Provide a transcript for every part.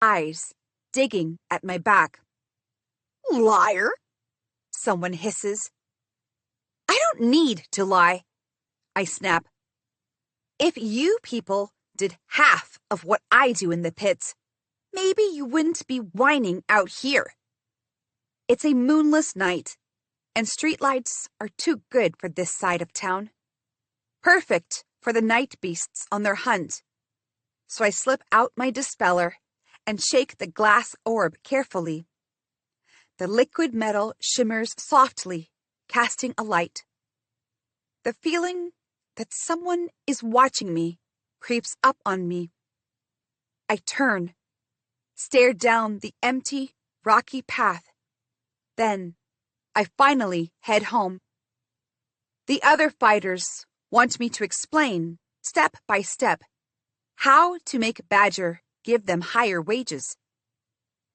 eyes digging at my back. "Liar!" someone hisses. "I don't need to lie," I snap. "If you people did half of what I do in the pits, maybe you wouldn't be whining out here." It's a moonless night, and streetlights are too good for this side of town. Perfect for the night beasts on their hunt. So I slip out my dispeller and shake the glass orb carefully. The liquid metal shimmers softly, casting a light. The feeling that someone is watching me creeps up on me. I turn, stare down the empty, rocky path. Then I finally head home. The other fighters want me to explain, step by step, how to make Badger give them higher wages,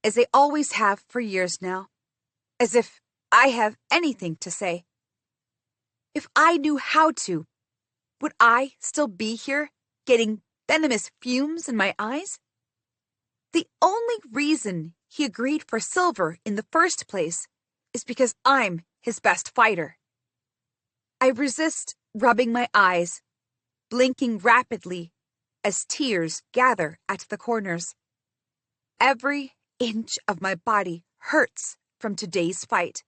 as they always have for years now, as if I have anything to say. If I knew how to, would I still be here, getting venomous fumes in my eyes? The only reason he agreed for silver in the first place is because I'm his best fighter. I resist rubbing my eyes, blinking rapidly as tears gather at the corners. Every inch of my body hurts from today's fight.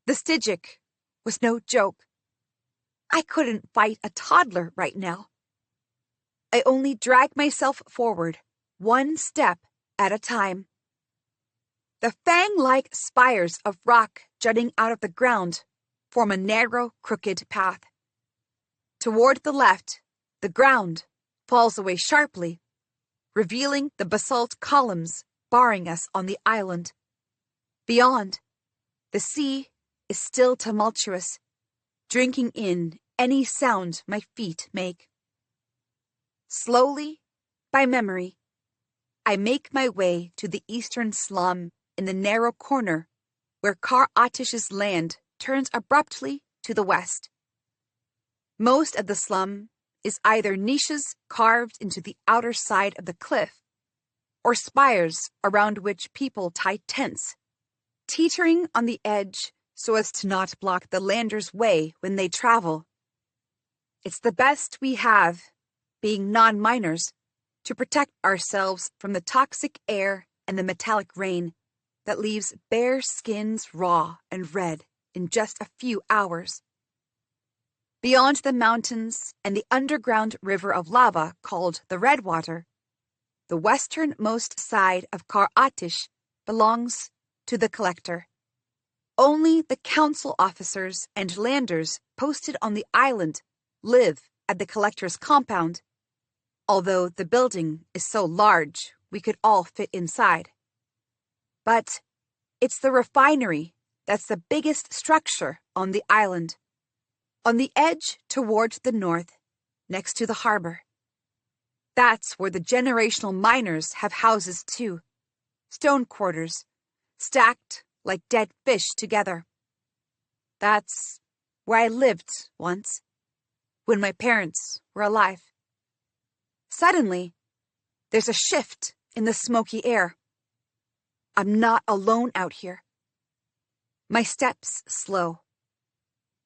The Stygic was no joke. I couldn't fight a toddler right now. I only drag myself forward, one step at a time. The fang-like spires of rock jutting out of the ground form a narrow, crooked path. Toward the left, the ground falls away sharply, revealing the basalt columns barring us on the island. Beyond, the sea is still tumultuous, drinking in any sound my feet make. Slowly, by memory, I make my way to the eastern slum in the narrow corner where Kar Atish's land turns abruptly to the west. Most of the slum is either niches carved into the outer side of the cliff or spires around which people tie tents, teetering on the edge so as to not block the landers' way when they travel. It's the best we have, being non-miners, to protect ourselves from the toxic air and the metallic rain that leaves bare skins raw and red in just a few hours. Beyond the mountains and the underground river of lava called the Redwater, the westernmost side of Kar Atish belongs to the Collector. Only the council officers and landers posted on the island live at the Collector's compound, although the building is so large we could all fit inside. But it's the refinery that's the biggest structure on the island, on the edge toward the north, next to the harbor. That's where the generational miners have houses too, stone quarters, stacked like dead fish together. That's where I lived once, when my parents were alive. Suddenly, there's a shift in the smoky air. I'm not alone out here. My steps slow.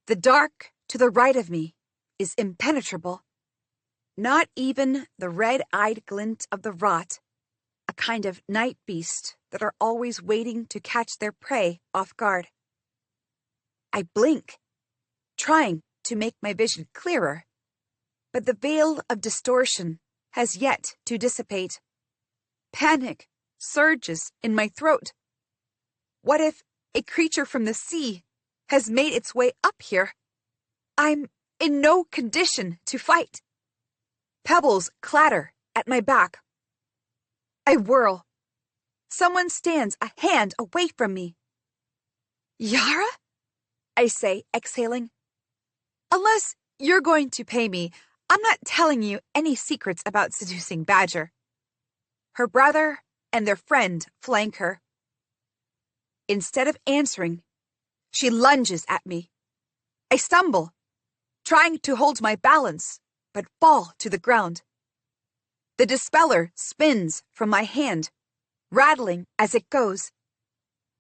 The dark to the right of me is impenetrable. Not even the red-eyed glint of the rot, a kind of night beast that are always waiting to catch their prey off guard. I blink, trying to make my vision clearer, but the veil of distortion has yet to dissipate. Panic surges in my throat. What if a creature from the sea has made its way up here? I'm in no condition to fight. Pebbles clatter at my back. I whirl. Someone stands a hand away from me. "Yara?" I say, exhaling. "Unless you're going to pay me, I'm not telling you any secrets about seducing Badger." Her brother and their friend flank her. Instead of answering, she lunges at me. I stumble, trying to hold my balance, but fall to the ground. The dispeller spins from my hand, rattling as it goes,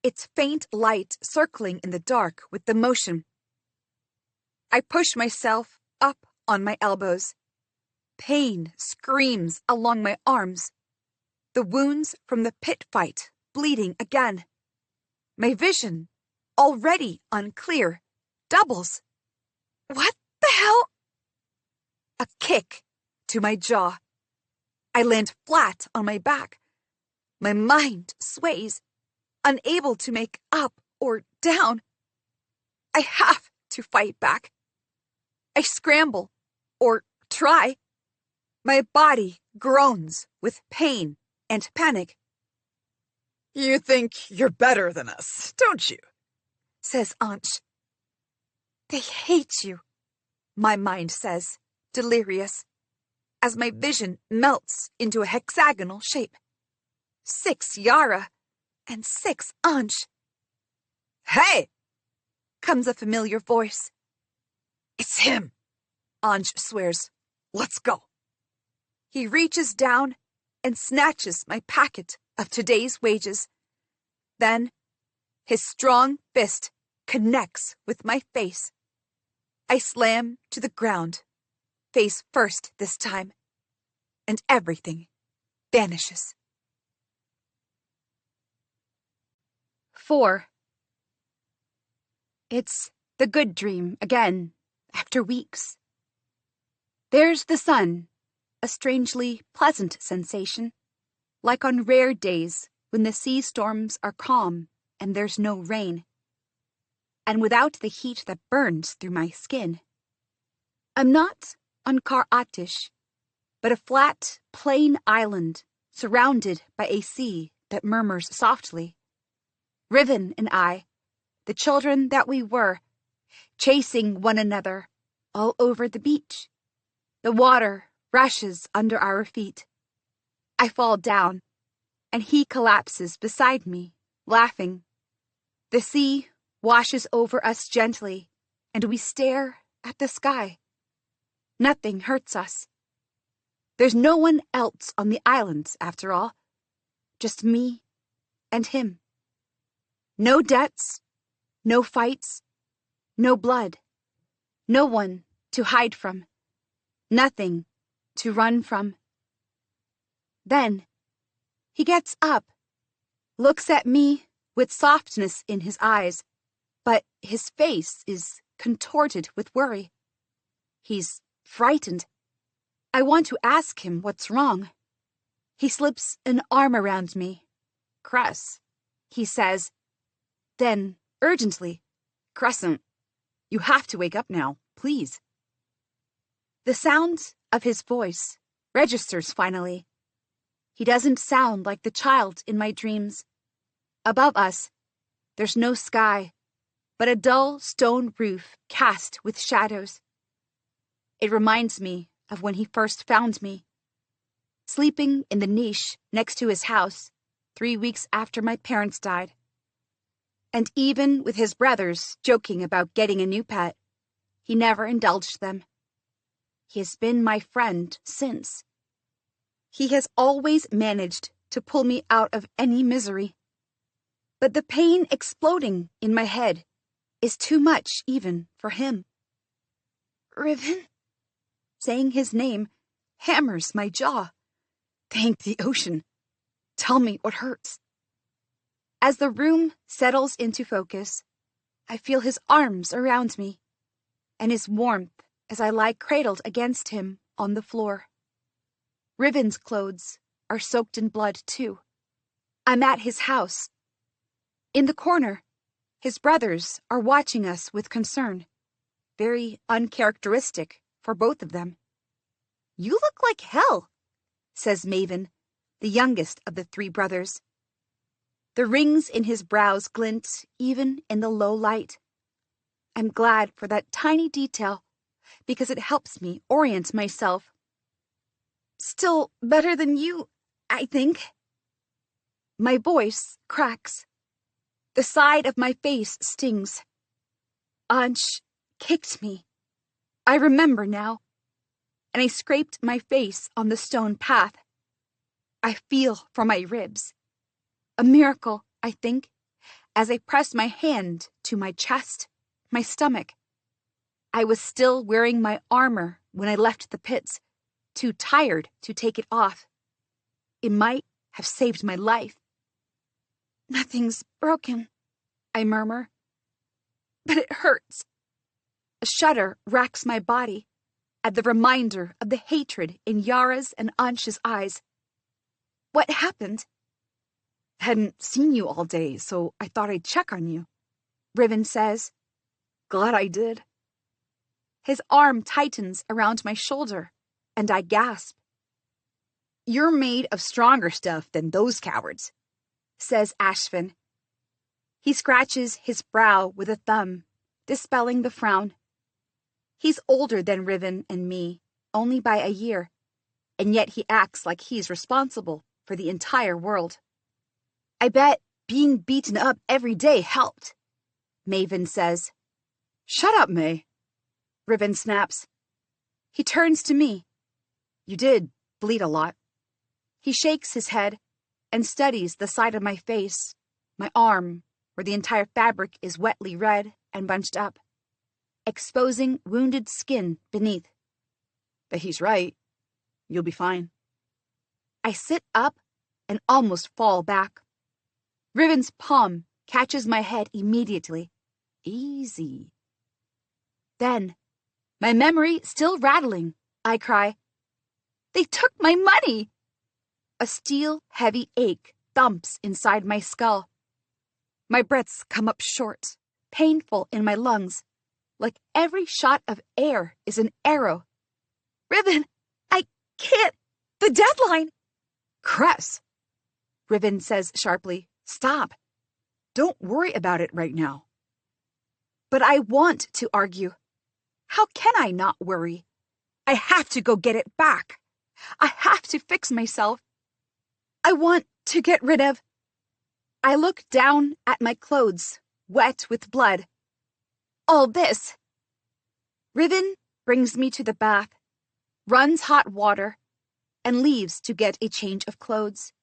its faint light circling in the dark with the motion. I push myself up on my elbows. Pain screams along my arms. The wounds from the pit fight bleeding again. My vision, already unclear, doubles. What the hell? A kick to my jaw. I land flat on my back. My mind sways, unable to make up or down. I have to fight back. I scramble, or try. My body groans with pain and panic. You think you're better than us, don't you? Says Ansh. They hate you, my mind says, delirious, as my vision melts into a hexagonal shape. 6 Yara and 6 Ansh. Hey! Comes a familiar voice. It's him, Ansh swears. Let's go. He reaches down and snatches my packet of today's wages. Then, his strong fist connects with my face. I slam to the ground, face first this time, and everything vanishes. 4. It's the good dream again, after weeks. There's the sun, a strangely pleasant sensation, like on rare days when the sea storms are calm and there's no rain, and without the heat that burns through my skin. I'm not on Kar Atish, but a flat, plain island surrounded by a sea that murmurs softly. Riven and I, the children that we were, chasing one another all over the beach. The water rushes under our feet. I fall down, and he collapses beside me, laughing. The sea washes over us gently, and we stare at the sky. Nothing hurts us. There's no one else on the island, after all. Just me and him. No debts, no fights, no blood. No one to hide from. Nothing to run from. Then he gets up, looks at me with softness in his eyes, but his face is contorted with worry. He's frightened. I want to ask him what's wrong. He slips an arm around me. Cress, he says. Then, urgently, Crescent, you have to wake up now, please. The sound of his voice registers finally. He doesn't sound like the child in my dreams. Above us, there's no sky, but a dull stone roof cast with shadows. It reminds me of when he first found me, sleeping in the niche next to his house 3 weeks after my parents died. And even with his brothers joking about getting a new pet, he never indulged them. He has been my friend since. He has always managed to pull me out of any misery. But the pain exploding in my head is too much even for him. Riven? Saying his name hammers my jaw. Thank the ocean. Tell me what hurts. As the room settles into focus, I feel his arms around me, and his warmth as I lie cradled against him on the floor. Riven's clothes are soaked in blood, too. I'm at his house. In the corner, his brothers are watching us with concern, very uncharacteristic for both of them. You look like hell, says Maven, the youngest of the 3 brothers. The rings in his brows glint even in the low light. I'm glad for that tiny detail because it helps me orient myself. Still better than you, I think. My voice cracks. The side of my face stings. Ansh kicked me. I remember now. And I scraped my face on the stone path. I feel for my ribs. A miracle, I think, as I pressed my hand to my chest, my stomach. I was still wearing my armor when I left the pits, too tired to take it off. It might have saved my life. Nothing's broken, I murmur. But it hurts. A shudder racks my body at the reminder of the hatred in Yara's and Ansh's eyes. What happened? Hadn't seen you all day, so I thought I'd check on you, Riven says. Glad I did. His arm tightens around my shoulder, and I gasp. You're made of stronger stuff than those cowards, says Ashvin. He scratches his brow with a thumb, dispelling the frown. He's older than Riven and me, only by a year, and yet he acts like he's responsible for the entire world. I bet being beaten up every day helped, Maven says. Shut up, May, Riven snaps. He turns to me. You did bleed a lot. He shakes his head and studies the side of my face, my arm, where the entire fabric is wetly red and bunched up, exposing wounded skin beneath. But he's right. You'll be fine. I sit up and almost fall back. Riven's palm catches my head immediately. Easy. Then, my memory still rattling, I cry, "They took my money!" A steel-heavy ache thumps inside my skull. My breaths come up short, painful in my lungs, like every shot of air is an arrow. "Riven, I can't! The deadline!" Cress, Riven says sharply. Stop. Don't worry about it right now. But I want to argue. How can I not worry? I have to go get it back. I have to fix myself. I want to get rid of... I look down at my clothes, wet with blood. All this. Riven brings me to the bath, runs hot water, and leaves to get a change of clothes.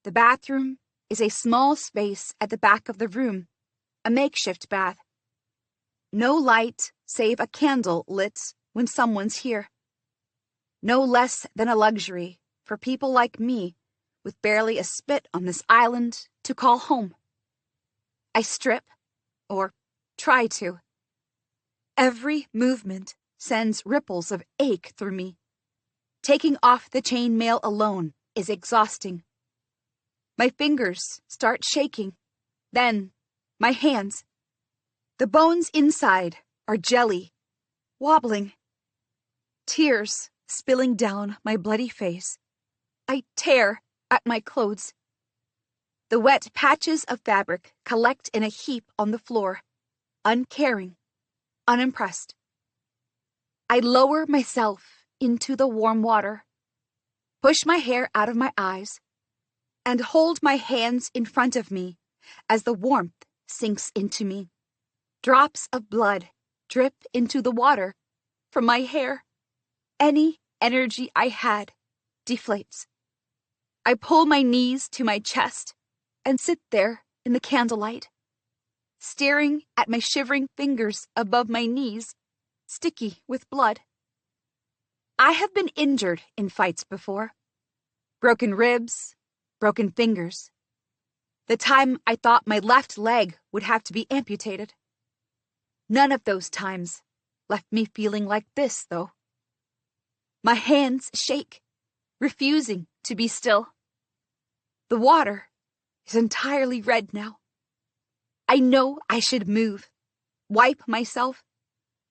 The bathroom is a small space at the back of the room, a makeshift bath. No light save a candle lit when someone's here. No less than a luxury for people like me with barely a spit on this island to call home. I strip, or try to. Every movement sends ripples of ache through me. Taking off the chainmail alone is exhausting. My fingers start shaking, then my hands. The bones inside are jelly, wobbling. Tears spilling down my bloody face. I tear at my clothes. The wet patches of fabric collect in a heap on the floor, uncaring, unimpressed. I lower myself into the warm water, push my hair out of my eyes, and hold my hands in front of me as the warmth sinks into me. Drops of blood drip into the water from my hair. Any energy I had deflates. I pull my knees to my chest and sit there in the candlelight, staring at my shivering fingers above my knees, sticky with blood. I have been injured in fights before. Broken ribs, broken fingers. The time I thought my left leg would have to be amputated. None of those times left me feeling like this, though. My hands shake, refusing to be still. The water is entirely red now. I know I should move, wipe myself,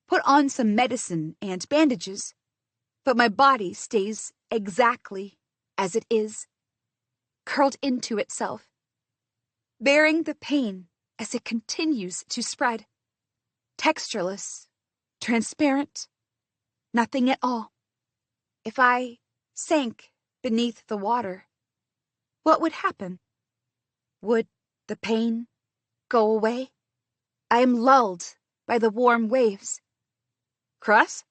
put on some medicine and bandages, but my body stays exactly as it is, curled into itself, bearing the pain as it continues to spread. Textureless, transparent, nothing at all. If I sank beneath the water, what would happen? Would the pain go away? I am lulled by the warm waves. Cress?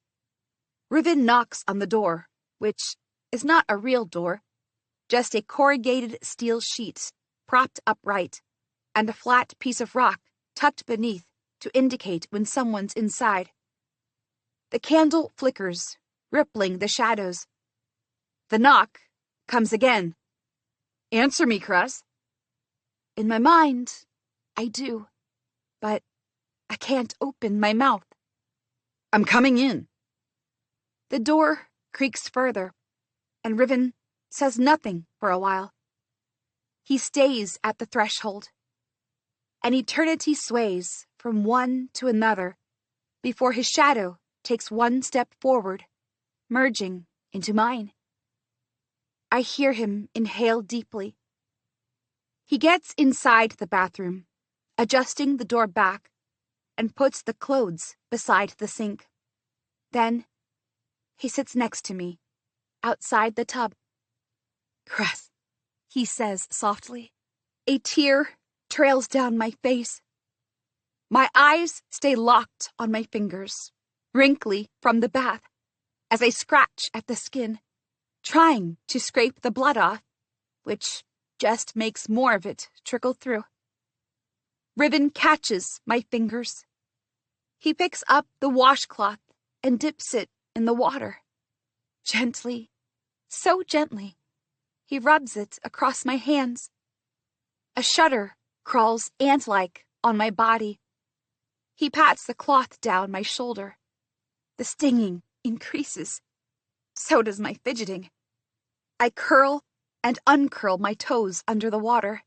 Riven knocks on the door, which is not a real door, just a corrugated steel sheet propped upright, and a flat piece of rock tucked beneath to indicate when someone's inside. The candle flickers, rippling the shadows. The knock comes again. Answer me, Cress. In my mind, I do, but I can't open my mouth. I'm coming in. The door creaks further, and Riven says nothing for a while. He stays at the threshold. An eternity sways from one to another before his shadow takes one step forward, merging into mine. I hear him inhale deeply. He gets inside the bathroom, adjusting the door back, and puts the clothes beside the sink. Then he sits next to me, outside the tub. Cress, he says softly. A tear trails down my face. My eyes stay locked on my fingers, wrinkly from the bath, as I scratch at the skin, trying to scrape the blood off, which just makes more of it trickle through. Riven catches my fingers. He picks up the washcloth and dips it in the water. Gently, so gently, he rubs it across my hands. A shudder crawls ant-like on my body. He pats the cloth down my shoulder. The stinging increases. So does my fidgeting. I curl and uncurl my toes under the water.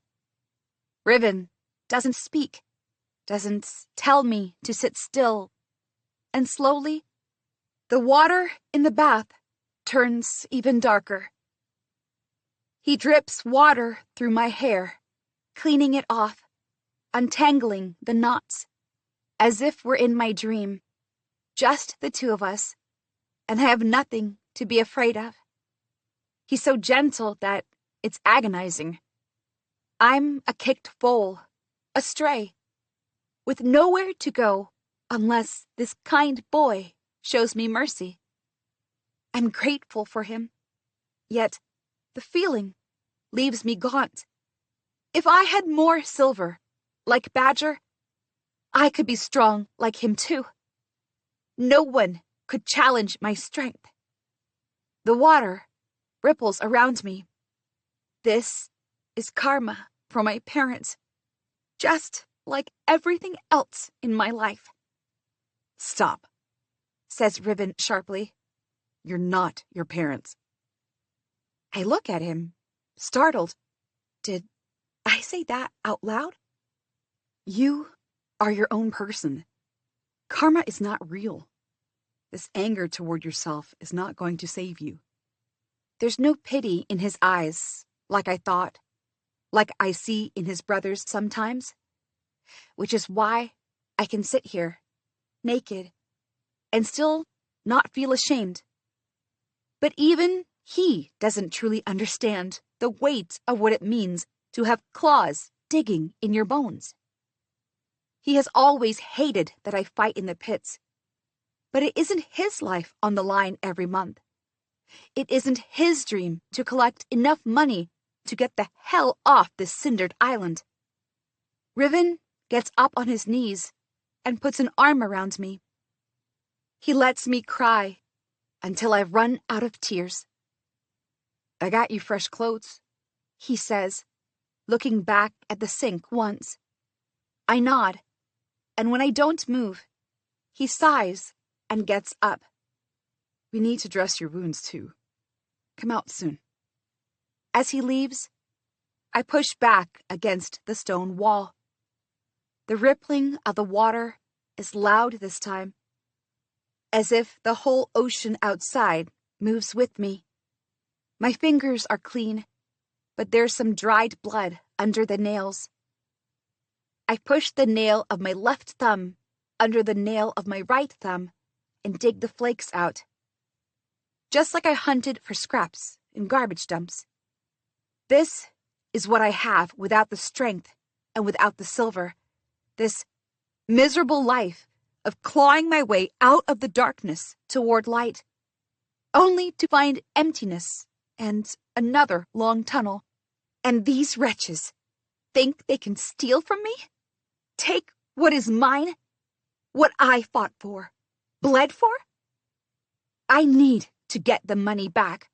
Riven doesn't speak, doesn't tell me to sit still, and slowly, the water in the bath turns even darker. He drips water through my hair, cleaning it off, untangling the knots, as if we're in my dream, just the two of us, and I have nothing to be afraid of. He's so gentle that it's agonizing. I'm a kicked foal, a stray, with nowhere to go unless this kind boy shows me mercy. I'm grateful for him, yet the feeling leaves me gaunt. If I had more silver, like Badger, I could be strong like him too. No one could challenge my strength. The water ripples around me. This is karma for my parents, just like everything else in my life. Stop, says Riven sharply. You're not your parents. I look at him, startled. Did I say that out loud? You are your own person. Karma is not real. This anger toward yourself is not going to save you. There's no pity in his eyes, like I thought, like I see in his brothers sometimes, which is why I can sit here, naked, and still not feel ashamed. But even he doesn't truly understand the weight of what it means to have claws digging in your bones. He has always hated that I fight in the pits, but it isn't his life on the line every month. It isn't his dream to collect enough money to get the hell off this cindered island. Riven gets up on his knees and puts an arm around me. He lets me cry until I've run out of tears. I got you fresh clothes, he says, looking back at the sink once. I nod, and when I don't move, he sighs and gets up. We need to dress your wounds too. Come out soon. As he leaves, I push back against the stone wall. The rippling of the water is loud this time, as if the whole ocean outside moves with me. My fingers are clean, but there's some dried blood under the nails. I push the nail of my left thumb under the nail of my right thumb and dig the flakes out. Just like I hunted for scraps in garbage dumps. This is what I have without the strength and without the silver. This miserable life of clawing my way out of the darkness toward light, only to find emptiness and another long tunnel. And these wretches, think they can steal from me? Take what is mine? What I fought for? Bled for? I need to get the money back.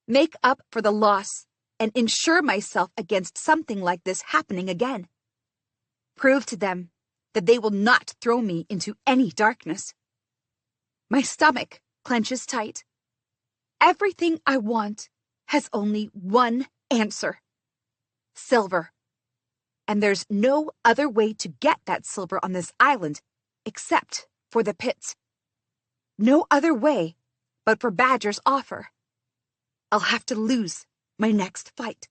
Make up for the loss and insure myself against something like this happening again. Prove to them that they will not throw me into any darkness. My stomach clenches tight. Everything I want has only one answer: silver. And there's no other way to get that silver on this island except for the pits. No other way but for Badger's offer. I'll have to lose my next fight.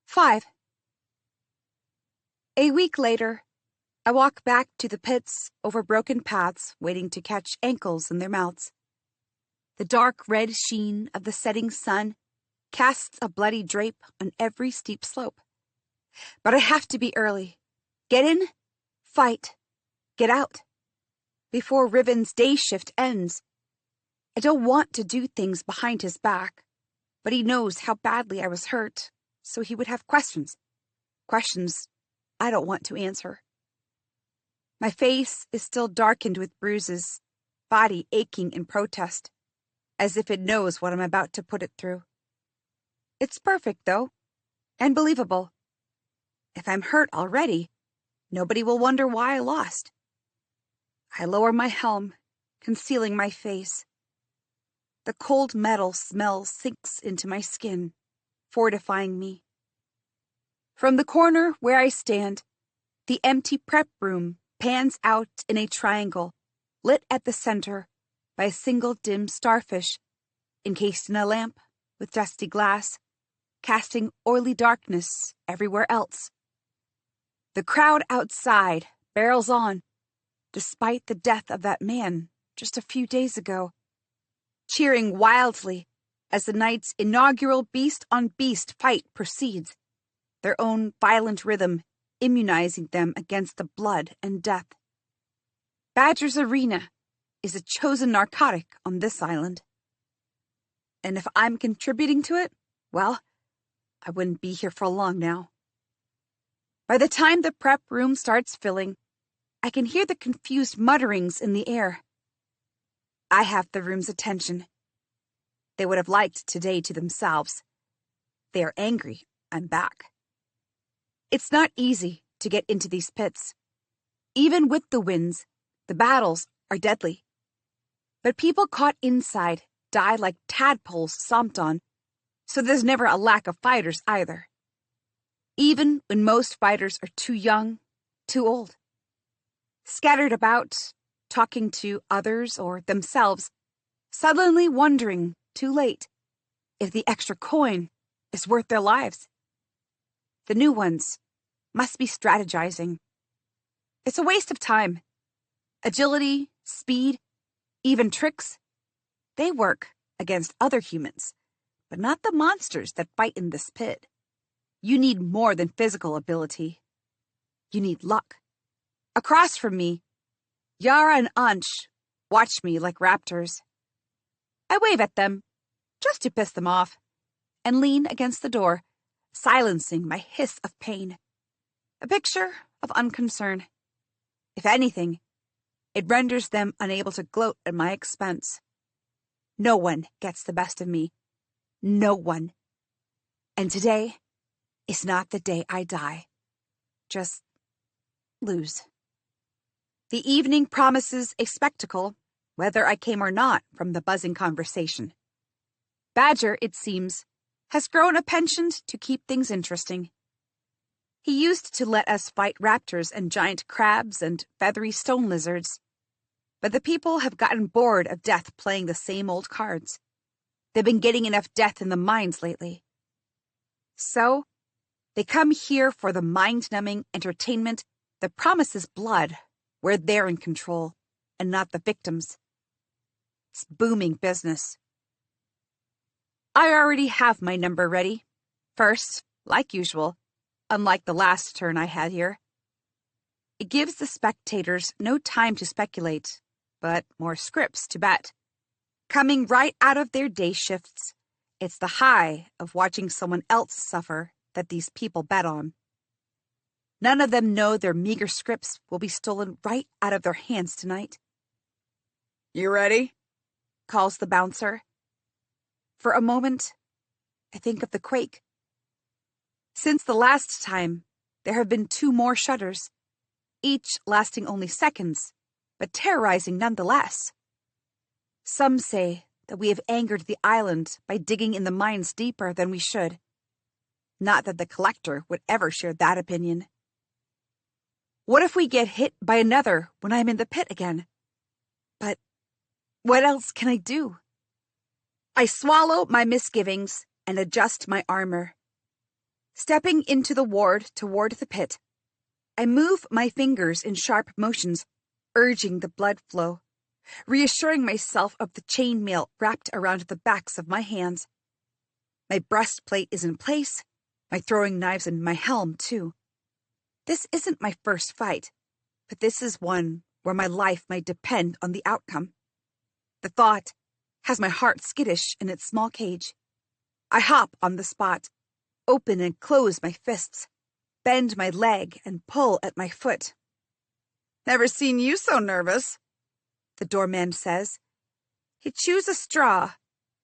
5. A week later, I walk back to the pits over broken paths, waiting to catch ankles in their mouths. The dark red sheen of the setting sun casts a bloody drape on every steep slope. But I have to be early. Get in, fight, get out, before Riven's day shift ends. I don't want to do things behind his back, but he knows how badly I was hurt, so he would have questions. Questions I don't want to answer. My face is still darkened with bruises, body aching in protest, as if it knows what I'm about to put it through. It's perfect, though, and believable. If I'm hurt already, nobody will wonder why I lost. I lower my helm, concealing my face. The cold metal smell sinks into my skin, fortifying me. From the corner where I stand, the empty prep room pans out in a triangle, lit at the center by a single dim starfish, encased in a lamp with dusty glass, casting oily darkness everywhere else. The crowd outside barrels on, despite the death of that man just a few days ago, cheering wildly as the night's inaugural beast-on-beast fight proceeds, their own violent rhythm immunizing them against the blood and death. Badger's arena is a chosen narcotic on this island. And if I'm contributing to it, well, I wouldn't be here for long now. By the time the prep room starts filling, I can hear the confused mutterings in the air. I have the room's attention. They would have liked today to themselves. They are angry I'm back. It's not easy to get into these pits. Even with the wins, the battles are deadly. But people caught inside die like tadpoles stomped on, so there's never a lack of fighters either. Even when most fighters are too young, too old. Scattered about, talking to others or themselves, suddenly wondering, too late, if the extra coin is worth their lives. The new ones must be strategizing. It's a waste of time. Agility, speed, even tricks, they work against other humans, but not the monsters that fight in this pit. You need more than physical ability. You need luck. Across from me, Yara and Ansh watch me like raptors. I wave at them, just to piss them off, and lean against the door, silencing my hiss of pain. A picture of unconcern. If anything, it renders them unable to gloat at my expense. No one gets the best of me. No one. And today is not the day I die. Just lose. The evening promises a spectacle, whether I came or not from the buzzing conversation. Badger, it seems, has grown a penchant to keep things interesting. He used to let us fight raptors and giant crabs and feathery stone lizards. But the people have gotten bored of death playing the same old cards. They've been getting enough death in the mines lately. So, they come here for the mind-numbing entertainment that promises blood, where they're in control, and not the victims. It's booming business. I already have my number ready. First, like usual, unlike the last turn I had here. It gives the spectators no time to speculate, but more scripts to bet, coming right out of their day shifts It's the high of watching someone else suffer that these people bet on. None of them know their meager scripts will be stolen right out of their hands tonight. You ready? Calls the bouncer. For a moment, I think of the quake. Since the last time, there have been 2 more shudders, each lasting only seconds, but terrorizing nonetheless. Some say that we have angered the island by digging in the mines deeper than we should. Not that the collector would ever share that opinion. What if we get hit by another when I'm in the pit again? But what else can I do? I swallow my misgivings and adjust my armor. Stepping into the ward toward the pit, I move my fingers in sharp motions, urging the blood flow, reassuring myself of the chainmail wrapped around the backs of my hands. My breastplate is in place, my throwing knives and my helm, too. This isn't my first fight, but this is one where my life might depend on the outcome. The thought has my heart skittish in its small cage. I hop on the spot, open and close my fists, bend my leg and pull at my foot. Never seen you so nervous, the doorman says. He chews a straw,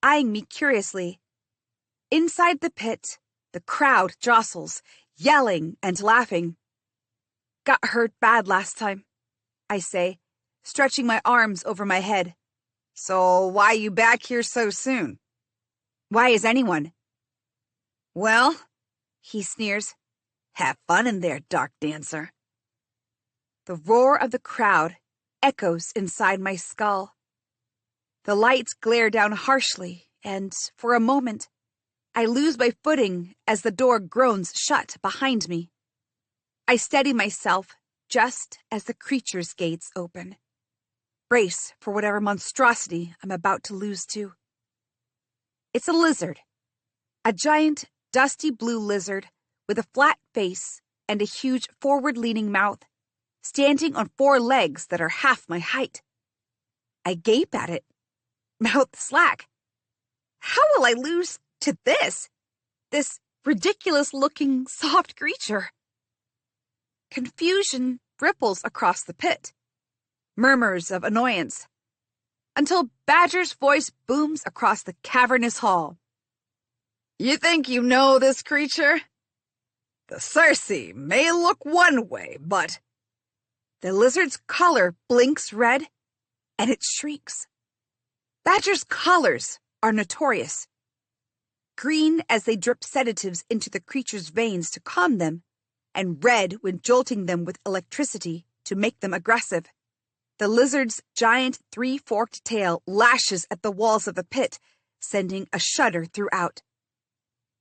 eyeing me curiously. Inside the pit, the crowd jostles, yelling and laughing. Got hurt bad last time, I say, stretching my arms over my head. So why you back here so soon? Why is anyone? Well, he sneers. Have fun in there, dark dancer. The roar of the crowd echoes inside my skull. The lights glare down harshly, and for a moment, I lose my footing as the door groans shut behind me. I steady myself just as the creature's gates open. Brace for whatever monstrosity I'm about to lose to. It's a lizard. A giant, dusty blue lizard with a flat face and a huge forward-leaning mouth, standing on 4 legs that are half my height. I gape at it, mouth slack. How will I lose to this ridiculous-looking soft creature? Confusion ripples across the pit, murmurs of annoyance, until Badger's voice booms across the cavernous hall. You think you know this creature? The Circe may look one way, but... The lizard's collar blinks red, and it shrieks. Badger's collars are notorious. Green as they drip sedatives into the creature's veins to calm them, and red when jolting them with electricity to make them aggressive. The lizard's giant 3-forked tail lashes at the walls of the pit, sending a shudder throughout.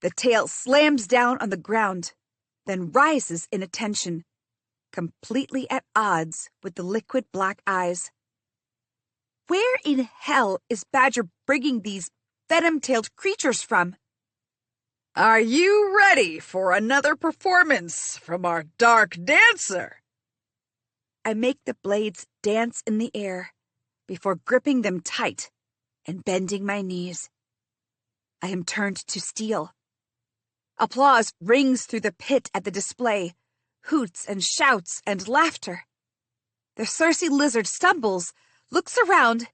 The tail slams down on the ground, then rises in attention, completely at odds with the liquid black eyes. Where in hell is Badger bringing these venom-tailed creatures from? Are you ready for another performance from our dark dancer? I make the blades dance in the air before gripping them tight and bending my knees. I am turned to steel. Applause rings through the pit at the display, hoots and shouts and laughter. The Circe lizard stumbles, looks around,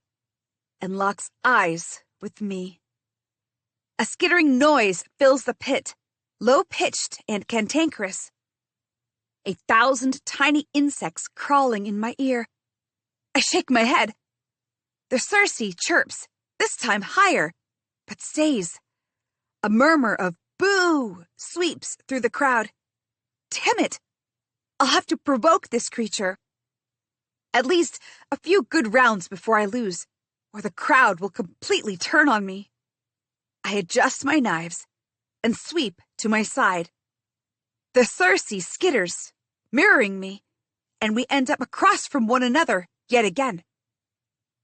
and locks eyes with me. A skittering noise fills the pit, low-pitched and cantankerous. 1,000 tiny insects crawling in my ear. I shake my head. The Circe chirps, this time higher, but stays. A murmur of boo sweeps through the crowd. Damn it! I'll have to provoke this creature. At least a few good rounds before I lose, or the crowd will completely turn on me. I adjust my knives and sweep to my side. The Circe skitters, mirroring me, and we end up across from one another yet again.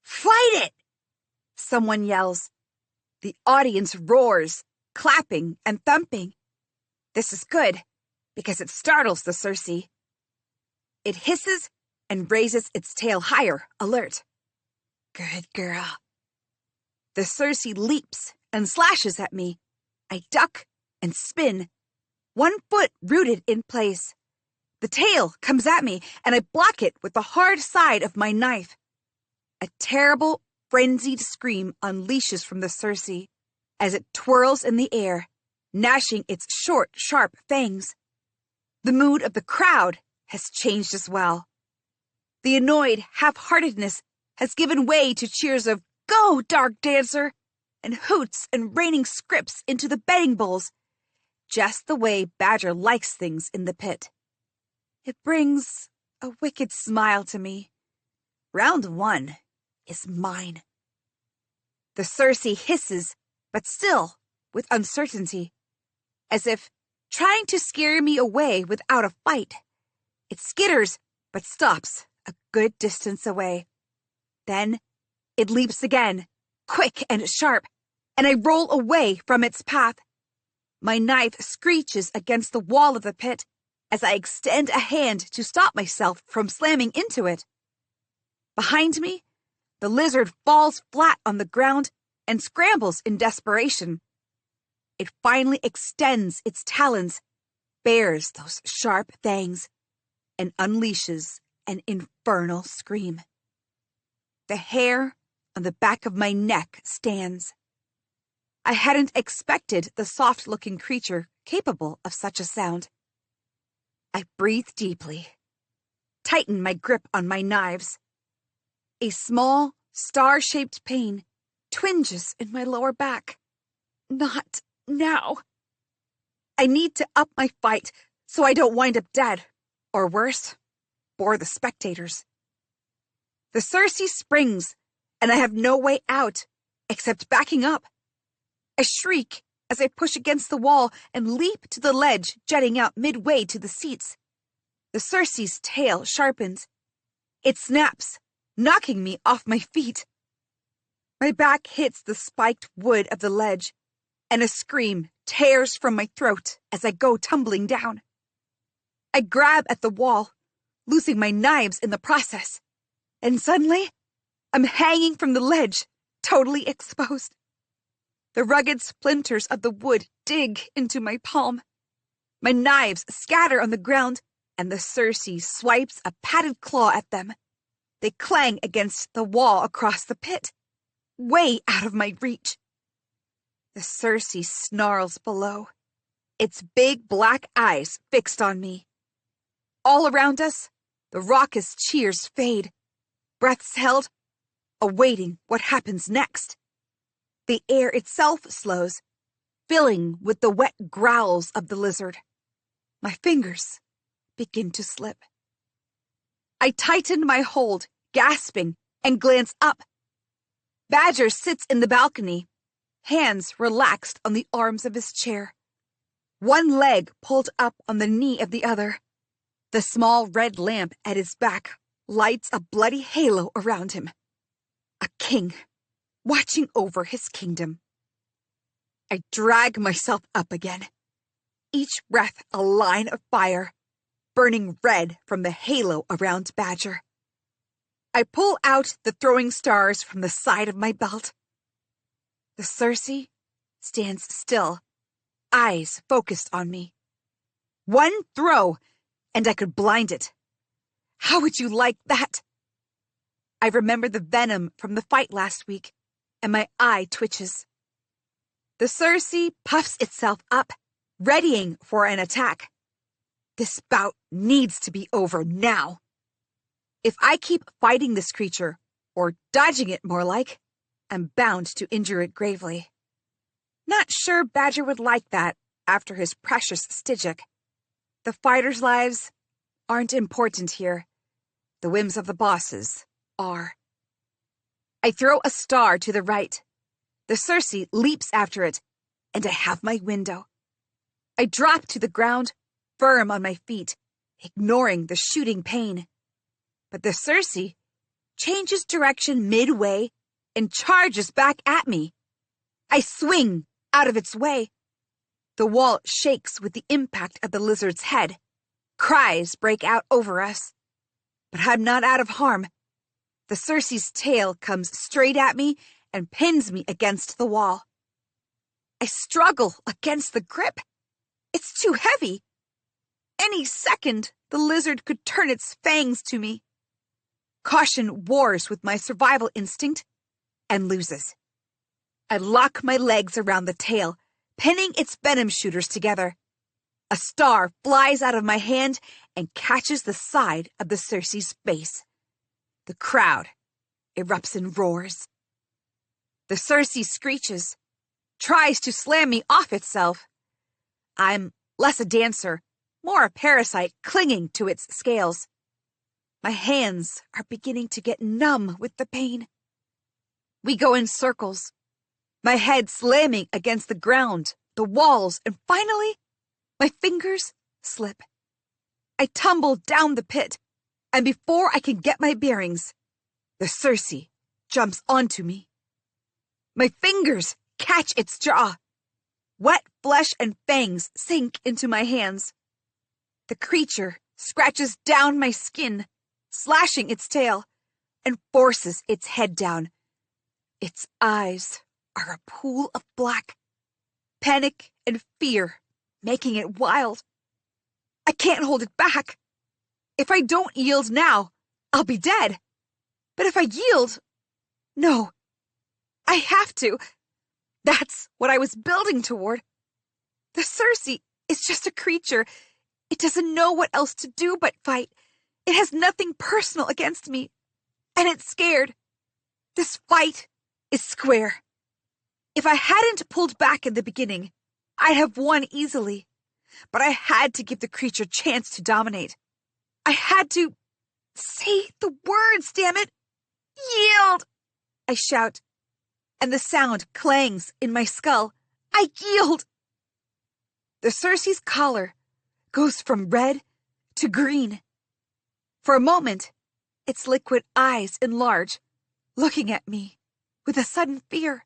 Fight it! Someone yells. The audience roars, clapping and thumping. This is good, because it startles the Circe. It hisses and raises its tail higher, alert. Good girl. The Circe leaps and slashes at me. I duck and spin, one foot rooted in place. The tail comes at me, and I block it with the hard side of my knife. A terrible, frenzied scream unleashes from the Circe as it twirls in the air, gnashing its short, sharp fangs. The mood of the crowd has changed as well. The annoyed half-heartedness has given way to cheers of "Go, dark dancer!" and hoots and raining scripts into the betting bowls, just the way Badger likes things in the pit. It brings a wicked smile to me. Round 1 is mine. The Circe hisses, but still with uncertainty, as if trying to scare me away without a fight. It skitters, but stops a good distance away. Then it leaps again, quick and sharp, and I roll away from its path. My knife screeches against the wall of the pit as I extend a hand to stop myself from slamming into it. Behind me, the lizard falls flat on the ground and scrambles in desperation. It finally extends its talons, bares those sharp fangs, and unleashes an infernal scream. The hair on the back of my neck stands. I hadn't expected the soft-looking creature capable of such a sound. I breathe deeply, tighten my grip on my knives. A small, star-shaped pain twinges in my lower back. Not now. I need to up my fight so I don't wind up dead, or worse, bore the spectators. The Circe springs, and I have no way out except backing up. I shriek as I push against the wall and leap to the ledge jutting out midway to the seats. The Circe's tail sharpens. It snaps, knocking me off my feet. My back hits the spiked wood of the ledge, and a scream tears from my throat as I go tumbling down. I grab at the wall, losing my knives in the process, and suddenly, I'm hanging from the ledge, totally exposed. The rugged splinters of the wood dig into my palm. My knives scatter on the ground, and the Circe swipes a padded claw at them. They clang against the wall across the pit, way out of my reach. The Circe snarls below, its big black eyes fixed on me. All around us, the raucous cheers fade, breaths held, awaiting what happens next. The air itself slows, filling with the wet growls of the lizard. My fingers begin to slip. I tighten my hold, gasping, and glance up. Badger sits in the balcony, hands relaxed on the arms of his chair, one leg pulled up on the knee of the other. The small red lamp at his back lights a bloody halo around him. A king, watching over his kingdom. I drag myself up again, each breath a line of fire, burning red from the halo around Badger. I pull out the throwing stars from the side of my belt. The Circe stands still, eyes focused on me. One throw, and I could blind it. How would you like that? I remember the venom from the fight last week, and my eye twitches. The Circe puffs itself up, readying for an attack. This bout needs to be over now. If I keep fighting this creature, or dodging it more like, I'm bound to injure it gravely. Not sure Badger would like that after his precious Stygic. The fighters' lives aren't important here. The whims of the bosses are. I throw a star to the right. The Circe leaps after it, and I have my window. I drop to the ground, firm on my feet, ignoring the shooting pain. But the Circe changes direction midway and charges back at me. I swing out of its way. The wall shakes with the impact of the lizard's head. Cries break out over us. But I'm not out of harm. The Circe's tail comes straight at me and pins me against the wall. I struggle against the grip. It's too heavy. Any second, the lizard could turn its fangs to me. Caution wars with my survival instinct and loses. I lock my legs around the tail, pinning its venom shooters together. A star flies out of my hand and catches the side of the Circe's face. The crowd erupts in roars. The Circe screeches, tries to slam me off itself. I'm less a dancer, more a parasite clinging to its scales. My hands are beginning to get numb with the pain. We go in circles, my head slamming against the ground, the walls, and finally, my fingers slip. I tumble down the pit, and before I can get my bearings, the Circe jumps onto me. My fingers catch its jaw. Wet flesh and fangs sink into my hands. The creature scratches down my skin, slashing its tail, and forces its head down. Its eyes are a pool of black, panic and fear making it wild. I can't hold it back. If I don't yield now, I'll be dead. But if I yield, no, I have to. That's what I was building toward. The Circe is just a creature. It doesn't know what else to do but fight. It has nothing personal against me, and it's scared. This fight is square. If I hadn't pulled back in the beginning, I'd have won easily. But I had to give the creature a chance to dominate. I had to say the words, damn it. Yield! I shout, and the sound clangs in my skull. I yield! The Circe's collar goes from red to green. For a moment, its liquid eyes enlarge, looking at me with a sudden fear.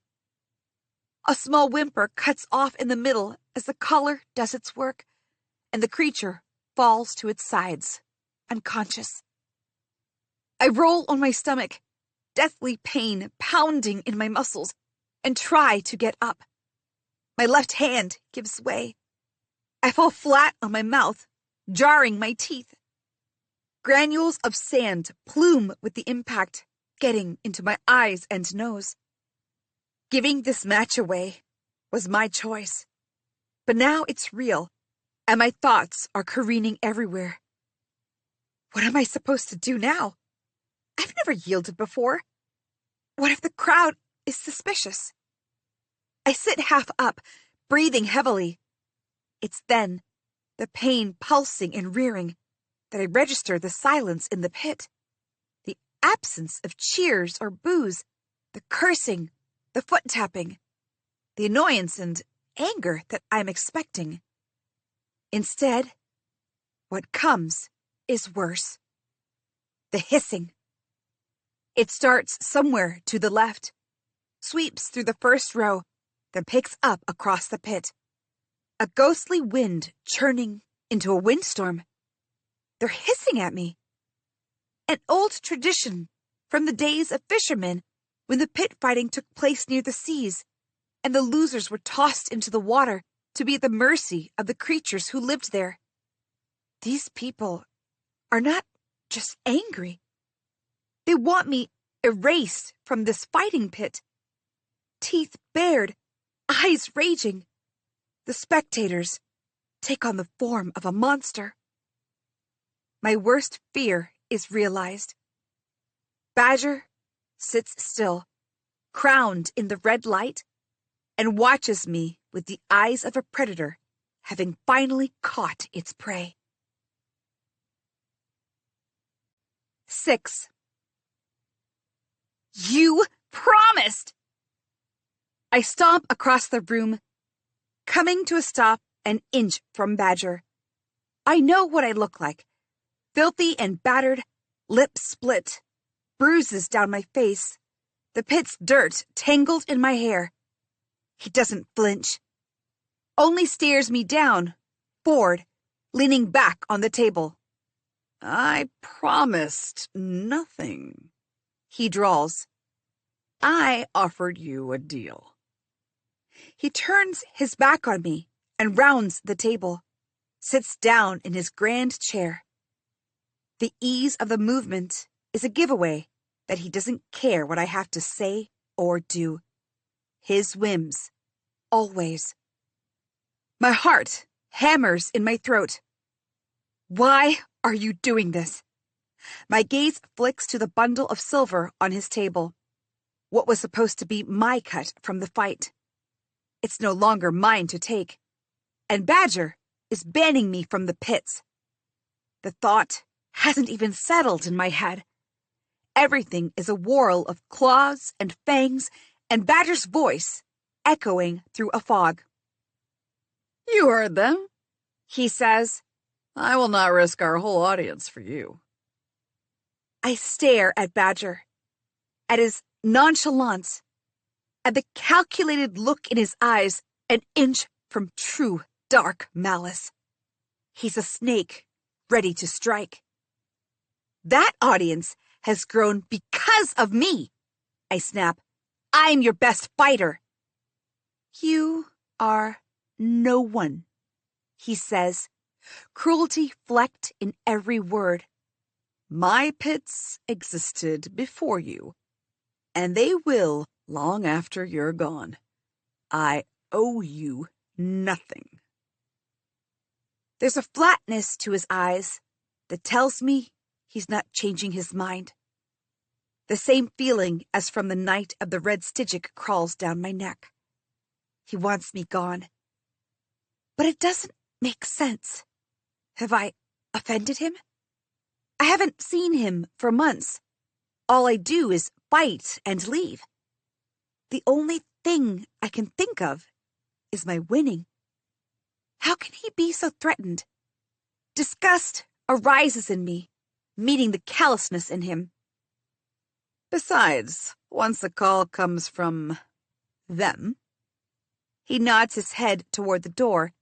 A small whimper cuts off in the middle as the collar does its work, and the creature falls to its sides, unconscious. I roll on my stomach, deathly pain pounding in my muscles, and try to get up. My left hand gives way. I fall flat on my mouth, jarring my teeth. Granules of sand plume with the impact, getting into my eyes and nose. Giving this match away was my choice. But now it's real, and my thoughts are careening everywhere. What am I supposed to do now? I've never yielded before. What if the crowd is suspicious? I sit half up, breathing heavily. It's then, the pain pulsing and rearing, that I register the silence in the pit. The absence of cheers or boos, the cursing, the foot-tapping, the annoyance and anger that I'm expecting. Instead, what comes is worse. The hissing. It starts somewhere to the left, sweeps through the first row, then picks up across the pit. A ghostly wind churning into a windstorm. They're hissing at me. An old tradition from the days of fishermen when the pit fighting took place near the seas, and the losers were tossed into the water to be at the mercy of the creatures who lived there. These people are not just angry. They want me erased from this fighting pit. Teeth bared, eyes raging. The spectators take on the form of a monster. My worst fear is realized. Badger sits still, crowned in the red light, and watches me with the eyes of a predator, having finally caught its prey. 6. You promised! I stomp across the room, coming to a stop an inch from Badger. I know what I look like. Filthy and battered, lips split, bruises down my face, the pit's dirt tangled in my hair. He doesn't flinch, only stares me down, bored, leaning back on the table. I promised nothing, he drawls. I offered you a deal. He turns his back on me and rounds the table, sits down in his grand chair. The ease of the movement is a giveaway that he doesn't care what I have to say or do. His whims, always. My heart hammers in my throat. Why are you doing this? My gaze flicks to the bundle of silver on his table. What was supposed to be my cut from the fight. It's no longer mine to take. And Badger is banning me from the pits. The thought hasn't even settled in my head. Everything is a whirl of claws and fangs and Badger's voice echoing through a fog. You heard them, he says. I will not risk our whole audience for you. I stare at Badger, at his nonchalance, at the calculated look in his eyes, an inch from true dark malice. He's a snake, ready to strike. That audience has grown because of me, I snap. I'm your best fighter. You are no one, he says, cruelty flecked in every word. My pits existed before you, and they will long after you're gone. I owe you nothing. There's a flatness to his eyes that tells me he's not changing his mind. The same feeling as from the night of the red Stygic crawls down my neck. He wants me gone. But it doesn't make sense. Have I offended him? I haven't seen him for months. All I do is fight and leave. The only thing I can think of is my winning. How can he be so threatened? Disgust arises in me, meeting the callousness in him. Besides, once the call comes from them, he nods his head toward the door,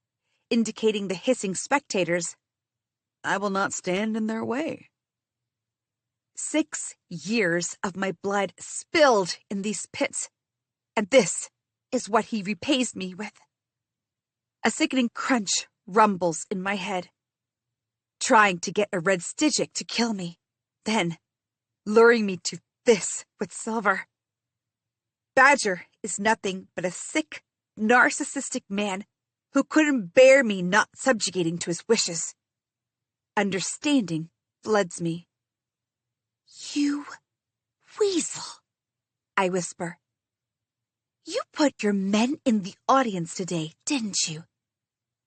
indicating the hissing spectators. I will not stand in their way. 6 years of my blood spilled in these pits, and this is what he repays me with. A sickening crunch rumbles in my head. Trying to get a red Stygic to kill me, then luring me to this with silver. Badger is nothing but a sick, narcissistic man who couldn't bear me not subjugating to his wishes. Understanding floods me. You weasel, I whisper. You put your men in the audience today, didn't you?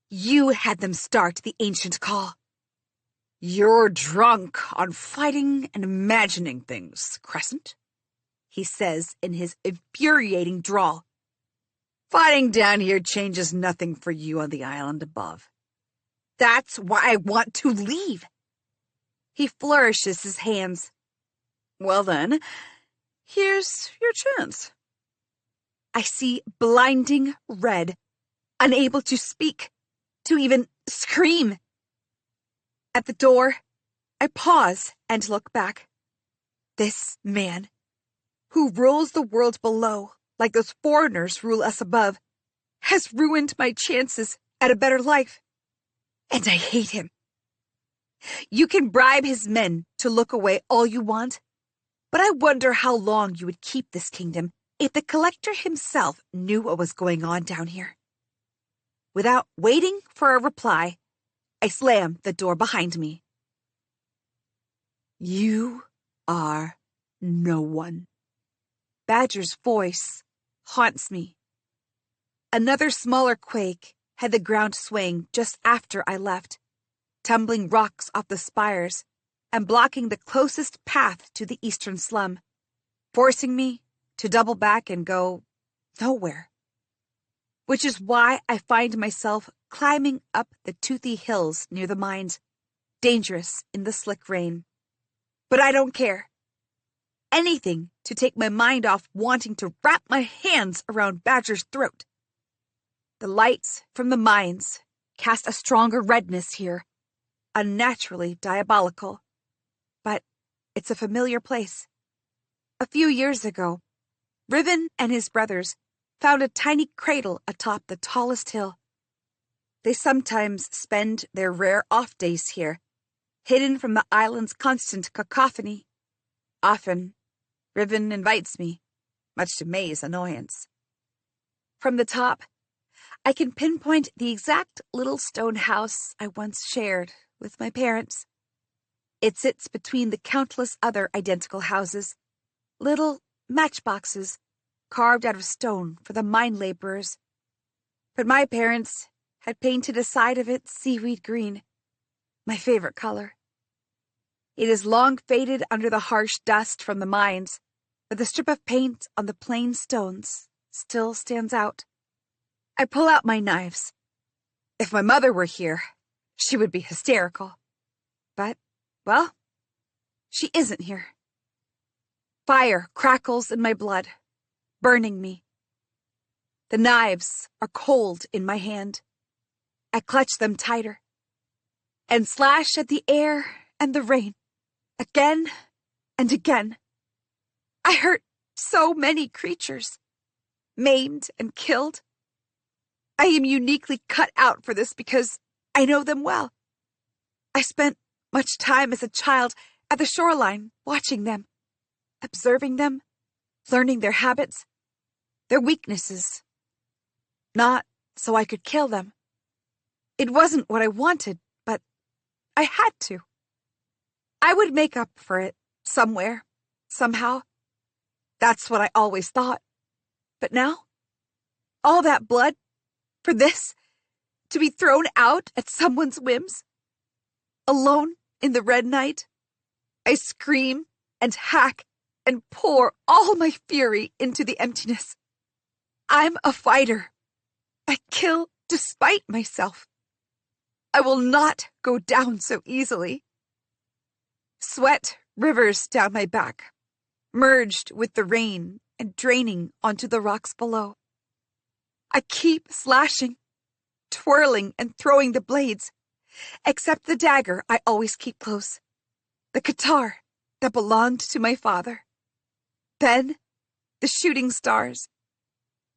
You had them start the ancient call. You're drunk on fighting and imagining things, Crescent, he says in his infuriating drawl. Fighting down here changes nothing for you on the island above. That's why I want to leave. He flourishes his hands. Well then, here's your chance. I see blinding red, unable to speak, to even scream. At the door, I pause and look back. This man, who rules the world below like those foreigners rule us above, has ruined my chances at a better life. And I hate him. You can bribe his men to look away all you want, but I wonder how long you would keep this kingdom if the collector himself knew what was going on down here. Without waiting for a reply, I slam the door behind me. You are no one. Badger's voice haunts me. Another smaller quake had the ground swaying just after I left, tumbling rocks off the spires and blocking the closest path to the eastern slum, forcing me to double back and go nowhere. Which is why I find myself climbing up the toothy hills near the mines, dangerous in the slick rain. But I don't care. Anything to take my mind off wanting to wrap my hands around Badger's throat. The lights from the mines cast a stronger redness here, unnaturally diabolical. But it's a familiar place. A few years ago, Riven and his brothers found a tiny cradle atop the tallest hill. They sometimes spend their rare off days here, hidden from the island's constant cacophony. Often, Riven invites me, much to May's annoyance. From the top, I can pinpoint the exact little stone house I once shared with my parents. It sits between the countless other identical houses, little matchboxes carved out of stone for the mine laborers. But my parents had painted a side of it seaweed green, my favorite color. It is long faded under the harsh dust from the mines, but the strip of paint on the plain stones still stands out. I pull out my knives. If my mother were here, she would be hysterical. But, well, she isn't here. Fire crackles in my blood, burning me. The knives are cold in my hand. I clutch them tighter and slash at the air and the rain, again and again. I hurt so many creatures, maimed and killed. I am uniquely cut out for this because I know them well. I spent much time as a child at the shoreline watching them, observing them, learning their habits, their weaknesses. Not so I could kill them. It wasn't what I wanted, but I had to. I would make up for it somewhere, somehow. That's what I always thought. But now, all that blood, for this, to be thrown out at someone's whims? Alone in the red night, I scream and hack and pour all my fury into the emptiness. I'm a fighter. I kill despite myself. I will not go down so easily. Sweat rivers down my back, merged with the rain and draining onto the rocks below. I keep slashing, twirling and throwing the blades, except the dagger I always keep close, the guitar that belonged to my father. Then, the shooting stars.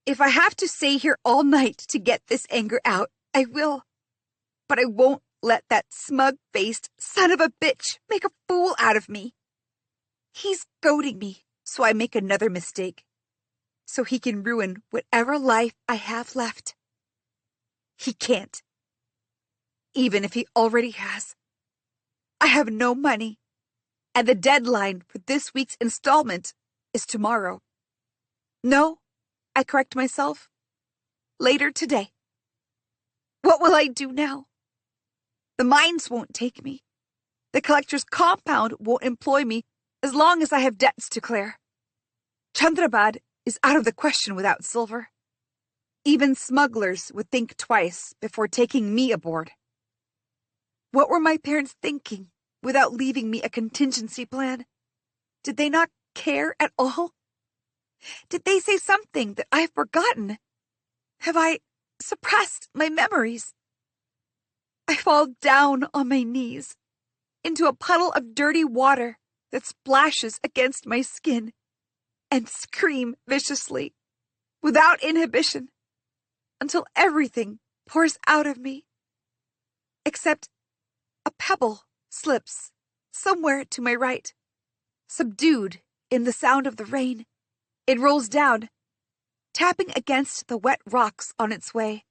If I have to stay here all night to get this anger out, I will. But I won't let that smug-faced son of a bitch make a fool out of me. He's goading me so I make another mistake, so he can ruin whatever life I have left. He can't. Even if he already has. I have no money, and the deadline for this week's installment is tomorrow. No, I correct myself. Later today. What will I do now? The mines won't take me. The collector's compound won't employ me as long as I have debts to clear. Chandrabad is out of the question without silver. Even smugglers would think twice before taking me aboard. What were my parents thinking without leaving me a contingency plan? Did they not care at all? Did they say something that I've forgotten? Have I suppressed my memories? I fall down on my knees into a puddle of dirty water that splashes against my skin and scream viciously, without inhibition, until everything pours out of me, except a pebble slips somewhere to my right, subdued in the sound of the rain. It rolls down, tapping against the wet rocks on its way.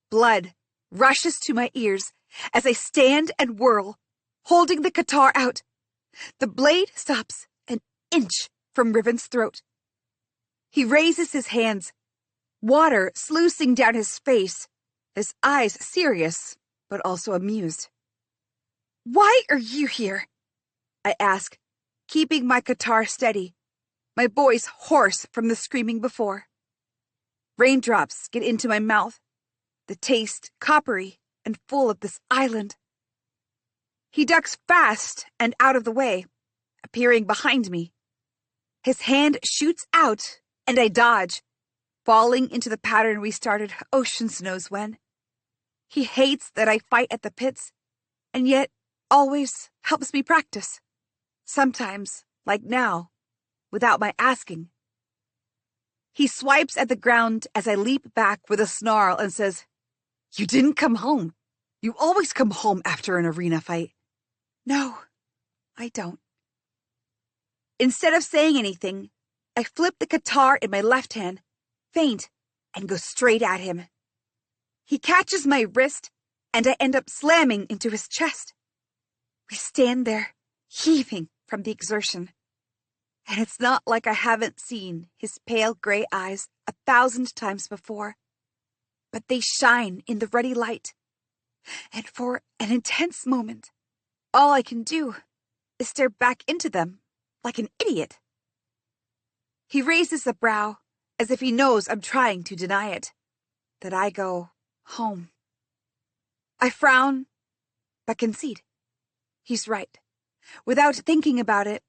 Blood rushes to my ears as I stand and whirl, holding the guitar out. The blade stops an inch from Riven's throat. He raises his hands, water sluicing down his face, his eyes serious, but also amused. "Why are you here?" I ask, keeping my guitar steady, my voice hoarse from the screaming before. Raindrops get into my mouth, the taste coppery and full of this island. He ducks fast and out of the way, appearing behind me. His hand shoots out, and I dodge, falling into the pattern we started oceans knows when. He hates that I fight at the pits, and yet always helps me practice. Sometimes, like now, without my asking. He swipes at the ground as I leap back with a snarl and says, "You didn't come home. You always come home after an arena fight." "No, I don't." Instead of saying anything, I flip the guitar in my left hand, feint, and go straight at him. He catches my wrist, and I end up slamming into his chest. We stand there, heaving from the exertion. And it's not like I haven't seen his pale gray eyes 1,000 times before, but they shine in the ruddy light. And for an intense moment, all I can do is stare back into them like an idiot. He raises a brow as if he knows I'm trying to deny it, that I go home. I frown, but concede. He's right. Without thinking about it,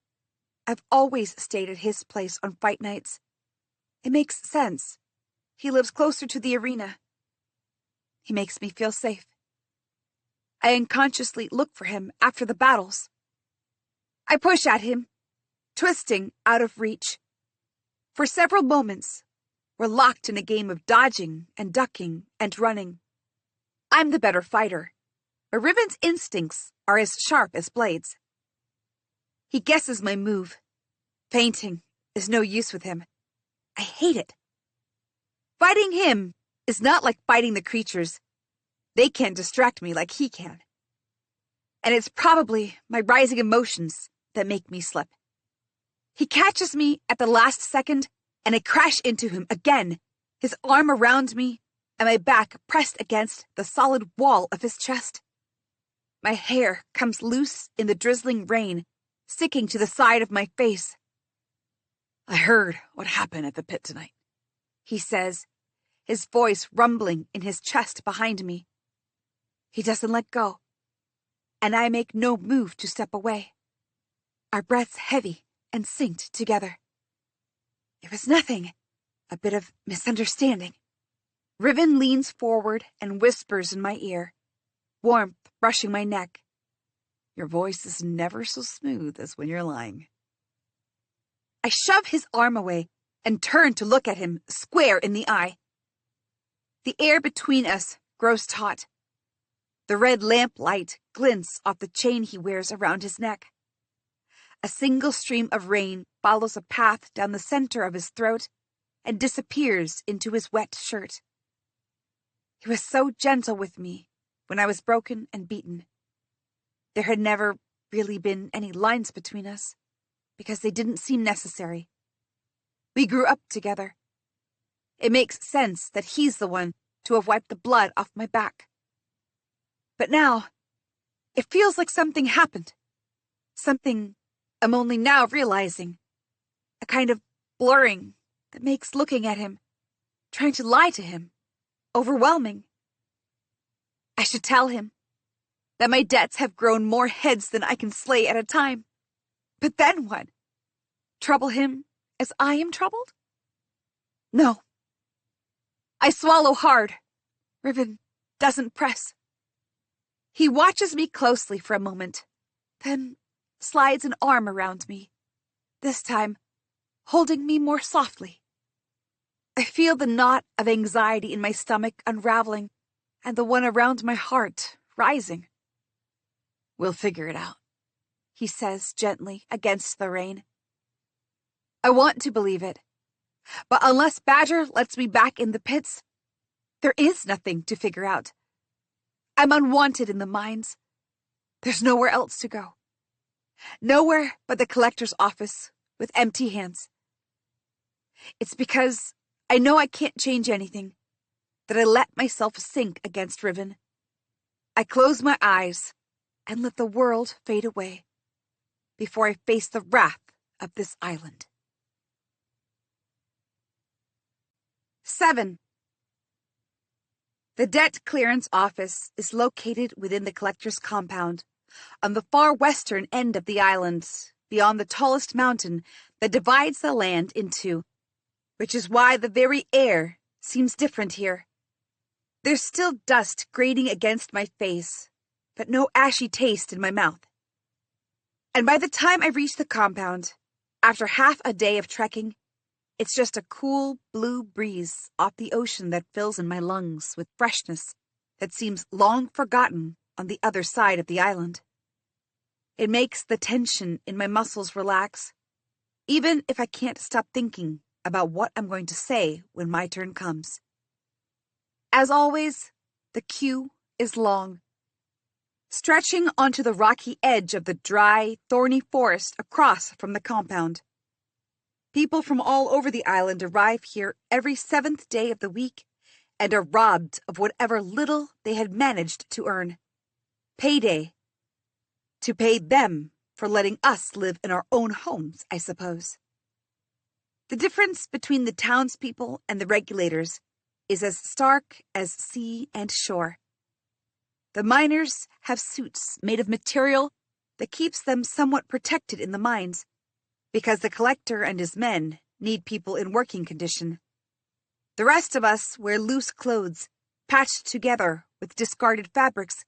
I've always stayed at his place on fight nights. It makes sense. He lives closer to the arena. He makes me feel safe. I unconsciously look for him after the battles. I push at him, twisting out of reach. For several moments, we're locked in a game of dodging and ducking and running. I'm the better fighter, but Riven's instincts are as sharp as blades. He guesses my move. Feinting is no use with him. I hate it. Fighting him is not like fighting the creatures. They can't distract me like he can. And it's probably my rising emotions that make me slip. He catches me at the last second, and I crash into him again, his arm around me and my back pressed against the solid wall of his chest. My hair comes loose in the drizzling rain, sticking to the side of my face. "I heard what happened at the pit tonight," he says, his voice rumbling in his chest behind me. He doesn't let go, and I make no move to step away. Our breaths heavy and synced together. It was nothing, a bit of misunderstanding. Riven leans forward and whispers in my ear, warmth brushing my neck. "Your voice is never so smooth as when you're lying." I shove his arm away and turn to look at him square in the eye. The air between us grows taut. The red lamp light glints off the chain he wears around his neck. A single stream of rain follows a path down the center of his throat and disappears into his wet shirt. He was so gentle with me when I was broken and beaten. There had never really been any lines between us, because they didn't seem necessary. We grew up together. It makes sense that he's the one to have wiped the blood off my back. But now, it feels like something happened. Something I'm only now realizing. A kind of blurring that makes looking at him, trying to lie to him, overwhelming. I should tell him that my debts have grown more heads than I can slay at a time. But then what? Trouble him as I am troubled? No. I swallow hard. Riven doesn't press. He watches me closely for a moment, then slides an arm around me, this time holding me more softly. I feel the knot of anxiety in my stomach unraveling and the one around my heart rising. "We'll figure it out," he says gently against the rain. I want to believe it, but unless Badger lets me back in the pits, there is nothing to figure out. I'm unwanted in the mines. There's nowhere else to go. Nowhere but the collector's office with empty hands. It's because I know I can't change anything that I let myself sink against Riven. I close my eyes and let the world fade away before I face the wrath of this island. 7. The debt clearance office is located within the collector's compound, on the far western end of the island, beyond the tallest mountain that divides the land in two, which is why the very air seems different here. There's still dust grating against my face, but no ashy taste in my mouth. And by the time I reach the compound, after half a day of trekking, It's just a cool blue breeze off the ocean that fills in my lungs with freshness that seems long forgotten on the other side of the island. It makes the tension in my muscles relax, even if I can't stop thinking about what I'm going to say when my turn comes. As always, the queue is long, stretching onto the rocky edge of the dry, thorny forest across from the compound. People from all over the island arrive here every 7th day of the week and are robbed of whatever little they had managed to earn. Payday. To pay them for letting us live in our own homes, I suppose. The difference between the townspeople and the regulators is as stark as sea and shore. The miners have suits made of material that keeps them somewhat protected in the mines, because the collector and his men need people in working condition. The rest of us wear loose clothes, patched together with discarded fabrics,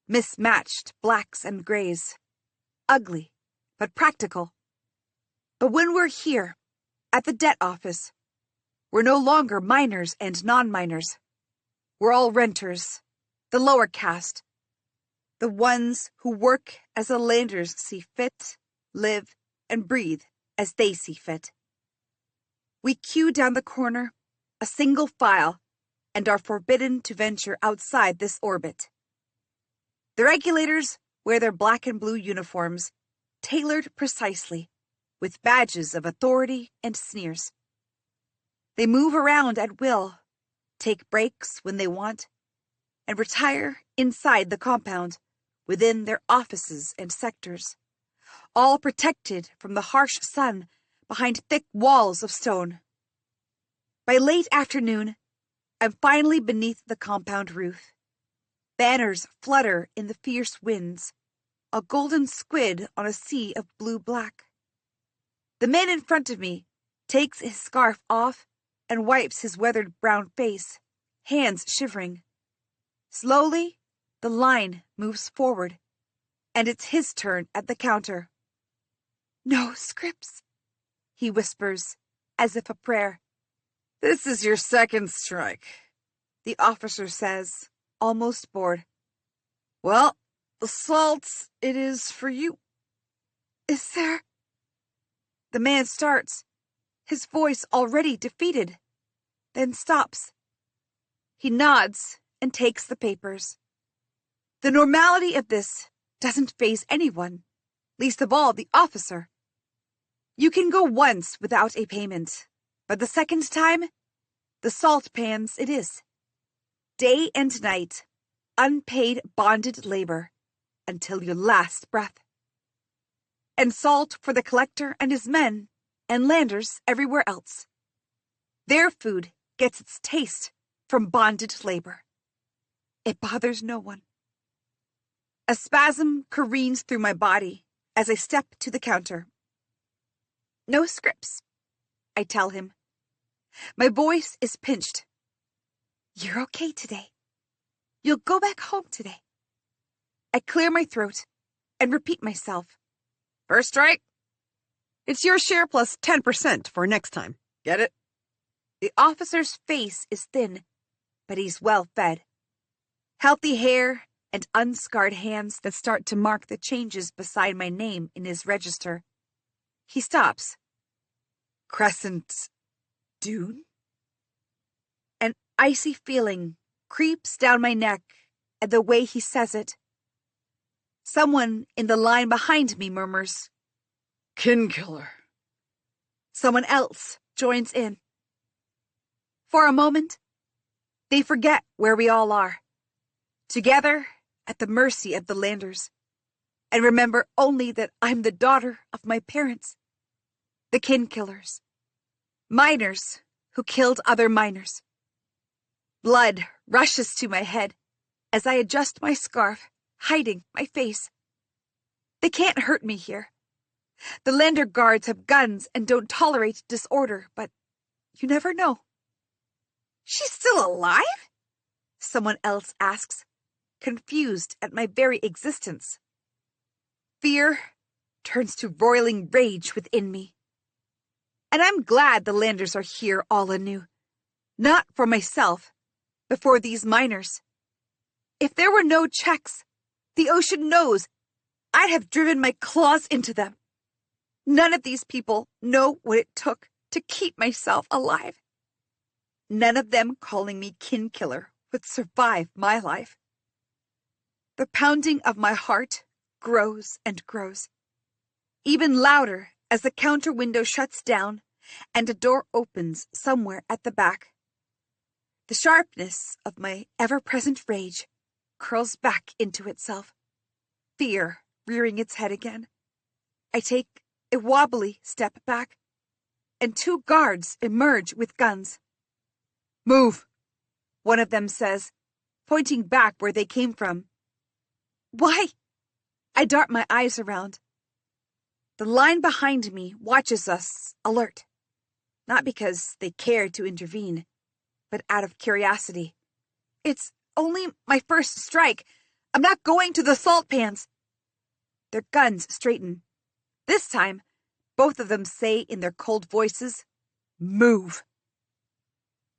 mismatched blacks and grays. Ugly, but practical. But when we're here, at the debt office, we're no longer miners and non-miners. We're all renters, the lower caste, the ones who work as the landers see fit, live, and breathe as they see fit. We queue down the corner, a single file, and are forbidden to venture outside this orbit. The regulators wear their black and blue uniforms, tailored precisely, with badges of authority and sneers. They move around at will, take breaks when they want, and retire inside the compound, within their offices and sectors, all protected from the harsh sun behind thick walls of stone. By late afternoon, I'm finally beneath the compound roof. Banners flutter in the fierce winds, a golden squid on a sea of blue-black. The man in front of me takes his scarf off and wipes his weathered brown face, hands shivering. Slowly, the line moves forward, and it's his turn at the counter. "No scripts," he whispers, as if a prayer. "This is your second strike," the officer says, almost bored. "Well, the salt it is for you." "Is there?" The man starts, his voice already defeated, then stops. He nods and takes the papers. The normality of this doesn't faze anyone, least of all the officer. You can go once without a payment, but the second time, the salt pans it is. Day and night, unpaid bonded labor, until your last breath. And salt for the collector and his men, and landers everywhere else. Their food gets its taste from bonded labor. It bothers no one. A spasm careens through my body as I step to the counter. "No scripts," I tell him. My voice is pinched. "You're okay today. You'll go back home today." I clear my throat and repeat myself. "First strike? It's your share plus 10% for next time. Get it?" The officer's face is thin, but he's well fed. Healthy hair and unscarred hands that start to mark the changes beside my name in his register. He stops. "Crescent Dune?" An icy feeling creeps down my neck at the way he says it. Someone in the line behind me murmurs, "Kinkiller." Someone else joins in. For a moment, they forget where we all are, together at the mercy of the landers, and remember only that I'm the daughter of my parents, the kin-killers, miners who killed other miners. Blood rushes to my head as I adjust my scarf, hiding my face. They can't hurt me here. The lander guards have guns and don't tolerate disorder, but you never know. "She's still alive?" someone else asks, confused at my very existence. Fear turns to roiling rage within me. And I'm glad the landers are here all anew. Not for myself, but for these miners. If there were no checks, the ocean knows, I'd have driven my claws into them. None of these people know what it took to keep myself alive. None of them calling me kin killer would survive my life. The pounding of my heart grows and grows, even louder as the counter window shuts down and a door opens somewhere at the back. The sharpness of my ever-present rage curls back into itself, fear rearing its head again. I take a wobbly step back, and two guards emerge with guns. "Move," one of them says, pointing back where they came from. "Why?" I dart my eyes around. The line behind me watches us, alert. Not because they care to intervene, but out of curiosity. "It's only my first strike. I'm not going to the salt pans." Their guns straighten. This time, both of them say in their cold voices, "Move."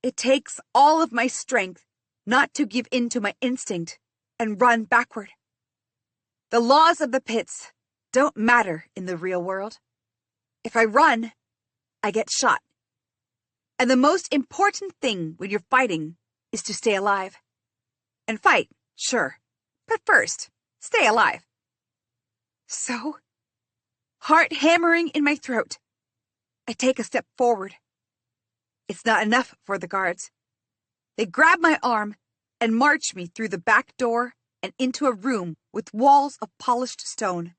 It takes all of my strength not to give in to my instinct and run backward. The laws of the pits don't matter in the real world. If I run, I get shot. And the most important thing when you're fighting is to stay alive. And fight, sure, but first, stay alive. So, heart hammering in my throat, I take a step forward. It's not enough for the guards. They grab my arm and march me through the back door and into a room with walls of polished stone.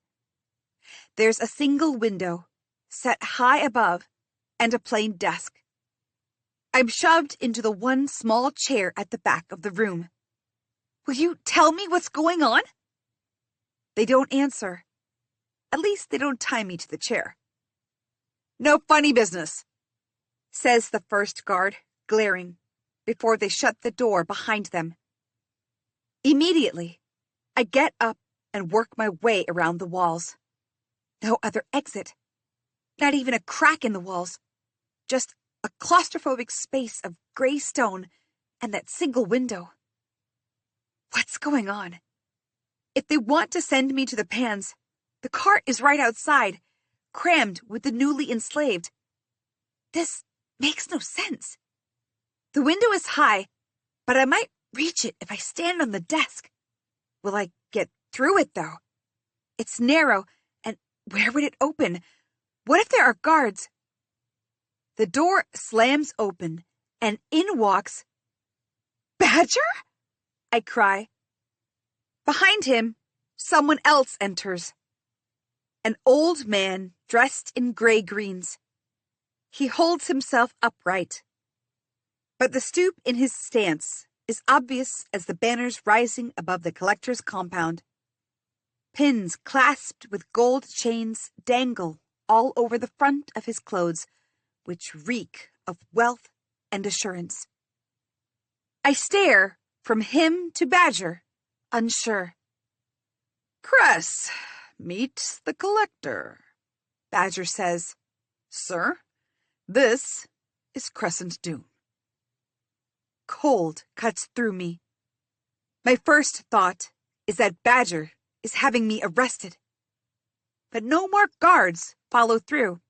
There's a single window, set high above, and a plain desk. I'm shoved into the one small chair at the back of the room. "Will you tell me what's going on?" They don't answer. At least they don't tie me to the chair. "No funny business," says the first guard, glaring, before they shut the door behind them. Immediately, I get up and work my way around the walls. No other exit. Not even a crack in the walls. Just a claustrophobic space of gray stone and that single window. What's going on? If they want to send me to the pans, the cart is right outside, crammed with the newly enslaved. This makes no sense. The window is high, but I might reach it if I stand on the desk. Will I get through it, though? It's narrow, and where would it open? What if there are guards? The door slams open, and in walks Badger? I cry. Behind him, someone else enters. An old man dressed in gray-greens. He holds himself upright, but the stoop in his stance is obvious as the banners rising above the collector's compound. Pins clasped with gold chains dangle all over the front of his clothes, which reek of wealth and assurance. I stare from him to Badger, unsure. "Cress, meet the collector," Badger says. "Sir, this is Crescent Dune." Cold cuts through me. My first thought is that Badger is having me arrested. But no more guards follow through.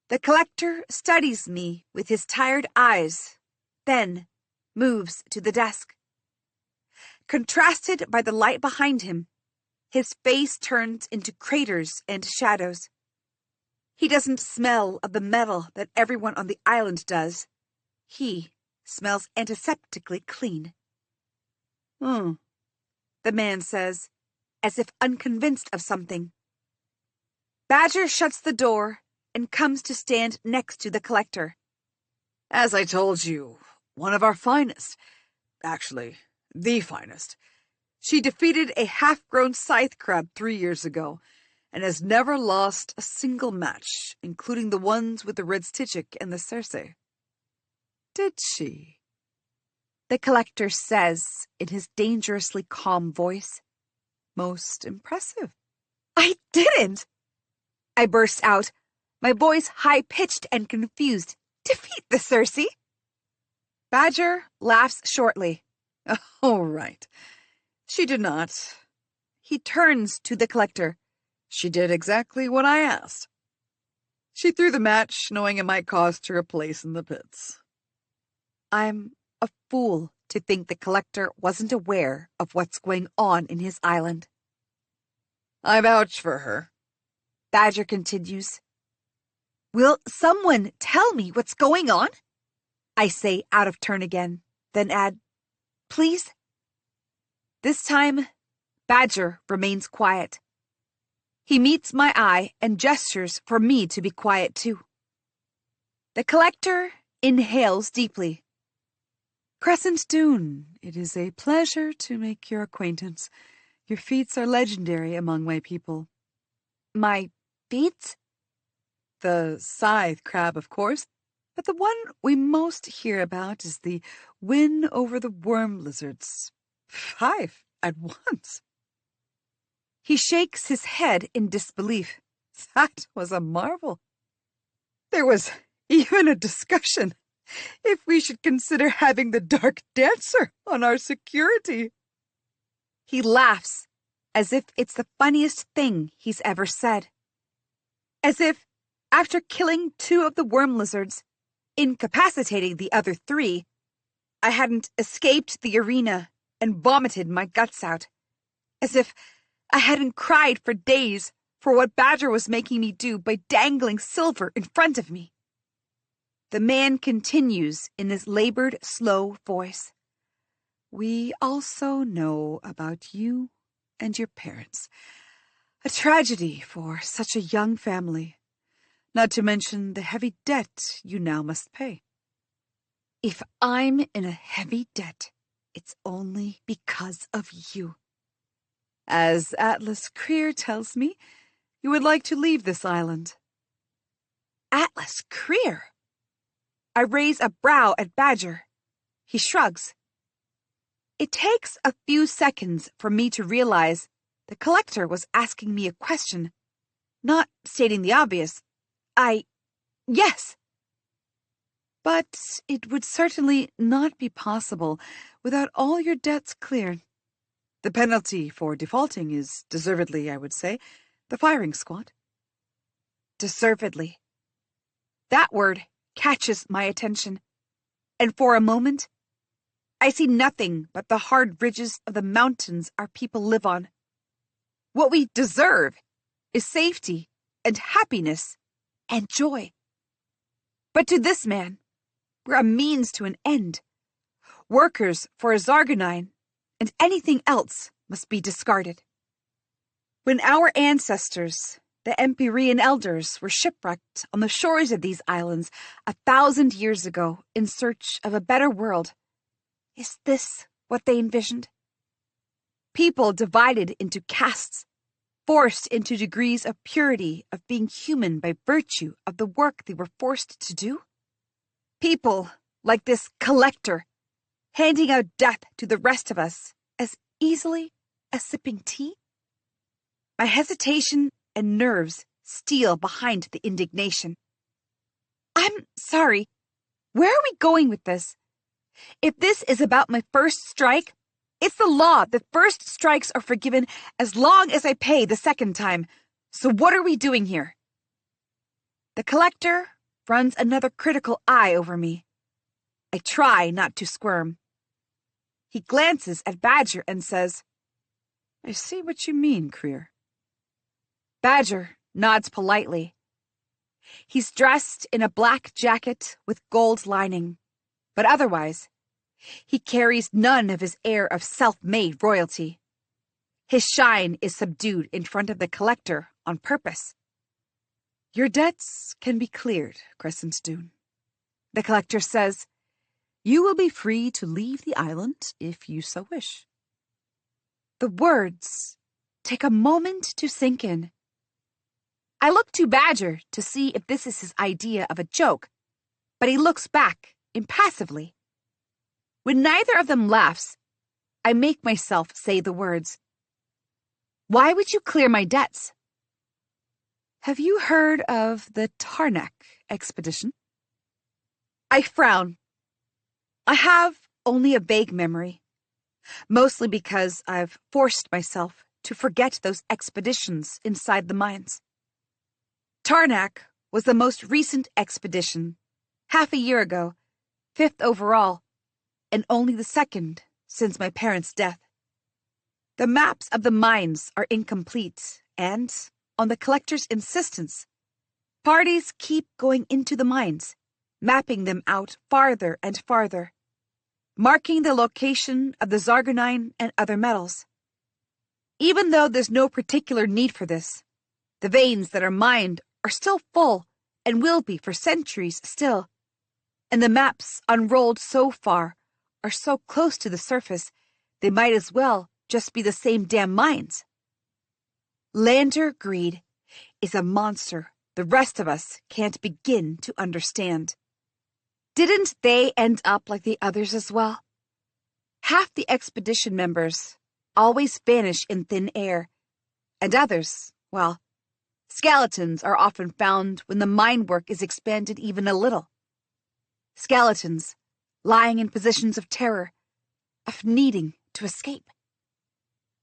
The collector studies me with his tired eyes, then moves to the desk. Contrasted by the light behind him, his face turns into craters and shadows. He doesn't smell of the metal that everyone on the island does. He smells antiseptically clean. The man says, as if unconvinced of something. Badger shuts the door and comes to stand next to the collector. "As I told you, one of our finest. Actually, the finest. She defeated a half-grown scythe crab 3 years ago, and has never lost a single match, including the ones with the red Stychik and the Circe." "Did she?" the collector says in his dangerously calm voice. "Most impressive." "I didn't!" I burst out, my voice high-pitched and confused. Defeat the Circe? Badger laughs shortly. Oh, right. She did not. He turns to the collector. She did exactly what I asked. She threw the match, knowing it might cost her a place in the pits. I'm a fool to think the collector wasn't aware of what's going on in his island. I vouch for her. Badger continues. Will someone tell me what's going on? I say, out of turn again, then add, please? This time, Badger remains quiet. He meets my eye and gestures for me to be quiet too. The collector inhales deeply. Crescent Dune, it is a pleasure to make your acquaintance. Your feats are legendary among my people. My feats? The scythe crab, of course, but the one we most hear about is the win over the worm lizards. 5 at once. He shakes his head in disbelief. That was a marvel. There was even a discussion if we should consider having the Dark Dancer on our security. He laughs as if it's the funniest thing he's ever said. As if, after killing 2 of the worm lizards, incapacitating the other 3, I hadn't escaped the arena and vomited my guts out. As if I hadn't cried for days for what Badger was making me do by dangling silver in front of me. The man continues in his labored, slow voice. We also know about you and your parents. A tragedy for such a young family, not to mention the heavy debt you now must pay. If I'm in a heavy debt, it's only because of you. As Atlas Creer tells me, you would like to leave this island. Atlas Creer? I raise a brow at Badger. He shrugs. It takes a few seconds for me to realize the collector was asking me a question, not stating the obvious. Yes. But it would certainly not be possible without all your debts cleared. The penalty for defaulting is deservedly, I would say, the firing squad. Deservedly. That word catches my attention, and for a moment, I see nothing but the hard ridges of the mountains our people live on. What we deserve is safety and happiness and joy. But to this man, we're a means to an end. Workers for a Zargonine, and anything else must be discarded. When our ancestors, the Empyrean elders, were shipwrecked on the shores of these islands 1,000 years ago in search of a better world, is this what they envisioned? People divided into castes, forced into degrees of purity of being human by virtue of the work they were forced to do? People like this collector, handing out death to the rest of us as easily as sipping tea? My hesitation and nerves steel behind the indignation. I'm sorry. Where are we going with this? If this is about my first strike, it's the law that first strikes are forgiven as long as I pay the second time. So what are we doing here? The collector runs another critical eye over me. I try not to squirm. He glances at Badger and says, I see what you mean, Creer. Badger nods politely. He's dressed in a black jacket with gold lining, but otherwise, he carries none of his air of self-made royalty. His shine is subdued in front of the collector on purpose. Your debts can be cleared, Crescent Dune. The collector says, you will be free to leave the island if you so wish. The words take a moment to sink in. I look to Badger to see if this is his idea of a joke, but he looks back impassively. When neither of them laughs, I make myself say the words. Why would you clear my debts? Have you heard of the Tarnak expedition? I frown. I have only a vague memory, mostly because I've forced myself to forget those expeditions inside the mines. Tarnak was the most recent expedition, half a year ago, 5th overall, and only the 2nd since my parents' death. The maps of the mines are incomplete, and, on the collector's insistence, parties keep going into the mines, mapping them out farther and farther, marking the location of the Zargonine and other metals. Even though there's no particular need for this, the veins that are mined are still full and will be for centuries still, and the maps unrolled so far are so close to the surface they might as well just be the same damn mines. Lander greed is a monster the rest of us can't begin to understand. Didn't they end up like the others as well? Half the expedition members always vanish in thin air, and others, well, skeletons are often found when the mine work is expanded even a little. Skeletons lying in positions of terror, of needing to escape.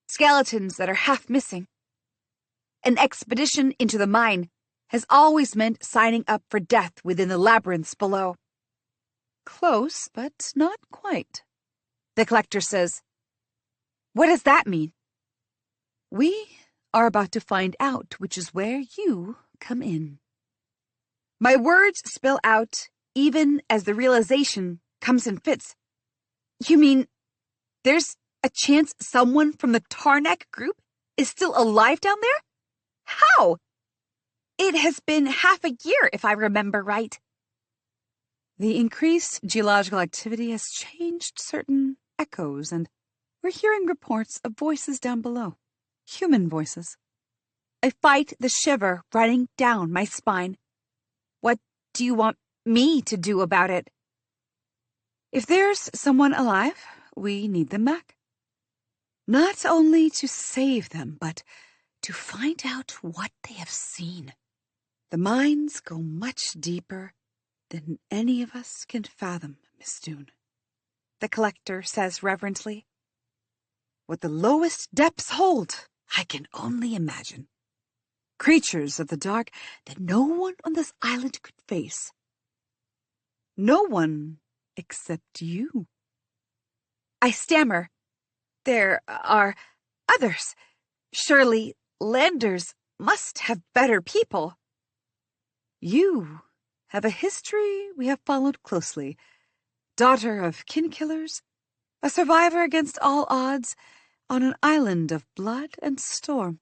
Skeletons that are half missing. An expedition into the mine has always meant signing up for death within the labyrinths below. Close, but not quite, the collector says. What does that mean? We are about to find out, which is where you come in. My words spill out even as the realization comes in fits. You mean there's a chance someone from the Tarnak group is still alive down there? How? It has been half a year, if I remember right. The increased geological activity has changed certain echoes, and we're hearing reports of voices down below. Human voices. I fight the shiver running down my spine. What do you want me to do about it? If there's someone alive, we need them back. Not only to save them, but to find out what they have seen. The mines go much deeper than any of us can fathom, Miss Doone, the collector says reverently. What the lowest depths hold, I can only imagine. Creatures of the dark that no one on this island could face. No one except you. I stammer. There are others. Surely Landers must have better people. You have a history we have followed closely. Daughter of kin-killers, a survivor against all odds on an island of blood and storm.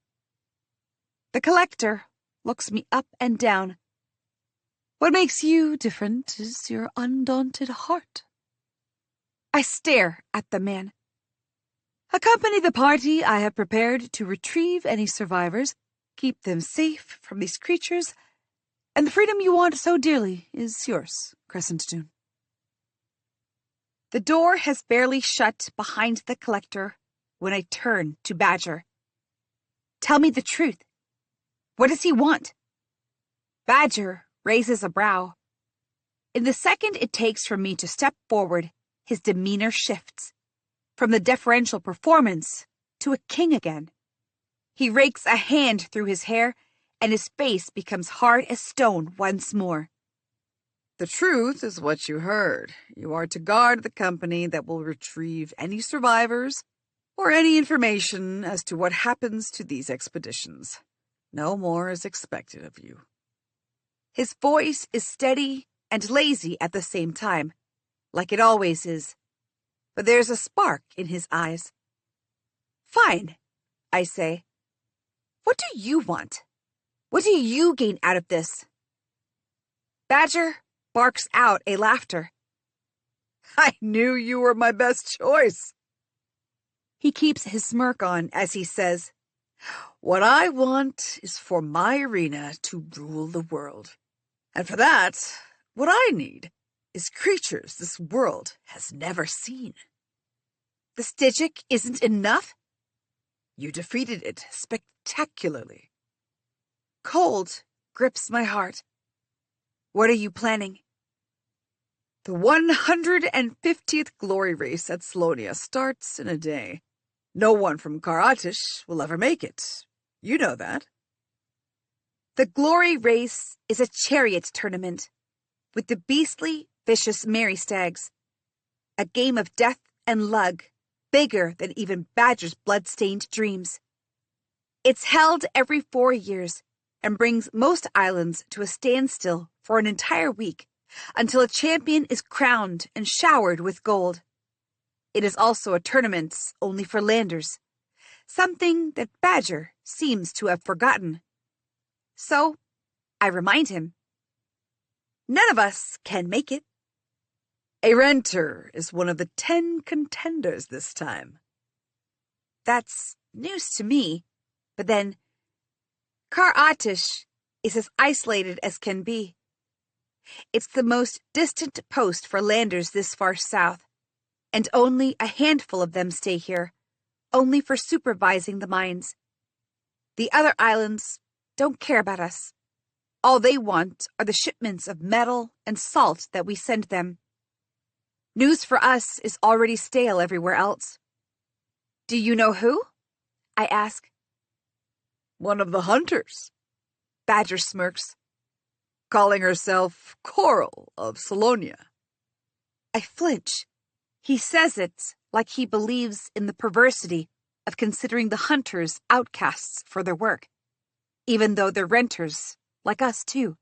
The collector looks me up and down. What makes you different is your undaunted heart. I stare at the man. Accompany the party I have prepared to retrieve any survivors, keep them safe from these creatures, and the freedom you want so dearly is yours, Crescent Doone. The door has barely shut behind the collector when I turn to Badger. Tell me the truth. What does he want? Badger raises a brow. In the second it takes for me to step forward, his demeanor shifts, from the deferential performance to a king again. He rakes a hand through his hair, and his face becomes hard as stone once more. The truth is what you heard. You are to guard the company that will retrieve any survivors or any information as to what happens to these expeditions. No more is expected of you. His voice is steady and lazy at the same time, like it always is. But there's a spark in his eyes. Fine, I say. What do you want? What do you gain out of this? Badger barks out a laughter. I knew you were my best choice. He keeps his smirk on as he says, What I want is for my arena to rule the world. And for that, what I need is creatures this world has never seen. The Stygic isn't enough? You defeated it spectacularly. Cold grips my heart. What are you planning? The 150th glory race at Salonia starts in a day. No one from Karatish will ever make it. You know that. The glory race is a chariot tournament with the beastly, vicious Mary Stags. A game of death and lug, bigger than even Badger's blood-stained dreams. It's held every 4 years and brings most islands to a standstill for an entire week until a champion is crowned and showered with gold. It is also a tournament only for landers, something that Badger seems to have forgotten. So, I remind him. None of us can make it. A renter is one of the 10 contenders this time. That's news to me, but then Karatish is as isolated as can be. It's the most distant post for landers this far south, and only a handful of them stay here, only for supervising the mines. The other islands don't care about us. All they want are the shipments of metal and salt that we send them. News for us is already stale everywhere else. Do you know who? I ask. One of the hunters. Badger smirks. Calling herself Coral of Salonia. I flinch. He says it like he believes in the perversity of considering the hunters outcasts for their work, even though they're renters, like us too.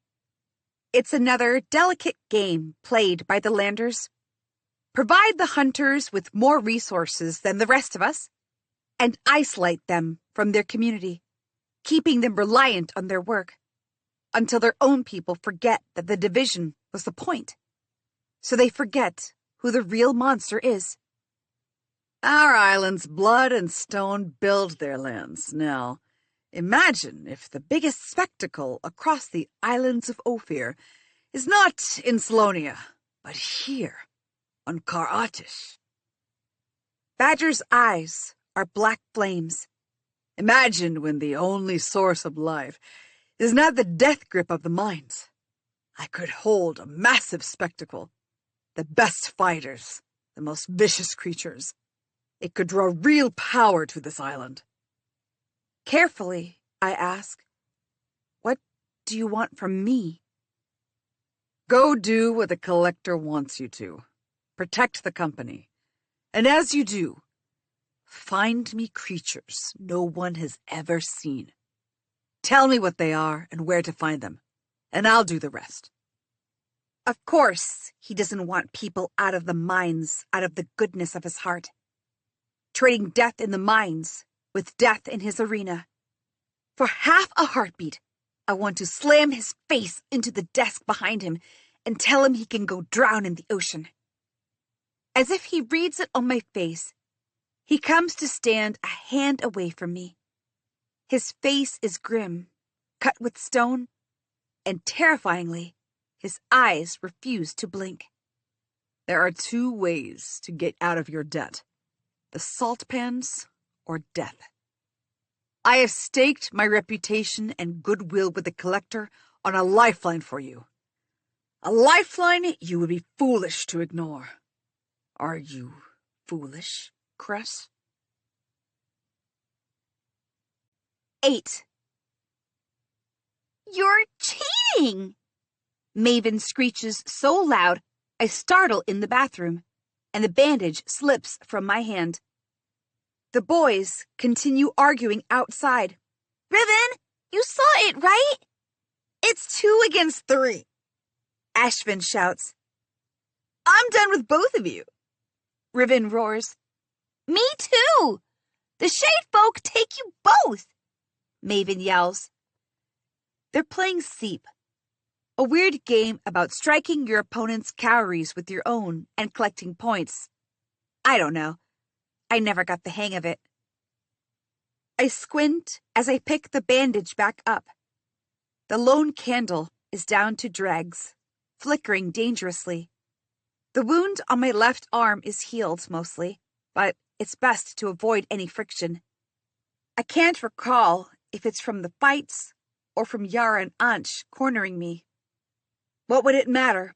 It's another delicate game played by the landers. Provide the hunters with more resources than the rest of us, and isolate them from their community, keeping them reliant on their work, until their own people forget that the division was the point. So they forget who the real monster is. Our island's blood and stone build their lands. Now, imagine if the biggest spectacle across the islands of Ophir is not in Salonia, but here, on Karatish. Badger's eyes are black flames. Imagine when the only source of life is not the death grip of the mines. I could hold a massive spectacle. The best fighters, the most vicious creatures. It could draw real power to this island. Carefully, I ask, what do you want from me? Go do what the collector wants you to. Protect the company. And as you do, find me creatures no one has ever seen. Tell me what they are and where to find them, and I'll do the rest. Of course, he doesn't want people out of the mines, out of the goodness of his heart. Trading death in the mines with death in his arena. For half a heartbeat, I want to slam his face into the desk behind him and tell him he can go drown in the ocean. As if he reads it on my face, he comes to stand a hand away from me. His face is grim, cut with stone, and terrifyingly, his eyes refuse to blink. There are 2 ways to get out of your debt. The salt pans or death. I have staked my reputation and goodwill with the collector on a lifeline for you. A lifeline you would be foolish to ignore. Are you foolish, Cress? 8. You're cheating! Maven screeches so loud I startle in the bathroom, and the bandage slips from my hand. The boys continue arguing outside. Riven, you saw it, right? It's 2 against 3. Ashvin shouts. I'm done with both of you. Riven roars. Me too! The Shade Folk take you both! Maven yells. They're playing Seep, a weird game about striking your opponent's calories with your own and collecting points. I don't know. I never got the hang of it. I squint as I pick the bandage back up. The lone candle is down to dregs, flickering dangerously. The wound on my left arm is healed mostly, but it's best to avoid any friction. I can't recall if it's from the fights or from Yara and Ansh cornering me. What would it matter?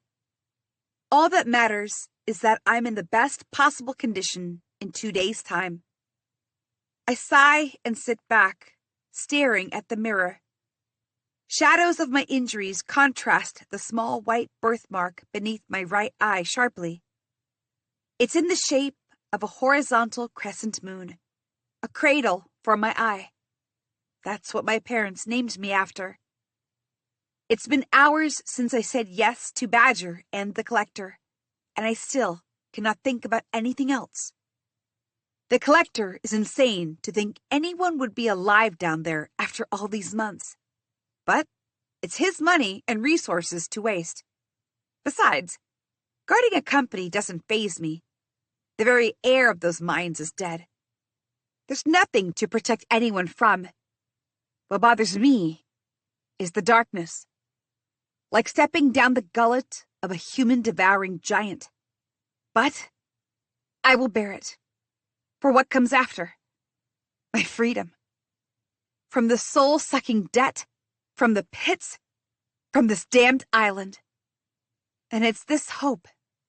All that matters is that I'm in the best possible condition in 2 days' time. I sigh and sit back, staring at the mirror. Shadows of my injuries contrast the small white birthmark beneath my right eye sharply. It's in the shape of a horizontal crescent moon, a cradle for my eye. That's what my parents named me after. It's been hours since I said yes to Badger and the Collector, and I still cannot think about anything else. The Collector is insane to think anyone would be alive down there after all these months. But it's his money and resources to waste. Besides, guarding a company doesn't faze me. The very air of those mines is dead. There's nothing to protect anyone from. What bothers me is the darkness. Like stepping down the gullet of a human-devouring giant. But I will bear it. For what comes after? My freedom. From the soul-sucking debt, from the pits, from this damned island. And it's this hope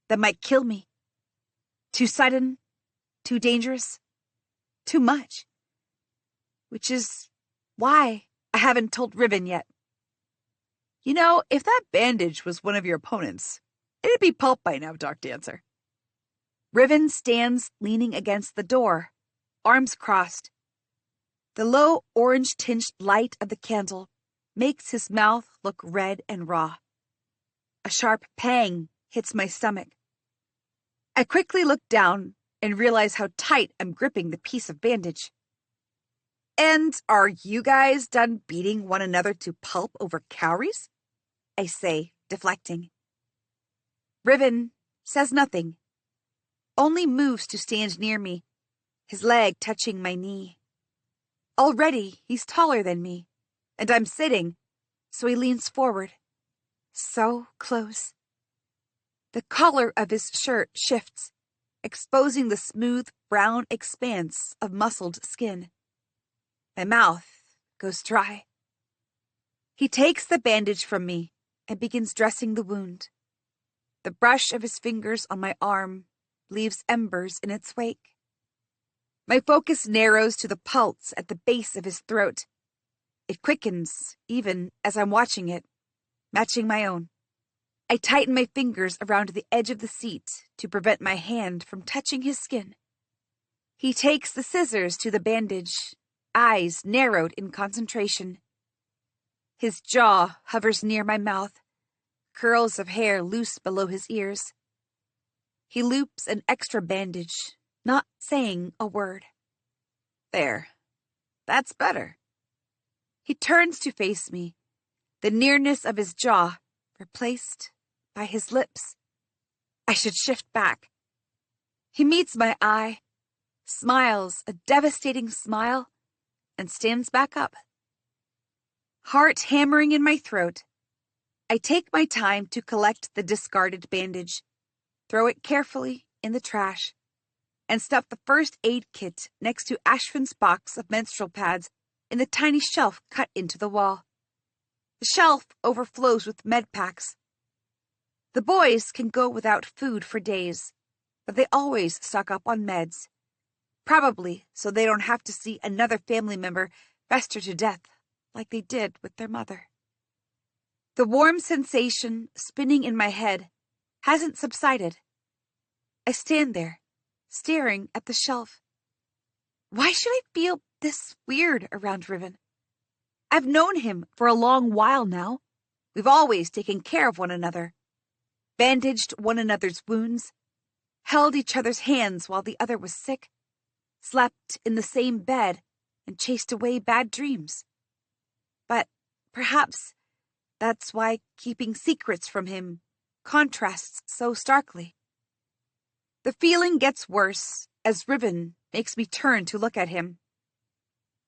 that might kill me. Too sudden, too dangerous, too much. Which is why I haven't told Riven yet. You know, if that bandage was one of your opponents, it'd be pulp by now, Dark Dancer. Riven stands leaning against the door, arms crossed. The low orange-tinged light of the candle makes his mouth look red and raw. A sharp pang hits my stomach. I quickly look down and realize how tight I'm gripping the piece of bandage. And are you guys done beating one another to pulp over cowries? I say, deflecting. Riven says nothing, only moves to stand near me, his leg touching my knee. Already he's taller than me, and I'm sitting, so he leans forward, so close. The collar of his shirt shifts, exposing the smooth brown expanse of muscled skin. My mouth goes dry. He takes the bandage from me and begins dressing the wound. The brush of his fingers on my arm leaves embers in its wake. My focus narrows to the pulse at the base of his throat. It quickens, even as I'm watching it, matching my own. I tighten my fingers around the edge of the seat to prevent my hand from touching his skin. He takes the scissors to the bandage, eyes narrowed in concentration. His jaw hovers near my mouth, curls of hair loose below his ears. He loops an extra bandage, not saying a word. There. That's better. He turns to face me, the nearness of his jaw replaced by his lips. I should shift back. He meets my eye, smiles a devastating smile, and stands back up. Heart hammering in my throat, I take my time to collect the discarded bandage, throw it carefully in the trash, and stuff the first aid kit next to Ashwin's box of menstrual pads in the tiny shelf cut into the wall. The shelf overflows with med packs. The boys can go without food for days, but they always stock up on meds, probably so they don't have to see another family member fester to death like they did with their mother. The warm sensation spinning in my head hasn't subsided. I stand there, staring at the shelf. Why should I feel this weird around Riven? I've known him for a long while now. We've always taken care of one another, bandaged one another's wounds, held each other's hands while the other was sick, slept in the same bed, and chased away bad dreams. But perhaps that's why keeping secrets from him contrasts so starkly. The feeling gets worse as Riven makes me turn to look at him.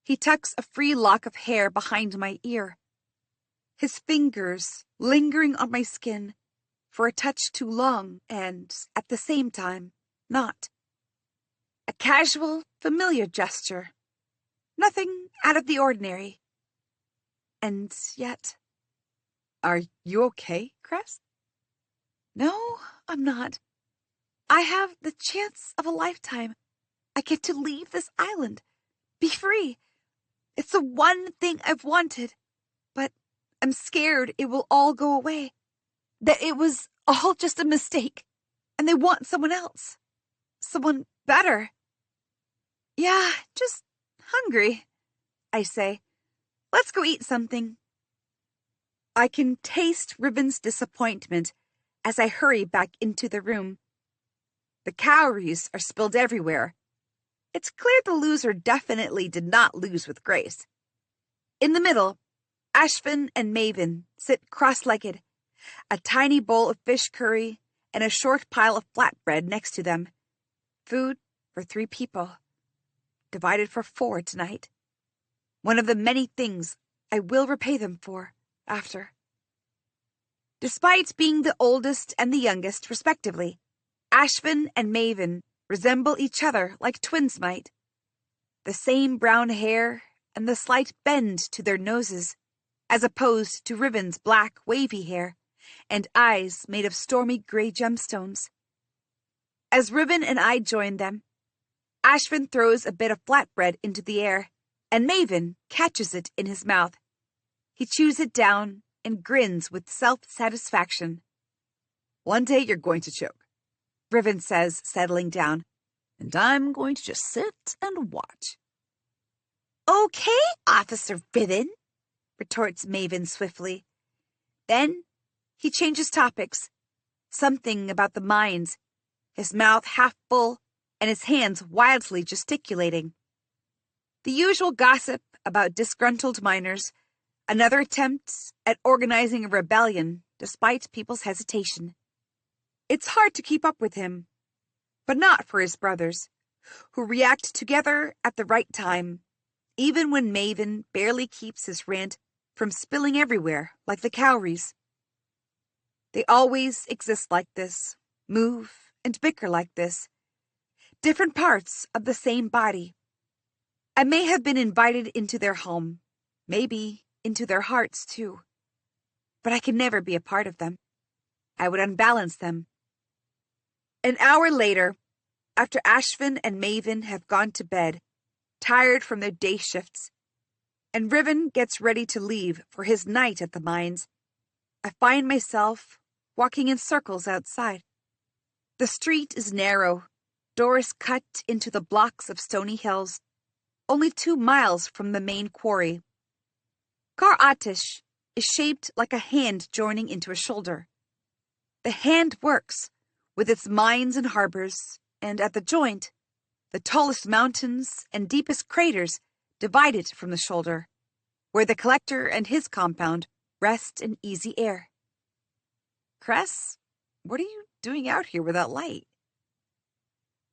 He tucks a free lock of hair behind my ear, his fingers lingering on my skin for a touch too long and, at the same time, not. A casual, familiar gesture. Nothing out of the ordinary. And yet... Are you okay, Cress? No, I'm not. I have the chance of a lifetime. I get to leave this island, be free. It's the one thing I've wanted. But I'm scared it will all go away. That it was all just a mistake. And they want someone else. Someone better. Yeah, just hungry, I say. Let's go eat something. I can taste Riven's disappointment as I hurry back into the room. The calories are spilled everywhere. It's clear the loser definitely did not lose with grace. In the middle, Ashvin and Maven sit cross-legged, a tiny bowl of fish curry and a short pile of flatbread next to them. Food for 3 people, divided for 4 tonight. One of the many things I will repay them for after. Despite being the oldest and the youngest, respectively, Ashvin and Maven resemble each other like twins might. The same brown hair and the slight bend to their noses, as opposed to Riven's black, wavy hair and eyes made of stormy gray gemstones. As Riven and I join them, Ashvin throws a bit of flatbread into the air, and Maven catches it in his mouth. He chews it down and grins with self-satisfaction. One day you're going to choke, Riven says, settling down. And I'm going to just sit and watch. Okay, Officer Riven, retorts Maven swiftly. Then he changes topics. Something about the mines, his mouth half full and his hands wildly gesticulating. The usual gossip about disgruntled miners, another attempt at organizing a rebellion despite people's hesitation. It's hard to keep up with him, but not for his brothers, who react together at the right time, even when Maven barely keeps his rant from spilling everywhere like the cowries. They always exist like this, move and bicker like this, different parts of the same body. I may have been invited into their home, maybe into their hearts too, but I can never be a part of them. I would unbalance them. An hour later, after Ashvin and Maven have gone to bed, tired from their day shifts, and Riven gets ready to leave for his night at the mines, I find myself walking in circles outside. The street is narrow, doors cut into the blocks of stony hills, only 2 miles from the main quarry. Kar Atish is shaped like a hand joining into a shoulder. The hand works, with its mines and harbors, and at the joint, the tallest mountains and deepest craters divide it from the shoulder, where the collector and his compound rest in easy air. Cress, what are you doing out here without light?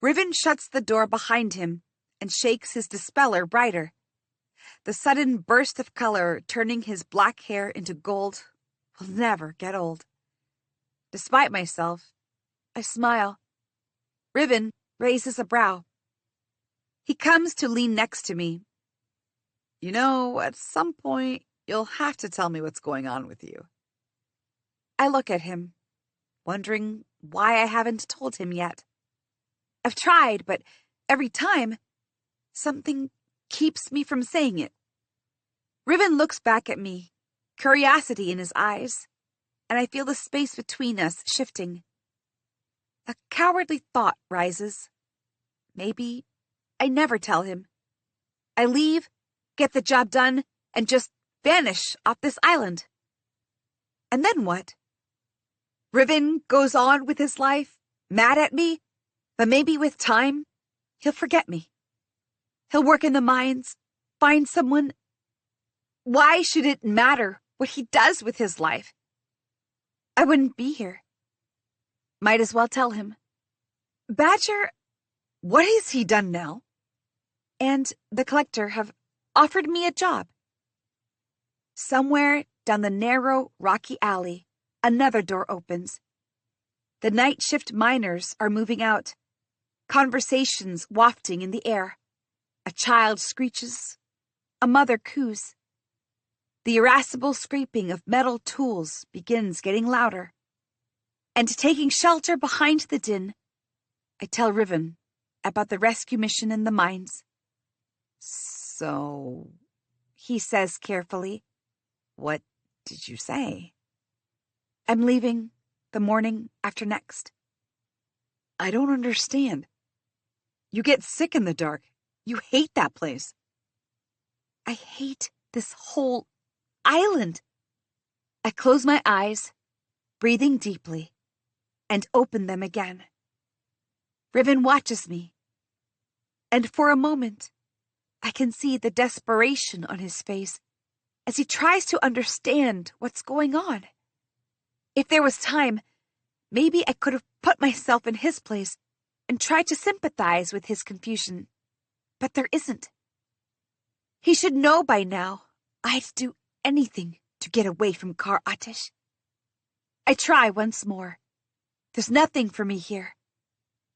Riven shuts the door behind him and shakes his dispeller brighter. The sudden burst of color turning his black hair into gold will never get old. Despite myself, I smile. Riven raises a brow. He comes to lean next to me. You know, at some point, you'll have to tell me what's going on with you. I look at him, wondering why I haven't told him yet. I've tried, but every time, something keeps me from saying it. Riven looks back at me, curiosity in his eyes, and I feel the space between us shifting. A cowardly thought rises. Maybe I never tell him. I leave, get the job done, and just vanish off this island. And then what? Riven goes on with his life, mad at me, but maybe with time, he'll forget me. He'll work in the mines, find someone. Why should it matter what he does with his life? I wouldn't be here. Might as well tell him. Badger, what has he done now? And the collector have offered me a job. Somewhere down the narrow, rocky alley, another door opens. The night shift miners are moving out, conversations wafting in the air. A child screeches. A mother coos. The irascible scraping of metal tools begins getting louder. And taking shelter behind the din, I tell Riven about the rescue mission in the mines. So, he says carefully, what did you say? I'm leaving the morning after next. I don't understand. You get sick in the dark. You hate that place. I hate this whole island. I close my eyes, breathing deeply, and open them again. Riven watches me, and for a moment, I can see the desperation on his face as he tries to understand what's going on. If there was time, maybe I could have put myself in his place and tried to sympathize with his confusion, but there isn't. He should know by now I'd do anything to get away from Kar Atish. I try once more. There's nothing for me here.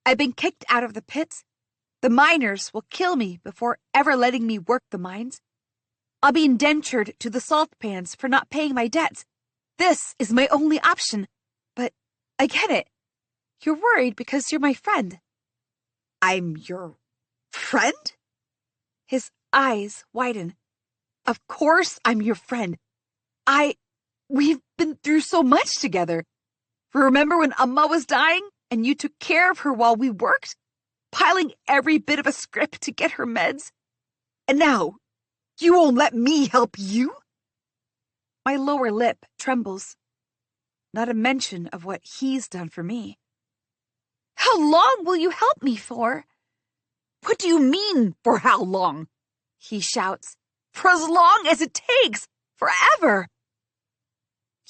I've been kicked out of the pits. The miners will kill me before ever letting me work the mines. I'll be indentured to the salt pans for not paying my debts. This is my only option. But I get it. You're worried because you're my friend. I'm your friend? His eyes widen. Of course I'm your friend. We've been through so much together. Remember when Amma was dying and you took care of her while we worked, piling every bit of a script to get her meds? And now, you won't let me help you? My lower lip trembles. Not a mention of what he's done for me. How long will you help me for? What do you mean, for how long? He shouts. For as long as it takes. Forever.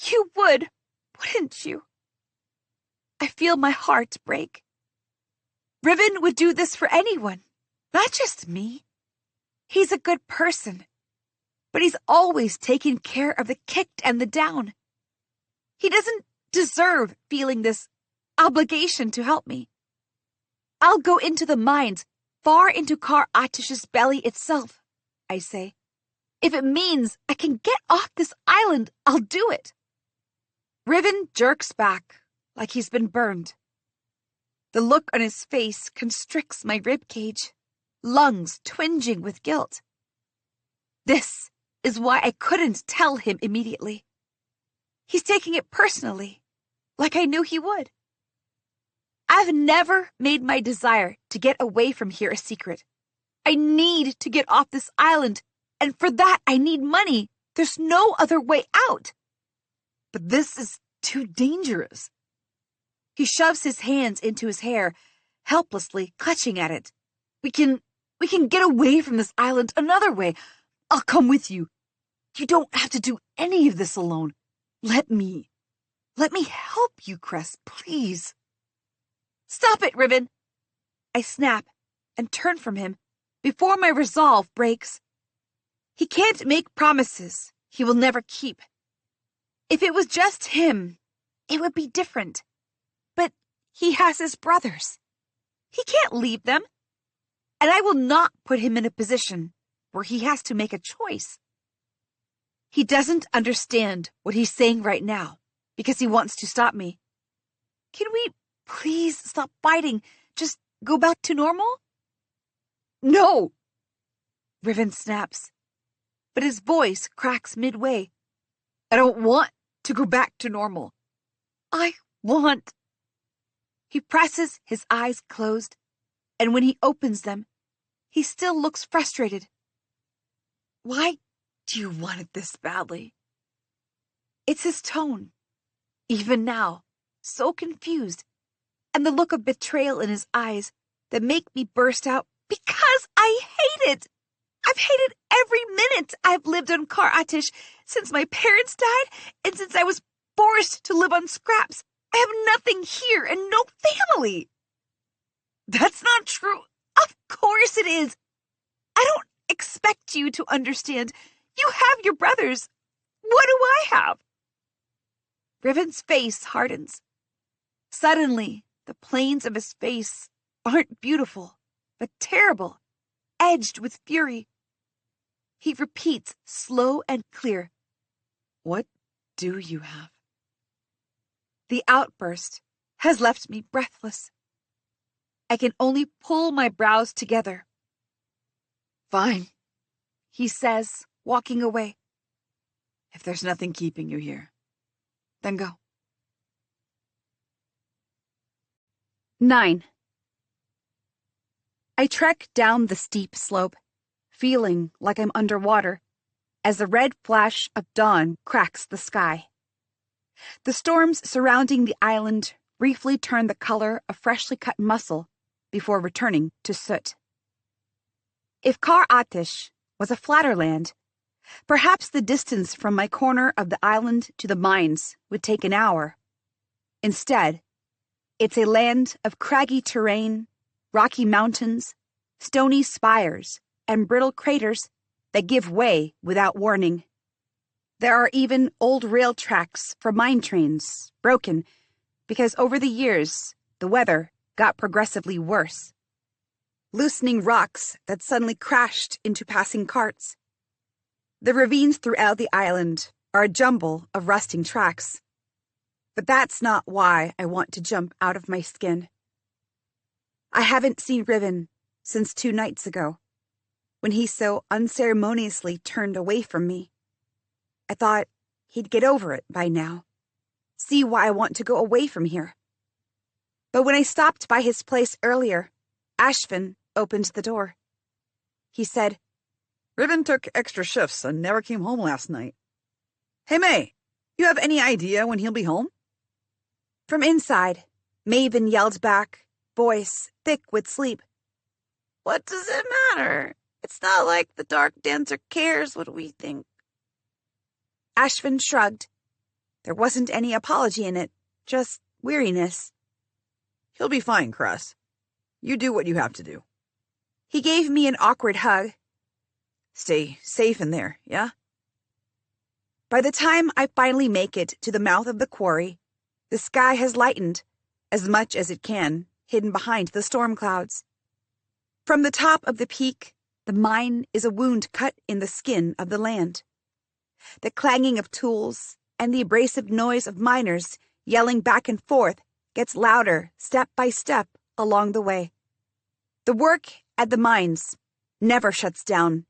You would, wouldn't you? I feel my heart break. Riven would do this for anyone, not just me. He's a good person, but he's always taken care of the kicked and the down. He doesn't deserve feeling this obligation to help me. I'll go into the mines, far into Kar Atish's belly itself, I say. If it means I can get off this island, I'll do it. Riven jerks back like he's been burned. The look on his face constricts my ribcage, lungs twinging with guilt. This is why I couldn't tell him immediately. He's taking it personally, like I knew he would. I've never made my desire to get away from here a secret. I need to get off this island, and for that I need money. There's no other way out. But this is too dangerous. He shoves his hands into his hair, helplessly clutching at it. We can get away from this island another way. I'll come with you. You don't have to do any of this alone. Let me help you, Cress, please. Stop it, Riven! I snap and turn from him before my resolve breaks. He can't make promises he will never keep. If it was just him, it would be different. But he has his brothers. He can't leave them. And I will not put him in a position where he has to make a choice. He doesn't understand what he's saying right now because he wants to stop me. Can we please stop fighting? Just go back to normal? No! Riven snaps, but his voice cracks midway. I don't want to go back to normal. I want. He presses his eyes closed, and when he opens them, he still looks frustrated. Why do you want it this badly? It's his tone, even now, so confused, and the look of betrayal in his eyes that make me burst out, because I hate it. I've hated every minute I've lived on Kar Atish since my parents died and since I was forced to live on scraps. I have nothing here and no family. That's not true. Of course it is. I don't expect you to understand. You have your brothers. What do I have? Riven's face hardens. Suddenly, the planes of his face aren't beautiful, but terrible, edged with fury. He repeats slow and clear, What do you have? The outburst has left me breathless. I can only pull my brows together. Fine, He says, walking away. if there's nothing keeping you here, then go. 9. I trek down the steep slope, feeling like I'm underwater, as the red flash of dawn cracks the sky. The storms surrounding the island briefly turn the color of freshly cut muscle before returning to soot. If Kar Atish was a flatter land, perhaps the distance from my corner of the island to the mines would take an hour. Instead, it's a land of craggy terrain, rocky mountains, stony spires, and brittle craters that give way without warning. There are even old rail tracks for mine trains, broken, because over the years, the weather got progressively worse. Loosening rocks that suddenly crashed into passing carts. The ravines throughout the island are a jumble of rusting tracks. But that's not why I want to jump out of my skin. I haven't seen Riven since 2 nights ago, when he so unceremoniously turned away from me. I thought he'd get over it by now, see why I want to go away from here. But when I stopped by his place earlier, Ashvin opened the door. He said, Riven took extra shifts and never came home last night. Hey, May, you have any idea when he'll be home? From inside, Maven yelled back, voice thick with sleep. What does it matter? It's not like the Dark Dancer cares what we think. Ashvin shrugged. There wasn't any apology in it, just weariness. He'll be fine, Cress. You do what you have to do. He gave me an awkward hug. Stay safe in there, yeah? By the time I finally make it to the mouth of the quarry, the sky has lightened, as much as it can, hidden behind the storm clouds. From the top of the peak, the mine is a wound cut in the skin of the land. The clanging of tools and the abrasive noise of miners yelling back and forth gets louder step by step along the way. The work at the mines never shuts down,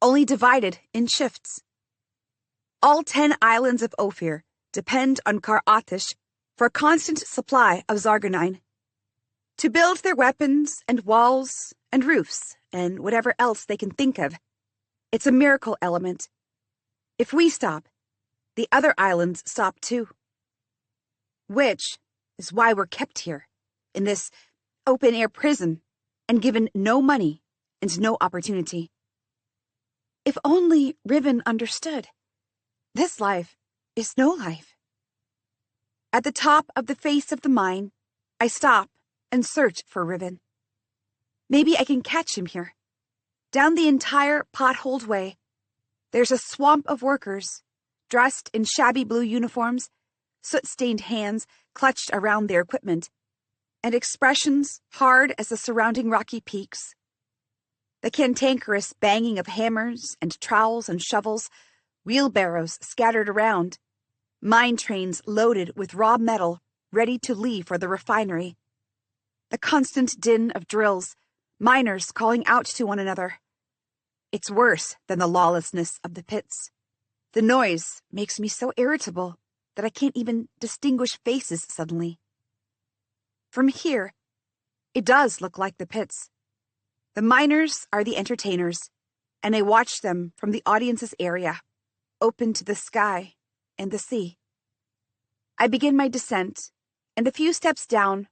only divided in shifts. All 10 islands of Ophir depend on Kar Atish for a constant supply of Zargonine. To build their weapons and walls and roofs and whatever else they can think of, it's a miracle element. If we stop, the other islands stop too. Which is why we're kept here, in this open-air prison, and given no money and no opportunity. If only Riven understood. This life is no life. At the top of the face of the mine, I stop and search for Riven. Maybe I can catch him here. Down the entire potholed way, there's a swamp of workers, dressed in shabby blue uniforms, soot-stained hands clutched around their equipment, and expressions hard as the surrounding rocky peaks. The cantankerous banging of hammers and trowels and shovels, wheelbarrows scattered around, mine trains loaded with raw metal ready to leave for the refinery. The constant din of drills, miners calling out to one another. It's worse than the lawlessness of the pits. The noise makes me so irritable that I can't even distinguish faces suddenly. From here, it does look like the pits. The miners are the entertainers, and I watch them from the audience's area, open to the sky and the sea. I begin my descent, and a few steps down,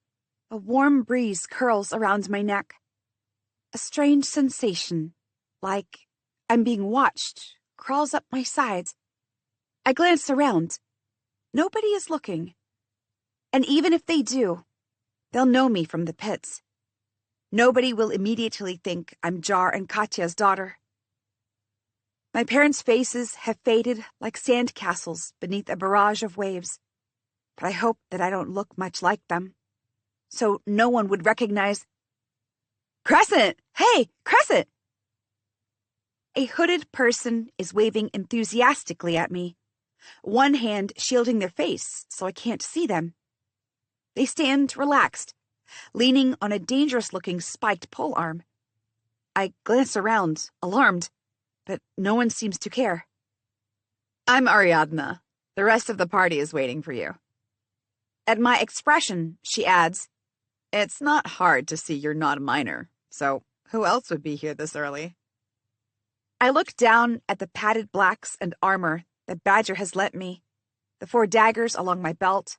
a warm breeze curls around my neck. A strange sensation, like I'm being watched, crawls up my sides. I glance around. Nobody is looking. And even if they do, they'll know me from the pits. Nobody will immediately think I'm Jar and Katya's daughter. My parents' faces have faded like sand castles beneath a barrage of waves, but I hope that I don't look much like them, so no one would recognize... Crescent! Hey, Crescent! A hooded person is waving enthusiastically at me, one hand shielding their face so I can't see them. They stand relaxed, leaning on a dangerous-looking spiked polearm. I glance around, alarmed, but no one seems to care. I'm Ariadna. The rest of the party is waiting for you. At my expression, she adds, It's not hard to see you're not a minor, so who else would be here this early? I look down at the padded blacks and armor that Badger has lent me, the 4 daggers along my belt,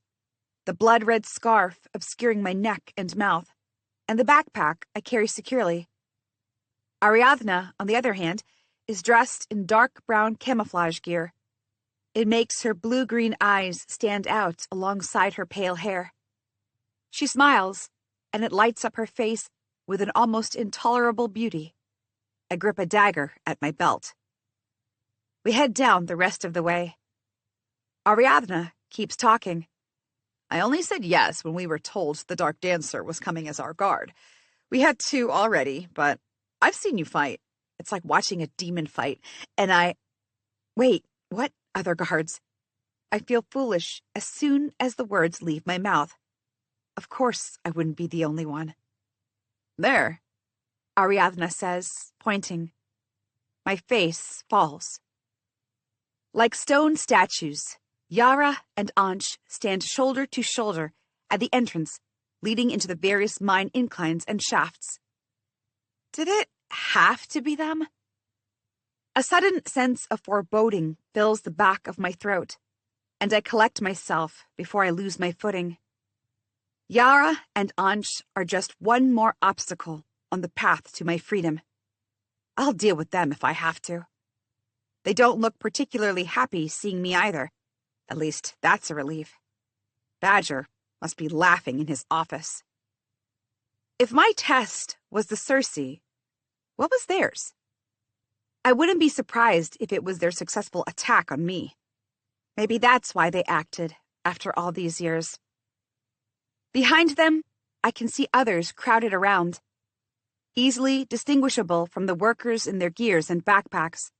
the blood-red scarf obscuring my neck and mouth, and the backpack I carry securely. Ariadna, on the other hand, is dressed in dark brown camouflage gear. It makes her blue-green eyes stand out alongside her pale hair. She smiles, and it lights up her face with an almost intolerable beauty. I grip a dagger at my belt. We head down the rest of the way. Ariadna keeps talking. I only said yes when we were told the Dark Dancer was coming as our guard. We had 2 already, but I've seen you fight. It's like watching a demon fight, and Wait, what other guards? I feel foolish as soon as the words leave my mouth. Of course I wouldn't be the only one. There, Ariadna says, pointing. My face falls. Like stone statues, Yara and Ansh stand shoulder to shoulder at the entrance leading into the various mine inclines and shafts. Did it have to be them? A sudden sense of foreboding fills the back of my throat, and I collect myself before I lose my footing. Yara and Ansh are just one more obstacle on the path to my freedom. I'll deal with them if I have to. They don't look particularly happy seeing me either. At least that's a relief. Badger must be laughing in his office. If my test was the Circe, what was theirs? I wouldn't be surprised if it was their successful attack on me. Maybe that's why they acted after all these years. Behind them, I can see others crowded around, easily distinguishable from the workers in their gears and backpacks.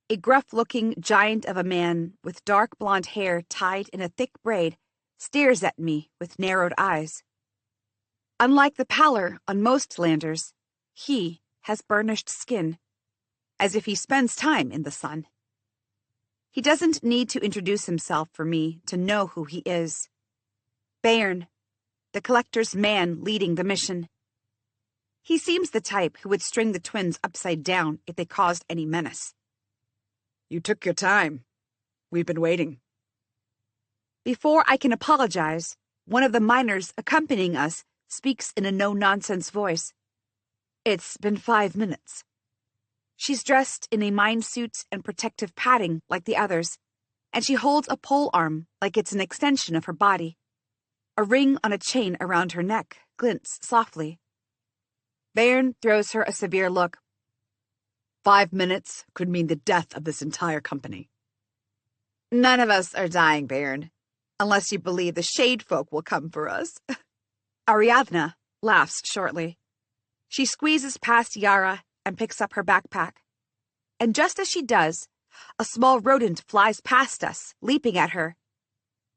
A gruff-looking giant of a man with dark blonde hair tied in a thick braid stares at me with narrowed eyes. Unlike the pallor on most landers, he has burnished skin, as if he spends time in the sun. He doesn't need to introduce himself for me to know who he is. Bairn, the collector's man leading the mission. He seems the type who would string the twins upside down if they caused any menace. You took your time. We've been waiting. Before I can apologize, one of the miners accompanying us speaks in a no-nonsense voice. It's been 5 minutes. She's dressed in a mine suit and protective padding like the others, and she holds a polearm like it's an extension of her body. A ring on a chain around her neck glints softly. Bairn throws her a severe look. 5 minutes could mean the death of this entire company. None of us are dying, Bairn, unless you believe the Shade Folk will come for us. Ariadna laughs shortly. She squeezes past Yara and picks up her backpack. And just as she does, a small rodent flies past us, leaping at her.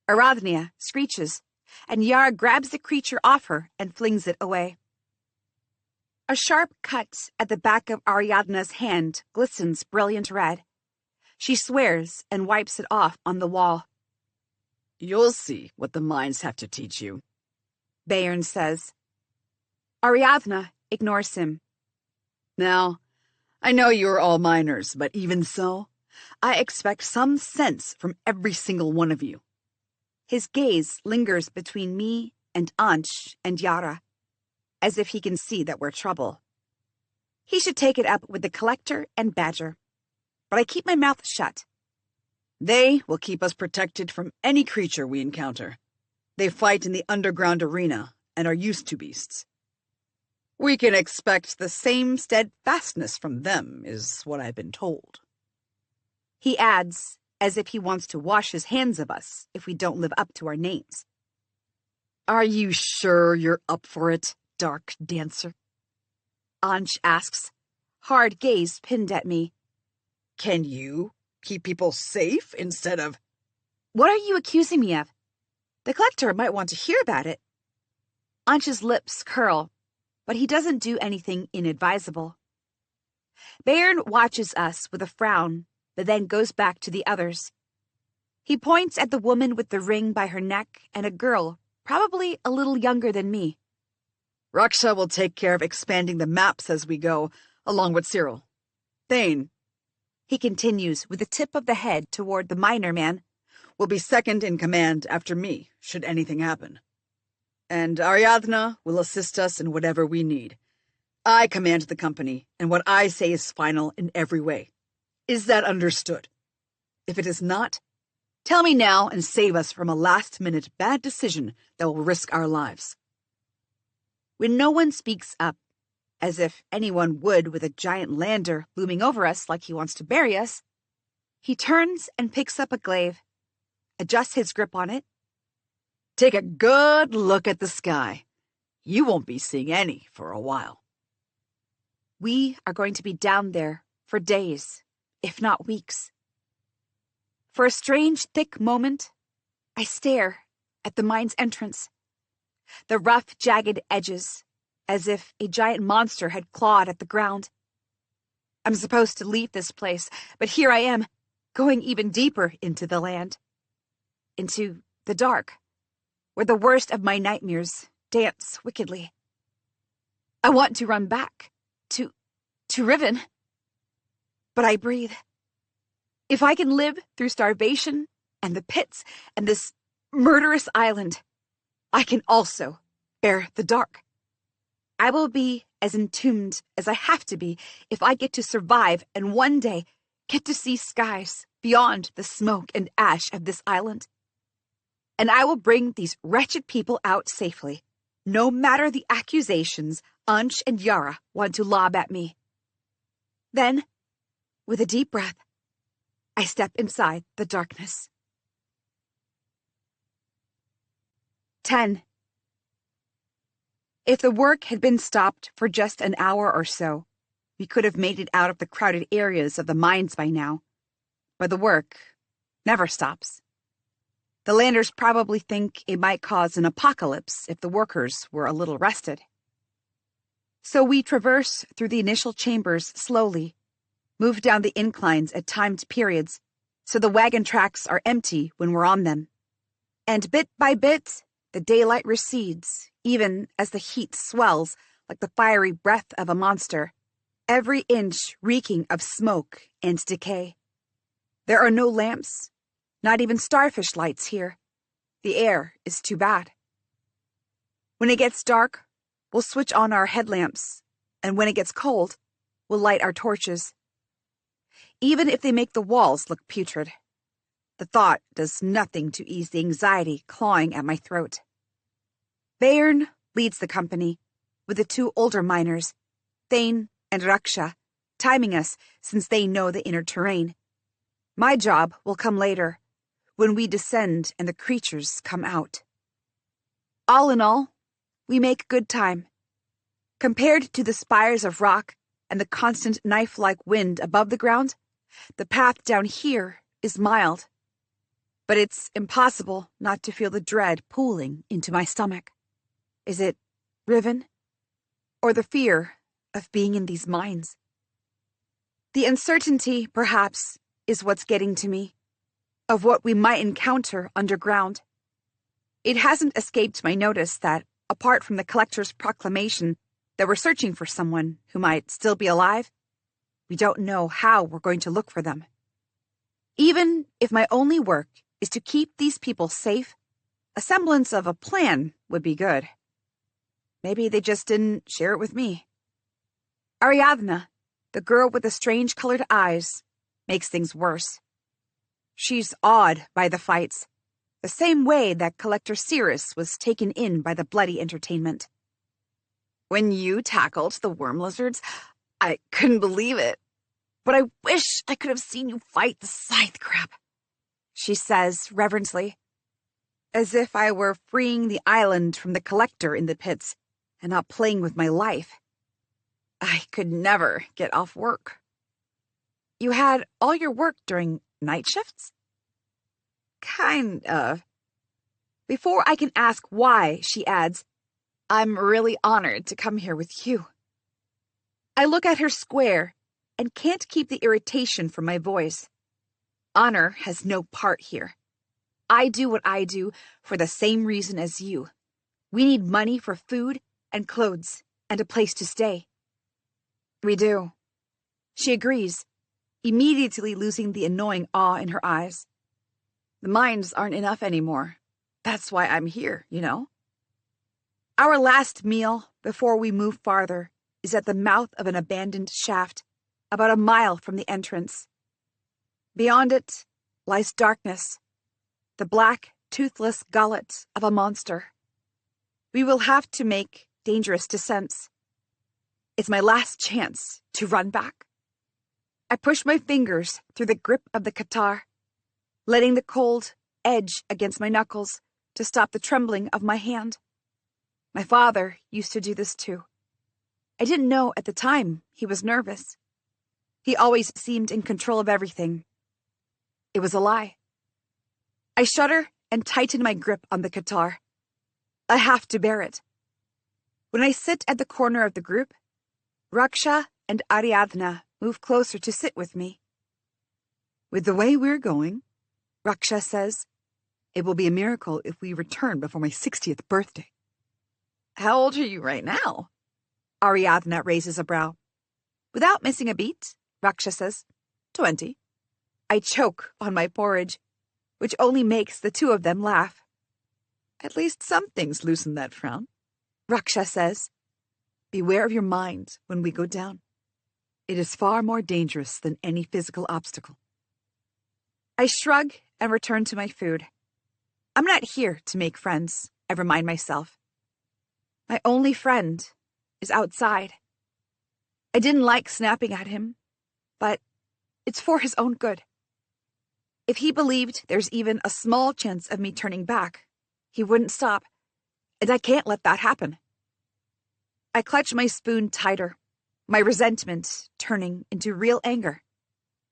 Ariadna screeches, and Yara grabs the creature off her and flings it away. A sharp cut at the back of Ariadna's hand glistens brilliant red. She swears and wipes it off on the wall. You'll see what the mines have to teach you, Bairn says. Ariadna ignores him. Now, I know you're all miners, but even so, I expect some sense from every single one of you. His gaze lingers between me and Ansh and Yara, as if he can see that we're trouble. He should take it up with the collector and Badger. But I keep my mouth shut. They will keep us protected from any creature we encounter. They fight in the underground arena and are used to beasts. We can expect the same steadfastness from them, is what I've been told. He adds, as if he wants to wash his hands of us if we don't live up to our names. Are you sure you're up for it, Dark Dancer? Ansh asks, hard gaze pinned at me. Can you keep people safe instead of... What are you accusing me of? The collector might want to hear about it. Ansh's lips curl, but he doesn't do anything inadvisable. Bayern watches us with a frown, but then goes back to the others. He points at the woman with the ring by her neck and a girl, probably a little younger than me. Raksha will take care of expanding the maps as we go, along with Cyril. Thane, he continues with a tip of the head toward the minor man, will be second in command after me, should anything happen. And Ariadna will assist us in whatever we need. I command the company, and what I say is final in every way. Is that understood? If it is not, tell me now and save us from a last-minute bad decision that will risk our lives. When no one speaks up, as if anyone would with a giant lander looming over us like he wants to bury us, he turns and picks up a glaive, adjusts his grip on it. Take a good look at the sky. You won't be seeing any for a while. We are going to be down there for days, if not weeks. For a strange, thick moment, I stare at the mine's entrance. The rough, jagged edges, as if a giant monster had clawed at the ground. I'm supposed to leave this place, but here I am, going even deeper into the land. Into the dark, where the worst of my nightmares dance wickedly. I want to run back, to Riven. But I breathe. If I can live through starvation and the pits and this murderous island, I can also bear the dark. I will be as entombed as I have to be if I get to survive and one day get to see skies beyond the smoke and ash of this island. And I will bring these wretched people out safely, no matter the accusations Ansh and Yara want to lob at me. Then, with a deep breath, I step inside the darkness. 10. If the work had been stopped for just an hour or so, we could have made it out of the crowded areas of the mines by now. But the work never stops. The landers probably think it might cause an apocalypse if the workers were a little rested. So we traverse through the initial chambers slowly, move down the inclines at timed periods, so the wagon tracks are empty when we're on them. And bit by bit, the daylight recedes, even as the heat swells like the fiery breath of a monster, every inch reeking of smoke and decay. There are no lamps, not even starfish lights here. The air is too bad. When it gets dark, we'll switch on our headlamps, and when it gets cold, we'll light our torches. Even if they make the walls look putrid, the thought does nothing to ease the anxiety clawing at my throat. Bayern leads the company, with the two older miners, Thane and Raksha, timing us since they know the inner terrain. My job will come later, when we descend and the creatures come out. All in all, we make good time. Compared to the spires of rock and the constant knife-like wind above the ground, the path down here is mild. But it's impossible not to feel the dread pooling into my stomach. Is it Riven? Or the fear of being in these mines? The uncertainty, perhaps, is what's getting to me, of what we might encounter underground. It hasn't escaped my notice that, apart from the collector's proclamation that we're searching for someone who might still be alive, we don't know how we're going to look for them. Even if my only work is to keep these people safe, a semblance of a plan would be good. Maybe they just didn't share it with me. Ariadna, the girl with the strange colored eyes, makes things worse. She's awed by the fights, the same way that Collector Cirrus was taken in by the bloody entertainment. When you tackled the worm lizards, I couldn't believe it. But I wish I could have seen you fight the scythe crab, she says reverently, as if I were freeing the island from the collector in the pits and not playing with my life. I could never get off work. You had all your work during Night shifts? Kind of. Before I can ask why, she adds, I'm really honored to come here with you. I look at her square and can't keep the irritation from my voice. Honor has no part here. I do what I do for the same reason as you. We need money for food and clothes and a place to stay. We do. She agrees, immediately losing the annoying awe in her eyes. The mines aren't enough anymore. That's why I'm here, you know? Our last meal, before we move farther, is at the mouth of an abandoned shaft, about a mile from the entrance. Beyond it lies darkness, the black, toothless gullet of a monster. We will have to make dangerous descents. It's my last chance to run back. I push my fingers through the grip of the katar, letting the cold edge against my knuckles to stop the trembling of my hand. My father used to do this too. I didn't know at the time he was nervous. He always seemed in control of everything. It was a lie. I shudder and tighten my grip on the katar. I have to bear it. When I sit at the corner of the group, Raksha and Ariadna move closer to sit with me. With the way we're going, Raksha says, it will be a miracle if we return before my 60th birthday. How old are you right now? Ariadna raises a brow. Without missing a beat, Raksha says, 20. I choke on my porridge, which only makes the two of them laugh. At least some things loosen that frown. Raksha says, beware of your mind when we go down. It is far more dangerous than any physical obstacle. I shrug and return to my food. I'm not here to make friends, I remind myself. My only friend is outside. I didn't like snapping at him, but it's for his own good. If he believed there's even a small chance of me turning back, he wouldn't stop, and I can't let that happen. I clutch my spoon tighter, my resentment turning into real anger.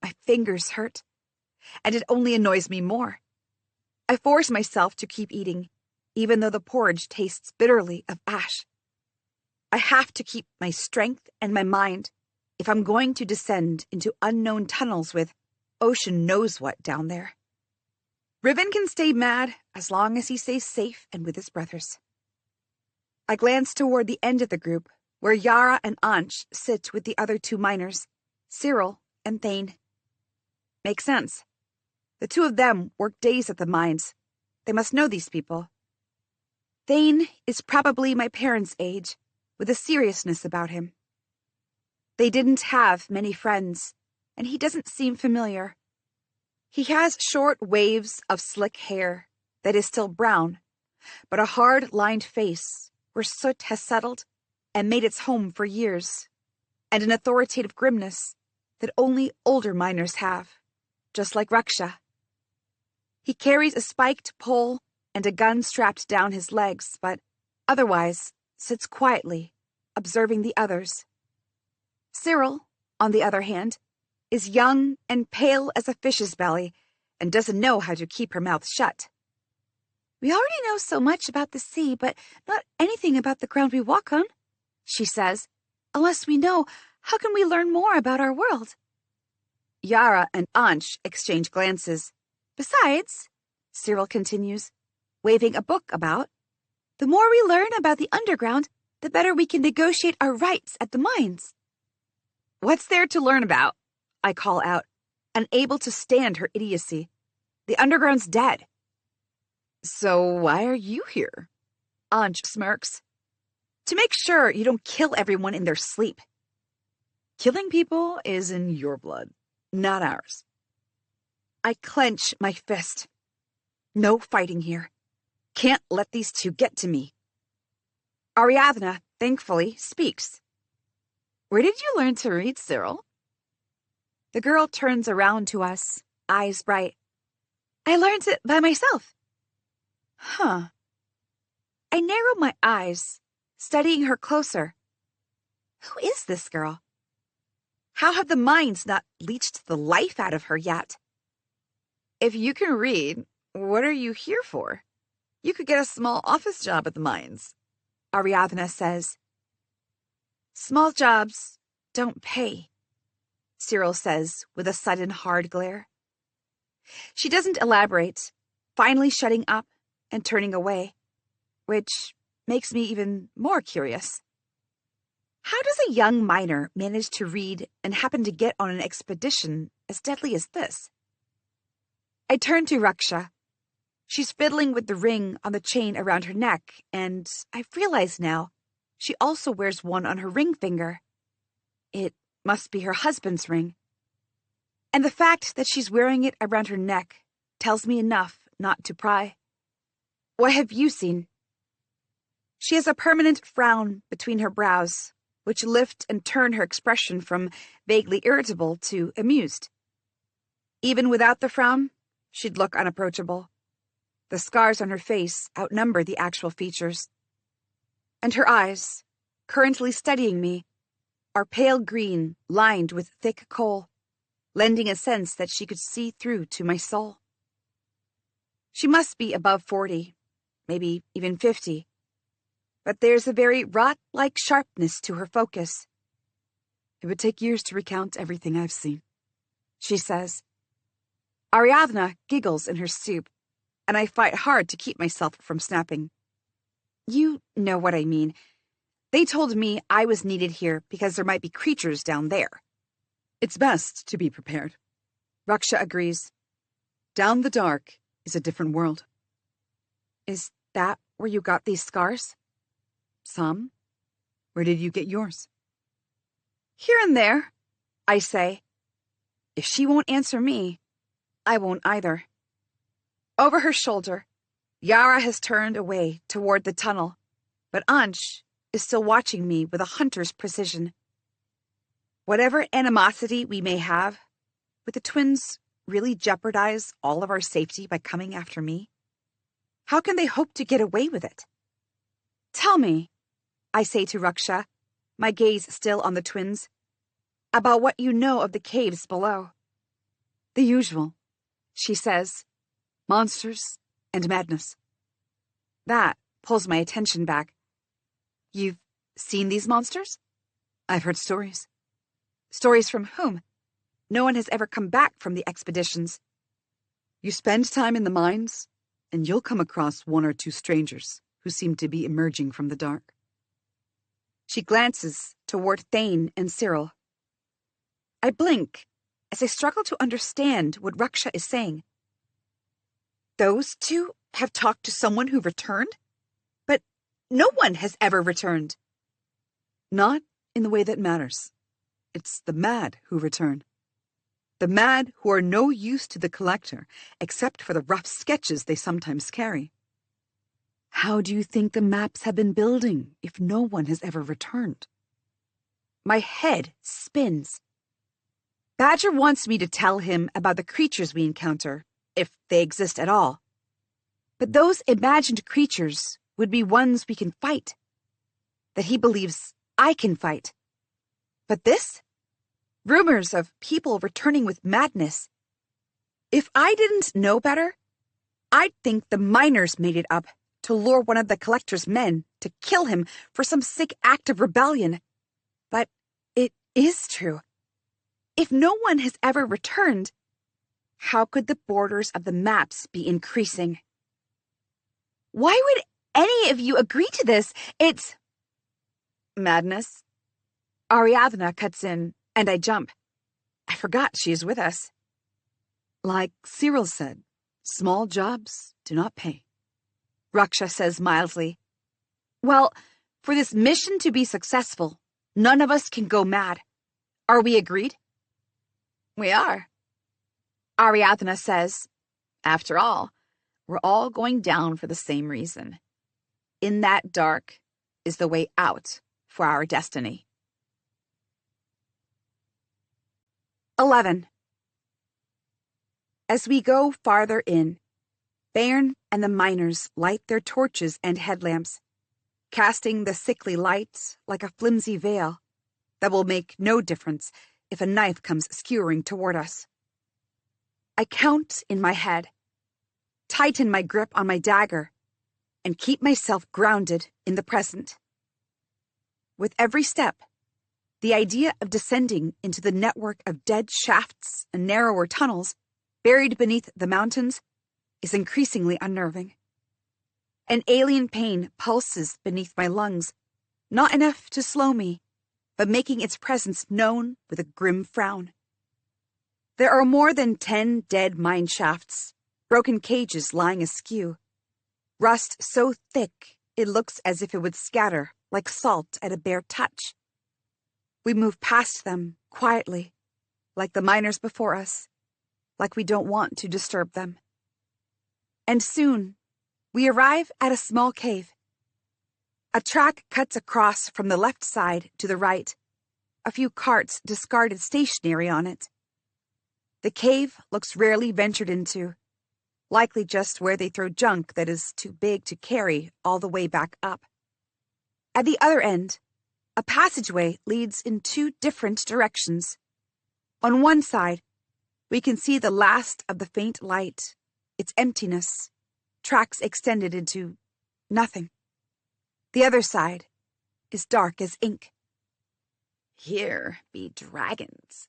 My fingers hurt, and it only annoys me more. I force myself to keep eating, even though the porridge tastes bitterly of ash. I have to keep my strength and my mind if I'm going to descend into unknown tunnels with ocean knows what down there. Riven can stay mad as long as he stays safe and with his brothers. I glance toward the end of the group, where Yara and Ansh sit with the other two miners, Cyril and Thane. Makes sense. The two of them work days at the mines. They must know these people. Thane is probably my parents' age, with a seriousness about him. They didn't have many friends, and he doesn't seem familiar. He has short waves of slick hair that is still brown, but a hard-lined face where soot has settled and made its home for years, and an authoritative grimness that only older miners have, just like Raksha. He carries a spiked pole and a gun strapped down his legs, but otherwise sits quietly, observing the others. Cyril, on the other hand, is young and pale as a fish's belly and doesn't know how to keep her mouth shut. We already know so much about the sea, but not anything about the ground we walk on, she says. Unless we know, how can we learn more about our world? Yara and Ansh exchange glances. Besides, Cyril continues, waving a book about, the more we learn about the underground, the better we can negotiate our rights at the mines. What's there to learn about? I call out, unable to stand her idiocy. The underground's dead. So why are you here? Ansh smirks. To make sure you don't kill everyone in their sleep. Killing people is in your blood, not ours. I clench my fist. No fighting here. Can't let these two get to me. Ariadna, thankfully, speaks. Where did you learn to read, Cyril? The girl turns around to us, eyes bright. I learned it by myself. Huh. I narrow my eyes, studying her closer. Who is this girl? How have the mines not leached the life out of her yet? If you can read, what are you here for? You could get a small office job at the mines, Ariadna says. Small jobs don't pay, Cyril says with a sudden hard glare. She doesn't elaborate, finally shutting up and turning away, which makes me even more curious. How does a young miner manage to read and happen to get on an expedition as deadly as this? I turn to Raksha. She's fiddling with the ring on the chain around her neck, and I realize now she also wears one on her ring finger. It must be her husband's ring. And the fact that she's wearing it around her neck tells me enough not to pry. What have you seen? She has a permanent frown between her brows, which lift and turn her expression from vaguely irritable to amused. Even without the frown, she'd look unapproachable. The scars on her face outnumber the actual features. And her eyes, currently studying me, are pale green, lined with thick kohl, lending a sense that she could see through to my soul. She must be above 40, maybe even 50, but there's a very rot-like sharpness to her focus. It would take years to recount everything I've seen, she says. Ariadna giggles in her soup, and I fight hard to keep myself from snapping. You know what I mean. They told me I was needed here because there might be creatures down there. It's best to be prepared. Raksha agrees. Down the dark is a different world. Is that where you got these scars? Some. Where did you get yours? Here and there, I say. If she won't answer me, I won't either. Over her shoulder, Yara has turned away toward the tunnel, but Ansh is still watching me with a hunter's precision. Whatever animosity we may have, would the twins really jeopardize all of our safety by coming after me? How can they hope to get away with it? Tell me, I say to Raksha, my gaze still on the twins, about what you know of the caves below. The usual, she says. Monsters and madness. That pulls my attention back. You've seen these monsters? I've heard stories. Stories from whom? No one has ever come back from the expeditions. You spend time in the mines, and you'll come across one or two strangers who seem to be emerging from the dark. She glances toward Thane and Cyril. I blink as I struggle to understand what Raksha is saying. Those two have talked to someone who returned? But no one has ever returned. Not in the way that matters. It's the mad who return. The mad who are no use to the collector, except for the rough sketches they sometimes carry. How do you think the maps have been building if no one has ever returned? My head spins. Badger wants me to tell him about the creatures we encounter, if they exist at all. But those imagined creatures would be ones we can fight. That he believes I can fight. But this? Rumors of people returning with madness. If I didn't know better, I'd think the miners made it up to lure one of the collector's men to kill him for some sick act of rebellion. But it is true. If no one has ever returned, how could the borders of the maps be increasing? Why would any of you agree to this? It's madness. Ariadna cuts in, and I jump. I forgot she is with us. Like Cyril said, small jobs do not pay. Raksha says mildly. Well, for this mission to be successful, none of us can go mad. Are we agreed? We are. Ariadna says. After all, we're all going down for the same reason. In that dark is the way out for our destiny. 11. As we go farther in, Bairn and the miners light their torches and headlamps, casting the sickly light like a flimsy veil that will make no difference if a knife comes skewering toward us. I count in my head, tighten my grip on my dagger, and keep myself grounded in the present. With every step, the idea of descending into the network of dead shafts and narrower tunnels buried beneath the mountains is increasingly unnerving. An alien pain pulses beneath my lungs, not enough to slow me, but making its presence known with a grim frown. There are more than 10 dead mine shafts, broken cages lying askew, rust so thick it looks as if it would scatter like salt at a bare touch. We move past them quietly, like the miners before us, like we don't want to disturb them. And soon, we arrive at a small cave. A track cuts across from the left side to the right, a few carts discarded stationary on it. The cave looks rarely ventured into, likely just where they throw junk that is too big to carry all the way back up. At the other end, a passageway leads in 2 different directions. On one side, we can see the last of the faint light, its emptiness, tracks extended into nothing. The other side is dark as ink. Here be dragons,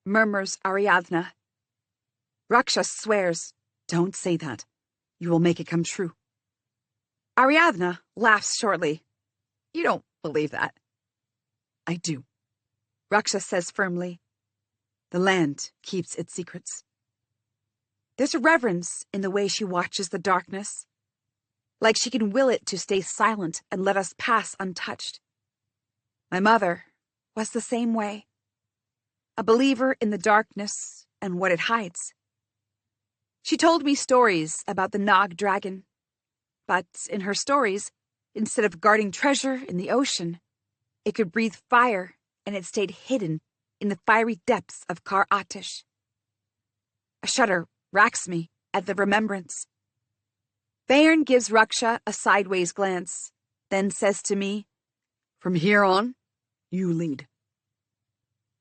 murmurs Ariadna. Raksha swears, Don't say that. You will make it come true. Ariadna laughs shortly. You don't believe that. I do. Raksha says firmly. The land keeps its secrets. There's a reverence in the way she watches the darkness, like she can will it to stay silent and let us pass untouched. My mother was the same way, a believer in the darkness and what it hides. She told me stories about the Nog dragon, but in her stories, instead of guarding treasure in the ocean, it could breathe fire and it stayed hidden in the fiery depths of Kar Atish. A shudder racks me at the remembrance. Bayern gives Raksha a sideways glance, then says to me, From here on, you lead.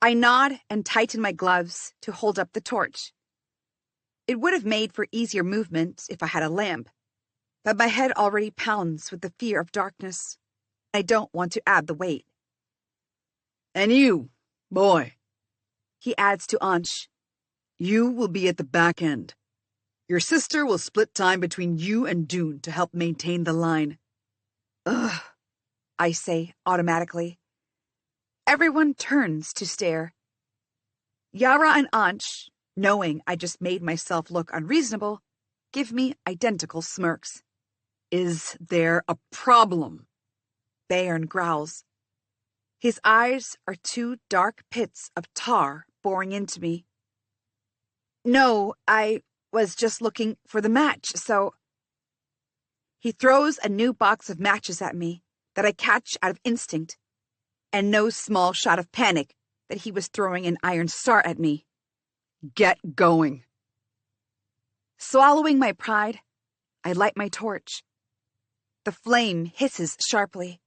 I nod and tighten my gloves to hold up the torch. It would have made for easier movement if I had a lamp, but my head already pounds with the fear of darkness. I don't want to add the weight. And you, boy, he adds to Ansh. You will be at the back end. Your sister will split time between you and Dune to help maintain the line. Ugh, I say automatically. Everyone turns to stare. Yara and Ansh, knowing I just made myself look unreasonable, give me identical smirks. Is there a problem? Bayern growls. His eyes are 2 dark pits of tar boring into me. No, I was just looking for the match, so... He throws a new box of matches at me that I catch out of instinct, and no small shot of panic that he was throwing an iron star at me. Get going. Swallowing my pride, I light my torch. The flame hisses sharply,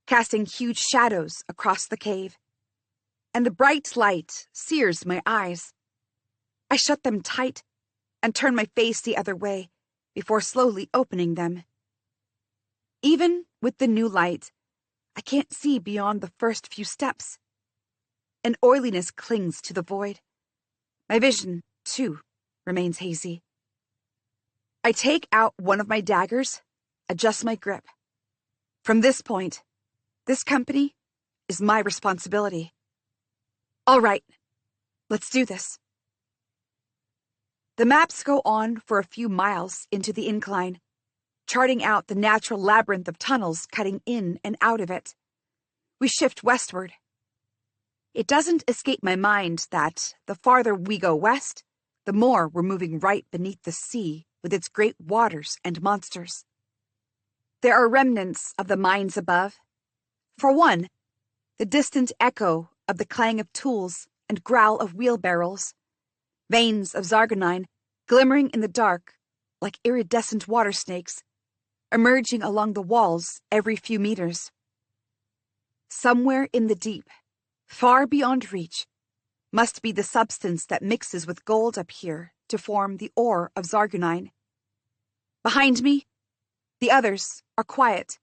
casting huge shadows across the cave, and the bright light sears my eyes. I shut them tight and turn my face the other way before slowly opening them. Even with the new light, I can't see beyond the first few steps. An oiliness clings to the void. My vision, too, remains hazy. I take out one of my daggers, adjust my grip. From this point, this company is my responsibility. All right, let's do this. The maps go on for a few miles into the incline, charting out the natural labyrinth of tunnels cutting in and out of it. We shift westward. It doesn't escape my mind that the farther we go west, the more we're moving right beneath the sea with its great waters and monsters. There are remnants of the mines above. For one, the distant echo of the clang of tools and growl of wheelbarrows, veins of Zargonine glimmering in the dark like iridescent water snakes, emerging along the walls every few meters. Somewhere in the deep, far beyond reach, Must be the substance that mixes with gold up here to form the ore of Zargunine. Behind me, the others are quiet.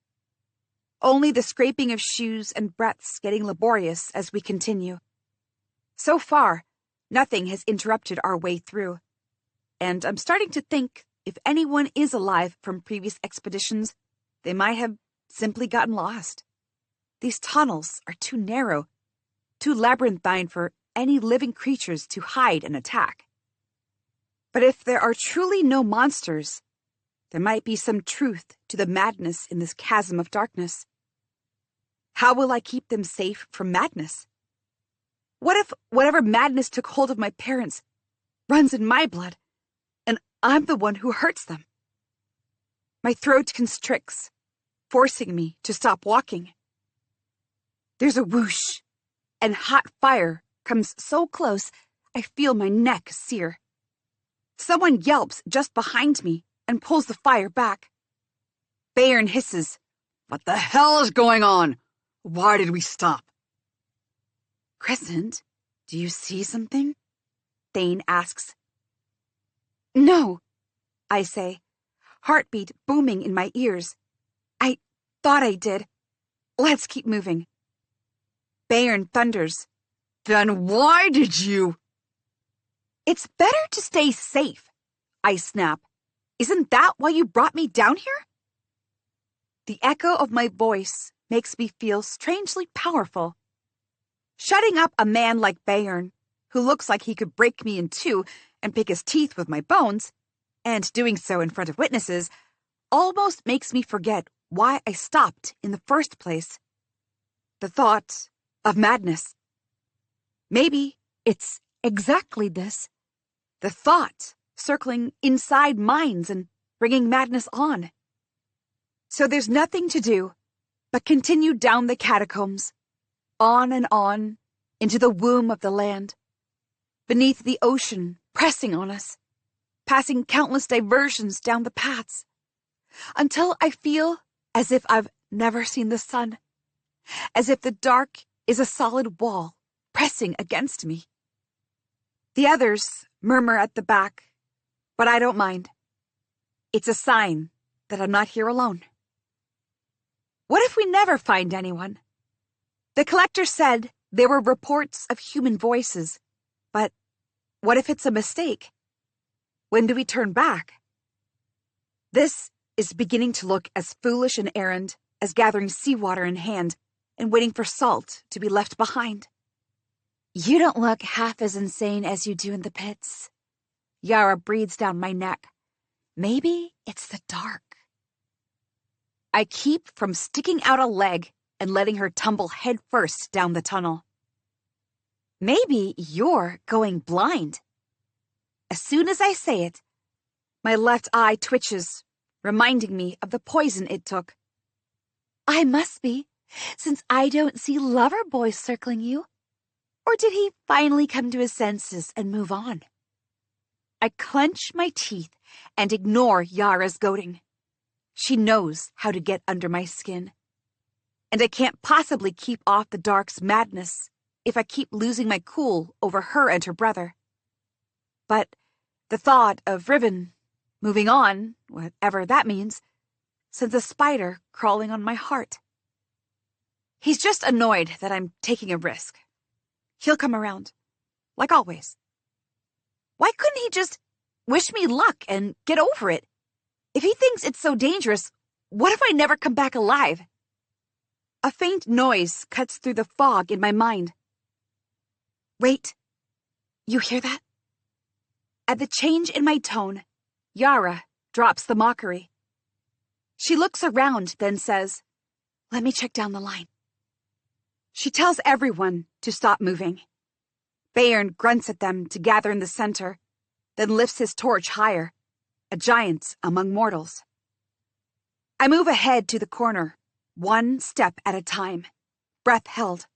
Only the scraping of shoes and breaths getting laborious as we continue. So far, nothing has interrupted our way through, and I'm starting to think if anyone is alive from previous expeditions, they might have simply gotten lost. These tunnels are too narrow, too labyrinthine for any living creatures to hide and attack. But if there are truly no monsters, there might be some truth to the madness in this chasm of darkness. How will I keep them safe from madness? What if whatever madness took hold of my parents runs in my blood, and I'm the one who hurts them? My throat constricts, forcing me to stop walking. There's a whoosh, and hot fire comes so close I feel my neck sear. Someone yelps just behind me and pulls the fire back. Bayern hisses, "What the hell is going on? Why did we stop?" "Crescent, do you see something?" Thane asks. "No," I say, heartbeat booming in my ears. "I thought I did. Let's keep moving." Bayern thunders, "Then why did you—" "It's better to stay safe," I snap. "Isn't that why you brought me down here?" The echo of my voice makes me feel strangely powerful. Shutting up a man like Bayern, who looks like he could break me in two and pick his teeth with my bones, and doing so in front of witnesses, almost makes me forget why I stopped in the first place. The thought of madness. Maybe it's exactly this. The thought circling inside minds and bringing madness on. So there's nothing to do but continue down the catacombs, on and on, into the womb of the land, beneath the ocean pressing on us, passing countless diversions down the paths, until I feel as if I've never seen the sun, as if the dark is a solid wall pressing against me. The others murmur at the back, but I don't mind. It's a sign that I'm not here alone. What if we never find anyone? The collector said there were reports of human voices, but what if it's a mistake? When do we turn back? This is beginning to look as foolish an errand as gathering seawater in hand and waiting for salt to be left behind. "You don't look half as insane as you do in the pits." Yara breathes down my neck. Maybe it's the dark. I keep from sticking out a leg and letting her tumble headfirst down the tunnel. "Maybe you're going blind." As soon as I say it, my left eye twitches, reminding me of the poison it took. "I must be, since I don't see lover boy circling you. Or did he finally come to his senses and move on?" I clench my teeth and ignore Yara's goading. She knows how to get under my skin. And I can't possibly keep off the dark's madness if I keep losing my cool over her and her brother. But the thought of Riven moving on, whatever that means, sends a spider crawling on my heart. He's just annoyed that I'm taking a risk. He'll come around, like always. Why couldn't he just wish me luck and get over it? If he thinks it's so dangerous, what if I never come back alive? A faint noise cuts through the fog in my mind. Wait, you hear that? At the change in my tone, Yara drops the mockery. She looks around, then says, "Let me check down the line." She tells everyone to stop moving. Bayern grunts at them to gather in the center, then lifts his torch higher, a giant among mortals. I move ahead to the corner, one step at a time, breath held.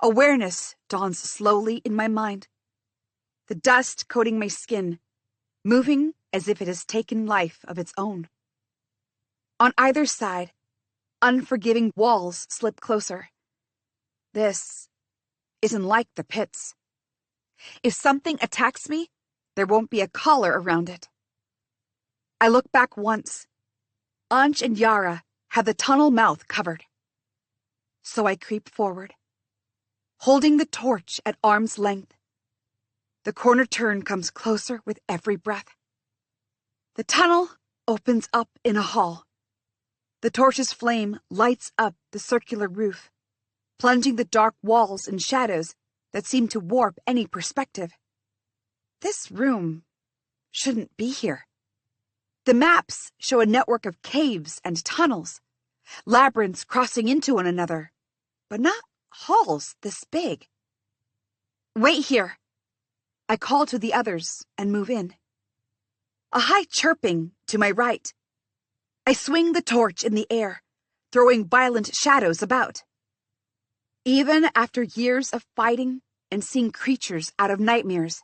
Awareness dawns slowly in my mind, the dust coating my skin, moving as if it has taken life of its own. On either side, unforgiving walls slip closer. This isn't like the pits. If something attacks me, there won't be a collar around it. I look back once. Anj and Yara have the tunnel mouth covered. So I creep forward, holding the torch at arm's length. The corner turn comes closer with every breath. The tunnel opens up in a hall. The torch's flame lights up the circular roof, plunging the dark walls in shadows that seem to warp any perspective. This room shouldn't be here. The maps show a network of caves and tunnels, labyrinths crossing into one another, but not halls this big. Wait here. I call to the others and move in. A high chirping to my right. I swing the torch in the air, throwing violent shadows about. Even after years of fighting and seeing creatures out of nightmares,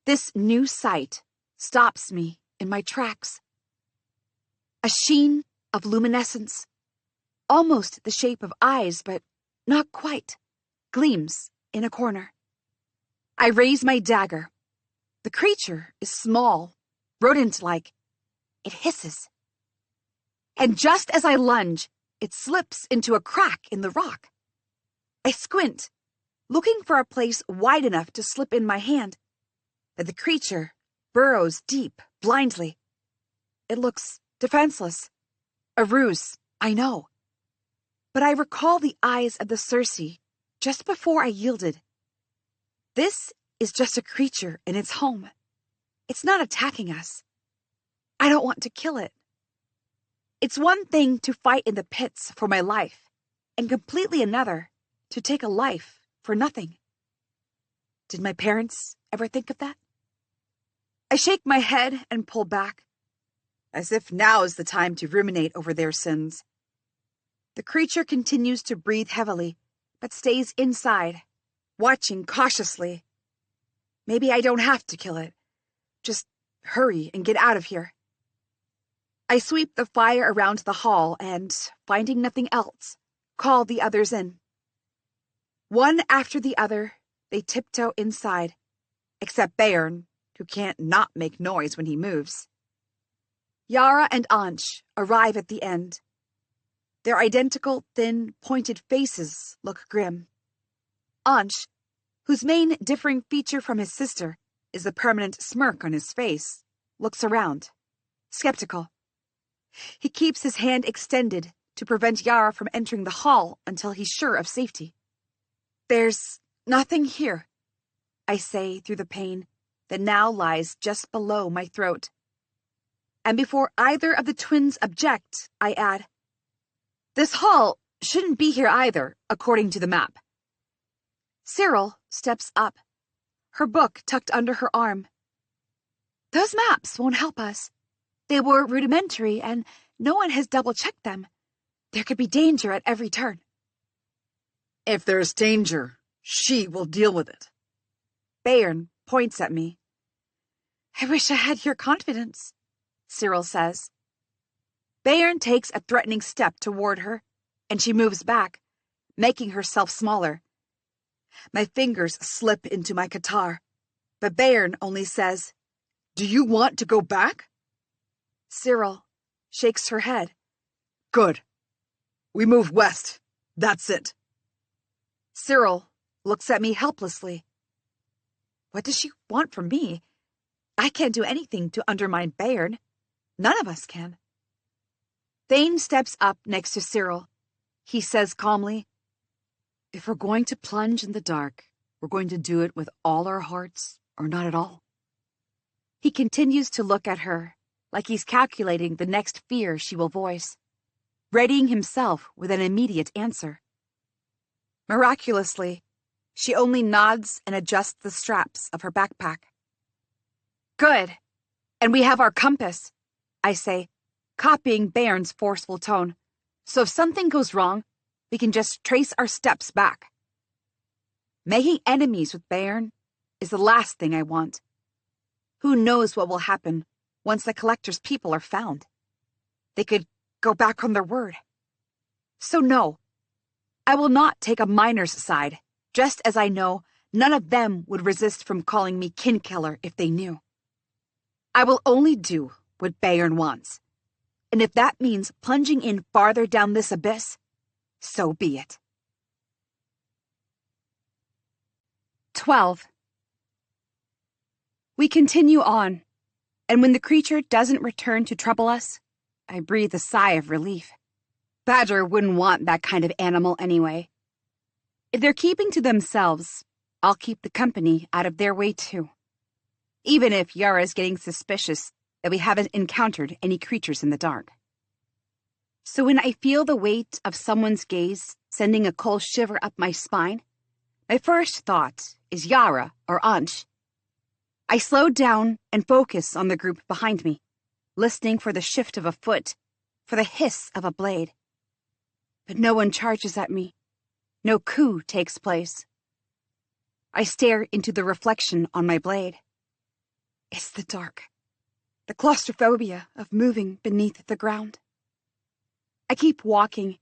this new sight stops me in my tracks. A sheen of luminescence, almost the shape of eyes, but not quite, gleams in a corner. I raise my dagger. The creature is small, rodent-like. It hisses. And just as I lunge, it slips into a crack in the rock. I squint, looking for a place wide enough to slip in my hand, but the creature burrows deep, blindly. It looks defenseless. A ruse, I know. But I recall the eyes of the Circe just before I yielded. This is just a creature in its home. It's not attacking us. I don't want to kill it. It's one thing to fight in the pits for my life, and completely another to take a life for nothing. Did my parents ever think of that? I shake my head and pull back, as if now is the time to ruminate over their sins. The creature continues to breathe heavily, but stays inside, watching cautiously. Maybe I don't have to kill it. Just hurry and get out of here. I sweep the fire around the hall and, finding nothing else, call the others in. One after the other, they tiptoe inside, except Bayern, who can't not make noise when he moves. Yara and Anj arrive at the end. Their identical, thin, pointed faces look grim. Anj, whose main differing feature from his sister is the permanent smirk on his face, looks around, skeptical. He keeps his hand extended to prevent Yara from entering the hall until he's sure of safety. There's nothing here, I say through the pain that now lies just below my throat. And before either of the twins object, I add, this hall shouldn't be here either, according to the map. Cyril steps up, her book tucked under her arm. Those maps won't help us. They were rudimentary, and no one has double-checked them. There could be danger at every turn. If there's danger, she will deal with it. Bayern points at me. I wish I had your confidence, Cyril says. Bayern takes a threatening step toward her, and she moves back, making herself smaller. My fingers slip into my guitar, but Bayern only says, Do you want to go back? Cyril shakes her head. Good. We move west. That's it. Cyril looks at me helplessly. What does she want from me? I can't do anything to undermine Bayern. None of us can. Thane steps up next to Cyril. He says calmly, If we're going to plunge in the dark, we're going to do it with all our hearts or not at all. He continues to look at her, like he's calculating the next fear she will voice, readying himself with an immediate answer. Miraculously, she only nods and adjusts the straps of her backpack. Good. And we have our compass, I say, copying Bayern's forceful tone. So if something goes wrong, we can just trace our steps back. Making enemies with Bayern is the last thing I want. Who knows what will happen once the collector's people are found? They could go back on their word. So no, I will not take a miner's side, just as I know none of them would resist from calling me kin-killer if they knew. I will only do what Bayern wants. And if that means plunging in farther down this abyss, so be it. 12. We continue on, and when the creature doesn't return to trouble us, I breathe a sigh of relief. Badger wouldn't want that kind of animal anyway. If they're keeping to themselves, I'll keep the company out of their way too. Even if Yara's getting suspicious that we haven't encountered any creatures in the dark. So when I feel the weight of someone's gaze sending a cold shiver up my spine, my first thought is Yara or Ansh. I slow down and focus on the group behind me, listening for the shift of a foot, for the hiss of a blade. But no one charges at me. No coup takes place. I stare into the reflection on my blade. It's the dark. The claustrophobia of moving beneath the ground. I keep walking,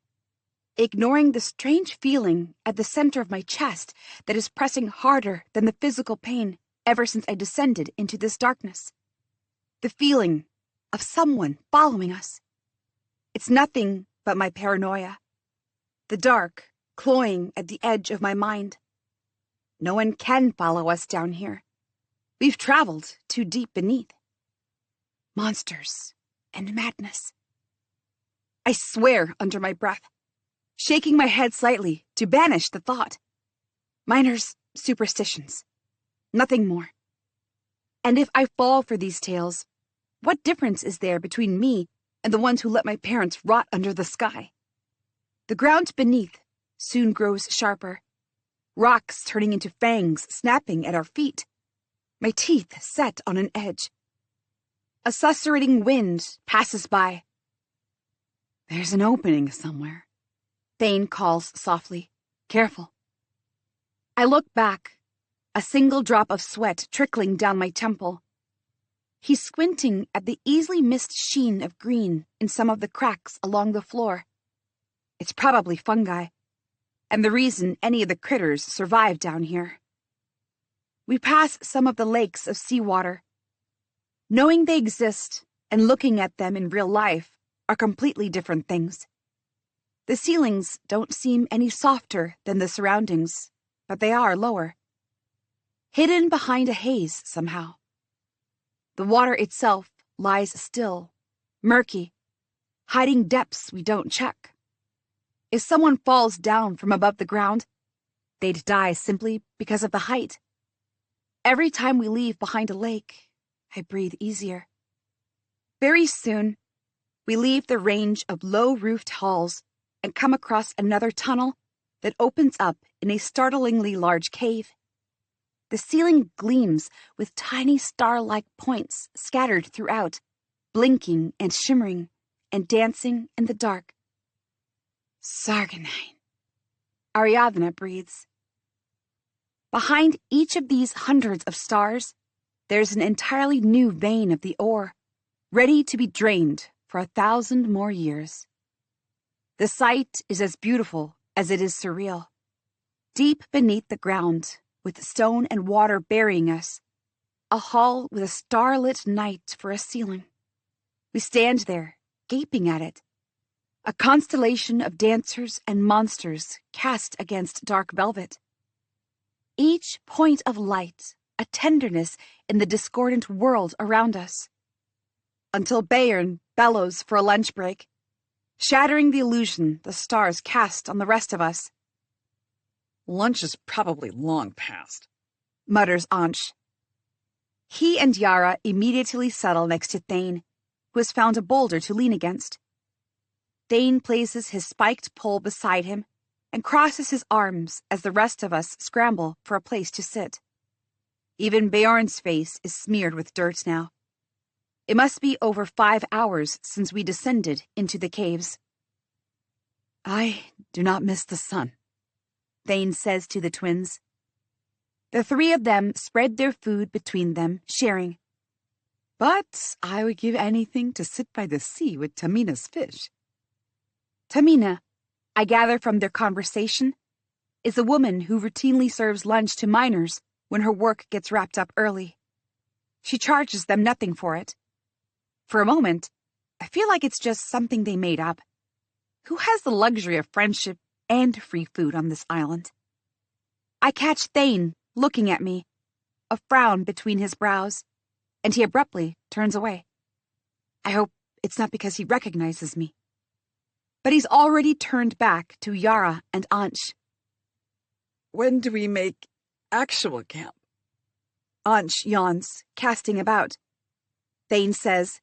ignoring the strange feeling at the center of my chest that is pressing harder than the physical pain ever since I descended into this darkness. The feeling of someone following us. It's nothing but my paranoia. The dark clawing at the edge of my mind. No one can follow us down here. We've traveled too deep beneath. Monsters and madness. I swear under my breath, shaking my head slightly to banish the thought. Miners' superstitions. Nothing more. And if I fall for these tales, what difference is there between me and the ones who let my parents rot under the sky? The ground beneath soon grows sharper, rocks turning into fangs snapping at our feet, my teeth set on an edge. A susurrating wind passes by. There's an opening somewhere, Thane calls softly. Careful. I look back, a single drop of sweat trickling down my temple. He's squinting at the easily missed sheen of green in some of the cracks along the floor. It's probably fungi, and the reason any of the critters survive down here. We pass some of the lakes of seawater. Knowing they exist and looking at them in real life are completely different things. The ceilings don't seem any softer than the surroundings, but they are lower. Hidden behind a haze somehow. The water itself lies still, murky, hiding depths we don't check. If someone falls down from above the ground, they'd die simply because of the height. Every time we leave behind a lake, I breathe easier. Very soon, we leave the range of low-roofed halls and come across another tunnel that opens up in a startlingly large cave. The ceiling gleams with tiny star-like points scattered throughout, blinking and shimmering and dancing in the dark. Sargonine, Ariadna breathes. Behind each of these hundreds of stars, there's an entirely new vein of the ore, ready to be drained for 1,000 more years. The sight is as beautiful as it is surreal. Deep beneath the ground, with stone and water burying us, a hall with a starlit night for a ceiling. We stand there, gaping at it. A constellation of dancers and monsters cast against dark velvet. Each point of light, a tenderness in the discordant world around us. Until Bayern bellows for a lunch break, shattering the illusion the stars cast on the rest of us. Lunch is probably long past, mutters Ansh. He and Yara immediately settle next to Thane, who has found a boulder to lean against. Thane places his spiked pole beside him and crosses his arms as the rest of us scramble for a place to sit. Even Bjorn's face is smeared with dirt now. It must be over 5 hours since we descended into the caves. I do not miss the sun, Thane says to the twins. The three of them spread their food between them, sharing. But I would give anything to sit by the sea with Tamina's fish. Tamina, I gather from their conversation, is a woman who routinely serves lunch to miners when her work gets wrapped up early. She charges them nothing for it. For a moment, I feel like it's just something they made up. Who has the luxury of friendship and free food on this island? I catch Thane looking at me, a frown between his brows, and he abruptly turns away. I hope it's not because he recognizes me. But he's already turned back to Yara and Ansh. When do we make actual camp? Ansh yawns, casting about. Thane says,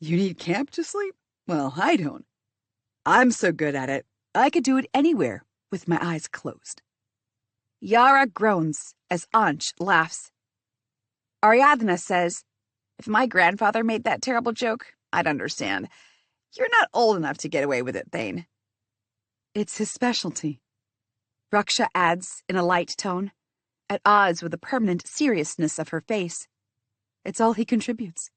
You need camp to sleep? Well, I don't. I'm so good at it, I could do it anywhere with my eyes closed. Yara groans as Ansh laughs. Ariadna says, If my grandfather made that terrible joke, I'd understand. You're not old enough to get away with it, Thane. It's his specialty. Raksha adds in a light tone, at odds with the permanent seriousness of her face. It's all he contributes.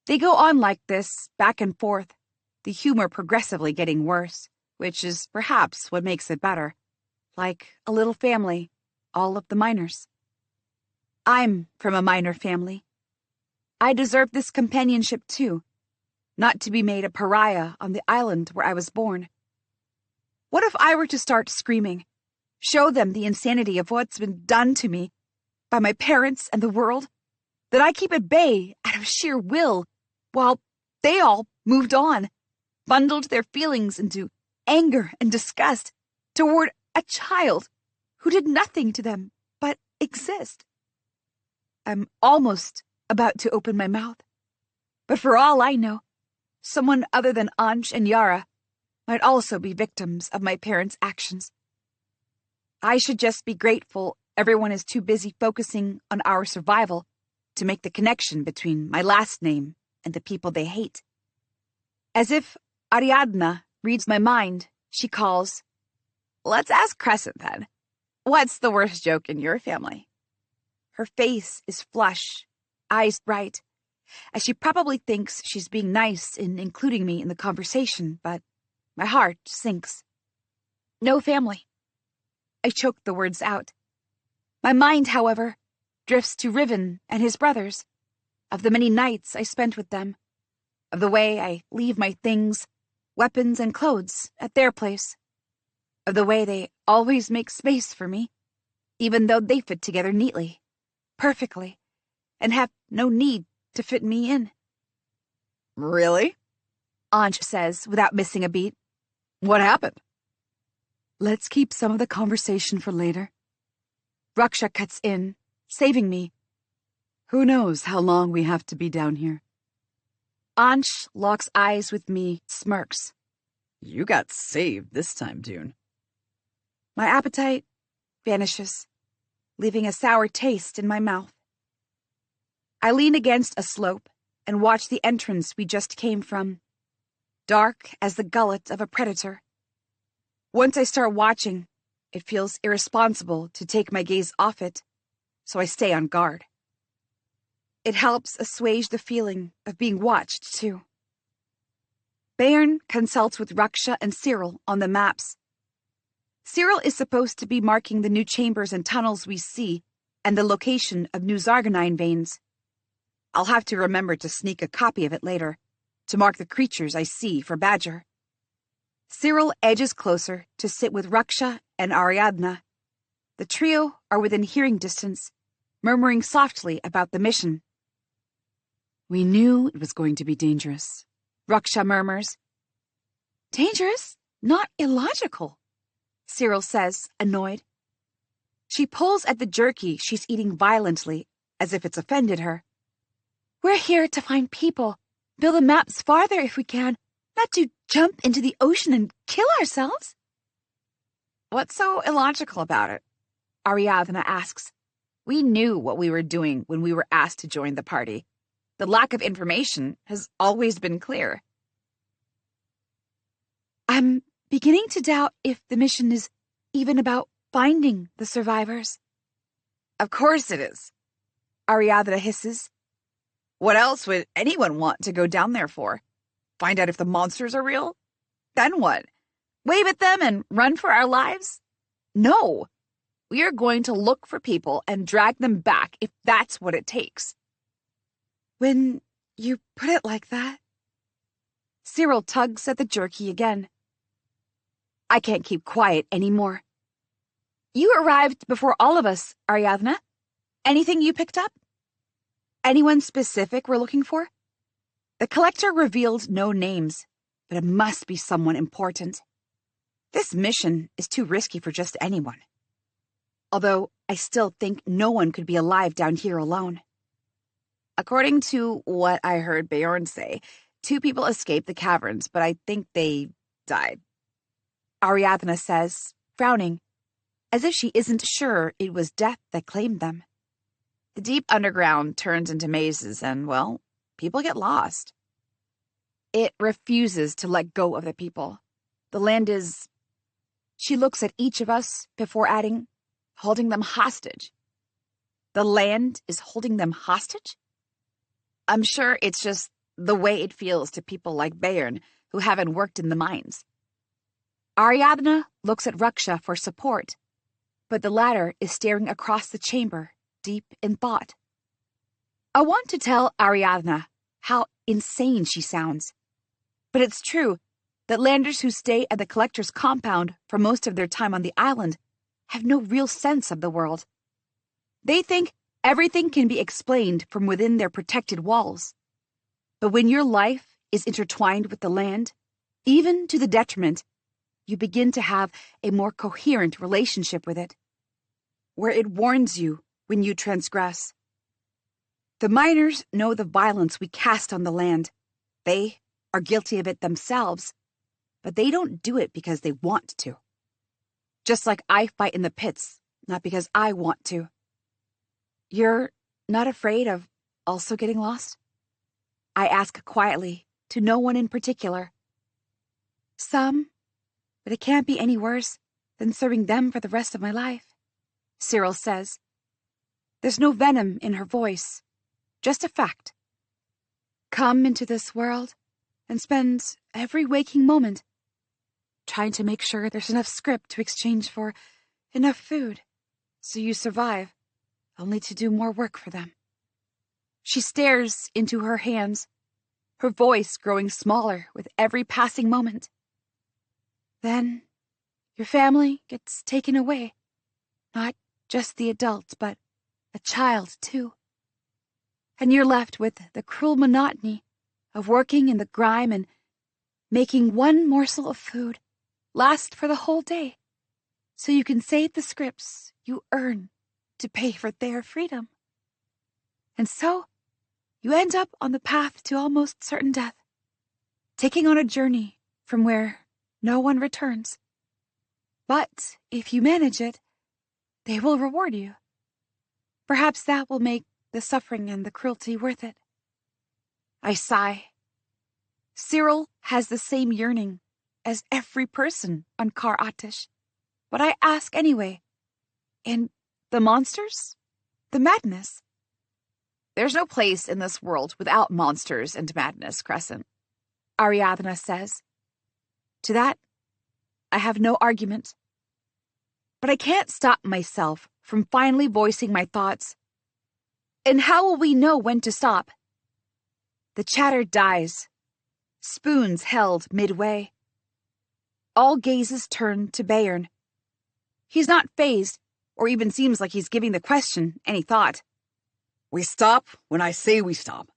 They go on like this, back and forth, the humor progressively getting worse, which is perhaps what makes it better. Like a little family, all of the miners. I'm from a miner family. I deserve this companionship too, not to be made a pariah on the island where I was born. What if I were to start screaming, show them the insanity of what's been done to me by my parents and the world, that I keep at bay out of sheer will, while they all moved on, bundled their feelings into anger and disgust toward a child who did nothing to them but exist? I'm almost about to open my mouth, but for all I know, someone other than Ansh and Yara might also be victims of my parents' actions. I should just be grateful everyone is too busy focusing on our survival to make the connection between my last name and the people they hate. As if Ariadna reads my mind, she calls, Let's ask Crescent then. What's the worst joke in your family? Her face is flush, eyes bright, as she probably thinks she's being nice in including me in the conversation, but my heart sinks. No family. I choke the words out. My mind, however, drifts to Riven and his brothers, of the many nights I spent with them, of the way I leave my things, weapons and clothes, at their place, of the way they always make space for me, even though they fit together neatly, perfectly, and have no need to fit me in. Really? Ansh says without missing a beat. What happened? Let's keep some of the conversation for later. Raksha cuts in, saving me. Who knows how long we have to be down here? Ansh locks eyes with me, smirks. You got saved this time, Dune. My appetite vanishes, leaving a sour taste in my mouth. I lean against a slope and watch the entrance we just came from, dark as the gullet of a predator. Once I start watching, it feels irresponsible to take my gaze off it, so I stay on guard. It helps assuage the feeling of being watched, too. Bairn consults with Raksha and Cyril on the maps. Cyril is supposed to be marking the new chambers and tunnels we see and the location of new Zargonine veins. I'll have to remember to sneak a copy of it later, to mark the creatures I see for Badger. Cyril edges closer to sit with Raksha and Ariadna. The trio are within hearing distance, murmuring softly about the mission. We knew it was going to be dangerous, Raksha murmurs. Dangerous? Not illogical, Cyril says, annoyed. She pulls at the jerky she's eating violently, as if it's offended her. We're here to find people, build the maps farther if we can, not to jump into the ocean and kill ourselves. What's so illogical about it? Ariadna asks. We knew what we were doing when we were asked to join the party. The lack of information has always been clear. I'm beginning to doubt if the mission is even about finding the survivors. Of course it is, Ariadna hisses. What else would anyone want to go down there for? Find out if the monsters are real? Then what? Wave at them and run for our lives? No, we are going to look for people and drag them back if that's what it takes. When you put it like that... Cyril tugs at the jerky again. I can't keep quiet anymore. You arrived before all of us, Ariadna. Anything you picked up? Anyone specific we're looking for? The collector revealed no names, but it must be someone important. This mission is too risky for just anyone. Although I still think no one could be alive down here alone. According to what I heard Bjorn say, 2 people escaped the caverns, but I think they died. Ariadna says, frowning, as if she isn't sure it was death that claimed them. The deep underground turns into mazes and, well, people get lost. It refuses to let go of the people. The land is... She looks at each of us before adding, holding them hostage. The land is holding them hostage? I'm sure it's just the way it feels to people like Bayern who haven't worked in the mines. Ariadna looks at Raksha for support, but the latter is staring across the chamber, deep in thought. I want to tell Ariadna how insane she sounds, but it's true that landers who stay at the collector's compound for most of their time on the island have no real sense of the world. They think everything can be explained from within their protected walls. But when your life is intertwined with the land, even to the detriment, you begin to have a more coherent relationship with it, where it warns you when you transgress. The miners know the violence we cast on the land. They are guilty of it themselves, but they don't do it because they want to. Just like I fight in the pits, not because I want to. You're not afraid of also getting lost? I ask quietly, to no one in particular. Some, but it can't be any worse than serving them for the rest of my life, Cyril says. There's no venom in her voice, just a fact. Come into this world and spend every waking moment trying to make sure there's enough script to exchange for enough food so you survive, only to do more work for them. She stares into her hands, her voice growing smaller with every passing moment. Then your family gets taken away. Not just the adult, but a child, too. And you're left with the cruel monotony of working in the grime and making one morsel of food last for the whole day, so you can save the scripts you earn to pay for their freedom. And so, you end up on the path to almost certain death, taking on a journey from where no one returns. But if you manage it, they will reward you. Perhaps that will make the suffering and the cruelty worth it. I sigh. Cyril has the same yearning as every person on Kar Atish, but I ask anyway. And the monsters? The madness? There's no place in this world without monsters and madness, Crescent, Ariadna says. To that, I have no argument. But I can't stop myself from finally voicing my thoughts. And how will we know when to stop? The chatter dies, spoons held midway. All gazes turn to Bayern. He's not fazed, or even seems like he's giving the question any thought. We stop when I say we stop.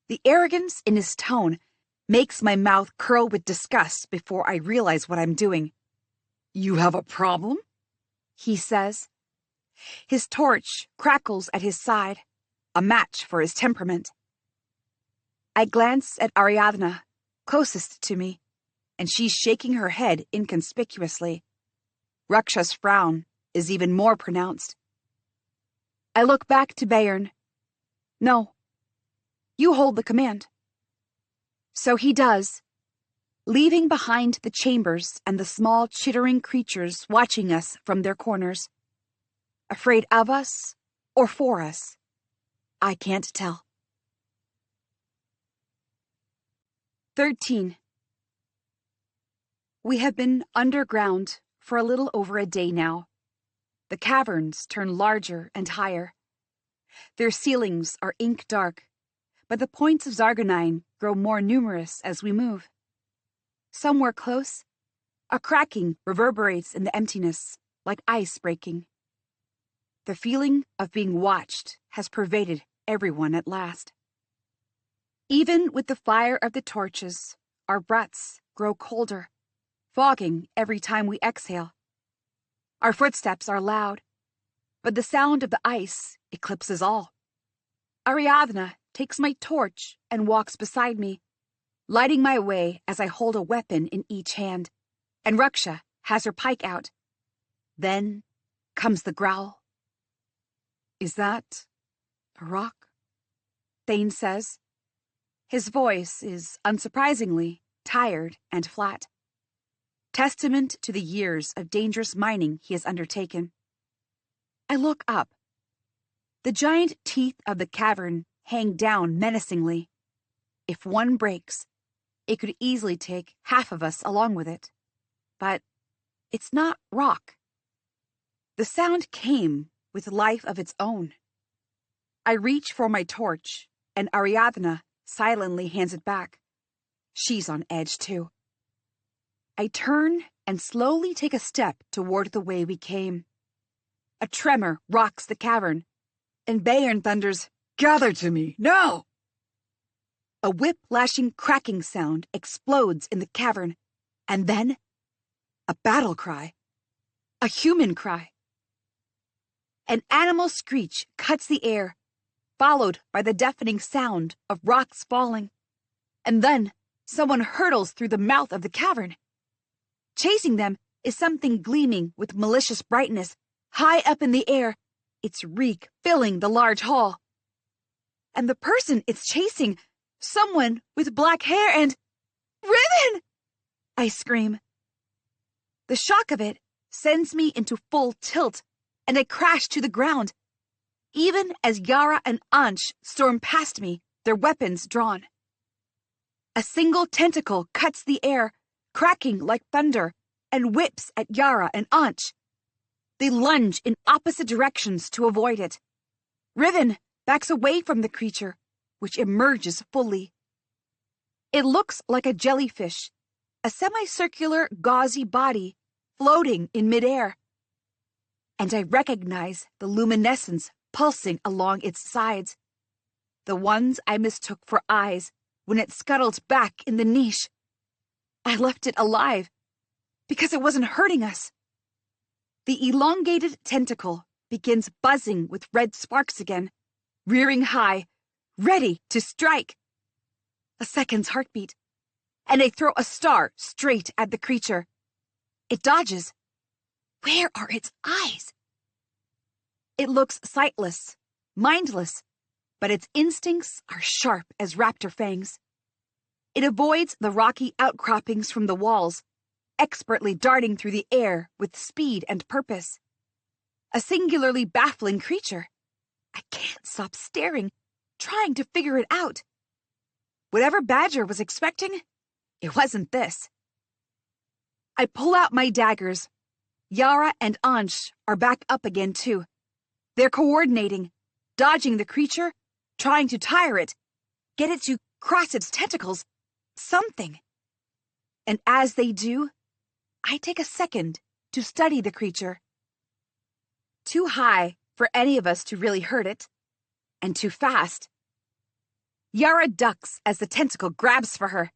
The arrogance in his tone makes my mouth curl with disgust before I realize what I'm doing. You have a problem? He says. His torch crackles at his side, a match for his temperament. I glance at Ariadna, closest to me, and she's shaking her head inconspicuously. Raksha's frown is even more pronounced. I look back to Bayern. No, you hold the command. So he does, leaving behind the chambers and the small chittering creatures watching us from their corners. Afraid of us or for us, I can't tell. 13. We have been underground for a little over a day now. The caverns turn larger and higher. Their ceilings are ink dark, but the points of Zargonine grow more numerous as we move. Somewhere close, a cracking reverberates in the emptiness like ice breaking. The feeling of being watched has pervaded everyone at last. Even with the fire of the torches, our breaths grow colder, fogging every time we exhale. Our footsteps are loud, but the sound of the ice eclipses all. Ariadna takes my torch and walks beside me, lighting my way as I hold a weapon in each hand, and Ruksha has her pike out. Then comes the growl. Is that a rock? Thane says. His voice is, unsurprisingly, tired and flat. Testament to the years of dangerous mining he has undertaken. I look up. The giant teeth of the cavern hang down menacingly. If one breaks, it could easily take half of us along with it. But it's not rock. The sound came with life of its own. I reach for my torch, and Ariadna silently hands it back. She's on edge, too. I turn and slowly take a step toward the way we came. A tremor rocks the cavern, and Bayern thunders, "Gather to me, now!" A whip-lashing cracking sound explodes in the cavern, and then a battle cry. A human cry. An animal screech cuts the air, followed by the deafening sound of rocks falling. And then someone hurtles through the mouth of the cavern. Chasing them is something gleaming with malicious brightness, high up in the air, its reek filling the large hall. And the person it's chasing, someone with black hair and... Riven! I scream. The shock of it sends me into full tilt, and I crash to the ground, even as Yara and Ansh storm past me, their weapons drawn. A single tentacle cuts the air, cracking like thunder, and whips at Yara and Ansh. They lunge in opposite directions to avoid it. Riven backs away from the creature, which emerges fully. It looks like a jellyfish, a semicircular, gauzy body floating in midair. And I recognize the luminescence pulsing along its sides, the ones I mistook for eyes when it scuttled back in the niche. I left it alive because it wasn't hurting us. The elongated tentacle begins buzzing with red sparks again, rearing high, ready to strike. A second's heartbeat, and I throw a star straight at the creature. It dodges. Where are its eyes? It looks sightless, mindless, but its instincts are sharp as raptor fangs. It avoids the rocky outcroppings from the walls, expertly darting through the air with speed and purpose. A singularly baffling creature. I can't stop staring, trying to figure it out. Whatever Badger was expecting, it wasn't this. I pull out my daggers. Yara and Ansh are back up again, too. They're coordinating, dodging the creature, trying to tire it, get it to cross its tentacles, something. And as they do, I take a second to study the creature. Too high for any of us to really hurt it, and too fast. Yara ducks as the tentacle grabs for her,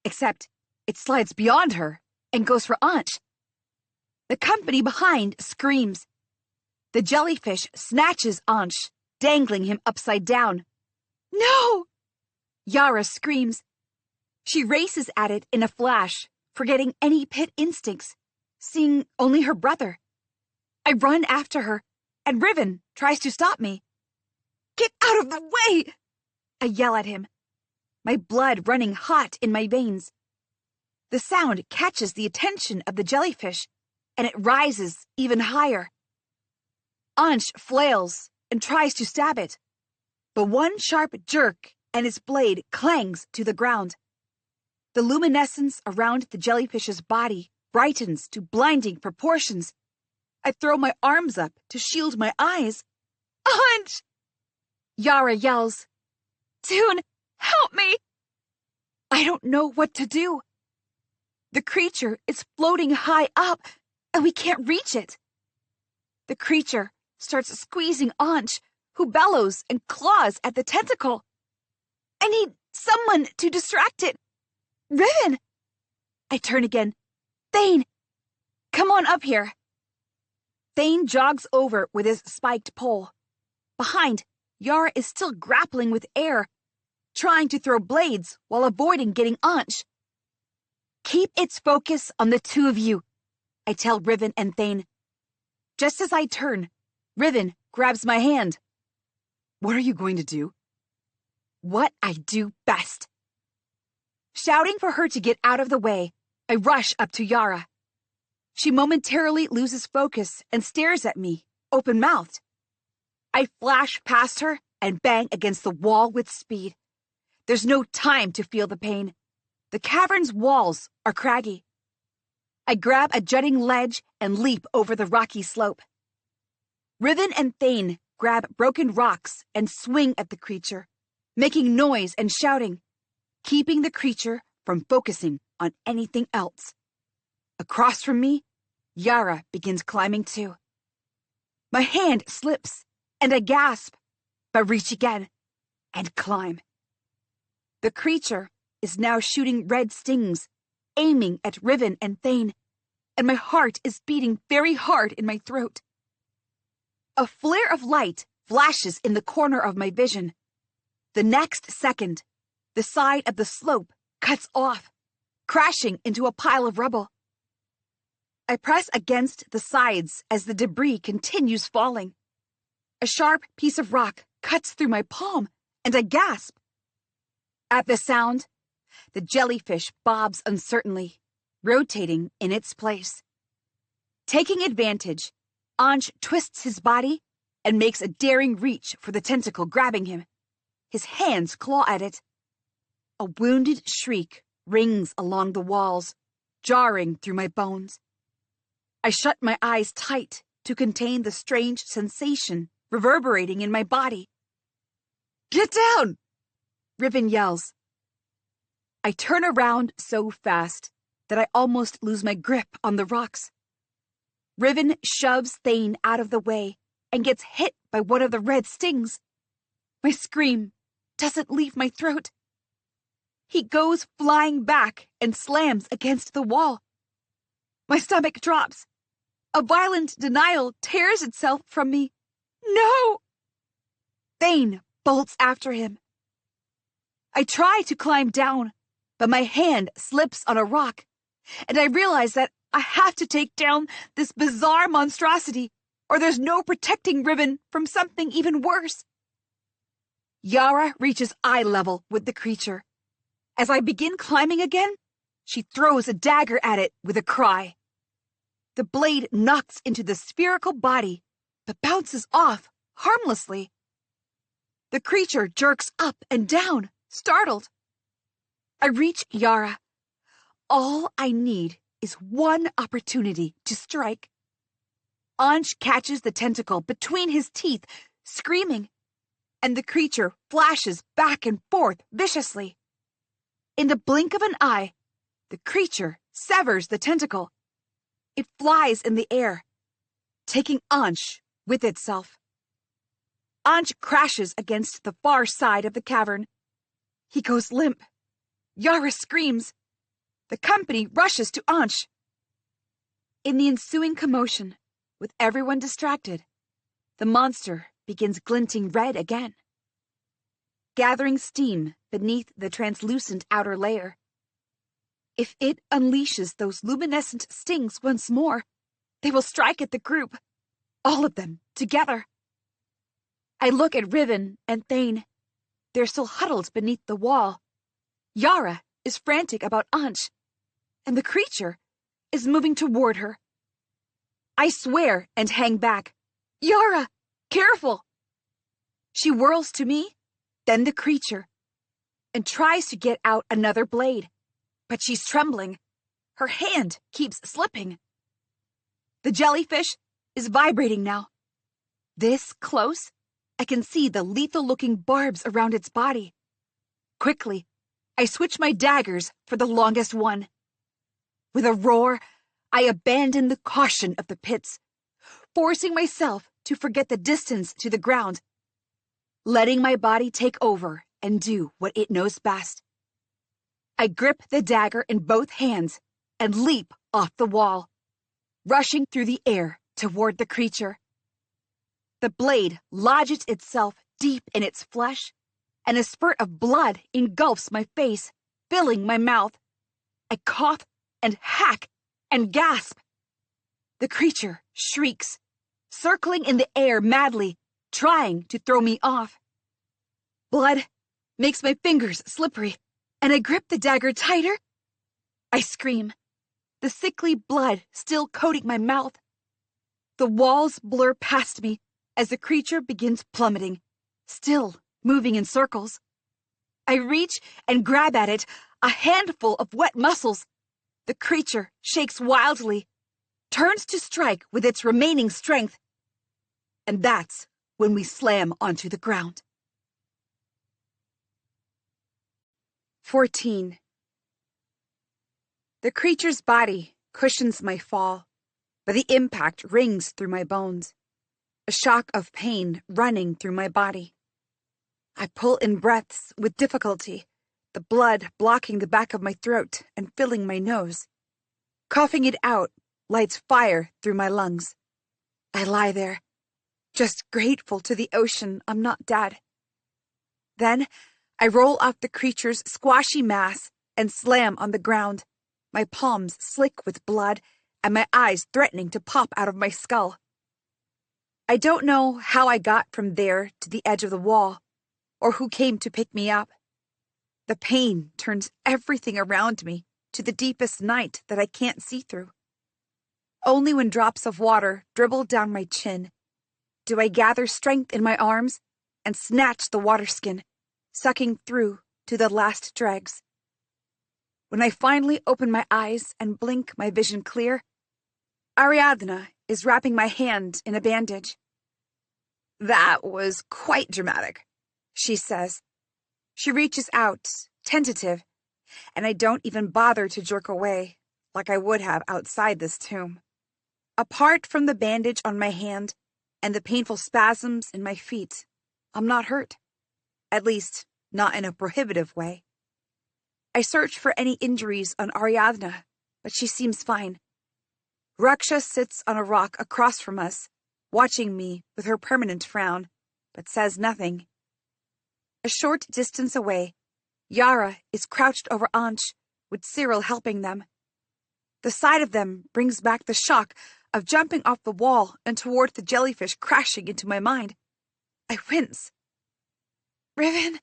except it slides beyond her and goes for Ansh. The company behind screams. The jellyfish snatches Ansh, dangling him upside down. No! Yara screams. She races at it in a flash, forgetting any pit instincts, seeing only her brother. I run after her, and Riven tries to stop me. Get out of the way! I yell at him, my blood running hot in my veins. The sound catches the attention of the jellyfish, and it rises even higher. Ansh flails and tries to stab it, but one sharp jerk and its blade clangs to the ground. The luminescence around the jellyfish's body brightens to blinding proportions. I throw my arms up to shield my eyes. Aunt! Yara yells. Toon, help me! I don't know what to do. The creature is floating high up, and we can't reach it. The creature starts squeezing Anj, who bellows and claws at the tentacle. I need someone to distract it. Riven! I turn again. Thane! Come on up here. Thane jogs over with his spiked pole. Behind, Yara is still grappling with air, trying to throw blades while avoiding getting Anj. Keep its focus on the two of you, I tell Riven and Thane. Just as I turn, Riven grabs my hand. What are you going to do? What I do best. Shouting for her to get out of the way, I rush up to Yara. She momentarily loses focus and stares at me, open-mouthed. I flash past her and bang against the wall with speed. There's no time to feel the pain. The cavern's walls are craggy. I grab a jutting ledge and leap over the rocky slope. Riven and Thane grab broken rocks and swing at the creature, making noise and shouting, keeping the creature from focusing on anything else. Across from me, Yara begins climbing too. My hand slips, and I gasp, but reach again and climb. The creature is now shooting red stings, aiming at Riven and Thane, and my heart is beating very hard in my throat. A flare of light flashes in the corner of my vision. The next second, the side of the slope cuts off, crashing into a pile of rubble. I press against the sides as the debris continues falling. A sharp piece of rock cuts through my palm, and I gasp. At the sound, the jellyfish bobs uncertainly, rotating in its place. Taking advantage, Anj twists his body and makes a daring reach for the tentacle grabbing him. His hands claw at it. A wounded shriek rings along the walls, jarring through my bones. I shut my eyes tight to contain the strange sensation reverberating in my body. Get down! Riven yells. I turn around so fast that I almost lose my grip on the rocks. Riven shoves Thane out of the way and gets hit by one of the red stings. My scream doesn't leave my throat. He goes flying back and slams against the wall. My stomach drops. A violent denial tears itself from me. No! Thane bolts after him. I try to climb down, but my hand slips on a rock, and I realize that I have to take down this bizarre monstrosity, or there's no protecting Riven from something even worse. Yara reaches eye level with the creature. As I begin climbing again, she throws a dagger at it with a cry. The blade knocks into the spherical body, but bounces off harmlessly. The creature jerks up and down, startled. I reach Yara. All I need is one opportunity to strike. Anj catches the tentacle between his teeth, screaming, and the creature flashes back and forth viciously. In the blink of an eye, the creature severs the tentacle. It flies in the air, taking Anj with itself. Anj crashes against the far side of the cavern. He goes limp. Yara screams. The company rushes to Anj. In the ensuing commotion, with everyone distracted, the monster begins glinting red again, gathering steam beneath the translucent outer layer. If it unleashes those luminescent stings once more, they will strike at the group, all of them together. I look at Riven and Thane. They're still huddled beneath the wall. Yara is frantic about Anj, and the creature is moving toward her. I swear and hang back. Yara, careful! She whirls to me, then the creature, and tries to get out another blade, but she's trembling. Her hand keeps slipping. The jellyfish is vibrating now. This close, I can see the lethal-looking barbs around its body. Quickly, I switch my daggers for the longest one. With a roar, I abandon the caution of the pits, forcing myself to forget the distance to the ground, letting my body take over and do what it knows best. I grip the dagger in both hands and leap off the wall, rushing through the air toward the creature. The blade lodges itself deep in its flesh, and a spurt of blood engulfs my face, filling my mouth. I cough and hack and gasp. The creature shrieks, circling in the air madly, trying to throw me off. Blood makes my fingers slippery, and I grip the dagger tighter. I scream, the sickly blood still coating my mouth. The walls blur past me as the creature begins plummeting, still moving in circles. I reach and grab at it, a handful of wet muscles. The creature shakes wildly, turns to strike with its remaining strength, and that's when we slam onto the ground. 14. The creature's body cushions my fall, but the impact rings through my bones, a shock of pain running through my body. I pull in breaths with difficulty, the blood blocking the back of my throat and filling my nose. Coughing it out lights fire through my lungs. I lie there, just grateful to the ocean I'm not dead. Then I roll off the creature's squashy mass and slam on the ground, my palms slick with blood and my eyes threatening to pop out of my skull. I don't know how I got from there to the edge of the wall, or who came to pick me up. The pain turns everything around me to the deepest night that I can't see through. Only when drops of water dribble down my chin do I gather strength in my arms and snatch the water skin, sucking through to the last dregs. When I finally open my eyes and blink my vision clear, Ariadna is wrapping my hand in a bandage. "That was quite dramatic," she says. She reaches out, tentative, and I don't even bother to jerk away like I would have outside this tomb. Apart from the bandage on my hand and the painful spasms in my feet, I'm not hurt. At least, not in a prohibitive way. I search for any injuries on Ariadna, but she seems fine. Raksha sits on a rock across from us, watching me with her permanent frown, but says nothing. A short distance away, Yara is crouched over Ansh, with Cyril helping them. The sight of them brings back the shock of jumping off the wall and toward the jellyfish crashing into my mind. I wince. "Riven?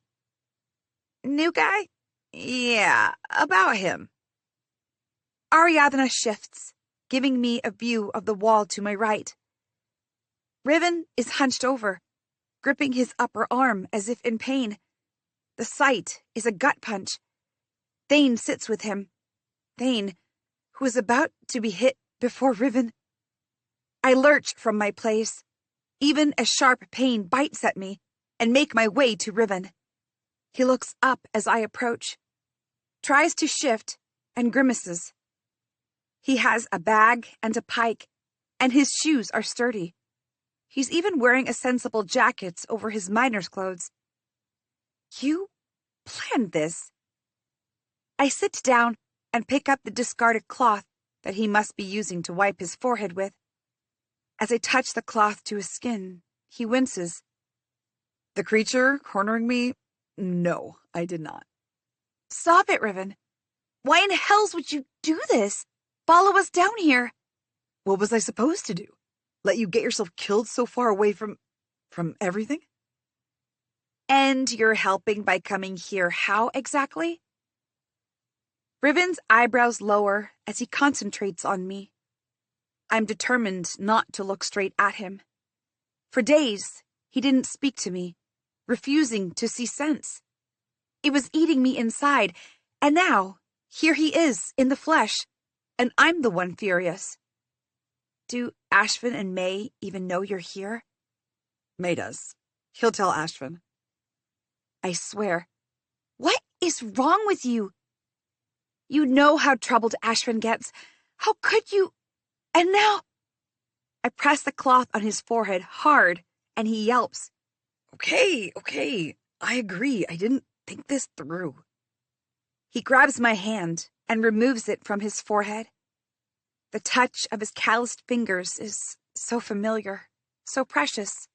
New guy?" "Yeah, about him." Ariadna shifts, giving me a view of the wall to my right. Riven is hunched over, gripping his upper arm as if in pain. The sight is a gut punch. Thane sits with him. Thane, who is about to be hit before Riven. I lurch from my place, even as sharp pain bites at me, and make my way to Riven. He looks up as I approach, tries to shift, and grimaces. He has a bag and a pike, and his shoes are sturdy. He's even wearing a sensible jacket over his miner's clothes. "You planned this." I sit down and pick up the discarded cloth that he must be using to wipe his forehead with. As I touch the cloth to his skin, he winces. "The creature cornering me? No, I did not." "Stop it, Riven. Why in hells would you do this? Follow us down here." "What was I supposed to do? Let you get yourself killed so far away from everything?" "And you're helping by coming here how exactly?" Riven's eyebrows lower as he concentrates on me. I'm determined not to look straight at him. For days, he didn't speak to me, refusing to see sense. It was eating me inside, and now, here he is in the flesh, And I'm the one furious. Do Ashvin and May even know you're here? May does. He'll tell Ashvin. I swear. What is wrong with you? You know how troubled Ashvin gets. How could you? And now... I press the cloth on his forehead hard, and he yelps. Okay. I agree. I didn't think this through. He grabs my hand and removes it from his forehead. The touch of his calloused fingers is so familiar, so precious.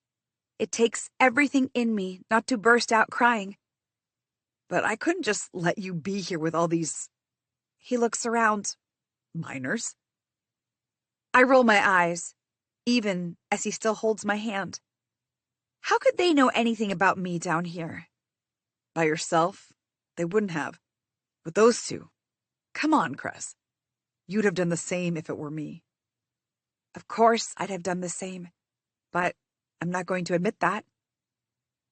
It takes everything in me not to burst out crying. But I couldn't just let you be here with all these... He looks around. Minors? I roll my eyes, even as he still holds my hand. How could they know anything about me down here? By yourself, they wouldn't have. But those two, come on, Cress. You'd have done the same if it were me. Of course I'd have done the same, but I'm not going to admit that.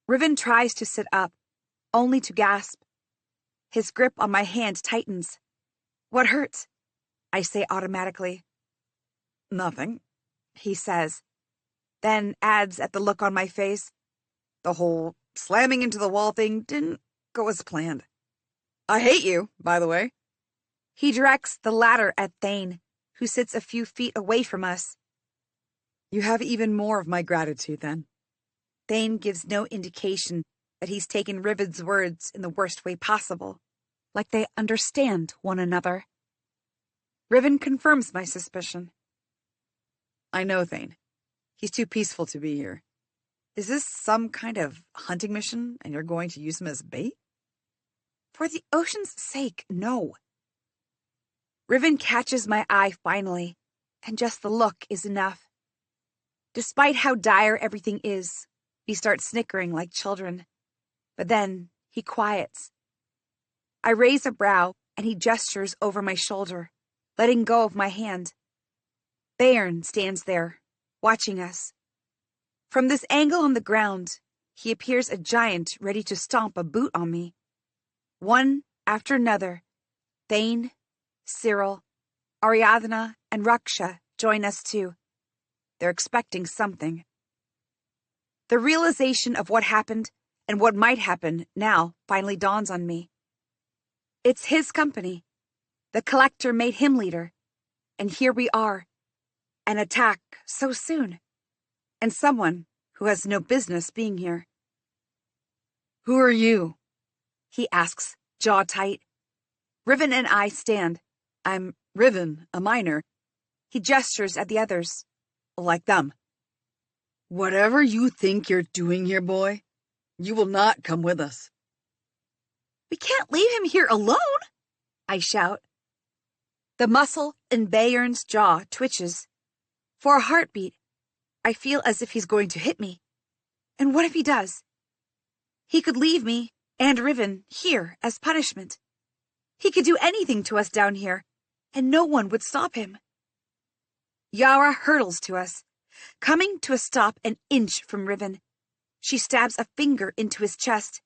Riven tries to sit up, only to gasp. His grip on my hand tightens. What hurts? I say automatically. Nothing, he says, then adds at the look on my face. The whole slamming into the wall thing didn't go as planned. I hate you, by the way. He directs the latter at Thane, who sits a few feet away from us. You have even more of my gratitude, then. Thane gives no indication that he's taken Riven's words in the worst way possible, like they understand one another. Riven confirms my suspicion. I know Thane. He's too peaceful to be here. Is this some kind of hunting mission, and you're going to use him as bait? For the ocean's sake, no. Riven catches my eye finally, and just the look is enough. Despite how dire everything is, we start snickering like children. But then he quiets. I raise a brow, and he gestures over my shoulder, letting go of my hand. Bayern stands there, watching us. From this angle on the ground, he appears a giant ready to stomp a boot on me. One after another, Thane, Cyril, Ariadna, and Raksha join us too. They're expecting something. The realization of what happened and what might happen now finally dawns on me. It's his company. The collector made him leader. And here we are. An attack so soon. And someone who has no business being here. Who are you? He asks, jaw tight. Riven and I stand. I'm Riven, a minor. He gestures at the others. Like them. Whatever you think you're doing here, boy, you will not come with us. We can't leave him here alone, I shout. The muscle in Bayern's jaw twitches. For a heartbeat, I feel as if he's going to hit me. And what if he does? He could leave me and Riven here as punishment. He could do anything to us down here, and no one would stop him. Yara hurtles to us, coming to a stop an inch from Riven. She stabs a finger into his chest.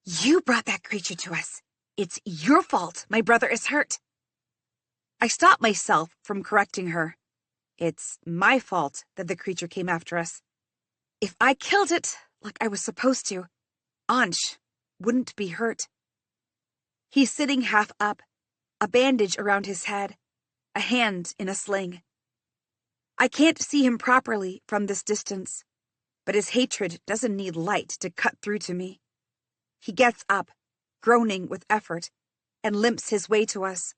You brought that creature to us. It's your fault my brother is hurt. I stop myself from correcting her. It's my fault that the creature came after us. If I killed it like I was supposed to, Ansh wouldn't be hurt. He's sitting half up, a bandage around his head, a hand in a sling. I can't see him properly from this distance, but his hatred doesn't need light to cut through to me. He gets up, groaning with effort, and limps his way to us.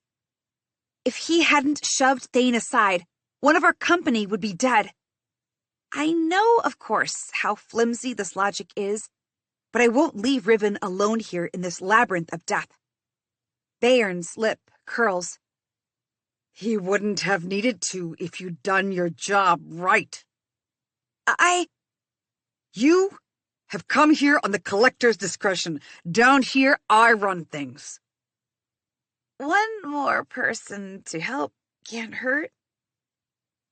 If he hadn't shoved Thane aside, one of our company would be dead. I know, of course, how flimsy this logic is, but I won't leave Riven alone here in this labyrinth of death. Bayern's lip curls. He wouldn't have needed to if you'd done your job right. You have come here on the collector's discretion. Down here, I run things. One more person to help can't hurt,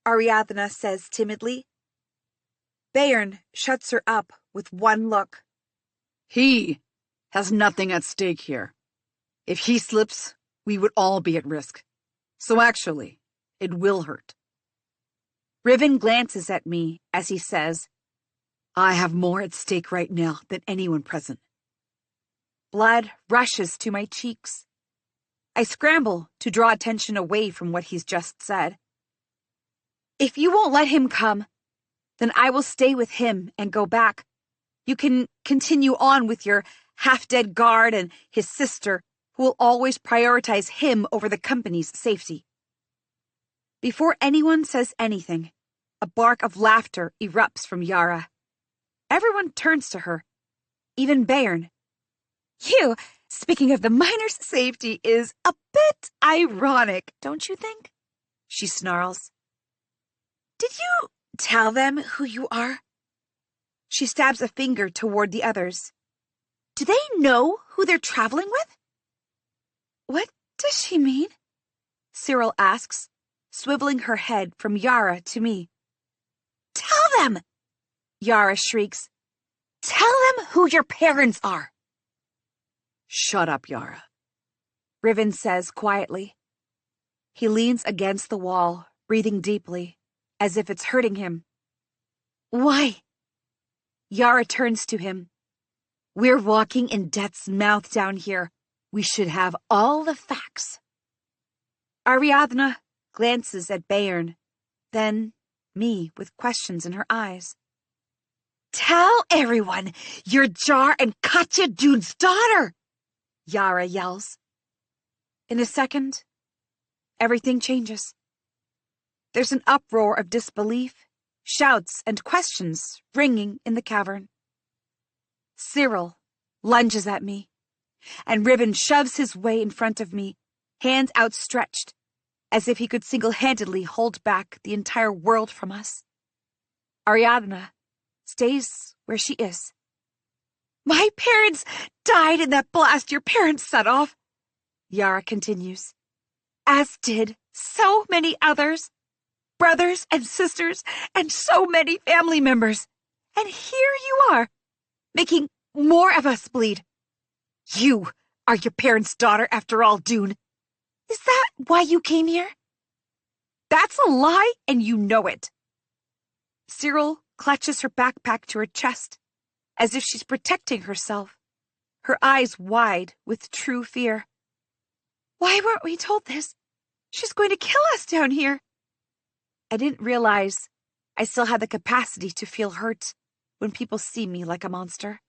Ariadna says timidly. Bayern shuts her up with one look. He has nothing at stake here. If he slips, we would all be at risk. So actually, it will hurt. Riven glances at me as he says, I have more at stake right now than anyone present. Blood rushes to my cheeks. I scramble to draw attention away from what he's just said. If you won't let him come, then I will stay with him and go back. You can continue on with your half-dead guard and his sister, who will always prioritize him over the company's safety. Before anyone says anything, a bark of laughter erupts from Yara. Everyone turns to her, even Bayern. You, speaking of the miners' safety, is a bit ironic, don't you think? She snarls. Did you tell them who you are? She stabs a finger toward the others. Do they know who they're traveling with? What does she mean? Cyril asks, swiveling her head from Yara to me. Tell them! Yara shrieks. Tell them who your parents are. Shut up, Yara. Riven says quietly. He leans against the wall, breathing deeply, as if it's hurting him. Why? Yara turns to him. We're walking in death's mouth down here. We should have all the facts. Ariadna glances at Bayern, then me with questions in her eyes. Tell everyone you're Jar and Katya Dune's daughter, Yara yells. In a second, everything changes. There's an uproar of disbelief, shouts and questions ringing in the cavern. Cyril lunges at me, and Riven shoves his way in front of me, hands outstretched, as if he could single-handedly hold back the entire world from us. Ariadna stays where she is. My parents died in that blast your parents set off, Yara continues, as did so many others, brothers and sisters, and so many family members. And here you are, making more of us bleed. You are your parents' daughter after all, Dune. Is that why you came here? That's a lie, and you know it. Cyril clutches her backpack to her chest, as if she's protecting herself, her eyes wide with true fear. Why weren't we told this? She's going to kill us down here. I didn't realize I still had the capacity to feel hurt when people see me like a monster,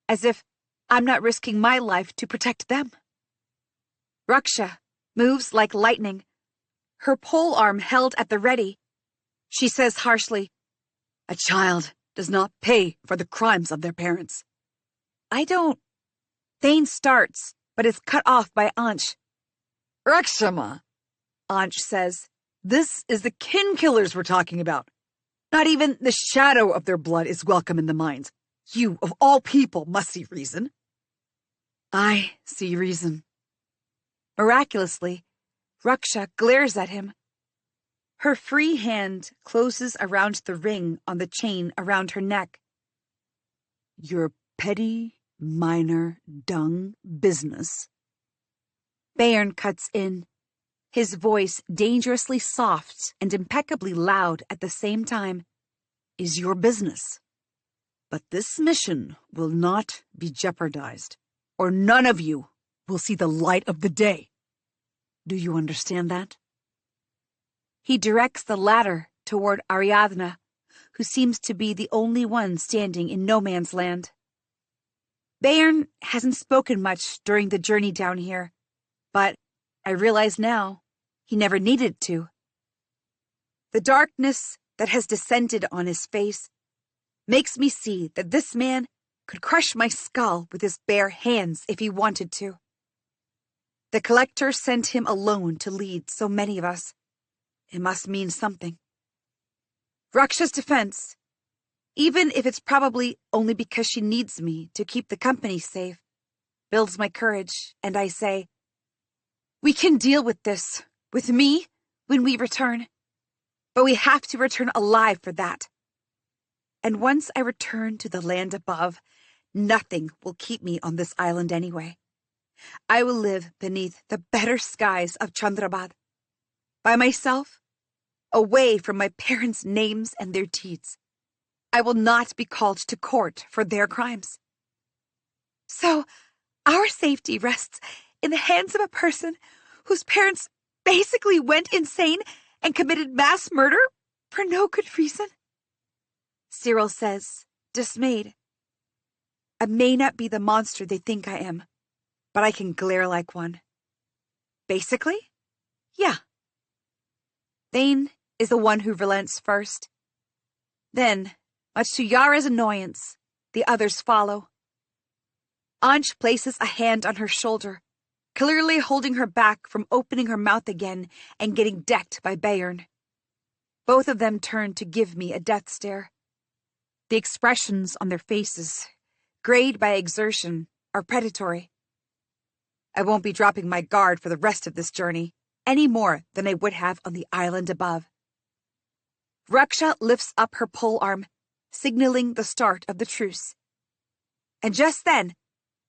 as if I'm not risking my life to protect them. Raksha moves like lightning, her polearm held at the ready. She says harshly, A child does not pay for the crimes of their parents. I don't. Thane starts, but is cut off by Ansh. Rakshama, Ansh says, this is the kin killers we're talking about. Not even the shadow of their blood is welcome in the mines. You, of all people, must see reason. I see reason. Miraculously, Raksha glares at him. Her free hand closes around the ring on the chain around her neck. Your petty, minor, dung business. Bayern cuts in, his voice dangerously soft and impeccably loud at the same time. Is your business. But this mission will not be jeopardized, or none of you will see the light of the day. Do you understand that? He directs the ladder toward Ariadna, who seems to be the only one standing in no man's land. Bayern hasn't spoken much during the journey down here, but I realize now he never needed to. The darkness that has descended on his face makes me see that this man could crush my skull with his bare hands if he wanted to. The collector sent him alone to lead so many of us. It must mean something. Raksha's defense, even if it's probably only because she needs me to keep the company safe, builds my courage, and I say, we can deal with this, with me, when we return. But we have to return alive for that. And once I return to the land above, nothing will keep me on this island anyway. I will live beneath the better skies of Chandrabad. by myself, away from my parents' names and their deeds. I will not be called to court for their crimes. So, our safety rests in the hands of a person whose parents basically went insane and committed mass murder for no good reason? Cyril says, dismayed. I may not be the monster they think I am, but I can glare like one. Basically, yeah. Thane is the one who relents first. Then, much to Yara's annoyance, the others follow. Anj places a hand on her shoulder, clearly holding her back from opening her mouth again and getting decked by Bayern. Both of them turn to give me a death stare. The expressions on their faces, grayed by exertion, are predatory. I won't be dropping my guard for the rest of this journey, any more than I would have on the island above. Raksha lifts up her polearm, signaling the start of the truce. And just then,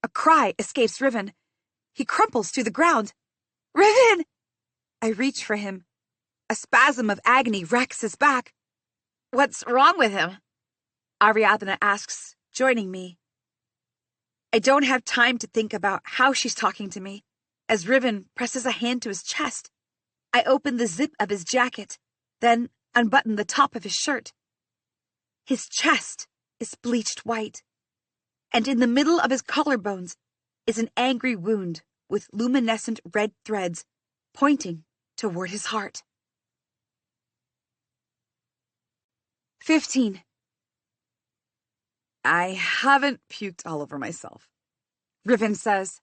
a cry escapes Riven. He crumples to the ground. Riven! I reach for him. A spasm of agony racks his back. What's wrong with him? Ariadna asks, joining me. I don't have time to think about how she's talking to me. As Riven presses a hand to his chest, I open the zip of his jacket, then unbutton the top of his shirt. His chest is bleached white, and in the middle of his collarbones is an angry wound with luminescent red threads pointing toward his heart. 15. I haven't puked all over myself, Riven says.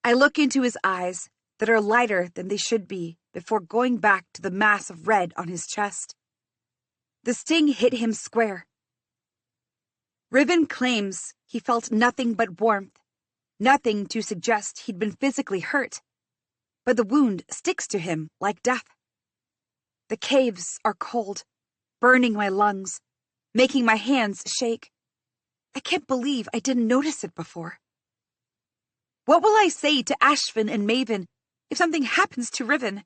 I look into his eyes that are lighter than they should be before going back to the mass of red on his chest. The sting hit him square. Riven claims he felt nothing but warmth, nothing to suggest he'd been physically hurt, but the wound sticks to him like death. The caves are cold, burning my lungs, making my hands shake. I can't believe I didn't notice it before. What will I say to Ashvin and Maven if something happens to Riven?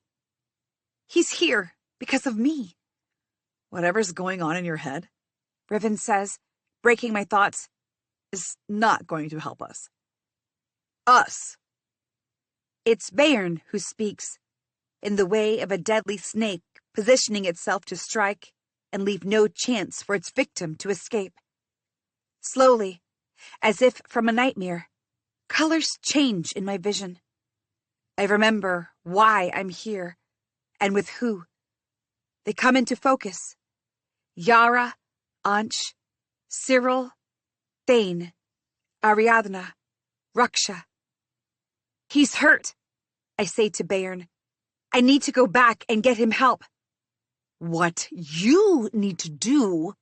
He's here because of me. Whatever's going on in your head, Riven says, breaking my thoughts, is not going to help us. Us. It's Bayern who speaks, in the way of a deadly snake positioning itself to strike and leave no chance for its victim to escape. Slowly, as if from a nightmare, colors change in my vision. I remember why I'm here, and with who. They come into focus. Yara, Anj, Cyril, Thane, Ariadna, Raksha. He's hurt, I say to Bayern. I need to go back and get him help. What you need to do,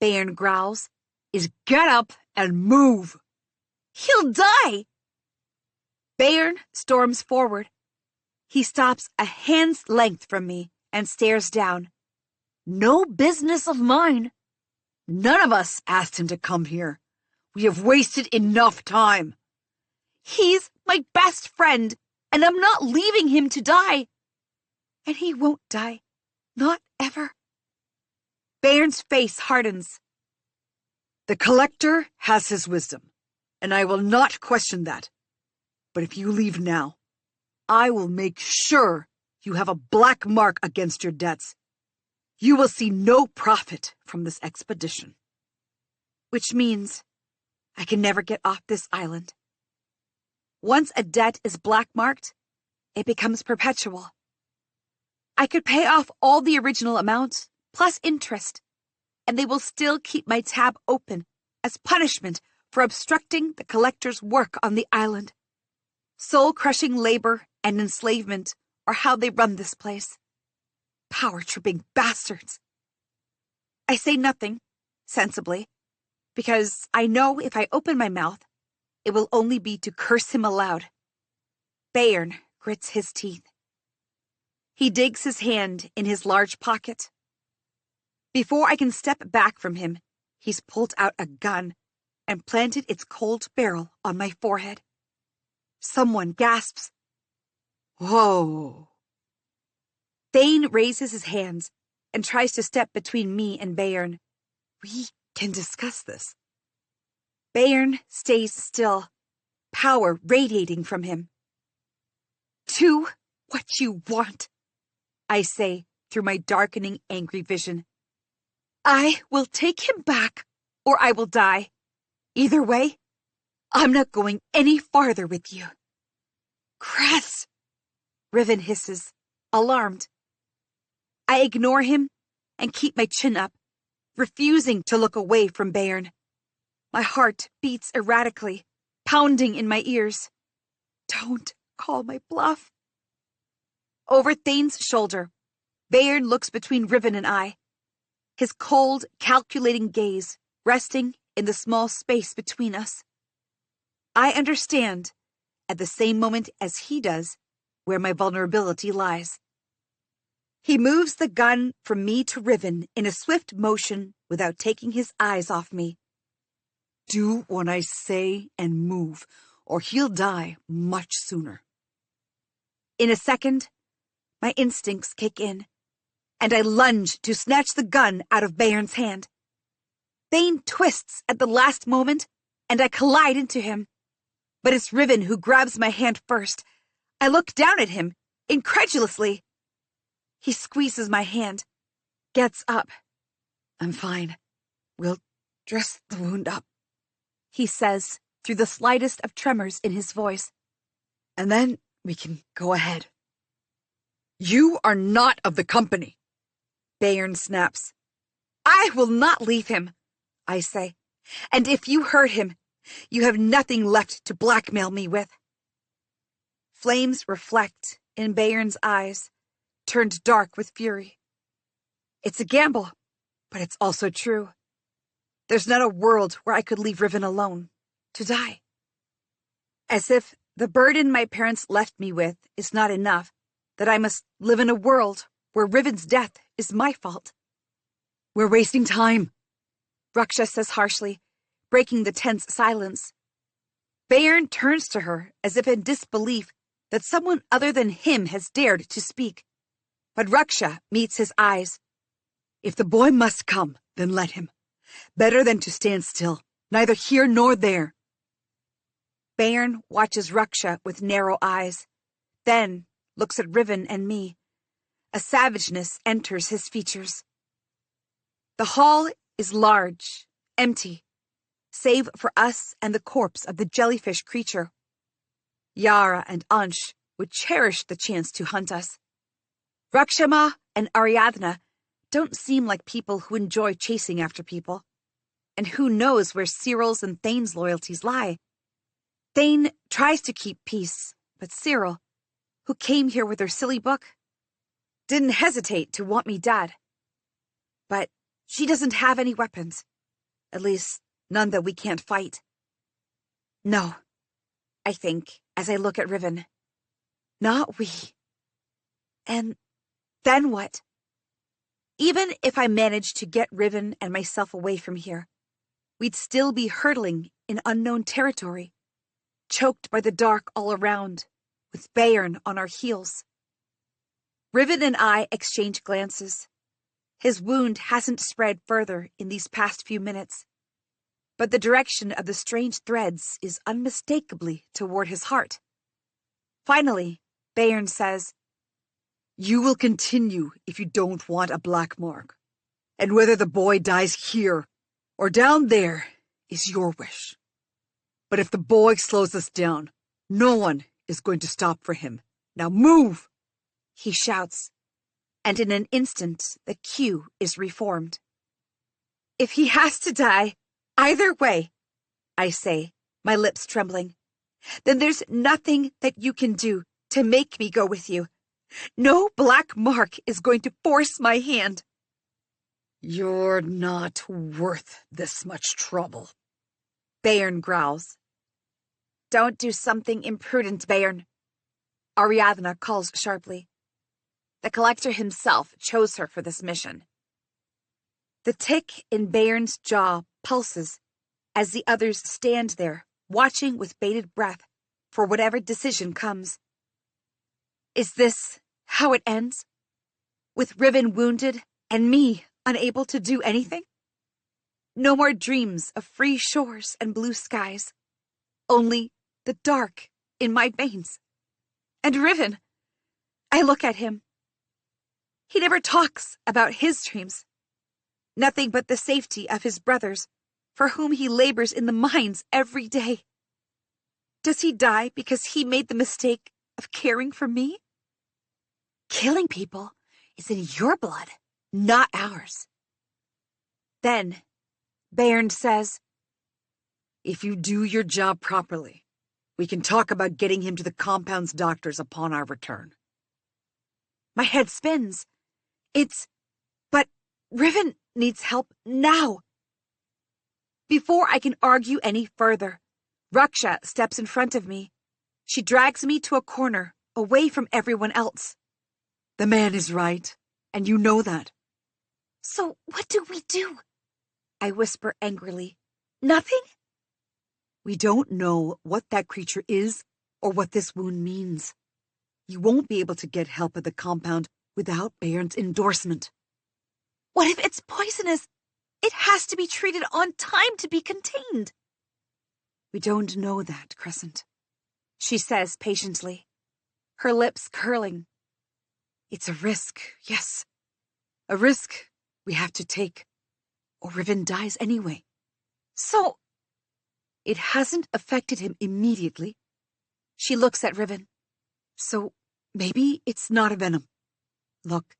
Bayern growls, is get up and move. He'll die! Bayern storms forward. He stops a hand's length from me and stares down. No business of mine. None of us asked him to come here. We have wasted enough time. He's my best friend, and I'm not leaving him to die. And he won't die. Not ever. Bayern's face hardens. The Collector has his wisdom, and I will not question that. But if you leave now, I will make sure you have a black mark against your debts. You will see no profit from this expedition. Which means I can never get off this island. Once a debt is black-marked, it becomes perpetual. I could pay off all the original amount, plus interest, and they will still keep my tab open as punishment for obstructing the Collector's work on the island. Soul-crushing labor and enslavement are how they run this place. Power-tripping bastards. I say nothing, sensibly, because I know if I open my mouth, it will only be to curse him aloud. Bayern grits his teeth. He digs his hand in his large pocket. Before I can step back from him, he's pulled out a gun and planted its cold barrel on my forehead. Someone gasps. Whoa. Thane raises his hands and tries to step between me and Bayern. We can discuss this. Bayern stays still, power radiating from him. Do what you want, I say through my darkening, angry vision. I will take him back, or I will die. Either way, I'm not going any farther with you. Cress! Riven hisses, alarmed. I ignore him and keep my chin up, refusing to look away from Bayern. My heart beats erratically, pounding in my ears. Don't call my bluff. Over Thane's shoulder, Bayern looks between Riven and I, his cold, calculating gaze resting in the small space between us. I understand, at the same moment as he does, where my vulnerability lies. He moves the gun from me to Riven in a swift motion without taking his eyes off me. Do what I say and move, or he'll die much sooner. In a second, my instincts kick in, and I lunge to snatch the gun out of Bayern's hand. Thane twists at the last moment, and I collide into him. But it's Riven who grabs my hand first. I look down at him, incredulously. He squeezes my hand, gets up. I'm fine. We'll dress the wound up, he says, through the slightest of tremors in his voice. And then we can go ahead. You are not of the company, Bayern snaps. I will not leave him, I say. And if you hurt him, you have nothing left to blackmail me with. Flames reflect in Bayern's eyes, turned dark with fury. It's a gamble, but it's also true. There's not a world where I could leave Riven alone, to die. As if the burden my parents left me with is not enough, that I must live in a world where Riven's death is my fault. We're wasting time, Raksha says harshly, breaking the tense silence. Bayern turns to her as if in disbelief that someone other than him has dared to speak. But Raksha meets his eyes. If the boy must come, then let him. Better than to stand still, neither here nor there. Bayern watches Raksha with narrow eyes, then looks at Riven and me. A savageness enters his features. The hall is large, empty, save for us and the corpse of the jellyfish creature. Yara and Ansh would cherish the chance to hunt us. Rakshama and Ariadna don't seem like people who enjoy chasing after people. And who knows where Cyril's and Thane's loyalties lie? Thane tries to keep peace, but Cyril, who came here with her silly book, didn't hesitate to want me dead. But she doesn't have any weapons. At least, none that we can't fight. No, I think, as I look at Riven. Not we. And then what? Even if I managed to get Riven and myself away from here, we'd still be hurtling in unknown territory, choked by the dark all around, with Bayern on our heels. Riven and I exchange glances. His wound hasn't spread further in these past few minutes, but the direction of the strange threads is unmistakably toward his heart. Finally, Bayern says, You will continue if you don't want a black mark. And whether the boy dies here or down there is your wish. But if the boy slows us down, no one is going to stop for him. Now move! He shouts, and in an instant the cue is reformed. If he has to die, either way, I say, my lips trembling, then there's nothing that you can do to make me go with you. No black mark is going to force my hand. You're not worth this much trouble, Bayern growls. Don't do something imprudent, Bayern, Ariadna calls sharply. The collector himself chose her for this mission. The tick in Bayern's jaw pulses as the others stand there, watching with bated breath for whatever decision comes. Is this how it ends? with Riven wounded and me unable to do anything? No more dreams of free shores and blue skies. Only the dark in my veins. And Riven, I look at him. He never talks about his dreams. Nothing but the safety of his brothers, for whom he labors in the mines every day. Does he die because he made the mistake of caring for me? Killing people is in your blood, not ours. Then, Bayern says, If you do your job properly, we can talk about getting him to the compound's doctors upon our return. My head spins. But Riven needs help now. Before I can argue any further, Raksha steps in front of me. She drags me to a corner, away from everyone else. The man is right, and you know that. So what do we do? I whisper angrily. Nothing? We don't know what that creature is or what this wound means. You won't be able to get help at the compound without Bayern's endorsement. What if it's poisonous? It has to be treated on time to be contained. We don't know that, Crescent, she says patiently, her lips curling. It's a risk, yes. A risk we have to take, or Riven dies anyway. So, it hasn't affected him immediately. She looks at Riven. So, maybe it's not a venom. Look,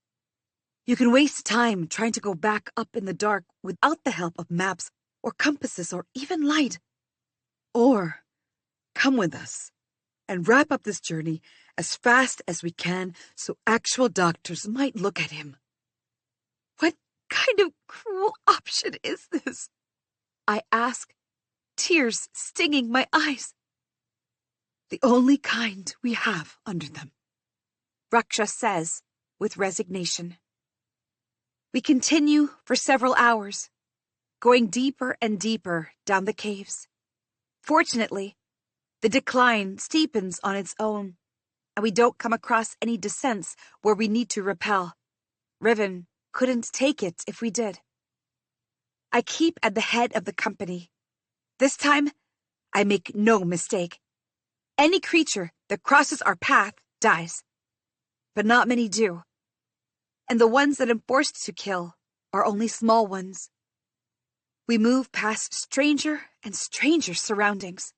you can waste time trying to go back up in the dark without the help of maps or compasses or even light. Or, come with us and wrap up this journey as fast as we can so actual doctors might look at him. What kind of cruel option is this? I ask, tears stinging my eyes. The only kind we have under them, Raksha says with resignation. We continue for several hours, going deeper and deeper down the caves. Fortunately, the decline steepens on its own, and we don't come across any descents where we need to rappel. Riven couldn't take it if we did. I keep at the head of the company. This time, I make no mistake. Any creature that crosses our path dies. But not many do. And the ones that I'm forced to kill are only small ones. We move past stranger and stranger surroundings.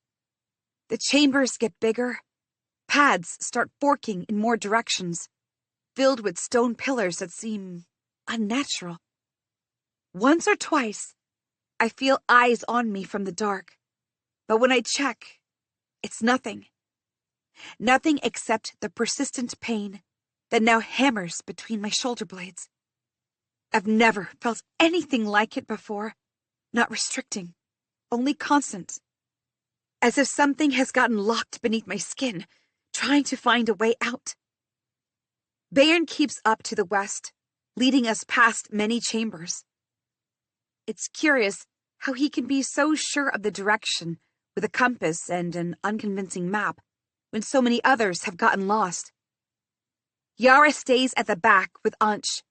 The chambers get bigger. Paths start forking in more directions, filled with stone pillars that seem unnatural. Once or twice, I feel eyes on me from the dark. But when I check, it's nothing. Nothing except the persistent pain that now hammers between my shoulder blades. I've never felt anything like it before. Not restricting, only constant. As if something has gotten locked beneath my skin, trying to find a way out. Bayern keeps up to the west, leading us past many chambers. It's curious how he can be so sure of the direction with a compass and an unconvincing map when so many others have gotten lost. Yara stays at the back with Ansh.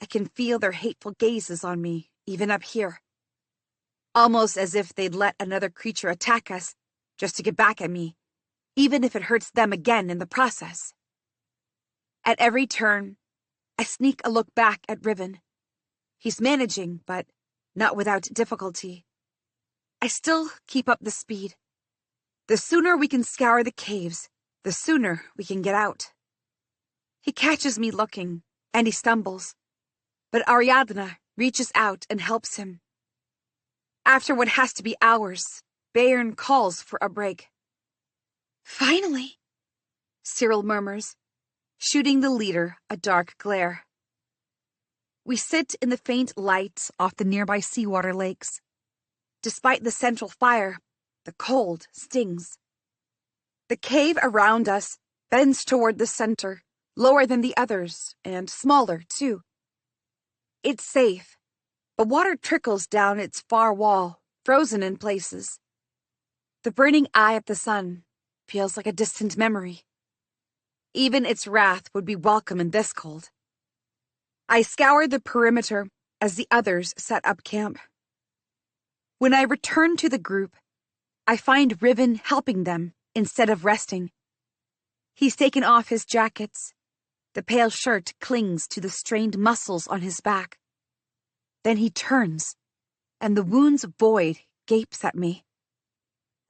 I can feel their hateful gazes on me, even up here. Almost as if they'd let another creature attack us just to get back at me, even if it hurts them again in the process. At every turn, I sneak a look back at Riven. He's managing, but not without difficulty. I still keep up the speed. The sooner we can scour the caves, the sooner we can get out. He catches me looking, and he stumbles. But Ariadna reaches out and helps him. After what has to be hours, Bayern calls for a break. Finally, Cyril murmurs, shooting the leader a dark glare. We sit in the faint light off the nearby seawater lakes. Despite the central fire, the cold stings. The cave around us bends toward the center, lower than the others, and smaller, too. It's safe, but water trickles down its far wall, frozen in places. The burning eye of the sun feels like a distant memory. Even its wrath would be welcome in this cold. I scour the perimeter as the others set up camp. When I return to the group, I find Riven helping them instead of resting. He's taken off his jackets. The pale shirt clings to the strained muscles on his back. Then he turns, and the wound's void gapes at me.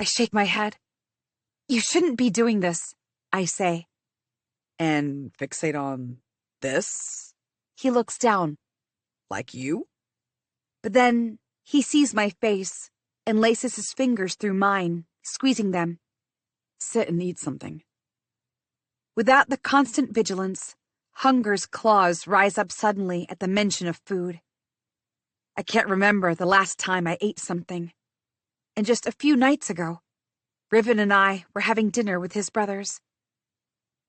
I shake my head. You shouldn't be doing this, I say. And fixate on this? He looks down. Like you? But then he sees my face and laces his fingers through mine, squeezing them. Sit and eat something. Without the constant vigilance, hunger's claws rise up suddenly at the mention of food. I can't remember the last time I ate something. And just a few nights ago, Riven and I were having dinner with his brothers.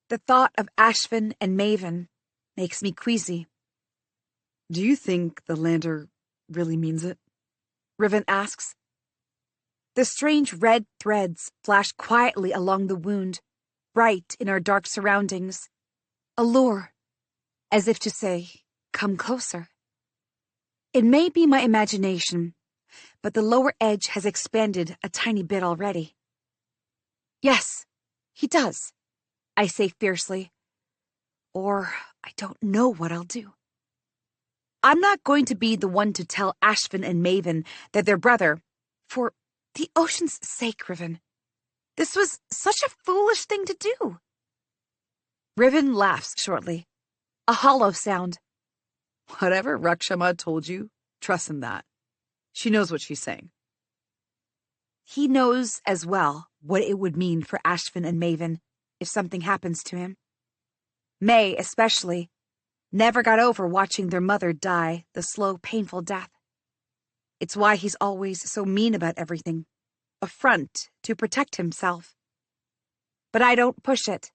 The thought of Ashvin and Maven makes me queasy. Do you think the lander really means it? Riven asks. The strange red threads flash quietly along the wound, bright in our dark surroundings. A lure, as if to say, come closer. It may be my imagination, but the lower edge has expanded a tiny bit already. Yes, he does, I say fiercely. Or I don't know what I'll do. I'm not going to be the one to tell Ashvin and Maven that their brother, for the ocean's sake, Riven. This was such a foolish thing to do. Riven laughs shortly, a hollow sound. Whatever Rakshama told you, trust in that. She knows what she's saying. He knows as well what it would mean for Ashvin and Maven if something happens to him. May, especially, never got over watching their mother die the slow, painful death. It's why he's always so mean about everything, a front to protect himself. But I don't push it.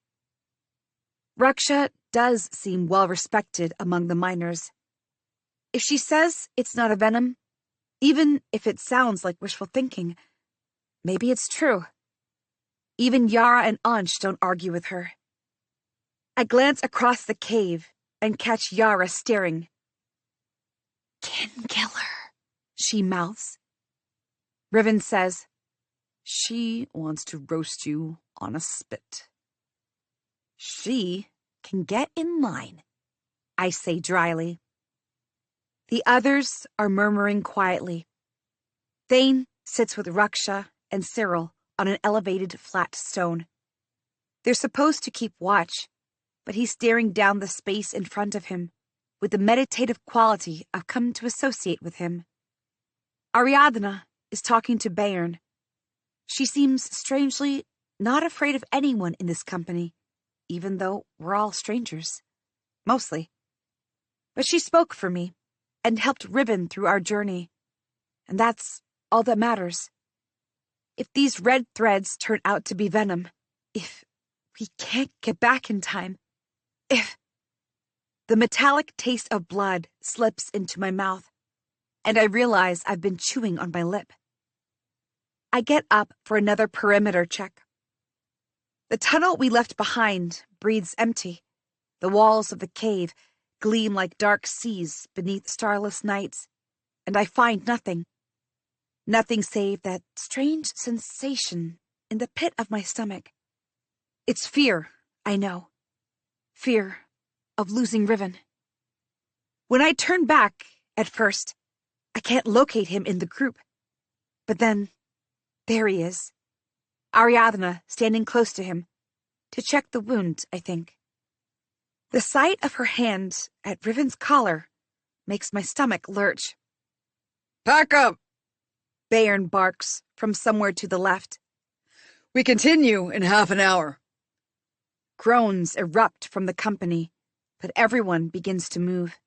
Raksha does seem well-respected among the miners. If she says it's not a venom, even if it sounds like wishful thinking, maybe it's true. Even Yara and Ansh don't argue with her. I glance across the cave and catch Yara staring. Kin killer, she mouths. Riven says, she wants to roast you on a spit. She can get in line, I say dryly. The others are murmuring quietly. Thane sits with Raksha and Cyril on an elevated flat stone. They're supposed to keep watch, but he's staring down the space in front of him with the meditative quality I've come to associate with him. Ariadna is talking to Bayern. She seems strangely not afraid of anyone in this company, even though we're all strangers. Mostly. But she spoke for me and helped Riven through our journey. And that's all that matters. If these red threads turn out to be venom, if we can't get back in time, if... The metallic taste of blood slips into my mouth, and I realize I've been chewing on my lip. I get up for another perimeter check. The tunnel we left behind breathes empty. The walls of the cave gleam like dark seas beneath starless nights, and I find nothing. Nothing save that strange sensation in the pit of my stomach. It's fear, I know. Fear of losing Riven. When I turn back, at first, I can't locate him in the group. But then, there he is. Ariadna standing close to him, to check the wound, I think. The sight of her hand at Riven's collar makes my stomach lurch. Pack up! Bayern barks from somewhere to the left. We continue in half an hour. Groans erupt from the company, but everyone begins to move.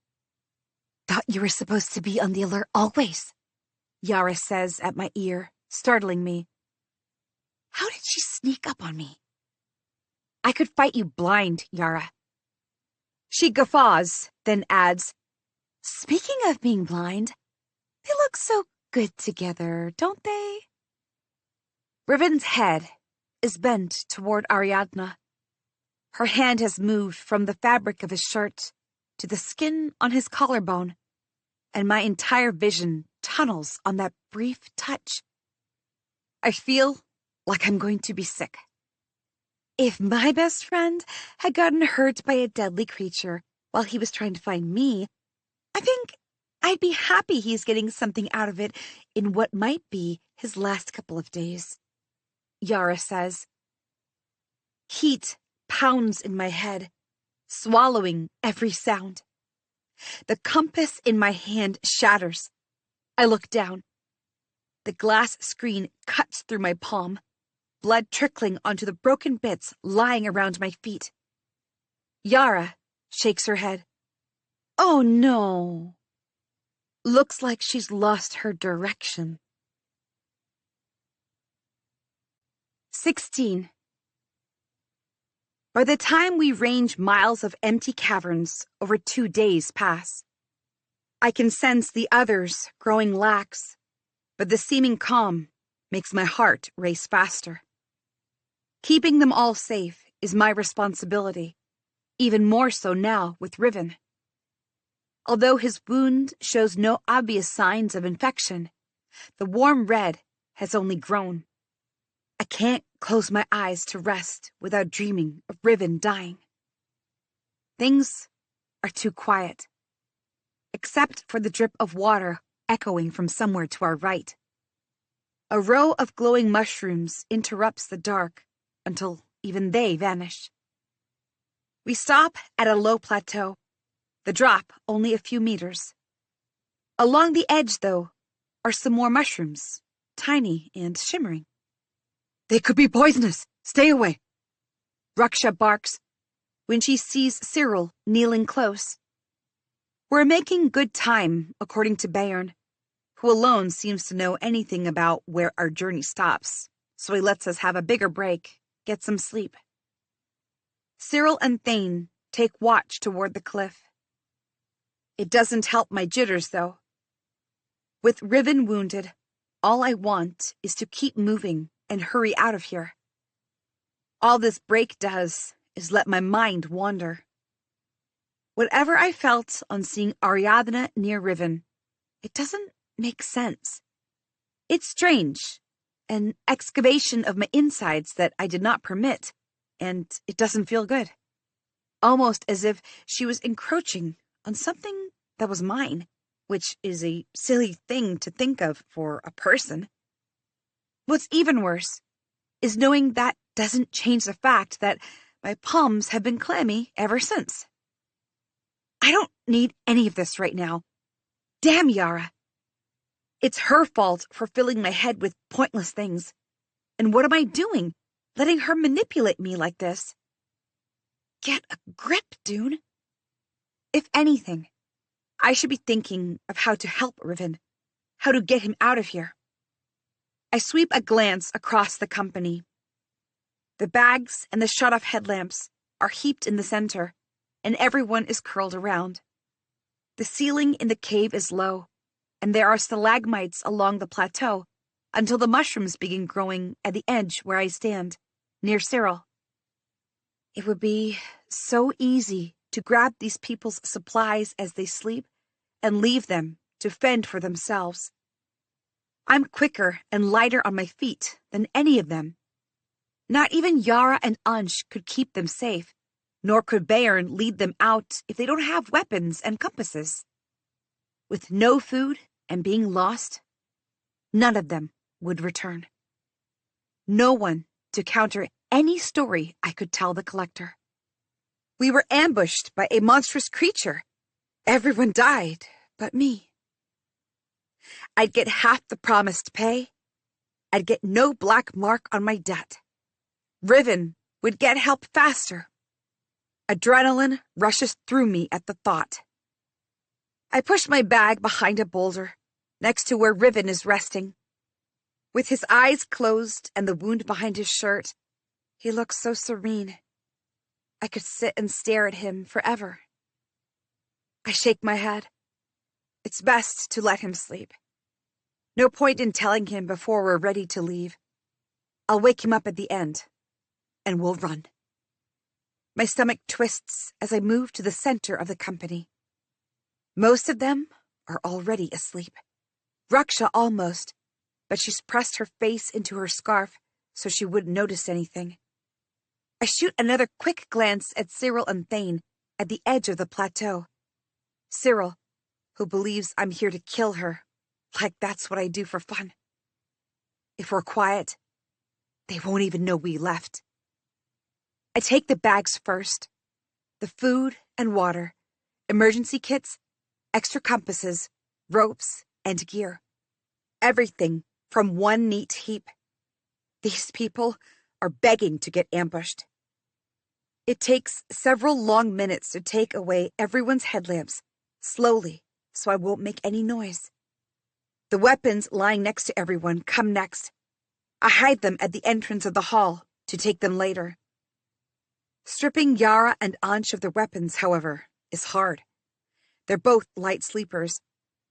Thought you were supposed to be on the alert always, Yara says at my ear, startling me. How did she sneak up on me? I could fight you blind, Yara. She guffaws, then adds, Speaking of being blind, they look so good together, don't they? Riven's head is bent toward Ariadna. Her hand has moved from the fabric of his shirt to the skin on his collarbone, and my entire vision tunnels on that brief touch. I feel like I'm going to be sick. If my best friend had gotten hurt by a deadly creature while he was trying to find me, I think I'd be happy he's getting something out of it in what might be his last couple of days. Yara says. Heat pounds in my head, swallowing every sound. The compass in my hand shatters. I look down. The glass screen cuts through my palm, blood trickling onto the broken bits lying around my feet. Yara shakes her head. Oh no. Looks like she's lost her direction. 16. By the time we range miles of empty caverns, over 2 days pass. I can sense the others growing lax, but the seeming calm makes my heart race faster. Keeping them all safe is my responsibility, even more so now with Riven. Although his wound shows no obvious signs of infection, the warm red has only grown. I can't close my eyes to rest without dreaming of Riven dying. Things are too quiet, except for the drip of water echoing from somewhere to our right. A row of glowing mushrooms interrupts the dark until even they vanish. We stop at a low plateau, the drop only a few meters. Along the edge, though, are some more mushrooms, tiny and shimmering. They could be poisonous. Stay away. Raksha barks when she sees Cyril kneeling close. We're making good time, according to Bayern, who alone seems to know anything about where our journey stops, so he lets us have a bigger break, get some sleep. Cyril and Thane take watch toward the cliff. It doesn't help my jitters, though. With Riven wounded, all I want is to keep moving and hurry out of here. All this break does is let my mind wander. Whatever I felt on seeing Ariadne near Riven, it doesn't make sense. It's strange, an excavation of my insides that I did not permit, and it doesn't feel good. Almost as if she was encroaching on something that was mine, which is a silly thing to think of for a person. What's even worse is knowing that doesn't change the fact that my palms have been clammy ever since. I don't need any of this right now. Damn Yara. It's her fault for filling my head with pointless things. And what am I doing, letting her manipulate me like this? Get a grip, Dune. If anything, I should be thinking of how to help Riven, how to get him out of here. I sweep a glance across the company. The bags and the shut-off headlamps are heaped in the center, and everyone is curled around. The ceiling in the cave is low, and there are stalagmites along the plateau until the mushrooms begin growing at the edge where I stand, near Cyril. It would be so easy to grab these people's supplies as they sleep and leave them to fend for themselves. I'm quicker and lighter on my feet than any of them. Not even Yara and Ansh could keep them safe, nor could Bayern lead them out if they don't have weapons and compasses. With no food and being lost, none of them would return. No one to counter any story I could tell the collector. We were ambushed by a monstrous creature. Everyone died but me. I'd get half the promised pay. I'd get no black mark on my debt. Riven would get help faster. Adrenaline rushes through me at the thought. I push my bag behind a boulder, next to where Riven is resting. With his eyes closed and the wound behind his shirt, he looks so serene. I could sit and stare at him forever. I shake my head. It's best to let him sleep. No point in telling him before we're ready to leave. I'll wake him up at the end, and we'll run. My stomach twists as I move to the center of the company. Most of them are already asleep. Raksha almost, but she's pressed her face into her scarf so she wouldn't notice anything. I shoot another quick glance at Cyril and Thane at the edge of the plateau. Cyril, who believes I'm here to kill her, like that's what I do for fun. If we're quiet, they won't even know we left. I take the bags first. The food and water, emergency kits, extra compasses, ropes, and gear. Everything from one neat heap. These people are begging to get ambushed. It takes several long minutes to take away everyone's headlamps, slowly, so I won't make any noise. The weapons lying next to everyone come next. I hide them at the entrance of the hall to take them later. Stripping Yara and Ansh of their weapons, however, is hard. They're both light sleepers.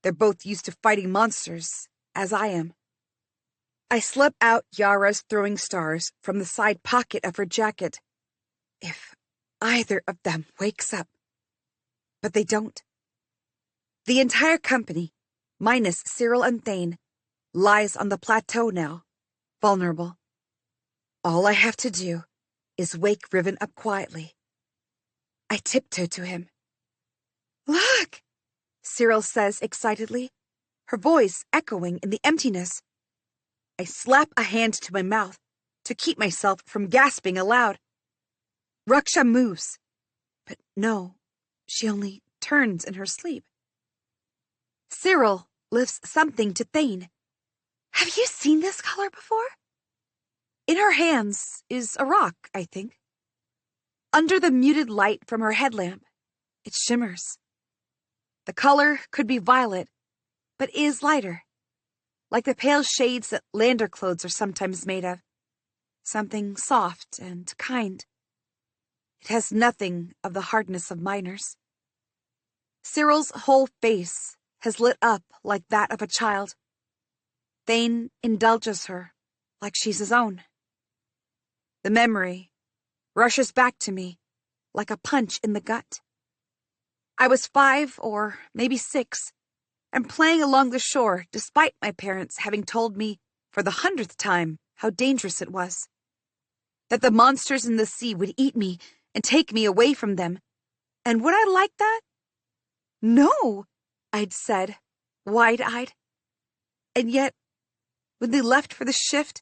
They're both used to fighting monsters, as I am. I slip out Yara's throwing stars from the side pocket of her jacket. If either of them wakes up. But they don't. The entire company, minus Cyril and Thane, lies on the plateau now, vulnerable. All I have to do is wake Riven up quietly. I tiptoe to him. "Look!" Cyril says excitedly, her voice echoing in the emptiness. I slap a hand to my mouth to keep myself from gasping aloud. Raksha moves, but no, she only turns in her sleep. Cyril lifts something to Thane. "Have you seen this color before?" In her hands is a rock, I think. Under the muted light from her headlamp, it shimmers. The color could be violet, but is lighter, like the pale shades that lander clothes are sometimes made of. Something soft and kind. It has nothing of the hardness of miners. Cyril's whole face has lit up like that of a child. Thane indulges her like she's his own. The memory rushes back to me like a punch in the gut. I was 5 or maybe 6 and playing along the shore despite my parents having told me for the 100th time how dangerous it was. That the monsters in the sea would eat me and take me away from them. And would I like that? No, I'd said, wide-eyed. And yet, when they left for the shift,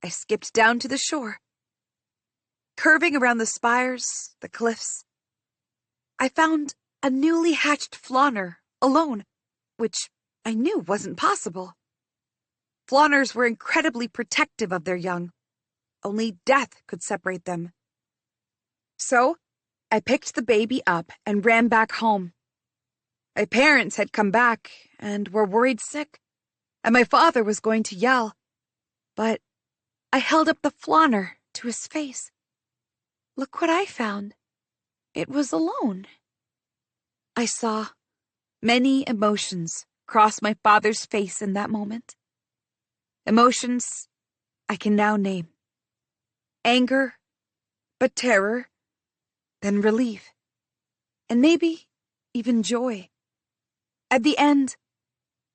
I skipped down to the shore. Curving around the spires, the cliffs, I found a newly hatched flauner alone, which I knew wasn't possible. Flauners were incredibly protective of their young. Only death could separate them. So, I picked the baby up and ran back home. My parents had come back and were worried sick, and my father was going to yell. But I held up the flauner to his face. Look what I found. It was alone. I saw many emotions cross my father's face in that moment. Emotions I can now name. Anger, but terror, then relief, and maybe even joy. At the end,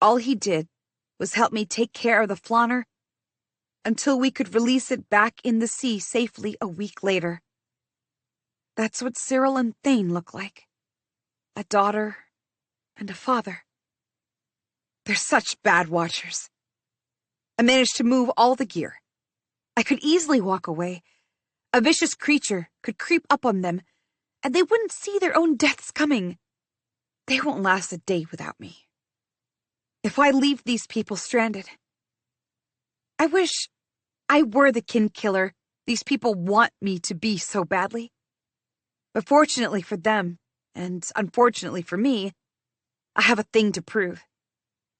all he did was help me take care of the flauner until we could release it back in the sea safely a week later. That's what Cyril and Thane look like. A daughter and a father. They're such bad watchers. I managed to move all the gear. I could easily walk away. A vicious creature could creep up on them, and they wouldn't see their own deaths coming. They won't last a day without me. If I leave these people stranded, I wish I were the kin killer these people want me to be so badly. But fortunately for them, and unfortunately for me, I have a thing to prove,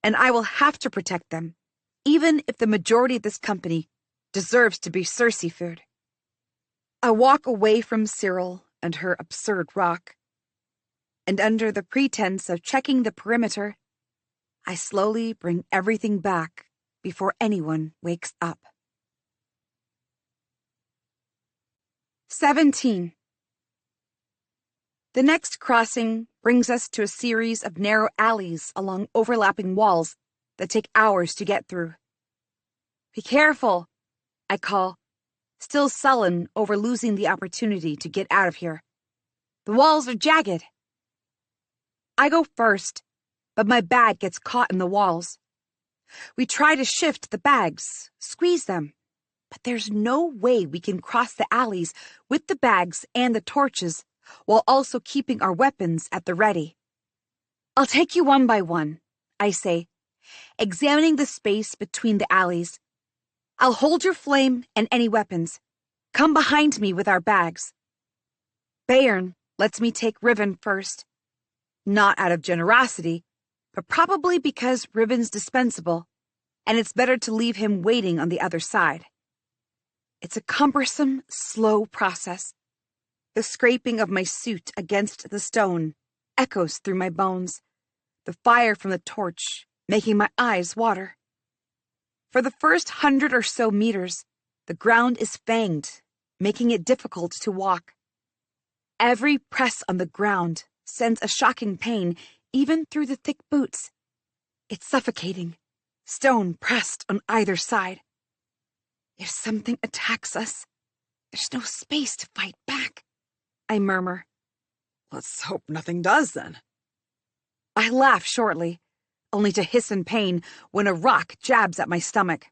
and I will have to protect them, even if the majority of this company deserves to be Cersei food. I walk away from Cyril and her absurd rock, and under the pretense of checking the perimeter, I slowly bring everything back before anyone wakes up. 17. The next crossing brings us to a series of narrow alleys along overlapping walls that take hours to get through. "Be careful," I call, still sullen over losing the opportunity to get out of here. "The walls are jagged." I go first, but my bag gets caught in the walls. We try to shift the bags, squeeze them, but there's no way we can cross the alleys with the bags and the torches while also keeping our weapons at the ready. "I'll take you one by one," I say, examining the space between the alleys. "I'll hold your flame and any weapons. Come behind me with our bags." Bayern lets me take Riven first. Not out of generosity, but probably because Riven's dispensable, and it's better to leave him waiting on the other side. It's a cumbersome, slow process. The scraping of my suit against the stone echoes through my bones, the fire from the torch making my eyes water. For the first 100 or so meters, the ground is fanged, making it difficult to walk. Every press on the ground sends a shocking pain even through the thick boots. It's suffocating, stone pressed on either side. If something attacks us, there's no space to fight back, I murmur. Let's hope nothing does, then. I laugh shortly, only to hiss in pain when a rock jabs at my stomach.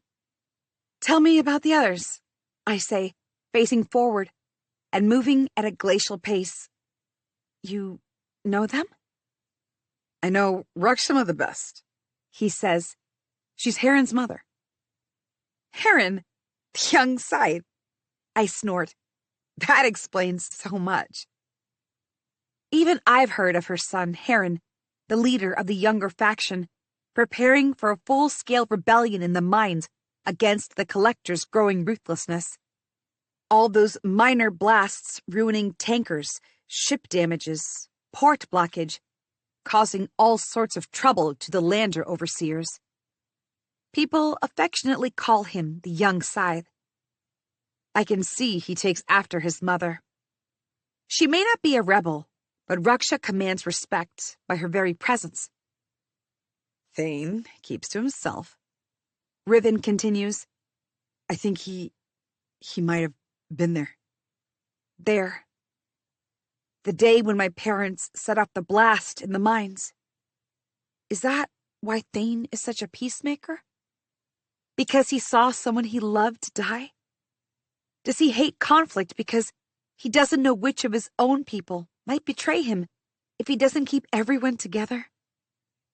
"Tell me about the others," I say, facing forward and moving at a glacial pace. "You know them?" "I know Rakshama the best," he says. "She's Heron's mother." "Heron? The young scythe?" I snort. That explains so much. Even I've heard of her son, Heron, the leader of the younger faction, preparing for a full-scale rebellion in the mines against the Collector's growing ruthlessness. All those minor blasts ruining tankers, ship damages, port blockage, causing all sorts of trouble to the lander overseers. People affectionately call him the young scythe. I can see he takes after his mother. She may not be a rebel, but Raksha commands respect by her very presence. Thane keeps to himself. Riven continues. I think he might have been there. There. The day when my parents set off the blast in the mines. Is that why Thane is such a peacemaker? Because he saw someone he loved die? Does he hate conflict because he doesn't know which of his own people might betray him if he doesn't keep everyone together?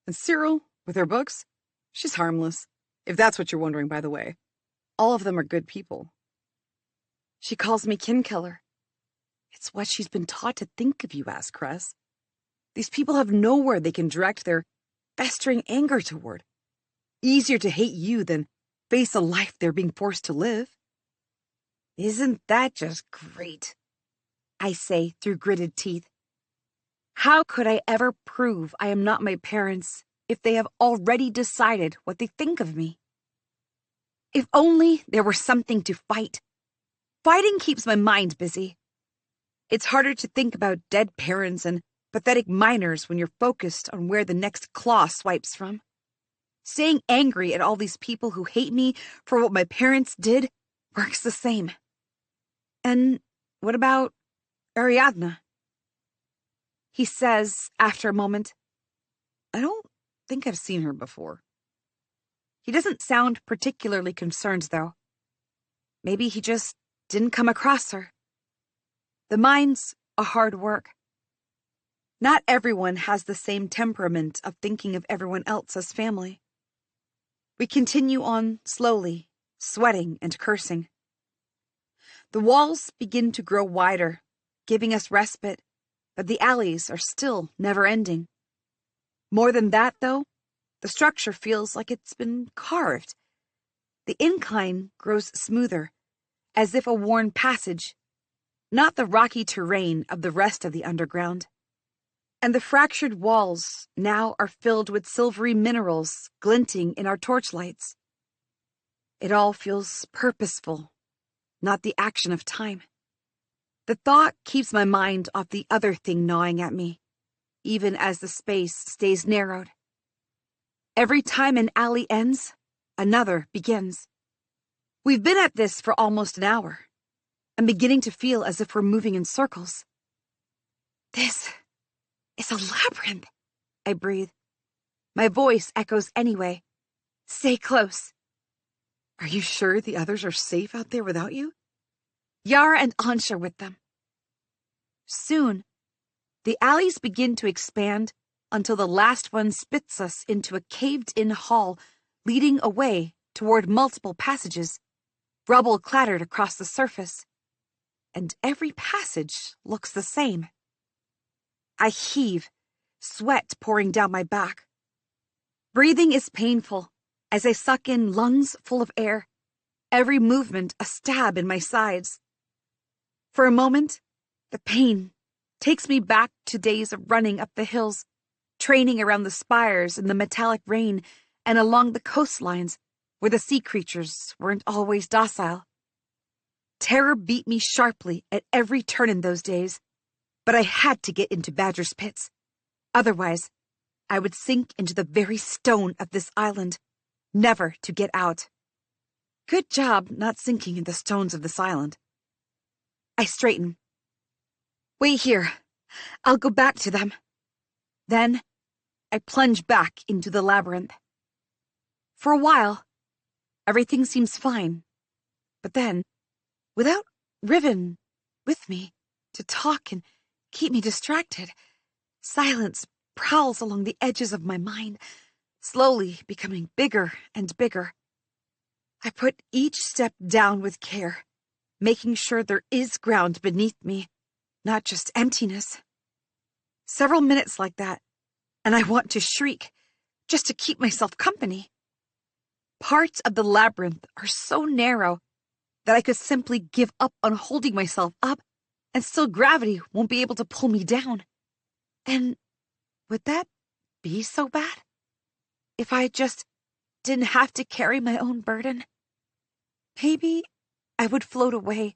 And Cyril, with her books, she's harmless. If that's what you're wondering, by the way. All of them are good people. She calls me Kinkiller. It's what she's been taught to think of you as, Cress. These people have nowhere they can direct their festering anger toward. Easier to hate you than face a life they're being forced to live. Isn't that just great? I say through gritted teeth. How could I ever prove I am not my parents if they have already decided what they think of me? If only there were something to fight. Fighting keeps my mind busy. It's harder to think about dead parents and pathetic miners when you're focused on where the next claw swipes from. Staying angry at all these people who hate me for what my parents did works the same. And what about Ariadna? He says after a moment, I don't think I've seen her before. He doesn't sound particularly concerned, though. Maybe he just didn't come across her. The mines are hard work. Not everyone has the same temperament of thinking of everyone else as family. We continue on slowly, sweating and cursing. The walls begin to grow wider, giving us respite, but the alleys are still never-ending. More than that, though, the structure feels like it's been carved. The incline grows smoother, as if a worn passage, not the rocky terrain of the rest of the underground. And the fractured walls now are filled with silvery minerals glinting in our torchlights. It all feels purposeful, not the action of time. The thought keeps my mind off the other thing gnawing at me, even as the space stays narrowed. Every time an alley ends, another begins. We've been at this for almost an hour. I'm beginning to feel as if we're moving in circles. This is a labyrinth, I breathe. My voice echoes anyway. Stay close. Are you sure the others are safe out there without you? Yara and Ansh are with them. Soon, the alleys begin to expand until the last one spits us into a caved-in hall leading away toward multiple passages. Rubble clattered across the surface, and every passage looks the same. I heave, sweat pouring down my back. Breathing is painful as I suck in lungs full of air, every movement a stab in my sides. For a moment, the pain takes me back to days of running up the hills, training around the spires in the metallic rain and along the coastlines where the sea creatures weren't always docile. Terror beat me sharply at every turn in those days, but I had to get into Badger's pits. Otherwise, I would sink into the very stone of this island, never to get out. Good job not sinking in the stones of this island. I straighten. Wait here. I'll go back to them. Then, I plunge back into the labyrinth. For a while, everything seems fine. But then, without Riven with me to talk and keep me distracted, silence prowls along the edges of my mind, slowly becoming bigger and bigger. I put each step down with care, making sure there is ground beneath me, not just emptiness. Several minutes like that, and I want to shriek, just to keep myself company. Parts of the labyrinth are so narrow that I could simply give up on holding myself up, and still gravity won't be able to pull me down. And would that be so bad? If I just didn't have to carry my own burden? Maybe I would float away,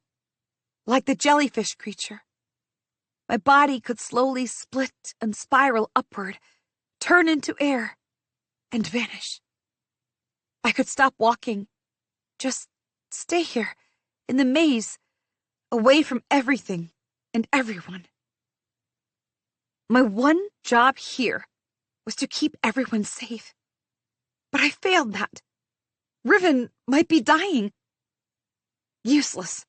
like the jellyfish creature. My body could slowly split and spiral upward, turn into air, and vanish. I could stop walking, just stay here, in the maze, away from everything and everyone. My one job here was to keep everyone safe. But I failed that. Riven might be dying. Useless.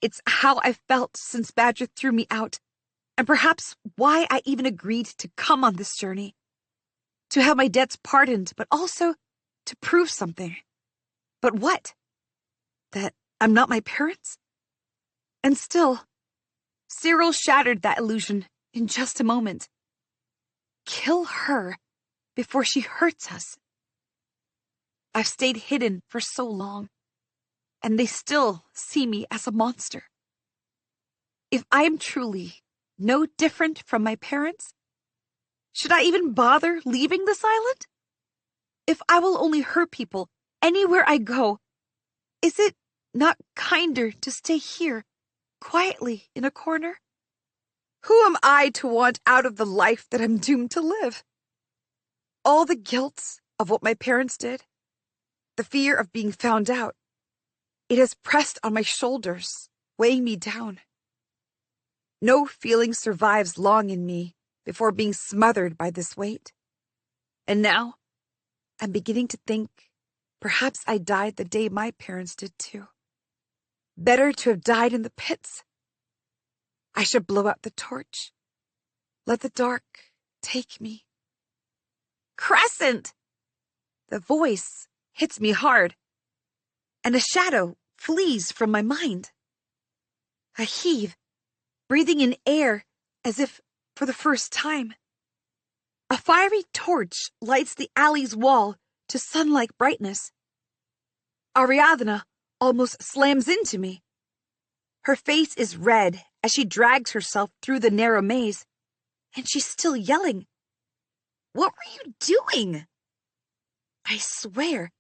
It's how I've felt since Badger threw me out, and perhaps why I even agreed to come on this journey. To have my debts pardoned, but also to prove something. But what? That I'm not my parents? And still, Cyril shattered that illusion in just a moment. Kill her before she hurts us. I've stayed hidden for so long, and they still see me as a monster. If I am truly no different from my parents, should I even bother leaving this island? If I will only hurt people anywhere I go, is it not kinder to stay here, quietly in a corner? Who am I to want out of the life that I'm doomed to live? All the guilt of what my parents did, the fear of being found out, it has pressed on my shoulders, weighing me down. No feeling survives long in me before being smothered by this weight. And now, I'm beginning to think perhaps I died the day my parents did too. Better to have died in the pits. I should blow out the torch. Let the dark take me. Crescent! The voice hits me hard, and a shadow flees from my mind. I heave, breathing in air as if for the first time. A fiery torch lights the alley's wall to sun-like brightness. Ariadna almost slams into me. Her face is red as she drags herself through the narrow maze, and she's still yelling. What were you doing? I swear,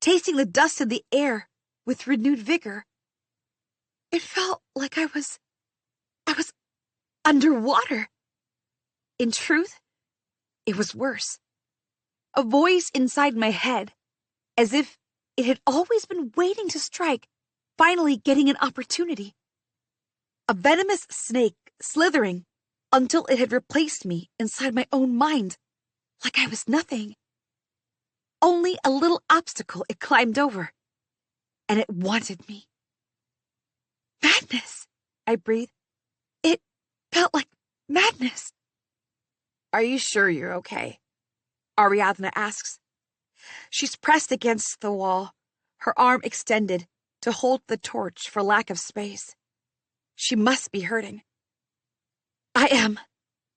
tasting the dust in the air with renewed vigor. It felt like I was underwater. In truth, it was worse. A voice inside my head, as if it had always been waiting to strike, finally getting an opportunity. A venomous snake slithering until it had replaced me inside my own mind, like I was nothing. Only a little obstacle it climbed over, and it wanted me. Madness, I breathed. It felt like madness. Are you sure you're okay? Ariadna asks. She's pressed against the wall, her arm extended to hold the torch for lack of space. She must be hurting. I am,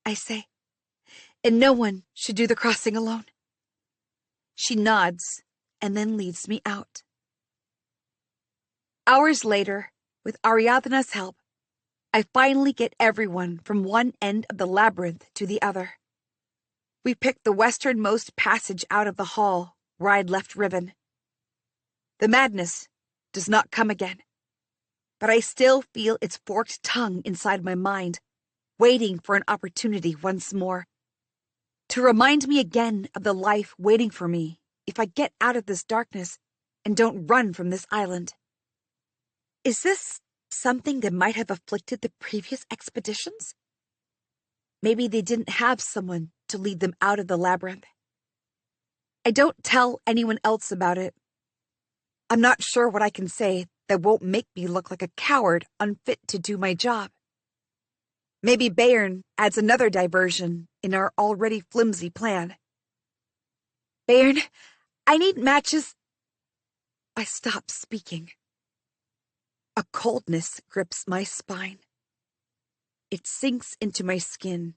I say, and no one should do the crossing alone. She nods and then leads me out. Hours later, with Ariadna's help, I finally get everyone from one end of the labyrinth to the other. We pick the westernmost passage out of the hall where I'd left Riven. The madness does not come again, but I still feel its forked tongue inside my mind, waiting for an opportunity once more, to remind me again of the life waiting for me if I get out of this darkness and don't run from this island. Is this something that might have afflicted the previous expeditions? Maybe they didn't have someone to lead them out of the labyrinth. I don't tell anyone else about it. I'm not sure what I can say that won't make me look like a coward unfit to do my job. Maybe Bayern adds another diversion in our already flimsy plan. Bayern, I need matches. I stop speaking. A coldness grips my spine. It sinks into my skin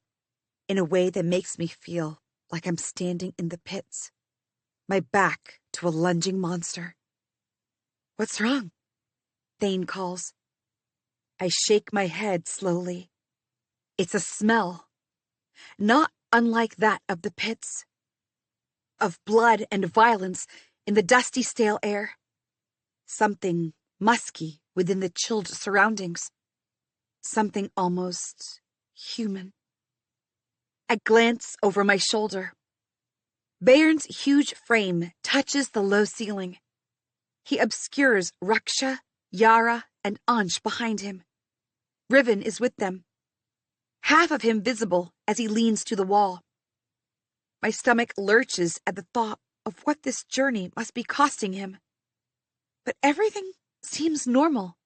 in a way that makes me feel like I'm standing in the pits, my back to a lunging monster. What's wrong? Thane calls. I shake my head slowly. It's a smell, not unlike that of the pits, of blood and violence in the dusty, stale air. Something musky within the chilled surroundings. Something almost human. I glance over my shoulder. Bayern's huge frame touches the low ceiling. He obscures Raksha, Yara, and Ansh behind him. Riven is with them, half of him visible as he leans to the wall. My stomach lurches at the thought of what this journey must be costing him. But everything seems normal.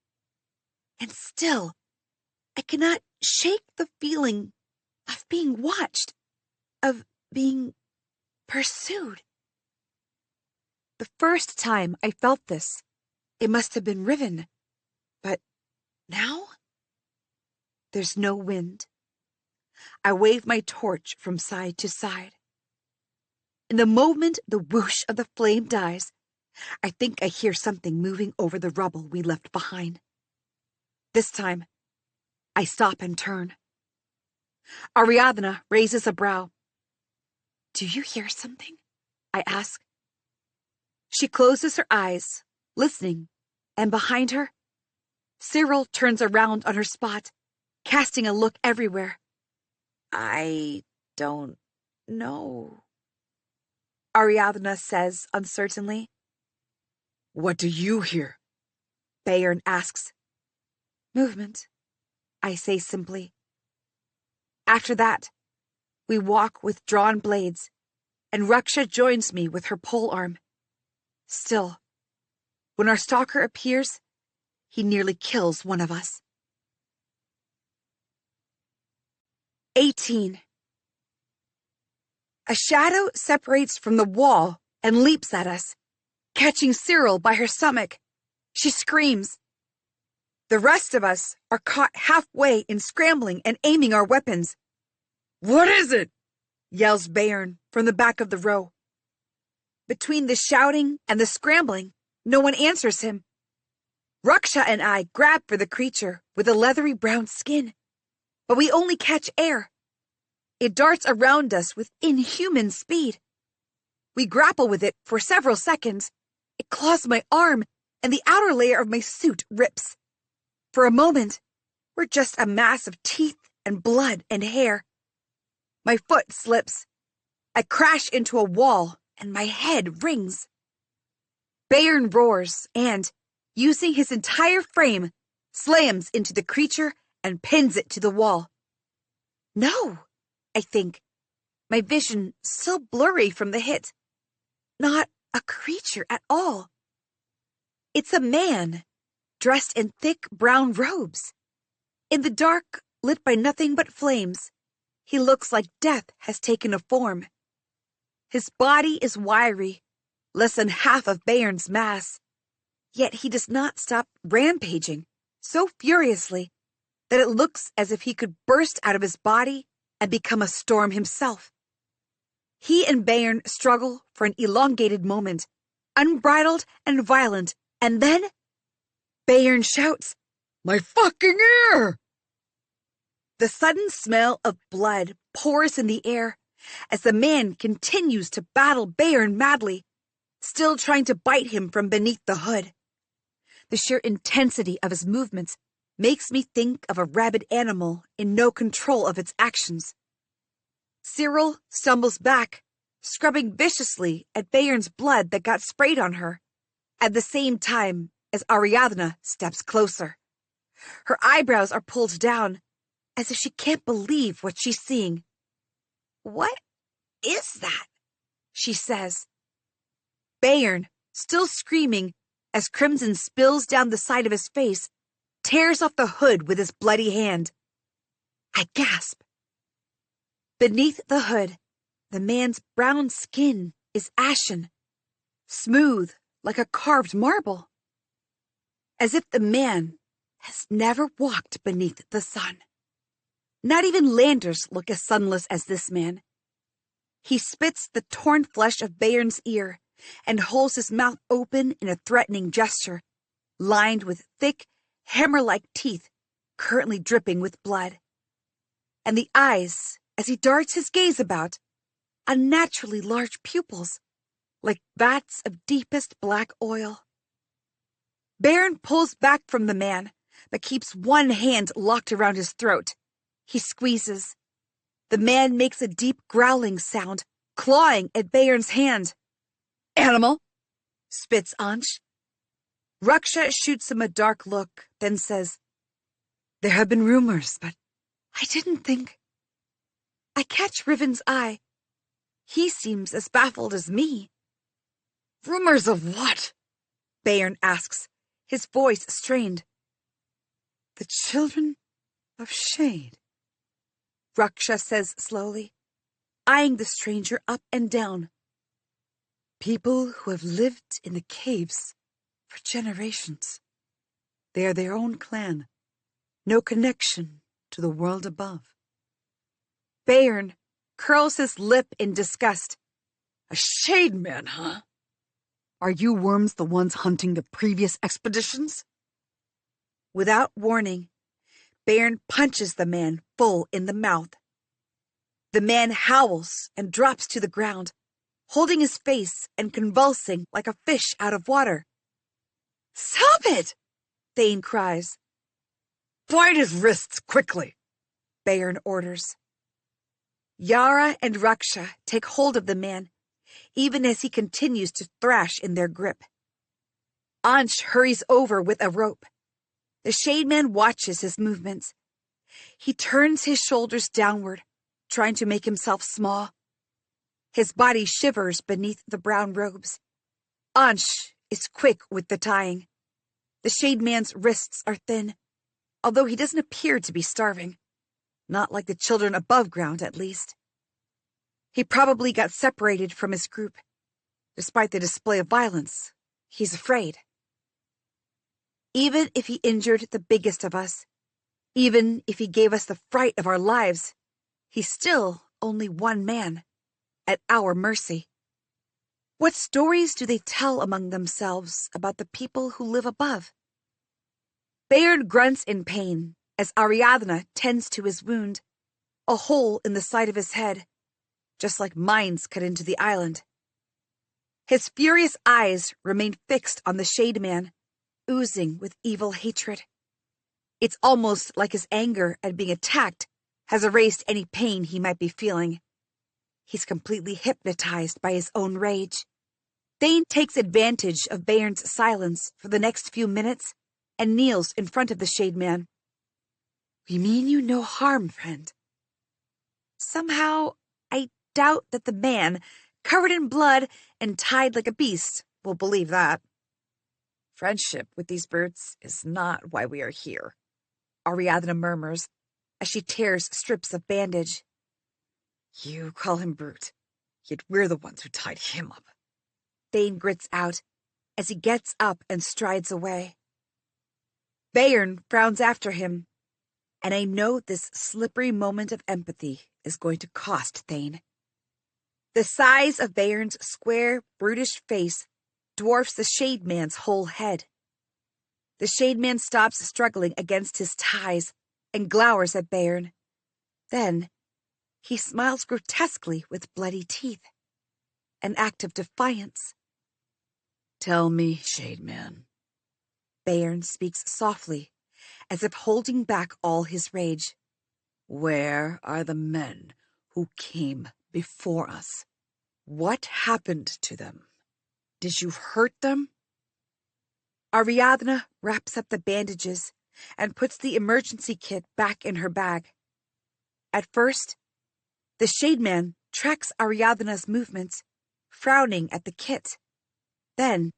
And still, I cannot shake the feeling of being watched, of being pursued. The first time I felt this, it must have been Riven. But now, there's no wind. I wave my torch from side to side. In the moment the whoosh of the flame dies, I think I hear something moving over the rubble we left behind. This time, I stop and turn. Ariadna raises a brow. Do you hear something? I ask. She closes her eyes, listening, and behind her, Cyril turns around on her spot, casting a look everywhere. I don't know, Ariadna says uncertainly. What do you hear? Bayern asks. Movement, I say simply. After that, we walk with drawn blades, and Raksha joins me with her polearm. Still, when our stalker appears, he nearly kills one of us. 18. A shadow separates from the wall and leaps at us, catching Cyril by her stomach. She screams. The rest of us are caught halfway in scrambling and aiming our weapons. What is it? Yells Bayern from the back of the row. Between the shouting and the scrambling, no one answers him. Raksha and I grab for the creature with a leathery brown skin, but we only catch air. It darts around us with inhuman speed. We grapple with it for several seconds. It claws my arm, and the outer layer of my suit rips. For a moment, we're just a mass of teeth and blood and hair. My foot slips. I crash into a wall, and my head rings. Bayern roars and, using his entire frame, slams into the creature and pins it to the wall. No, I think, my vision still blurry from the hit. Not a creature at all. It's a man, dressed in thick brown robes. In the dark, lit by nothing but flames, he looks like death has taken a form. His body is wiry, less than half of Bayern's mass, yet he does not stop rampaging so furiously that it looks as if he could burst out of his body and become a storm himself. He and Bayern struggle for an elongated moment, unbridled and violent, and then Bayern shouts, "My fucking ear!" The sudden smell of blood pours in the air as the man continues to battle Bayern madly, still trying to bite him from beneath the hood. The sheer intensity of his movements makes me think of a rabid animal in no control of its actions. Cyril stumbles back, scrubbing viciously at Bayern's blood that got sprayed on her, at the same time as Ariadna steps closer. Her eyebrows are pulled down, as if she can't believe what she's seeing. "What is that?" she says. Bayern, still screaming as crimson spills down the side of his face, tears off the hood with his bloody hand. I gasp. Beneath the hood, the man's brown skin is ashen, smooth like a carved marble, as if the man has never walked beneath the sun. Not even landers look as sunless as this man. He spits the torn flesh of Bayern's ear and holds his mouth open in a threatening gesture, lined with thick, hammer-like teeth currently dripping with blood. And the eyes, as he darts his gaze about, unnaturally large pupils, like vats of deepest black oil. Bayern pulls back from the man, but keeps one hand locked around his throat. He squeezes. The man makes a deep growling sound, clawing at Bayern's hand. "Animal," spits Ansh. Raksha shoots him a dark look, then says, "There have been rumors, but I didn't think." I catch Riven's eye. He seems as baffled as me. "Rumors of what?" Bayern asks, his voice strained. "The children of shade," Raksha says slowly, eyeing the stranger up and down. "People who have lived in the caves for generations. They are their own clan, no connection to the world above." Bayern curls his lip in disgust. "A shade man, huh? Are you worms the ones hunting the previous expeditions?" Without warning, Bayern punches the man full in the mouth. The man howls and drops to the ground, holding his face and convulsing like a fish out of water. "Stop it!" Thane cries. "Bind his wrists quickly," Bayern orders. Yara and Raksha take hold of the man, even as he continues to thrash in their grip. Ansh hurries over with a rope. The Shade Man watches his movements. He turns his shoulders downward, trying to make himself small. His body shivers beneath the brown robes. Ansh is quick with the tying. The Shade Man's wrists are thin, although he doesn't appear to be starving. Not like the children above ground, at least. He probably got separated from his group. Despite the display of violence, he's afraid. Even if he injured the biggest of us, even if he gave us the fright of our lives, he's still only one man, at our mercy. What stories do they tell among themselves about the people who live above? Bayern grunts in pain as Ariadna tends to his wound, a hole in the side of his head, just like mines cut into the island. His furious eyes remain fixed on the Shade Man, oozing with evil hatred. It's almost like his anger at being attacked has erased any pain he might be feeling. He's completely hypnotized by his own rage. Thane takes advantage of Bayern's silence for the next few minutes and kneels in front of the Shade Man. We mean you no harm, friend. Somehow, I doubt that the man, covered in blood and tied like a beast, will believe that. Friendship with these brutes is not why we are here, Ariadna murmurs as she tears strips of bandage. You call him brute, yet we're the ones who tied him up. Thane grits out as he gets up and strides away. Bayern frowns after him, and I know this slippery moment of empathy is going to cost Thane. The size of Bayern's square, brutish face dwarfs the Shade Man's whole head. The Shade Man stops struggling against his ties and glowers at Bayern. Then he smiles grotesquely with bloody teeth, an act of defiance. Tell me, Shade Man. Bayern speaks softly, as if holding back all his rage. Where are the men who came before us? What happened to them? Did you hurt them? Ariadna wraps up the bandages and puts the emergency kit back in her bag. At first, the Shade Man tracks Ariadna's movements, frowning at the kit. Then,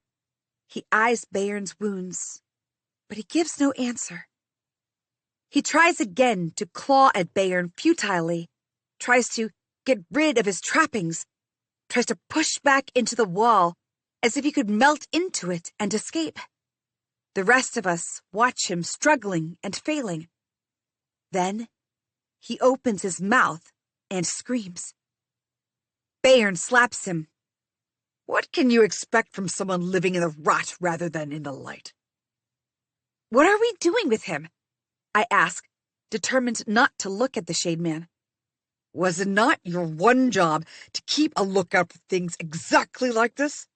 he eyes Bayern's wounds, but he gives no answer. He tries again to claw at Bayern futilely, tries to get rid of his trappings, tries to push back into the wall as if he could melt into it and escape. The rest of us watch him struggling and failing. Then, he opens his mouth and screams. Bayern slaps him. What can you expect from someone living in the rot rather than in the light? What are we doing with him? I ask, determined not to look at the Shade Man. Was it not your one job to keep a lookout for things exactly like this?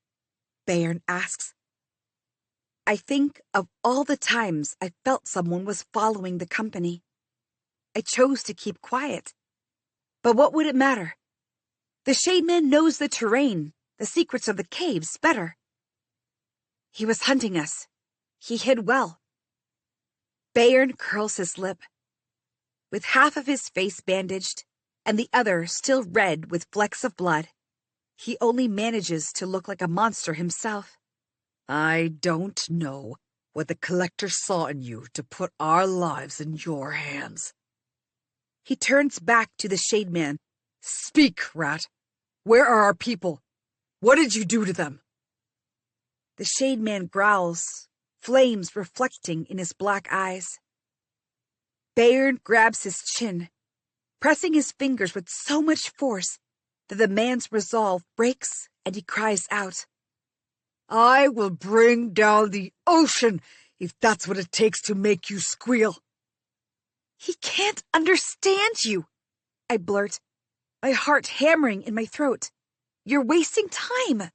Bayern asks. I think of all the times I felt someone was following the company. I chose to keep quiet. But what would it matter? The Shade Man knows the terrain, the secrets of the caves, better. He was hunting us. He hid well. Bayern curls his lip. With half of his face bandaged and the other still red with flecks of blood, he only manages to look like a monster himself. I don't know what the Collector saw in you to put our lives in your hands. He turns back to the Shade Man. Speak, rat. Where are our people? What did you do to them? The Shade Man growls, flames reflecting in his black eyes. Bayern grabs his chin, pressing his fingers with so much force that the man's resolve breaks and he cries out. I will bring down the ocean if that's what it takes to make you squeal. He can't understand you, I blurt, my heart hammering in my throat. You're wasting time.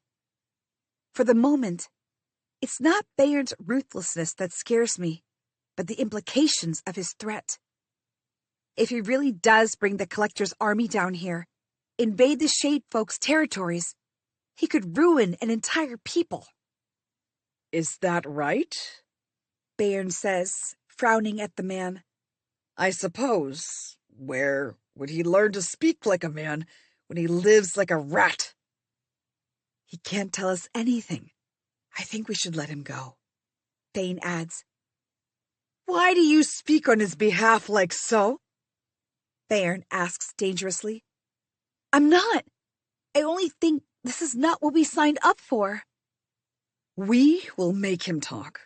For the moment, it's not Bayern's ruthlessness that scares me, but the implications of his threat. If he really does bring the Collector's army down here, invade the Shade Folk's territories, he could ruin an entire people. Is that right? Bayern says, frowning at the man. I suppose. Where would he learn to speak like a man when he lives like a rat? He can't tell us anything. I think we should let him go. Thane adds. Why do you speak on his behalf like so? Bayern asks dangerously. I'm not. I only think this is not what we signed up for. We will make him talk.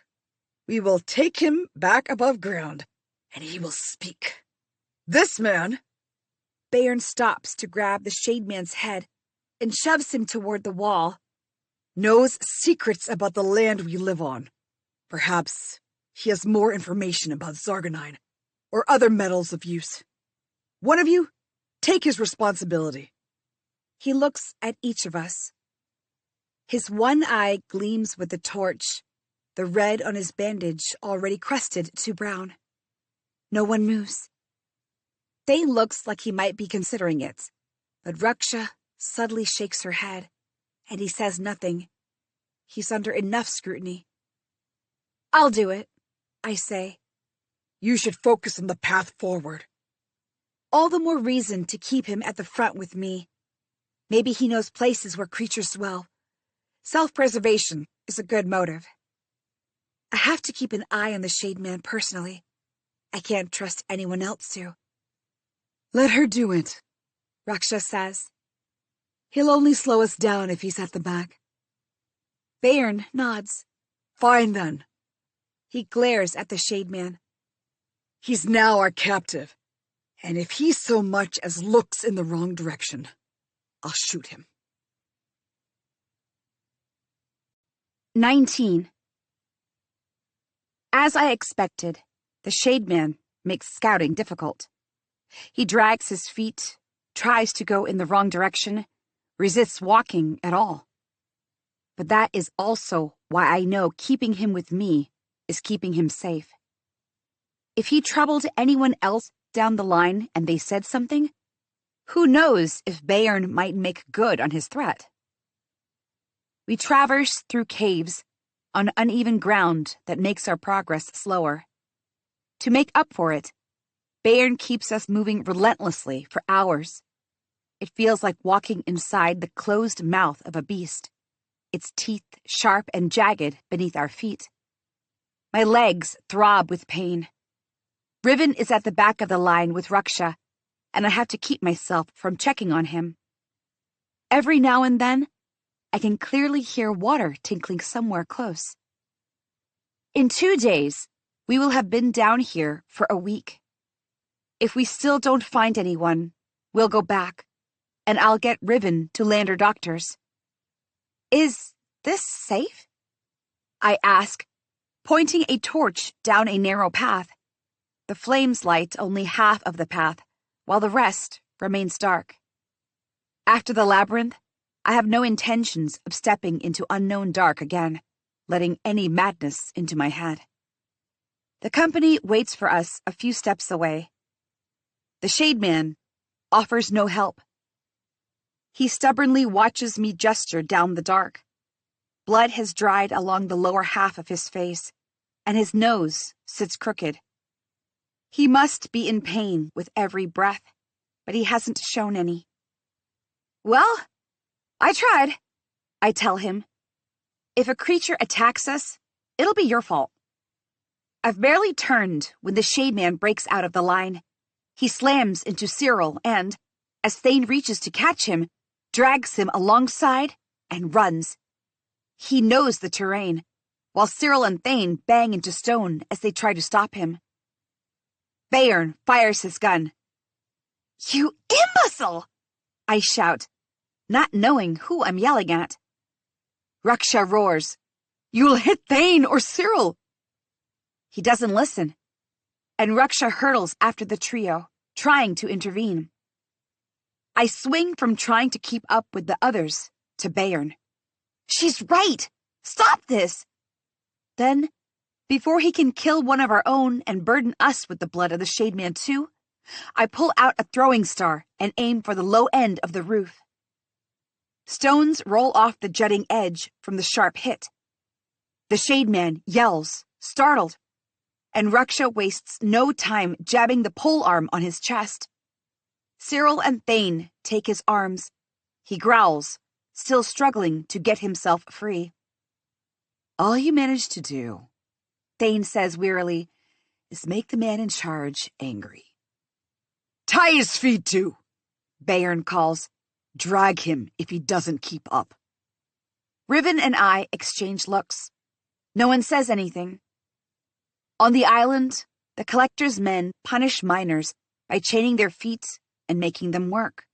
We will take him back above ground, and he will speak. This man... Bayern stops to grab the Shade Man's head and shoves him toward the wall. Knows secrets about the land we live on. Perhaps he has more information about Zargonine or other metals of use. One of you, take his responsibility. He looks at each of us. His one eye gleams with the torch, the red on his bandage already crusted to brown. No one moves. Thane looks like he might be considering it, but Raksha suddenly shakes her head, and he says nothing. He's under enough scrutiny. I'll do it, I say. You should focus on the path forward. All the more reason to keep him at the front with me. Maybe he knows places where creatures dwell. Self-preservation is a good motive. I have to keep an eye on the Shade Man personally. I can't trust anyone else to. Let her do it, Raksha says. He'll only slow us down if he's at the back. Bayern nods. Fine then. He glares at the Shade Man. He's now our captive, and if he so much as looks in the wrong direction, I'll shoot him. 19. As I expected, the Shade Man makes scouting difficult. He drags his feet, tries to go in the wrong direction, resists walking at all. But that is also why I know keeping him with me is keeping him safe. If he troubled anyone else down the line and they said something, who knows if Bayern might make good on his threat. We traverse through caves on uneven ground that makes our progress slower. To make up for it, Bayern keeps us moving relentlessly for hours. It feels like walking inside the closed mouth of a beast, its teeth sharp and jagged beneath our feet. My legs throb with pain. Riven is at the back of the line with Raksha, and I have to keep myself from checking on him. Every now and then, I can clearly hear water tinkling somewhere close. In 2 days, we will have been down here for a week. If we still don't find anyone, we'll go back, and I'll get Riven to land her doctors. Is this safe? I ask, pointing a torch down a narrow path. The flames light only half of the path, while the rest remains dark. After the labyrinth, I have no intentions of stepping into unknown dark again, letting any madness into my head. The company waits for us a few steps away. The Shade Man offers no help. He stubbornly watches me gesture down the dark. Blood has dried along the lower half of his face, and his nose sits crooked. He must be in pain with every breath, but he hasn't shown any. Well, I tried, I tell him. If a creature attacks us, it'll be your fault. I've barely turned when the Shade Man breaks out of the line. He slams into Cyril and, as Thane reaches to catch him, drags him alongside and runs. He knows the terrain, while Cyril and Thane bang into stone as they try to stop him. Bayern fires his gun. You imbecile! I shout, not knowing who I'm yelling at. Raksha roars, You'll hit Thane or Cyril! He doesn't listen, and Raksha hurtles after the trio, trying to intervene. I swing from trying to keep up with the others to Bayern. She's right! Stop this! Then, before he can kill one of our own and burden us with the blood of the Shade Man too, I pull out a throwing star and aim for the low end of the roof. Stones roll off the jutting edge from the sharp hit. The Shade Man yells, startled, and Raksha wastes no time jabbing the polearm on his chest. Cyril and Thane take his arms. He growls, still struggling to get himself free. All you managed to do, Thane says wearily, is make the man in charge angry. Tie his feet too, Bayern calls. Drag him if he doesn't keep up. Riven and I exchange looks. No one says anything. On the island, the collector's men punish miners by chaining their feet and making them work.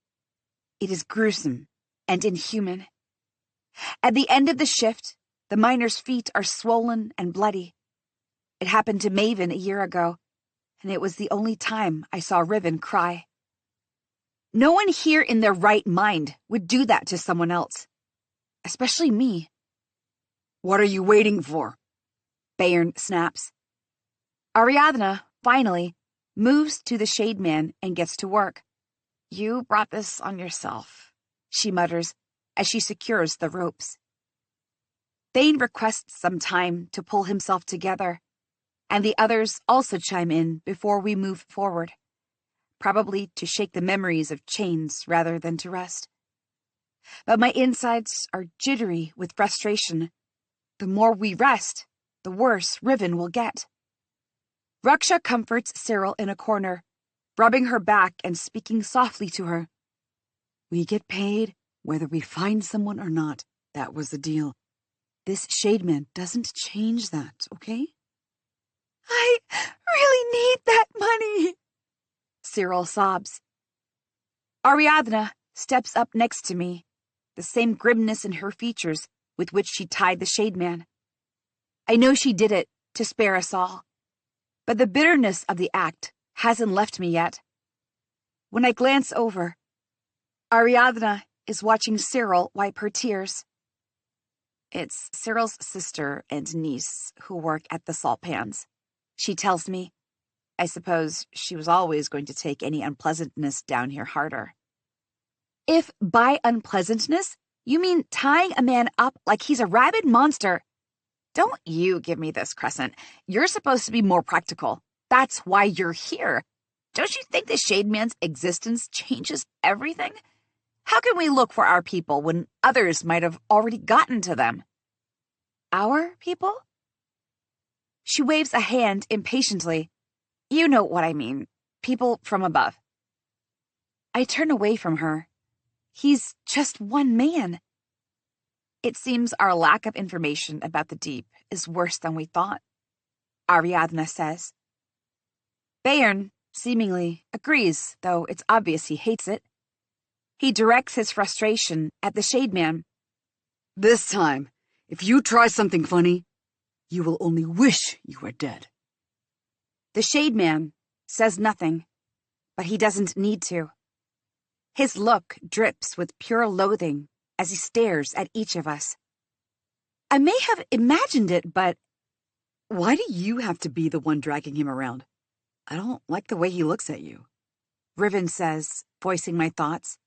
It is gruesome and inhuman. At the end of the shift, the miners' feet are swollen and bloody. It happened to Maven a year ago, and it was the only time I saw Riven cry. No one here in their right mind would do that to someone else, especially me. What are you waiting for? Bayern snaps. Ariadna, finally, moves to the shade man and gets to work. You brought this on yourself, she mutters as she secures the ropes. Thane requests some time to pull himself together, and the others also chime in before we move forward, probably to shake the memories of chains rather than to rest. But my insides are jittery with frustration. The more we rest, the worse Riven will get. Raksha comforts Cyril in a corner, rubbing her back and speaking softly to her. We get paid whether we find someone or not. That was the deal. This Shademan doesn't change that, okay? I really need that money, Cyril sobs. Ariadna steps up next to me, the same grimness in her features with which she tied the Shademan. I know she did it to spare us all, but the bitterness of the act hasn't left me yet. When I glance over, Ariadna is watching Cyril wipe her tears. It's Cyril's sister and niece who work at the salt pans, she tells me. I suppose she was always going to take any unpleasantness down here harder. If by unpleasantness you mean tying a man up like he's a rabid monster. Don't you give me this, Crescent. You're supposed to be more practical. That's why you're here. Don't you think the Shademan's existence changes everything? How can we look for our people when others might have already gotten to them? Our people? She waves a hand impatiently. You know what I mean. People from above. I turn away from her. He's just one man. It seems our lack of information about the deep is worse than we thought, Ariadna says. Bayern, seemingly, agrees, though it's obvious he hates it. He directs his frustration at the Shademan. This time, if you try something funny, you will only wish you were dead. The Shademan says nothing, but he doesn't need to. His look drips with pure loathing as he stares at each of us. I may have imagined it, but... Why do you have to be the one dragging him around? I don't like the way he looks at you, Riven says, voicing my thoughts.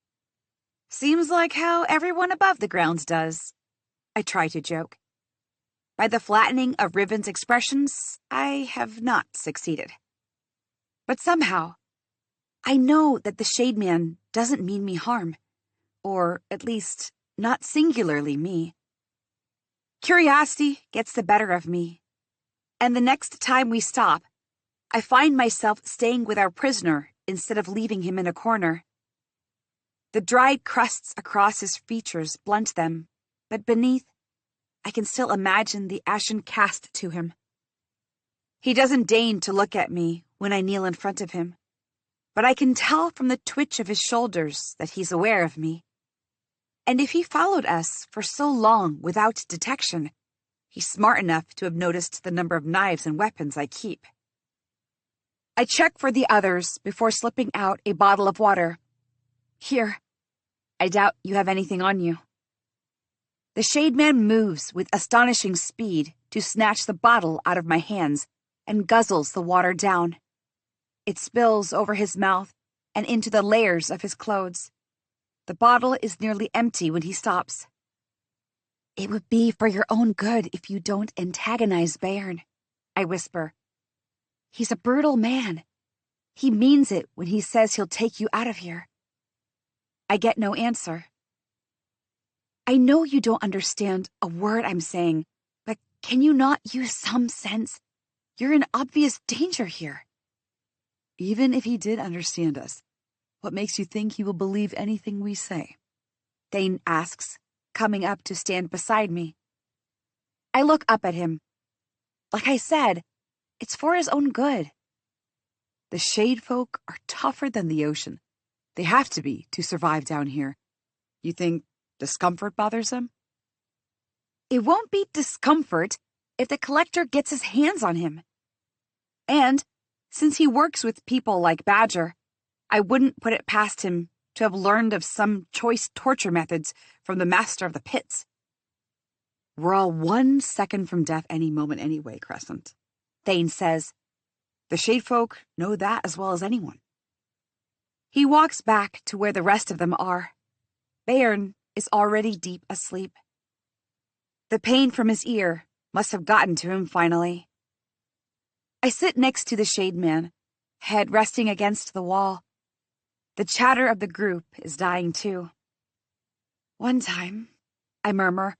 Seems like how everyone above the grounds does. I try to joke. By the flattening of Riven's expressions, I have not succeeded. But somehow, I know that the Shademan doesn't mean me harm, or at least not singularly me. Curiosity gets the better of me, and the next time we stop, I find myself staying with our prisoner instead of leaving him in a corner. The dried crusts across his features blunt them, but beneath, I can still imagine the ashen cast to him. He doesn't deign to look at me when I kneel in front of him, but I can tell from the twitch of his shoulders that he's aware of me. And if he followed us for so long without detection, he's smart enough to have noticed the number of knives and weapons I keep. I check for the others before slipping out a bottle of water. Here, I doubt you have anything on you. The Shademan moves with astonishing speed to snatch the bottle out of my hands and guzzles the water down. It spills over his mouth and into the layers of his clothes. The bottle is nearly empty when he stops. It would be for your own good if you don't antagonize Bayern, I whisper. He's a brutal man. He means it when he says he'll take you out of here. I get no answer. I know you don't understand a word I'm saying, but can you not use some sense? You're in obvious danger here. Even if he did understand us, what makes you think he will believe anything we say? Thane asks, coming up to stand beside me. I look up at him. Like I said, it's for his own good. The Shade folk are tougher than the ocean. They have to be to survive down here. You think discomfort bothers him? It won't be discomfort if the Collector gets his hands on him. And, since he works with people like Badger, I wouldn't put it past him to have learned of some choice torture methods from the Master of the Pits. We're all 1 second from death any moment anyway, Crescent, Thane says. The shade folk know that as well as anyone. He walks back to where the rest of them are. Bayern is already deep asleep. The pain from his ear must have gotten to him finally. I sit next to the shade man, head resting against the wall. The chatter of the group is dying too. One time, I murmur,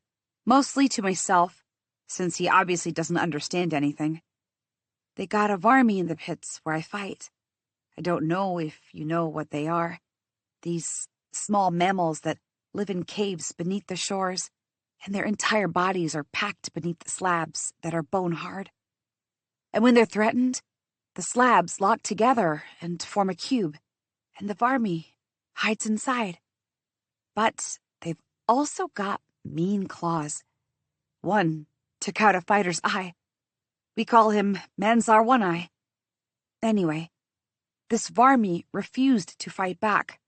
mostly to myself, since he obviously doesn't understand anything. They got a varmy in the pits where I fight. I don't know if you know what they are. These small mammals that live in caves beneath the shores, and their entire bodies are packed beneath the slabs that are bone hard. And when they're threatened, the slabs lock together and form a cube, and the varmy hides inside. But they've also got mean claws. One took out a fighter's eye. We call him Manzar One Eye. Anyway, this varmy refused to fight back,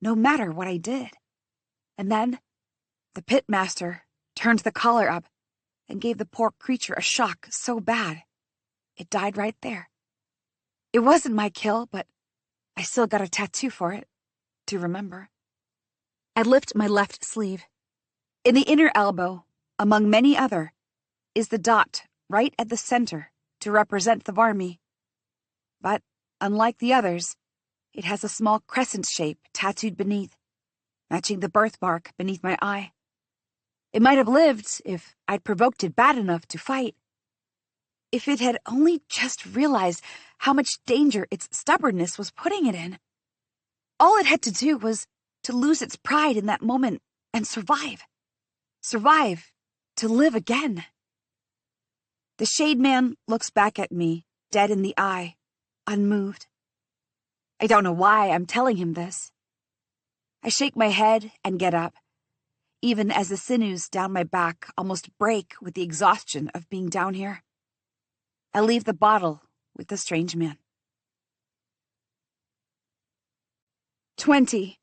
no matter what I did. And then the pitmaster turned the collar up and gave the poor creature a shock so bad it died right there. It wasn't my kill, but I still got a tattoo for it, to remember. I lift my left sleeve. In the inner elbow, among many other, is the dot right at the center to represent the varmy. But, unlike the others, it has a small crescent shape tattooed beneath, matching the birthmark beneath my eye. It might have lived if I'd provoked it bad enough to fight. If it had only just realized how much danger its stubbornness was putting it in. All it had to do was to lose its pride in that moment and survive. Survive to live again. The shade man looks back at me, dead in the eye, unmoved. I don't know why I'm telling him this. I shake my head and get up, even as the sinews down my back almost break with the exhaustion of being down here. I leave the bottle with the strange man. 20.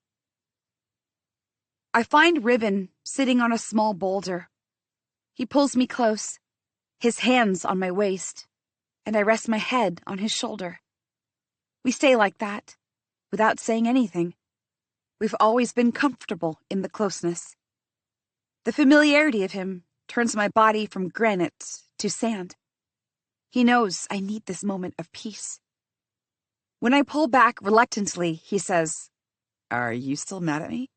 I find Ribbon sitting on a small boulder. He pulls me close, his hands on my waist, and I rest my head on his shoulder. We stay like that, without saying anything. We've always been comfortable in the closeness. The familiarity of him turns my body from granite to sand. He knows I need this moment of peace. When I pull back reluctantly, he says, "Are you still mad at me?"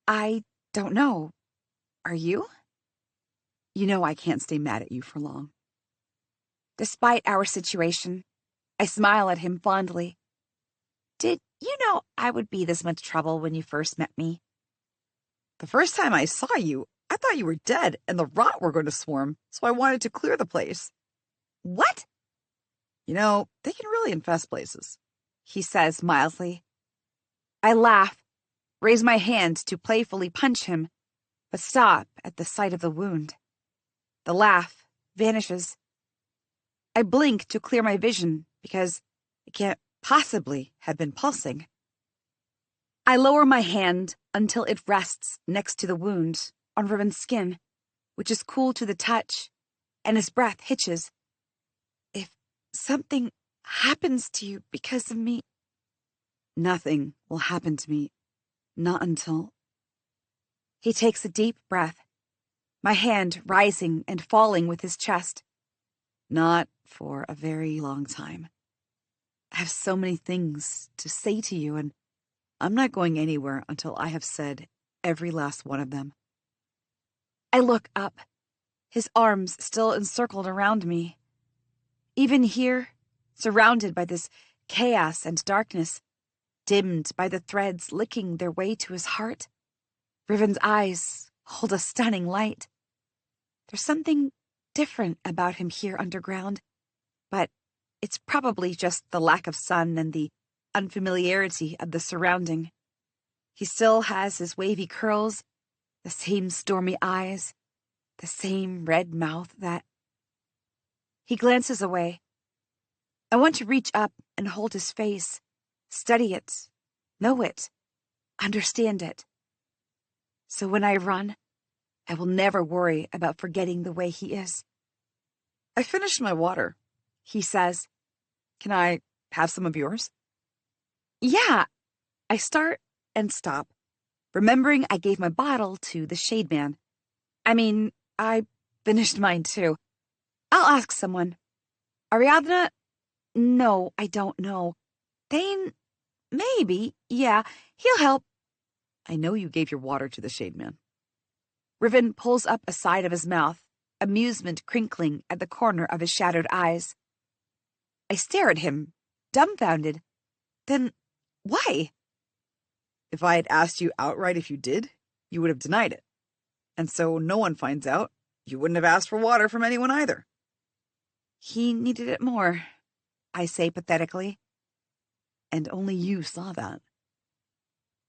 I don't know. Are you? You know I can't stay mad at you for long. Despite our situation, I smile at him fondly. Did you know I would be this much trouble when you first met me? The first time I saw you, I thought you were dead and the rot were going to swarm, so I wanted to clear the place. What? You know, they can really infest places, he says mildly. I laugh, raise my hand to playfully punch him, but stop at the sight of the wound. The laugh vanishes. I blink to clear my vision because it can't possibly have been pulsing. I lower my hand until it rests next to the wound on Ribbon's skin, which is cool to the touch, and his breath hitches. If something happens to you because of me, nothing will happen to me, not until... He takes a deep breath, my hand rising and falling with his chest. Not for a very long time. I have so many things to say to you, and I'm not going anywhere until I have said every last one of them. I look up, his arms still encircled around me. Even here, surrounded by this chaos and darkness, dimmed by the threads licking their way to his heart, Ribbon's eyes hold a stunning light. There's something different about him here underground, but it's probably just the lack of sun and the unfamiliarity of the surrounding. He still has his wavy curls, the same stormy eyes, the same red mouth that... He glances away. I want to reach up and hold his face, study it, know it, understand it. So when I run, I will never worry about forgetting the way he is. I finished my water, he says. Can I have some of yours? Yeah. I start and stop, remembering I gave my bottle to the shade man. I finished mine too. I'll ask someone. Ariadna? No, I don't know. Thane? Maybe. Yeah, he'll help. I know you gave your water to the shade man. Riven pulls up a side of his mouth, amusement crinkling at the corner of his shadowed eyes. I stare at him, dumbfounded. Then why? If I had asked you outright if you did, you would have denied it. And so no one finds out, you wouldn't have asked for water from anyone either. He needed it more, I say pathetically. And only you saw that.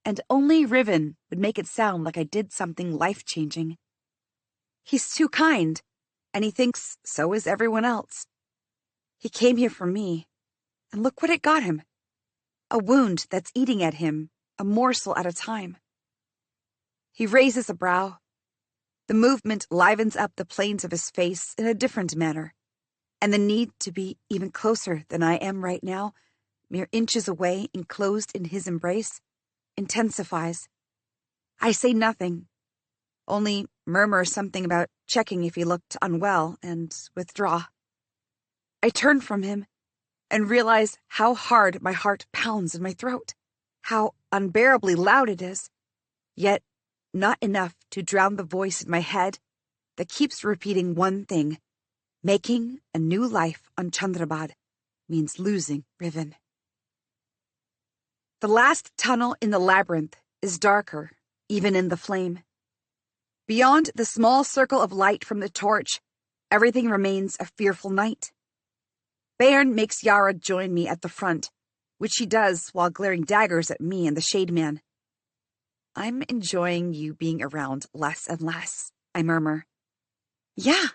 And only Riven would make it sound like I did something life-changing. He's too kind, and he thinks so is everyone else. He came here for me, and look what it got him. A wound that's eating at him, a morsel at a time. He raises a brow. The movement livens up the planes of his face in a different manner, and the need to be even closer than I am right now, mere inches away enclosed in his embrace, intensifies. I say nothing, only murmur something about checking if he looked unwell and withdraw. I turn from him and realize how hard my heart pounds in my throat, how unbearably loud it is, yet not enough to drown the voice in my head that keeps repeating one thing: making a new life on Chandrabad means losing Riven. The last tunnel in the labyrinth is darker, even in the flame. Beyond the small circle of light from the torch, everything remains a fearful night. Bairn makes Yara join me at the front, which she does while glaring daggers at me and the shade man. I'm enjoying you being around less and less, I murmur. Yeah,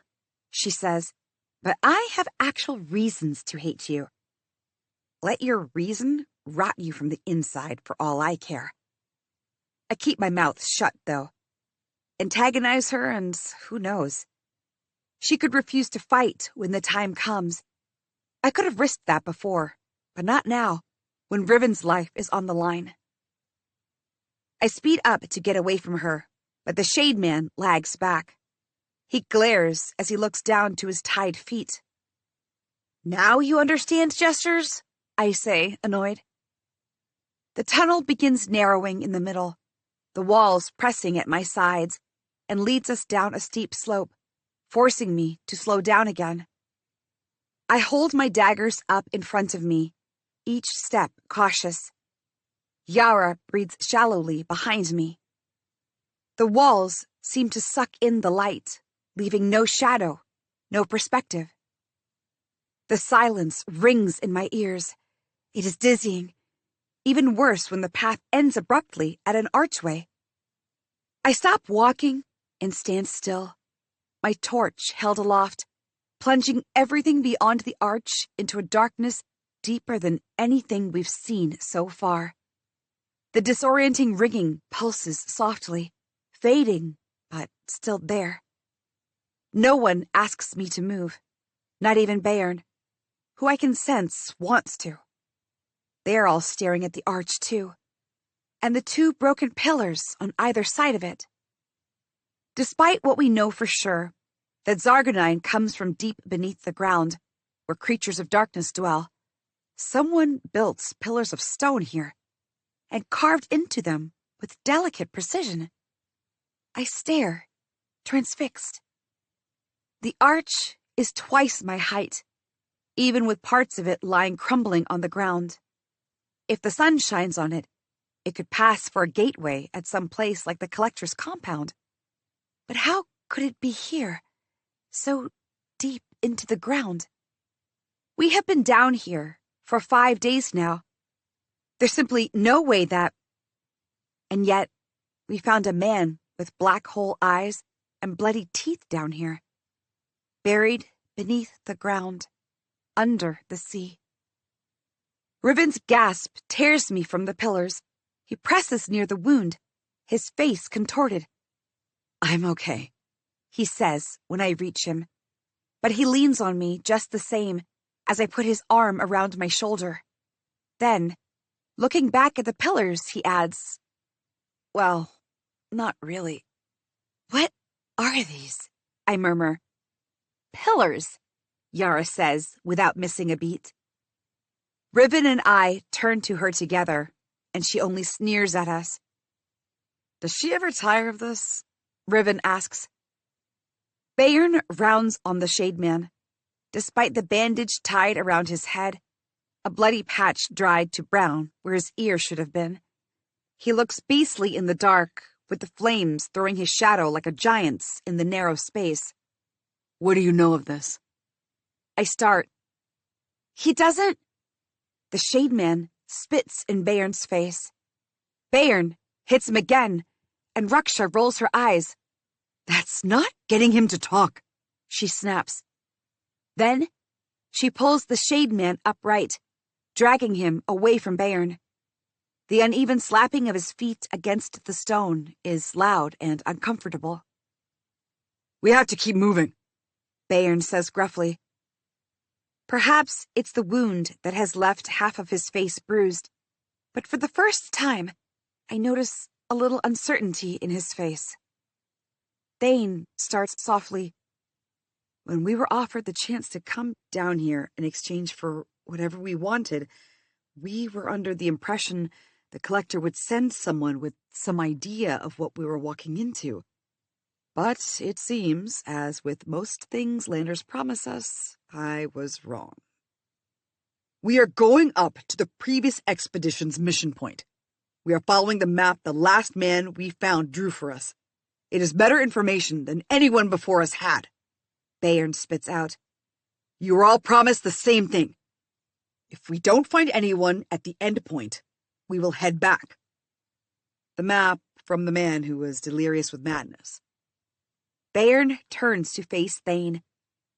she says, but I have actual reasons to hate you. Let your reason rot you from the inside for all I care. I keep my mouth shut, though. Antagonize her, and who knows? She could refuse to fight when the time comes. I could have risked that before, but not now, when Riven's life is on the line. I speed up to get away from her, but the shade man lags back. He glares as he looks down to his tied feet. Now you understand gestures? I say, annoyed. The tunnel begins narrowing in the middle, the walls pressing at my sides, and leads us down a steep slope, forcing me to slow down again. I hold my daggers up in front of me, each step cautious. Yara breathes shallowly behind me. The walls seem to suck in the light, leaving no shadow, no perspective. The silence rings in my ears. It is dizzying, even worse when the path ends abruptly at an archway. I stop walking and stand still, my torch held aloft, plunging everything beyond the arch into a darkness deeper than anything we've seen so far. The disorienting ringing pulses softly, fading, but still there. No one asks me to move, not even Bairn, who I can sense wants to. They're all staring at the arch too, and the two broken pillars on either side of it. Despite what we know for sure, that Zargonine comes from deep beneath the ground, where creatures of darkness dwell, someone built pillars of stone here, and carved into them with delicate precision. I stare, transfixed. The arch is twice my height, even with parts of it lying crumbling on the ground. If the sun shines on it, it could pass for a gateway at some place like the collector's compound. But how could it be here, so deep into the ground? We have been down here for 5 days now. There's simply no way that... And yet, we found a man with black hole eyes and bloody teeth down here, buried beneath the ground, under the sea. Riven's gasp tears me from the pillars. He presses near the wound, his face contorted. I'm okay, he says when I reach him, but he leans on me just the same, as I put his arm around my shoulder. Then, looking back at the pillars, he adds, "Well, not really." "What are these?" I murmur. "Pillars," Yara says, without missing a beat. Riven and I turn to her together, and she only sneers at us. Does she ever tire of this? Riven asks. Bayern rounds on the Shade Man. Despite the bandage tied around his head, a bloody patch dried to brown where his ear should have been. He looks beastly in the dark, with the flames throwing his shadow like a giant's in the narrow space. What do you know of this? I start. He doesn't. The Shade Man spits in Bayern's face. Bayern hits him again, and Raksha rolls her eyes. That's not getting him to talk, she snaps. Then she pulls the Shade Man upright, dragging him away from Bayern. The uneven slapping of his feet against the stone is loud and uncomfortable. We have to keep moving, Bayern says gruffly. Perhaps it's the wound that has left half of his face bruised, but for the first time, I notice a little uncertainty in his face. Thane starts softly. When we were offered the chance to come down here in exchange for whatever we wanted, we were under the impression the collector would send someone with some idea of what we were walking into. But it seems, as with most things landers promise us, I was wrong. We are going up to the previous expedition's mission point. We are following the map the last man we found drew for us. It is better information than anyone before us had. Bayern spits out. You were all promised the same thing. If we don't find anyone at the end point, we will head back. The map from the man who was delirious with madness. Bayern turns to face Thane,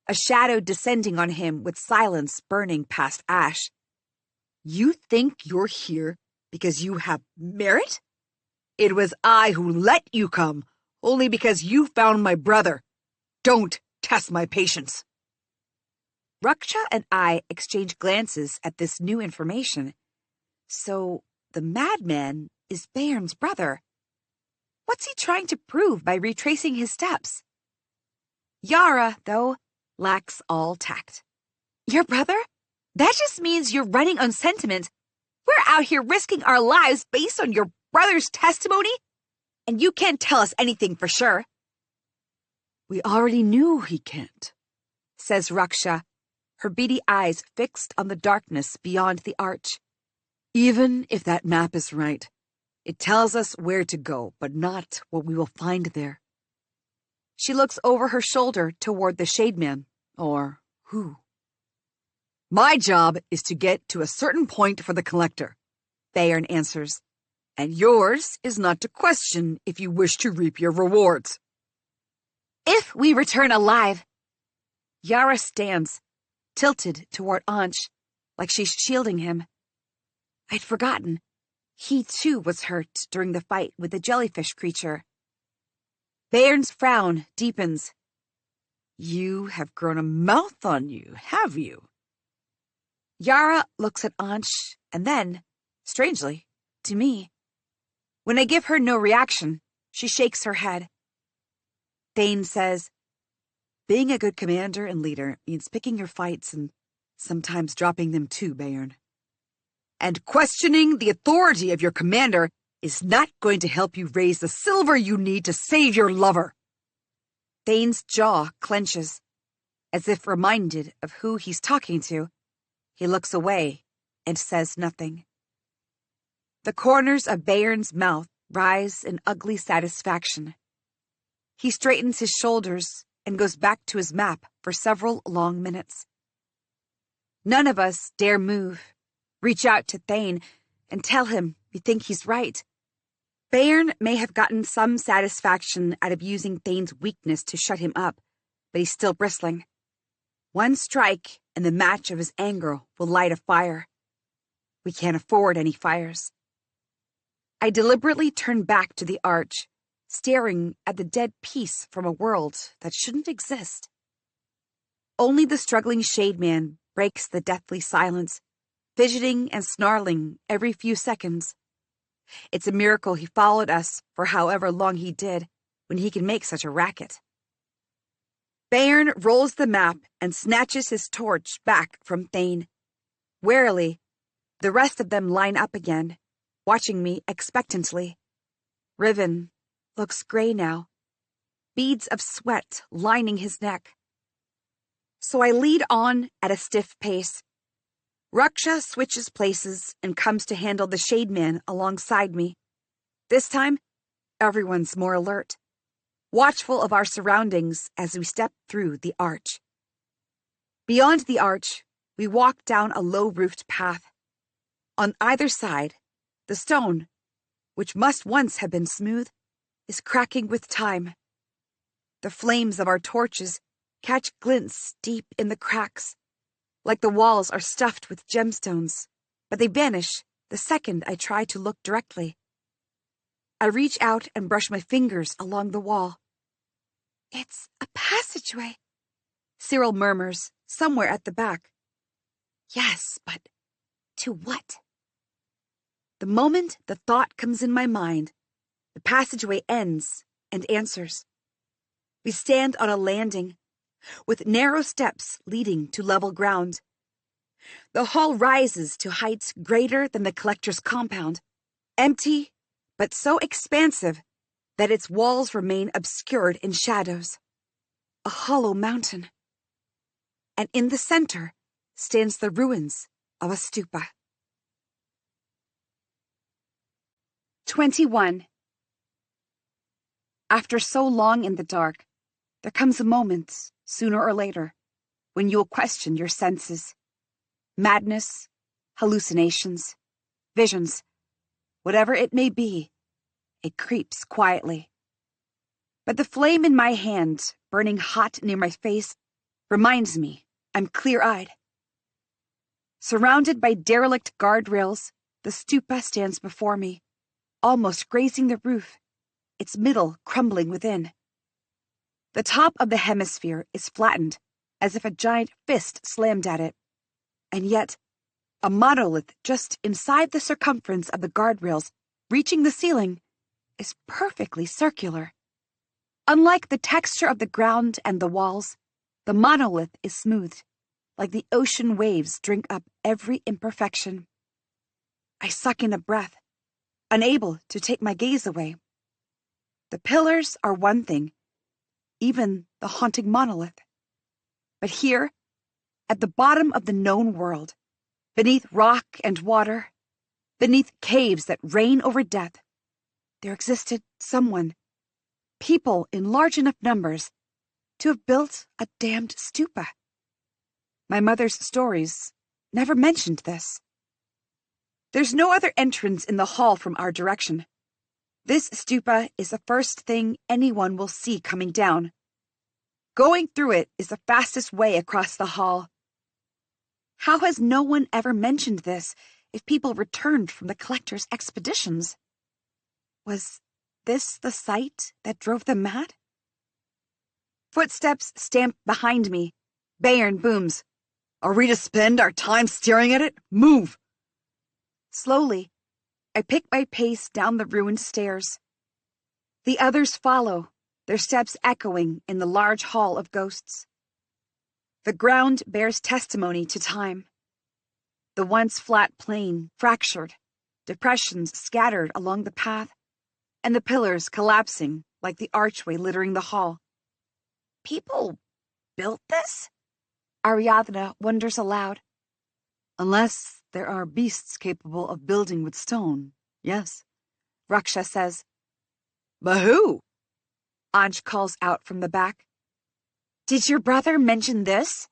a shadow descending on him with silence burning past ash. You think you're here because you have merit? It was I who let you come, only because you found my brother. Don't test my patience. Raksha and I exchange glances at this new information. So, the madman is Bayern's brother. What's he trying to prove by retracing his steps? Yara, though, lacks all tact. Your brother? That just means you're running on sentiment. We're out here risking our lives based on your brother's testimony, and you can't tell us anything for sure. We already knew he can't, says Raksha, her beady eyes fixed on the darkness beyond the arch. Even if that map is right, it tells us where to go, but not what we will find there. She looks over her shoulder toward the Shade Man, or who. My job is to get to a certain point for the collector, Bayern answers. And yours is not to question if you wish to reap your rewards. If we return alive. Yara stands, tilted toward Ansh, like she's shielding him. I'd forgotten. He too was hurt during the fight with the jellyfish creature. Bayern's frown deepens. You have grown a mouth on you, have you? Yara looks at Ansh and then, strangely, to me. When I give her no reaction, she shakes her head. Thane says, being a good commander and leader means picking your fights and sometimes dropping them too, Bayern. And questioning the authority of your commander is not going to help you raise the silver you need to save your lover. Thane's jaw clenches, as if reminded of who he's talking to. He looks away and says nothing. The corners of Bayern's mouth rise in ugly satisfaction. He straightens his shoulders and goes back to his map for several long minutes. None of us dare move, reach out to Thane, and tell him we think he's right. Bayern may have gotten some satisfaction out of using Thane's weakness to shut him up, but he's still bristling. One strike and the match of his anger will light a fire. We can't afford any fires. I deliberately turn back to the arch, staring at the dead piece from a world that shouldn't exist. Only the struggling Shade Man breaks the deathly silence, fidgeting and snarling every few seconds. It's a miracle he followed us for however long he did, when he can make such a racket. Bayern rolls the map and snatches his torch back from Thane. Warily, the rest of them line up again, watching me expectantly. Riven looks gray now, beads of sweat lining his neck. So I lead on at a stiff pace. Raksha switches places and comes to handle the Shade Man alongside me. This time, everyone's more alert, watchful of our surroundings as we step through the arch. Beyond the arch, we walk down a low-roofed path. On either side, the stone, which must once have been smooth, is cracking with time. The flames of our torches catch glints deep in the cracks, like the walls are stuffed with gemstones, but they vanish the second I try to look directly. I reach out and brush my fingers along the wall. "It's a passageway," Cyril murmurs, somewhere at the back. "Yes, but to what?" The moment the thought comes in my mind, the passageway ends and answers. We stand on a landing, with narrow steps leading to level ground. The hall rises to heights greater than the collector's compound, empty but so expansive that its walls remain obscured in shadows. A hollow mountain. And in the center stands the ruins of a stupa. 21. After so long in the dark, there comes a moment, sooner or later, when you will question your senses. Madness, hallucinations, visions, whatever it may be, it creeps quietly. But the flame in my hand, burning hot near my face, reminds me I'm clear-eyed. Surrounded by derelict guardrails, the stupa stands before me, almost grazing the roof, its middle crumbling within. The top of the hemisphere is flattened, as if a giant fist slammed at it, and yet a monolith just inside the circumference of the guardrails, reaching the ceiling, is perfectly circular. Unlike the texture of the ground and the walls, the monolith is smoothed, like the ocean waves drink up every imperfection. I suck in a breath, unable to take my gaze away. The pillars are one thing, even the haunting monolith. But here, at the bottom of the known world, beneath rock and water, beneath caves that reign over death, there existed someone, people in large enough numbers, to have built a damned stupa. My mother's stories never mentioned this. There's no other entrance in the hall from our direction. This stupa is the first thing anyone will see coming down. Going through it is the fastest way across the hall. How has no one ever mentioned this if people returned from the collector's expeditions? Was this the sight that drove them mad? Footsteps stamp behind me. Bayern booms. "Are we to spend our time staring at it? Move!" Slowly, I pick my pace down the ruined stairs. The others follow, their steps echoing in the large hall of ghosts. The ground bears testimony to time. The once flat plain fractured, depressions scattered along the path, and the pillars collapsing like the archway littering the hall. People built this? Ariadna wonders aloud. Unless there are beasts capable of building with stone, yes, Raksha says. But who? Anj calls out from the back. Did your brother mention this?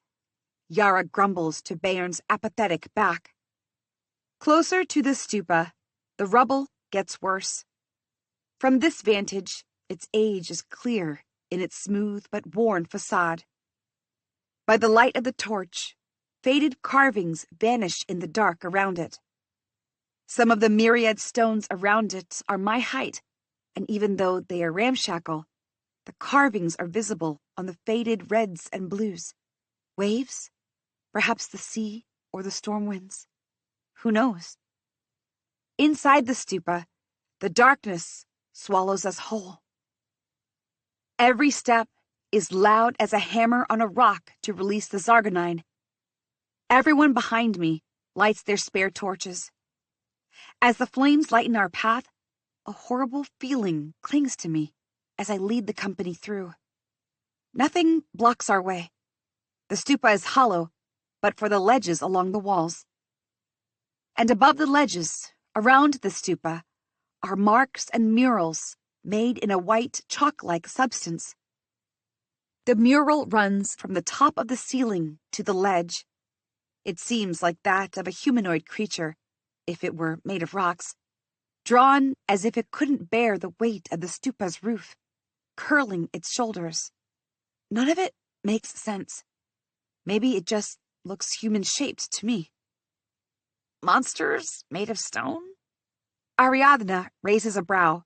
Yara grumbles to Bayern's apathetic back. Closer to the stupa, the rubble gets worse. From this vantage, its age is clear in its smooth but worn facade. By the light of the torch, faded carvings vanish in the dark around it. Some of the myriad stones around it are my height, and even though they are ramshackle, the carvings are visible on the faded reds and blues. Waves? Perhaps the sea or the storm winds. Who knows? Inside the stupa, the darkness swallows us whole. Every step is loud as a hammer on a rock to release the Zargonine. Everyone behind me lights their spare torches. As the flames lighten our path, a horrible feeling clings to me as I lead the company through. Nothing blocks our way. The stupa is hollow, but for the ledges along the walls. And above the ledges, around the stupa, are marks and murals made in a white chalk-like substance. The mural runs from the top of the ceiling to the ledge. It seems like that of a humanoid creature, if it were made of rocks, drawn as if it couldn't bear the weight of the stupa's roof, curling its shoulders. None of it makes sense. Maybe it just looks human-shaped to me. Monsters made of stone? Ariadna raises a brow.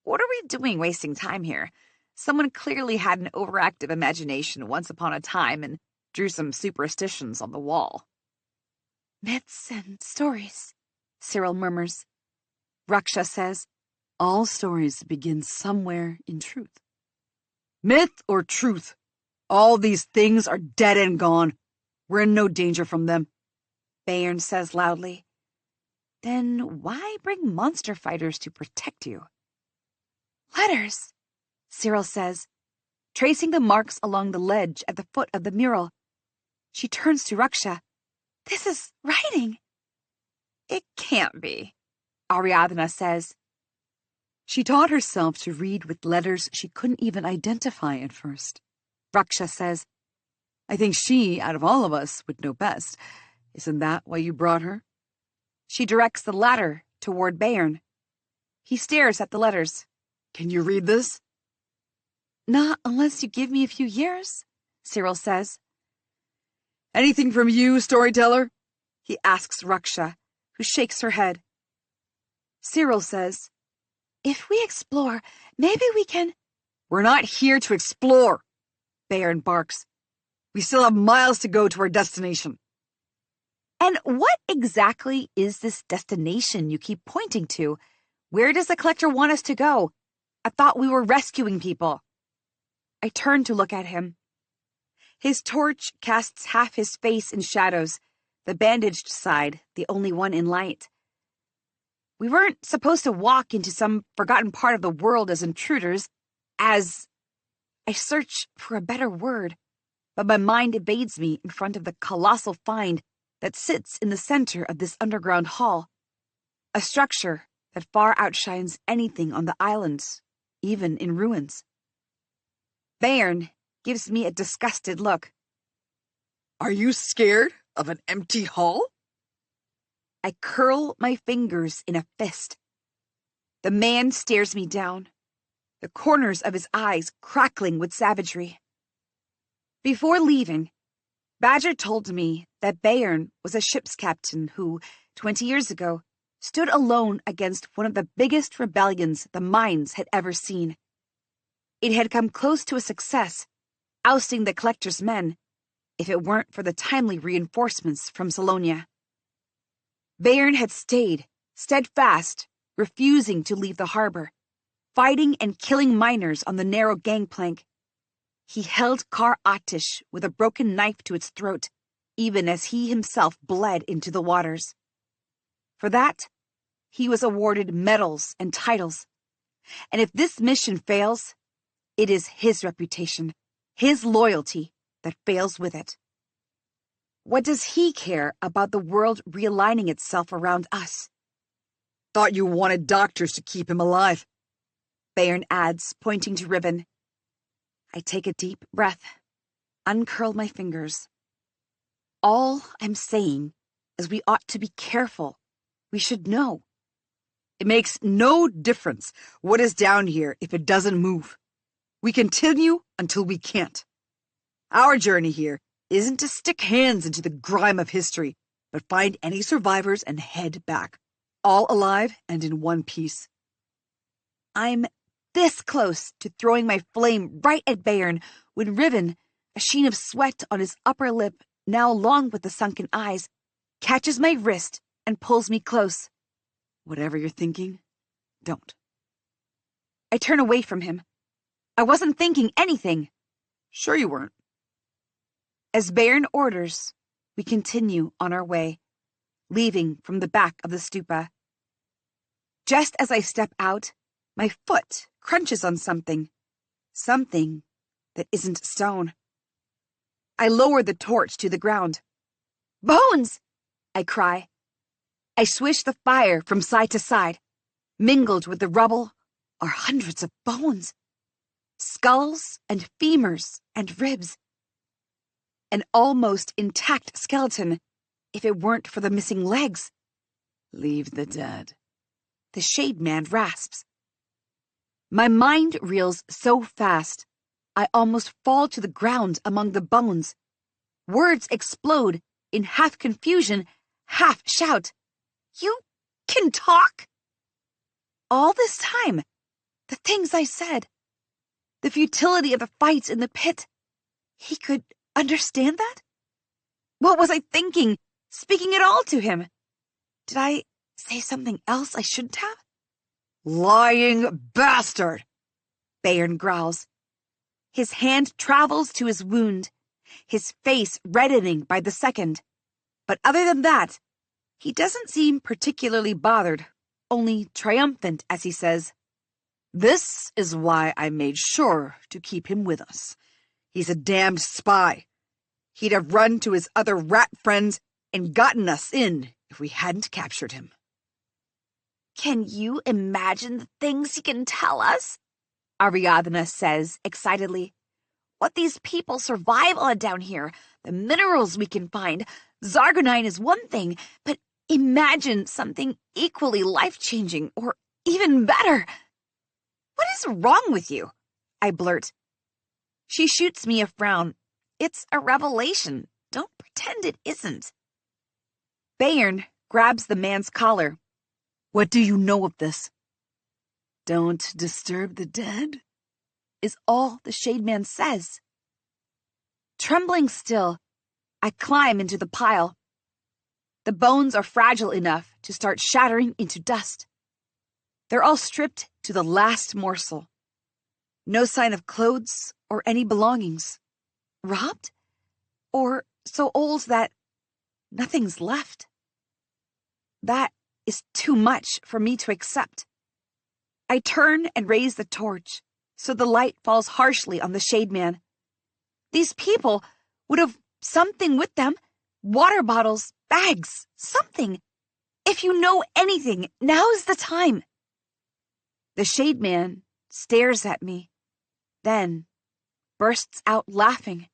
What are we doing wasting time here? Someone clearly had an overactive imagination once upon a time and drew some superstitions on the wall. Myths and stories, Cyril murmurs. Raksha says, all stories begin somewhere in truth. Myth or truth? All these things are dead and gone. We're in no danger from them. Bayern says loudly. Then why bring monster fighters to protect you? Letters, Cyril says, tracing the marks along the ledge at the foot of the mural. She turns to Raksha. This is writing. It can't be, Ariadna says. She taught herself to read with letters she couldn't even identify at first. Raksha says. I think she, out of all of us, would know best. Isn't that why you brought her? She directs the latter toward Bayern. He stares at the letters. Can you read this? Not unless you give me a few years, Cyril says. Anything from you, storyteller? He asks Raksha, who shakes her head. Cyril says, if we explore, maybe we can... We're not here to explore, Bayern barks. We still have miles to go to our destination. And what exactly is this destination you keep pointing to? Where does the collector want us to go? I thought we were rescuing people. I turn to look at him. His torch casts half his face in shadows, the bandaged side the only one in light. We weren't supposed to walk into some forgotten part of the world as intruders, as... I search for a better word, but my mind evades me in front of the colossal find that sits in the center of this underground hall, a structure that far outshines anything on the islands, even in ruins. Bayern gives me a disgusted look. Are you scared of an empty hall? I curl my fingers in a fist. The man stares me down, the corners of his eyes crackling with savagery. Before leaving, Badger told me that Bayern was a ship's captain who, 20 years ago, stood alone against one of the biggest rebellions the mines had ever seen. It had come close to a success, ousting the collector's men, if it weren't for the timely reinforcements from Salonia. Bayern had stayed, steadfast, refusing to leave the harbor, fighting and killing miners on the narrow gangplank. He held Kar Atish with a broken knife to its throat, even as he himself bled into the waters. For that, he was awarded medals and titles. And if this mission fails, it is his reputation, his loyalty, that fails with it. What does he care about the world realigning itself around us? Thought you wanted doctors to keep him alive, Bayern adds, pointing to Ribbon. I take a deep breath, uncurl my fingers. All I'm saying is we ought to be careful. We should know. It makes no difference what is down here if it doesn't move. We continue until we can't. Our journey here isn't to stick hands into the grime of history, but find any survivors and head back, all alive and in one piece. I'm this close to throwing my flame right at Bayern when Riven, a sheen of sweat on his upper lip, now long with the sunken eyes, catches my wrist and pulls me close. Whatever you're thinking, don't. I turn away from him. I wasn't thinking anything. Sure you weren't. As Baron orders, we continue on our way, leaving from the back of the stupa. Just as I step out, my foot crunches on something that isn't stone. I lower the torch to the ground. Bones! I cry. I swish the fire from side to side. Mingled with the rubble are hundreds of bones. Skulls and femurs and ribs. An almost intact skeleton, if it weren't for the missing legs. Leave the dead. The shade man rasps. My mind reels so fast, I almost fall to the ground among the bones. Words explode in half confusion, half shout. You can talk? All this time, the things I said, the futility of the fights in the pit, he could understand that? What was I thinking, speaking at all to him? Did I say something else I shouldn't have? Lying bastard! Bayern growls. His hand travels to his wound, his face reddening by the second. But other than that, he doesn't seem particularly bothered, only triumphant as he says, This is why I made sure to keep him with us. He's a damned spy. He'd have run to his other rat friends and gotten us in if we hadn't captured him. Can you imagine the things he can tell us? Ariadna says excitedly. What these people survive on down here, the minerals we can find. Zargonine is one thing, but imagine something equally life-changing or even better. What is wrong with you? I blurt. She shoots me a frown. It's a revelation. Don't pretend it isn't. Bayern grabs the man's collar. What do you know of this? Don't disturb the dead, is all the shade man says. Trembling still, I climb into the pile. The bones are fragile enough to start shattering into dust. They're all stripped to the last morsel. No sign of clothes or any belongings. Robbed? Or so old that nothing's left? That is too much for me to accept. I turn and raise the torch, so the light falls harshly on the shade man. These people would have something with them. Water bottles, bags, something. If you know anything, now's the time. The shade man stares at me, then bursts out laughing.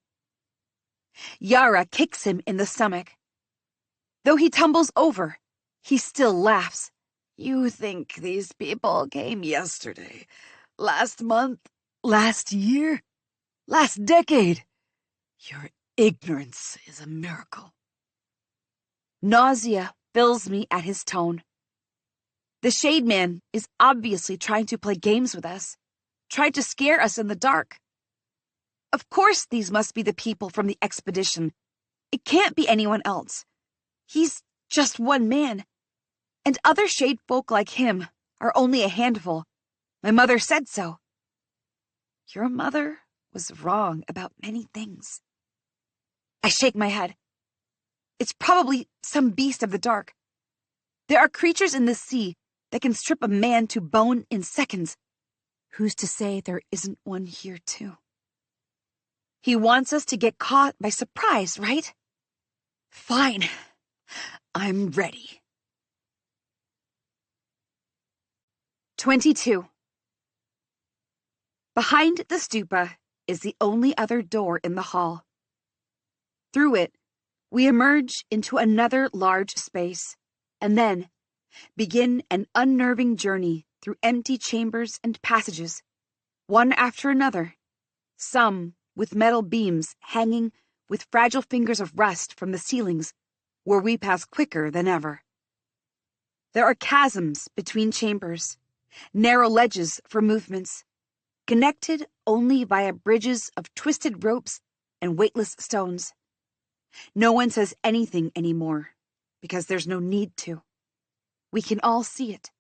Yara kicks him in the stomach. Though he tumbles over, he still laughs. You think these people came yesterday, last month, last year, last decade? Your ignorance is a miracle. Nausea fills me at his tone. The shade man is obviously trying to play games with us, tried to scare us in the dark. Of course these must be the people from the expedition. It can't be anyone else. He's just one man. And other shade folk like him are only a handful. My mother said so. Your mother was wrong about many things. I shake my head. It's probably some beast of the dark. There are creatures in the sea that can strip a man to bone in seconds. Who's to say there isn't one here too? He wants us to get caught by surprise, right? Fine. I'm ready. 22. Behind the stupa is the only other door in the hall. Through it, we emerge into another large space, and then begin an unnerving journey through empty chambers and passages, one after another, some with metal beams hanging with fragile fingers of rust from the ceilings, where we pass quicker than ever. There are chasms between chambers, narrow ledges for movements, connected only via bridges of twisted ropes and weightless stones. No one says anything anymore, because there's no need to. We can all see it.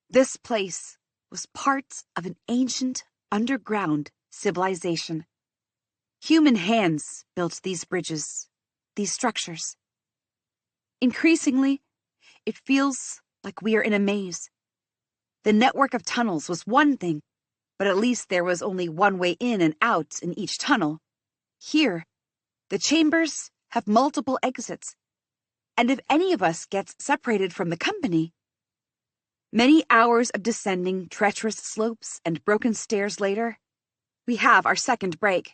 This place was part of an ancient underground civilization. Human hands built these bridges, these structures. Increasingly, it feels like we are in a maze. The network of tunnels was one thing, but at least there was only one way in and out in each tunnel. Here, the chambers have multiple exits, and if any of us gets separated from the company, many hours of descending treacherous slopes and broken stairs later, we have our second break.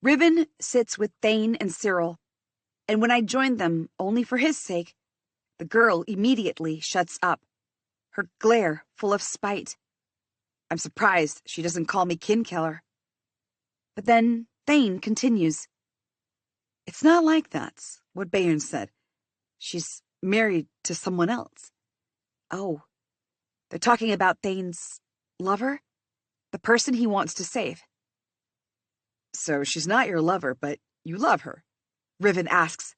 Riven sits with Thane and Cyril, and when I join them only for his sake, the girl immediately shuts up, her glare full of spite. I'm surprised she doesn't call me Kinkiller. But then Thane continues. It's not like that's what Bayern said. She's married to someone else. Oh, they're talking about Thane's lover? The person he wants to save. So she's not your lover, but you love her? Riven asks.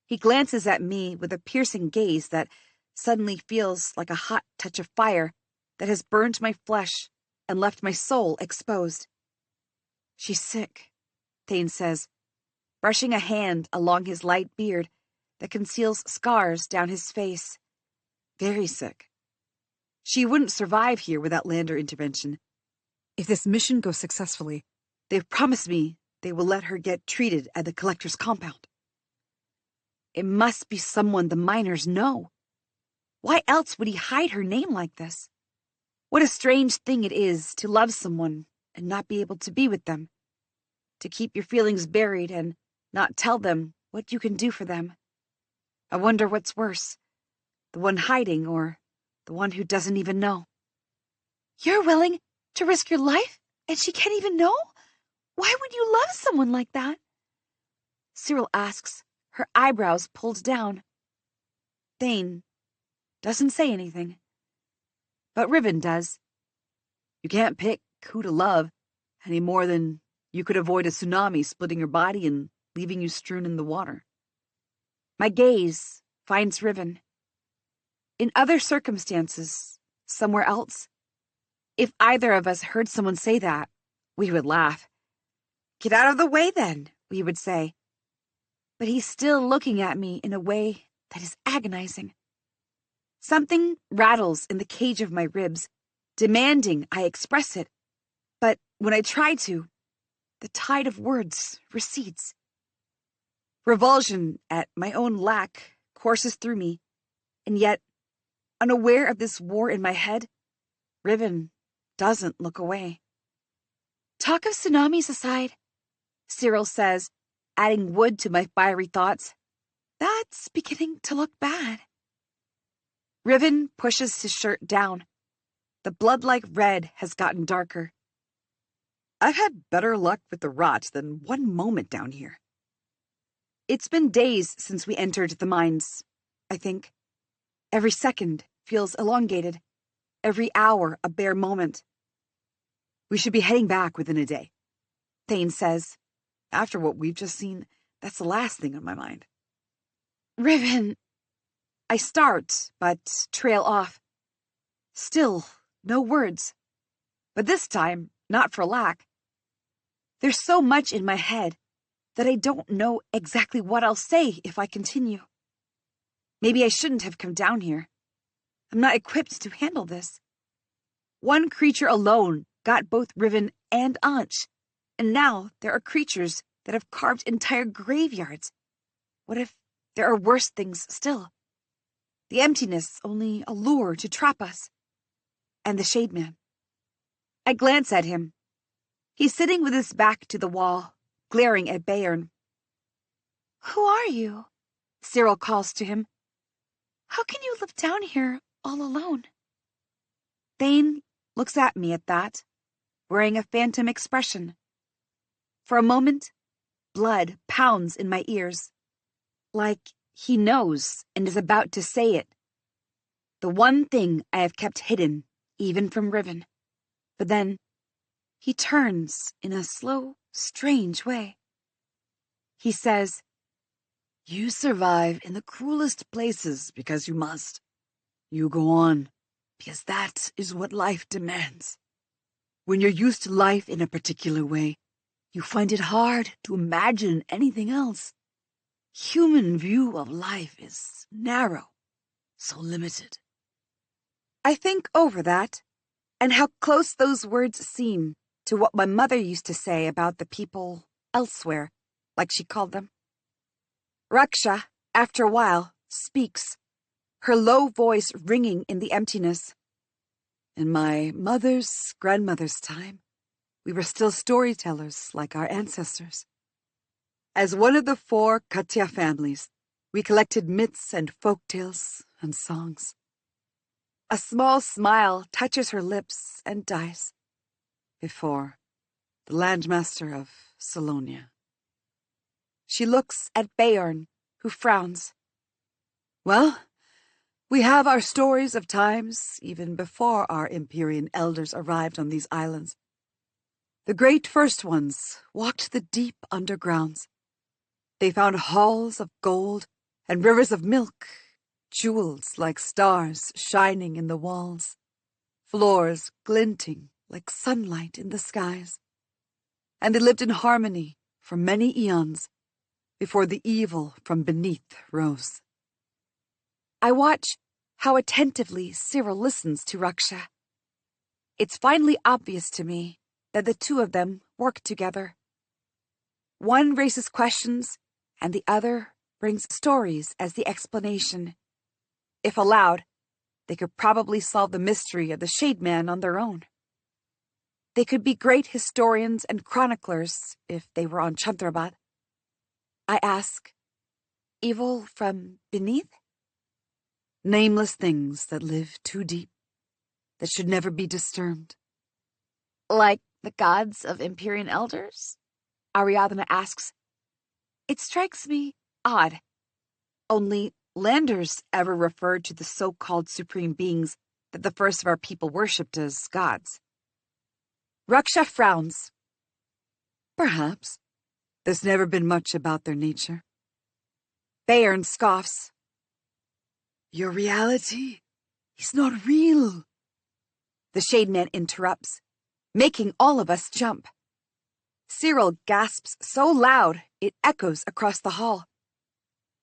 He glances at me with a piercing gaze that suddenly feels like a hot touch of fire that has burned my flesh and left my soul exposed. She's sick, Thane says, brushing a hand along his light beard that conceals scars down his face. Very sick. She wouldn't survive here without Lander intervention. If this mission goes successfully, they've promised me they will let her get treated at the collector's compound. It must be someone the miners know. Why else would he hide her name like this? What a strange thing it is to love someone and not be able to be with them, to keep your feelings buried and not tell them what you can do for them. I wonder what's worse, the one hiding or the one who doesn't even know. You're willing to risk your life and she can't even know? Why would you love someone like that? Cyril asks, her eyebrows pulled down. Thane doesn't say anything. But Riven does. You can't pick who to love any more than you could avoid a tsunami splitting your body and leaving you strewn in the water. My gaze finds Riven. In other circumstances, somewhere else, if either of us heard someone say that, we would laugh. Get out of the way then, we would say. But he's still looking at me in a way that is agonizing. Something rattles in the cage of my ribs, demanding I express it. But when I try to, the tide of words recedes. Revulsion at my own lack courses through me, and yet, unaware of this war in my head, Riven doesn't look away. Talk of tsunamis aside, Cyril says, adding wood to my fiery thoughts. That's beginning to look bad. Riven pushes his shirt down. The blood-like red has gotten darker. I've had better luck with the rot than one moment down here. It's been days since we entered the mines, I think. Every second feels elongated. Every hour a bare moment. We should be heading back within a day, Thane says. After what we've just seen, that's the last thing on my mind. Riven. I start, but trail off. Still, no words. But this time, not for lack. There's so much in my head that I don't know exactly what I'll say if I continue. Maybe I shouldn't have come down here. I'm not equipped to handle this. One creature alone got both Riven and Anch, and now there are creatures that have carved entire graveyards. What if there are worse things still? The emptiness only a lure to trap us. And the Shade Man. I glance at him. He's sitting with his back to the wall, glaring at Bayern. Who are you? Cyril calls to him. How can you live down here all alone? Thane looks at me at that, wearing a phantom expression. For a moment, blood pounds in my ears, like he knows and is about to say it. The one thing I have kept hidden, even from Riven. But then, he turns in a slow, strange way. He says, You survive in the cruelest places because you must. You go on because that is what life demands. When you're used to life in a particular way, you find it hard to imagine anything else. Human view of life is narrow, so limited. I think over that, and how close those words seem to what my mother used to say about the people elsewhere, like she called them. Raksha, after a while, speaks, her low voice ringing in the emptiness. In my mother's grandmother's time, we were still storytellers like our ancestors. As one of the 4 Katya families, we collected myths and folk tales and songs. A small smile touches her lips and dies. Before the landmaster of Salonia. She looks at Beorn, who frowns. Well, we have our stories of times even before our Empyrean elders arrived on these islands. The great first ones walked the deep undergrounds. They found halls of gold and rivers of milk, jewels like stars shining in the walls, floors glinting like sunlight in the skies. And they lived in harmony for many eons before the evil from beneath rose. I watch how attentively Cyril listens to Raksha. It's finally obvious to me that the two of them work together. One raises questions, and the other brings stories as the explanation. If allowed, they could probably solve the mystery of the Shade Man on their own. They could be great historians and chroniclers if they were on Chandrabat. I ask, evil from beneath? Nameless things that live too deep, that should never be disturbed. Like the gods of Empyrean elders? Ariadna asks. It strikes me odd. Only Landers ever referred to the so-called supreme beings that the first of our people worshipped as gods. Raksha frowns. Perhaps. There's never been much about their nature. Beorn scoffs. Your reality is not real. The Shade Man interrupts, making all of us jump. Cyril gasps so loud it echoes across the hall.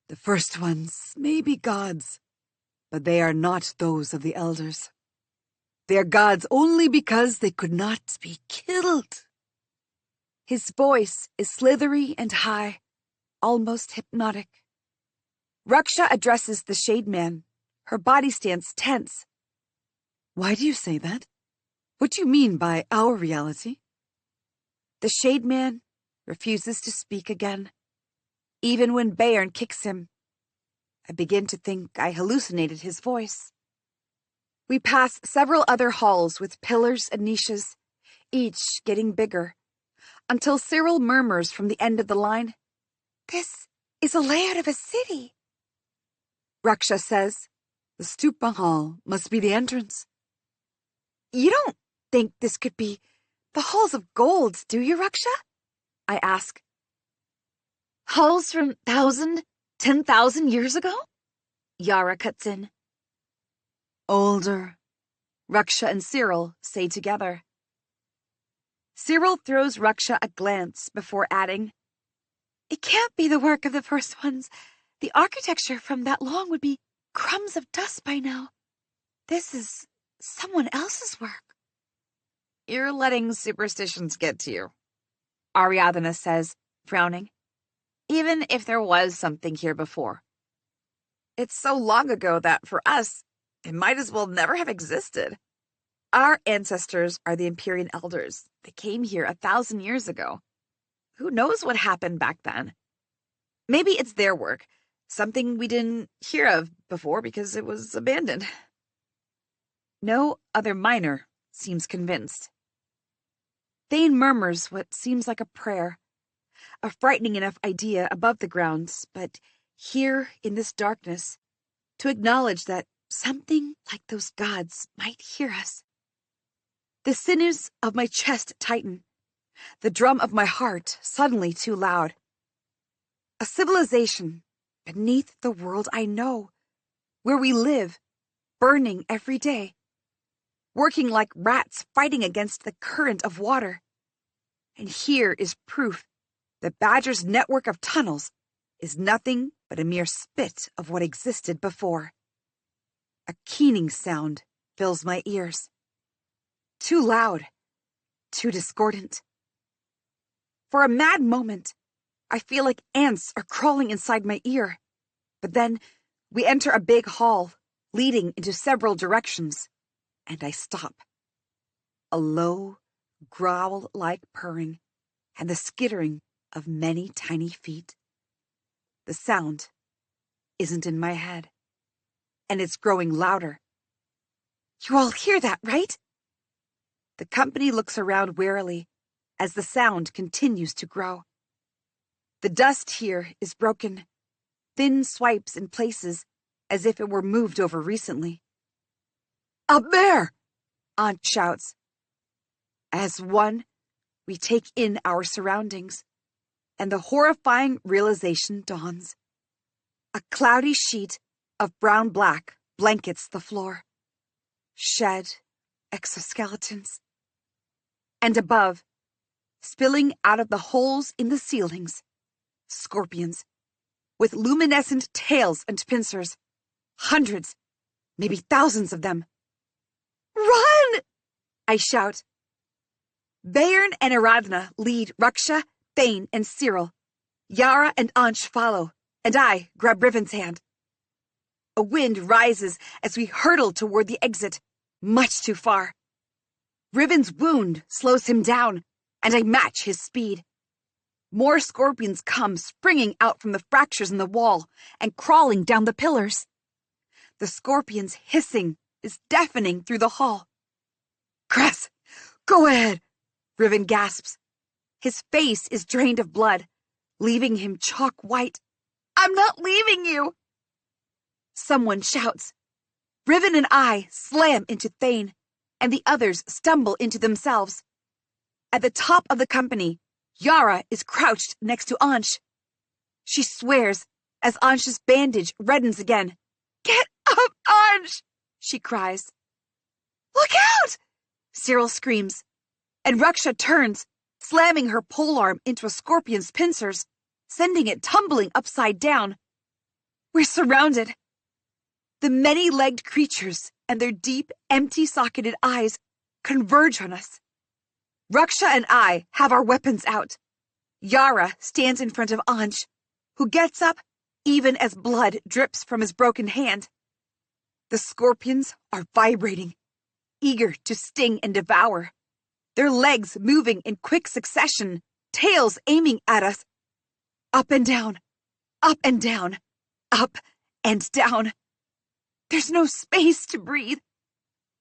The first ones may be gods, but they are not those of the elders. They are gods only because they could not be killed. His voice is slithery and high, almost hypnotic. Raksha addresses the Shade Man. Her body stands tense. Why do you say that? What do you mean by our reality? The Shade Man refuses to speak again. Even when Beorn kicks him, I begin to think I hallucinated his voice. We pass several other halls with pillars and niches, each getting bigger, until Cyril murmurs from the end of the line, "This is a layout of a city." Raksha says, The Stupa Hall must be the entrance. "You don't think this could be the halls of gold, do you, Raksha?" I ask. "Halls from 1,000, 10,000 years ago?" Yara cuts in. Older, Raksha and Cyril say together. Cyril throws Raksha a glance before adding, "It can't be the work of the first ones. The architecture from that long would be crumbs of dust by now. This is someone else's work." "You're letting superstitions get to you," Ariadna says, frowning. "Even if there was something here before. It's so long ago that, for us, it might as well never have existed. Our ancestors are the Empyrean elders. They came here 1,000 years ago. Who knows what happened back then? Maybe it's their work, something we didn't hear of before because it was abandoned." No other miner seems convinced. Thane murmurs what seems like a prayer, a frightening enough idea above the grounds, but here in this darkness, to acknowledge that something like those gods might hear us. The sinews of my chest tighten, the drum of my heart suddenly too loud. A civilization beneath the world I know, where we live, burning every day, working like rats fighting against the current of water. And here is proof that Badger's network of tunnels is nothing but a mere spit of what existed before. A keening sound fills my ears. Too loud, too discordant. For a mad moment, I feel like ants are crawling inside my ear. But then we enter a big hall, leading into several directions, and I stop. A low, growl-like purring, and the skittering of many tiny feet. The sound isn't in my head, and it's growing louder. You all hear that, right? The company looks around warily as the sound continues to grow. The dust here is broken, thin swipes in places as if it were moved over recently. Up there! Aunt shouts. As one, we take in our surroundings, and the horrifying realization dawns. A cloudy sheet of brown-black blankets the floor. Shed exoskeletons. And above, spilling out of the holes in the ceilings, scorpions, with luminescent tails and pincers. Hundreds, maybe thousands of them. Run! I shout. Bayern and Aradna lead Raksha, Thane, and Cyril. Yara and Ansh follow, and I grab Riven's hand. A wind rises as we hurtle toward the exit, much too far. Riven's wound slows him down, and I match his speed. More scorpions come springing out from the fractures in the wall and crawling down the pillars. The scorpions' hissing is deafening through the hall. Cress, go ahead, Riven gasps. His face is drained of blood, leaving him chalk white. I'm not leaving you! Someone shouts. Riven and I slam into Thane, and the others stumble into themselves. At the top of the company, Yara is crouched next to Ansh. She swears as Ansh's bandage reddens again. Get up, Ansh! She cries. Look out! Cyril screams, and Raksha turns, slamming her polearm into a scorpion's pincers, sending it tumbling upside down. We're surrounded. The many-legged creatures and their deep, empty-socketed eyes converge on us. Raksha and I have our weapons out. Yara stands in front of Ansh, who gets up even as blood drips from his broken hand. The scorpions are vibrating, eager to sting and devour, their legs moving in quick succession, tails aiming at us. Up and down, up and down, up and down. There's no space to breathe.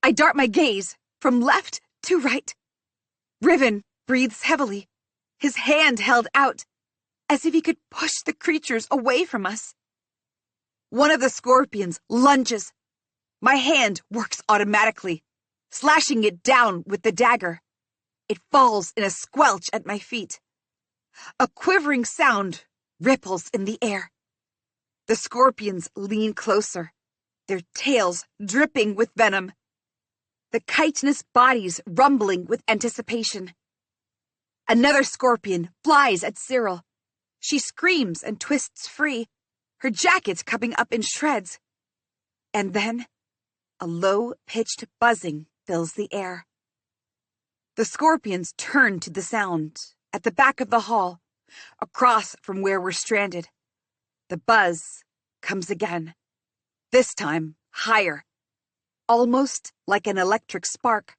I dart my gaze from left to right. Riven breathes heavily, his hand held out, as if he could push the creatures away from us. One of the scorpions lunges. My hand works automatically, slashing it down with the dagger. It falls in a squelch at my feet. A quivering sound ripples in the air. The scorpions lean closer, their tails dripping with venom. The chitinous bodies rumbling with anticipation. Another scorpion flies at Cyril. She screams and twists free, her jacket coming up in shreds. And then, a low-pitched buzzing fills the air. The scorpions turn to the sound, at the back of the hall, across from where we're stranded. The buzz comes again, this time higher, almost like an electric spark.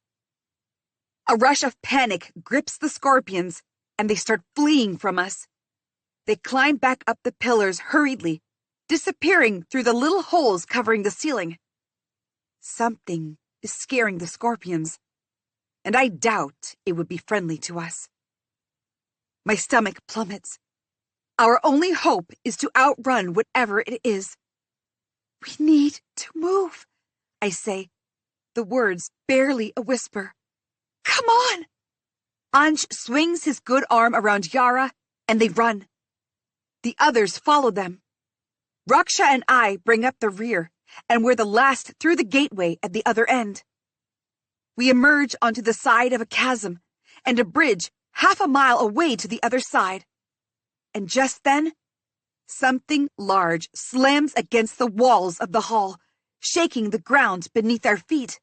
A rush of panic grips the scorpions, and they start fleeing from us. They climb back up the pillars hurriedly, disappearing through the little holes covering the ceiling. Something is scaring the scorpions, and I doubt it would be friendly to us. My stomach plummets. Our only hope is to outrun whatever it is. We need to move, I say, the words barely a whisper. Come on! Ansh swings his good arm around Yara, and they run. The others follow them. Raksha and I bring up the rear, and we're the last through the gateway at the other end. We emerge onto the side of a chasm and a bridge half a mile away to the other side. And just then, something large slams against the walls of the hall, shaking the ground beneath our feet.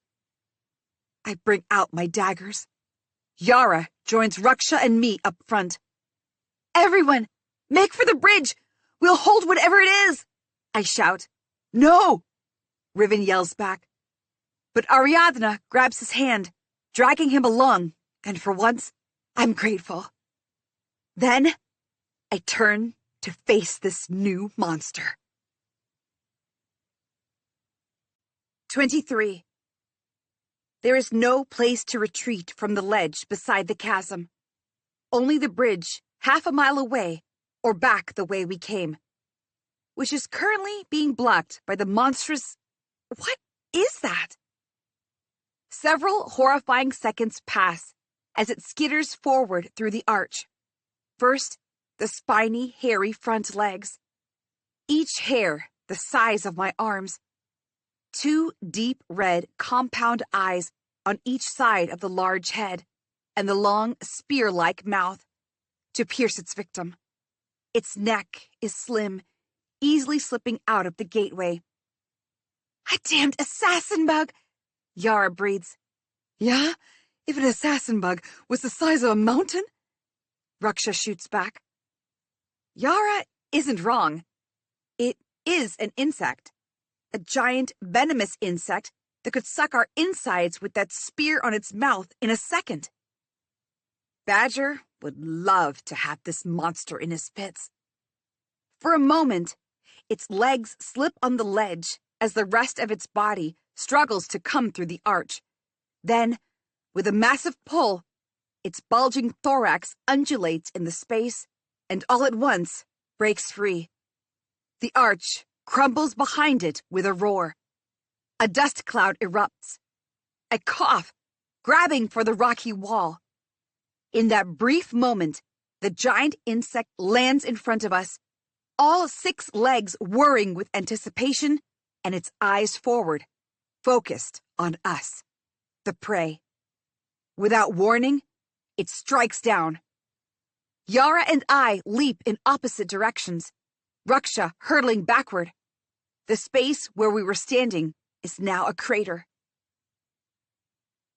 I bring out my daggers. Yara joins Raksha and me up front. Everyone, make for the bridge! We'll hold whatever it is! I shout. No! Riven yells back. But Ariadna grabs his hand, dragging him along, and for once, I'm grateful. Then, I turn to face this new monster. 23. There is no place to retreat from the ledge beside the chasm. Only the bridge, half a mile away, or back the way we came, which is currently being blocked by the monstrous... What is that? Several horrifying seconds pass as it skitters forward through the arch. First, the spiny, hairy front legs. Each hair the size of my arms. 2 deep red compound eyes on each side of the large head, and the long spear-like mouth to pierce its victim. Its neck is slim, easily slipping out of the gateway. A damned assassin bug! Yara breathes. Yeah? If an assassin bug was the size of a mountain? Raksha shoots back. Yara isn't wrong. It is an insect. A giant venomous insect that could suck our insides with that spear on its mouth in a second. Badger would love to have this monster in his pits. For a moment, its legs slip on the ledge as the rest of its body struggles to come through the arch. Then, with a massive pull, its bulging thorax undulates in the space and all at once breaks free. The arch crumbles behind it with a roar. A dust cloud erupts. I cough, grabbing for the rocky wall. In that brief moment, the giant insect lands in front of us, all 6 legs whirring with anticipation and its eyes forward, focused on us, the prey. Without warning, it strikes down. Yara and I leap in opposite directions, Raksha hurtling backward. The space where we were standing is now a crater.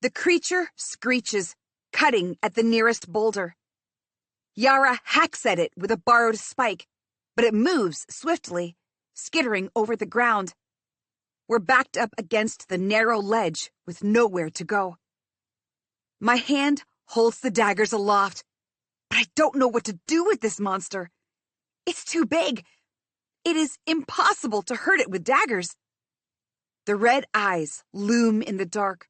The creature screeches, cutting at the nearest boulder. Yara hacks at it with a borrowed spike, but it moves swiftly, skittering over the ground. We're backed up against the narrow ledge with nowhere to go. My hand holds the daggers aloft, but I don't know what to do with this monster. It's too big. It is impossible to hurt it with daggers. The red eyes loom in the dark,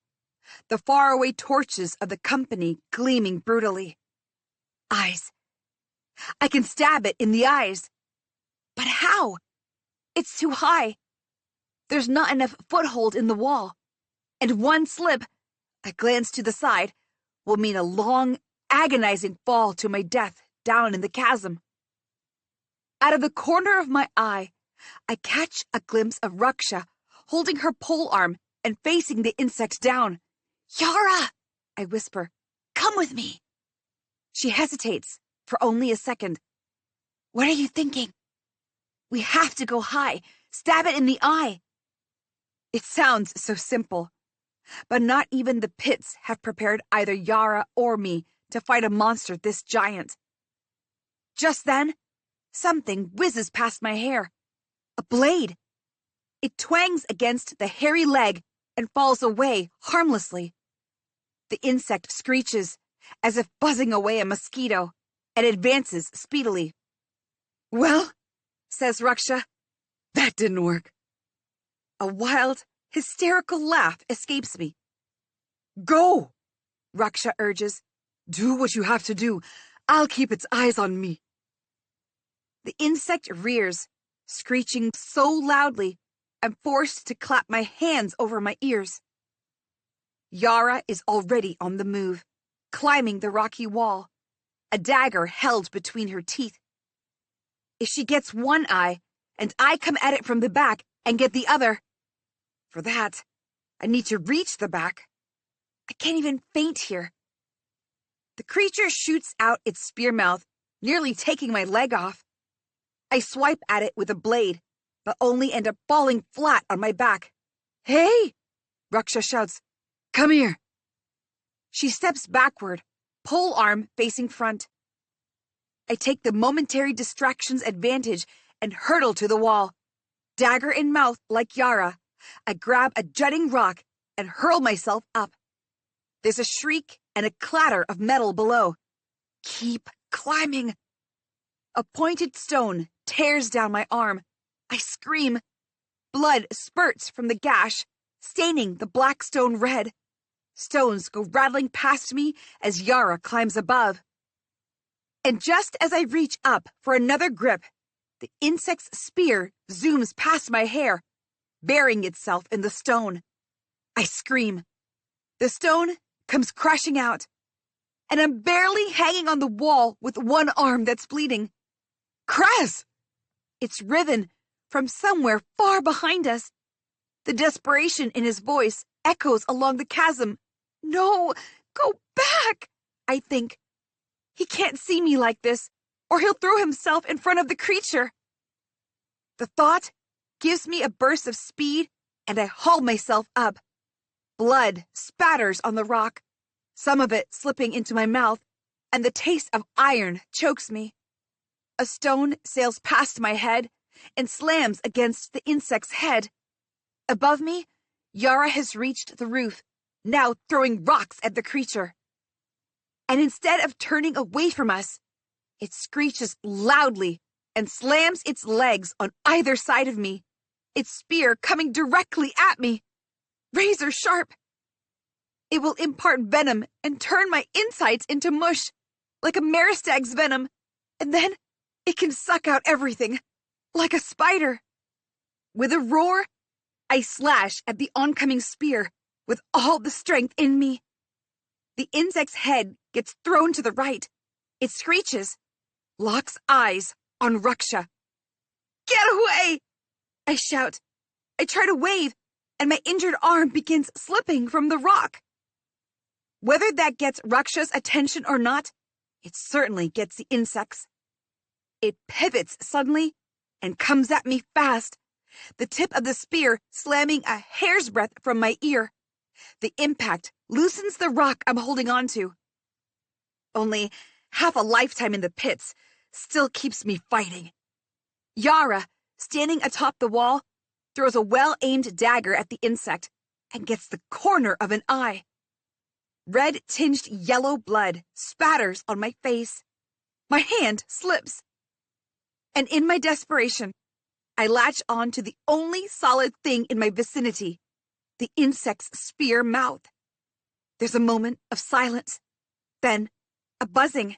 the faraway torches of the company gleaming brutally. Eyes. I can stab it in the eyes. But how? It's too high. There's not enough foothold in the wall, and one slip, I glance to the side, will mean a long, agonizing fall to my death down in the chasm. Out of the corner of my eye, I catch a glimpse of Raksha holding her pole arm and facing the insect down. Yara! I whisper. Come with me. She hesitates for only a second. What are you thinking? We have to go high. Stab it in the eye. It sounds so simple, but not even the pits have prepared either Yara or me to fight a monster this giant. Just then, something whizzes past my hair. A blade. It twangs against the hairy leg and falls away harmlessly. The insect screeches, as if buzzing away a mosquito, and advances speedily. Well, says Raksha, that didn't work. A wild, hysterical laugh escapes me. Go, Raksha urges. Do what you have to do. I'll keep its eyes on me. The insect rears, screeching so loudly, I'm forced to clap my hands over my ears. Yara is already on the move, climbing the rocky wall, a dagger held between her teeth. if she gets one eye and I come at it from the back and get the other? For that, I need to reach the back. I can't even feint here. The creature shoots out its spear mouth, nearly taking my leg off. I swipe at it with a blade, but only end up falling flat on my back. "Hey!" Raksha shouts. "Come here." She steps backward, pole arm facing front. I take the momentary distraction's advantage and hurtle to the wall. Dagger in mouth like Yara, I grab a jutting rock and hurl myself up. There's a shriek and a clatter of metal below. Keep climbing. A pointed stone tears down my arm. I scream. Blood spurts from the gash, staining the black stone red. Stones go rattling past me as Yara climbs above. And just as I reach up for another grip, the insect's spear zooms past my hair, burying itself in the stone. I scream. The stone comes crashing out, and I'm barely hanging on the wall with one arm that's bleeding. "Cress!" It's Riven from somewhere far behind us. The desperation in his voice echoes along the chasm. "No, go back," I think. He can't see me like this, or he'll throw himself in front of the creature. The thought gives me a burst of speed, and I haul myself up. Blood spatters on the rock, some of it slipping into my mouth, and the taste of iron chokes me. A stone sails past my head and slams against the insect's head. Above me, Yara has reached the roof, now throwing rocks at the creature. And instead of turning away from us, it screeches loudly and slams its legs on either side of me, its spear coming directly at me, razor sharp. It will impart venom and turn my insides into mush, like a meristag's venom, and then it can suck out everything, like a spider. With a roar, I slash at the oncoming spear with all the strength in me. The insect's head gets thrown to the right. It screeches, locks eyes on Raksha. "Get away!" I shout. I try to wave, and my injured arm begins slipping from the rock. Whether that gets Raksha's attention or not, it certainly gets the insect's. It pivots suddenly and comes at me fast, the tip of the spear slamming a hair's breadth from my ear. The impact loosens the rock I'm holding onto. Only half a lifetime in the pits still keeps me fighting. Yara, standing atop the wall, throws a well-aimed dagger at the insect and gets the corner of an eye. Red-tinged yellow blood spatters on my face. My hand slips. And in my desperation, I latch on to the only solid thing in my vicinity, the insect's spear mouth. There's a moment of silence, then a buzzing.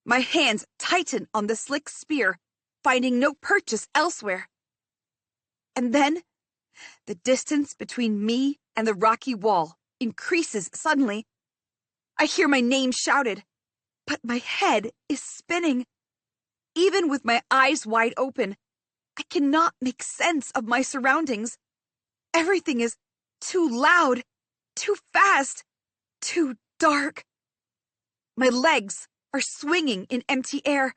My hands tighten on the slick spear, finding no purchase elsewhere. And then, the distance between me and the rocky wall increases suddenly. I hear my name shouted, but my head is spinning. Even with my eyes wide open, I cannot make sense of my surroundings. Everything is too loud, too fast, too dark. My legs are swinging in empty air.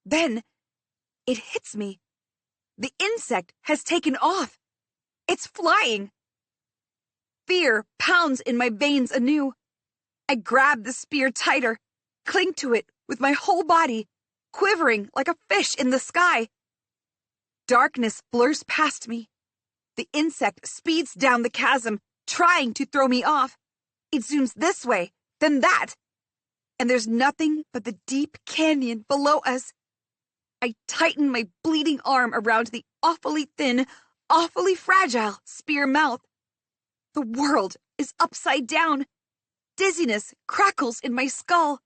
Then, it hits me. The insect has taken off. It's flying. Fear pounds in my veins anew. I grab the spear tighter, cling to it with my whole body, quivering like a fish in the sky. Darkness blurs past me. The insect speeds down the chasm, trying to throw me off. It zooms this way, then that. And there's nothing but the deep canyon below us. I tighten my bleeding arm around the awfully thin, awfully fragile spear mouth. The world is upside down. Dizziness crackles in my skull.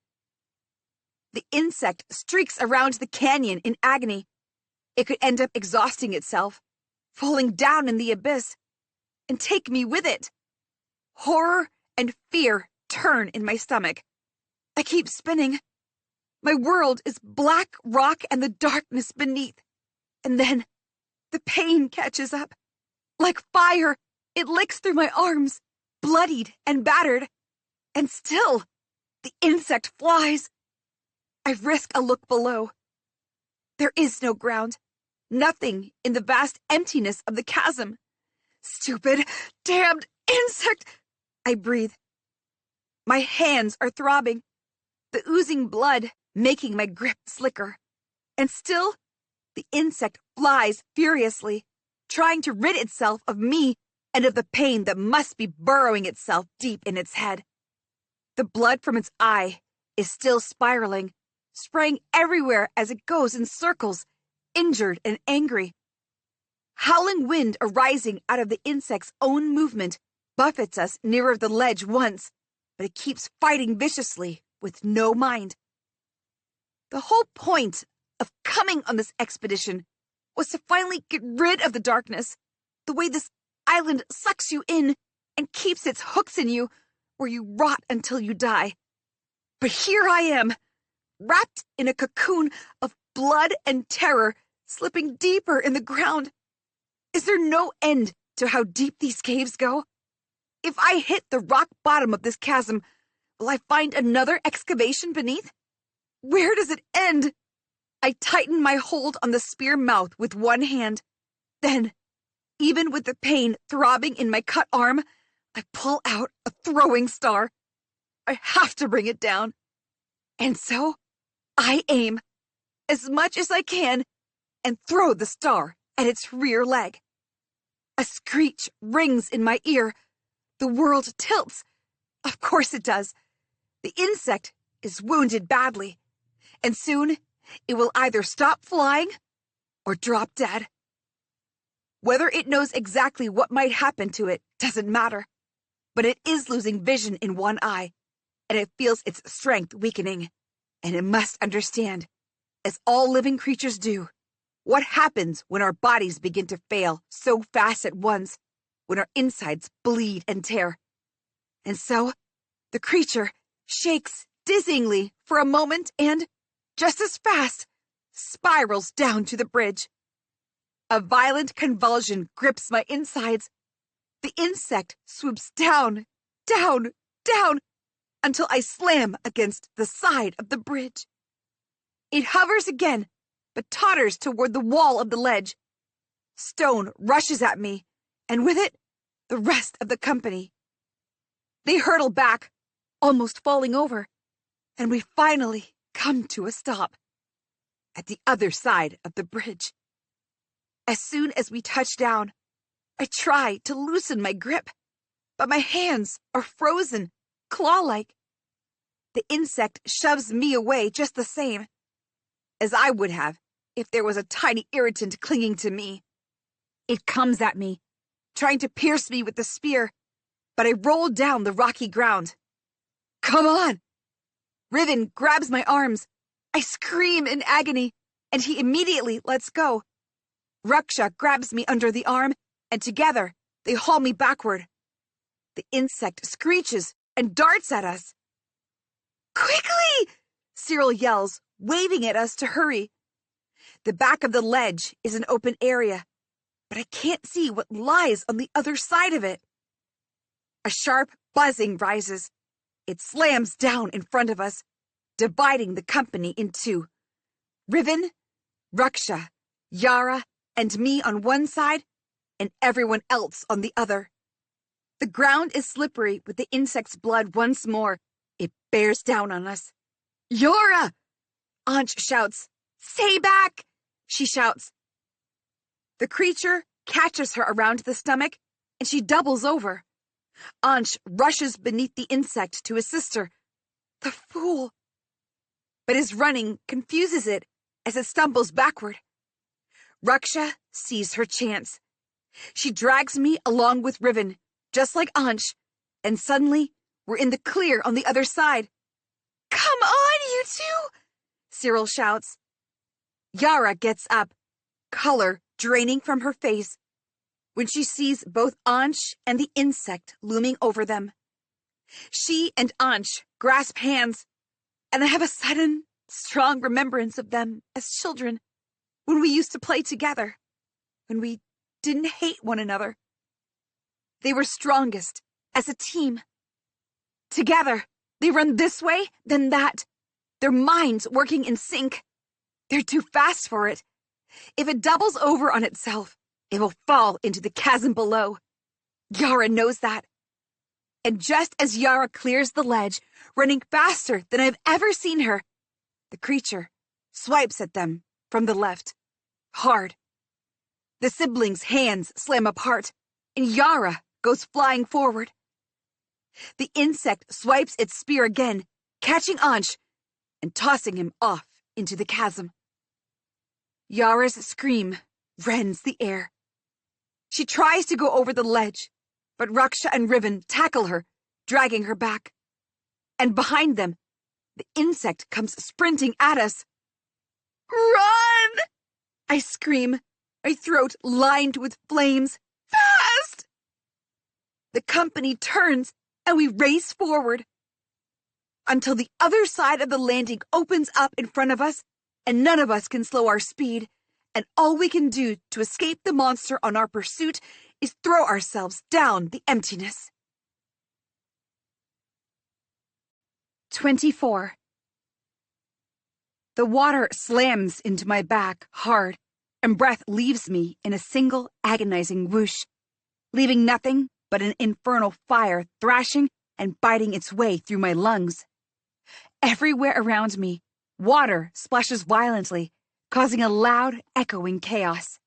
The insect streaks around the canyon in agony. It could end up exhausting itself, falling down in the abyss, and take me with it. Horror and fear turn in my stomach. I keep spinning. My world is black rock and the darkness beneath. And then the pain catches up. Like fire, it licks through my arms, bloodied and battered. And still, the insect flies. I risk a look below. There is no ground. Nothing in the vast emptiness of the chasm. Stupid, damned insect! I breathe. My hands are throbbing, the oozing blood making my grip slicker. And still, the insect flies furiously, trying to rid itself of me and of the pain that must be burrowing itself deep in its head. The blood from its eye is still spiraling, spraying everywhere as it goes in circles, injured and angry. Howling wind arising out of the insect's own movement buffets us nearer the ledge once, but it keeps fighting viciously with no mind. The whole point of coming on this expedition was to finally get rid of the darkness, the way this island sucks you in and keeps its hooks in you, where you rot until you die. But here I am, wrapped in a cocoon of blood and terror, slipping deeper in the ground. Is there no end to how deep these caves go? If I hit the rock bottom of this chasm, will I find another excavation beneath? Where does it end? I tighten my hold on the spear mouth with one hand. Then, even with the pain throbbing in my cut arm, I pull out a throwing star. I have to bring it down. And so, I aim, as much as I can, and throw the star at its rear leg. A screech rings in my ear. The world tilts. Of course it does. The insect is wounded badly, and soon it will either stop flying or drop dead. Whether it knows exactly what might happen to it doesn't matter, but it is losing vision in one eye, and it feels its strength weakening, and it must understand, as all living creatures do, what happens when our bodies begin to fail so fast at once, when our insides bleed and tear. And so, the creature shakes dizzyingly for a moment and, just as fast, spirals down to the bridge. A violent convulsion grips my insides. The insect swoops down, down, down, until I slam against the side of the bridge. It hovers again, but totters toward the wall of the ledge. Stone rushes at me, and with it, the rest of the company. They hurtle back, almost falling over, and we finally come to a stop at the other side of the bridge. As soon as we touch down, I try to loosen my grip, but my hands are frozen, claw-like. The insect shoves me away just the same, as I would have if there was a tiny irritant clinging to me. It comes at me, trying to pierce me with the spear, but I roll down the rocky ground. Come on! Riven grabs my arms. I scream in agony, and he immediately lets go. Raksha grabs me under the arm, and together they haul me backward. The insect screeches and darts at us. Quickly! Cyril yells, waving at us to hurry. The back of the ledge is an open area, but I can't see what lies on the other side of it. A sharp buzzing rises. It slams down in front of us, dividing the company in two. Riven, Raksha, Yara, and me on one side, and everyone else on the other. The ground is slippery with the insect's blood once more. It bears down on us. Yara! Ansh shouts. Stay back! She shouts. The creature catches her around the stomach, and she doubles over. Ansh rushes beneath the insect to assist her. The fool! But his running confuses it as it stumbles backward. Raksha sees her chance. She drags me along with Riven, just like Ansh, and suddenly we're in the clear on the other side. Come on, you two! Cyril shouts. Yara gets up, color draining from her face, when she sees both Ansh and the insect looming over them. She and Ansh grasp hands, and I have a sudden, strong remembrance of them as children, when we used to play together, when we didn't hate one another. They were strongest as a team. Together, they run this way, then that, their minds working in sync. They're too fast for it. If it doubles over on itself, it will fall into the chasm below. Yara knows that. And just as Yara clears the ledge, running faster than I've ever seen her, the creature swipes at them from the left, hard. The siblings' hands slam apart, and Yara goes flying forward. The insect swipes its spear again, catching Ansh and tossing him off into the chasm. Yara's scream rends the air. She tries to go over the ledge, but Raksha and Riven tackle her, dragging her back. And behind them, the insect comes sprinting at us. "Run!" I scream, my throat lined with flames. "Fast!" The company turns and we race forward until the other side of the landing opens up in front of us and none of us can slow our speed, and all we can do to escape the monster on our pursuit is throw ourselves down the emptiness. 24. The water slams into my back hard, and breath leaves me in a single agonizing whoosh, leaving nothing but an infernal fire thrashing and biting its way through my lungs. Everywhere around me, water splashes violently, causing a loud, echoing chaos.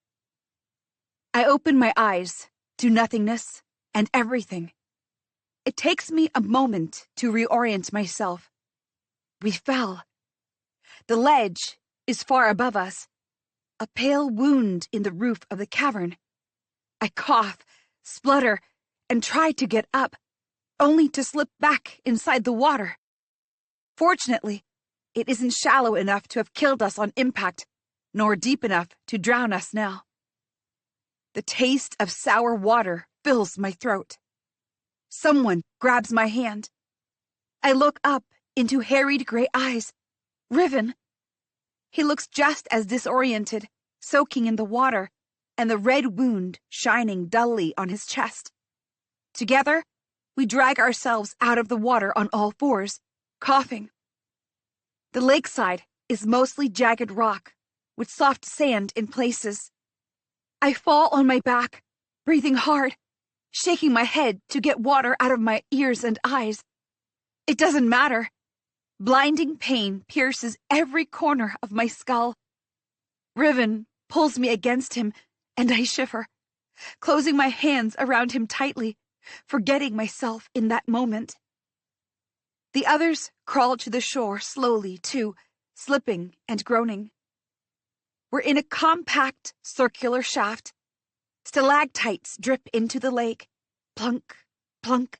I open my eyes to nothingness and everything. It takes me a moment to reorient myself. We fell. The ledge is far above us, a pale wound in the roof of the cavern. I cough, splutter, and try to get up, only to slip back inside the water. Fortunately, it isn't shallow enough to have killed us on impact, nor deep enough to drown us now. The taste of sour water fills my throat. Someone grabs my hand. I look up into harried gray eyes. Riven. He looks just as disoriented, soaking in the water, and the red wound shining dully on his chest. Together, we drag ourselves out of the water on all fours, coughing. The lakeside is mostly jagged rock, with soft sand in places. I fall on my back, breathing hard, shaking my head to get water out of my ears and eyes. It doesn't matter. Blinding pain pierces every corner of my skull. Riven pulls me against him, and I shiver, closing my hands around him tightly, forgetting myself in that moment. The others crawl to the shore slowly, too, slipping and groaning. We're in a compact, circular shaft. Stalactites drip into the lake. Plunk, plunk.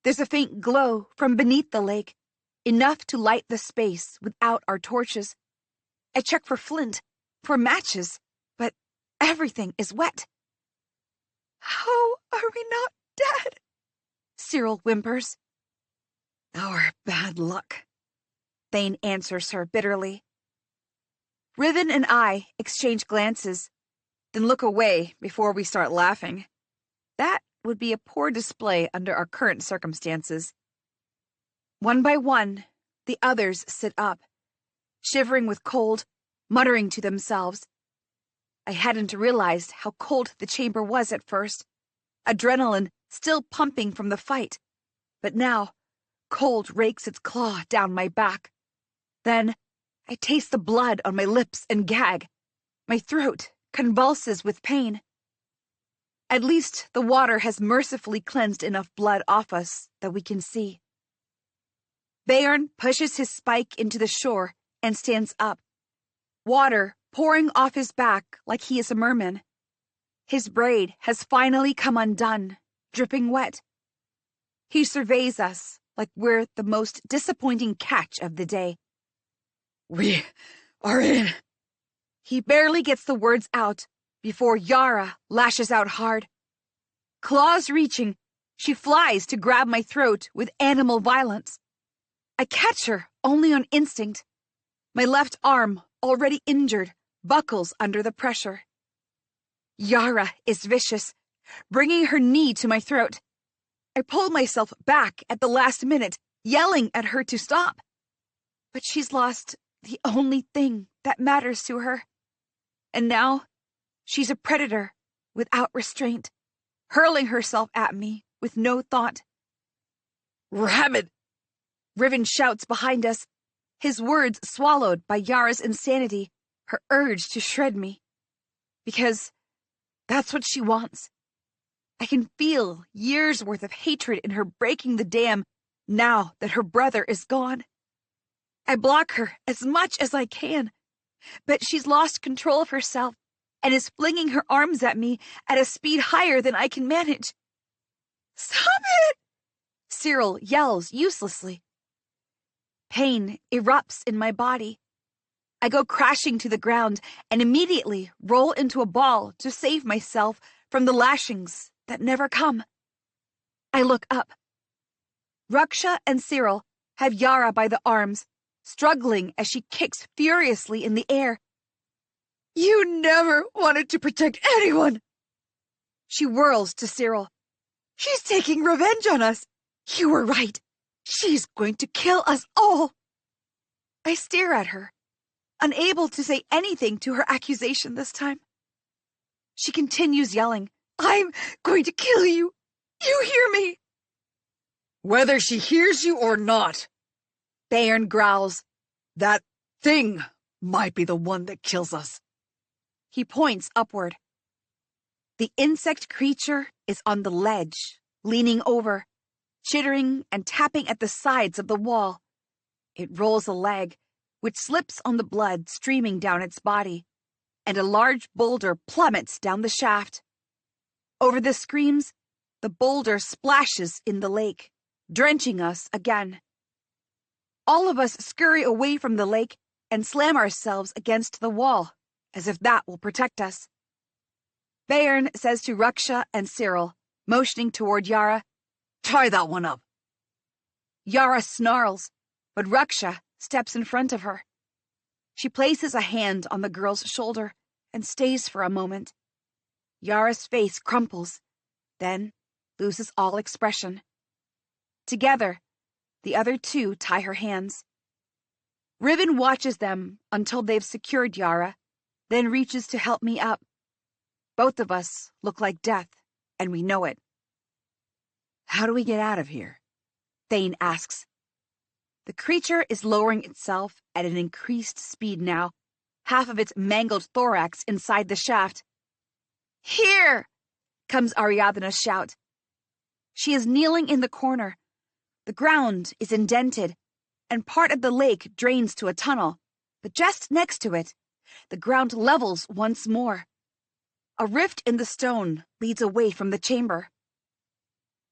There's a faint glow from beneath the lake, enough to light the space without our torches. I check for flint, for matches, but everything is wet. "How are we not dead?" Cyril whimpers. "Our bad luck," Thane answers her bitterly. Riven and I exchange glances, then look away before we start laughing. That would be a poor display under our current circumstances. One by one, the others sit up, shivering with cold, muttering to themselves. I hadn't realized how cold the chamber was at first, adrenaline still pumping from the fight, but now cold rakes its claw down my back. Then I taste the blood on my lips and gag. My throat convulses with pain. At least the water has mercifully cleansed enough blood off us that we can see. Bairn pushes his spike into the shore and stands up, water pouring off his back like he is a merman. His braid has finally come undone, dripping wet. He surveys us like we're the most disappointing catch of the day. "We are in." He barely gets the words out before Yara lashes out hard. Claws reaching, she flies to grab my throat with animal violence. I catch her only on instinct, My left arm, already injured, buckles under the pressure. Yara is vicious, bringing her knee to my throat. I pull myself back at the last minute, yelling at her to stop. But she's lost the only thing that matters to her. And now, she's a predator without restraint, hurling herself at me with no thought. Rabbit! Riven shouts behind us, his words swallowed by Yara's insanity, her urge to shred me. Because that's what she wants. I can feel years' worth of hatred in her breaking the dam now that her brother is gone. I block her as much as I can, but she's lost control of herself and is flinging her arms at me at a speed higher than I can manage. Stop it! Cyril yells uselessly. Pain erupts in my body. I go crashing to the ground and immediately roll into a ball to save myself from the lashings that never come. I look up. Raksha and Cyril have Yara by the arms, struggling as she kicks furiously in the air. You never wanted to protect anyone! She whirls to Cyril. She's taking revenge on us. You were right. She's going to kill us all. I stare at her, unable to say anything to her accusation this time. She continues yelling, I'm going to kill you. You hear me? Whether she hears you or not, Bayern growls. that thing might be the one that kills us. He points upward. The insect creature is on the ledge, leaning over, chittering and tapping at the sides of the wall. It rolls a leg, which slips on the blood streaming down its body, and a large boulder plummets down the shaft. Over the screams, the boulder splashes in the lake, drenching us again. All of us scurry away from the lake and slam ourselves against the wall, as if that will protect us. Bayern says to Raksha and Cyril, motioning toward Yara, Tie that one up. Yara snarls, but Raksha steps in front of her. She places a hand on the girl's shoulder and stays for a moment. Yara's face crumples, then loses all expression. Together, the other two tie her hands. Riven watches them until they've secured Yara, then reaches to help me up. Both of us look like death, and we know it. How do we get out of here? Thane asks. The creature is lowering itself at an increased speed now, half of its mangled thorax inside the shaft. Here! Comes Ariadna's shout. She is kneeling in the corner. The ground is indented, and part of the lake drains to a tunnel, but just next to it, the ground levels once more. A rift in the stone leads away from the chamber.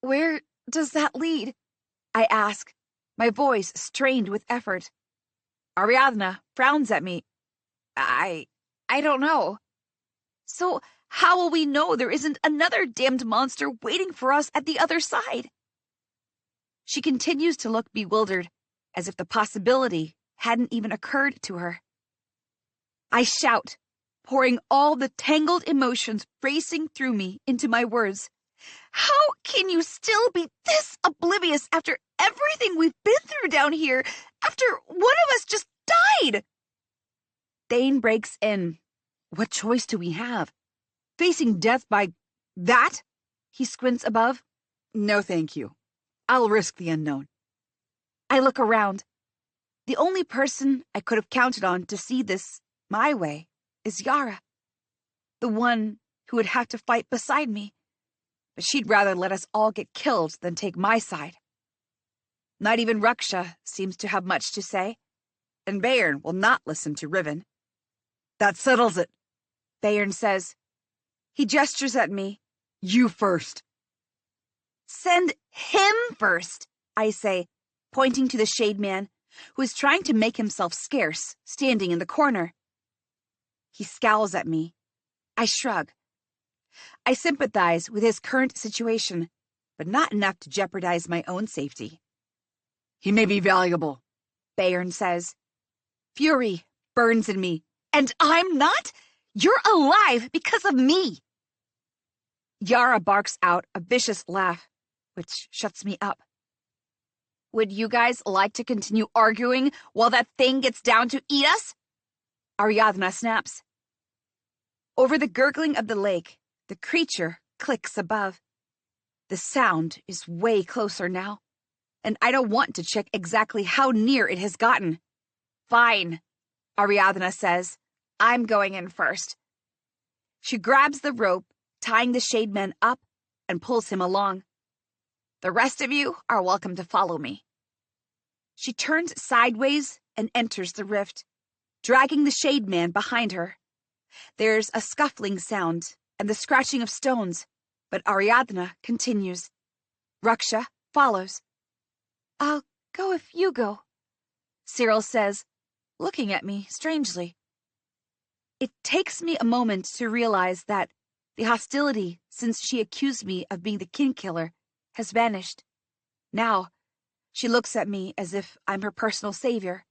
Where does that lead? I ask, my voice strained with effort. Ariadna frowns at me. I don't know. So how will we know there isn't another damned monster waiting for us at the other side? She continues to look bewildered, as if the possibility hadn't even occurred to her. I shout, pouring all the tangled emotions racing through me into my words. How can you still be this oblivious after everything we've been through down here, after one of us just died? Thane breaks in. What choice do we have? Facing death by that? He squints above. No, thank you. I'll risk the unknown. I look around. The only person I could have counted on to see this my way is Yara, the one who would have to fight beside me. But she'd rather let us all get killed than take my side. Not even Raksha seems to have much to say, and Bayern will not listen to Riven. That settles it, Bayern says. He gestures at me. You first. Send him first, I say, pointing to the shade man, who is trying to make himself scarce, standing in the corner. He scowls at me. I shrug. I sympathize with his current situation, but not enough to jeopardize my own safety. He may be valuable, Bayern says. Fury burns in me. And I'm not? You're alive because of me. Yara barks out a vicious laugh, which shuts me up. Would you guys like to continue arguing while that thing gets down to eat us? Ariadna snaps. Over the gurgling of the lake, the creature clicks above. The sound is way closer now, and I don't want to check exactly how near it has gotten. Fine, Ariadna says. I'm going in first. She grabs the rope, tying the shade man up, and pulls him along. The rest of you are welcome to follow me. She turns sideways and enters the rift, dragging the shade man behind her. There's a scuffling sound and the scratching of stones, but Ariadna continues. Raksha follows. I'll go if you go, Cyril says, looking at me strangely. It takes me a moment to realize that the hostility since she accused me of being the kin killer has vanished. Now, she looks at me as if I'm her personal savior.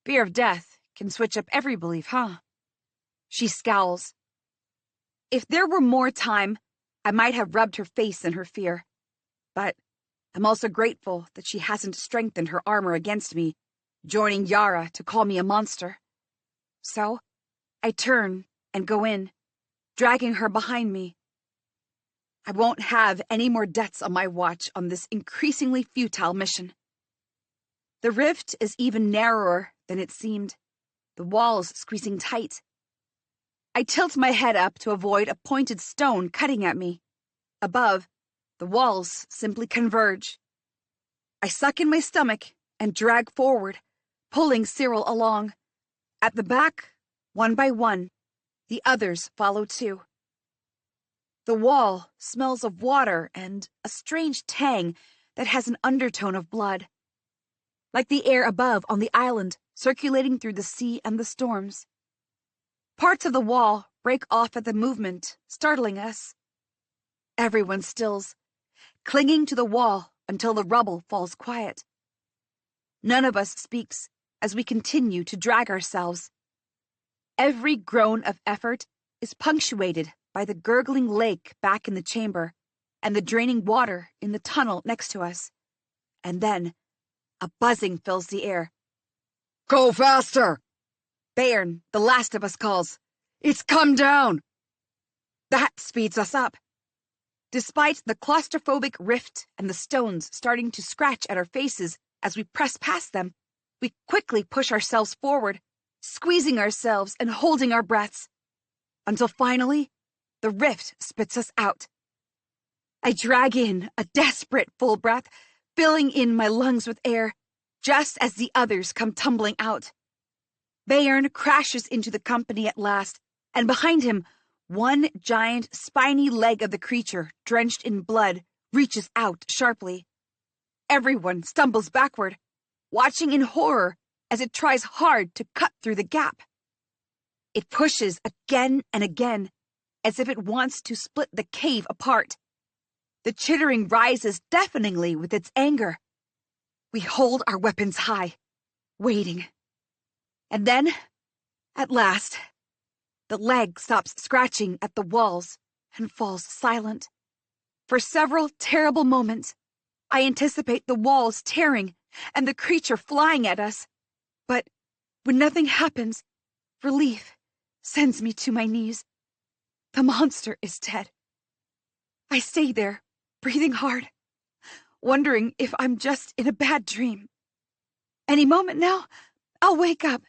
Fear of death can switch up every belief, huh? She scowls. If there were more time, I might have rubbed her face in her fear. But I'm also grateful that she hasn't strengthened her armor against me, joining Yara to call me a monster. So, I turn and go in, dragging her behind me. I won't have any more deaths on my watch on this increasingly futile mission. The rift is even narrower than it seemed, the walls squeezing tight. I tilt my head up to avoid a pointed stone cutting at me. Above, the walls simply converge. I suck in my stomach and drag forward, pulling Cyril along. At the back, one by one, the others follow too. The wall smells of water and a strange tang that has an undertone of blood. Like the air above on the island, circulating through the sea and the storms. Parts of the wall break off at the movement, startling us. Everyone stills, clinging to the wall until the rubble falls quiet. None of us speaks as we continue to drag ourselves. Every groan of effort is punctuated by the gurgling lake back in the chamber and the draining water in the tunnel next to us. And then, a buzzing fills the air. Go faster! Bayern, the last of us, calls. It's come down! That speeds us up. Despite the claustrophobic rift and the stones starting to scratch at our faces as we press past them, we quickly push ourselves forward, squeezing ourselves and holding our breaths. Until finally, the rift spits us out. I drag in a desperate full breath, filling in my lungs with air, just as the others come tumbling out. Bayern crashes into the company at last, and behind him, one giant, spiny leg of the creature, drenched in blood, reaches out sharply. Everyone stumbles backward, watching in horror as it tries hard to cut through the gap. It pushes again and again, as if it wants to split the cave apart. The chittering rises deafeningly with its anger. We hold our weapons high, waiting. And then, at last, the leg stops scratching at the walls and falls silent. For several terrible moments, I anticipate the walls tearing and the creature flying at us. But when nothing happens, relief sends me to my knees. The monster is dead. I stay there, breathing hard, wondering if I'm just in a bad dream. Any moment now, I'll wake up,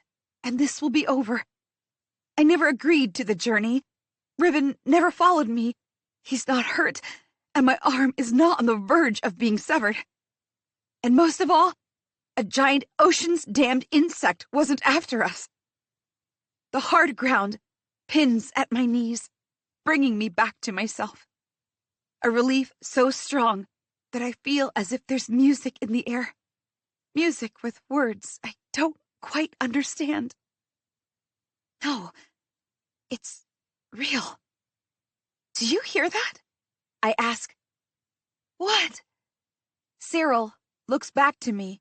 and this will be over. I never agreed to the journey. Ribbon never followed me. He's not hurt, and my arm is not on the verge of being severed. And most of all, a giant ocean's-damned insect wasn't after us. The hard ground pins at my knees, bringing me back to myself. A relief so strong that I feel as if there's music in the air. Music with words I don't quite understand. No, it's real. Do you hear that? I ask. What? Cyril looks back to me.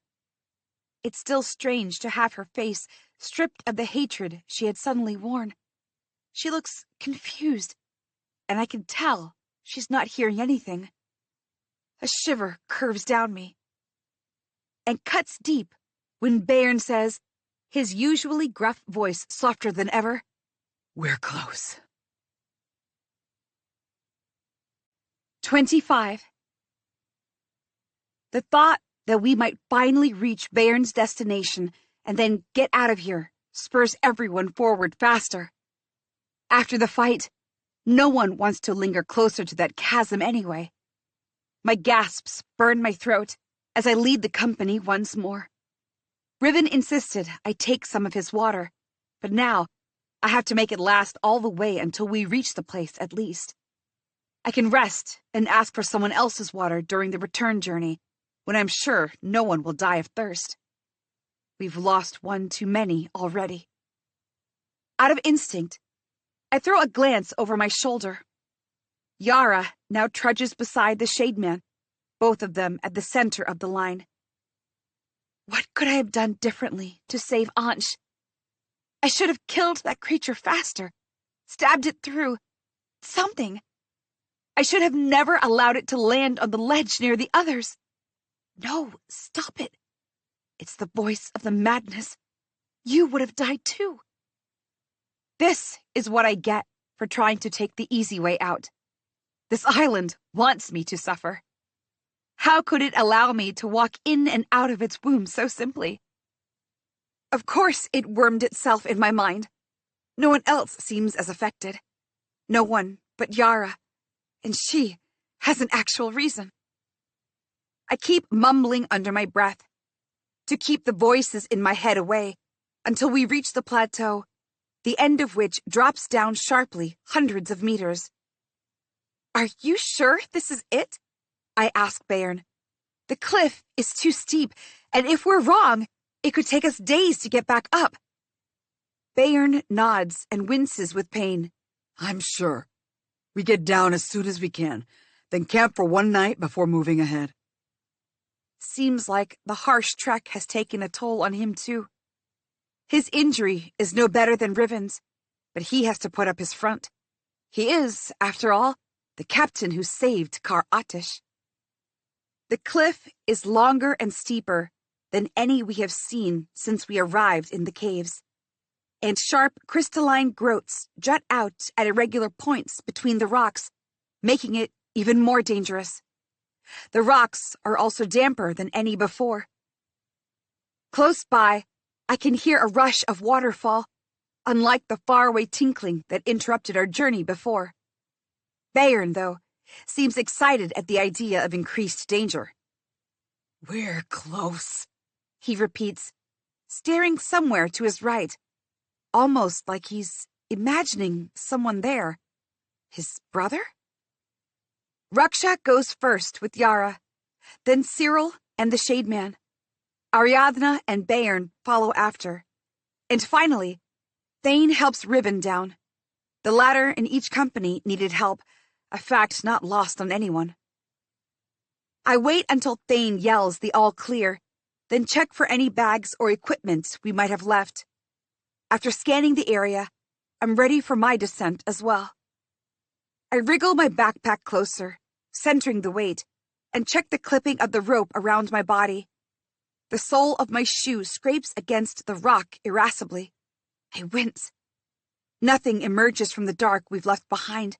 it's still strange to have her face stripped of the hatred she had suddenly worn. She looks confused, and I can tell she's not hearing anything. A shiver curves down me and cuts deep when Bayern says, his usually gruff voice softer than ever, "We're close." 25. The thought that we might finally reach Bayern's destination and then get out of here spurs everyone forward faster. After the fight, no one wants to linger closer to that chasm anyway. My gasps burn my throat as I lead the company once more. Riven insisted I take some of his water, but now I have to make it last all the way until we reach the place at least. I can rest and ask for someone else's water during the return journey, when I'm sure no one will die of thirst. We've lost one too many already. Out of instinct, I throw a glance over my shoulder. Yara now trudges beside the Shademan, both of them at the center of the line. What could I have done differently to save Ansh? I should have killed that creature faster, stabbed it through, something. I should have never allowed it to land on the ledge near the others. No, stop it. It's the voice of the madness. You would have died too. This is what I get for trying to take the easy way out. This island wants me to suffer. How could it allow me to walk in and out of its womb so simply? Of course it wormed itself in my mind. No one else seems as affected. No one but Yara, and she has an actual reason. I keep mumbling under my breath to keep the voices in my head away until we reach the plateau, the end of which drops down sharply hundreds of meters. Are you sure this is it? I ask Bayern. The cliff is too steep, and if we're wrong, it could take us days to get back up. Bayern nods and winces with pain. "I'm sure. We get down as soon as we can, then camp for one night before moving ahead." Seems like the harsh trek has taken a toll on him too. His injury is no better than Riven's, but he has to put up his front. He is, after all, the captain who saved Kar Atish. The cliff is longer and steeper than any we have seen since we arrived in the caves, and sharp crystalline groats jut out at irregular points between the rocks, making it even more dangerous. The rocks are also damper than any before. Close by, I can hear a rush of waterfall, unlike the faraway tinkling that interrupted our journey before. Bayern, though, seems excited at the idea of increased danger. "We're close," he repeats, staring somewhere to his right, almost like he's imagining someone there. His brother? Raksha goes first with Yara, then Cyril and the Shademan. Ariadna and Bayern follow after, and finally, Thane helps Riven down. The latter in each company needed help, a fact not lost on anyone. I wait until Thane yells the all clear, then check for any bags or equipment we might have left. After scanning the area, I'm ready for my descent as well. I wriggle my backpack closer, centering the weight, and check the clipping of the rope around my body. The sole of my shoe scrapes against the rock irascibly. I wince. Nothing emerges from the dark we've left behind.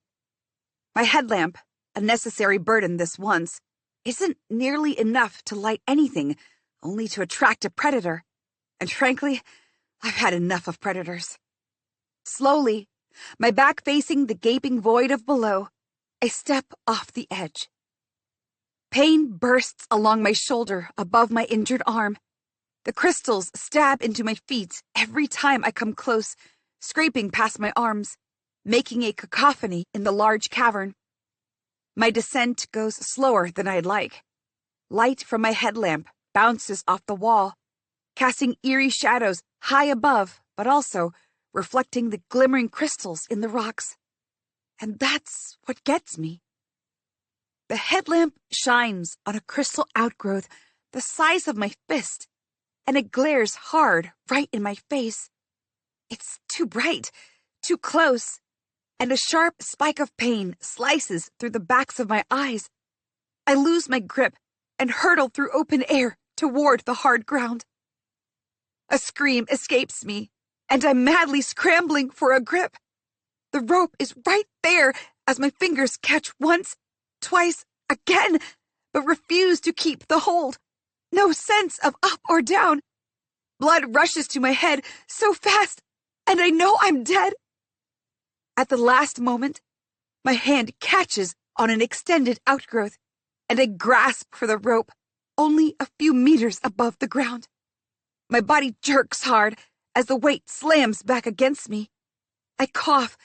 My headlamp, a necessary burden this once, isn't nearly enough to light anything, only to attract a predator. And frankly, I've had enough of predators. Slowly, my back facing the gaping void of below, I step off the edge. Pain bursts along my shoulder above my injured arm. The crystals stab into my feet every time I come close, scraping past my arms, making a cacophony in the large cavern. My descent goes slower than I'd like. Light from my headlamp bounces off the wall, casting eerie shadows high above, but also reflecting the glimmering crystals in the rocks. And that's what gets me. The headlamp shines on a crystal outgrowth the size of my fist, and it glares hard right in my face. It's too bright, too close, and a sharp spike of pain slices through the backs of my eyes. I lose my grip and hurtle through open air toward the hard ground. A scream escapes me, and I'm madly scrambling for a grip. The rope is right there as my fingers catch once, twice, again, but refuse to keep the hold. No sense of up or down. Blood rushes to my head so fast, and I know I'm dead. At the last moment, my hand catches on an extended outgrowth, and I grasp for the rope only a few meters above the ground. My body jerks hard as the weight slams back against me. I cough,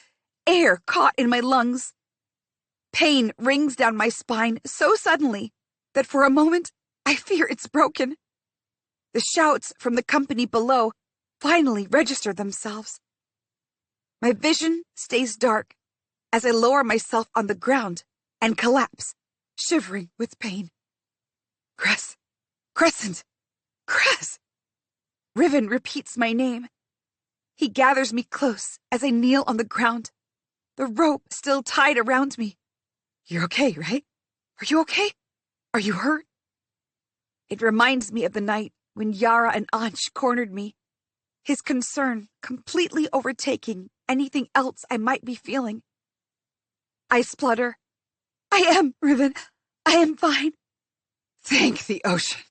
air caught in my lungs. Pain rings down my spine so suddenly that for a moment I fear it's broken. The shouts from the company below finally register themselves. My vision stays dark as I lower myself on the ground and collapse, shivering with pain. Cress, Crescent, Cress! Riven repeats my name. He gathers me close as I kneel on the ground, the rope still tied around me. You're okay, right? Are you okay? Are you hurt? It reminds me of the night when Yara and Ansh cornered me, his concern completely overtaking anything else I might be feeling. I splutter. I am, Riven. I am fine. Thank the ocean.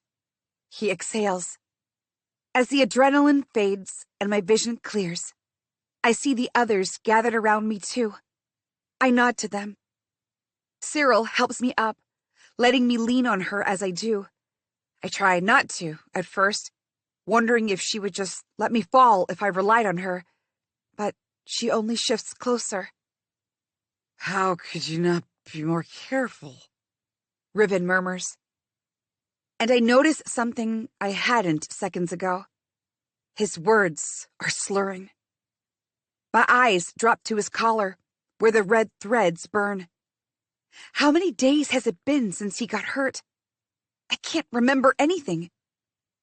He exhales. As the adrenaline fades and my vision clears, I see the others gathered around me too. I nod to them. Cyril helps me up, letting me lean on her as I do. I try not to, at first, wondering if she would just let me fall if I relied on her, but she only shifts closer. How could you not be more careful? Riven murmurs. And I notice something I hadn't seconds ago. His words are slurring. My eyes drop to his collar, where the red threads burn. How many days has it been since he got hurt? I can't remember anything.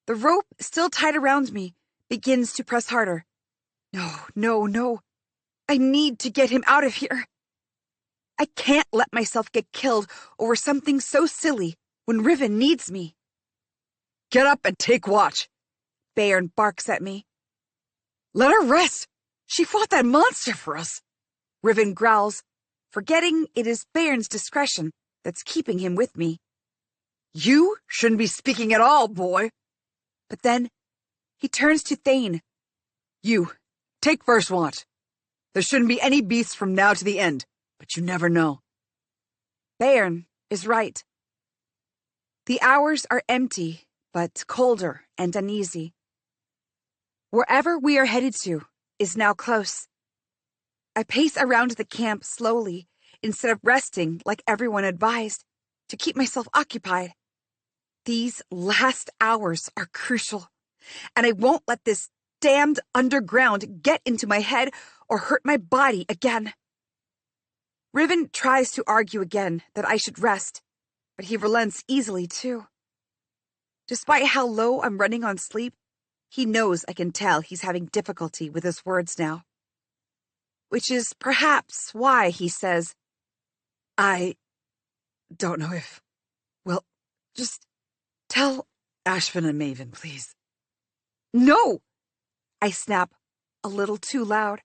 The rope still tied around me begins to press harder. No. I need to get him out of here. I can't let myself get killed over something so silly when Riven needs me. Get up and take watch. Bayern barks at me. Let her rest. She fought that monster for us. Riven growls, forgetting it is Bayern's discretion that's keeping him with me. You shouldn't be speaking at all, boy. But then he turns to Thane. You, take first watch. There shouldn't be any beasts from now to the end, but you never know. Bayern is right. The hours are empty, but colder and uneasy. Wherever we are headed to is now close. I pace around the camp slowly, instead of resting like everyone advised, to keep myself occupied. These last hours are crucial, and I won't let this damned underground get into my head or hurt my body again. Riven tries to argue again that I should rest, but he relents easily too. Despite how low I'm running on sleep, he knows I can tell he's having difficulty with his words now. Which is perhaps why he says, I don't know if... Well, just tell Ashvin and Maven, please. No! I snap, a little too loud.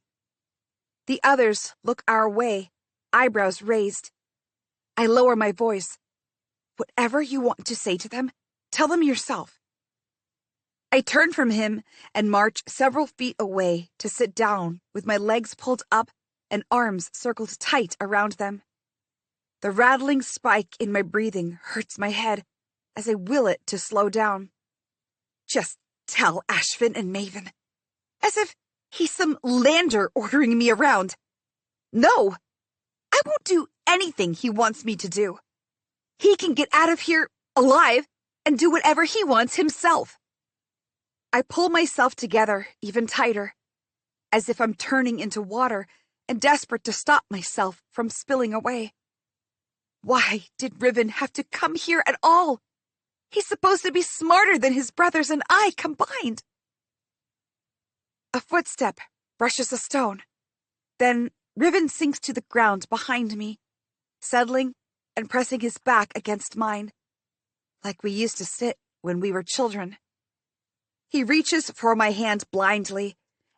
The others look our way, eyebrows raised. I lower my voice. Whatever you want to say to them, tell them yourself. I turn from him and march several feet away to sit down with my legs pulled up and arms circled tight around them. The rattling spike in my breathing hurts my head as I will it to slow down. Just tell Ashvin and Maven. As if he's some lander ordering me around. No, I won't do anything he wants me to do. He can get out of here alive and do whatever he wants himself. I pull myself together even tighter, as if I'm turning into water and desperate to stop myself from spilling away. Why did Riven have to come here at all? He's supposed to be smarter than his brothers and I combined. A footstep brushes a stone. Then Riven sinks to the ground behind me, settling and pressing his back against mine, like we used to sit when we were children. He reaches for my hand blindly,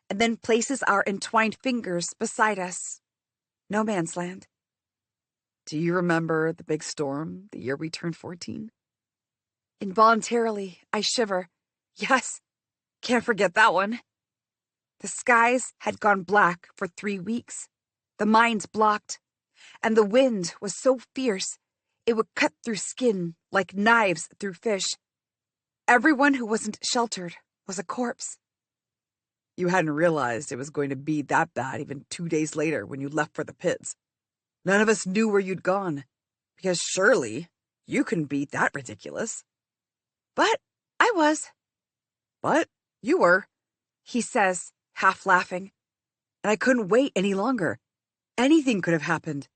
and then places our entwined fingers beside us. No man's land. Do you remember the big storm the year we turned 14? Involuntarily, I shiver. Yes, can't forget that one. The skies had gone black for 3 weeks, the mines blocked, and the wind was so fierce it would cut through skin like knives through fish. Everyone who wasn't sheltered was a corpse. You hadn't realized it was going to be that bad even 2 days later when you left for the pits. None of us knew where you'd gone, because surely you couldn't be that ridiculous. But I was. But you were, He says, half laughing. and I couldn't wait any longer. Anything could have happened.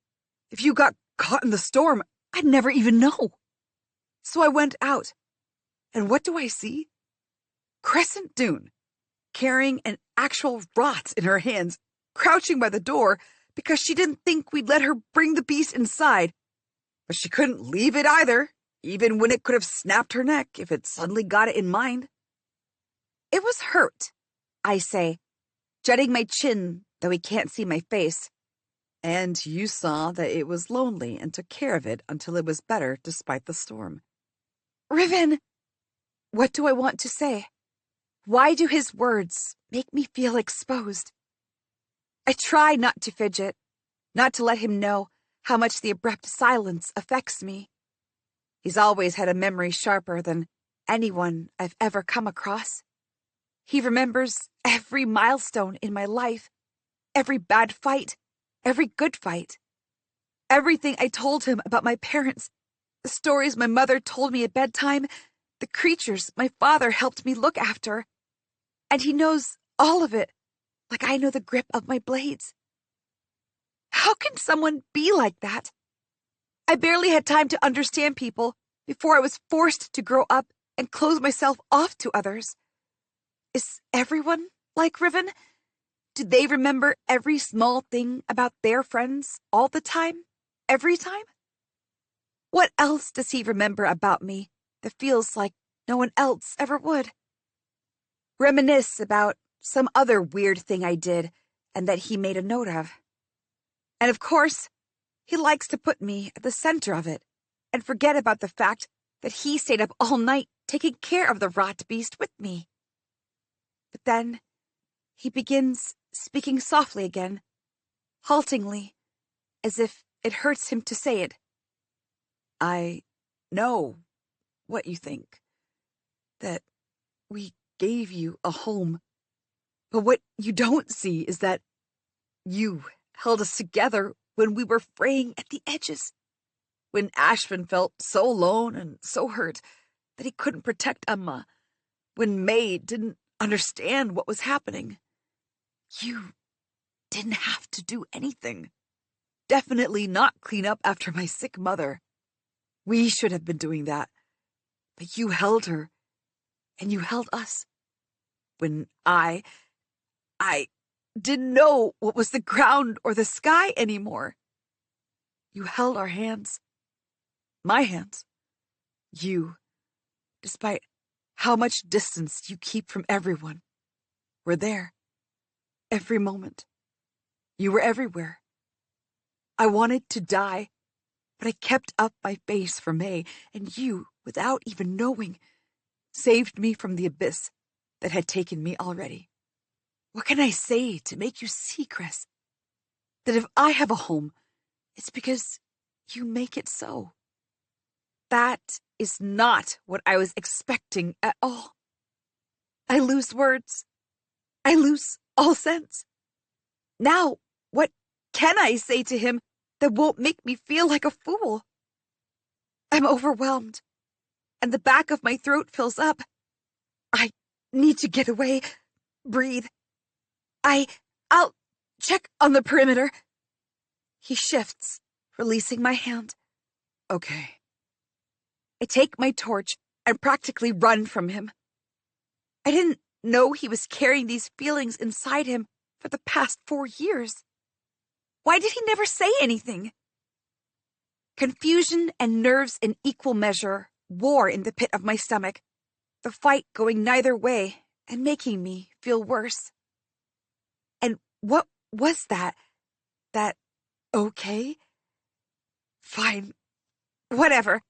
If you got caught in the storm, I'd never even know. So I went out, and what do I see? Crescent Dune, carrying an actual rot in her hands, crouching by the door because she didn't think we'd let her bring the beast inside. But she couldn't leave it either, even when it could have snapped her neck if it suddenly got it in mind. It was hurt, I say, jutting my chin, though he can't see my face. And you saw that it was lonely and took care of it until it was better despite the storm. Riven! What do I want to say? Why do his words make me feel exposed? I try not to fidget, not to let him know how much the abrupt silence affects me. He's always had a memory sharper than anyone I've ever come across. He remembers every milestone in my life, every bad fight, every good fight. Everything I told him about my parents, the stories my mother told me at bedtime, the creatures my father helped me look after. And he knows all of it, like I know the grip of my blades. How can someone be like that? I barely had time to understand people before I was forced to grow up and close myself off to others. Is everyone like Riven? Do they remember every small thing about their friends all the time, every time? What else does he remember about me that feels like no one else ever would? Reminisce about some other weird thing I did and that he made a note of. And of course, he likes to put me at the center of it and forget about the fact that he stayed up all night taking care of the rot beast with me. But then he begins speaking softly again, haltingly, as if it hurts him to say it. I know what you think, that we gave you a home. But what you don't see is that you held us together when we were fraying at the edges, when Ashvin felt so alone and so hurt that he couldn't protect Amma, when May didn't understand what was happening. You didn't have to do anything. Definitely not clean up after my sick mother. We should have been doing that. But you held her, and you held us. When I didn't know what was the ground or the sky anymore. You held our hands. My hands. You, despite how much distance you keep from everyone, were there. Every moment. You were everywhere. I wanted to die, but I kept up my face for May, and you, without even knowing, saved me from the abyss that had taken me already. What can I say to make you see, Chris? That if I have a home, it's because you make it so. That is not what I was expecting at all. I lose words. I lose all sense. Now, what can I say to him that won't make me feel like a fool? I'm overwhelmed, and the back of my throat fills up. I need to get away, breathe. I'll check on the perimeter. He shifts, releasing my hand. Okay. I take my torch and practically run from him. I didn't know he was carrying these feelings inside him for the past 4 years. Why did he never say anything? Confusion and nerves in equal measure war in the pit of my stomach, the fight going neither way and making me feel worse. And what was that? That okay? Fine. Whatever.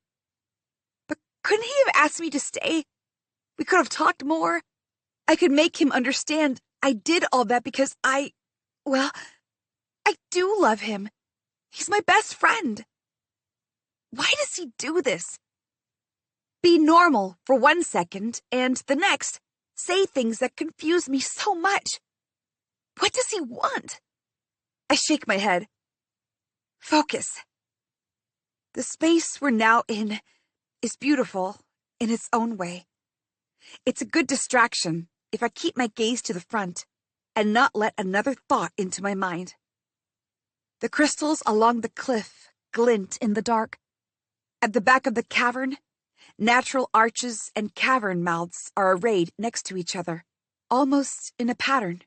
But couldn't he have asked me to stay? We could have talked more. I could make him understand I did all that because I do love him. He's my best friend. Why does he do this? Be normal for 1 second and the next say things that confuse me so much. What does he want? I shake my head. Focus. The space we're now in is beautiful in its own way. It's a good distraction if I keep my gaze to the front and not let another thought into my mind. The crystals along the cliff glint in the dark. At the back of the cavern, natural arches and cavern mouths are arrayed next to each other, almost in a pattern.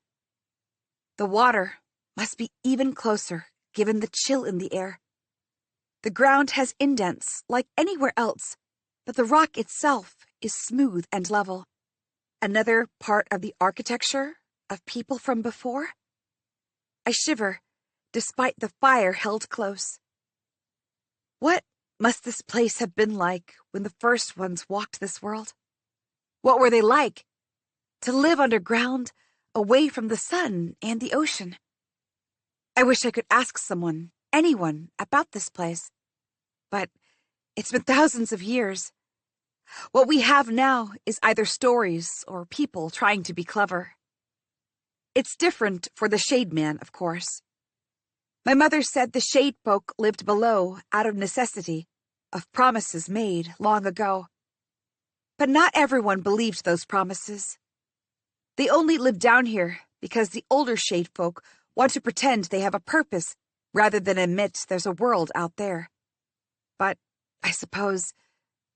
The water must be even closer, given the chill in the air. The ground has indents like anywhere else, but the rock itself is smooth and level. Another part of the architecture of people from before? I shiver, despite the fire held close. What must this place have been like when the first ones walked this world? What were they like? To live underground, away from the sun and the ocean. I wish I could ask someone, anyone, about this place. But it's been thousands of years. What we have now is either stories or people trying to be clever. It's different for the Shade Man, of course. My mother said the Shade Folk lived below out of necessity, of promises made long ago. But not everyone believed those promises. They only live down here because the older Shade Folk want to pretend they have a purpose rather than admit there's a world out there. But I suppose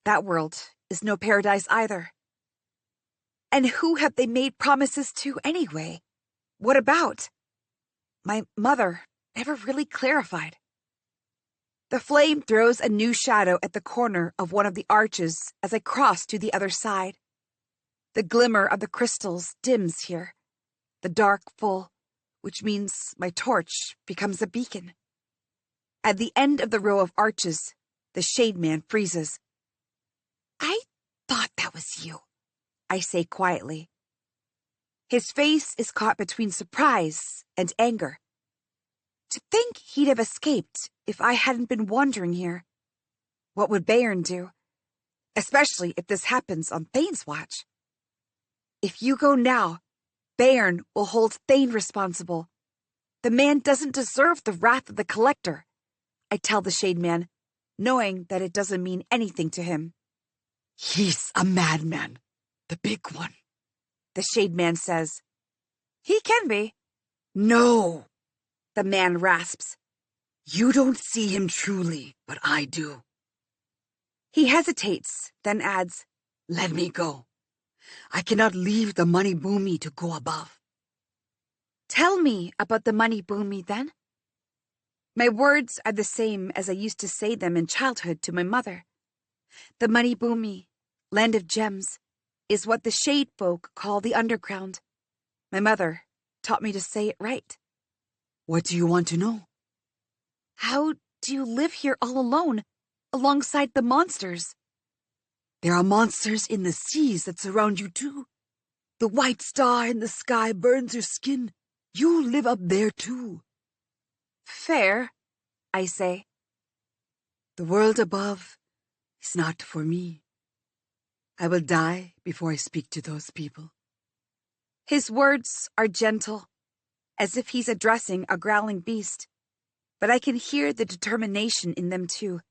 that world is no paradise either. And who have they made promises to anyway? What about? My mother never really clarified. The flame throws a new shadow at the corner of one of the arches as I cross to the other side. The glimmer of the crystals dims here, the dark full, which means my torch becomes a beacon. At the end of the row of arches, the Shade Man freezes. I thought that was you, I say quietly. His face is caught between surprise and anger. To think he'd have escaped if I hadn't been wandering here. What would Bayern do? Especially if this happens on Thane's watch. If you go now, Bayern will hold Thane responsible. The man doesn't deserve the wrath of the Collector, I tell the Shade Man, knowing that it doesn't mean anything to him. He's a madman, the big one, the Shade Man says. He can be. No, the man rasps. You don't see him truly, but I do. He hesitates, then adds, Let me go. I cannot leave the money boomy to go above. Tell me about the money boomy, then. My words are the same as I used to say them in childhood to my mother. The money boomy, land of gems, is what the Shade Folk call the underground. My mother taught me to say it right. What do you want to know? How do you live here all alone, alongside the monsters? There are monsters in the seas that surround you too. The white star in the sky burns your skin. You live up there too. Fair, I say. The world above is not for me. I will die before I speak to those people. His words are gentle, as if he's addressing a growling beast, but I can hear the determination in them too.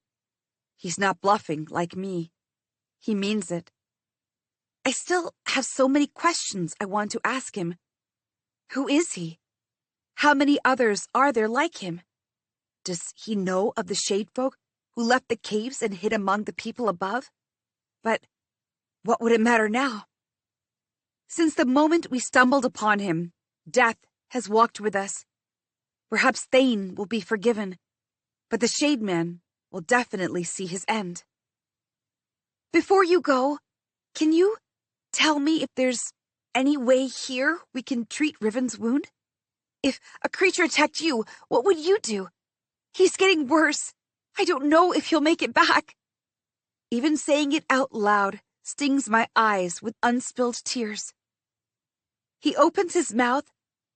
He's not bluffing like me. He means it. I still have so many questions I want to ask him. Who is he? How many others are there like him? Does he know of the Shade Folk who left the caves and hid among the people above? But what would it matter now? Since the moment we stumbled upon him, death has walked with us. Perhaps Thane will be forgiven, but the Shade Man will definitely see his end. Before you go, can you tell me if there's any way here we can treat Riven's wound? If a creature attacked you, what would you do? He's getting worse. I don't know if he'll make it back. Even saying it out loud stings my eyes with unspilled tears. He opens his mouth,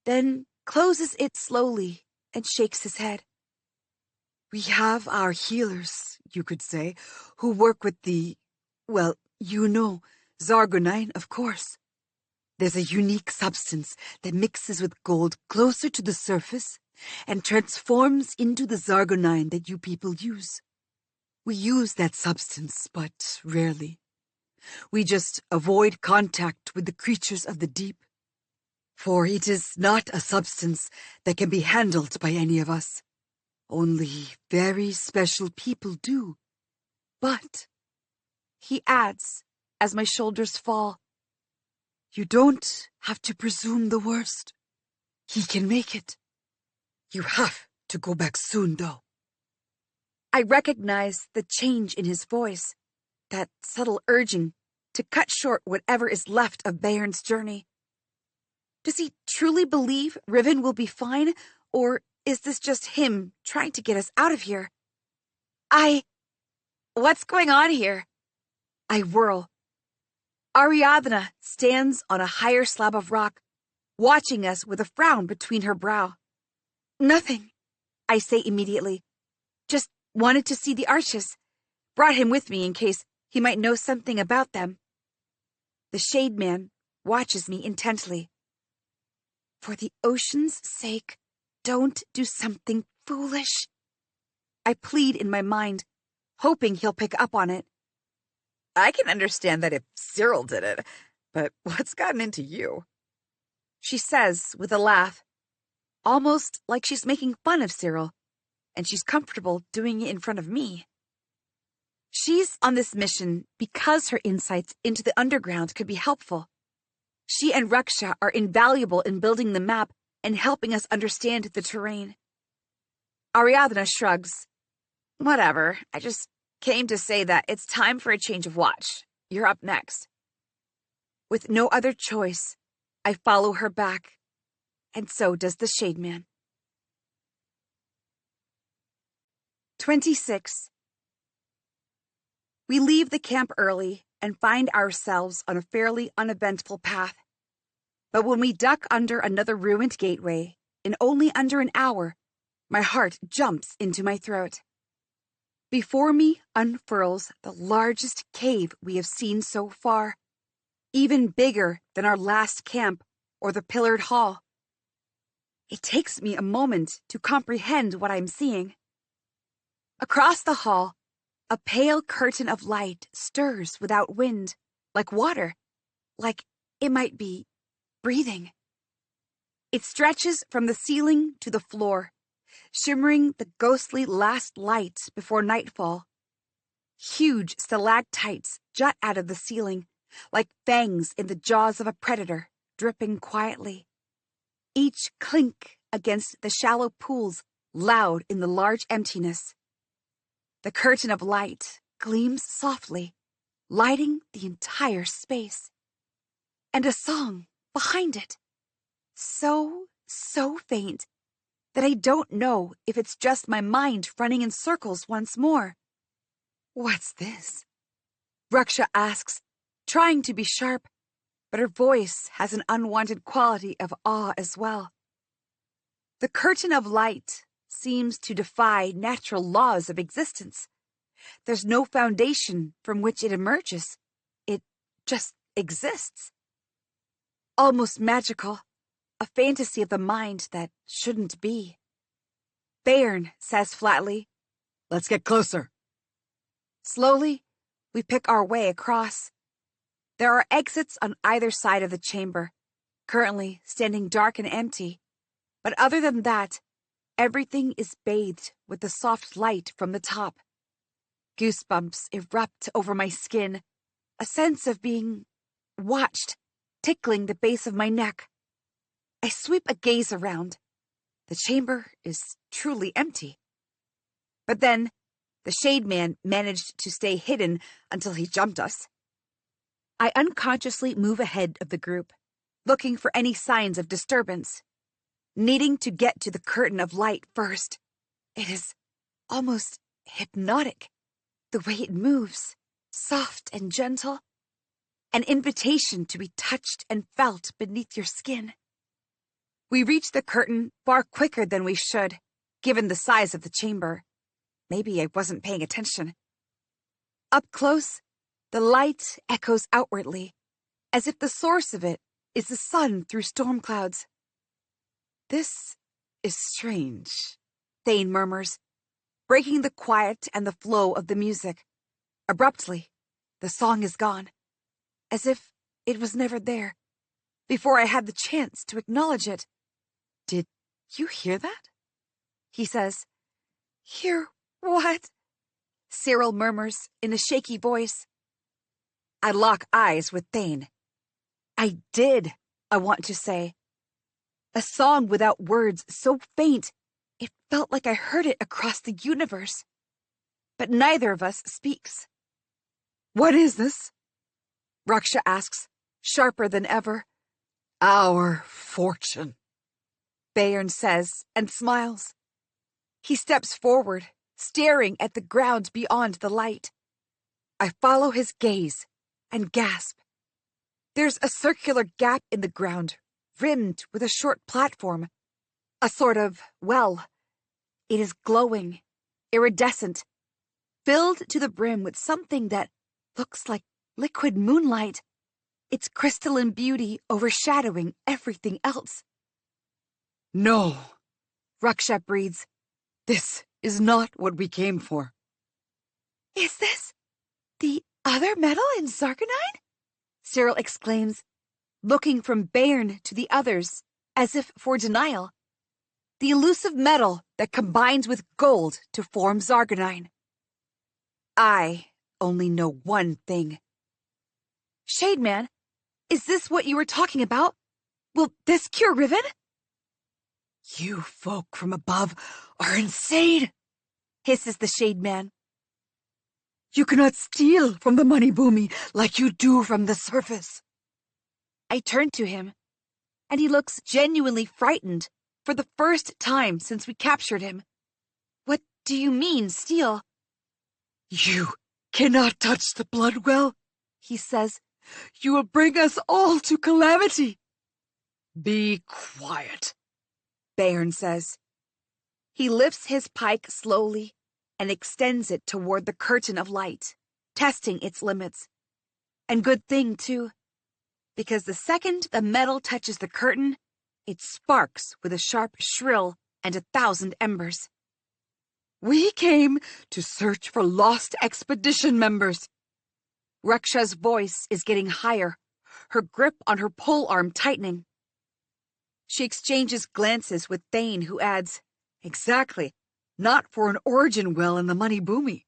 then closes it slowly and shakes his head. We have our healers, you could say, who work with Zargonine, of course. There's a unique substance that mixes with gold closer to the surface and transforms into the Zargonine that you people use. We use that substance, but rarely. We just avoid contact with the creatures of the deep, for it is not a substance that can be handled by any of us. Only very special people do. But, he adds, as my shoulders fall, you don't have to presume the worst. He can make it. You have to go back soon, though. I recognize the change in his voice, that subtle urging to cut short whatever is left of Bayern's journey. Does he truly believe Riven will be fine, or is this just him trying to get us out of here? What's going on here? I whirl. Ariadna stands on a higher slab of rock, watching us with a frown between her brow. Nothing, I say immediately. Just wanted to see the arches. Brought him with me in case he might know something about them. The Shade Man watches me intently. For the ocean's sake, don't do something foolish. I plead in my mind, hoping he'll pick up on it. I can understand that if Cyril did it, but what's gotten into you? She says with a laugh, almost like she's making fun of Cyril, and she's comfortable doing it in front of me. She's on this mission because her insights into the underground could be helpful. She and Raksha are invaluable in building the map and helping us understand the terrain. Ariadna shrugs. Whatever, I just came to say that it's time for a change of watch. You're up next. With no other choice, I follow her back, and so does the Shade Man. 26. We leave the camp early and find ourselves on a fairly uneventful path. But when we duck under another ruined gateway, in only under an hour, my heart jumps into my throat. Before me unfurls the largest cave we have seen so far, even bigger than our last camp or the pillared hall. It takes me a moment to comprehend what I'm seeing. Across the hall, a pale curtain of light stirs without wind, like water, like it might be breathing. It stretches from the ceiling to the floor, shimmering the ghostly last light before nightfall. Huge stalactites jut out of the ceiling, like fangs in the jaws of a predator, dripping quietly. Each clink against the shallow pools, loud in the large emptiness. The curtain of light gleams softly, lighting the entire space. And a song behind it. So faint that I don't know if it's just my mind running in circles once more. What's this? Raksha asks, trying to be sharp, but her voice has an unwanted quality of awe as well. The curtain of light seems to defy natural laws of existence. There's no foundation from which it emerges. It just exists. Almost magical, a fantasy of the mind that shouldn't be. Bayern says flatly, Let's get closer. Slowly, we pick our way across. There are exits on either side of the chamber, currently standing dark and empty. But other than that, everything is bathed with the soft light from the top. Goosebumps erupt over my skin, a sense of being watched, tickling the base of my neck. I sweep a gaze around. The chamber is truly empty. But then, the Shade Man managed to stay hidden until he jumped us. I unconsciously move ahead of the group, looking for any signs of disturbance, needing to get to the curtain of light first. It is almost hypnotic, the way it moves, soft and gentle, an invitation to be touched and felt beneath your skin. We reach the curtain far quicker than we should, given the size of the chamber. Maybe I wasn't paying attention. Up close, the light echoes outwardly, as if the source of it is the sun through storm clouds. This is strange, Thane murmurs, breaking the quiet and the flow of the music. Abruptly, the song is gone, as if it was never there, before I had the chance to acknowledge it. Did you hear that? He says. Hear what? Cyril murmurs in a shaky voice. I lock eyes with Thane. I did, I want to say. A song without words so faint, it felt like I heard it across the universe. But neither of us speaks. What is this? Raksha asks, sharper than ever. Our fortune, Bayern says and smiles. He steps forward, staring at the ground beyond the light. I follow his gaze and gasp. There's a circular gap in the ground, rimmed with a short platform. A sort of well. It is glowing, iridescent, filled to the brim with something that looks like liquid moonlight, its crystalline beauty overshadowing everything else. No, Raksha breathes. this is not what we came for. Is this the other metal in Zargonine? Cyril exclaims, looking from Bayern to the others, as if for denial. The elusive metal that combines with gold to form Zargonine. I only know one thing. Shade Man, is this what you were talking about? Will this cure Riven? You folk from above are insane, Hisses the Shade Man. You cannot steal from the money boomy like you do from the surface. I turn to him, and he looks genuinely frightened for the first time since we captured him. What do you mean, steal? You cannot touch the blood well, He says. You will bring us all to calamity. Be quiet, Bayern says. He lifts his pike slowly and extends it toward the curtain of light, testing its limits. And good thing, too, because the second the metal touches the curtain, it sparks with a sharp shrill and 1,000 embers. We came to search for lost expedition members. Raksha's voice is getting higher, her grip on her polearm tightening. She exchanges glances with Thane, who adds, Exactly. Not for an origin well in the money boomy.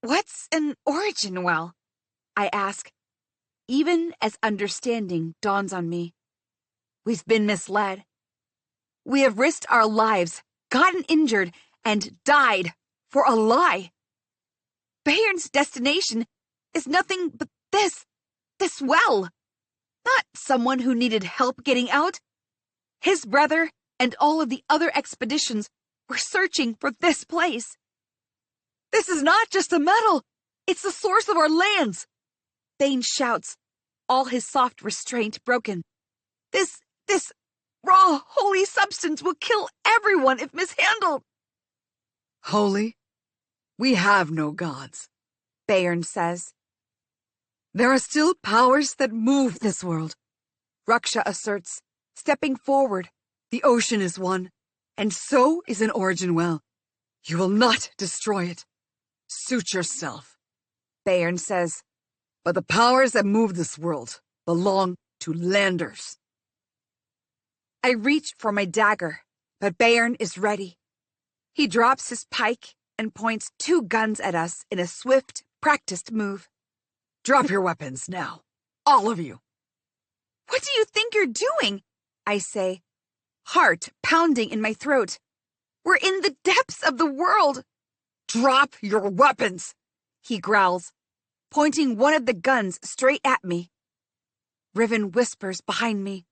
What's an origin well? I ask, even as understanding dawns on me. We've been misled. We have risked our lives, gotten injured, and died for a lie. Bayern's destination is nothing but this well. Not someone who needed help getting out. His brother and all of the other expeditions were searching for this place. This is not just a metal. It's the source of our lands. Thane shouts, all his soft restraint broken. This raw, holy substance will kill everyone if mishandled. Holy? We have no gods, Bayern says. There are still powers that move this world, Raksha asserts, stepping forward. The ocean is one, and so is an origin well. You will not destroy it. Suit yourself, Bayern says. But the powers that move this world belong to landers. I reach for my dagger, but Bayern is ready. He drops his pike and points 2 guns at us in a swift, practiced move. Drop your weapons now. All of you. What do you think you're doing? I say, heart pounding in my throat. We're in the depths of the world. Drop your weapons, he growls, pointing one of the guns straight at me. Riven whispers behind me,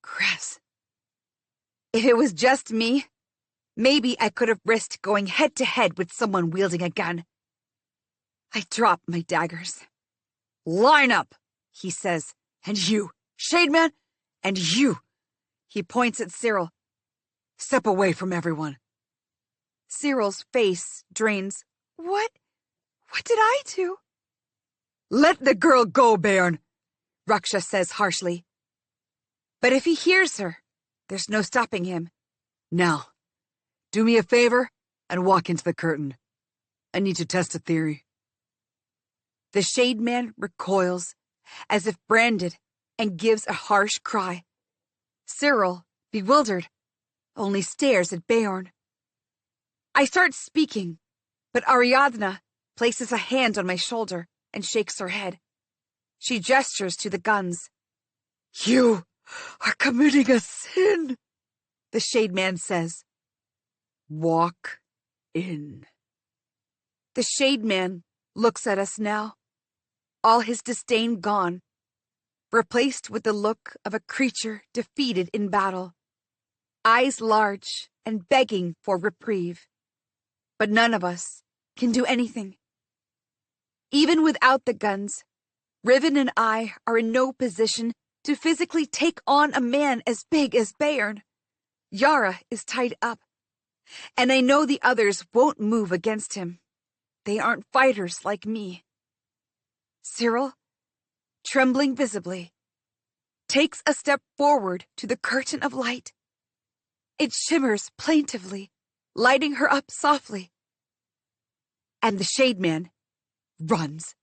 Cress. If it was just me, maybe I could have risked going head-to-head with someone wielding a gun. I drop my daggers. Line up, he says. and you, Shademan, and you. He points at Cyril. Step away from everyone. Cyril's face drains. What did I do? Let the girl go, Bairn, Raksha says harshly. But if he hears her, there's no stopping him. Now, do me a favor and walk into the curtain. I need to test a theory. The Shade Man recoils, as if branded, and gives a harsh cry. Cyril, bewildered, only stares at Beorn. I start speaking, but Ariadna places a hand on my shoulder and shakes her head. She gestures to the guns. You are committing a sin, the Shade Man says. Walk in. The Shade Man looks at us now, all his disdain gone, replaced with the look of a creature defeated in battle, eyes large and begging for reprieve. But none of us can do anything. Even without the guns, Riven and I are in no position to physically take on a man as big as Beorn. Yara is tied up, and I know the others won't move against him. They aren't fighters like me. Cyril, trembling visibly, takes a step forward to the curtain of light. It shimmers plaintively, lighting her up softly. And the Shade Man runs.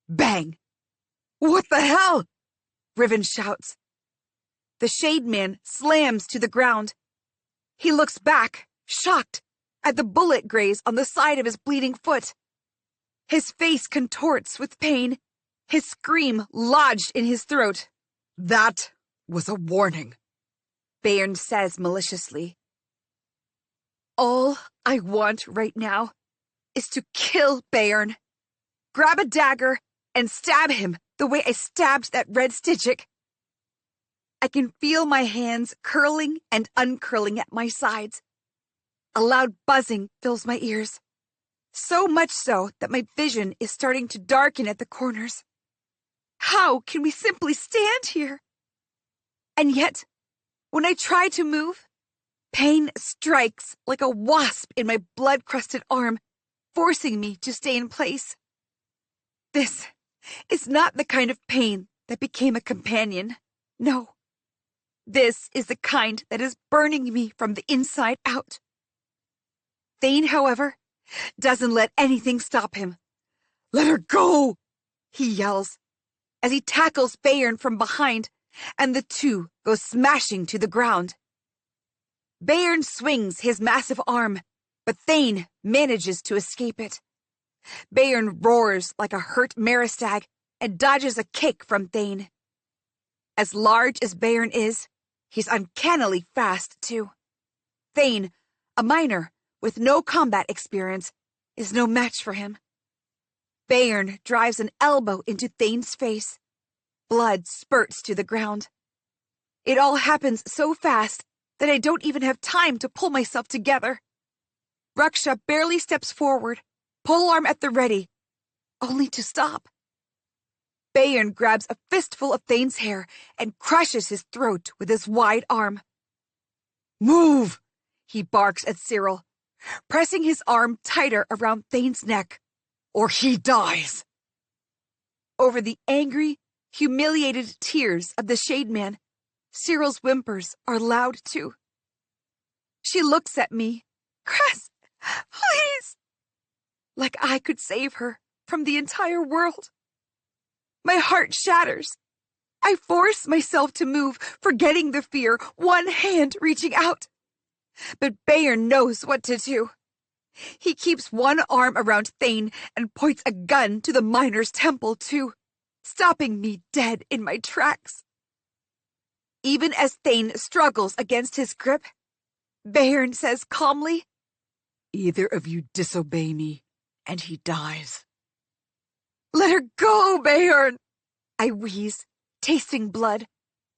Bang! What the hell? Riven shouts. The Shade Man slams to the ground. He looks back, shocked, at the bullet graze on the side of his bleeding foot. His face contorts with pain, his scream lodged in his throat. That was a warning, Beorn says maliciously. All I want right now is to kill Beorn. Grab a dagger and stab him the way I stabbed that red Stygic. I can feel my hands curling and uncurling at my sides. A loud buzzing fills my ears, so much so that my vision is starting to darken at the corners. How can we simply stand here? And yet, when I try to move, pain strikes like a wasp in my blood-crusted arm, forcing me to stay in place. This is not the kind of pain that became a companion. No. This is the kind that is burning me from the inside out. Thane, however, doesn't let anything stop him. Let her go, he yells, as he tackles Beorn from behind, and the two go smashing to the ground. Beorn swings his massive arm, but Thane manages to escape it. Beorn roars like a hurt Maristag and dodges a kick from Thane. As large as Beorn is, he's uncannily fast, too. Thane, a miner with no combat experience, is no match for him. Beorn drives an elbow into Thane's face. Blood spurts to the ground. It all happens so fast that I don't even have time to pull myself together. Raksha barely steps forward, polearm at the ready, only to stop. Beorn grabs a fistful of Thane's hair and crushes his throat with his wide arm. Move, he barks at Cyril, pressing his arm tighter around Thane's neck, or he dies. Over the angry, humiliated tears of the Shade Man, Cyril's whimpers are loud too. She looks at me. Cress, please! Like I could save her from the entire world. My heart shatters. I force myself to move, forgetting the fear, one hand reaching out. But Beorn knows what to do. He keeps one arm around Thane and points a gun to the miner's temple, too, stopping me dead in my tracks. Even as Thane struggles against his grip, Bayern says calmly, "Either of you disobey me, and he dies." "Let her go, Bayern!" I wheeze, tasting blood,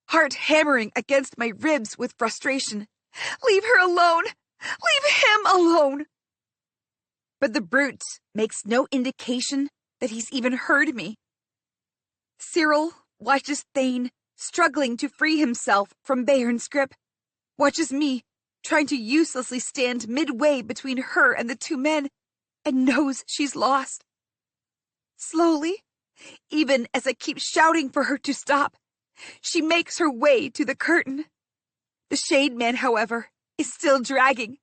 heart hammering against my ribs with frustration. "Leave her alone! Leave him alone!" But the brute makes no indication that he's even heard me. Cyril watches Thane struggling to free himself from Bayern's grip, watches me trying to uselessly stand midway between her and the two men, and knows she's lost. Slowly, even as I keep shouting for her to stop, she makes her way to the curtain. The Shade Man, however, is still dragging.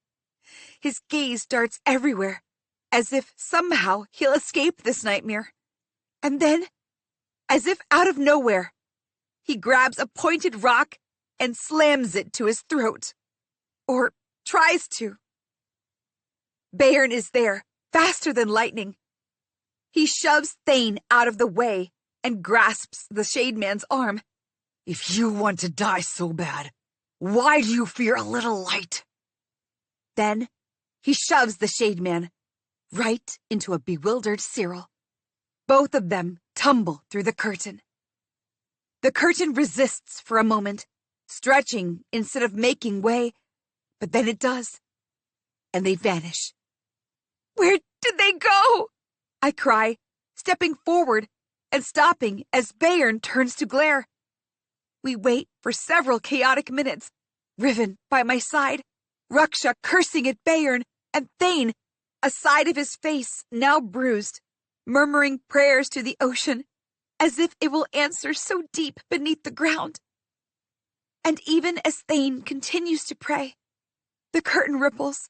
His gaze darts everywhere, as if somehow he'll escape this nightmare. And then, as if out of nowhere, he grabs a pointed rock and slams it to his throat. Or tries to. Bayern is there, faster than lightning. He shoves Thane out of the way and grasps the Shade Man's arm. "If you want to die so bad, why do you fear a little light?" Then he shoves the Shade Man right into a bewildered Cyril. Both of them tumble through the curtain. The curtain resists for a moment, stretching instead of making way, but then it does, and they vanish. "Where did they go?" I cry, stepping forward and stopping as Bayern turns to glare. We wait for several chaotic minutes, Riven by my side, Raksha cursing at Bayern, and Thane, a side of his face now bruised, murmuring prayers to the ocean, as if it will answer so deep beneath the ground. And even as Thane continues to pray, the curtain ripples,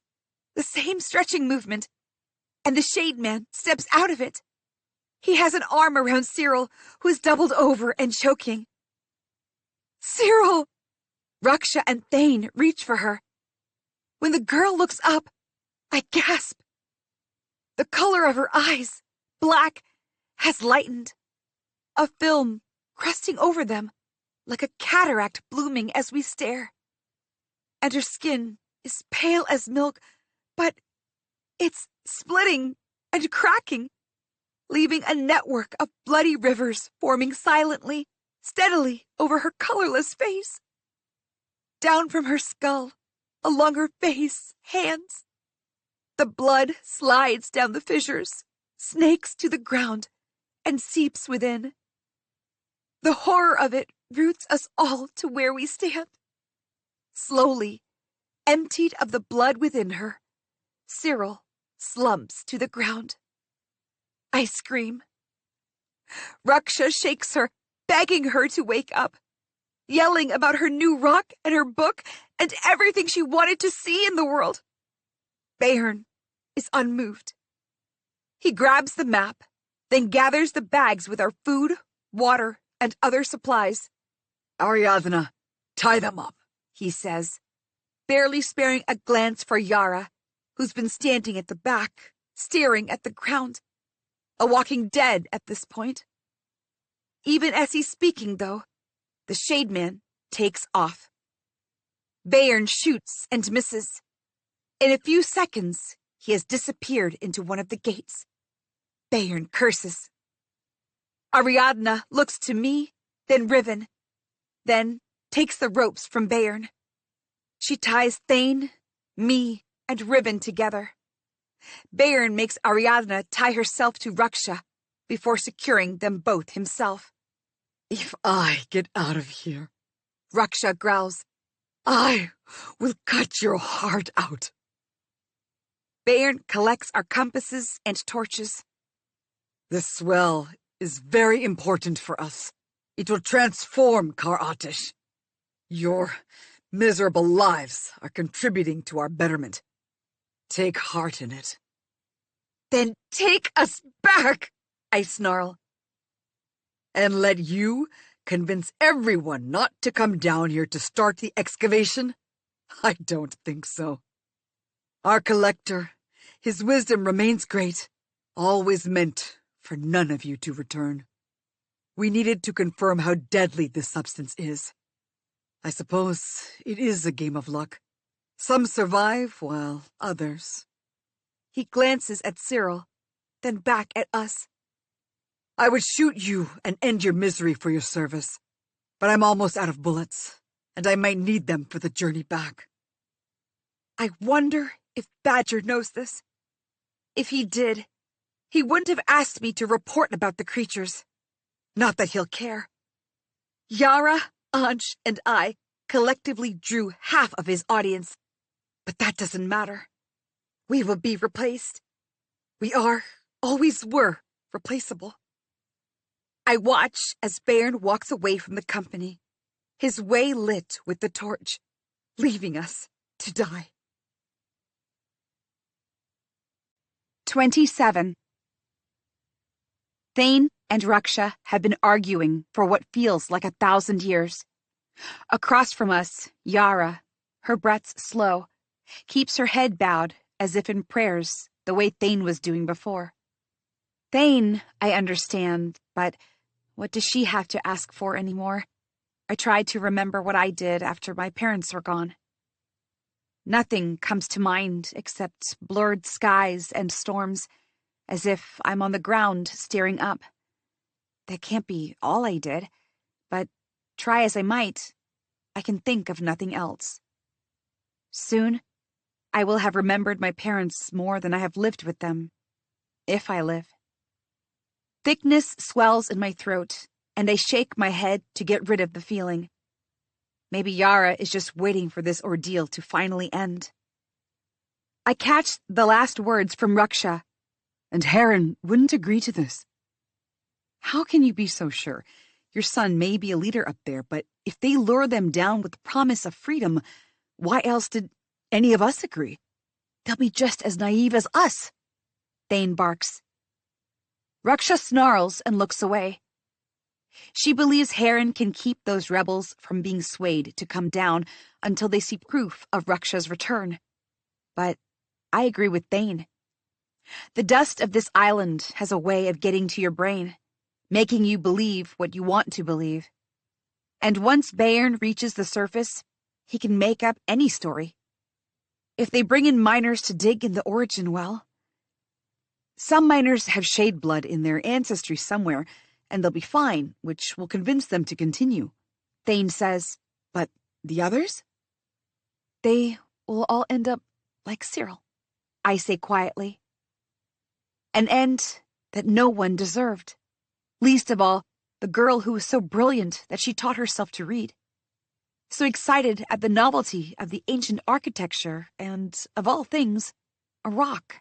the same stretching movement, and the Shade Man steps out of it. He has an arm around Cyril, who is doubled over and choking. "Cyril!" Raksha and Thane reach for her. When the girl looks up, I gasp. The color of her eyes, black, has lightened. A film crusting over them, like a cataract blooming as we stare. And her skin is pale as milk, but it's splitting and cracking, leaving a network of bloody rivers forming silently, steadily over her colorless face. Down from her skull, along her face, hands. The blood slides down the fissures, snakes to the ground, and seeps within. The horror of it roots us all to where we stand. Slowly, emptied of the blood within her, Cyril slumps to the ground. I scream. Raksha shakes her, begging her to wake up, yelling about her new rock and her book and everything she wanted to see in the world. Bayern is unmoved. He grabs the map, then gathers the bags with our food, water, and other supplies. "Ariadna, tie them up," he says, barely sparing a glance for Yara, who's been standing at the back, staring at the ground, a walking dead at this point. Even as he's speaking, though, the Shade Man takes off. Bayern shoots and misses. In a few seconds, he has disappeared into one of the gates. Bayern curses. Ariadna looks to me, then Riven, then takes the ropes from Bayern. She ties Thane, me, and Riven together. Bayern makes Ariadna tie herself to Raksha before securing them both himself. "If I get out of here," Raksha growls, "I will cut your heart out." Bayern collects our compasses and torches. "The swell is very important for us. It will transform Kar Atish. Your miserable lives are contributing to our betterment. Take heart in it." "Then take us back," I snarl. "And let you convince everyone not to come down here to start the excavation? I don't think so. Our collector, His wisdom remains great, always meant for none of you to return. We needed to confirm how deadly this substance is. I suppose it is a game of luck. Some survive, while others... He glances at Cyril, then back at us. I would shoot you and end your misery for your service, but I'm almost out of bullets, and I might need them for the journey back. I wonder if Badger knows this. If he did, he wouldn't have asked me to report about the creatures. Not that he'll care. Yara, Anj, and I collectively drew half of his audience, but that doesn't matter. We will be replaced. We are, always were, replaceable. I watch as Bairn walks away from the company, his way lit with the torch, leaving us to die. 27. Thane and Raksha have been arguing for what feels like 1,000 years. Across from us, Yara, her breaths slow, keeps her head bowed as if in prayers, the way Thane was doing before. Thane, I understand, but what does she have to ask for anymore? I tried to remember what I did after my parents were gone. Nothing comes to mind except blurred skies and storms, as if I'm on the ground staring up. That can't be all I did, but try as I might, I can think of nothing else. Soon, I will have remembered my parents more than I have lived with them, if I live. Thickness swells in my throat, and I shake my head to get rid of the feeling. Maybe Yara is just waiting for this ordeal to finally end. I catch the last words from Raksha. And Heron wouldn't agree to this. How can you be so sure? Your son may be a leader up there, but if they lure them down with the promise of freedom, why else did any of us agree? They'll be just as naive as us. Thane barks. Raksha snarls and looks away. She believes Heron can keep those rebels from being swayed to come down until they see proof of Raksha's return. But I agree with Thane. The dust of this island has a way of getting to your brain, making you believe what you want to believe. And once Bairn reaches the surface, he can make up any story. If they bring in miners to dig in the origin well... Some miners have shade blood in their ancestry somewhere, and they'll be fine, which will convince them to continue. Thane says, but the others? They will all end up like Cyril, I say quietly. An end that no one deserved. Least of all, the girl who was so brilliant that she taught herself to read. So excited at the novelty of the ancient architecture and, of all things, a rock.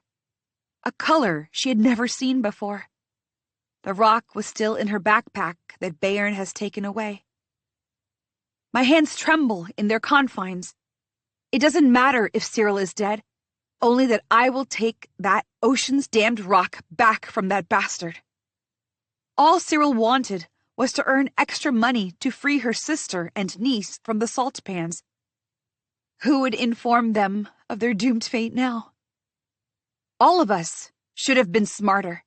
A color she had never seen before. The rock was still in her backpack that Bairn has taken away. My hands tremble in their confines. It doesn't matter if Cyril is dead, only that I will take that ocean's damned rock back from that bastard. All Cyril wanted was to earn extra money to free her sister and niece from the salt pans. Who would inform them of their doomed fate now? All of us should have been smarter.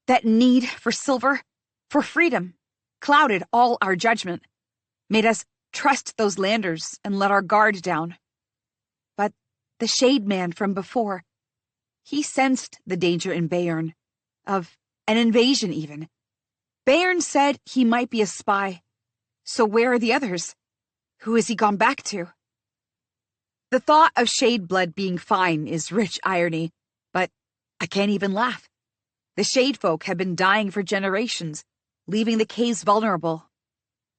That need for silver, for freedom, clouded all our judgment, made us trust those landers and let our guard down. But the Shade Man from before, he sensed the danger in Bairn, of an invasion even. Bairn said he might be a spy. So where are the others? Who has he gone back to? The thought of Shade blood being fine is rich irony, but I can't even laugh. The Shade folk have been dying for generations, leaving the caves vulnerable.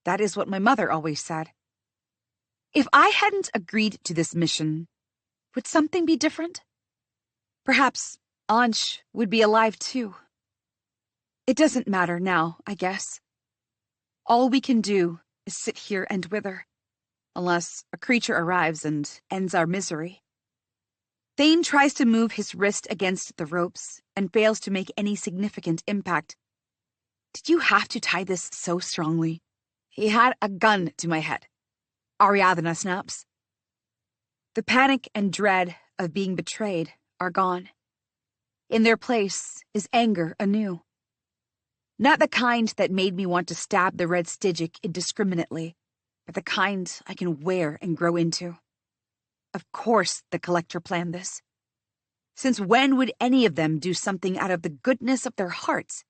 That is what my mother always said. If I hadn't agreed to this mission, would something be different? Perhaps Anj would be alive too. It doesn't matter now, I guess. All we can do is sit here and wither, unless a creature arrives and ends our misery. Thane tries to move his wrist against the ropes and fails to make any significant impact. Did you have to tie this so strongly? He had a gun to my head. Ariadna snaps. The panic and dread of being betrayed are gone. In their place is anger anew. Not the kind that made me want to stab the red Stygic indiscriminately, but the kind I can wear and grow into. Of course the collector planned this. Since when would any of them do something out of the goodness of their hearts?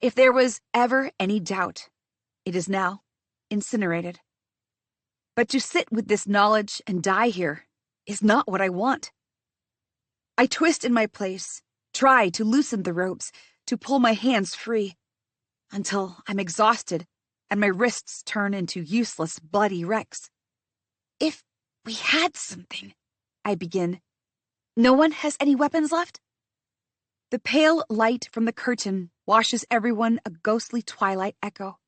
If there was ever any doubt, it is now incinerated. But to sit with this knowledge and die here is not what I want. I twist in my place, try to loosen the ropes, to pull my hands free, until I'm exhausted and my wrists turn into useless, bloody wrecks. If we had something, I begin. No one has any weapons left? The pale light from the curtain washes everyone a ghostly twilight echo.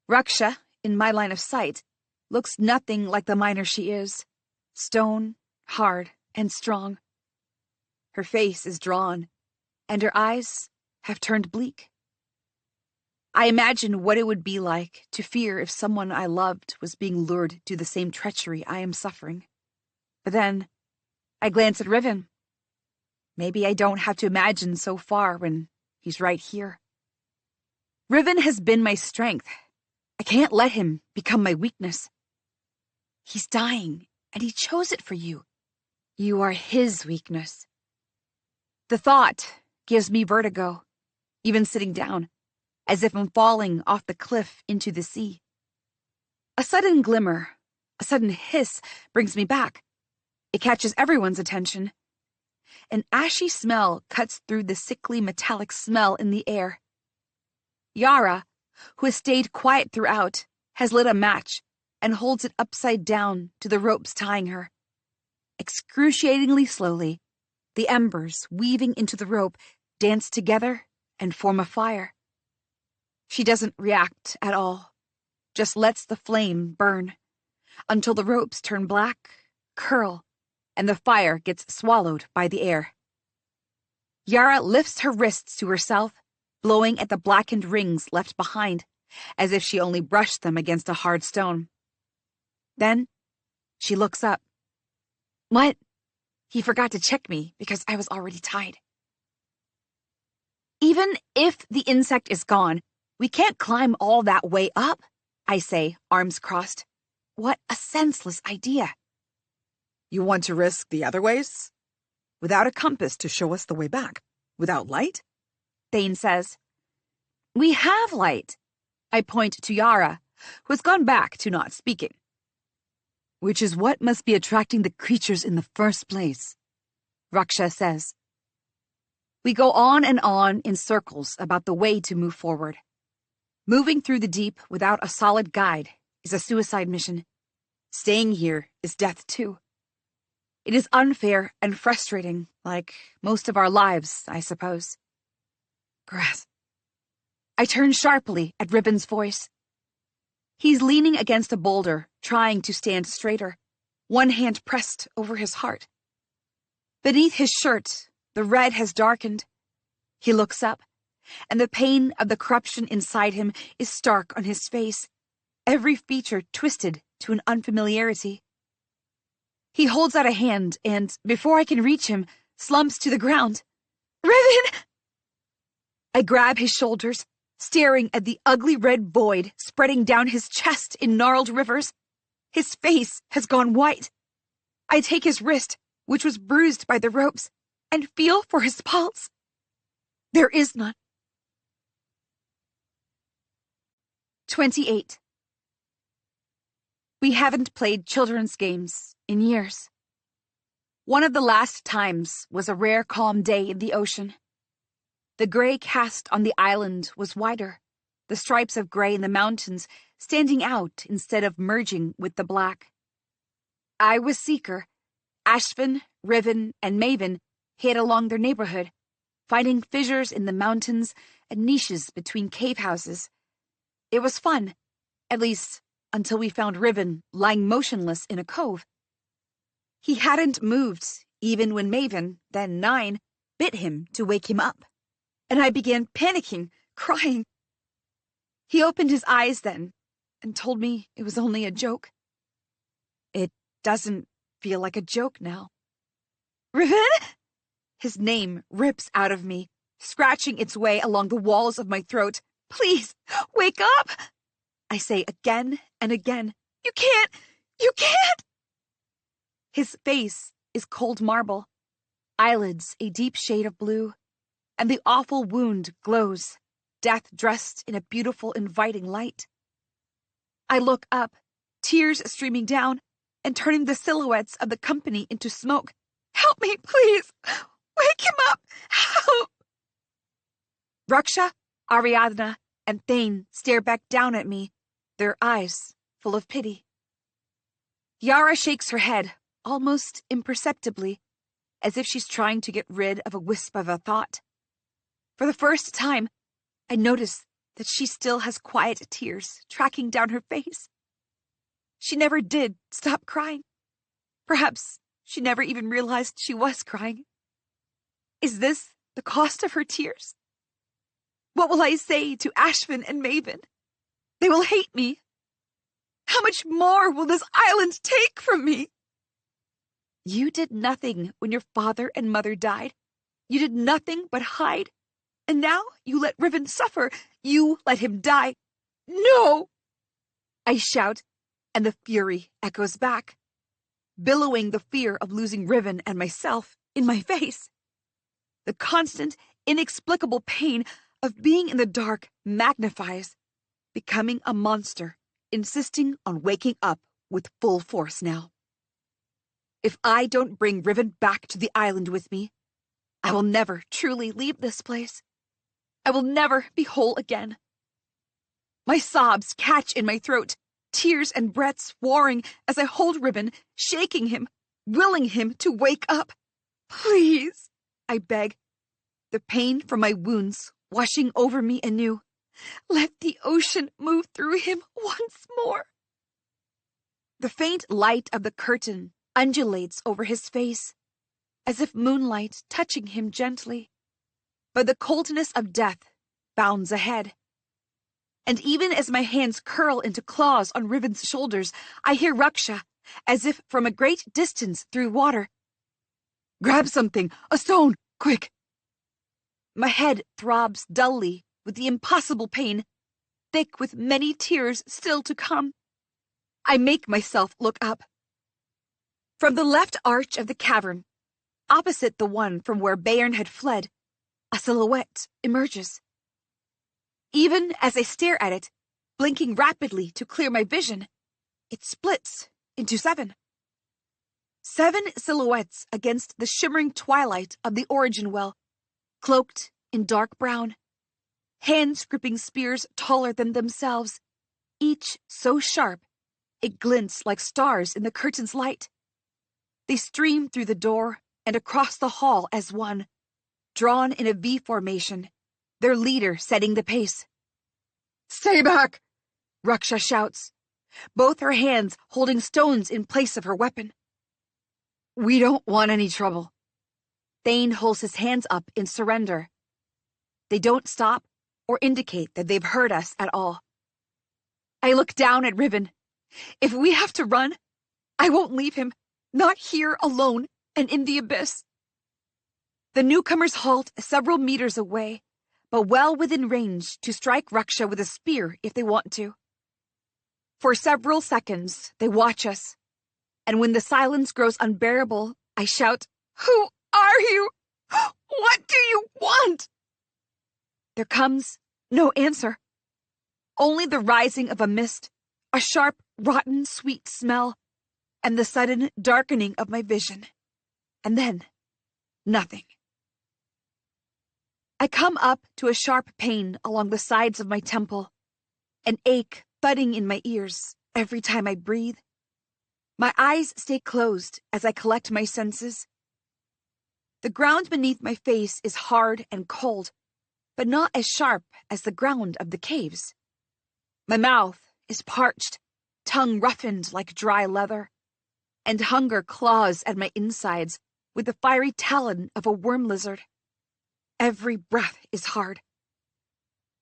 Raksha, in my line of sight, looks nothing like the miner she is. Stone, hard, and strong. Her face is drawn, and her eyes have turned bleak. I imagine what it would be like to fear if someone I loved was being lured to the same treachery I am suffering. But then, I glance at Riven. Maybe I don't have to imagine so far when he's right here. Riven has been my strength. I can't let him become my weakness. He's dying, and he chose it for you. You are his weakness. The thought gives me vertigo, even sitting down, as if I'm falling off the cliff into the sea. A sudden glimmer, a sudden hiss brings me back. It catches everyone's attention. An ashy smell cuts through the sickly metallic smell in the air. Yara, who has stayed quiet throughout, has lit a match and holds it upside down to the ropes tying her. Excruciatingly slowly, the embers weaving into the rope dance together and form a fire. She doesn't react at all, just lets the flame burn, until the ropes turn black, curl, and the fire gets swallowed by the air. Yara lifts her wrists to herself, blowing at the blackened rings left behind, as if she only brushed them against a hard stone. Then, she looks up. What? He forgot to check me because I was already tied. Even if the insect is gone, we can't climb all that way up, I say, arms crossed. What a senseless idea. You want to risk the other ways? Without a compass to show us the way back? Without light? Thane says. We have light. I point to Yara, who has gone back to not speaking. Which is what must be attracting the creatures in the first place, Raksha says. We go on and on in circles about the way to move forward. Moving through the deep without a solid guide is a suicide mission. Staying here is death too. It is unfair and frustrating, like most of our lives, I suppose. Grass. I turn sharply at Ribbon's voice. He's leaning against a boulder, trying to stand straighter, one hand pressed over his heart. Beneath his shirt, the red has darkened. He looks up, and the pain of the corruption inside him is stark on his face, every feature twisted to an unfamiliarity. He holds out a hand and, before I can reach him, slumps to the ground. Riven! I grab his shoulders, staring at the ugly red void spreading down his chest in gnarled rivers. His face has gone white. I take his wrist, which was bruised by the ropes, and feel for his pulse. There is none. 28. We haven't played children's games in years. One of the last times was a rare calm day in the ocean. The gray cast on the island was wider, the stripes of gray in the mountains standing out instead of merging with the black. I was Seeker. Ashvin, Riven, and Maven hid along their neighborhood, finding fissures in the mountains and niches between cave houses. It was fun, at least until we found Riven lying motionless in a cove. He hadn't moved, even when Maven, then 9, bit him to wake him up, and I began panicking, crying. He opened his eyes then, and told me it was only a joke. It doesn't feel like a joke now. Riven? His name rips out of me, scratching its way along the walls of my throat. Please, wake up! I say again and again. You can't! You can't! His face is cold marble, eyelids a deep shade of blue, and the awful wound glows, death dressed in a beautiful, inviting light. I look up, tears streaming down, and turning the silhouettes of the company into smoke. Help me, please! Wake him up! Help! Raksha, Ariadna, and Thane stare back down at me, their eyes full of pity. Yara shakes her head, almost imperceptibly, as if she's trying to get rid of a wisp of a thought. For the first time, I notice that she still has quiet tears tracking down her face. She never did stop crying. Perhaps she never even realized she was crying. Is this the cost of her tears? What will I say to Ashvin and Maven? They will hate me. How much more will this island take from me? You did nothing when your father and mother died. You did nothing but hide. And now you let Riven suffer. You let him die. No! I shout, and the fury echoes back, billowing the fear of losing Riven and myself in my face. The constant, inexplicable pain of being in the dark magnifies, becoming a monster, insisting on waking up with full force now. If I don't bring Riven back to the island with me, I will never truly leave this place. I will never be whole again. My sobs catch in my throat, tears and breaths warring as I hold Riven, shaking him, willing him to wake up. Please, I beg, the pain from my wounds washing over me anew. Let the ocean move through him once more. The faint light of the curtain undulates over his face, as if moonlight touching him gently. But the coldness of death bounds ahead. And even as my hands curl into claws on Riven's shoulders, I hear Raksha, as if from a great distance through water. Grab something, a stone, quick! My head throbs dully with the impossible pain, thick with many tears still to come. I make myself look up. From the left arch of the cavern, opposite the one from where Bayern had fled, a silhouette emerges. Even as I stare at it, blinking rapidly to clear my vision, it splits into 7. 7 silhouettes against the shimmering twilight of the origin well, cloaked in dark brown, hands gripping spears taller than themselves, each so sharp it glints like stars in the curtain's light. They stream through the door and across the hall as one, drawn in a V formation, their leader setting the pace. Stay back! Raksha shouts, both her hands holding stones in place of her weapon. We don't want any trouble. Thane holds his hands up in surrender. They don't stop or indicate that they've heard us at all. I look down at Riven. If we have to run, I won't leave him, not here alone and in the abyss. The newcomers halt several meters away, but well within range to strike Raksha with a spear if they want to. For several seconds, they watch us, and when the silence grows unbearable, I shout, Who are you? What do you want? There comes no answer. Only the rising of a mist, a sharp, rotten, sweet smell, and the sudden darkening of my vision. And then, nothing. I come up to a sharp pain along the sides of my temple, an ache thudding in my ears every time I breathe. My eyes stay closed as I collect my senses. The ground beneath my face is hard and cold, but not as sharp as the ground of the caves. My mouth is parched, tongue roughened like dry leather, and hunger claws at my insides with the fiery talon of a worm lizard. Every breath is hard.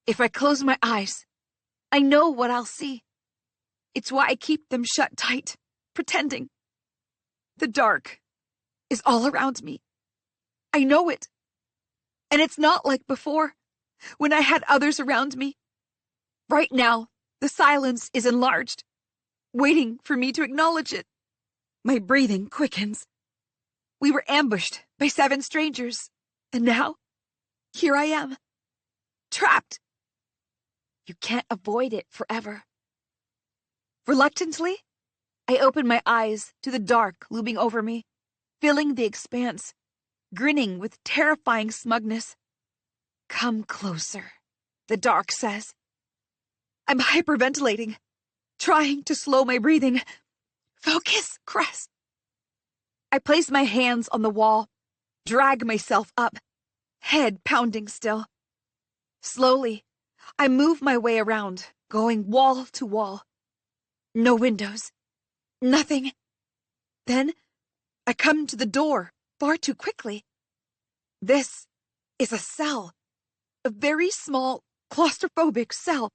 If I close my eyes, I know what I'll see. It's why I keep them shut tight, pretending. The dark is all around me. I know it. And it's not like before, when I had others around me. Right now, the silence is enlarged, waiting for me to acknowledge it. My breathing quickens. We were ambushed by 7 strangers, and now, here I am, trapped. You can't avoid it forever. Reluctantly, I open my eyes to the dark looming over me, filling the expanse, grinning with terrifying smugness. Come closer, the dark says. I'm hyperventilating, trying to slow my breathing. Focus, Cress. I place my hands on the wall, drag myself up, head pounding still. Slowly, I move my way around, going wall to wall. No windows. Nothing. Then, I come to the door far too quickly. This is a cell. A very small, claustrophobic cell.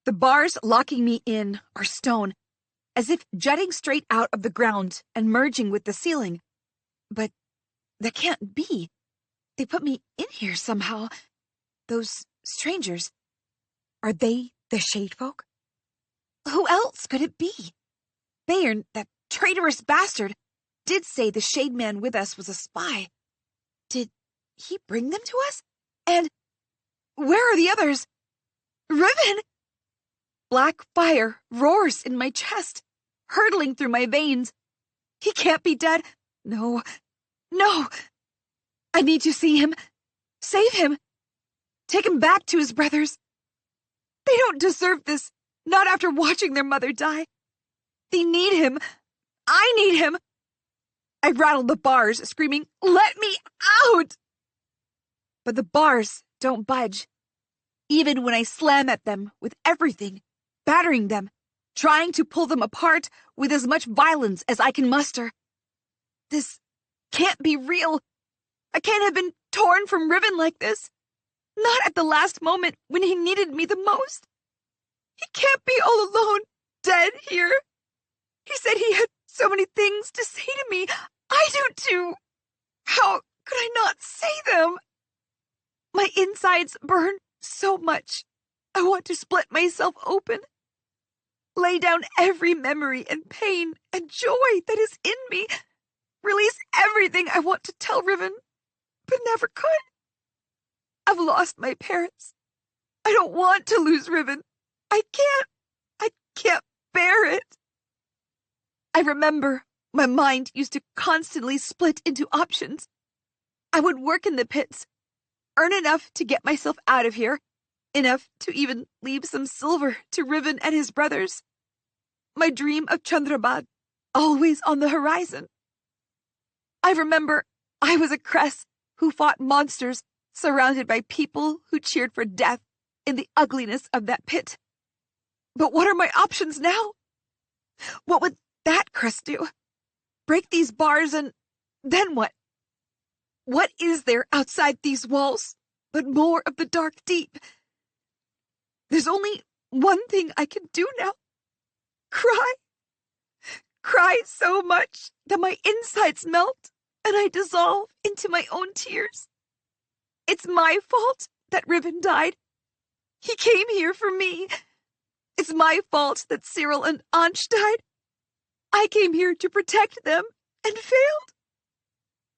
The bars locking me in are stone, as if jutting straight out of the ground and merging with the ceiling. But that can't be. They put me in here somehow. Those strangers. Are they the Shade Folk? Who else could it be? Bayern, that traitorous bastard, did say the Shade Man with us was a spy. Did he bring them to us? And where are the others? Riven! Black fire roars in my chest, hurtling through my veins. He can't be dead. No. No! I need to see him. Save him. Take him back to his brothers. They don't deserve this, not after watching their mother die. They need him. I need him. I rattle the bars, screaming, "Let me out!" But the bars don't budge, even when I slam at them with everything, battering them, trying to pull them apart with as much violence as I can muster. This can't be real. I can't have been torn from Riven like this. Not at the last moment when he needed me the most. He can't be all alone, dead here. He said he had so many things to say to me. I do too. How could I not say them? My insides burn so much. I want to split myself open. Lay down every memory and pain and joy that is in me. Release everything I want to tell Riven, but never could. I've lost my parents. I don't want to lose Riven. I can't bear it. I remember my mind used to constantly split into options. I would work in the pits, earn enough to get myself out of here, enough to even leave some silver to Riven and his brothers. My dream of Chandrabad, always on the horizon. I remember I was a Cress who fought monsters, surrounded by people who cheered for death in the ugliness of that pit. But what are my options now? What would that Cress do? Break these bars and then what? What is there outside these walls but more of the dark deep? There's only one thing I can do now. Cry. Cry so much that my insides melt and I dissolve into my own tears. It's my fault that Riven died. He came here for me. It's my fault that Cyril and Ansh died. I came here to protect them and failed.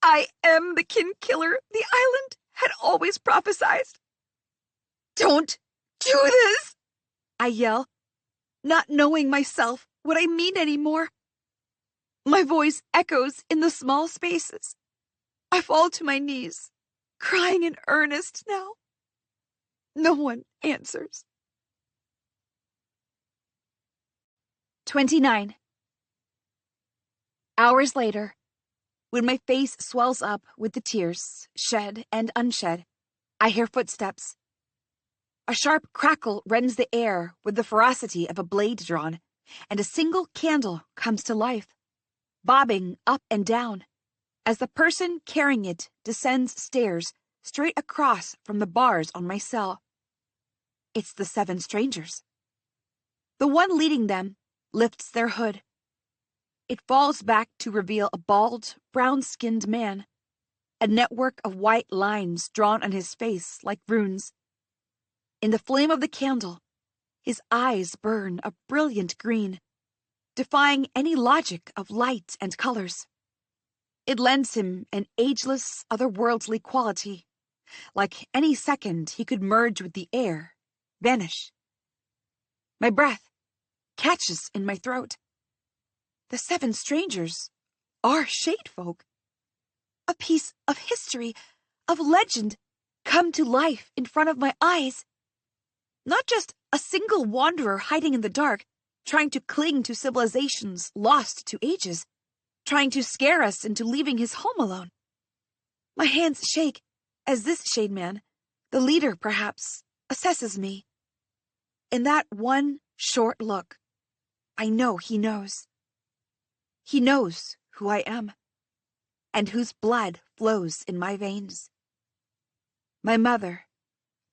I am the kin killer the island had always prophesied. Don't do this, I yell, not knowing myself what I mean anymore. My voice echoes in the small spaces. I fall to my knees, crying in earnest now. No one answers. 29. Hours later, when my face swells up with the tears, shed and unshed, I hear footsteps. A sharp crackle rends the air with the ferocity of a blade drawn, and a single candle comes to life, bobbing up and down, as the person carrying it descends stairs straight across from the bars on my cell. It's the 7 strangers. The one leading them lifts their hood. It falls back to reveal a bald, brown-skinned man, a network of white lines drawn on his face like runes. In the flame of the candle, his eyes burn a brilliant green, defying any logic of light and colors. It lends him an ageless, otherworldly quality. Like any second, he could merge with the air, vanish. My breath catches in my throat. The 7 strangers are shade folk. A piece of history, of legend, come to life in front of my eyes. Not just a single wanderer hiding in the dark, trying to cling to civilizations lost to ages, trying to scare us into leaving his home alone. My hands shake as this shade man, the leader perhaps, assesses me. In that one short look, I know he knows. He knows who I am, and whose blood flows in my veins. My mother,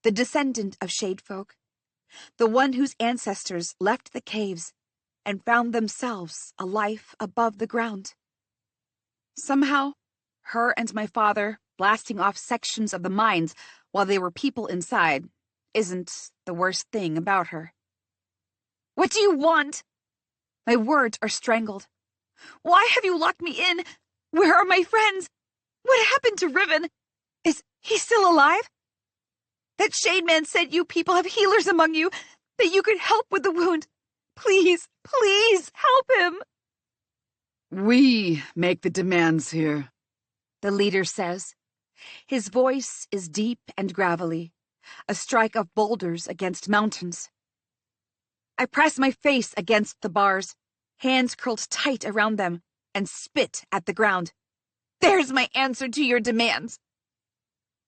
the descendant of shade folk, the one whose ancestors left the caves and found themselves a life above the ground. Somehow, her and my father blasting off sections of the mines while they were people inside isn't the worst thing about her. What do you want? My words are strangled. Why have you locked me in? Where are my friends? What happened to Riven? Is he still alive? That shade man said you people have healers among you, that you could help with the wound. Please, please help him. We make the demands here, The leader says. His voice is deep and gravelly, a strike of boulders against mountains. I press my face against the bars, hands curled tight around them, and spit at the ground. There's my answer to your demands.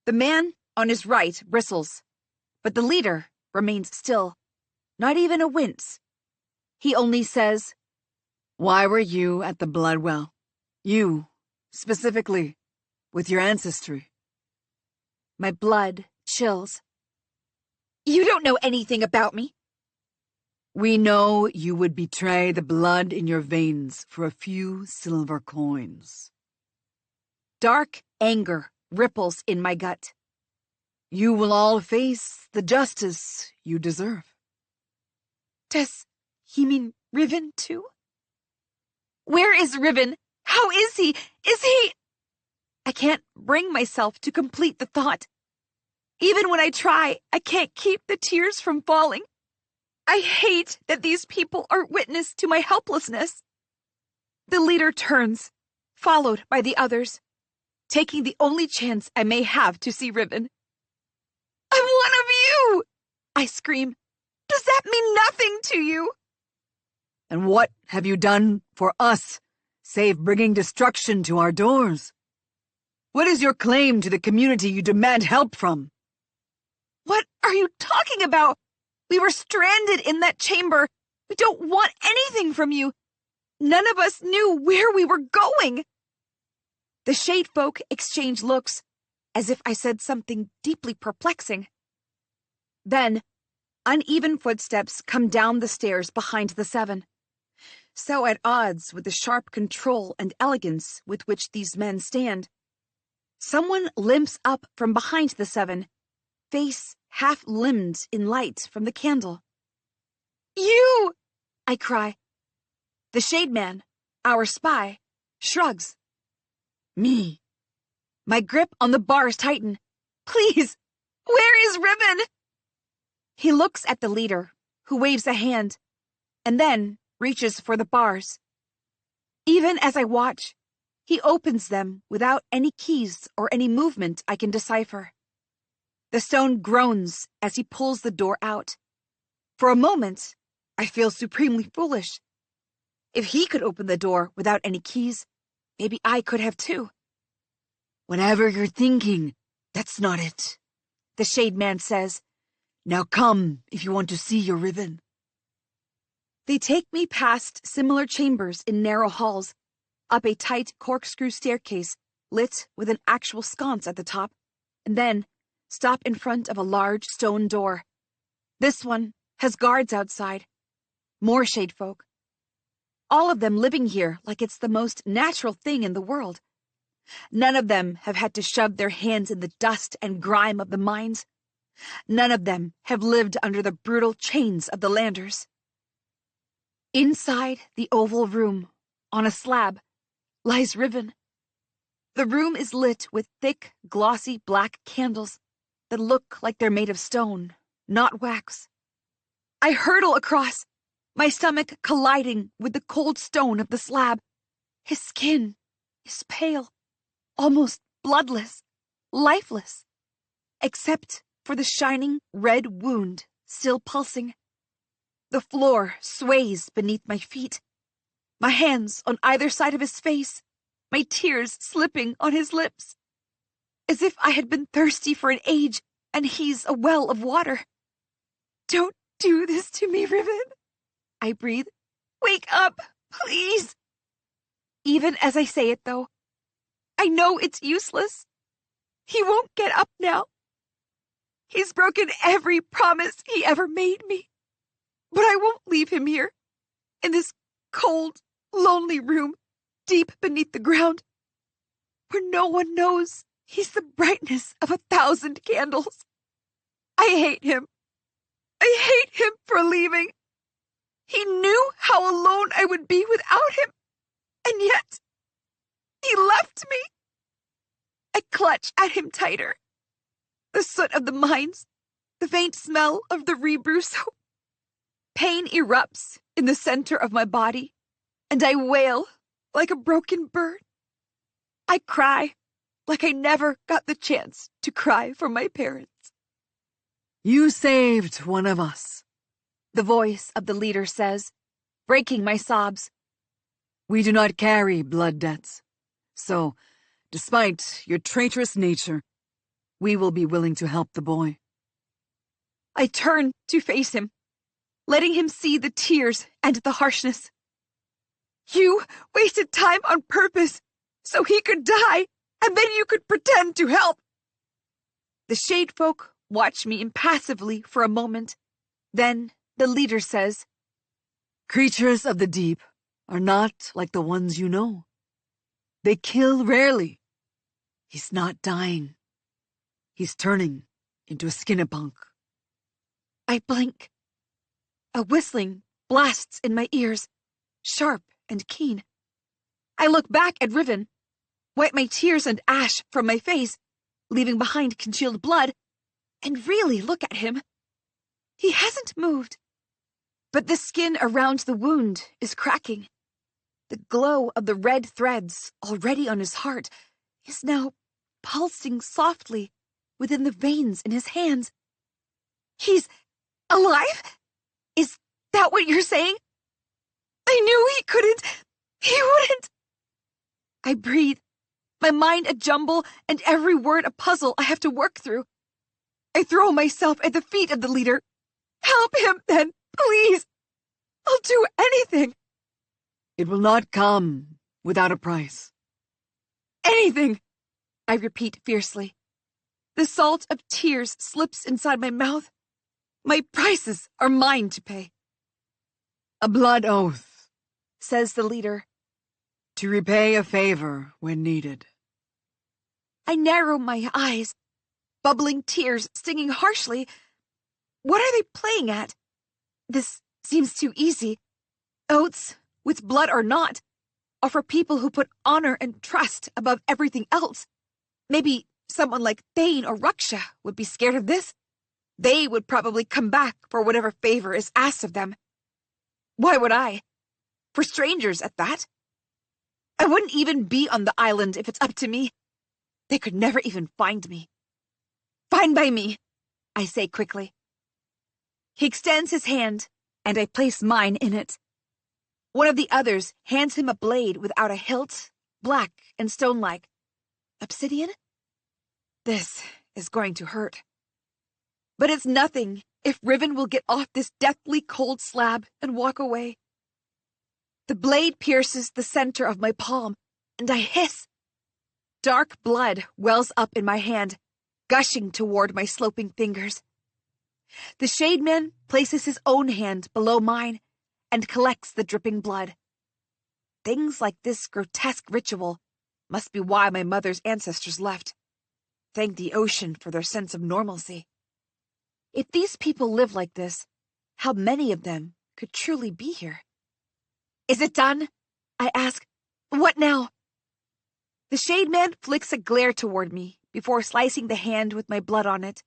The man on his right bristles, but the leader remains still, not even a wince. He only says, Why were you at the blood well? You, specifically, with your ancestry. My blood chills. You don't know anything about me. We know you would betray the blood in your veins for a few silver coins. Dark anger ripples in my gut. You will all face the justice you deserve. Does he mean Riven too? Where is Riven? How is he? Is he... I can't bring myself to complete the thought. Even when I try, I can't keep the tears from falling. I hate that these people are witness to my helplessness. The leader turns, followed by the others, taking the only chance I may have to see Riven. I'm one of you! I scream. Does that mean nothing to you? And what have you done for us, save bringing destruction to our doors? What is your claim to the community you demand help from? What are you talking about? We were stranded in that chamber. We don't want anything from you. None of us knew where we were going. The shade folk exchange looks, as if I said something deeply perplexing. Then, uneven footsteps come down the stairs behind the 7. So at odds with the sharp control and elegance with which these men stand. Someone limps up from behind the 7, face half-limbed in light from the candle. You! I cry. The shade man, our spy, shrugs. Me. My grip on the bars tighten. Please, where is Riven? He looks at the leader, who waves a hand, and then reaches for the bars. Even as I watch, he opens them without any keys or any movement I can decipher. The stone groans as he pulls the door out. For a moment, I feel supremely foolish. If he could open the door without any keys, maybe I could have too. Whatever you're thinking, that's not it, the shade man says. Now come if you want to see your Riven. They take me past similar chambers in narrow halls, up a tight corkscrew staircase lit with an actual sconce at the top, and then stop in front of a large stone door. This one has guards outside. More shade folk. All of them living here like it's the most natural thing in the world. None of them have had to shove their hands in the dust and grime of the mines. None of them have lived under the brutal chains of the landers. Inside the oval room, on a slab, lies Riven. The room is lit with thick, glossy black candles that look like they're made of stone, not wax. I hurtle across, my stomach colliding with the cold stone of the slab. His skin is pale, almost bloodless, lifeless, except for the shining red wound still pulsing. The floor sways beneath my feet, my hands on either side of his face, my tears slipping on his lips. As if I had been thirsty for an age and he's a well of water. "Don't do this to me, Riven," I breathe. "Wake up, please." Even as I say it, though, I know it's useless. He won't get up now. He's broken every promise he ever made me. But I won't leave him here, in this cold, lonely room, deep beneath the ground, where no one knows he's the brightness of 1,000 candles. I hate him. I hate him for leaving. He knew how alone I would be without him, and yet he left me. I clutch at him tighter. The soot of the mines, the faint smell of the rebrew soap. Pain erupts in the center of my body, and I wail like a broken bird. I cry like I never got the chance to cry for my parents. "You saved one of us," the voice of the leader says, breaking my sobs. "We do not carry blood debts. So, despite your traitorous nature, we will be willing to help the boy." I turn to face him, letting him see the tears and the harshness. "You wasted time on purpose so he could die, and then you could pretend to help." The shade folk watch me impassively for a moment. Then the leader says, "Creatures of the deep are not like the ones you know. They kill rarely. He's not dying. He's turning into a skinapunk." I blink. A whistling blasts in my ears, sharp and keen. I look back at Riven, wipe my tears and ash from my face, leaving behind congealed blood, and really look at him. He hasn't moved, but the skin around the wound is cracking. The glow of the red threads already on his heart is now pulsing softly within the veins in his hands. He's alive? Is that what you're saying? I knew he couldn't. He wouldn't. I breathe, my mind a jumble and every word a puzzle I have to work through. I throw myself at the feet of the leader. "Help him, then, please. I'll do anything." "It will not come without a price." "Anything," I repeat fiercely. The salt of tears slips inside my mouth. My prices are mine to pay. "A blood oath," says the leader. "to repay a favor when needed." I narrow my eyes, bubbling tears stinging harshly. What are they playing at? This seems too easy. Oaths, with blood or not, are for people who put honor and trust above everything else. Maybe someone like Thane or Ruksha would be scared of this. They would probably come back for whatever favor is asked of them. Why would I? For strangers at that. I wouldn't even be on the island if it's up to me. They could never even find me. "Fine by me," I say quickly. He extends his hand, and I place mine in it. One of the others hands him a blade without a hilt, black and stone-like. Obsidian? This is going to hurt. But it's nothing if Riven will get off this deathly cold slab and walk away. The blade pierces the center of my palm, and I hiss. Dark blood wells up in my hand, gushing toward my sloping fingers. The Shademan places his own hand below mine and collects the dripping blood. Things like this grotesque ritual Must be why my mother's ancestors left. Thank the ocean for their sense of normalcy. If these people live like this, how many of them could truly be here? Is it done? I ask. What now? The Shade Man flicks a glare toward me before slicing the hand with my blood on it.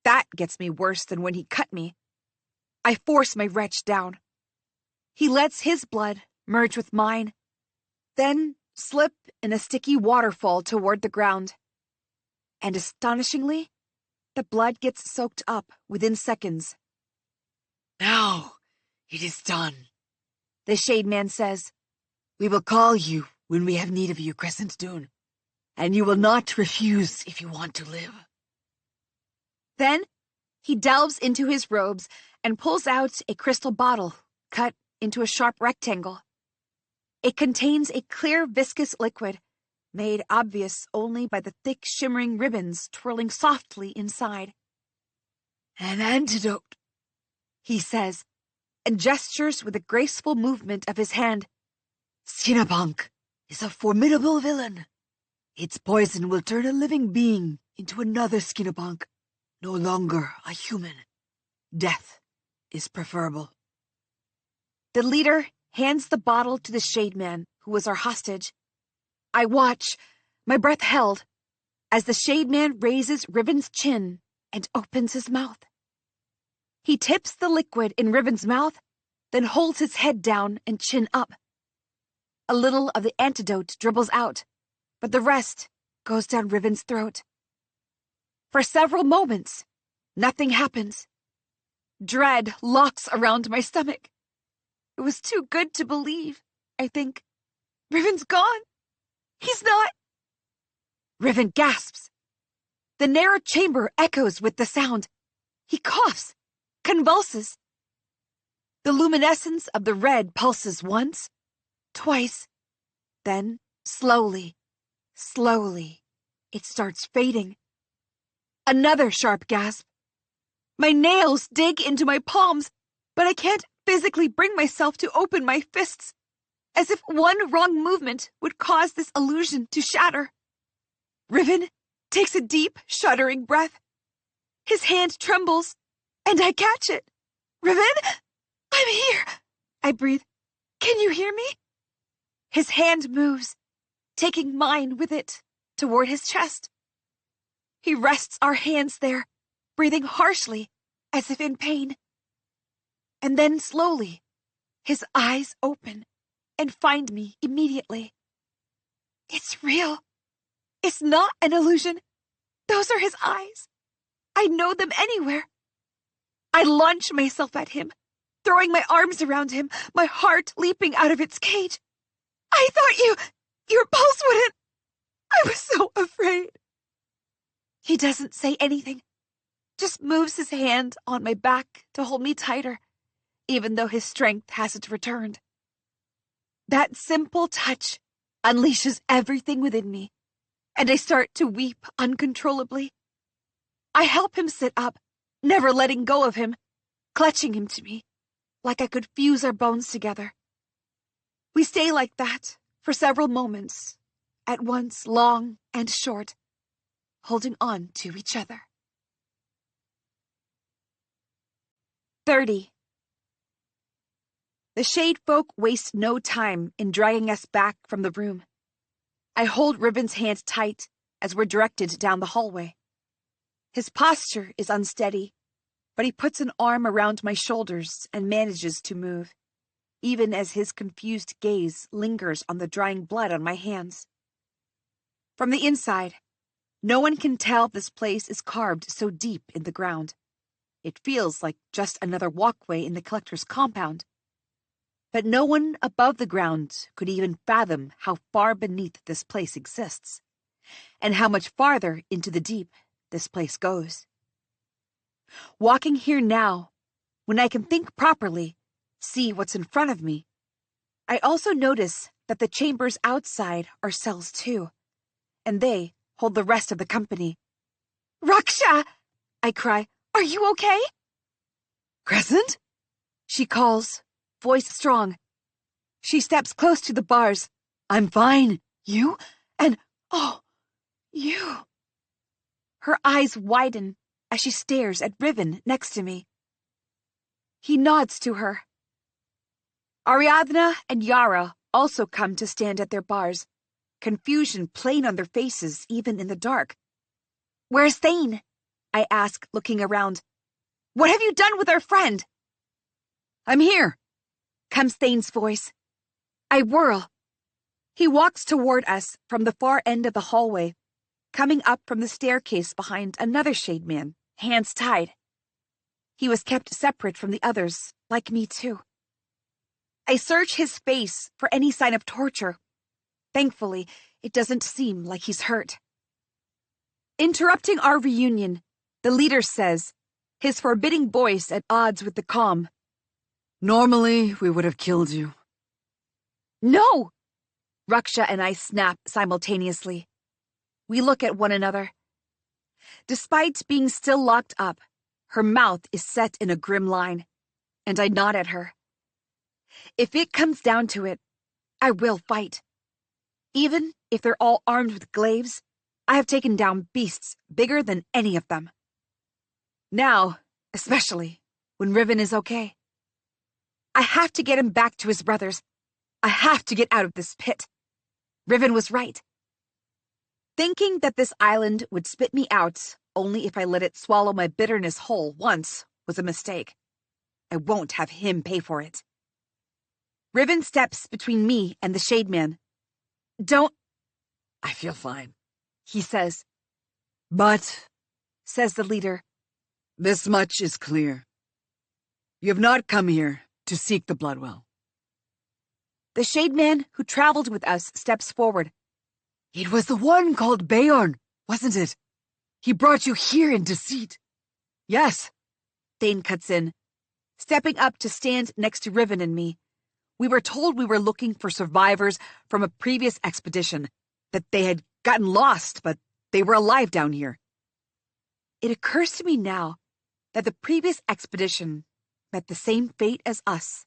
That gets me worse than when he cut me. I force my wretch down. He lets his blood merge with mine, then slip in a sticky waterfall toward the ground. And astonishingly, the blood gets soaked up within seconds. Now it is done, The Shade Man says. We will call you when we have need of you, Crescent Dune, and you will not refuse if you want to live. Then he delves into his robes and pulls out a crystal bottle cut into a sharp rectangle. It contains a clear viscous liquid, made obvious only by the thick shimmering ribbons twirling softly inside. An antidote, He says, and gestures with a graceful movement of his hand. Skinapunk is a formidable villain. Its poison will turn a living being into another Skinapunk, no longer a human. Death is preferable. The leader hands the bottle to the Shade Man, who was our hostage. I watch, my breath held, as the Shade Man raises Riven's chin and opens his mouth. He tips the liquid in Riven's mouth, then holds his head down and chin up. A little of the antidote dribbles out, but the rest goes down Riven's throat. For several moments, nothing happens. Dread locks around my stomach. It was too good to believe, I think. Riven's gone. He's not. Riven gasps. The narrow chamber echoes with the sound. He coughs, convulses. The luminescence of the red pulses once, twice, then slowly, it starts fading. Another sharp gasp. My nails dig into my palms, but I can't physically bring myself to open my fists, as if one wrong movement would cause this illusion to shatter. Riven takes a deep, shuddering breath. His hand trembles, and I catch it. Riven, I'm here, I breathe. Can you hear me? His hand moves, taking mine with it toward his chest. He rests our hands there, breathing harshly, as if in pain. And then slowly, his eyes open and find me immediately. It's real. It's not an illusion. Those are his eyes. I know them anywhere. I launch myself at him, throwing my arms around him, my heart leaping out of its cage. I thought your pulse wouldn't. I was so afraid. He doesn't say anything, just moves his hand on my back to hold me tighter, even though his strength hasn't returned. That simple touch unleashes everything within me, and I start to weep uncontrollably. I help him sit up, never letting go of him, clutching him to me, like I could fuse our bones together. We stay like that for several moments, at once long and short, holding on to each other. 30. The Shade Folk waste no time in dragging us back from the room. I hold Riven's hand tight as we're directed down the hallway. His posture is unsteady, but he puts an arm around my shoulders and manages to move, even as his confused gaze lingers on the drying blood on my hands. From the inside, no one can tell this place is carved so deep in the ground. It feels like just another walkway in the collector's compound. But no one above the ground could even fathom how far beneath this place exists, and how much farther into the deep this place goes. Walking here now, when I can think properly, see what's in front of me, I also notice that the chambers outside are cells too, and they hold the rest of the company. Raksha! I cry. Are you okay? Crescent? She calls, voice strong. She steps close to the bars. I'm fine. You? And, oh, you. Her eyes widen as she stares at Riven next to me. He nods to her. Ariadna and Yara also come to stand at their bars, confusion plain on their faces even in the dark. Where's Thane? I ask, looking around. What have you done with our friend? I'm here, comes Thane's voice. I whirl. He walks toward us from the far end of the hallway, coming up from the staircase behind another shade man, hands tied. He was kept separate from the others, like me too. I search his face for any sign of torture. Thankfully, it doesn't seem like he's hurt. Interrupting our reunion, the leader says, his forbidding voice at odds with the calm. Normally, we would have killed you. No! Raksha and I snap simultaneously. We look at one another. Despite being still locked up, her mouth is set in a grim line, and I nod at her. If it comes down to it, I will fight. Even if they're all armed with glaives, I have taken down beasts bigger than any of them. Now, especially, when Riven is okay. I have to get him back to his brothers. I have to get out of this pit. Riven was right. Thinking that this island would spit me out only if I let it swallow my bitterness whole once was a mistake. I won't have him pay for it. Riven steps between me and the Shade Man. Don't... I feel fine, he says. but, Says the leader. this much is clear. You have not come here to seek the Bloodwell. The Shade Man who traveled with us steps forward. It was the one called Beorn, wasn't it? He brought you here in deceit. Yes, Thane cuts in, stepping up to stand next to Riven and me. We were told we were looking for survivors from a previous expedition, that they had gotten lost, but they were alive down here. It occurs to me now that the previous expedition met the same fate as us,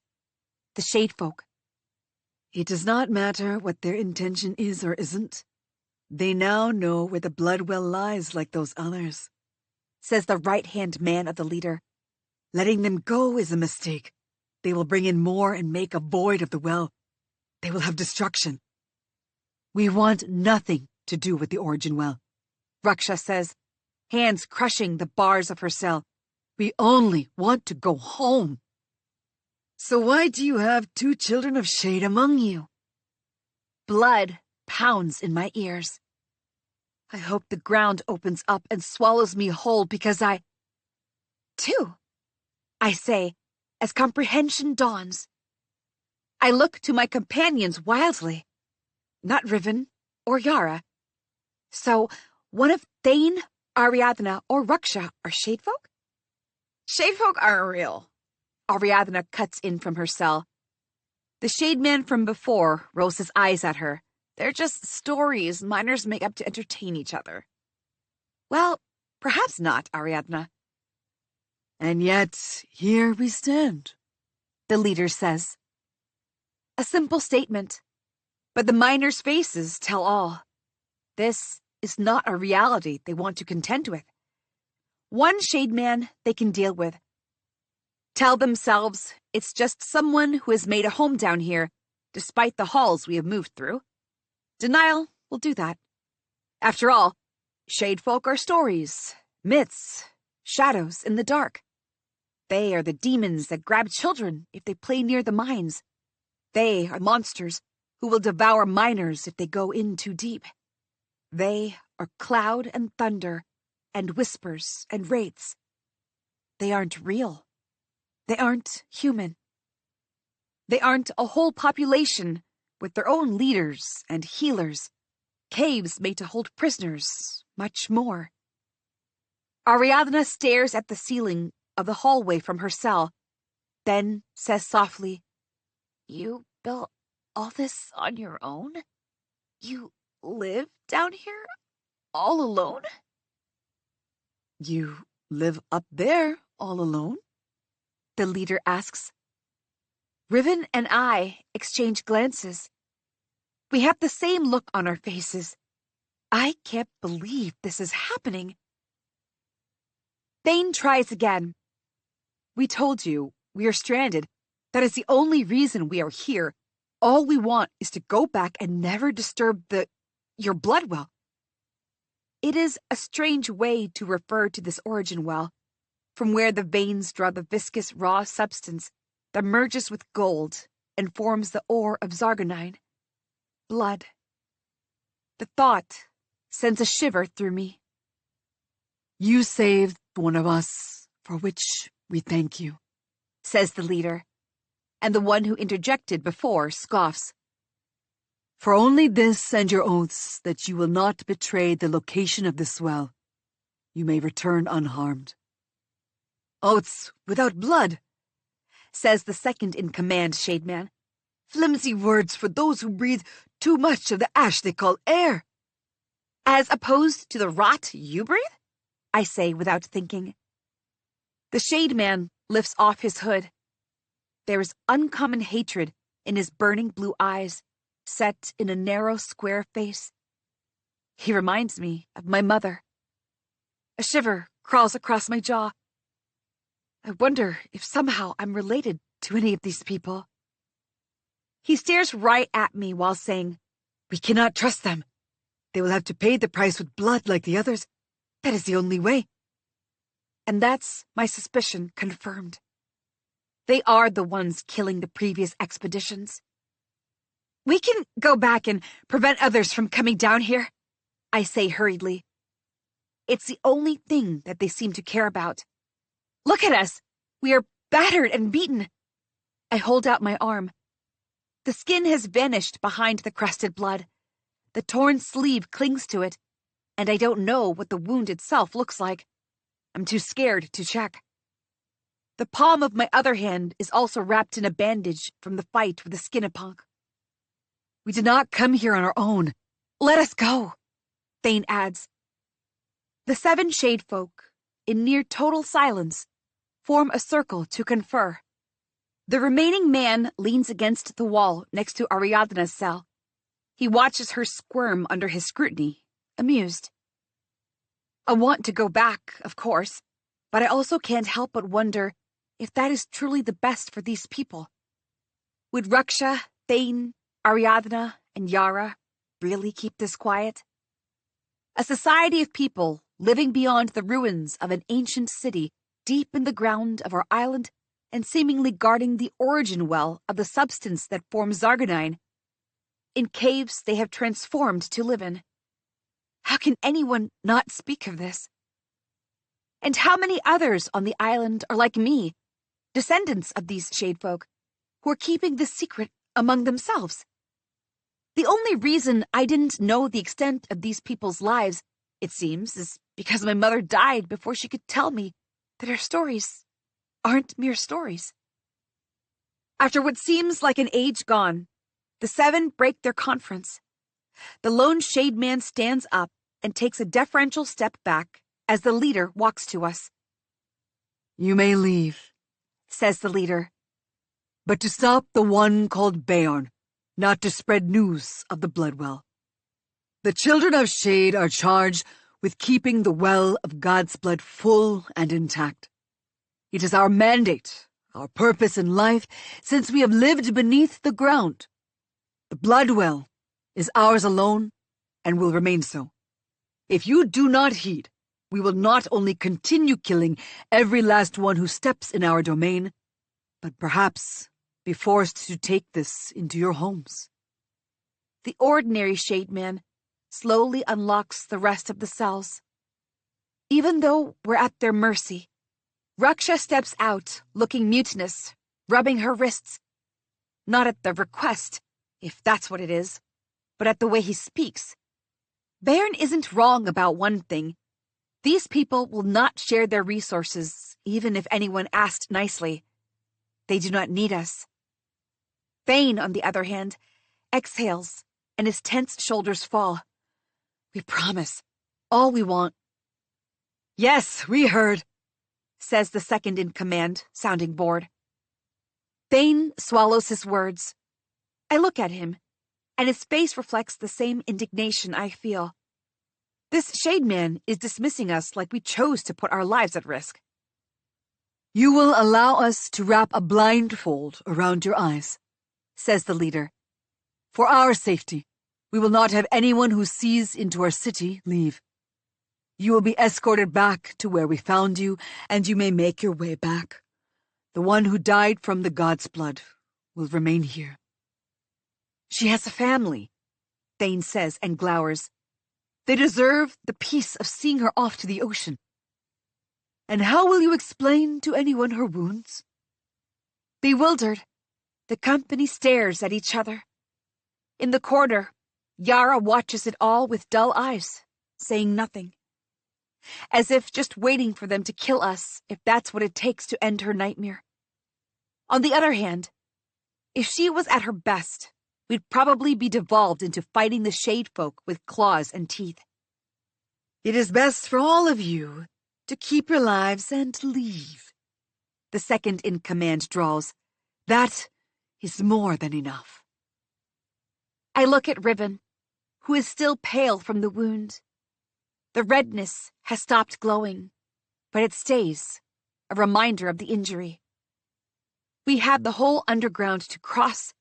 the Shade Folk. It does not matter what their intention is or isn't. They now know where the Bloodwell lies like those others, Says the right-hand man of the leader. Letting them go is a mistake. They will bring in more and make a void of the well. They will have destruction. We want nothing to do with the Origin Well, Raksha says, hands crushing the bars of her cell. We only want to go home. So why do you have 2 children of shade among you? Blood pounds in my ears. I hope the ground opens up and swallows me whole because I... 2, I say, as comprehension dawns. I look to my companions wildly. Not Riven or Yara. So, one of Thane, Ariadna, or Raksha are Shadefolk? Shadefolk aren't real. Ariadna cuts in from her cell. The Shade Man from before rolls his eyes at her. They're just stories miners make up to entertain each other. Well, perhaps not, Ariadna. And yet, here we stand, The leader says. A simple statement, but the miners' faces tell all. This is not a reality they want to contend with. One Shade Man they can deal with. Tell themselves it's just someone who has made a home down here, despite the halls we have moved through. Denial will do that. After all, Shade Folk are stories, myths, shadows in the dark. They are the demons that grab children if they play near the mines. They are monsters who will devour miners if they go in too deep. They are cloud and thunder and whispers and wraiths. They aren't real. They aren't human. They aren't a whole population with their own leaders and healers, caves made to hold prisoners, much more. Ariadna stares at the ceiling of the hallway from her cell, then says softly, "You built all this on your own? You live down here all alone?" You live up there all alone? The leader asks. Riven and I exchange glances. We have the same look on our faces. I can't believe this is happening. Thane tries again. We told you, we are stranded. That is the only reason we are here. All we want is to go back and never disturb your blood well. It is a strange way to refer to this origin well, from where the veins draw the viscous raw substance that merges with gold and forms the ore of Zargonine. Blood. The thought sends a shiver through me. You saved one of us, for which we thank you, says the leader, and the one who interjected before scoffs. For only this and your oaths that you will not betray the location of this well, you may return unharmed. Oaths without blood, says the second-in-command Shademan. Flimsy words for those who breathe too much of the ash they call air. As opposed to the rot you breathe? I say without thinking. The Shademan lifts off his hood. There is uncommon hatred in his burning blue eyes, set in a narrow square face. He reminds me of my mother. A shiver crawls across my jaw. I wonder if somehow I'm related to any of these people. He stares right at me while saying, "We cannot trust them. They will have to pay the price with blood like the others. That is the only way." And that's my suspicion confirmed. They are the ones killing the previous expeditions. We can go back and prevent others from coming down here, I say hurriedly. It's the only thing that they seem to care about. Look at us. We are battered and beaten. I hold out my arm. The skin has vanished behind the crusted blood. The torn sleeve clings to it, and I don't know what the wound itself looks like. I'm too scared to check. The palm of my other hand is also wrapped in a bandage from the fight with the Skinapunk. We did not come here on our own. Let us go, Thane adds. The 7 shade folk, in near total silence, form a circle to confer. The remaining man leans against the wall next to Ariadna's cell. He watches her squirm under his scrutiny, amused. I want to go back, of course, but I also can't help but wonder if that is truly the best for these people. Would Raksha, Thane, Ariadna, and Yara really keep this quiet? A society of people living beyond the ruins of an ancient city deep in the ground of our island and seemingly guarding the origin well of the substance that forms Zargonine. In caves they have transformed to live in. How can anyone not speak of this? And how many others on the island are like me, descendants of these shadefolk, who are keeping this secret among themselves? The only reason I didn't know the extent of these people's lives, it seems, is because my mother died before she could tell me that her stories aren't mere stories. After what seems like an age gone, the 7 break their conference. The lone shade man stands up and takes a deferential step back as the leader walks to us. You may leave, says the leader. but to stop the one called Beorn, not to spread news of the Bloodwell. The children of Shade are charged with keeping the well of God's blood full and intact. It is our mandate, our purpose in life, since we have lived beneath the ground. The Bloodwell is ours alone and will remain so. If you do not heed, we will not only continue killing every last one who steps in our domain, but perhaps be forced to take this into your homes. The ordinary shade man slowly unlocks the rest of the cells. Even though we're at their mercy, Raksha steps out, looking mutinous, rubbing her wrists. Not at the request, if that's what it is, but at the way he speaks. Bairn isn't wrong about one thing. These people will not share their resources, even if anyone asked nicely. They do not need us. Thane, on the other hand, exhales, and his tense shoulders fall. We promise. All we want. Yes, we heard, says the second in command, sounding bored. Thane swallows his words. I look at him. and his face reflects the same indignation I feel. This shade man is dismissing us like we chose to put our lives at risk. You will allow us to wrap a blindfold around your eyes, says the leader. For our safety, we will not have anyone who sees into our city leave. You will be escorted back to where we found you, and you may make your way back. The one who died from the god's blood will remain here. She has a family, Thane says and glowers. They deserve the peace of seeing her off to the ocean. And how will you explain to anyone her wounds? Bewildered, the company stares at each other. In the corner, Yara watches it all with dull eyes, saying nothing. As if just waiting for them to kill us if that's what it takes to end her nightmare. On the other hand, if she was at her best, we'd probably be devolved into fighting the shade folk with claws and teeth. It is best for all of you to keep your lives and leave, the second in command drawls. That is more than enough. I look at Riven, who is still pale from the wound. The redness has stopped glowing, but it stays, a reminder of the injury. We had the whole underground to cross,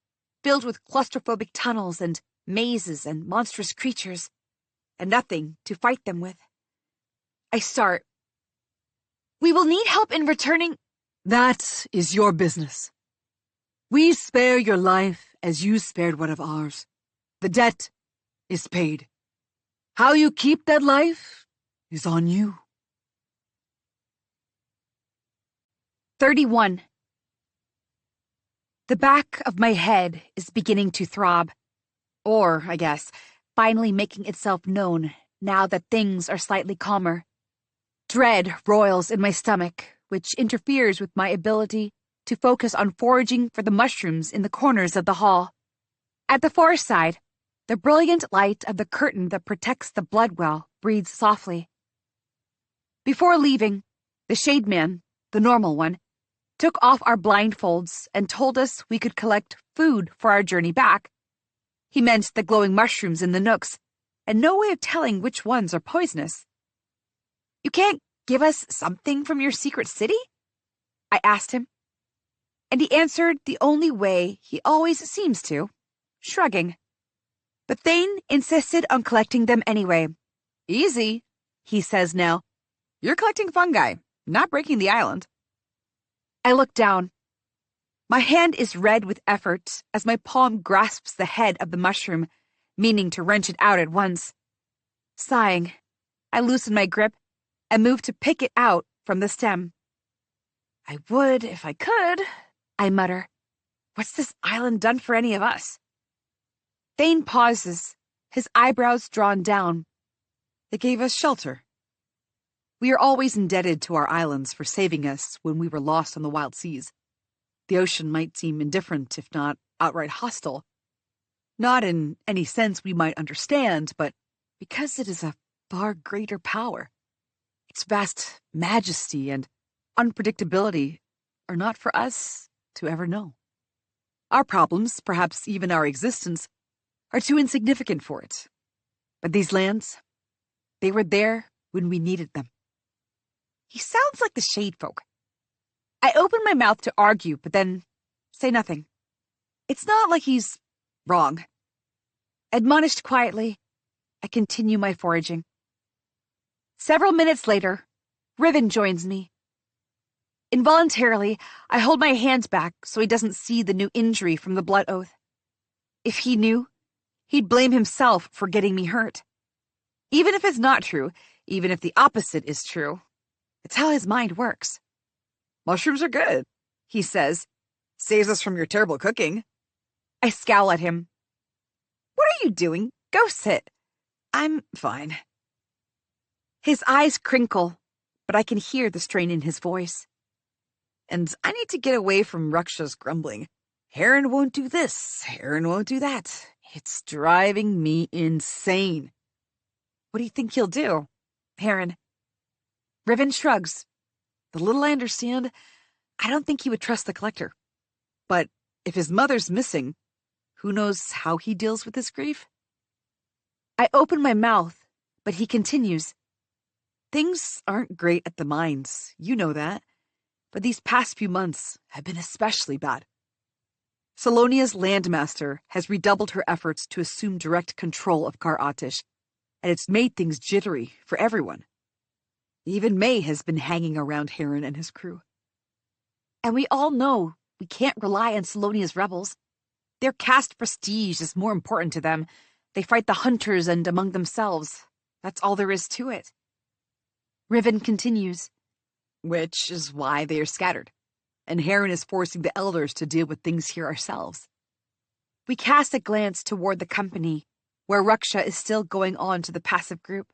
filled with claustrophobic tunnels and mazes and monstrous creatures, and nothing to fight them with. I start. We will need help in returning. That is your business. We spare your life as you spared one of ours. The debt is paid. How you keep that life is on you. 31. The back of my head is beginning to throb. Or, I guess, finally making itself known now that things are slightly calmer. Dread roils in my stomach, which interferes with my ability to focus on foraging for the mushrooms in the corners of the hall. At the far side, the brilliant light of the curtain that protects the blood well breathes softly. Before leaving, the shade man, the normal one, took off our blindfolds and told us we could collect food for our journey back. He meant the glowing mushrooms in the nooks, and no way of telling which ones are poisonous. You can't give us something from your secret city? I asked him. And he answered the only way he always seems to, shrugging. But Thane insisted on collecting them anyway. Easy, he says now. You're collecting fungi, not breaking the island. I look down. My hand is red with effort as my palm grasps the head of the mushroom, meaning to wrench it out at once. Sighing, I loosen my grip and move to pick it out from the stem. I would if I could, I mutter. What's this island done for any of us? Thane pauses, his eyebrows drawn down. It gave us shelter. We are always indebted to our islands for saving us when we were lost on the wild seas. The ocean might seem indifferent, if not outright hostile. Not in any sense we might understand, but because it is a far greater power. Its vast majesty and unpredictability are not for us to ever know. Our problems, perhaps even our existence, are too insignificant for it. But these lands, they were there when we needed them. He sounds like the shade folk. I open my mouth to argue, but then say nothing. It's not like he's wrong. Admonished quietly, I continue my foraging. Several minutes later, Riven joins me. Involuntarily, I hold my hands back so he doesn't see the new injury from the blood oath. If he knew, he'd blame himself for getting me hurt. Even if it's not true, even if the opposite is true, it's how his mind works. Mushrooms are good, he says. Saves us from your terrible cooking. I scowl at him. What are you doing? Go sit. I'm fine. His eyes crinkle, but I can hear the strain in his voice. And I need to get away from Ruksha's grumbling. Heron won't do this, Heron won't do that. It's driving me insane. What do you think he'll do, Heron? Riven shrugs. The little I understand, I don't think he would trust the collector. But if his mother's missing, Who knows how he deals with his grief? I open my mouth, but he continues. Things aren't great at the mines, you know that. But these past few months have been especially bad. Salonia's landmaster has redoubled her efforts to assume direct control of Kar Atish, and it's made things jittery for everyone. Even May has been hanging around Heron and his crew. And we all know we can't rely on Salonia's rebels. Their caste prestige is more important to them. They fight the hunters and among themselves. That's all there is to it. Riven continues. Which is why they are scattered, and Heron is forcing the elders to deal with things here ourselves. We cast a glance toward the company, where Ruksha is still going on to the passive group.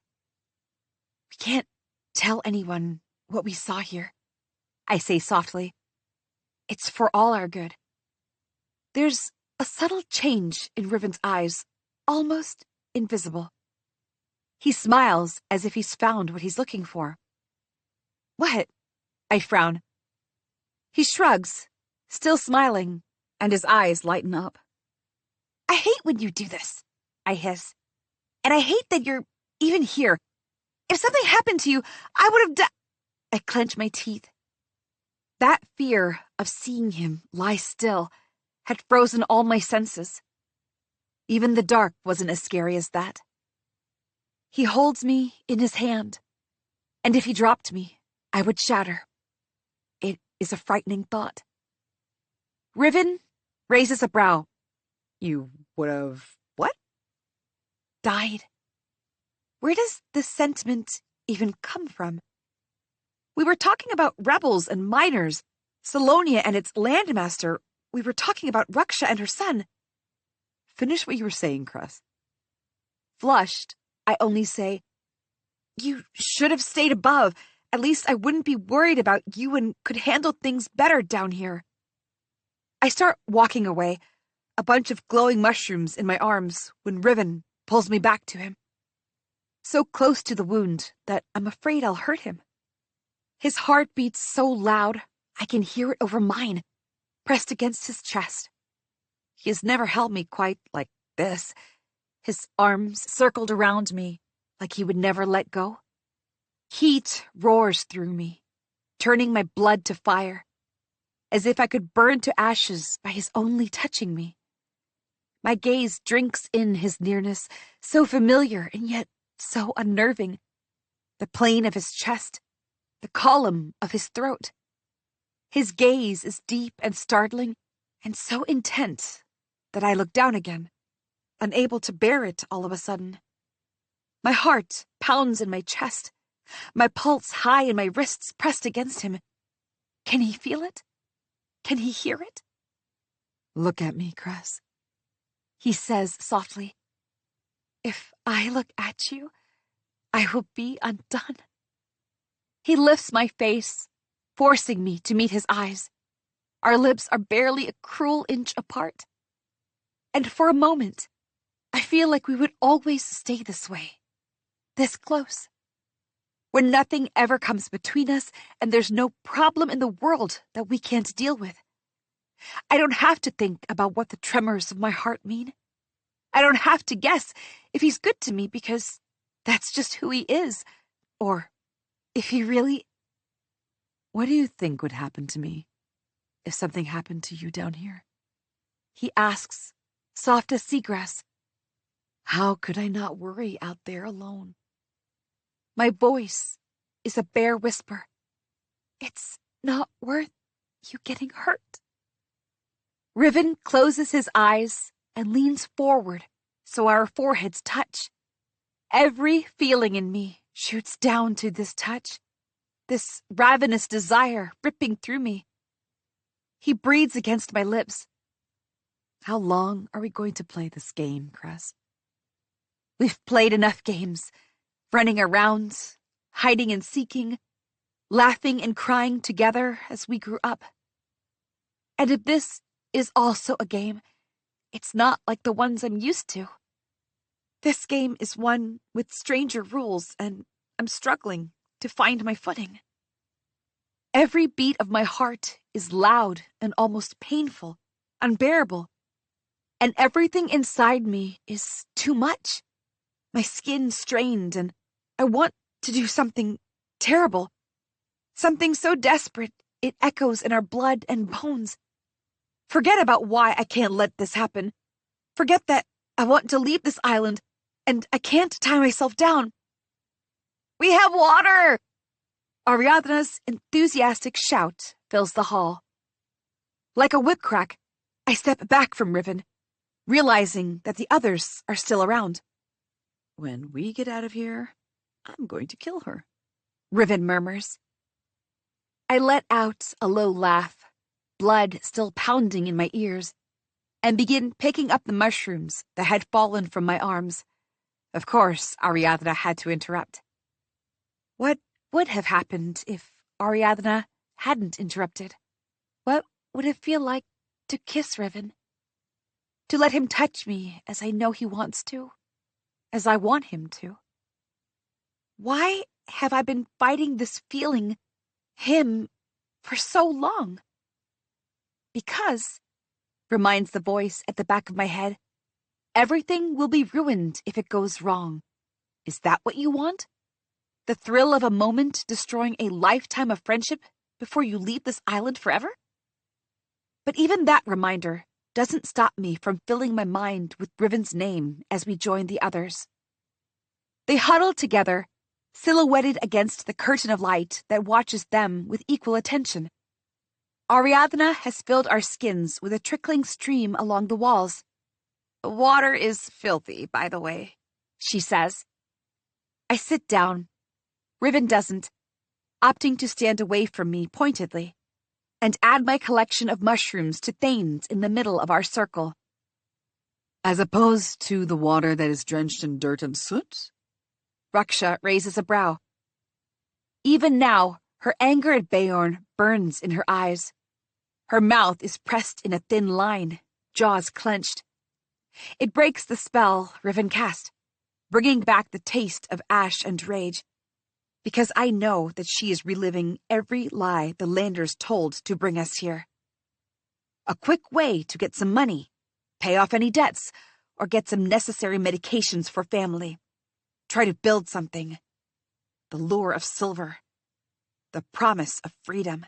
We can't tell anyone what we saw here, I say softly. It's for all our good. There's a subtle change in Riven's eyes, almost invisible. He smiles as if he's found what he's looking for. What? I frown. He shrugs, still smiling, and his eyes lighten up. I hate when you do this, I hiss. And I hate that you're even here. If something happened to you, I would have I clench my teeth. That fear of seeing him lie still had frozen all my senses. Even the dark wasn't as scary as that. He holds me in his hand, and if he dropped me, I would shatter. It is a frightening thought. Riven raises a brow. You would have what? Died. Where does this sentiment even come from? We were talking about rebels and miners, Salonia and its landmaster. We were talking about Ruksha and her son. Finish what you were saying, Cress. Flushed, I only say, you should have stayed above. At least I wouldn't be worried about you and could handle things better down here. I start walking away, a bunch of glowing mushrooms in my arms, when Riven pulls me back to him. So close to the wound that I'm afraid I'll hurt him. His heart beats so loud, I can hear it over mine, pressed against his chest. He has never held me quite like this, his arms circled around me like he would never let go. Heat roars through me, turning my blood to fire, as if I could burn to ashes by his only touching me. My gaze drinks in his nearness, so familiar and yet so unnerving. The plane of his chest, the column of his throat. His gaze is deep and startling, and so intent that I look down again, unable to bear it all of a sudden. My heart pounds in my chest, my pulse high and my wrists pressed against him. Can he feel it? Can he hear it? Look at me, Cress, he says softly. If I look at you, I will be undone. He lifts my face, forcing me to meet his eyes. Our lips are barely a cruel inch apart. And for a moment, I feel like we would always stay this way, this close. When nothing ever comes between us and there's no problem in the world that we can't deal with. I don't have to think about what the tremors of my heart mean. I don't have to guess if he's good to me because that's just who he is, or if he really... What do you think would happen to me if something happened to you down here? He asks, soft as seagrass. How could I not worry out there alone? My voice is a bare whisper. It's not worth you getting hurt. Riven closes his eyes and leans forward so our foreheads touch. Every feeling in me shoots down to this touch, this ravenous desire ripping through me. He breathes against my lips. How long are we going to play this game, Cress? We've played enough games, running around, hiding and seeking, laughing and crying together as we grew up. And if this is also a game, it's not like the ones I'm used to. This game is one with stranger rules, and I'm struggling to find my footing. Every beat of my heart is loud and almost painful, unbearable. and everything inside me is too much. My skin strained, and I want to do something terrible. Something so desperate it echoes in our blood and bones. Forget about why I can't let this happen. Forget that I want to leave this island, and I can't tie myself down. We have water! Ariadna's enthusiastic shout fills the hall. Like a whip crack, I step back from Riven, realizing that the others are still around. When we get out of here, I'm going to kill her, Riven murmurs. I let out a low laugh, blood still pounding in my ears, and begin picking up the mushrooms that had fallen from my arms. Of course, Ariadna had to interrupt. What would have happened if Ariadna hadn't interrupted? What would it feel like to kiss Riven? To let him touch me as I know he wants to, as I want him to? Why have I been fighting this feeling, him, for so long? Because, reminds the voice at the back of my head, everything will be ruined if it goes wrong. Is that what you want? The thrill of a moment destroying a lifetime of friendship before you leave this island forever? But even that reminder doesn't stop me from filling my mind with Riven's name as we join the others. They huddle together, silhouetted against the curtain of light that watches them with equal attention. Ariadna has filled our skins with a trickling stream along the walls. Water is filthy, by the way, she says. I sit down. Riven doesn't, opting to stand away from me pointedly, and add my collection of mushrooms to Thane's in the middle of our circle. As opposed to the water that is drenched in dirt and soot? Raksha raises a brow. Even now, her anger at Beorn burns in her eyes. Her mouth is pressed in a thin line, jaws clenched. It breaks the spell Riven cast, bringing back the taste of ash and rage, because I know that she is reliving every lie the Landers told to bring us here. A quick way to get some money, pay off any debts, or get some necessary medications for family. Try to build something. The lure of silver. The promise of freedom.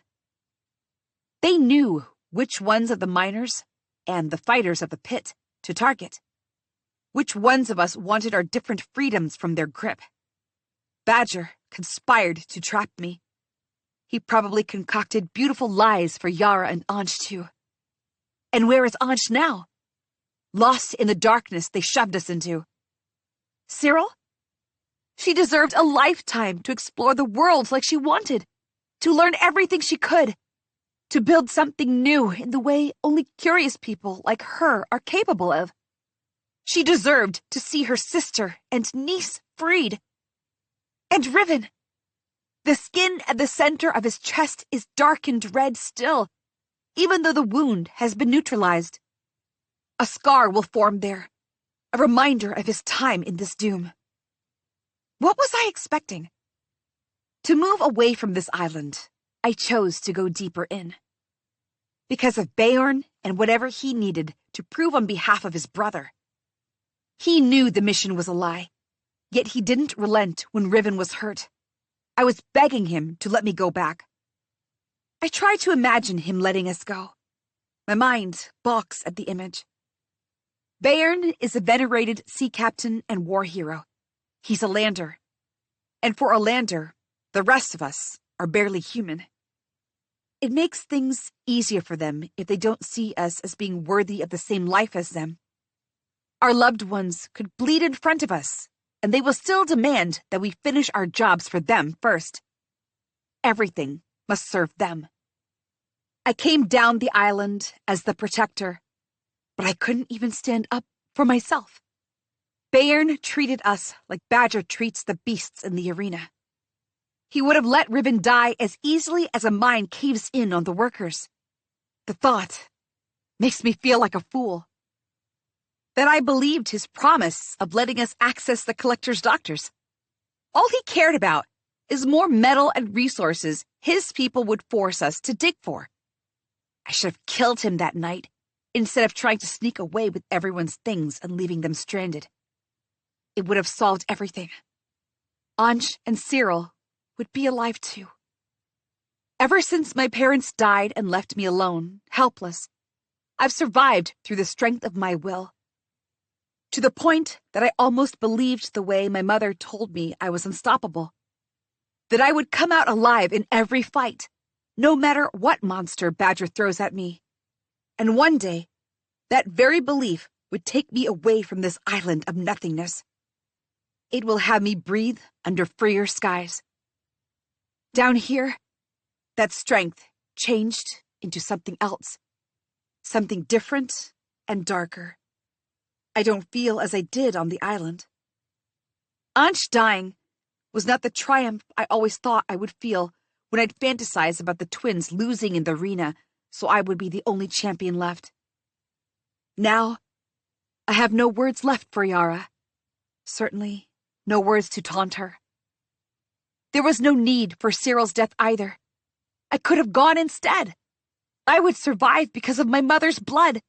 They knew which ones of the miners and the fighters of the pit to target. Which ones of us wanted our different freedoms from their grip. Badger conspired to trap me. He probably concocted beautiful lies for Yara and Anj too. And where is Anj now? Lost in the darkness they shoved us into. Cyril? She deserved a lifetime to explore the world like she wanted, to learn everything she could, to build something new in the way only curious people like her are capable of. She deserved to see her sister and niece freed. And Riven! The skin at the center of his chest is darkened red still, even though the wound has been neutralized. A scar will form there, a reminder of his time in this doom. What was I expecting? To move away from this island, I chose to go deeper in. Because of Beorn and whatever he needed to prove on behalf of his brother. He knew the mission was a lie, yet he didn't relent when Riven was hurt. I was begging him to let me go back. I tried to imagine him letting us go. My mind balks at the image. Beorn is a venerated sea captain and war hero. He's a lander. And for a lander, the rest of us are barely human. It makes things easier for them if they don't see us as being worthy of the same life as them. Our loved ones could bleed in front of us, and they will still demand that we finish our jobs for them first. Everything must serve them. I came down the island as the protector, but I couldn't even stand up for myself. Beorn treated us like Badger treats the beasts in the arena. He would have let Riven die as easily as a mine caves in on the workers. The thought makes me feel like a fool. That I believed his promise of letting us access the collector's doctors. All he cared about is more metal and resources his people would force us to dig for. I should have killed him that night, instead of trying to sneak away with everyone's things and leaving them stranded. It would have solved everything. Ansh and Cyril would be alive too. Ever since my parents died and left me alone, helpless, I've survived through the strength of my will. To the point that I almost believed the way my mother told me I was unstoppable. That I would come out alive in every fight, no matter what monster Badger throws at me. And one day, that very belief would take me away from this island of nothingness. It will have me breathe under freer skies. Down here, that strength changed into something else. Something different and darker. I don't feel as I did on the island. Ansh dying was not the triumph I always thought I would feel when I'd fantasize about the twins losing in the arena so I would be the only champion left. Now, I have no words left for Yara. Certainly, no words to taunt her. There was no need for Cyril's death either. I could have gone instead. I would survive because of my mother's blood,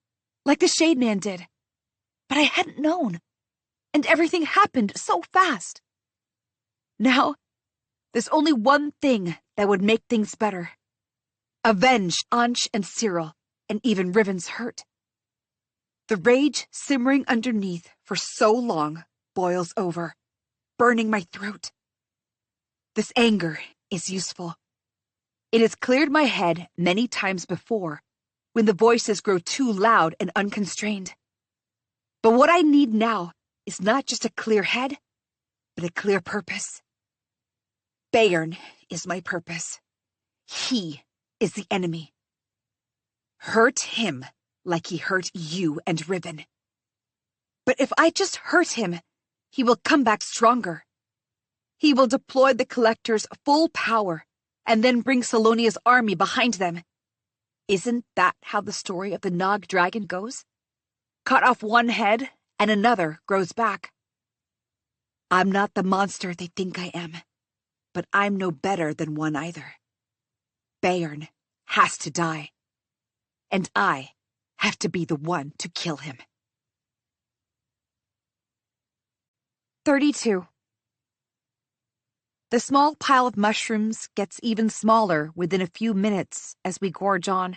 like the Shade Man did. But I hadn't known, and everything happened so fast. Now, there's only one thing that would make things better. Avenge Ansh and Cyril, and even Riven's hurt. The rage simmering underneath for so long boils over, burning my throat. This anger is useful. It has cleared my head many times before, when the voices grow too loud and unconstrained. But what I need now is not just a clear head, but a clear purpose. Bayern is my purpose. He is the enemy. Hurt him like he hurt you and Riven. But if I just hurt him, he will come back stronger. He will deploy the Collector's full power and then bring Salonia's army behind them. Isn't that how the story of the Nog Dragon goes? Cut off one head, and another grows back. I'm not the monster they think I am, but I'm no better than one either. Bayern has to die, and I have to be the one to kill him. 32. The small pile of mushrooms gets even smaller within a few minutes as we gorge on,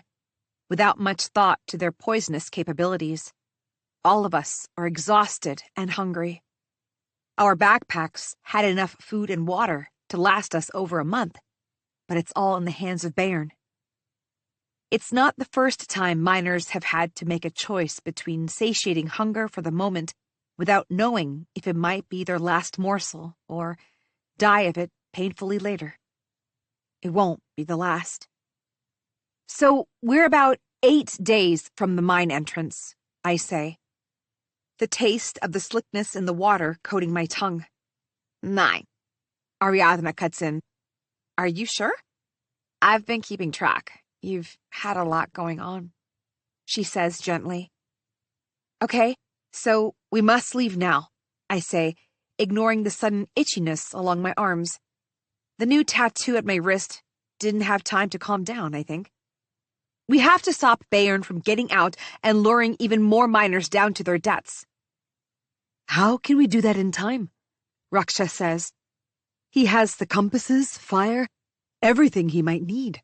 without much thought to their poisonous capabilities. All of us are exhausted and hungry. Our backpacks had enough food and water to last us over a month, but it's all in the hands of Bayern. It's not the first time miners have had to make a choice between satiating hunger for the moment without knowing if it might be their last morsel or die of it painfully later. It won't be the last. So we're about 8 days from the mine entrance, I say. The taste of the slickness in the water coating my tongue. 9. Ariadna cuts in. Are you sure? I've been keeping track. You've had a lot going on, she says gently. Okay, so we must leave now, I say, ignoring the sudden itchiness along my arms. The new tattoo at my wrist didn't have time to calm down, I think. We have to stop Bayern from getting out and luring even more miners down to their deaths. How can we do that in time? Raksha says. He has the compasses, fire, everything he might need.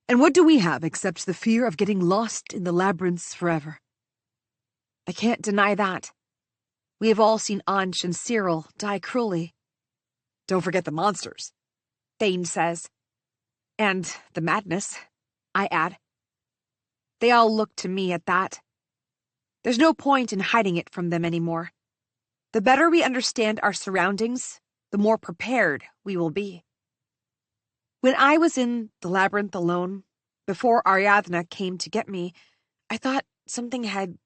And what do we have except the fear of getting lost in the labyrinths forever? I can't deny that. We have all seen Ansh and Cyril die cruelly. Don't forget the monsters, Thane says. And the madness, I add. They all look to me at that. There's no point in hiding it from them anymore. The better we understand our surroundings, the more prepared we will be. When I was in the labyrinth alone, before Ariadna came to get me, I thought something had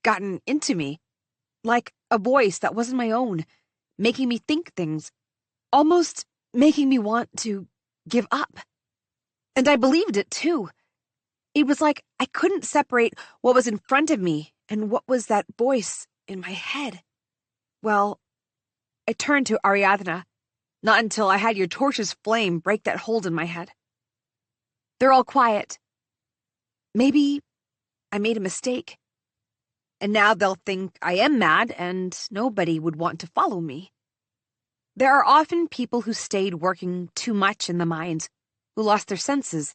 gotten into me, like a voice that wasn't my own, making me think things, almost making me want to give up. And I believed it too. It was like I couldn't separate what was in front of me and what was that voice in my head. Well, I turned to Ariadna, not until I had your torch's flame break that hold in my head. They're all quiet. Maybe I made a mistake. And now they'll think I am mad and nobody would want to follow me. There are often people who stayed working too much in the mines, who lost their senses,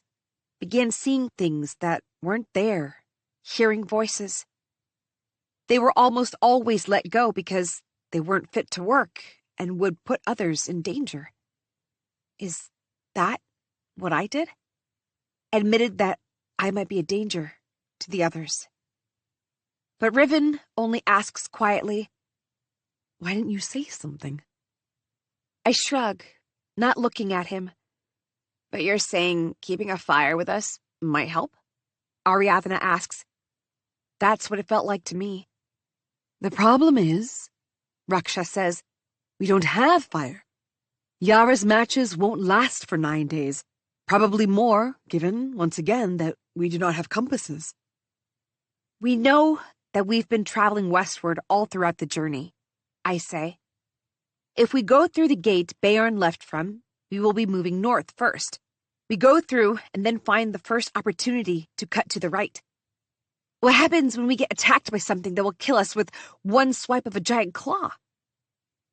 began seeing things that weren't there, hearing voices. They were almost always let go because they weren't fit to work and would put others in danger. Is that what I did? Admitted that I might be a danger to the others. But Riven only asks quietly, Why didn't you say something? I shrug, not looking at him. But you're saying keeping a fire with us might help? Ariadna asks. That's what it felt like to me. The problem is, Raksha says, we don't have fire. Yara's matches won't last for 9 days. Probably more, given, once again, that we do not have compasses. We know that we've been traveling westward all throughout the journey, I say. If we go through the gate Beorn left from, we will be moving north first. We go through and then find the first opportunity to cut to the right. What happens when we get attacked by something that will kill us with one swipe of a giant claw?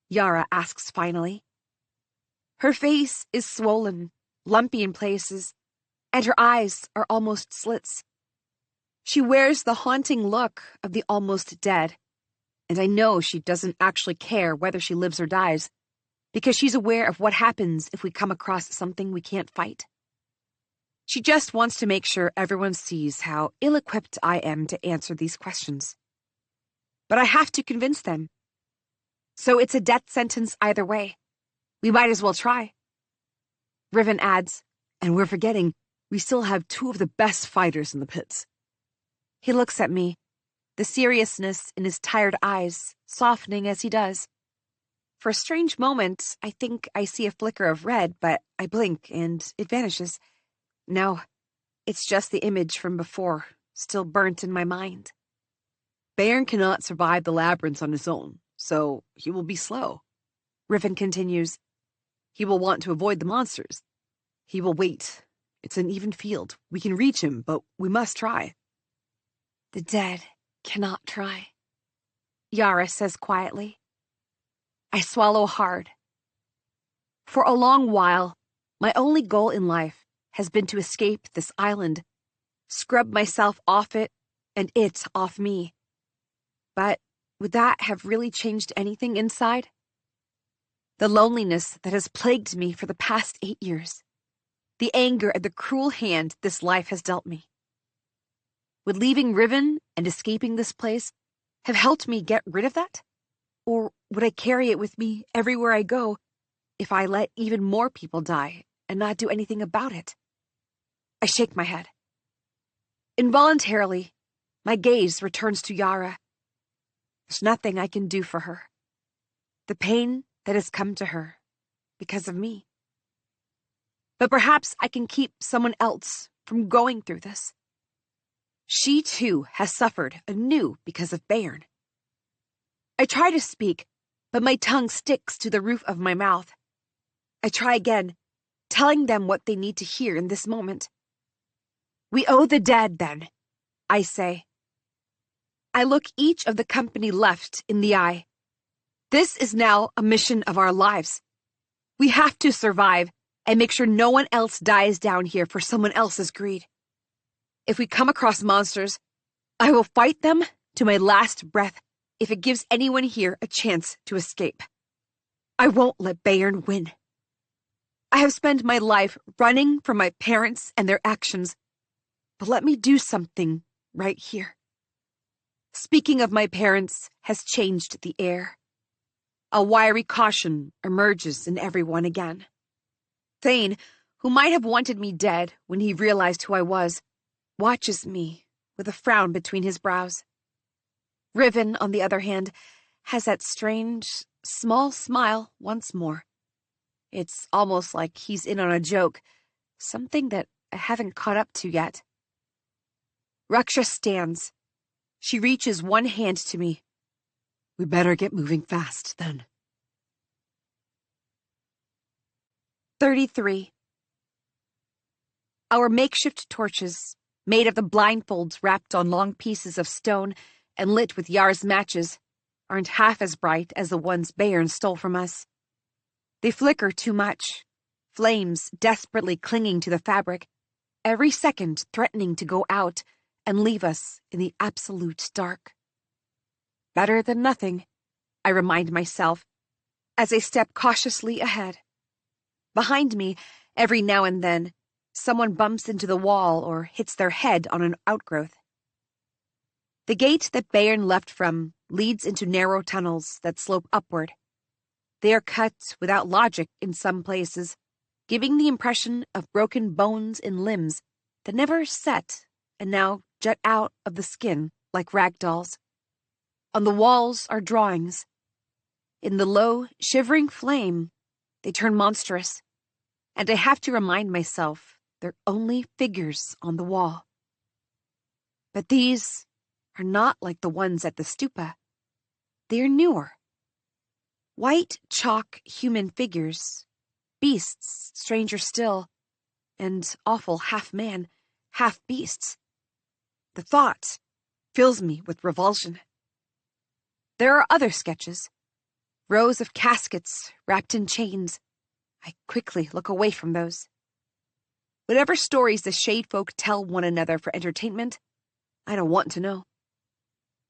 Yara asks finally. Her face is swollen, lumpy in places, and her eyes are almost slits. She wears the haunting look of the almost dead, and I know she doesn't actually care whether she lives or dies, because she's aware of what happens if we come across something we can't fight. She just wants to make sure everyone sees how ill-equipped I am to answer these questions. But I have to convince them. So it's a death sentence either way. We might as well try. Riven adds, And we're forgetting, we still have 2 of the best fighters in the pits. He looks at me, the seriousness in his tired eyes softening as he does. For a strange moment, I think I see a flicker of red, but I blink and it vanishes. No, it's just the image from before, still burnt in my mind. Beorn cannot survive the labyrinth on his own, so he will be slow. Riven continues. He will want to avoid the monsters. He will wait. It's an even field. We can reach him, but we must try. The dead cannot try, Yara says quietly. I swallow hard. For a long while, my only goal in life has been to escape this island, scrub myself off it, and it off me. But would that have really changed anything inside? The loneliness that has plagued me for the past 8 years. The anger at the cruel hand this life has dealt me. Would leaving Riven and escaping this place have helped me get rid of that? Or would I carry it with me everywhere I go if I let even more people die and not do anything about it? I shake my head. Involuntarily, my gaze returns to Yara. There's nothing I can do for her. The pain that has come to her because of me. But perhaps I can keep someone else from going through this. She too has suffered anew because of Beorn. I try to speak, but my tongue sticks to the roof of my mouth. I try again, telling them what they need to hear in this moment. We owe the dead, then, I say. I look each of the company left in the eye. This is now a mission of our lives. We have to survive and make sure no one else dies down here for someone else's greed. If we come across monsters, I will fight them to my last breath if it gives anyone here a chance to escape. I won't let Beorn win. I have spent my life running from my parents and their actions, but let me do something right here. Speaking of my parents has changed the air. A wiry caution emerges in everyone again. Thane, who might have wanted me dead when he realized who I was, watches me with a frown between his brows. Riven, on the other hand, has that strange, small smile once more. It's almost like he's in on a joke, something that I haven't caught up to yet. Raksha stands. She reaches one hand to me. We better get moving fast, then. 33. Our makeshift torches, made of the blindfolds wrapped on long pieces of stone and lit with Yar's matches, aren't half as bright as the ones Bayern stole from us. They flicker too much, flames desperately clinging to the fabric, every second threatening to go out and leave us in the absolute dark. Better than nothing, I remind myself, as I step cautiously ahead. Behind me, every now and then, someone bumps into the wall or hits their head on an outgrowth. The gate that Bayern left from leads into narrow tunnels that slope upward. They are cut without logic in some places, giving the impression of broken bones and limbs that never set and now jut out of the skin like rag dolls. On the walls are drawings. In the low, shivering flame, they turn monstrous, and I have to remind myself they're only figures on the wall. But these are not like the ones at the stupa. They are newer. White chalk human figures, beasts stranger still, and awful half-man, half-beasts. The thought fills me with revulsion. There are other sketches, rows of caskets wrapped in chains. I quickly look away from those. Whatever stories the Shade folk tell one another for entertainment, I don't want to know.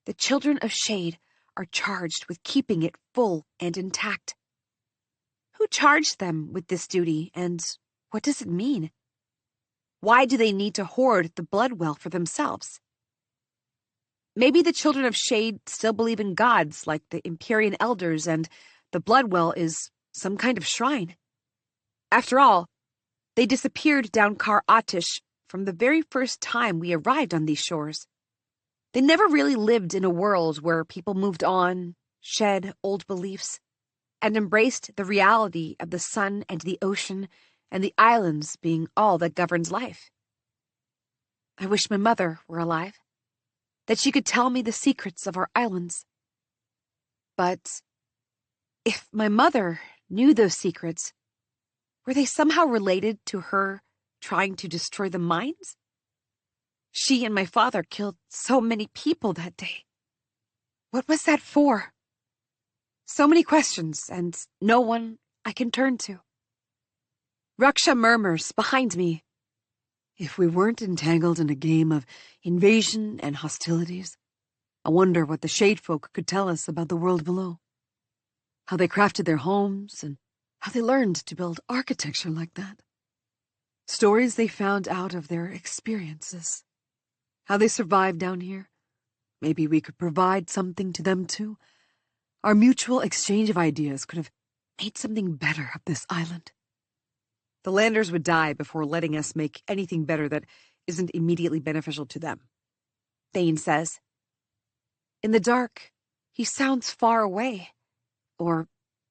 The children of Shade are charged with keeping it full and intact. Who charged them with this duty, and what does it mean? Why do they need to hoard the blood well for themselves? Maybe the children of Shade still believe in gods like the Empyrean elders, and the blood well is some kind of shrine. After all, they disappeared down Kar Atish from the very first time we arrived on these shores. They never really lived in a world where people moved on, shed old beliefs, and embraced the reality of the sun and the ocean and the islands being all that governs life. I wish my mother were alive, that she could tell me the secrets of our islands. But if my mother knew those secrets, were they somehow related to her trying to destroy the mines? She and my father killed so many people that day. What was that for? So many questions, and no one I can turn to. Raksha murmurs behind me. If we weren't entangled in a game of invasion and hostilities, I wonder what the Shade folk could tell us about the world below. How they crafted their homes, and how they learned to build architecture like that. Stories they found out of their experiences. How they survived down here. Maybe we could provide something to them too. Our mutual exchange of ideas could have made something better of this island. The landers would die before letting us make anything better that isn't immediately beneficial to them, Thane says. In the dark, he sounds far away. Or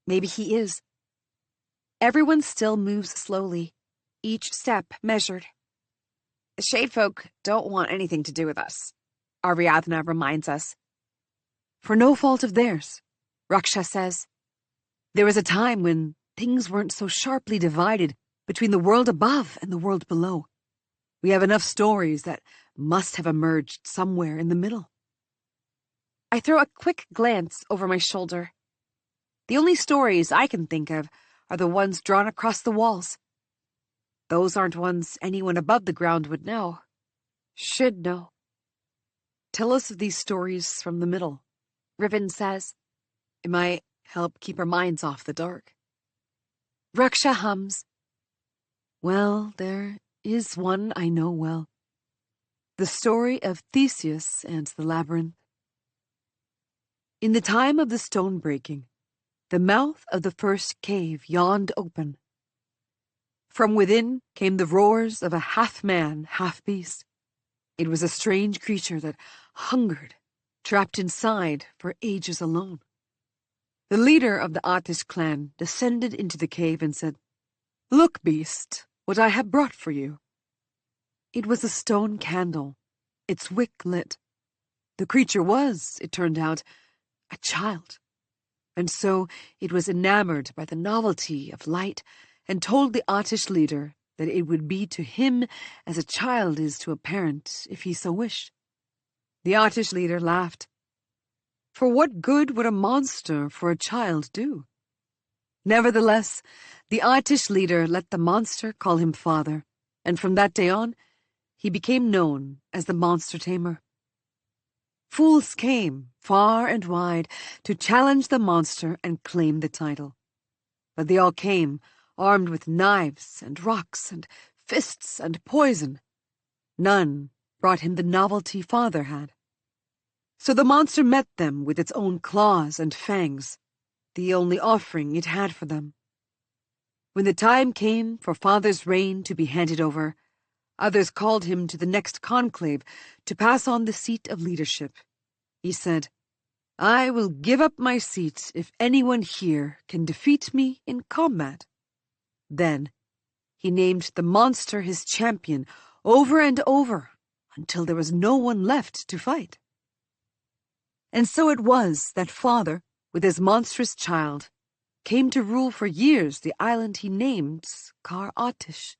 maybe he is. Everyone still moves slowly, each step measured. The Shade folk don't want anything to do with us, Ariadna reminds us. For no fault of theirs, Raksha says. There was a time when things weren't so sharply divided between the world above and the world below. We have enough stories that must have emerged somewhere in the middle. I throw a quick glance over my shoulder. The only stories I can think of are the ones drawn across the walls. Those aren't ones anyone above the ground would know, should know. Tell us of these stories from the middle, Riven says. It might help keep our minds off the dark. Raksha hums. Well, there is one I know well. The story of Theseus and the labyrinth. In the time of the stone breaking, the mouth of the first cave yawned open. From within came the roars of a half-man, half-beast. It was a strange creature that hungered, trapped inside for ages alone. The leader of the Atish clan descended into the cave and said, "Look, beast, what I have brought for you." It was a stone candle, its wick lit. The creature was, it turned out, a child, and so it was enamored by the novelty of light and told the Atish leader that it would be to him as a child is to a parent if he so wished. The Atish leader laughed For what good would a monster for a child do? Nevertheless, the Attish leader let the monster call him father, and from that day on, he became known as the monster tamer. Fools came, far and wide, to challenge the monster and claim the title. But they all came, armed with knives and rocks and fists and poison. None brought him the novelty father had. So the monster met them with its own claws and fangs, the only offering it had for them. When the time came for father's reign to be handed over, others called him to the next conclave to pass on the seat of leadership. He said, "I will give up my seat if anyone here can defeat me in combat." Then he named the monster his champion over and over until there was no one left to fight. And so it was that father, with his monstrous child, came to rule for years the island he named Kar Attish.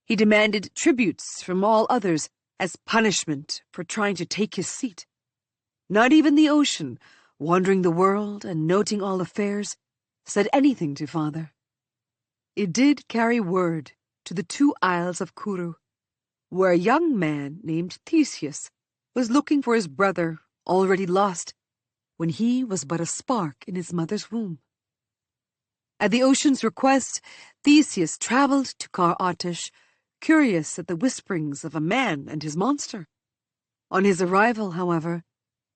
He demanded tributes from all others as punishment for trying to take his seat. Not even the ocean, wandering the world and noting all affairs, said anything to father. It did carry word to the 2 isles of Kuru, where a young man named Theseus was looking for his brother, already lost, when he was but a spark in his mother's womb. At the ocean's request, Theseus traveled to Kar Attish, curious at the whisperings of a man and his monster. On his arrival, however,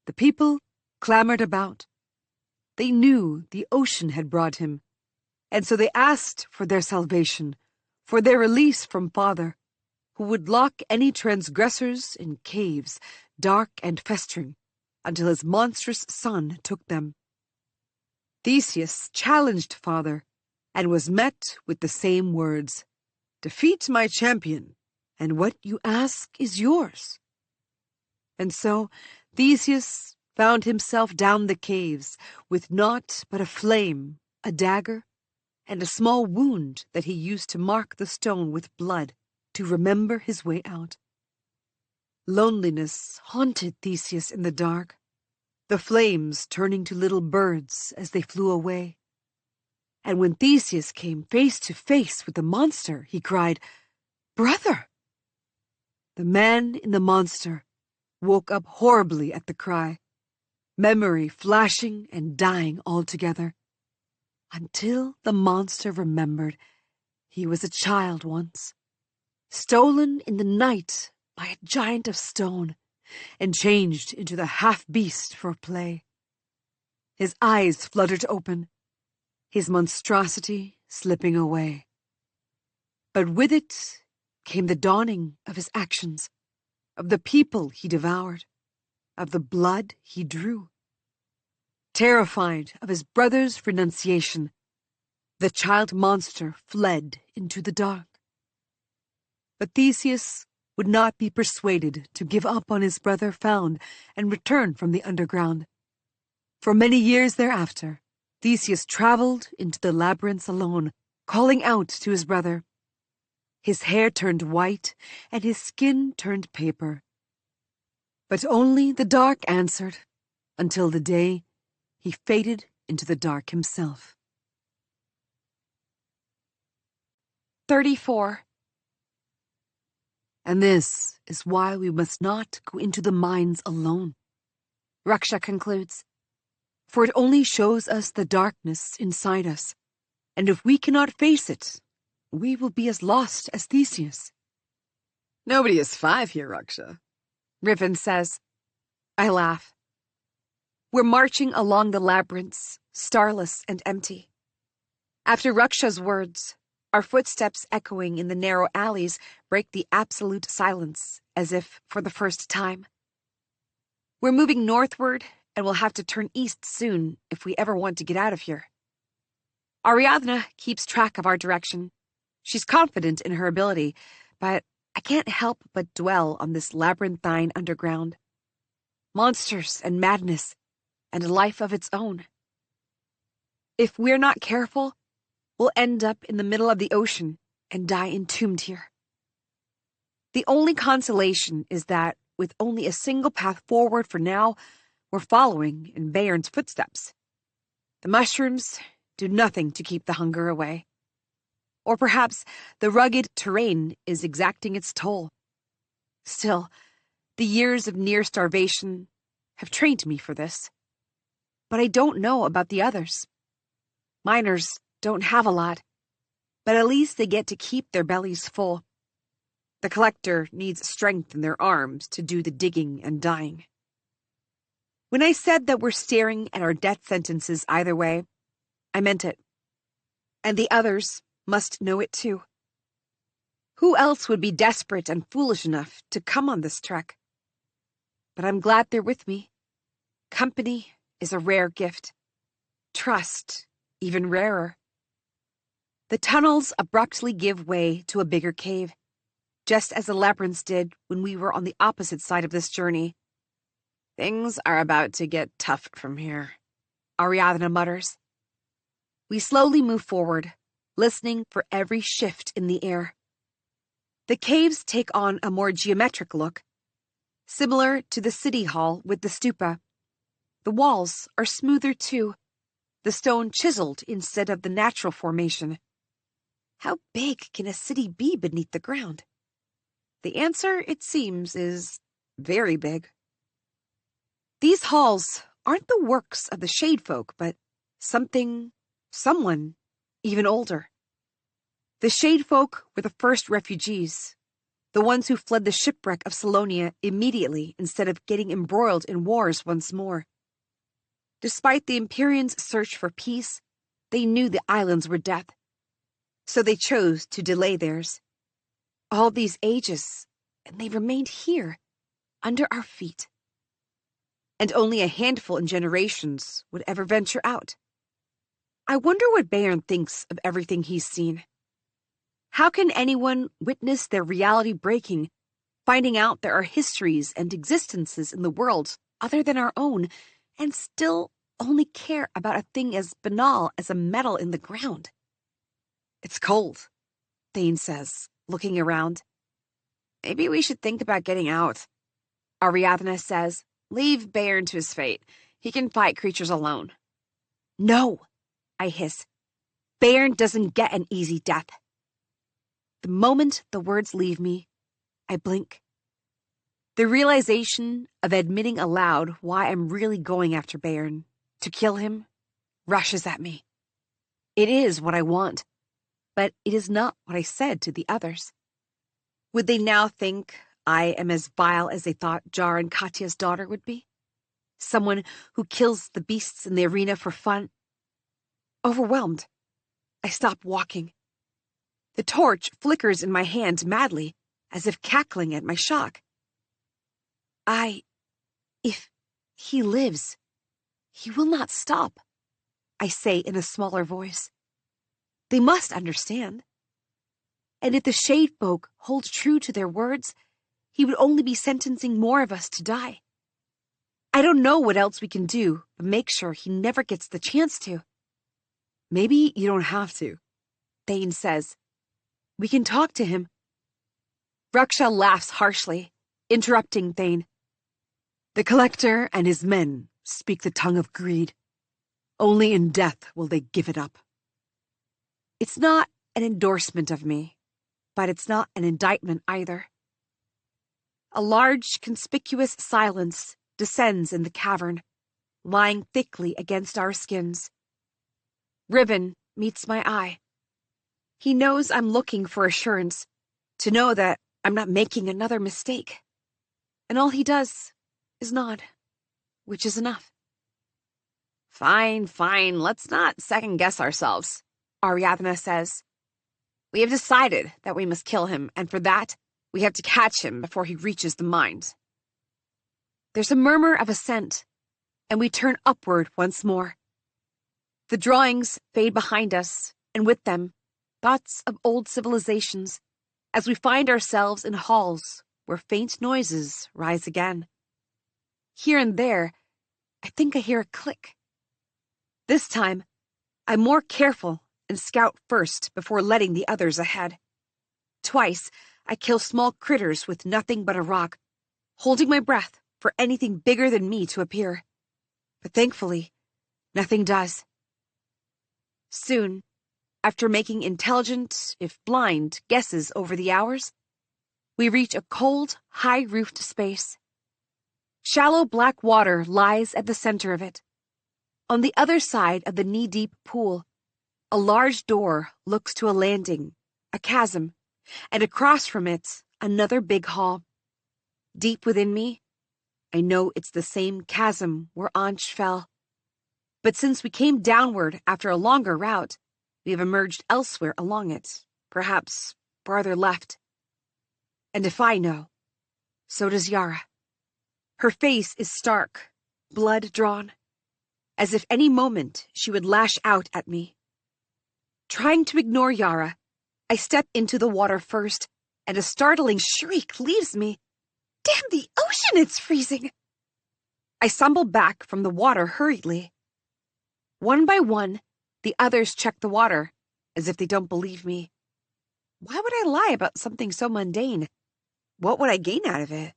the people clamored about. They knew the ocean had brought him, and so they asked for their salvation, for their release from father, who would lock any transgressors in caves, dark and festering, until his monstrous son took them. Theseus challenged father, and was met with the same words, "Defeat my champion, and what you ask is yours." And so Theseus found himself down the caves, with naught but a flame, a dagger, and a small wound that he used to mark the stone with blood to remember his way out. Loneliness haunted Theseus in the dark, the flames turning to little birds as they flew away. And when Theseus came face to face with the monster, he cried, "Brother!" The man in the monster woke up horribly at the cry, memory flashing and dying altogether, until the monster remembered he was a child once, stolen in the night by a giant of stone, and changed into the half-beast for play. His eyes fluttered open, his monstrosity slipping away. But with it came the dawning of his actions, of the people he devoured, of the blood he drew. Terrified of his brother's renunciation, the child monster fled into the dark. But Theseus would not be persuaded to give up on his brother found and return from the underground. For many years thereafter, Theseus traveled into the labyrinths alone, calling out to his brother. His hair turned white, and his skin turned paper. But only the dark answered, until the day he faded into the dark himself. 34. And this is why we must not go into the mines alone, Raksha concludes. for it only shows us the darkness inside us, and if we cannot face it, we will be as lost as Theseus. Nobody is 5 here, Raksha. Riven says. I laugh. We're marching along the labyrinths, starless and empty. After Raksha's words, our footsteps echoing in the narrow alleys break the absolute silence, as if for the first time. We're moving northward, and we'll have to turn east soon if we ever want to get out of here. Ariadna keeps track of our direction. She's confident in her ability, but I can't help but dwell on this labyrinthine underground. Monsters and madness, and a life of its own. If we're not careful, we'll end up in the middle of the ocean and die entombed here. The only consolation is that, with only a single path forward for now, We're following in Bayern's footsteps. The mushrooms do nothing to keep the hunger away. Or perhaps the rugged terrain is exacting its toll. Still, the years of near starvation have trained me for this. But I don't know about the others. Miners don't have a lot, but at least they get to keep their bellies full. The collector needs strength in their arms to do the digging and dying. When I said that we're staring at our death sentences either way, I meant it. And the others must know it too. Who else would be desperate and foolish enough to come on this trek? But I'm glad they're with me. Company is a rare gift. Trust, even rarer. The tunnels abruptly give way to a bigger cave, just as the labyrinths did when we were on the opposite side of this journey. Things are about to get tough from here, Ariadna mutters. We slowly move forward, listening for every shift in the air. The caves take on a more geometric look, similar to the city hall with the stupa. The walls are smoother too, the stone chiseled instead of the natural formation. How big can a city be beneath the ground? The answer, it seems, is very big. These halls aren't the works of the shade folk, but someone, even older. The shade folk were the first refugees, the ones who fled the shipwreck of Salonia immediately instead of getting embroiled in wars once more. Despite the Empyreans' search for peace, they knew the islands were death, so they chose to delay theirs. All these ages, and they remained here, under our feet. And only a handful in generations would ever venture out. I wonder what Bayern thinks of everything he's seen. How can anyone witness their reality breaking, finding out there are histories and existences in the world other than our own, and still only care about a thing as banal as a metal in the ground? It's cold, Thane says, looking around. Maybe we should think about getting out, Ariadna says. Leave Bayern to his fate. He can fight creatures alone. No, I hiss. Bayern doesn't get an easy death. The moment the words leave me, I blink. The realization of admitting aloud why I'm really going after Bayern, to kill him, rushes at me. It is what I want, but it is not what I said to the others. Would they now think I am as vile as they thought Jar and Katya's daughter would be? Someone who kills the beasts in the arena for fun? Overwhelmed, I stop walking. The torch flickers in my hand madly, as if cackling at my shock. If he lives, he will not stop, I say in a smaller voice. They must understand. And if the Shade Folk hold true to their words, he would only be sentencing more of us to die. I don't know what else we can do, but make sure he never gets the chance to. Maybe you don't have to, Thane says. We can talk to him. Raksha laughs harshly, interrupting Thane. The collector and his men speak the tongue of greed. Only in death will they give it up. It's not an endorsement of me, but it's not an indictment either. A large, conspicuous silence descends in the cavern, lying thickly against our skins. Ribbon meets my eye. He knows I'm looking for assurance, to know that I'm not making another mistake. And all he does is nod, which is enough. Fine, let's not second-guess ourselves, Ariadna says. We have decided that we must kill him, and for that, we have to catch him before he reaches the mines. There's a murmur of assent, and we turn upward once more. The drawings fade behind us, and with them, thoughts of old civilizations, as we find ourselves in halls where faint noises rise again. Here and there, I think I hear a click. This time, I'm more careful and scout first before letting the others ahead. Twice, I kill small critters with nothing but a rock, holding my breath for anything bigger than me to appear. But thankfully, nothing does. Soon, after making intelligent, if blind, guesses over the hours, we reach a cold, high-roofed space. Shallow black water lies at the center of it. On the other side of the knee-deep pool, a large door looks to a landing, a chasm, and across from it, another big hall. Deep within me, I know it's the same chasm where Ansh fell. But since we came downward after a longer route, we have emerged elsewhere along it, perhaps farther left. And if I know, so does Yara. Her face is stark, blood drawn, as if any moment she would lash out at me. Trying to ignore Yara, I step into the water first, and a startling shriek leaves me. Damn the ocean, it's freezing! I stumble back from the water hurriedly. One by one, the others check the water, as if they don't believe me. Why would I lie about something so mundane? What would I gain out of it?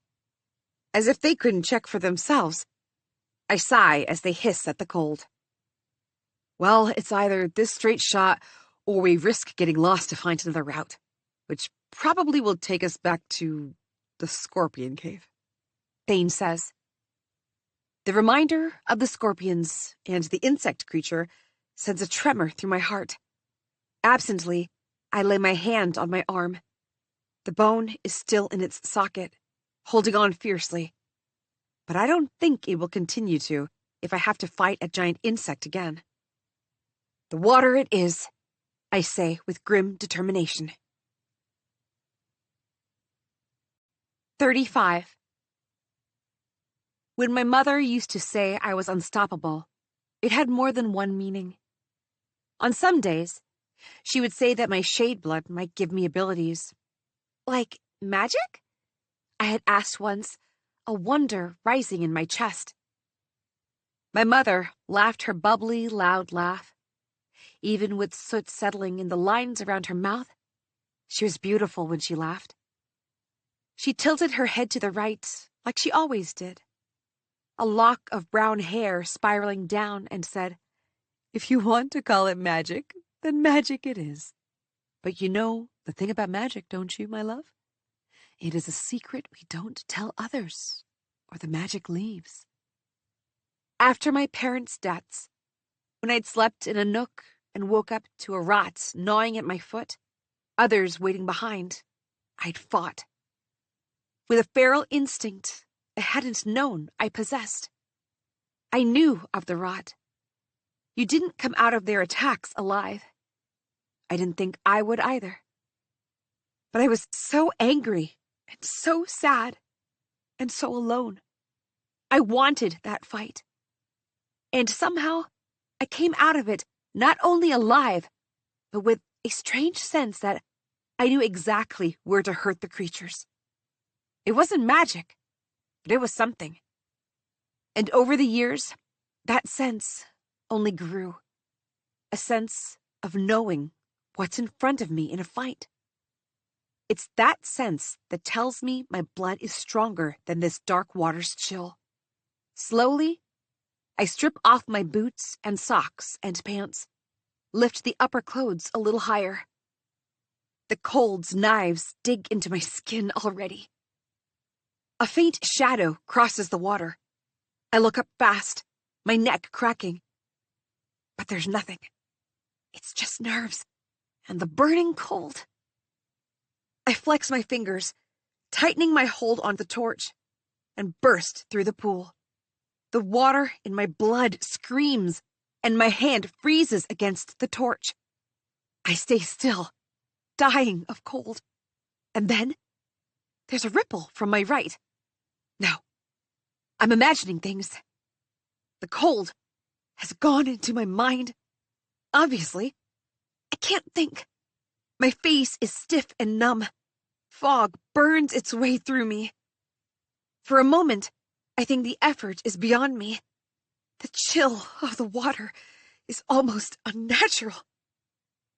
As if they couldn't check for themselves. I sigh as they hiss at the cold. Well, it's either this straight shot, or we risk getting lost to find another route, which probably will take us back to the scorpion cave, Thane says. The reminder of the scorpions and the insect creature sends a tremor through my heart. Absently, I lay my hand on my arm. The bone is still in its socket, holding on fiercely. But I don't think it will continue to if I have to fight a giant insect again. The water it is, I say with grim determination. 35. When my mother used to say I was unstoppable, it had more than one meaning. On some days, she would say that my shade blood might give me abilities. Like magic? I had asked once, a wonder rising in my chest. My mother laughed her bubbly, loud laugh. Even with soot settling in the lines around her mouth, she was beautiful when she laughed. She tilted her head to the right, like she always did. A lock of brown hair spiraling down, and said, "If you want to call it magic, then magic it is. But you know the thing about magic, don't you, my love? It is a secret we don't tell others, or the magic leaves." After my parents' deaths, when I'd slept in a nook and woke up to a rat gnawing at my foot, others waiting behind, I'd fought. With a feral instinct I hadn't known I possessed. I knew of the rot. You didn't come out of their attacks alive. I didn't think I would either. But I was so angry and so sad and so alone. I wanted that fight. And somehow I came out of it not only alive, but with a strange sense that I knew exactly where to hurt the creatures. It wasn't magic, but it was something. And over the years, that sense only grew. A sense of knowing what's in front of me in a fight. It's that sense that tells me my blood is stronger than this dark water's chill. Slowly, I strip off my boots and socks and pants, lift the upper clothes a little higher. The cold's knives dig into my skin already. A faint shadow crosses the water. I look up fast, my neck cracking. But there's nothing. It's just nerves and the burning cold. I flex my fingers, tightening my hold on the torch, and burst through the pool. The water in my blood screams, and my hand freezes against the torch. I stay still, dying of cold. And then there's a ripple from my right. No, I'm imagining things. The cold has gone into my mind. Obviously, I can't think. My face is stiff and numb. Fog burns its way through me. For a moment, I think the effort is beyond me. The chill of the water is almost unnatural.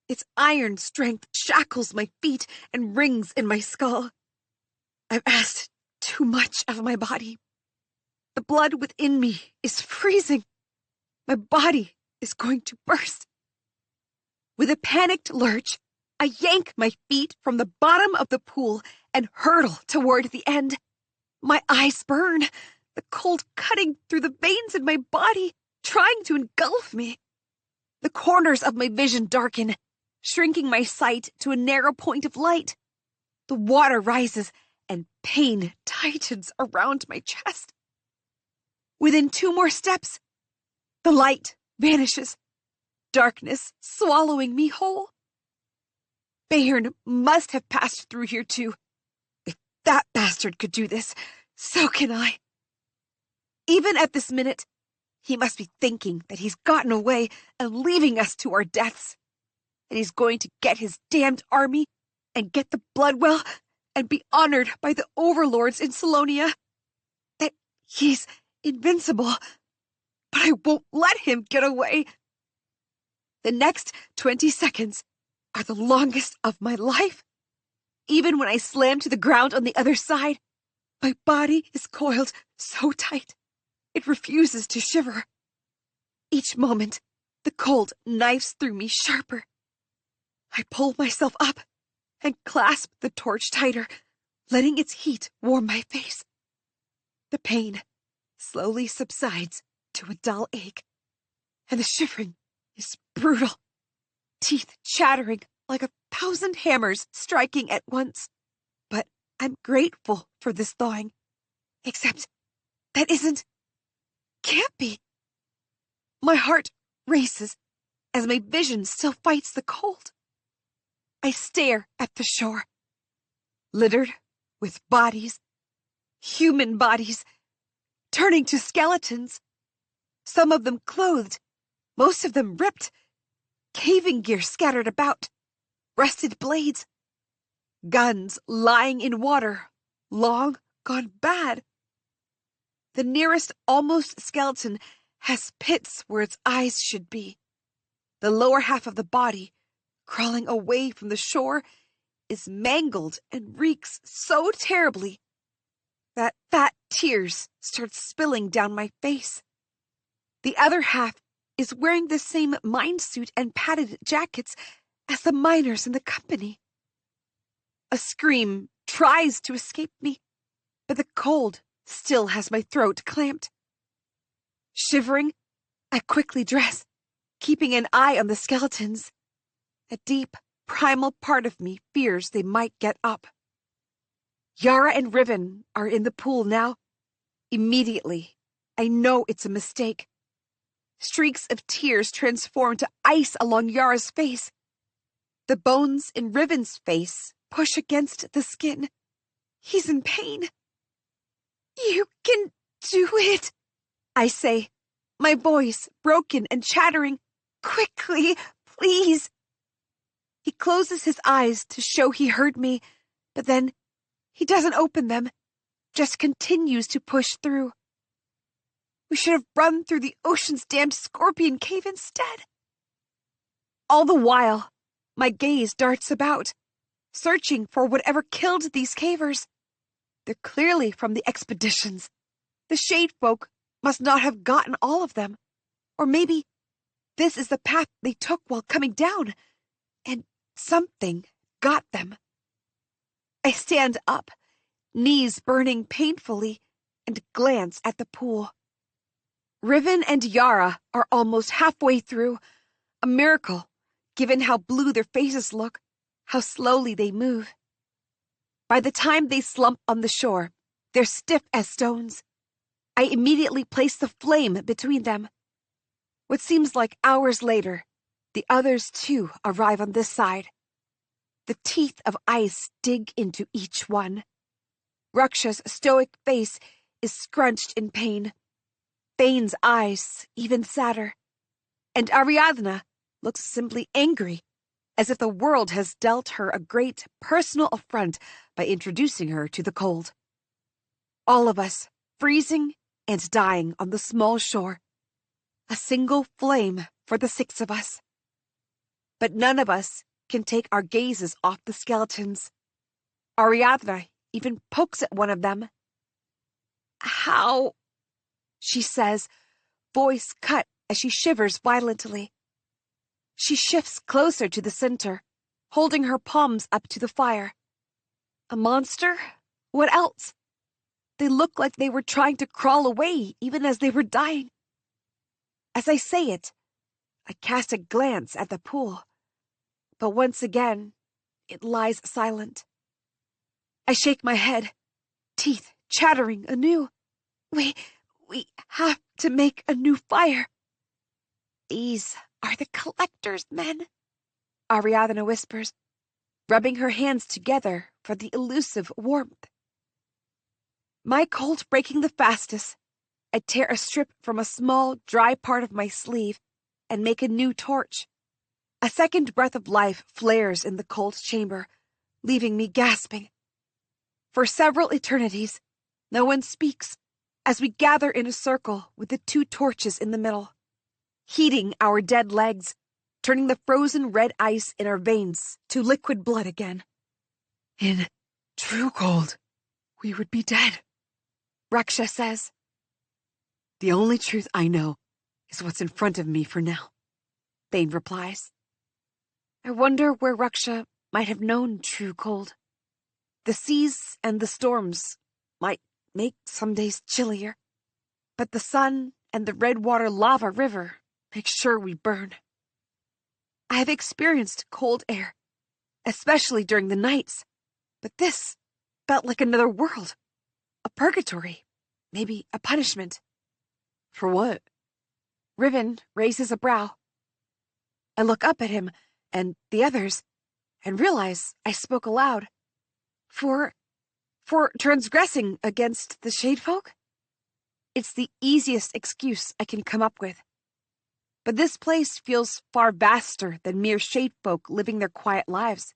Its iron strength shackles my feet and rings in my skull. I've asked too much of my body. The blood within me is freezing. My body is going to burst. With a panicked lurch, I yank my feet from the bottom of the pool and hurtle toward the end. My eyes burn, the cold cutting through the veins in my body, trying to engulf me. The corners of my vision darken, shrinking my sight to a narrow point of light. The water rises, and pain tightens around my chest. Within 2 more steps, the light vanishes, darkness swallowing me whole. Bayern must have passed through here too. If that bastard could do this, so can I. Even at this minute, he must be thinking that he's gotten away and leaving us to our deaths. And he's going to get his damned army and get the Bloodwell and be honored by the overlords in Salonia. That he's invincible. But I won't let him get away. The next 20 seconds are the longest of my life. Even when I slam to the ground on the other side, my body is coiled so tight, it refuses to shiver. Each moment, the cold knifes through me sharper. I pull myself up and clasp the torch tighter, letting its heat warm my face. The pain slowly subsides to a dull ache, and the shivering is brutal, teeth chattering like 1,000 hammers striking at once. But I'm grateful for this thawing, except that can't be. My heart races as my vision still fights the cold. I stare at the shore, littered with bodies, human bodies, turning to skeletons, some of them clothed, most of them ripped, caving gear scattered about, rusted blades, guns lying in water, long gone bad. The nearest almost skeleton has pits where its eyes should be. The lower half of the body, crawling away from the shore, is mangled and reeks so terribly that fat tears start spilling down my face. The other half is wearing the same mine suit and padded jackets as the miners in the company. A scream tries to escape me, but the cold still has my throat clamped. Shivering, I quickly dress, keeping an eye on the skeletons. A deep, primal part of me fears they might get up. Yara and Riven are in the pool now. Immediately, I know it's a mistake. Streaks of tears transform to ice along Yara's face. The bones in Riven's face push against the skin. He's in pain. You can do it, I say, my voice broken and chattering. Quickly, please. He closes his eyes to show he heard me, but then he doesn't open them, just continues to push through. We should have run through the ocean's damned scorpion cave instead. All the while, my gaze darts about, searching for whatever killed these cavers. They're clearly from the expeditions. The Shade Folk must not have gotten all of them. Or maybe this is the path they took while coming down, and something got them. I stand up, knees burning painfully, and glance at the pool. Riven and Yara are almost halfway through, a miracle, given how blue their faces look, how slowly they move. By the time they slump on the shore, they're stiff as stones. I immediately place the flame between them. What seems like hours later, the others too arrive on this side. The teeth of ice dig into each one. Raksha's stoic face is scrunched in pain. Fane's eyes even sadder. And Ariadna looks simply angry, as if the world has dealt her a great personal affront by introducing her to the cold. All of us, freezing and dying on the small shore. A single flame for the 6 of us. But none of us can take our gazes off the skeletons. Ariadna even pokes at one of them. How? She says, voice cut as she shivers violently. She shifts closer to the center, holding her palms up to the fire. A monster? What else? They look like they were trying to crawl away even as they were dying. As I say it, I cast a glance at the pool, but once again, it lies silent. I shake my head, teeth chattering anew. We have to make a new fire. These are the collector's men, Ariadna whispers, rubbing her hands together for the elusive warmth. My cold breaking the fastest, I tear a strip from a small, dry part of my sleeve and make a new torch. A second breath of life flares in the cold chamber, leaving me gasping. For several eternities, no one speaks as we gather in a circle with the 2 torches in the middle, heating our dead legs, turning the frozen red ice in our veins to liquid blood again. In true cold, we would be dead, Raksha says. The only truth I know is what's in front of me for now, Thane replies. I wonder where Raksha might have known true cold. The seas and the storms might make some days chillier, but the sun and the Redwater lava river make sure we burn. I have experienced cold air, especially during the nights, but this felt like another world, a purgatory, maybe a punishment. For what? Riven raises a brow. I look up at him and the others and realize I spoke aloud. For transgressing against the Shadefolk? It's the easiest excuse I can come up with. But this place feels far vaster than mere Shadefolk living their quiet lives.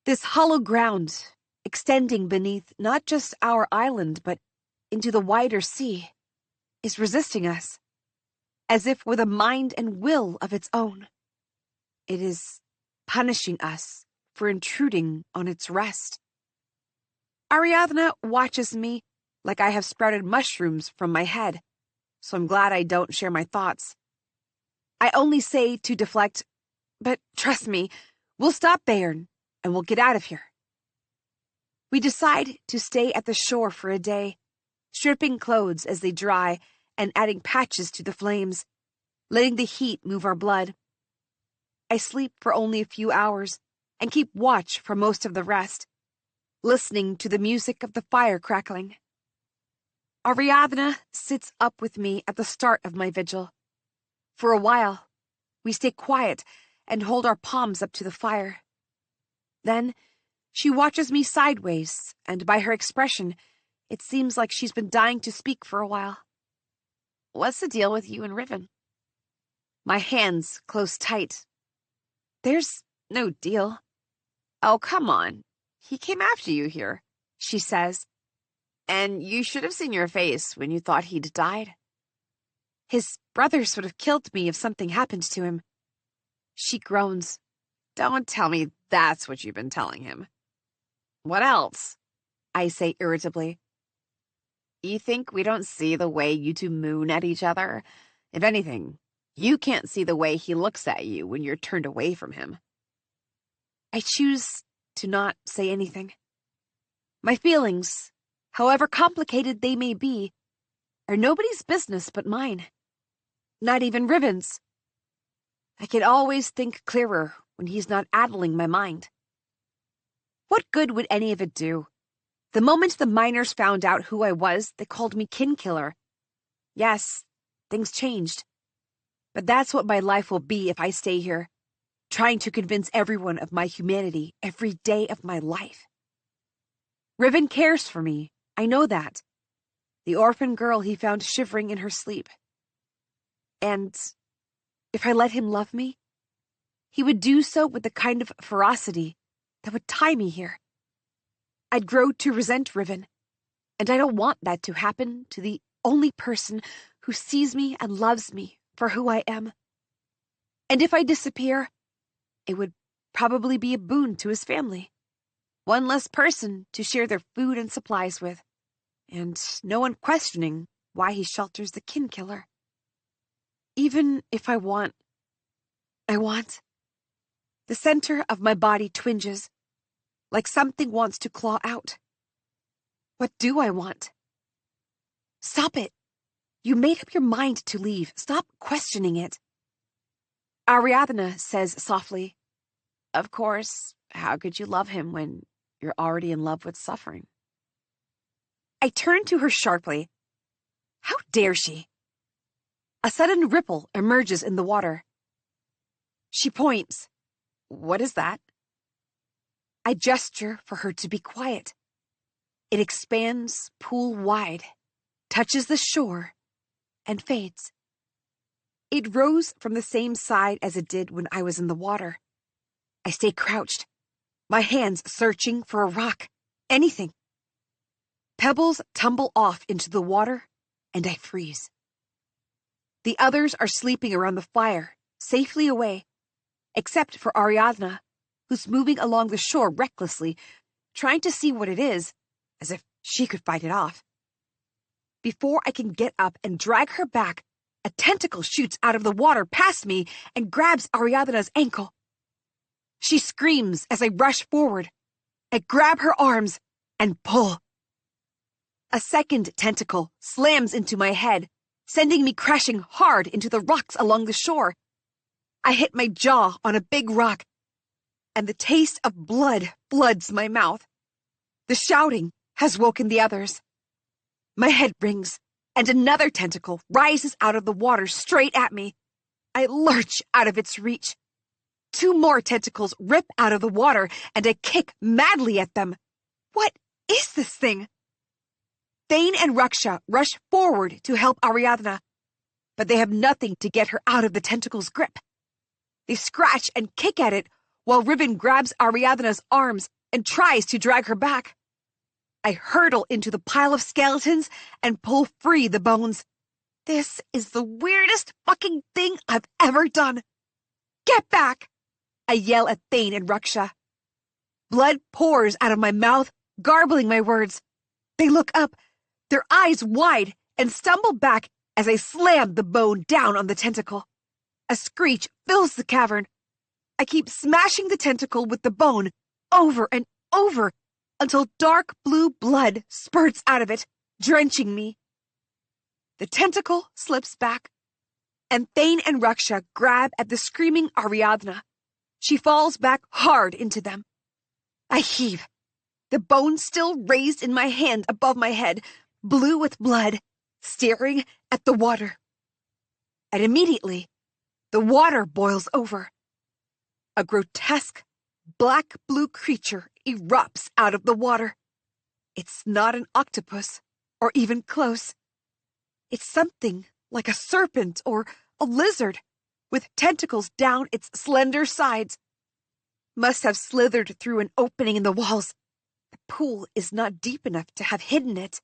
This hollow ground, extending beneath not just our island, but into the wider sea, is resisting us, as if with a mind and will of its own. It is punishing us for intruding on its rest. Ariadna watches me like I have sprouted mushrooms from my head, so I'm glad I don't share my thoughts. I only say to deflect, but trust me, we'll stop Bayern and we'll get out of here. We decide to stay at the shore for a day, stripping clothes as they dry and adding patches to the flames, letting the heat move our blood. I sleep for only a few hours and keep watch for most of the rest, listening to the music of the fire crackling. Ariadna sits up with me at the start of my vigil. For a while, we stay quiet and hold our palms up to the fire. Then, she watches me sideways, and by her expression, it seems like she's been dying to speak for a while. What's the deal with you and Riven? My hands close tight. There's no deal. Oh, come on. He came after you here, she says. And you should have seen your face when you thought he'd died. His brothers would have killed me if something happened to him. She groans. Don't tell me that's what you've been telling him. What else? I say irritably. You think we don't see the way you 2 moon at each other? If anything, you can't see the way he looks at you when you're turned away from him. I choose to not say anything. My feelings, however complicated they may be, are nobody's business but mine. Not even Riven's. I can always think clearer when he's not addling my mind. What good would any of it do? The moment the miners found out who I was, they called me kin killer. Yes, things changed. But that's what my life will be if I stay here, trying to convince everyone of my humanity every day of my life. Riven cares for me, I know that. The orphan girl he found shivering in her sleep. And if I let him love me, he would do so with the kind of ferocity that would tie me here. I'd grow to resent Riven, and I don't want that to happen to the only person who sees me and loves me for who I am. And if I disappear, it would probably be a boon to his family. One less person to share their food and supplies with, and no one questioning why he shelters the kin killer. Even if I want. The center of my body twinges, like something wants to claw out. What do I want? Stop it. You made up your mind to leave. Stop questioning it. Ariadna says softly, "Of course, how could you love him when you're already in love with suffering?" I turn to her sharply. How dare she? A sudden ripple emerges in the water. She points. What is that? I gesture for her to be quiet. It expands pool wide, touches the shore, and fades. It rose from the same side as it did when I was in the water. I stay crouched, my hands searching for a rock, anything. Pebbles tumble off into the water, and I freeze. The others are sleeping around the fire, safely away, except for Ariadna, who's moving along the shore recklessly, trying to see what it is, as if she could fight it off. Before I can get up and drag her back, a tentacle shoots out of the water past me and grabs Ariadna's ankle. She screams as I rush forward. I grab her arms and pull. A second tentacle slams into my head, sending me crashing hard into the rocks along the shore. I hit my jaw on a big rock, and the taste of blood floods my mouth. The shouting has woken the others. My head rings, and another tentacle rises out of the water straight at me. I lurch out of its reach. Two more tentacles rip out of the water, and I kick madly at them. What is this thing? Thane and Raksha rush forward to help Ariadna, but they have nothing to get her out of the tentacle's grip. They scratch and kick at it while Riven grabs Ariadna's arms and tries to drag her back. I hurtle into the pile of skeletons and pull free the bones. This is the weirdest fucking thing I've ever done. Get back! I yell at Thane and Raksha. Blood pours out of my mouth, garbling my words. They look up, their eyes wide, and stumble back as I slam the bone down on the tentacle. A screech fills the cavern. I keep smashing the tentacle with the bone over and over until dark blue blood spurts out of it, drenching me. The tentacle slips back, and Thane and Raksha grab at the screaming Ariadna. She falls back hard into them. I heave, the bone still raised in my hand above my head, blue with blood, staring at the water. And immediately, the water boils over. A grotesque, black-blue creature erupts out of the water. It's not an octopus, or even close. It's something like a serpent or a lizard, with tentacles down its slender sides. Must have slithered through an opening in the walls. The pool is not deep enough to have hidden it.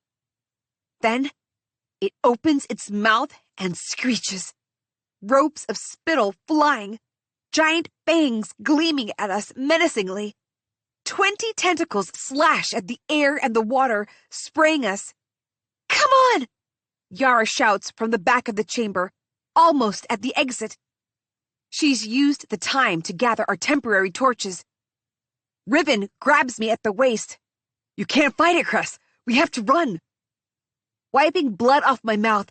Then, it opens its mouth and screeches. Ropes of spittle flying, giant fangs gleaming at us menacingly. 20 tentacles slash at the air and the water, spraying us. Come on! Yara shouts from the back of the chamber, almost at the exit. She's used the time to gather our temporary torches. Riven grabs me at the waist. You can't fight it, Cress. We have to run. Wiping blood off my mouth,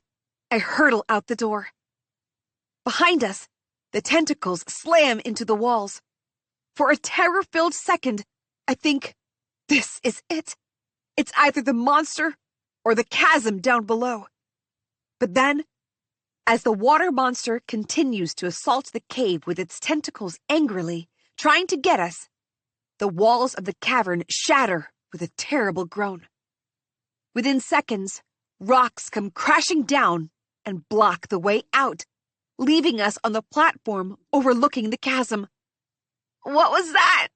I hurtle out the door. Behind us, the tentacles slam into the walls. For a terror-filled second, I think, this is it. It's either the monster or the chasm down below. But then, as the water monster continues to assault the cave with its tentacles angrily, trying to get us, the walls of the cavern shatter with a terrible groan. Within seconds, rocks come crashing down and block the way out, leaving us on the platform overlooking the chasm. What was that?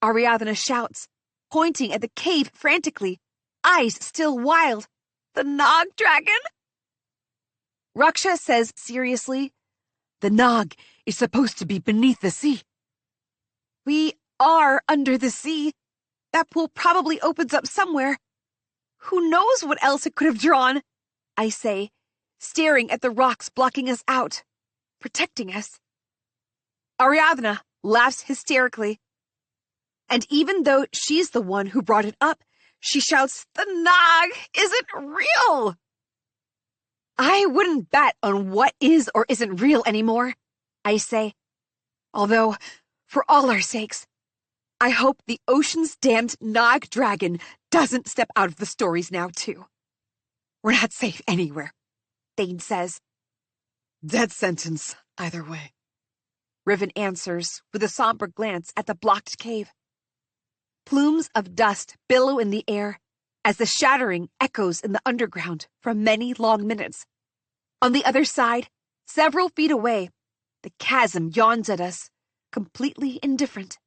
Ariadna shouts, pointing at the cave frantically, eyes still wild. The Nog dragon? Raksha says seriously, the Nog is supposed to be beneath the sea. We are under the sea. That pool probably opens up somewhere. Who knows what else it could have drawn? I say, staring at the rocks blocking us out, protecting us. Ariadna laughs hysterically. And even though she's the one who brought it up, she shouts, "The Nog isn't real!" I wouldn't bet on what is or isn't real anymore, I say. Although, for all our sakes, I hope the ocean's damned Nog dragon doesn't step out of the stories now, too. We're not safe anywhere, Thane says. Death sentence, either way. Riven answers with a somber glance at the blocked cave. Plumes of dust billow in the air as the shattering echoes in the underground for many long minutes. On the other side, several feet away, the chasm yawns at us, completely indifferent.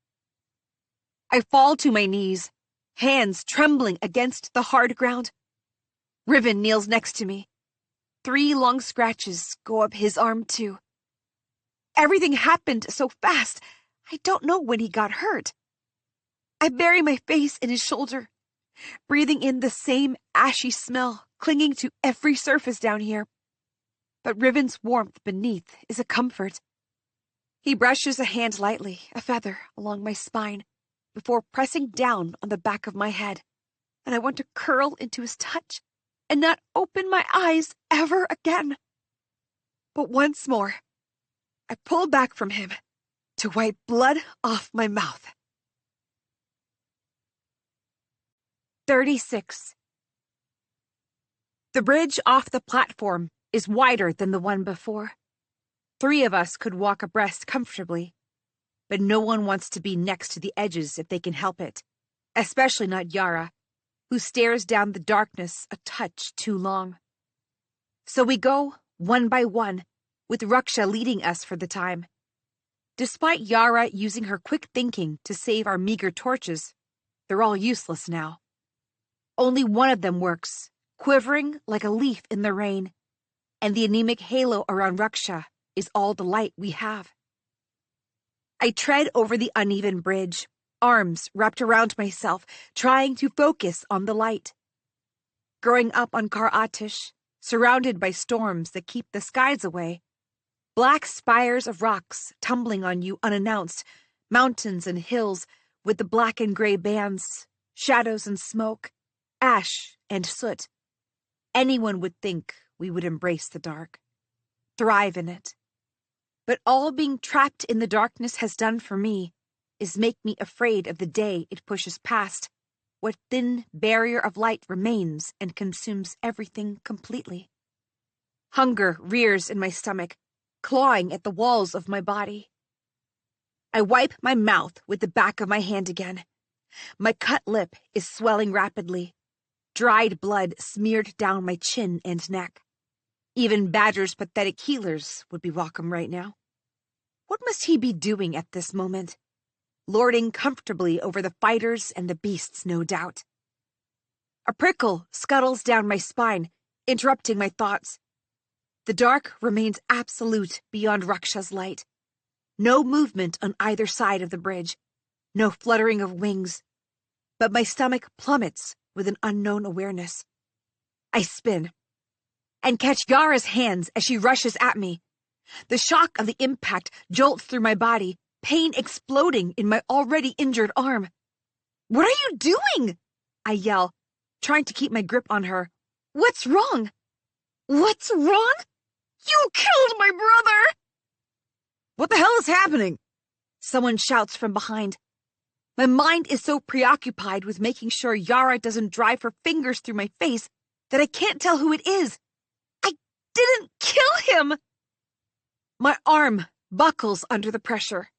I fall to my knees, hands trembling against the hard ground. Riven kneels next to me. 3 long scratches go up his arm, too. Everything happened so fast, I don't know when he got hurt. I bury my face in his shoulder, breathing in the same ashy smell clinging to every surface down here. But Riven's warmth beneath is a comfort. He brushes a hand lightly, a feather, along my spine, before pressing down on the back of my head, and I want to curl into his touch and not open my eyes ever again. But once more, I pull back from him to wipe blood off my mouth. 36. The bridge off the platform is wider than the one before. 3 of us could walk abreast comfortably, but no one wants to be next to the edges if they can help it, especially not Yara, who stares down the darkness a touch too long. So we go one by one, with Raksha leading us for the time. Despite Yara using her quick thinking to save our meager torches, they're all useless now. Only one of them works, quivering like a leaf in the rain, and the anemic halo around Raksha is all the light we have. I tread over the uneven bridge, arms wrapped around myself, trying to focus on the light. Growing up on Kar Atish, surrounded by storms that keep the skies away, black spires of rocks tumbling on you unannounced, mountains and hills with the black and gray bands, shadows and smoke, ash and soot. Anyone would think we would embrace the dark, thrive in it. But all being trapped in the darkness has done for me is make me afraid of the day it pushes past what thin barrier of light remains and consumes everything completely. Hunger rears in my stomach, clawing at the walls of my body. I wipe my mouth with the back of my hand again. My cut lip is swelling rapidly. Dried blood smeared down my chin and neck. Even Badger's pathetic healers would be welcome right now. What must he be doing at this moment? Lording comfortably over the fighters and the beasts, no doubt. A prickle scuttles down my spine, interrupting my thoughts. The dark remains absolute beyond Raksha's light. No movement on either side of the bridge, no fluttering of wings. But my stomach plummets with an unknown awareness. I spin and catch Yara's hands as she rushes at me. The shock of the impact jolts through my body, pain exploding in my already injured arm. "What are you doing?" I yell, trying to keep my grip on her. "What's wrong?" "What's wrong? You killed my brother!" What the hell is happening? Someone shouts from behind. My mind is so preoccupied with making sure Yara doesn't drive her fingers through my face that I can't tell who it is. I didn't kill him! My arm buckles under the pressure.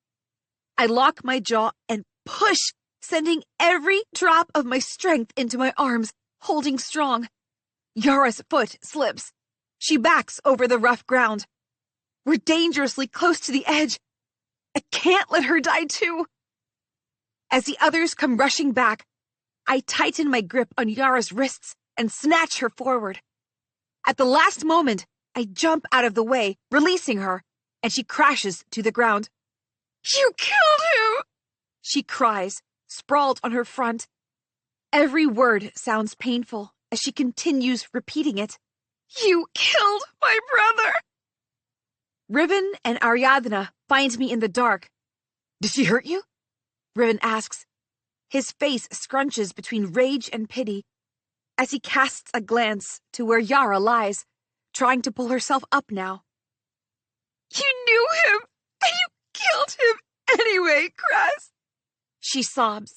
I lock my jaw and push, sending every drop of my strength into my arms, holding strong. Yara's foot slips. She backs over the rough ground. We're dangerously close to the edge. I can't let her die too. As the others come rushing back, I tighten my grip on Yara's wrists and snatch her forward. At the last moment, I jump out of the way, releasing her, and she crashes to the ground. "You killed him!" she cries, sprawled on her front. Every word sounds painful as she continues repeating it. "You killed my brother!" Riven and Ariadna find me in the dark. Did she hurt you? Riven asks. His face scrunches between rage and pity as he casts a glance to where Yara lies, trying to pull herself up now. You knew him, and you killed him anyway, Cress. She sobs.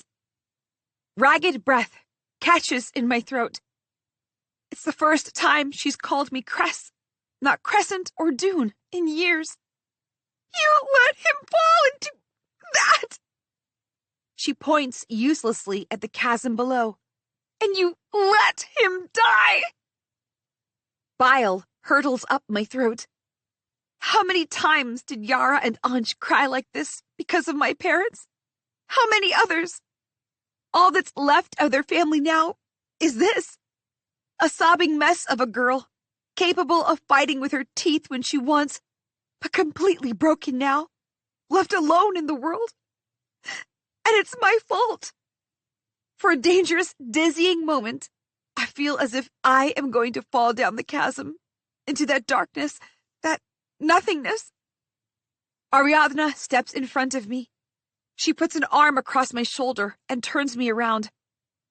Ragged breath catches in my throat. It's the first time she's called me Cress, not Crescent or Dune, in years. You let him fall into that! She points uselessly at the chasm below. And you let him die! Bile hurtles up my throat. How many times did Yara and Anj cry like this because of my parents? How many others? All that's left of their family now is this. A sobbing mess of a girl, capable of fighting with her teeth when she wants, but completely broken now, left alone in the world. And it's my fault. For a dangerous, dizzying moment, I feel as if I am going to fall down the chasm, into that darkness, that nothingness. Ariadna steps in front of me. She puts an arm across my shoulder and turns me around,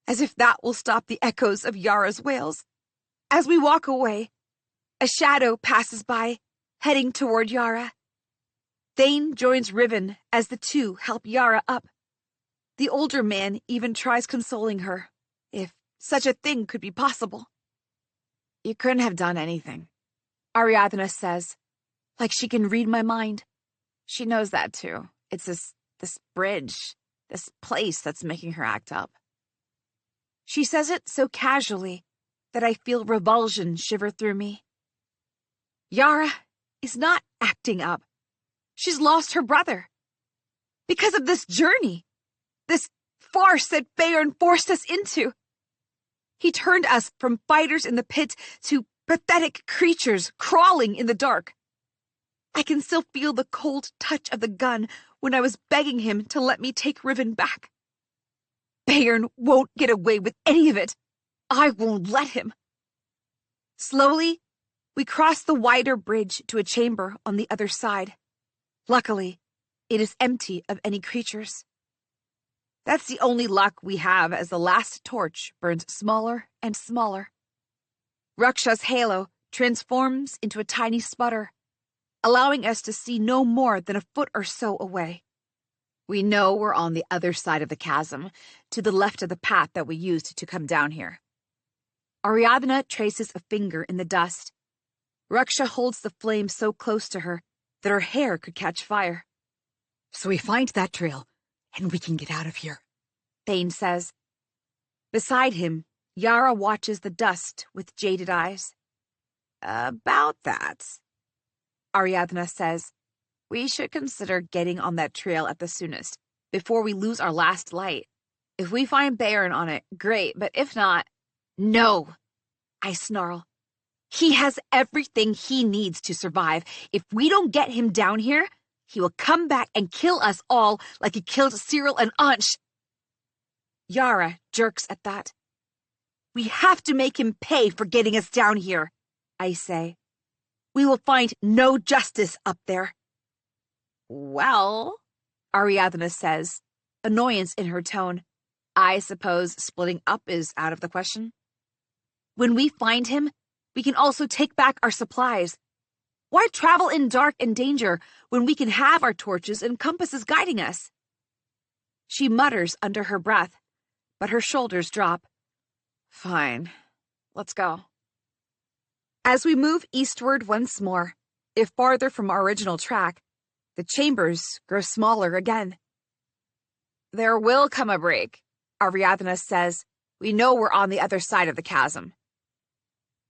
as if that will stop the echoes of Yara's wails. As we walk away, a shadow passes by, heading toward Yara. Thane joins Riven as the two help Yara up. The older man even tries consoling her, if such a thing could be possible. You couldn't have done anything. Ariadna says, like she can read my mind. She knows that too. It's this bridge, this place that's making her act up. She says it so casually that I feel revulsion shiver through me. Yara is not acting up. She's lost her brother. Because of this journey. This farce that Bayern forced us into. He turned us from fighters in the pit to pathetic creatures crawling in the dark. I can still feel the cold touch of the gun when I was begging him to let me take Riven back. Bayern won't get away with any of it. I won't let him. Slowly, we cross the wider bridge to a chamber on the other side. Luckily, it is empty of any creatures. That's the only luck we have as the last torch burns smaller and smaller. Raksha's halo transforms into a tiny sputter, allowing us to see no more than a foot or so away. We know we're on the other side of the chasm, to the left of the path that we used to come down here. Ariadna traces a finger in the dust. Raksha holds the flame so close to her that her hair could catch fire. So we find that trail, and we can get out of here, Thane says. Beside him, Yara watches the dust with jaded eyes. About that, Ariadna says, we should consider getting on that trail at the soonest, before we lose our last light. If we find Bayern on it, great, but if not... No, I snarl. He has everything he needs to survive. If we don't get him down here, he will come back and kill us all like he killed Cyril and Ansh. Yara jerks at that. We have to make him pay for getting us down here, I say. We will find no justice up there. Well, Ariadna says, annoyance in her tone. I suppose splitting up is out of the question. When we find him, we can also take back our supplies. Why travel in dark and danger when we can have our torches and compasses guiding us? She mutters under her breath, but her shoulders drop. Fine. Let's go. As we move eastward once more, if farther from our original track, the chambers grow smaller again. There will come a break, Ariadna says. We know we're on the other side of the chasm.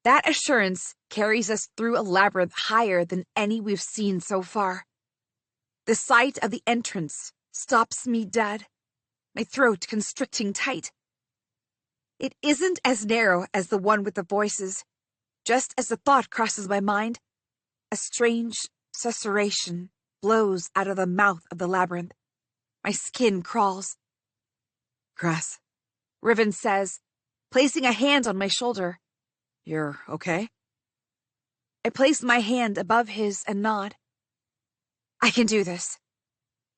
That assurance carries us through a labyrinth higher than any we've seen so far. The sight of the entrance stops me dead, my throat constricting tight. It isn't as narrow as the one with the voices. Just as the thought crosses my mind, a strange susurration blows out of the mouth of the labyrinth. My skin crawls. Cress, Riven says, placing a hand on my shoulder. You're okay? I place my hand above his and nod. I can do this.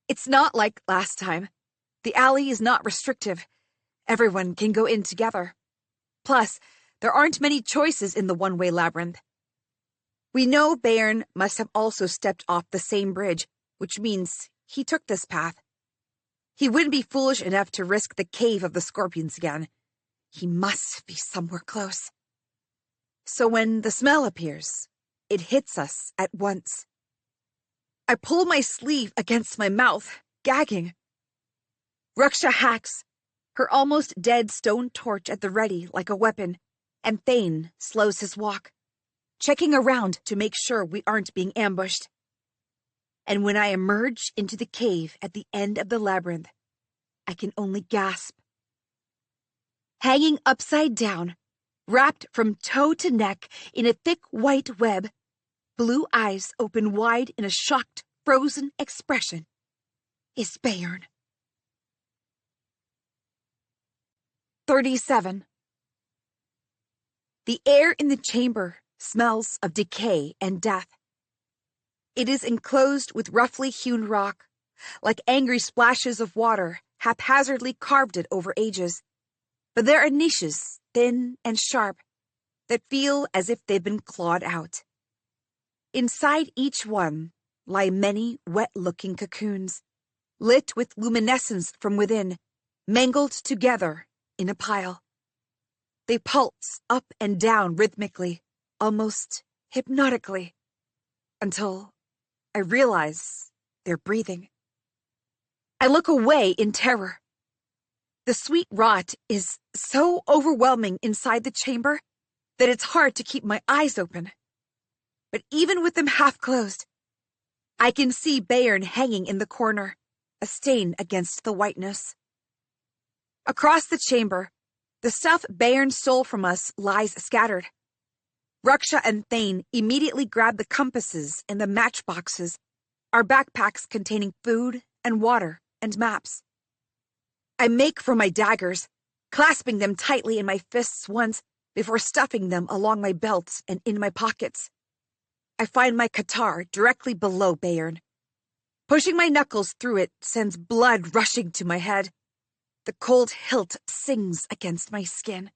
It's not like last time. The alley is not restrictive. Everyone can go in together. Plus, there aren't many choices in the one-way labyrinth. We know Bairn must have also stepped off the same bridge, which means he took this path. He wouldn't be foolish enough to risk the cave of the scorpions again. He must be somewhere close. So when the smell appears, it hits us at once. I pull my sleeve against my mouth, gagging. Ruksha hacks, her almost dead stone torch at the ready like a weapon, and Thane slows his walk, checking around to make sure we aren't being ambushed. And when I emerge into the cave at the end of the labyrinth, I can only gasp. Hanging upside down, wrapped from toe to neck in a thick white web, blue eyes open wide in a shocked, frozen expression, is Bairn. 37. The air in the chamber smells of decay and death. It is enclosed with roughly hewn rock, like angry splashes of water haphazardly carved it over ages. But there are niches, thin and sharp, that feel as if they've been clawed out. Inside each one lie many wet-looking cocoons, lit with luminescence from within, mangled together in a pile. They pulse up and down rhythmically, almost hypnotically, until I realize they're breathing. I look away in terror. The sweet rot is so overwhelming inside the chamber that it's hard to keep my eyes open. But even with them half closed, I can see Bairn hanging in the corner, a stain against the whiteness. Across the chamber, the stuff Bairn stole from us lies scattered. Ruksha and Thane immediately grab the compasses and the matchboxes, our backpacks containing food and water and maps. I make for my daggers, clasping them tightly in my fists once before stuffing them along my belt and in my pockets. I find my katar directly below Bairn. Pushing my knuckles through it sends blood rushing to my head. The cold hilt sings against my skin.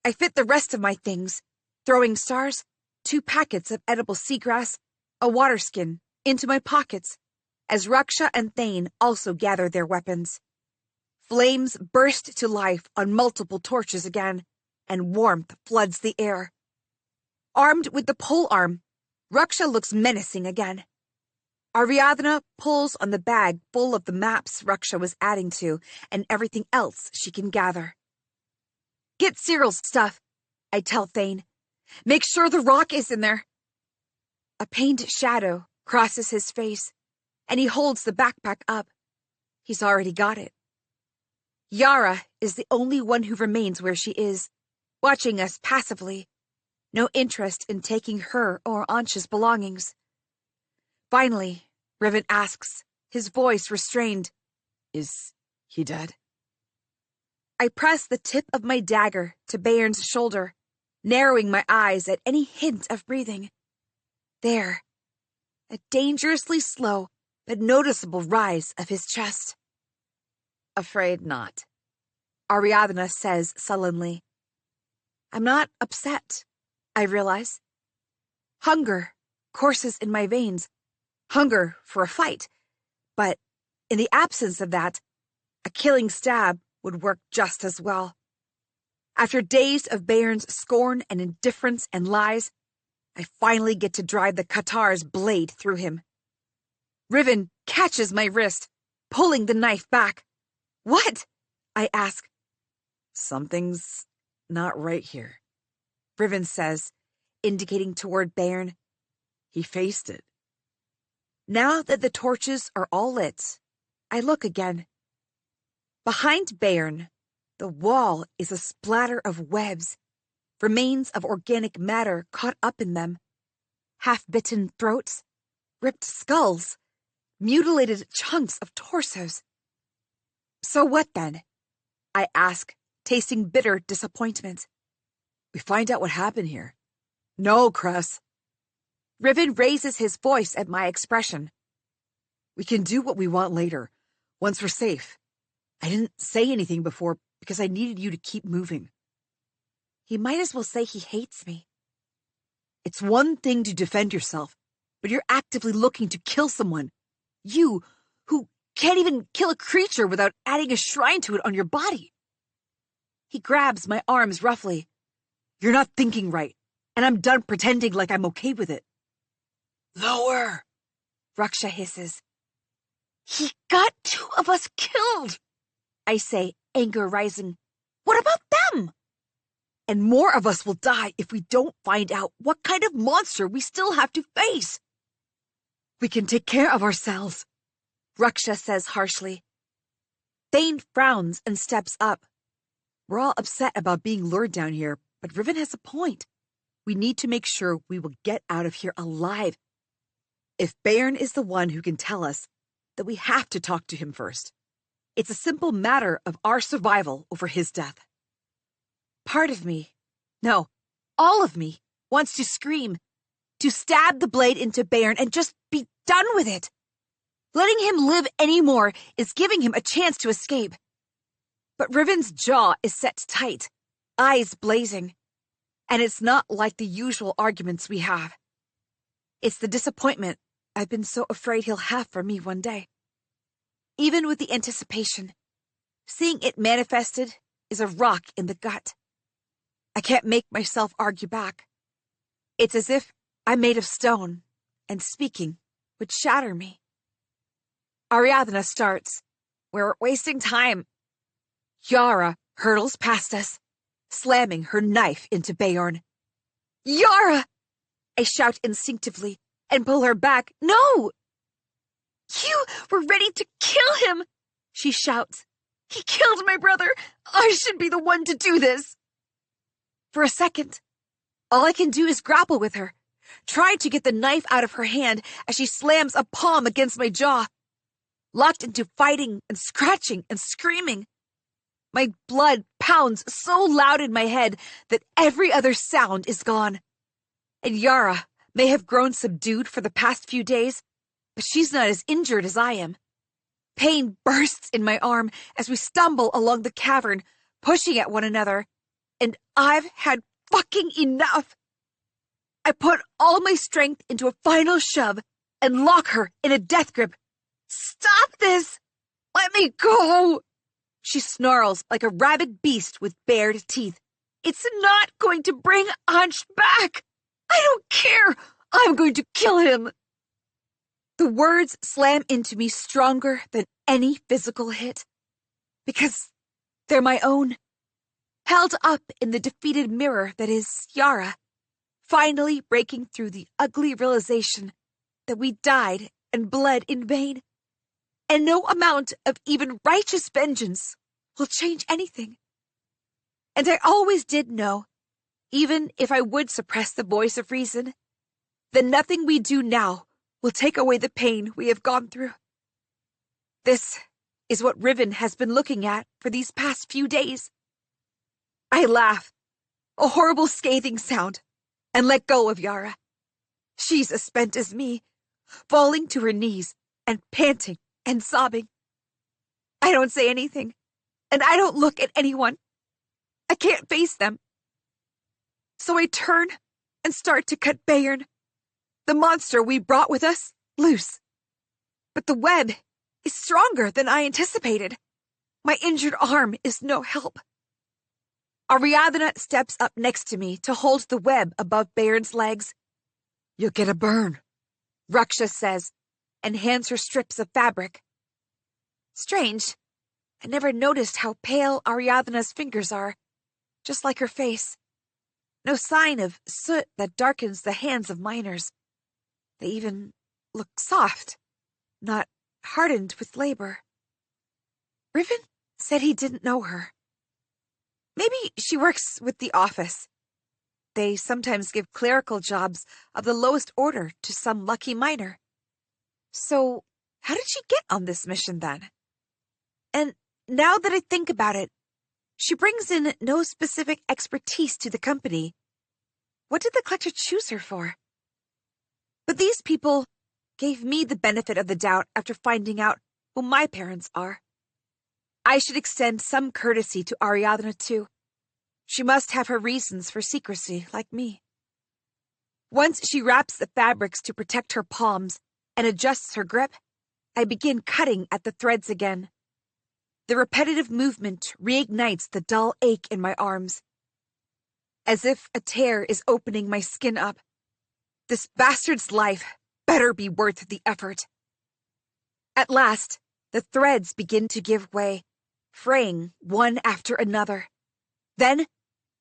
I fit the rest of my things, throwing stars, 2 packets of edible seagrass, a water skin, into my pockets, as Ruksha and Thane also gather their weapons. Flames burst to life on multiple torches again, and warmth floods the air. Armed with the polearm, Ruksha looks menacing again. Ariadna pulls on the bag full of the maps Ruksha was adding to and everything else she can gather. Get Cyril's stuff, I tell Thane. Make sure the rock is in there. A pained shadow crosses his face, and he holds the backpack up. He's already got it. Yara is the only one who remains where she is, watching us passively. No interest in taking her or Ansh's belongings. Finally, Riven asks, his voice restrained, "Is he dead?" I press the tip of my dagger to Bairn's shoulder, narrowing my eyes at any hint of breathing. There, a dangerously slow but noticeable rise of his chest. Afraid not. Ariadna says sullenly. I'm not upset, I realize. Hunger courses in my veins. Hunger for a fight. But in the absence of that, a killing stab would work just as well. After days of Bairn's scorn and indifference and lies, I finally get to drive the katar's blade through him. Riven catches my wrist, pulling the knife back. What? I ask. Something's not right here, Riven says, indicating toward Bairn. He faced it. Now that the torches are all lit, I look again. Behind Bairn, the wall is a splatter of webs, remains of organic matter caught up in them, half-bitten throats, ripped skulls, mutilated chunks of torsos. So what then? I ask, tasting bitter disappointment. We find out what happened here. No, Cress. Riven raises his voice at my expression. We can do what we want later, once we're safe. I didn't say anything before because I needed you to keep moving. He might as well say he hates me. It's one thing to defend yourself, but you're actively looking to kill someone. You, who can't even kill a creature without adding a shrine to it on your body. He grabs my arms roughly. You're not thinking right, and I'm done pretending like I'm okay with it. Lower, Raksha hisses. He got 2 of us killed, I say, anger rising. What about them? And more of us will die if we don't find out what kind of monster we still have to face. We can take care of ourselves, Raksha says harshly. Thane frowns and steps up. We're all upset about being lured down here, but Riven has a point. We need to make sure we will get out of here alive. If Bairn is the one who can tell us, then we have to talk to him first. It's a simple matter of our survival over his death. Part of me, no, all of me, wants to scream, to stab the blade into Bairn and just be done with it. Letting him live anymore is giving him a chance to escape. But Riven's jaw is set tight, eyes blazing, and it's not like the usual arguments we have. It's the disappointment I've been so afraid he'll have for me one day. Even with the anticipation, seeing it manifested is a rock in the gut. I can't make myself argue back. It's as if I'm made of stone, and speaking would shatter me. Ariadna starts. We're wasting time. Yara hurtles past us, slamming her knife into Beorn. Yara! I shout instinctively and pull her back. No! You were ready to kill him, she shouts. He killed my brother. I should be the one to do this. For a second, all I can do is grapple with her, try to get the knife out of her hand as she slams a palm against my jaw. Locked into fighting and scratching and screaming. My blood pounds so loud in my head that every other sound is gone. And Yara may have grown subdued for the past few days, but she's not as injured as I am. Pain bursts in my arm as we stumble along the cavern, pushing at one another, and I've had fucking enough. I put all my strength into a final shove and lock her in a death grip. Stop this! Let me go! She snarls like a rabid beast with bared teeth. It's not going to bring Ansh back! I don't care! I'm going to kill him! The words slam into me stronger than any physical hit. Because they're my own. Held up in the defeated mirror that is Yara. Finally breaking through the ugly realization that we died and bled in vain. And no amount of even righteous vengeance will change anything. And I always did know, even if I would suppress the voice of reason, that nothing we do now will take away the pain we have gone through. This is what Riven has been looking at for these past few days. I laugh, a horrible scathing sound, and let go of Yara. She's as spent as me, falling to her knees and panting and sobbing. I don't say anything, and I don't look at anyone. I can't face them. So I turn and start to cut Bayern, the monster we brought with us, loose. But the web is stronger than I anticipated. My injured arm is no help. Ariadna steps up next to me to hold the web above Bayern's legs. You'll get a burn, Raksha says, and hands her strips of fabric. Strange. I never noticed how pale Ariadna's fingers are, just like her face. No sign of soot that darkens the hands of miners. They even look soft, not hardened with labor. Riven said he didn't know her. Maybe she works with the office. They sometimes give clerical jobs of the lowest order to some lucky miner. So, how did she get on this mission then? And now that I think about it, she brings in no specific expertise to the company. What did the collector choose her for? But these people gave me the benefit of the doubt after finding out who my parents are. I should extend some courtesy to Ariadna, too. She must have her reasons for secrecy, like me. Once she wraps the fabrics to protect her palms and adjusts her grip, I begin cutting at the threads again. The repetitive movement reignites the dull ache in my arms. As if a tear is opening my skin up. This bastard's life better be worth the effort. At last, the threads begin to give way, fraying one after another. Then,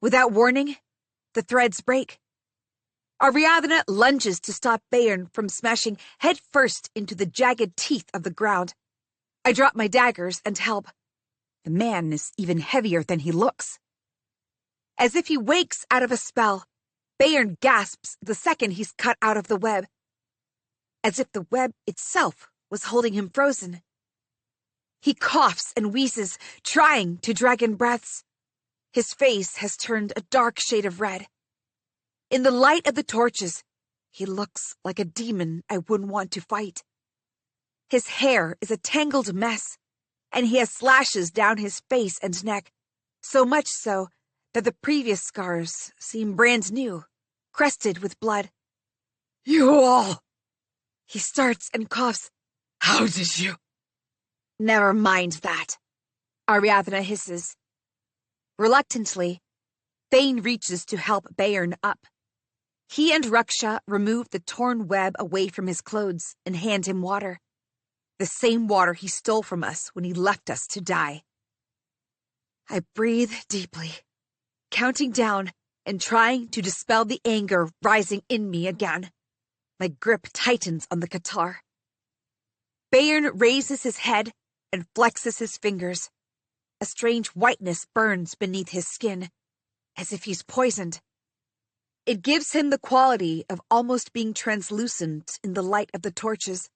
without warning, the threads break. Ariadna lunges to stop Bayern from smashing headfirst into the jagged teeth of the ground. I drop my daggers and help. The man is even heavier than he looks. As if he wakes out of a spell, Bayern gasps the second he's cut out of the web. As if the web itself was holding him frozen. He coughs and wheezes, trying to drag in breaths. His face has turned a dark shade of red. In the light of the torches, he looks like a demon I wouldn't want to fight. His hair is a tangled mess, and he has slashes down his face and neck, so much so that the previous scars seem brand new, crested with blood. You all! He starts and coughs. How did you? Never mind that, Ariadna hisses. Reluctantly, Thane reaches to help Bayern up. He and Raksha remove the torn web away from his clothes and hand him water. The same water he stole from us when he left us to die. I breathe deeply, counting down and trying to dispel the anger rising in me again. My grip tightens on the guitar. Bayern raises his head and flexes his fingers. A strange whiteness burns beneath his skin, as if he's poisoned. It gives him the quality of almost being translucent in the light of the torches.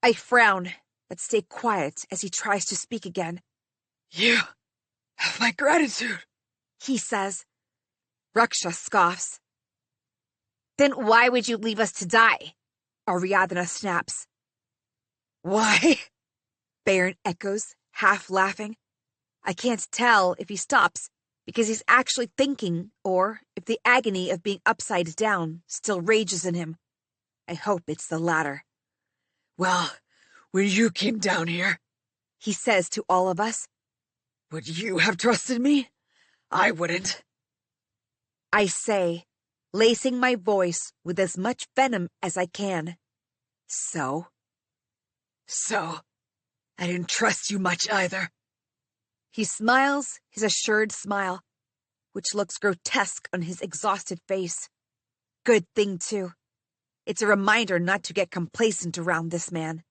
I frown, but stay quiet as he tries to speak again. You have my gratitude, he says. Raksha scoffs. Then why would you leave us to die? Ariadna snaps. Why? Bayern echoes, half laughing. I can't tell if he stops because he's actually thinking or if the agony of being upside down still rages in him. I hope it's the latter. Well, when you came down here, he says to all of us, would you have trusted me? I wouldn't. I say, lacing my voice with as much venom as I can. So, I didn't trust you much either. He smiles his assured smile, which looks grotesque on his exhausted face. Good thing, too. It's a reminder not to get complacent around this man.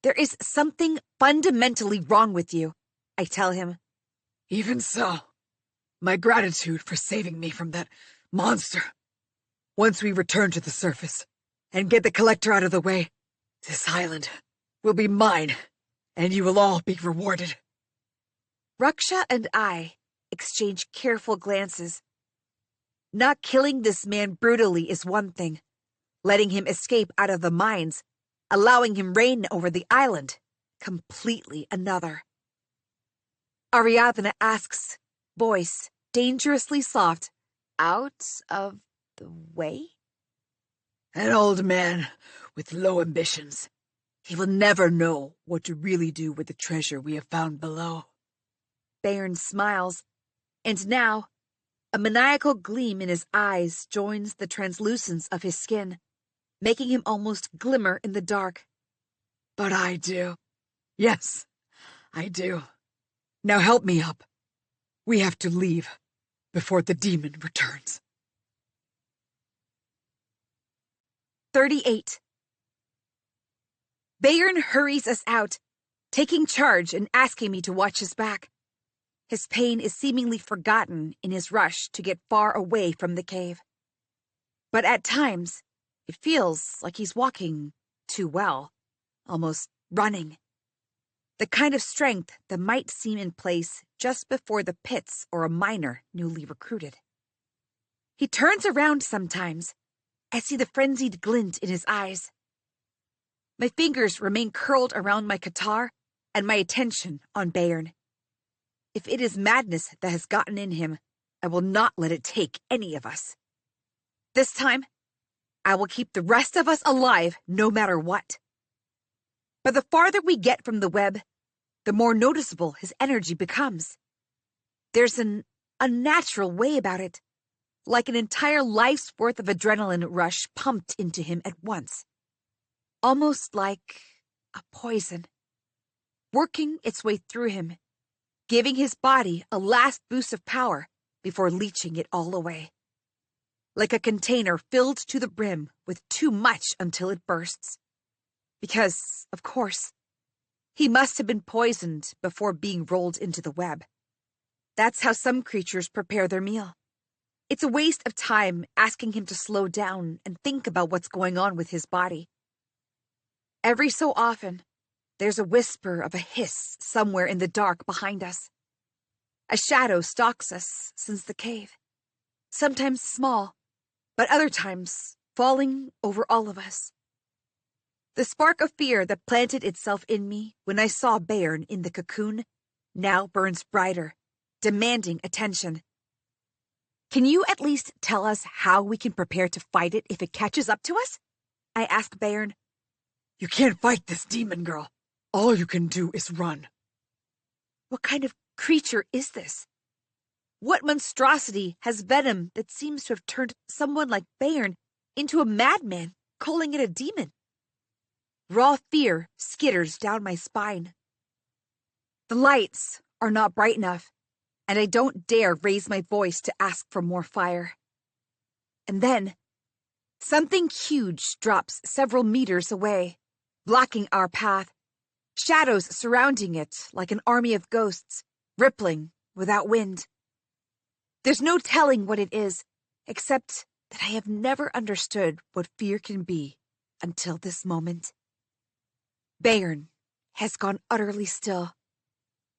There is something fundamentally wrong with you, I tell him. Even so, my gratitude for saving me from that monster. Once we return to the surface and get the collector out of the way, this island will be mine, and you will all be rewarded. Raksha and I exchange careful glances. Not killing this man brutally is one thing. Letting him escape out of the mines, allowing him reign over the island, completely another. Ariadna asks, voice dangerously soft, out of the way? An old man with low ambitions. He will never know what to really do with the treasure we have found below. Bayern smiles, and now a maniacal gleam in his eyes joins the translucence of his skin, making him almost glimmer in the dark. But I do. Yes, I do. Now help me up. We have to leave before the demon returns. 38. Bayern hurries us out, taking charge and asking me to watch his back. His pain is seemingly forgotten in his rush to get far away from the cave. But at times, it feels like he's walking too well, almost running. The kind of strength that might seem in place just before the pits or a miner newly recruited. He turns around sometimes. I see the frenzied glint in his eyes. My fingers remain curled around my guitar and my attention on Bayern. If it is madness that has gotten in him, I will not let it take any of us. This time, I will keep the rest of us alive no matter what. But the farther we get from the web, the more noticeable his energy becomes. There's an unnatural way about it, like an entire life's worth of adrenaline rush pumped into him at once. Almost like a poison, working its way through him, giving his body a last boost of power before leaching it all away. Like a container filled to the brim with too much until it bursts. Because, of course, he must have been poisoned before being rolled into the web. That's how some creatures prepare their meal. It's a waste of time asking him to slow down and think about what's going on with his body. Every so often, there's a whisper of a hiss somewhere in the dark behind us. A shadow stalks us since the cave, sometimes small, but other times falling over all of us. The spark of fear that planted itself in me when I saw Bayern in the cocoon now burns brighter, demanding attention. Can you at least tell us how we can prepare to fight it if it catches up to us? I asked Bayern. You can't fight this demon, girl. All you can do is run. What kind of creature is this? What monstrosity has venom that seems to have turned someone like Bayern into a madman, calling it a demon? Raw fear skitters down my spine. The lights are not bright enough, and I don't dare raise my voice to ask for more fire. And then, something huge drops several meters away, blocking our path, shadows surrounding it like an army of ghosts, rippling without wind. There's no telling what it is, except that I have never understood what fear can be until this moment. Bayern has gone utterly still,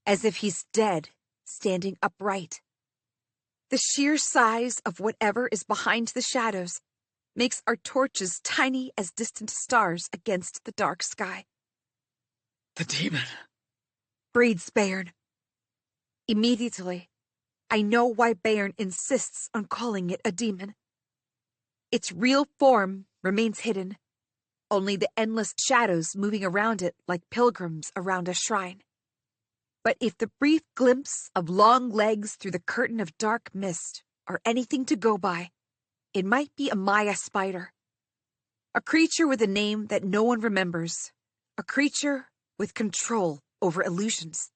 as if he's dead, standing upright. The sheer size of whatever is behind the shadows makes our torches tiny as distant stars against the dark sky. The demon, breathes Bayern. Immediately, I know why Bayern insists on calling it a demon. Its real form remains hidden, only the endless shadows moving around it like pilgrims around a shrine. But if the brief glimpse of long legs through the curtain of dark mist are anything to go by, it might be a Maya spider. A creature with a name that no one remembers. A creature with control over illusions.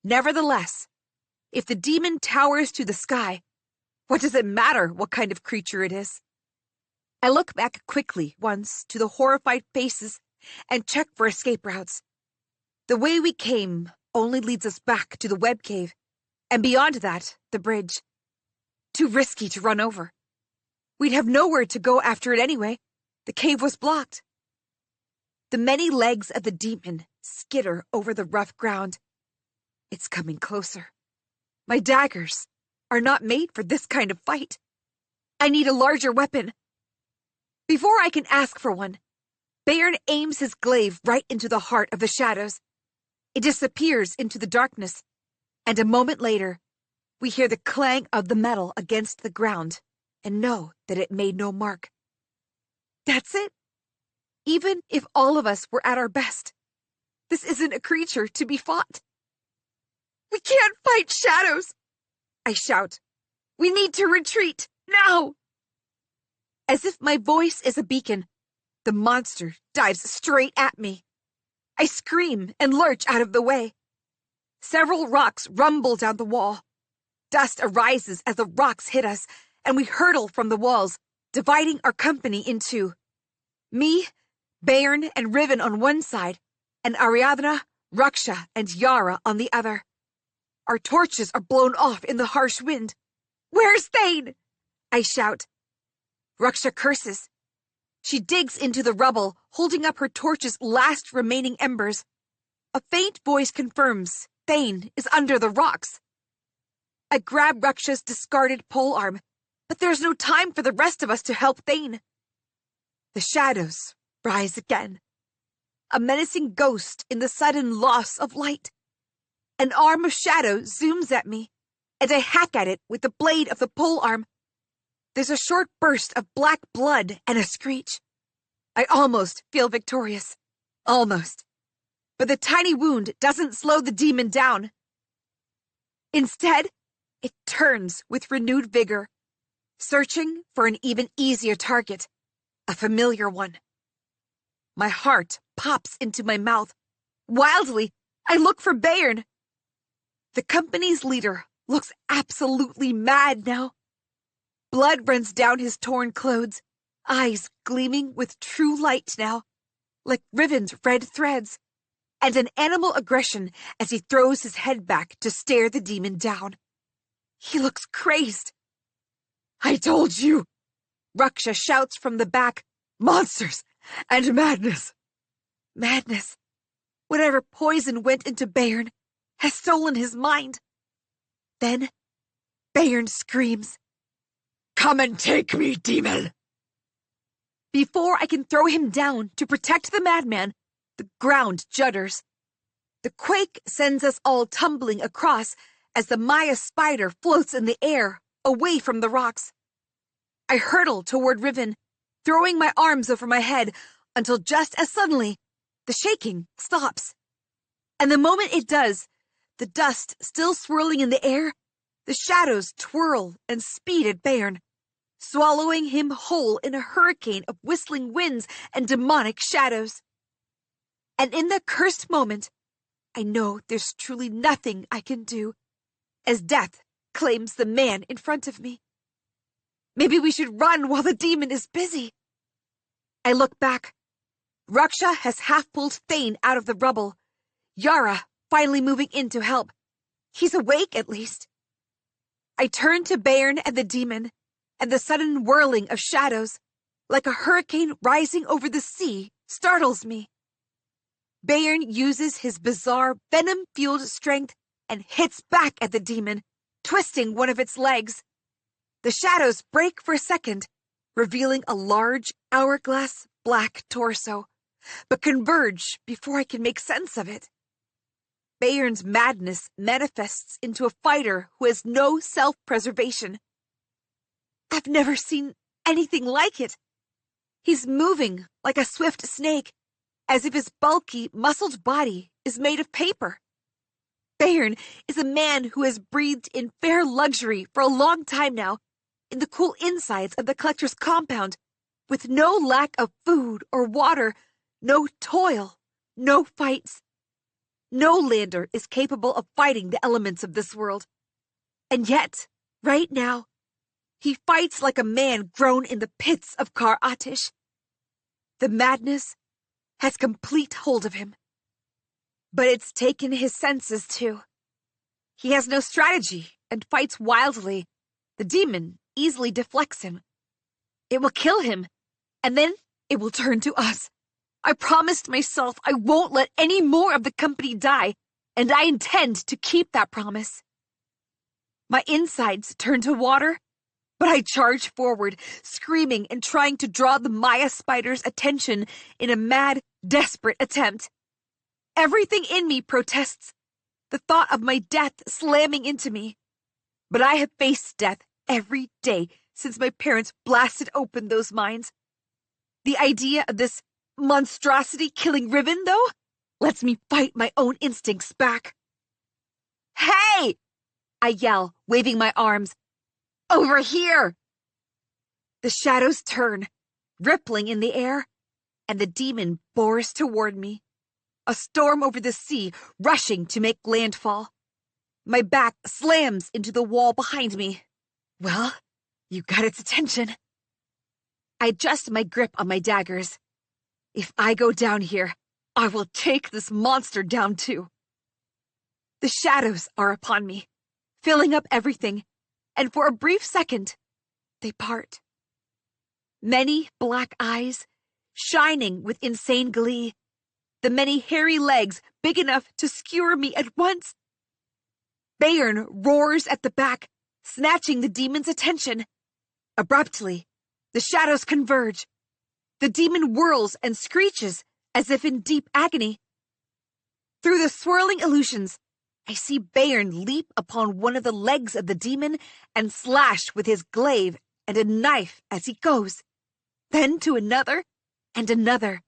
Nevertheless, if the demon towers to the sky, what does it matter what kind of creature it is? I look back quickly once to the horrified faces and check for escape routes. The way we came only leads us back to the web cave, and beyond that, the bridge. Too risky to run over. We'd have nowhere to go after it anyway. The cave was blocked. The many legs of the demon skitter over the rough ground. It's coming closer. My daggers are not made for this kind of fight. I need a larger weapon. Before I can ask for one, Bayern aims his glaive right into the heart of the shadows. It disappears into the darkness, and a moment later, we hear the clang of the metal against the ground and know that it made no mark. That's it. Even if all of us were at our best, this isn't a creature to be fought. We can't fight shadows, I shout. We need to retreat, now! As if my voice is a beacon, the monster dives straight at me. I scream and lurch out of the way. Several rocks rumble down the wall. Dust arises as the rocks hit us, and we hurtle from the walls, dividing our company in two. Me, Bayern, and Riven on one side, and Ariadna, Raksha, and Yara on the other. Our torches are blown off in the harsh wind. Where's Thane? I shout. Raksha curses. She digs into the rubble, holding up her torch's last remaining embers. A faint voice confirms Thane is under the rocks. I grab Raksha's discarded polearm, but there's no time for the rest of us to help Thane. The shadows rise again, a menacing ghost in the sudden loss of light. An arm of shadow zooms at me, and I hack at it with the blade of the polearm. There's a short burst of black blood and a screech. I almost feel victorious. Almost. But the tiny wound doesn't slow the demon down. Instead, it turns with renewed vigor, searching for an even easier target, a familiar one. My heart pops into my mouth. Wildly, I look for Bayern. The company's leader looks absolutely mad now. Blood runs down his torn clothes, eyes gleaming with true light now, like Riven's red threads, and an animal aggression as he throws his head back to stare the demon down. He looks crazed. "I told you!" Raksha shouts from the back. "Monsters and madness." Madness. Whatever poison went into Bayern has stolen his mind. Then Bayern screams, "Come and take me, demon!" Before I can throw him down to protect the madman, the ground judders. The quake sends us all tumbling across as the Maya spider floats in the air, away from the rocks. I hurtle toward Riven, throwing my arms over my head until just as suddenly, the shaking stops. And the moment it does, the dust still swirling in the air, the shadows twirl and speed at Bayern, swallowing him whole in a hurricane of whistling winds and demonic shadows. And in that cursed moment, I know there's truly nothing I can do, as death claims the man in front of me. Maybe we should run while the demon is busy. I look back. Raksha has half-pulled Thane out of the rubble. Yara finally moving in to help. He's awake, at least. I turn to Bayern and the demon, and the sudden whirling of shadows, like a hurricane rising over the sea, startles me. Bayern uses his bizarre, venom-fueled strength and hits back at the demon, twisting one of its legs. The shadows break for a second, revealing a large, hourglass black torso, but converge before I can make sense of it. Bayern's madness manifests into a fighter who has no self-preservation. I've never seen anything like it. He's moving like a swift snake, as if his bulky, muscled body is made of paper. Bayern is a man who has breathed in fair luxury for a long time now, in the cool insides of the collector's compound, with no lack of food or water, no toil, no fights. No lander is capable of fighting the elements of this world. And yet, right now, he fights like a man grown in the pits of Kar Atish. The madness has complete hold of him. But it's taken his senses too. He has no strategy and fights wildly. The demon easily deflects him. It will kill him, and then it will turn to us. I promised myself I won't let any more of the company die, and I intend to keep that promise. My insides turn to water, but I charge forward, screaming and trying to draw the Maya spider's attention in a mad, desperate attempt. Everything in me protests, the thought of my death slamming into me. But I have faced death every day since my parents blasted open those mines. The idea of this monstrosity killing Riven, though, lets me fight my own instincts back. "Hey!" I yell, waving my arms. "Over here!" The shadows turn, rippling in the air, and the demon bores toward me. A storm over the sea, rushing to make landfall. My back slams into the wall behind me. Well, you got its attention. I adjust my grip on my daggers. If I go down here, I will take this monster down too. The shadows are upon me, filling up everything, and for a brief second, they part. Many black eyes, shining with insane glee, the many hairy legs big enough to skewer me at once. Bayern roars at the back, snatching the demon's attention. Abruptly, the shadows converge. The demon whirls and screeches as if in deep agony. Through the swirling illusions, I see Bayern leap upon one of the legs of the demon and slash with his glaive and a knife as he goes, then to another and another.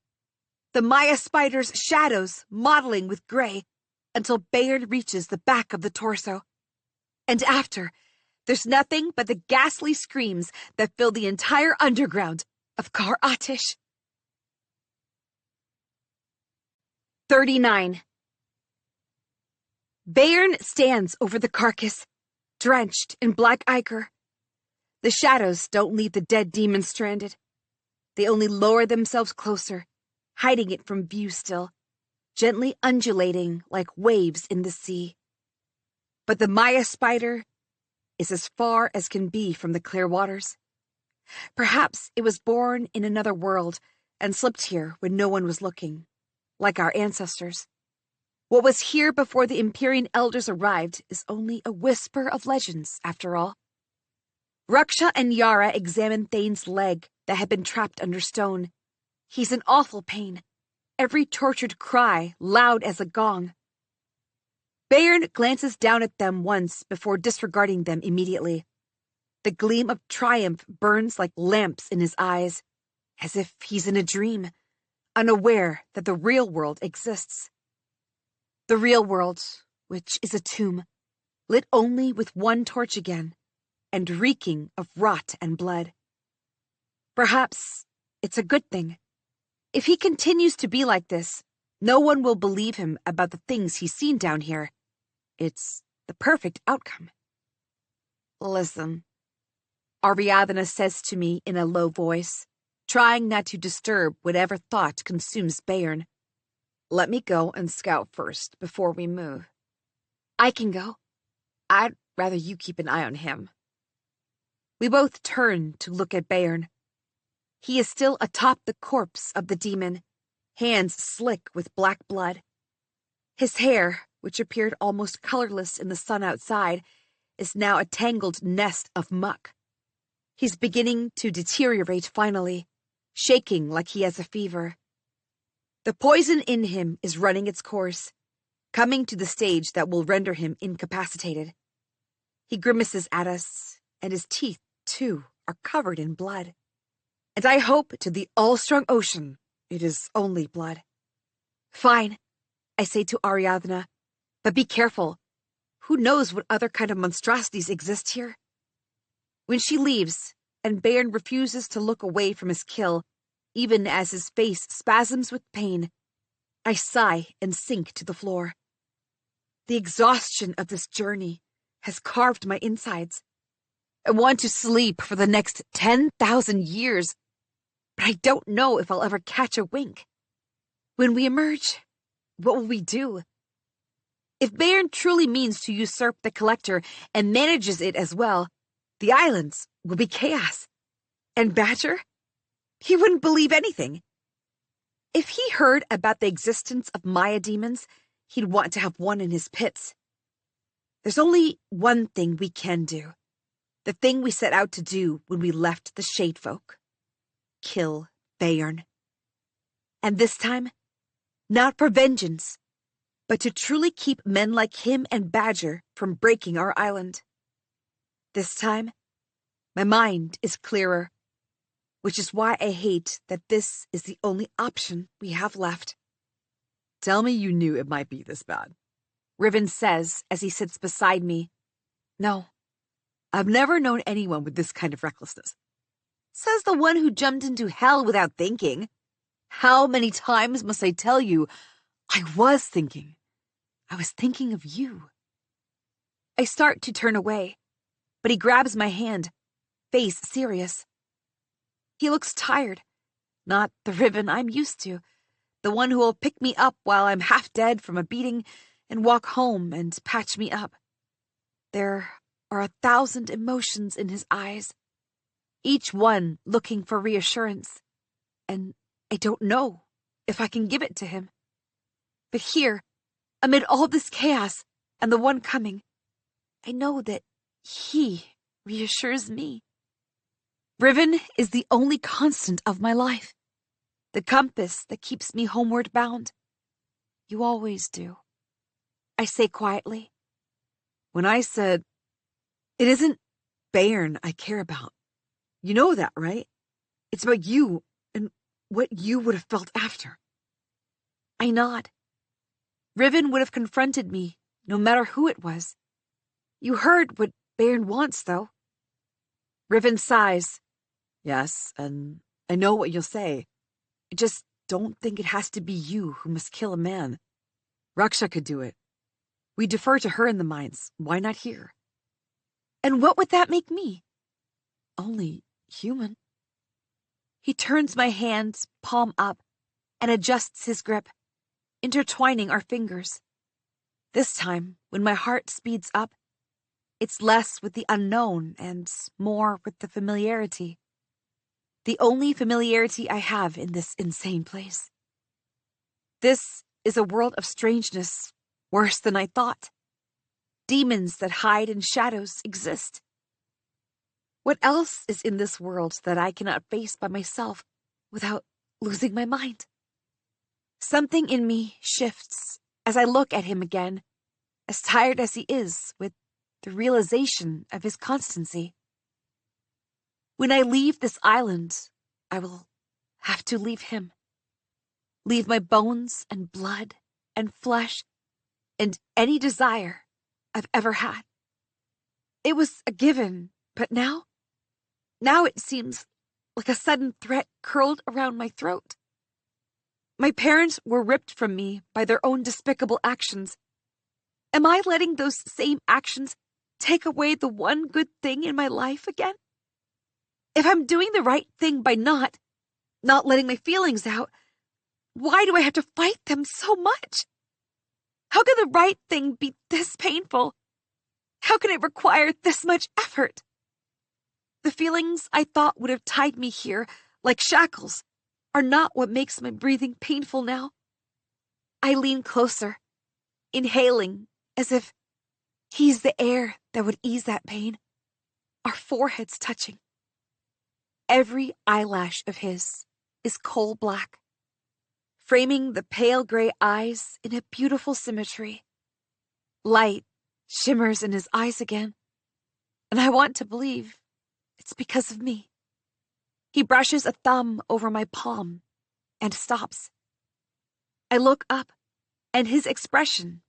The Maya spider's shadows mottling with gray until Bayern reaches the back of the torso. And after, there's nothing but the ghastly screams that fill the entire underground of Kar Atish. 39. Bayern stands over the carcass, drenched in black ichor. The shadows don't leave the dead demon stranded. They only lower themselves closer, hiding it from view still, gently undulating like waves in the sea. But the Maya spider is as far as can be from the clear waters. Perhaps it was born in another world and slipped here when no one was looking, like our ancestors. What was here before the Empyrean elders arrived is only a whisper of legends, after all. Raksha and Yara examine Thane's leg that had been trapped under stone. He's in awful pain, every tortured cry loud as a gong. Bayern glances down at them once before disregarding them immediately. The gleam of triumph burns like lamps in his eyes, as if he's in a dream, unaware that the real world exists. The real world, which is a tomb, lit only with one torch again, and reeking of rot and blood. Perhaps it's a good thing. If he continues to be like this, no one will believe him about the things he's seen down here. It's the perfect outcome. Listen, Ariadna says to me in a low voice, trying not to disturb whatever thought consumes Bayern. Let me go and scout first before we move. I can go. I'd rather you keep an eye on him. We both turn to look at Bayern. He is still atop the corpse of the demon, hands slick with black blood. His hair, which appeared almost colorless in the sun outside, is now a tangled nest of muck. He's beginning to deteriorate finally, shaking like he has a fever. The poison in him is running its course, coming to the stage that will render him incapacitated. He grimaces at us, and his teeth, too, are covered in blood. And I hope to the all-strong ocean it is only blood. Fine, I say to Ariadna, but be careful. Who knows what other kind of monstrosities exist here? When she leaves, and Bayern refuses to look away from his kill, even as his face spasms with pain, I sigh and sink to the floor. The exhaustion of this journey has carved my insides. I want to sleep for the next 10,000 years, but I don't know if I'll ever catch a wink. When we emerge, what will we do? If Bayern truly means to usurp the Collector and manages it as well, the islands will be chaos. And Badger? He wouldn't believe anything. If he heard about the existence of Maya demons, he'd want to have one in his pits. There's only one thing we can do. The thing we set out to do when we left the Shadefolk. Kill Bayern. And this time, not for vengeance, but to truly keep men like him and Badger from breaking our island. This time, my mind is clearer, which is why I hate that this is the only option we have left. Tell me you knew it might be this bad. Riven says as he sits beside me. No, I've never known anyone with this kind of recklessness. Says the one who jumped into hell without thinking. How many times must I tell you, I was thinking. I was thinking of you. I start to turn away, but he grabs my hand, face serious. He looks tired, not the Riven I'm used to, the one who will pick me up while I'm half dead from a beating and walk home and patch me up. There are 1,000 emotions in his eyes, each one looking for reassurance, and I don't know if I can give it to him. But here, amid all this chaos and the one coming, I know that he reassures me. Riven is the only constant of my life. the compass that keeps me homeward bound. You always do, I say quietly. When I said, it isn't Bairn I care about, you know that, right? It's about you and what you would have felt after. I nod. Riven would have confronted me, no matter who it was. You heard what Bairn wants, though. Riven sighs. Yes, and I know what you'll say. I just don't think it has to be you who must kill a man. Raksha could do it. We defer to her in the mines. Why not here? And what would that make me? Only human. He turns my hands palm up and adjusts his grip, intertwining our fingers. This time, when my heart speeds up, it's less with the unknown and more with the familiarity. The only familiarity I have in this insane place. This is a world of strangeness, worse than I thought. Demons that hide in shadows exist. What else is in this world that I cannot face by myself without losing my mind? Something in me shifts as I look at him again, as tired as he is with the realization of his constancy. When I leave this island, I will have to leave him. Leave my bones and blood and flesh and any desire I've ever had. It was a given, but now it seems like a sudden threat curled around my throat. My parents were ripped from me by their own despicable actions. Am I letting those same actions take away the one good thing in my life again? If I'm doing the right thing by not letting my feelings out, why do I have to fight them so much? How can the right thing be this painful? How can it require this much effort? The feelings I thought would have tied me here, like shackles, are not what makes my breathing painful now. I lean closer, inhaling as if he's the air that would ease that pain. Our foreheads touching. Every eyelash of his is coal black, framing the pale gray eyes in a beautiful symmetry. Light shimmers in his eyes again, and I want to believe it's because of me. He brushes a thumb over my palm and stops. I look up, and his expression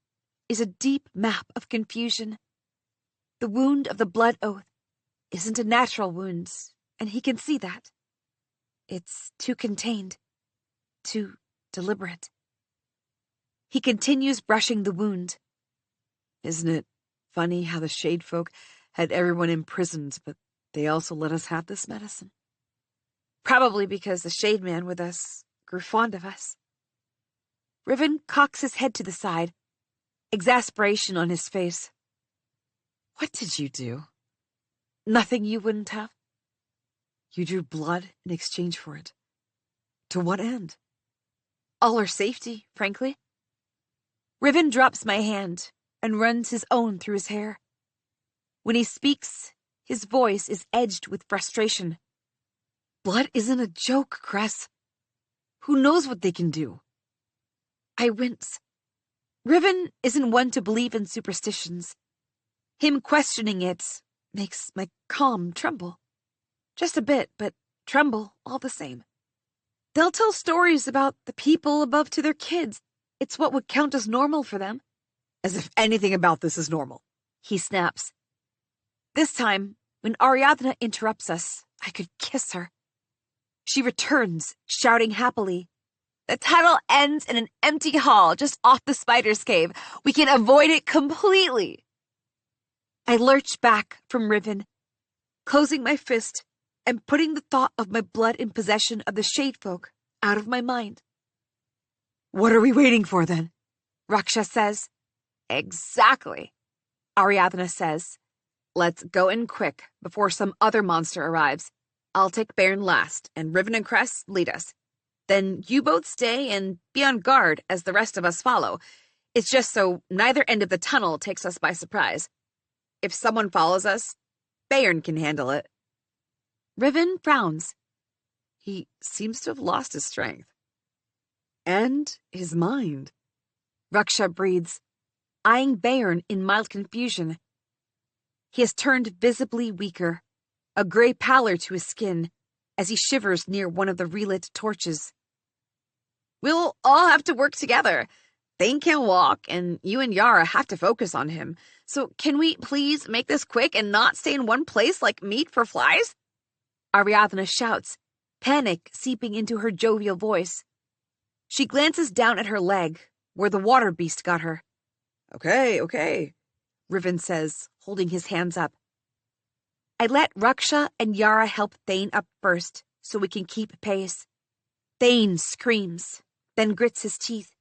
is a deep map of confusion. The wound of the blood oath isn't a natural wound, and he can see that. It's too contained, too deliberate. He continues brushing the wound. Isn't it funny how the Shade Folk had everyone imprisoned, but they also let us have this medicine? Probably because the Shade Man with us grew fond of us. Riven cocks his head to the side, exasperation on his face. What did you do? Nothing you wouldn't have. You drew blood in exchange for it. To what end? All our safety, frankly. Riven drops my hand and runs his own through his hair. When he speaks, his voice is edged with frustration. Blood isn't a joke, Cress. Who knows what they can do? I wince. Riven isn't one to believe in superstitions. Him questioning it makes my calm tremble. Just a bit, but tremble all the same. They'll tell stories about the people above to their kids. It's what would count as normal for them. As if anything about this is normal, he snaps. This time, when Ariadna interrupts us, I could kiss her. She returns, shouting happily. The tunnel ends in an empty hall just off the spider's cave. We can avoid it completely. I lurch back from Riven, closing my fist and putting the thought of my blood in possession of the Shade Folk out of my mind. What are we waiting for, then? Raksha says. Exactly, Ariadna says. Let's go in quick before some other monster arrives. I'll take Bairn last, and Riven and Cress lead us. Then you both stay and be on guard as the rest of us follow. It's just so neither end of the tunnel takes us by surprise. If someone follows us, Bairn can handle it. Riven frowns. He seems to have lost his strength. And his mind. Raksha breathes, eyeing Bayern in mild confusion. He has turned visibly weaker, a gray pallor to his skin, as he shivers near one of the relit torches. We'll all have to work together. Thane can't walk, and you and Yara have to focus on him. So can we please make this quick and not stay in one place like meat for flies? Ariadna shouts, panic seeping into her jovial voice. She glances down at her leg, where the water beast got her. Okay, Riven says, holding his hands up. I let Raksha and Yara help Thane up first, so we can keep pace. Thane screams, then grits his teeth.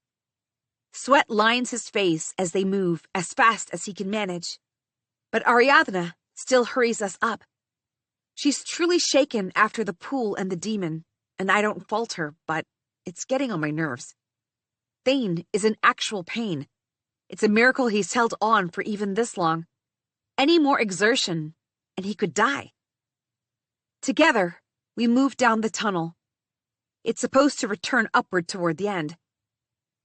Sweat lines his face as they move as fast as he can manage. But Ariadna still hurries us up. She's truly shaken after the pool and the demon, and I don't fault her, but it's getting on my nerves. Thane is in actual pain. It's a miracle he's held on for even this long. Any more exertion, and he could die. Together, we move down the tunnel. It's supposed to return upward toward the end.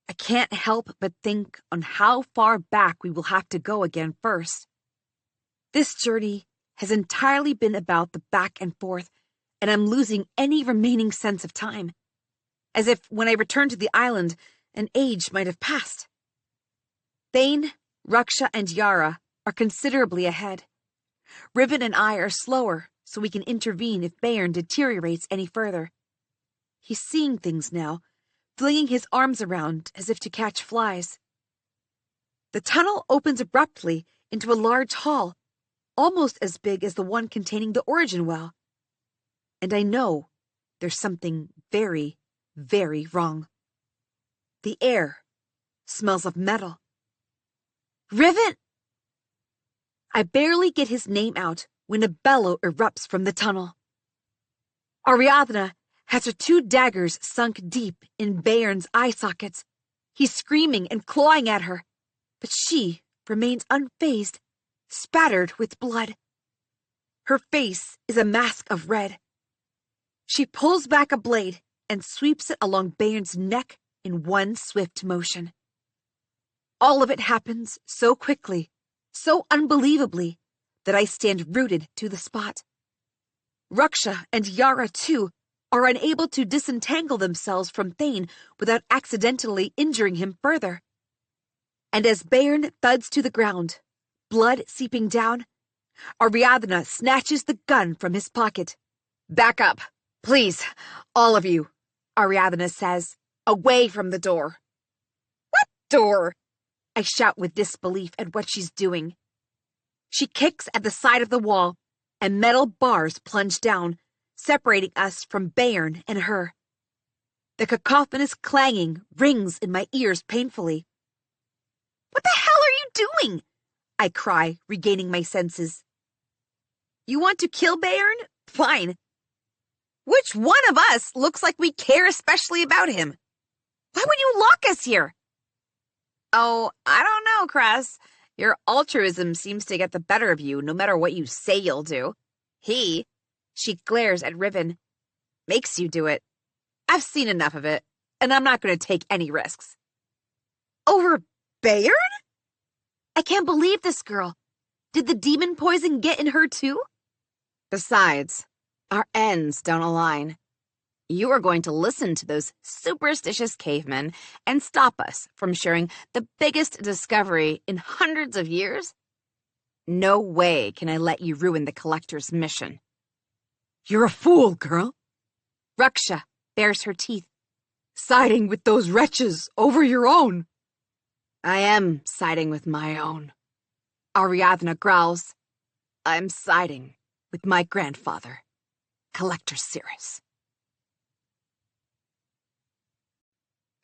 I can't help but think on how far back we will have to go again first. This journey has entirely been about the back and forth, and I'm losing any remaining sense of time. As if when I return to the island, an age might have passed. Thane, Raksha, and Yara are considerably ahead. Riven and I are slower, so we can intervene if Bayern deteriorates any further. He's seeing things now, flinging his arms around as if to catch flies. The tunnel opens abruptly into a large hall, almost as big as the one containing the origin well. And I know there's something very, very wrong. The air smells of metal. Riven! I barely get his name out when a bellow erupts from the tunnel. Ariadna has her 2 daggers sunk deep in Bayern's eye sockets. He's screaming and clawing at her, but she remains unfazed, spattered with blood. Her face is a mask of red. She pulls back a blade and sweeps it along Bayern's neck in one swift motion. All of it happens so quickly, so unbelievably, that I stand rooted to the spot. Raksha and Yara, too, are unable to disentangle themselves from Thane without accidentally injuring him further. And as Bayern thuds to the ground, blood seeping down, Ariadna snatches the gun from his pocket. Back up, please, all of you, Ariadna says, away from the door. What door? I shout with disbelief at what she's doing. She kicks at the side of the wall, and metal bars plunge down, separating us from Bayern and her. The cacophonous clanging rings in my ears painfully. What the hell are you doing? I cry, regaining my senses. You want to kill Bayern? Fine. Which one of us looks like we care especially about him? Why would you lock us here? Oh, I don't know, Cress. Your altruism seems to get the better of you no matter what you say you'll do. She glares at Riven, makes you do it. I've seen enough of it, and I'm not going to take any risks. Over Bayern? I can't believe this girl. Did the demon poison get in her too? Besides, our ends don't align. You are going to listen to those superstitious cavemen and stop us from sharing the biggest discovery in hundreds of years? No way can I let you ruin the collector's mission. You're a fool, girl. Raksha bares her teeth. Siding with those wretches over your own. I am siding with my own. Ariadna growls. I'm siding with my grandfather, Collector Cirrus.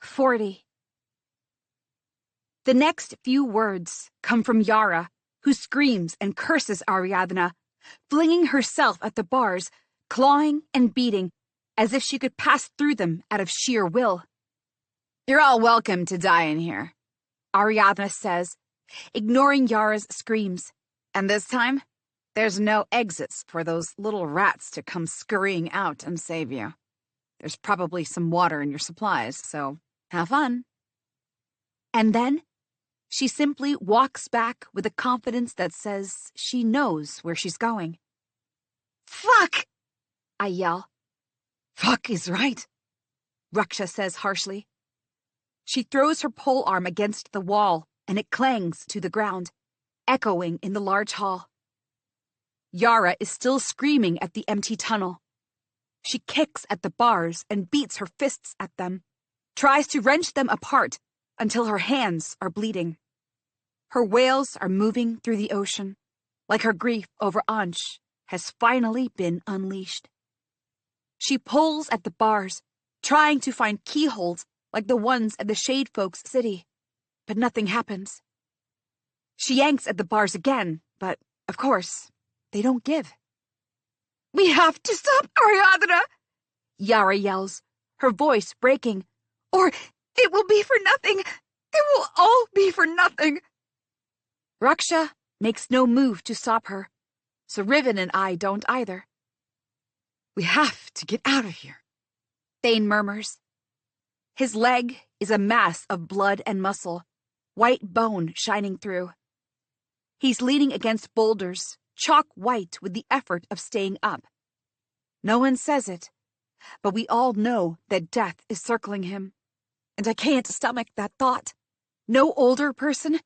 40. The next few words come from Yara, who screams and curses Ariadna, flinging herself at the bars, clawing and beating, as if she could pass through them out of sheer will. You're all welcome to die in here, Ariadna says, ignoring Yara's screams. and this time, there's no exits for those little rats to come scurrying out and save you. There's probably some water in your supplies, so have fun. And then she simply walks back with a confidence that says she knows where she's going. Fuck! I yell. Fuck is right, Raksha says harshly. She throws her polearm against the wall, and it clangs to the ground, echoing in the large hall. Yara is still screaming at the empty tunnel. She kicks at the bars and beats her fists at them, tries to wrench them apart until her hands are bleeding. Her wails are moving through the ocean, like her grief over Ansh has finally been unleashed. She pulls at the bars, trying to find keyholes like the ones at the Shade Folks' city, but nothing happens. She yanks at the bars again, but, of course, they don't give. We have to stop Ariadna! Yara yells, her voice breaking. Or it will be for nothing. It will all be for nothing. Raksha makes no move to stop her, so Riven and I don't either. We have to get out of here, Thane murmurs. His leg is a mass of blood and muscle, white bone shining through. He's leaning against boulders, chalk white with the effort of staying up. No one says it, but we all know that death is circling him, and I can't stomach that thought. No older person,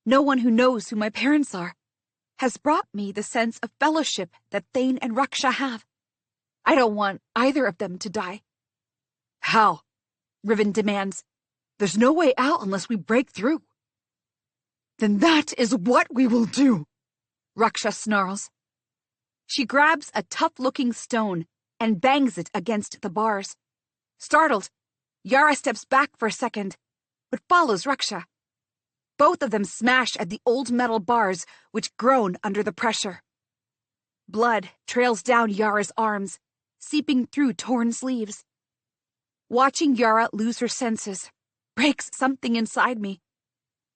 no one who knows who my parents are, has brought me the sense of fellowship that Thane and Raksha have. I don't want either of them to die. How? Riven demands. There's no way out unless we break through. Then that is what we will do, Raksha snarls. She grabs a tough-looking stone and bangs it against the bars. Startled, Yara steps back for a second, but follows Raksha. Both of them smash at the old metal bars, which groan under the pressure. Blood trails down Yara's arms, seeping through torn sleeves. Watching Yara lose her senses breaks something inside me,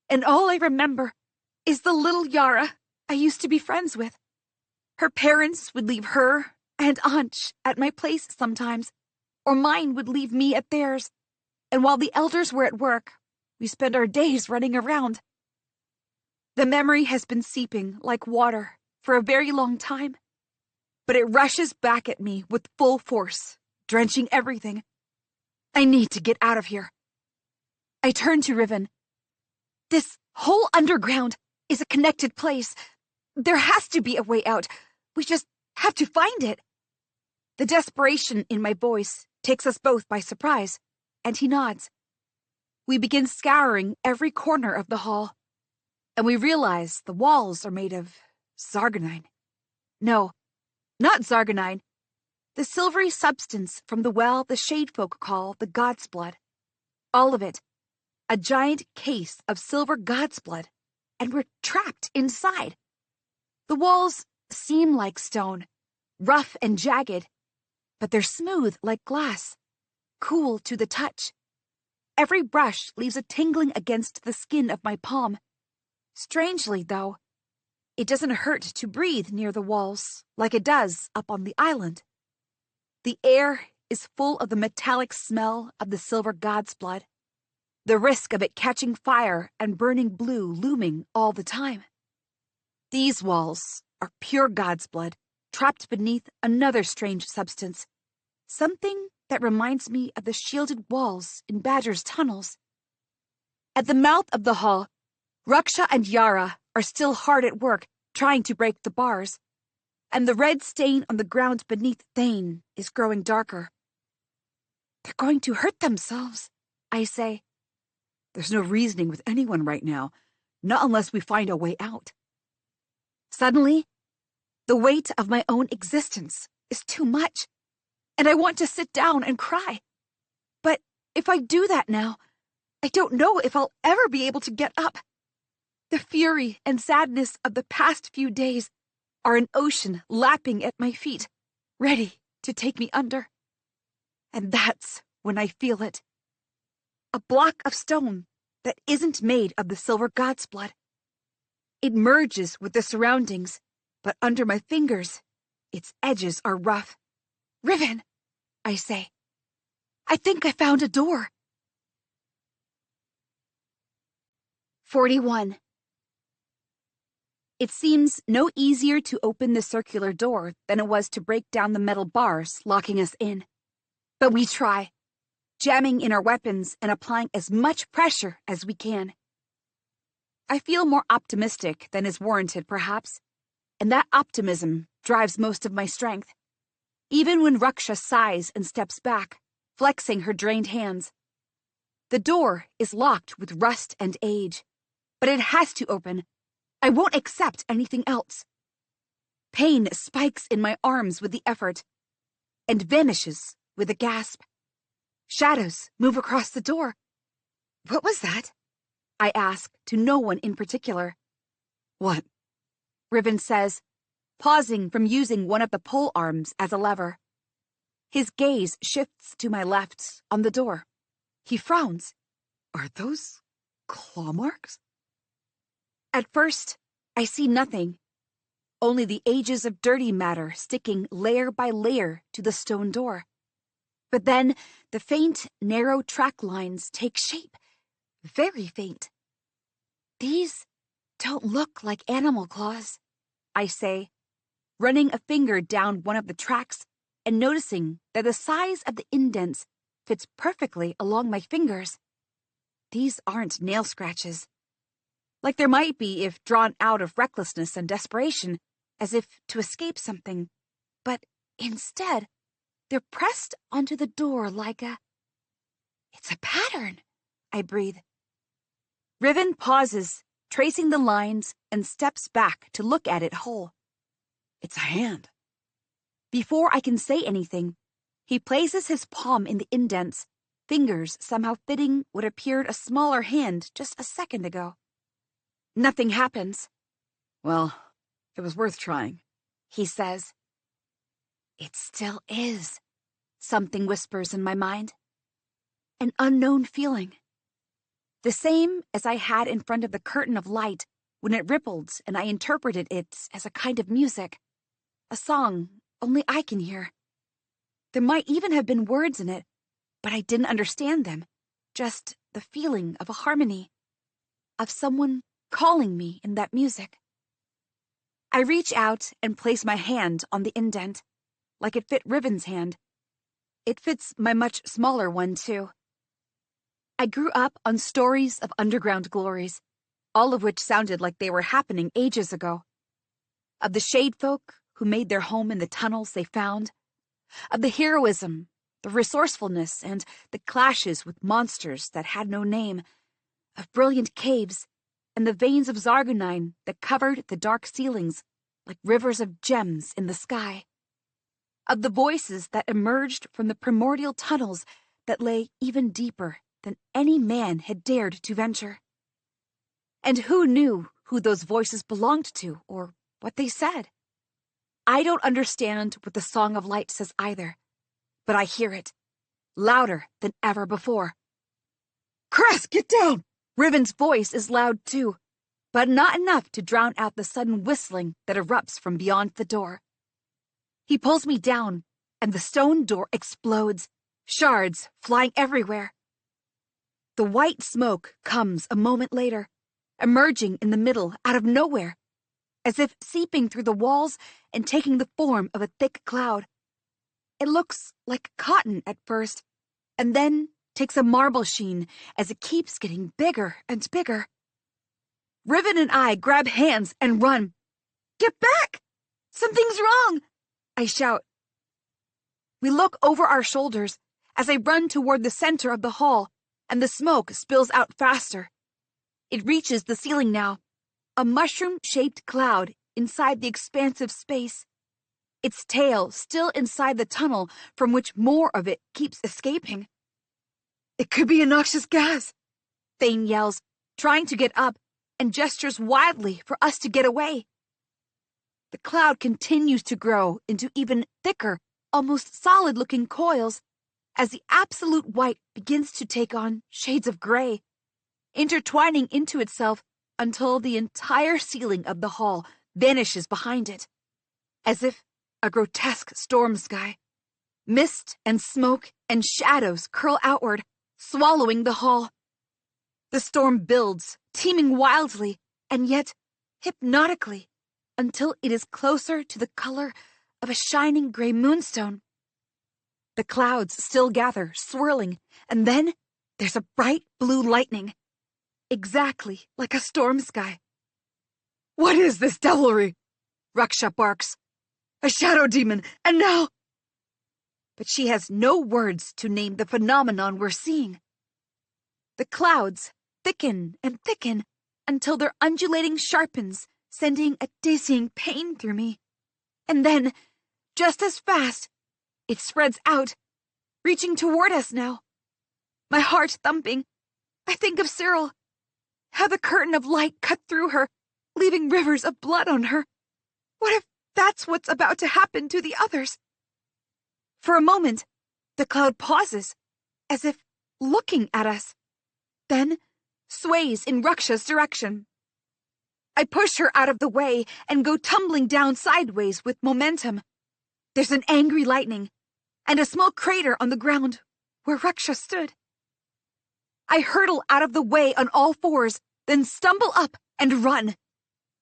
and all I remember is the little Yara I used to be friends with. Her parents would leave her and Ansh at my place sometimes, or mine would leave me at theirs, and while the elders were at work, we spent our days running around. The memory has been seeping like water for a very long time, but it rushes back at me with full force, drenching everything. I need to get out of here. I turn to Riven. This whole underground is a connected place. There has to be a way out. We just have to find it. The desperation in my voice takes us both by surprise, and he nods. We begin scouring every corner of the hall, and we realize the walls are made of Zargonine. No, not Zargonine. The silvery substance from the well the Shade Folk call the God's Blood. All of it. A giant case of silver God's Blood, and we're trapped inside. The walls seem like stone, rough and jagged, but they're smooth like glass, cool to the touch. Every brush leaves a tingling against the skin of my palm. Strangely, though, it doesn't hurt to breathe near the walls like it does up on the island. The air is full of the metallic smell of the silver God's Blood, the risk of it catching fire and burning blue looming all the time. These walls are pure God's Blood, trapped beneath another strange substance, something that reminds me of the shielded walls in Badger's tunnels. At the mouth of the hall, Raksha and Yara are still hard at work trying to break the bars, and the red stain on the ground beneath Thane is growing darker. They're going to hurt themselves, I say. There's no reasoning with anyone right now, not unless we find a way out. Suddenly, the weight of my own existence is too much, and I want to sit down and cry. But if I do that now, I don't know if I'll ever be able to get up. The fury and sadness of the past few days are an ocean lapping at my feet, ready to take me under. And that's when I feel it. A block of stone that isn't made of the silver God's Blood. It merges with the surroundings, but under my fingers, its edges are rough. Riven, I say. I think I found a door. 41. It seems no easier to open the circular door than it was to break down the metal bars locking us in. But we try, jamming in our weapons and applying as much pressure as we can. I feel more optimistic than is warranted, perhaps, and that optimism drives most of my strength. Even when Raksha sighs and steps back, flexing her drained hands. The door is locked with rust and age, but it has to open. I won't accept anything else. Pain spikes in my arms with the effort, and vanishes with a gasp. Shadows move across the door. What was that? I ask, to no one in particular. What? Riven says, pausing from using one of the pole arms as a lever. His gaze shifts to my left, on the door. He frowns. Are those claw marks? At first, I see nothing. Only the ages of dirty matter sticking layer by layer to the stone door. But then, the faint, narrow track lines take shape. Very faint. These don't look like animal claws, I say, running a finger down one of the tracks and noticing that the size of the indents fits perfectly along my fingers. These aren't nail scratches. Like there might be if drawn out of recklessness and desperation, as if to escape something. But instead, they're pressed onto the door like a... It's a pattern, I breathe. Riven pauses, tracing the lines, and steps back to look at it whole. It's a hand. Before I can say anything, he places his palm in the indents, fingers somehow fitting what appeared a smaller hand just a second ago. Nothing happens. Well, it was worth trying, he says. It still is, something whispers in my mind. An unknown feeling. The same as I had in front of the curtain of light when it rippled and I interpreted it as a kind of music. A song only I can hear. There might even have been words in it, but I didn't understand them. Just the feeling of a harmony. Of someone calling me in that music. I reach out and place my hand on the indent, like it fit Riven's hand. It fits my much smaller one, too. I grew up on stories of underground glories, all of which sounded like they were happening ages ago. Of the shade folk who made their home in the tunnels they found. Of the heroism, the resourcefulness, and the clashes with monsters that had no name. Of brilliant caves, and the veins of Zargunine that covered the dark ceilings like rivers of gems in the sky. Of the voices that emerged from the primordial tunnels that lay even deeper than any man had dared to venture. And who knew who those voices belonged to or what they said? I don't understand what the Song of Light says either, but I hear it, louder than ever before. Cress, get down! Riven's voice is loud too, but not enough to drown out the sudden whistling that erupts from beyond the door. He pulls me down, and the stone door explodes, shards flying everywhere. The white smoke comes a moment later, emerging in the middle out of nowhere, as if seeping through the walls and taking the form of a thick cloud. It looks like cotton at first, and then takes a marble sheen as it keeps getting bigger and bigger. Riven and I grab hands and run. Get back! Something's wrong! I shout. We look over our shoulders as I run toward the center of the hall, and the smoke spills out faster. It reaches the ceiling now, a mushroom-shaped cloud inside the expansive space. Its tail still inside the tunnel from which more of it keeps escaping. It could be a noxious gas, Thane yells, trying to get up, and gestures wildly for us to get away. The cloud continues to grow into even thicker, almost solid-looking coils, as the absolute white begins to take on shades of gray, intertwining into itself until the entire ceiling of the hall vanishes behind it, as if a grotesque storm sky. Mist and smoke and shadows curl outward, swallowing the hall. The storm builds, teeming wildly, and yet hypnotically, until it is closer to the color of a shining gray moonstone. The clouds still gather, swirling, and then there's a bright blue lightning, exactly like a storm sky. What is this devilry? Raksha barks. A shadow demon, and now... But she has no words to name the phenomenon we're seeing. The clouds thicken and thicken until their undulating sharpens, sending a dizzying pain through me. And then, just as fast, it spreads out, reaching toward us now. My heart thumping, I think of Cyril. How the curtain of light cut through her, leaving rivers of blood on her. What if that's what's about to happen to the others? For a moment, the cloud pauses, as if looking at us, then sways in Raksha's direction. I push her out of the way and go tumbling down sideways with momentum. There's an angry lightning and a small crater on the ground where Raksha stood. I hurtle out of the way on all fours, then stumble up and run,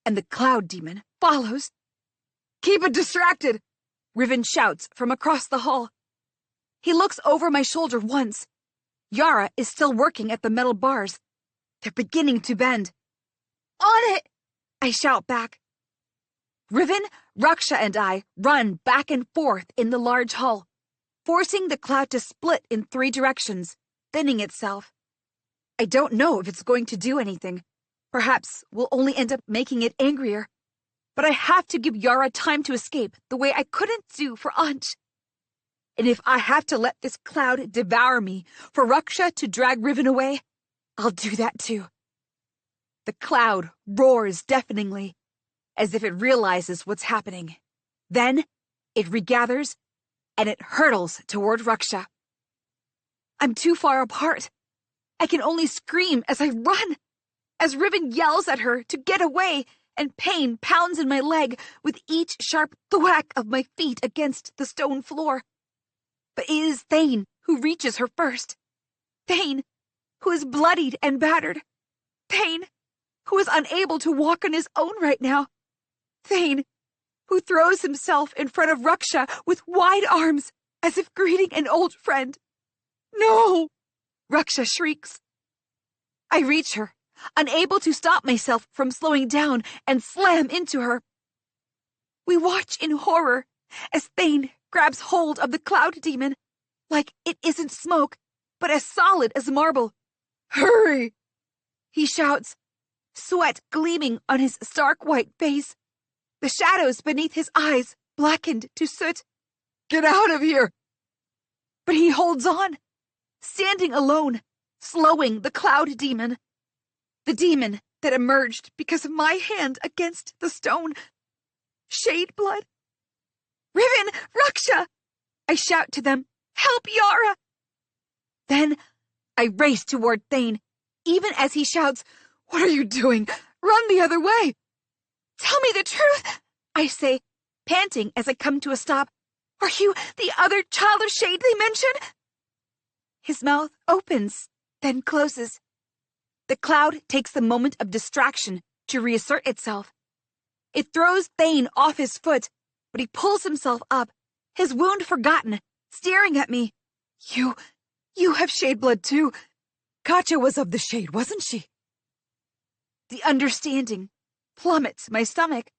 and the cloud demon follows. Keep it distracted, Riven shouts from across the hall. He looks over my shoulder once. Yara is still working at the metal bars. They're beginning to bend. On it! I shout back. Riven, Raksha, and I run back and forth in the large hall, forcing the cloud to split in 3 directions, thinning itself. I don't know if it's going to do anything. Perhaps we'll only end up making it angrier. But I have to give Yara time to escape the way I couldn't do for Ansh. And if I have to let this cloud devour me for Raksha to drag Riven away, I'll do that too. The cloud roars deafeningly, as if it realizes what's happening. Then it regathers, and it hurtles toward Raksha. I'm too far apart. I can only scream as I run, as Riven yells at her to get away, and pain pounds in my leg with each sharp thwack of my feet against the stone floor. But it is Thane who reaches her first. Thane, who is bloodied and battered. Thane, who is unable to walk on his own right now. Thane, who throws himself in front of Raksha with wide arms, as if greeting an old friend. No! Raksha shrieks. I reach her, unable to stop myself from slowing down, and slam into her. We watch in horror as Thane grabs hold of the cloud demon, like it isn't smoke, but as solid as marble. Hurry! He shouts, sweat gleaming on his stark white face, the shadows beneath his eyes blackened to soot. Get out of here! But he holds on, standing alone, slowing the cloud demon. The demon that emerged because of my hand against the stone. Shade blood. Riven! Raksha! I shout to them, help Yara! Then I race toward Thane, even as he shouts, what are you doing? Run the other way! Tell me the truth, I say, panting as I come to a stop. Are you the other child of Shade they mentioned? His mouth opens, then closes. The cloud takes a moment of distraction to reassert itself. It throws Thane off his foot, but he pulls himself up, his wound forgotten, staring at me. You have shade blood too. Katya was of the shade, wasn't she? The understanding plummets my stomach.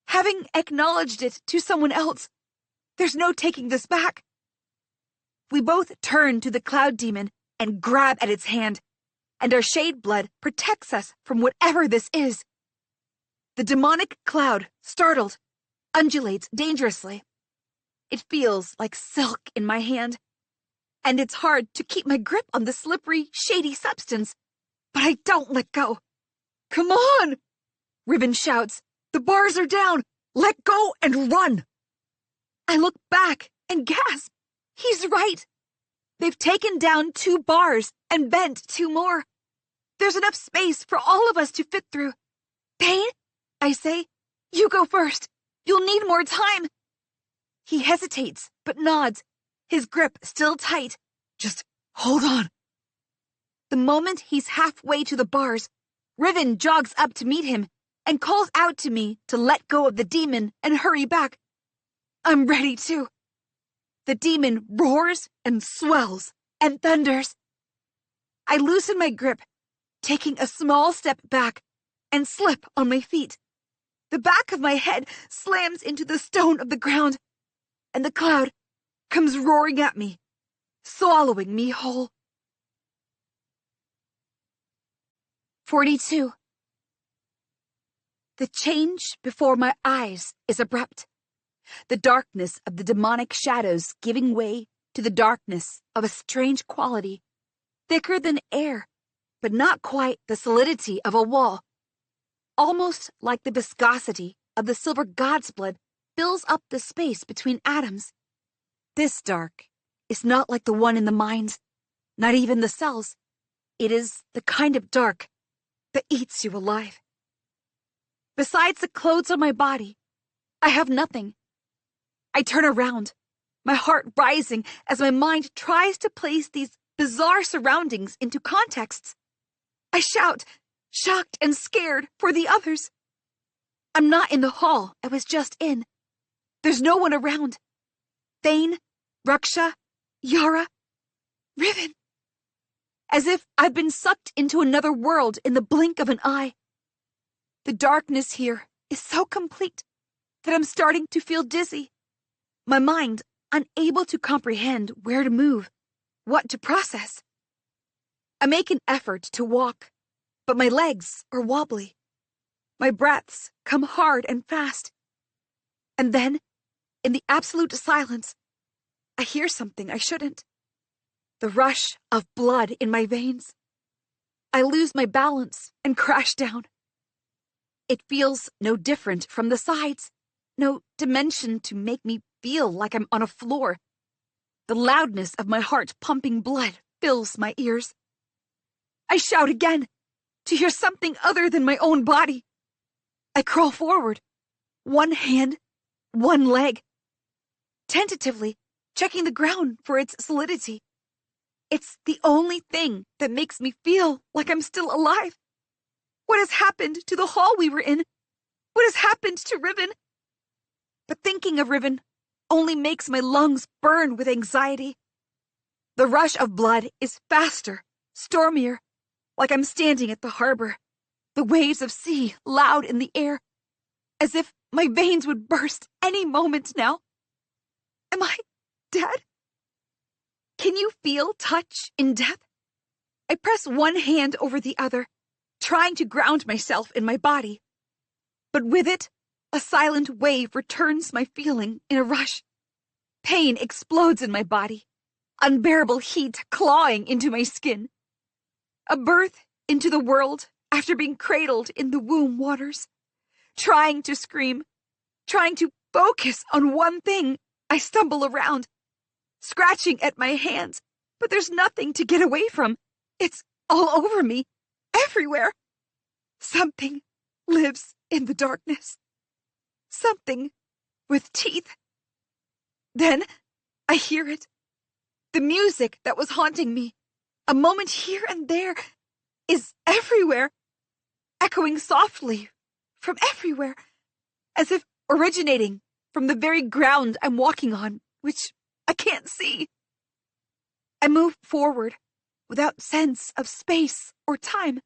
Having acknowledged it to someone else, there's no taking this back. We both turn to the cloud demon and grab at its hand, and our shade blood protects us from whatever this is. The demonic cloud, startled, undulates dangerously. It feels like silk in my hand, and it's hard to keep my grip on the slippery, shady substance, but I don't let go. Come on! Riven shouts. The bars are down! Let go and run! I look back and gasp. He's right. They've taken down 2 bars and bent 2 more. There's enough space for all of us to fit through. Thane, I say, you go first. You'll need more time. He hesitates, but nods, his grip still tight. Just hold on. The moment he's halfway to the bars, Riven jogs up to meet him and calls out to me to let go of the demon and hurry back. I'm ready to. The demon roars and swells and thunders. I loosen my grip, taking a small step back, and slip on my feet. The back of my head slams into the stone of the ground, and the cloud comes roaring at me, swallowing me whole. 42. The change before my eyes is abrupt, the darkness of the demonic shadows giving way to the darkness of a strange quality, thicker than air, but not quite the solidity of a wall. Almost like the viscosity of the silver god's blood fills up the space between atoms. This dark is not like the one in the mines, not even the cells. It is the kind of dark that eats you alive. Besides the clothes on my body, I have nothing. I turn around, my heart rising as my mind tries to place these bizarre surroundings into contexts. I shout, shocked and scared, for the others. I'm not in the hall I was just in. There's no one around. Thane, Raksha, Yara, Riven. As if I've been sucked into another world in the blink of an eye. The darkness here is so complete that I'm starting to feel dizzy. My mind unable to comprehend where to move, what to process. I make an effort to walk, but my legs are wobbly. My breaths come hard and fast. And then, in the absolute silence, I hear something I shouldn't. The rush of blood in my veins. I lose my balance and crash down. It feels no different from the sides, no dimension to make me feel like I'm on a floor. The loudness of my heart pumping blood fills my ears. I shout again, to hear something other than my own body. I crawl forward, one hand, one leg, tentatively checking the ground for its solidity. It's the only thing that makes me feel like I'm still alive. What has happened to the hall we were in? What has happened to Riven? But thinking of Riven only makes my lungs burn with anxiety. The rush of blood is faster, stormier, like I'm standing at the harbor, the waves of sea loud in the air, as if my veins would burst any moment now. Am I dead? Can you feel touch in death? I press one hand over the other, trying to ground myself in my body. But with it, a silent wave returns my feeling in a rush. Pain explodes in my body, unbearable heat clawing into my skin. A birth into the world after being cradled in the womb waters. Trying to scream, trying to focus on one thing, I stumble around, scratching at my hands, but there's nothing to get away from. It's all over me, everywhere. Something lives in the darkness. Something with teeth. Then I hear it. The music that was haunting me, a moment here and there, is everywhere, echoing softly from everywhere, as if originating from the very ground I'm walking on, which I can't see. I move forward without sense of space or time.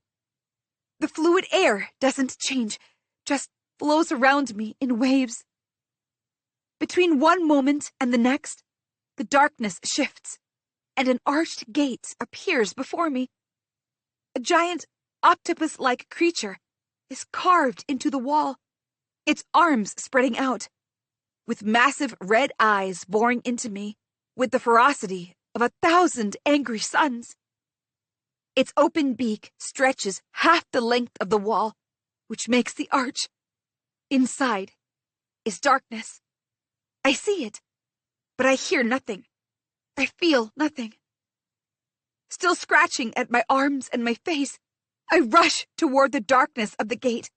The fluid air doesn't change, just flows around me in waves. Between one moment and the next, the darkness shifts, and an arched gate appears before me. A giant octopus-like creature is carved into the wall, its arms spreading out, with massive red eyes boring into me with the ferocity of 1,000 angry suns. Its open beak stretches half the length of the wall, which makes the arch. Inside is darkness. I see it, but I hear nothing. I feel nothing. Still scratching at my arms and my face, I rush toward the darkness of the gate.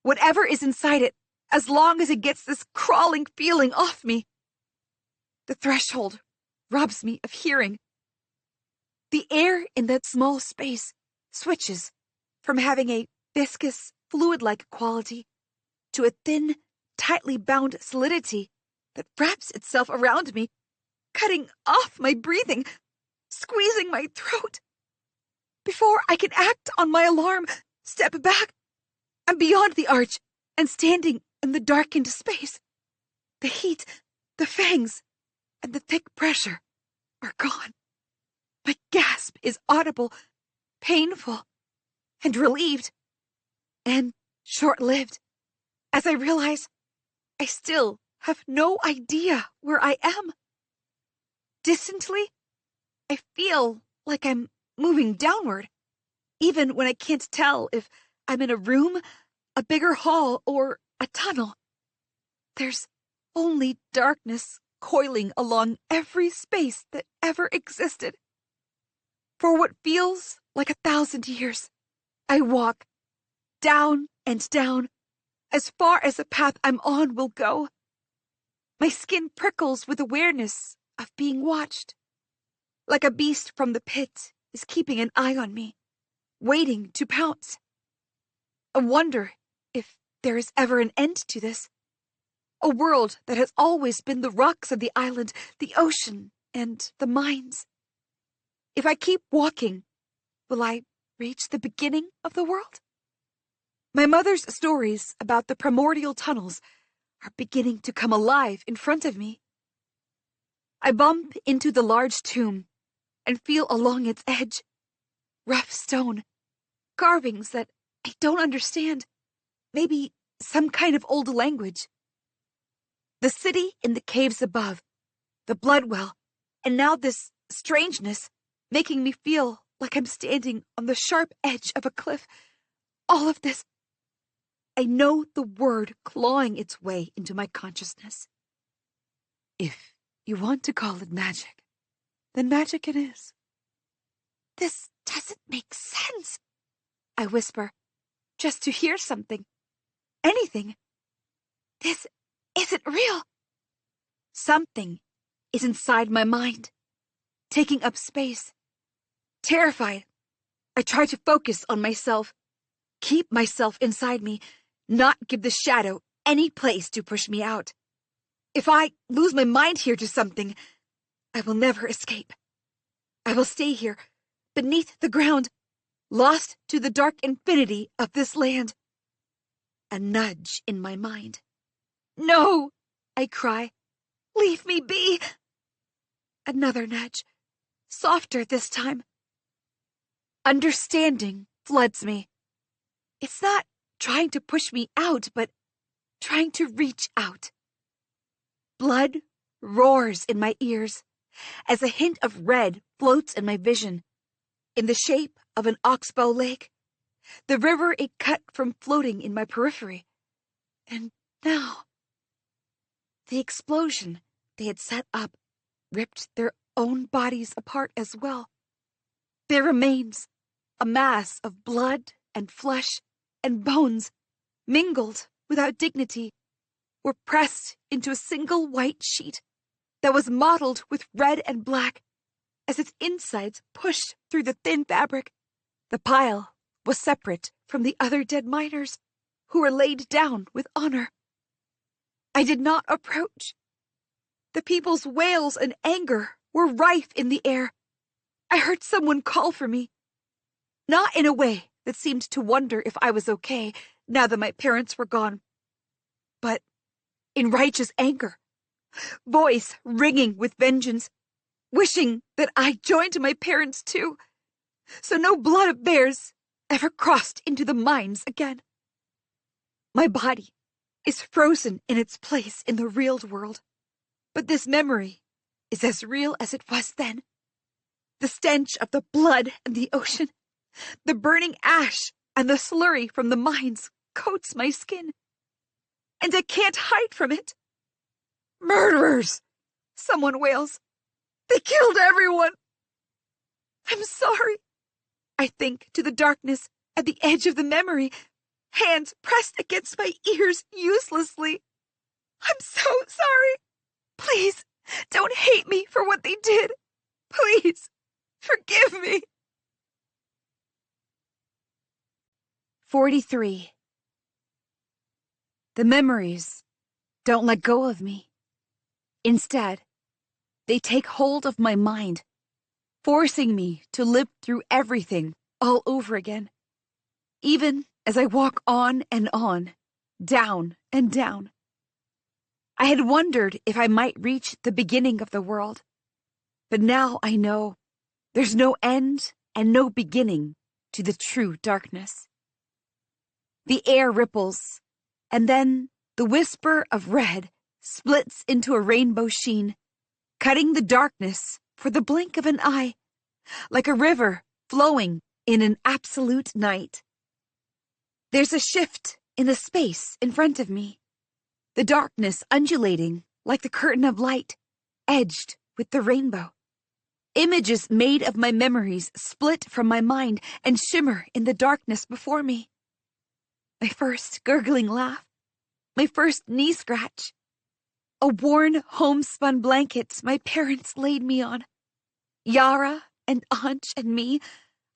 Whatever is inside it, as long as it gets this crawling feeling off me. The threshold robs me of hearing. The air in that small space switches from having a viscous, fluid-like quality to a thin, tightly bound solidity that wraps itself around me, cutting off my breathing, squeezing my throat. Before I can act on my alarm, step back, I'm beyond the arch and standing in the darkened space. The heat, the fangs, and the thick pressure are gone. My gasp is audible, painful, and relieved, and short-lived, as I realize I still have no idea where I am. Distantly, I feel like I'm moving downward, even when I can't tell if I'm in a room, a bigger hall, or a tunnel. There's only darkness coiling along every space that ever existed. For what feels like 1,000 years, I walk down and down, as far as the path I'm on will go. My skin prickles with awareness of being watched, like a beast from the pit is keeping an eye on me, waiting to pounce. I wonder if there is ever an end to this. A world that has always been the rocks of the island, the ocean, and the mines. If I keep walking, will I reach the beginning of the world? My mother's stories about the primordial tunnels are beginning to come alive in front of me. I bump into the large tomb and feel along its edge rough stone, carvings that I don't understand, maybe some kind of old language. The city in the caves above, the blood well, and now this strangeness making me feel like I'm standing on the sharp edge of a cliff. All of this, I know the word clawing its way into my consciousness. If you want to call it magic, then magic it is. This doesn't make sense, I whisper, just to hear something. Anything. This isn't real. Something is inside my mind, taking up space. Terrified, I try to focus on myself, keep myself inside me, not give the shadow any place to push me out. If I lose my mind here to something, I will never escape. I will stay here, beneath the ground, lost to the dark infinity of this land. A nudge in my mind. No, I cry. Leave me be. Another nudge, softer this time. Understanding floods me. It's not trying to push me out, but trying to reach out. Blood roars in my ears as a hint of red floats in my vision, in the shape of an oxbow lake, the river it cut from floating in my periphery. And now, the explosion they had set up ripped their own bodies apart as well. There remains a mass of blood and flesh and bones, mingled without dignity, were pressed into a single white sheet that was mottled with red and black as its insides pushed through the thin fabric. The pile was separate from the other dead miners, who were laid down with honor. I did not approach. The people's wails and anger were rife in the air. I heard someone call for me, not in a way that seemed to wonder if I was okay now that my parents were gone, but in righteous anger, voice ringing with vengeance, wishing that I joined my parents too, so no blood of theirs ever crossed into the mines again. My body is frozen in its place in the real world, but this memory is as real as it was then. The stench of the blood and the ocean, the burning ash and the slurry from the mines coats my skin, and I can't hide from it. Murderers! Someone wails. They killed everyone! I'm sorry. I think to the darkness at the edge of the memory, hands pressed against my ears uselessly. I'm so sorry. Please, Don't hate me for what they did. Please, forgive me. 43. The memories don't let go of me. Instead, they take hold of my mind, forcing me to live through everything all over again. Even as I walk on and on, down and down. I had wondered if I might reach the beginning of the world, but now I know there's no end and no beginning to the true darkness. The air ripples, and then the whisper of red splits into a rainbow sheen, cutting the darkness for the blink of an eye, like a river flowing in an absolute night. There's a shift in the space in front of me, the darkness undulating like the curtain of light, edged with the rainbow. Images made of my memories split from my mind and shimmer in the darkness before me. My first gurgling laugh, my first knee scratch, a worn homespun blanket my parents laid me on, Yara and Anj and me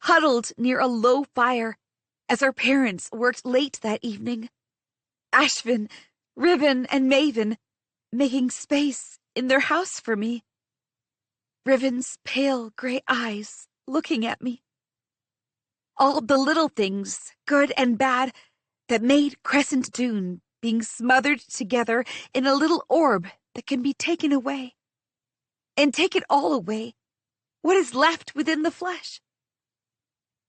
huddled near a low fire as our parents worked late that evening. Ashvin, Riven, and Maven making space in their house for me. Riven's pale gray eyes looking at me. All the little things, good and bad, that made Crescent Dune being smothered together in a little orb that can be taken away. And take it all away, what is left within the flesh?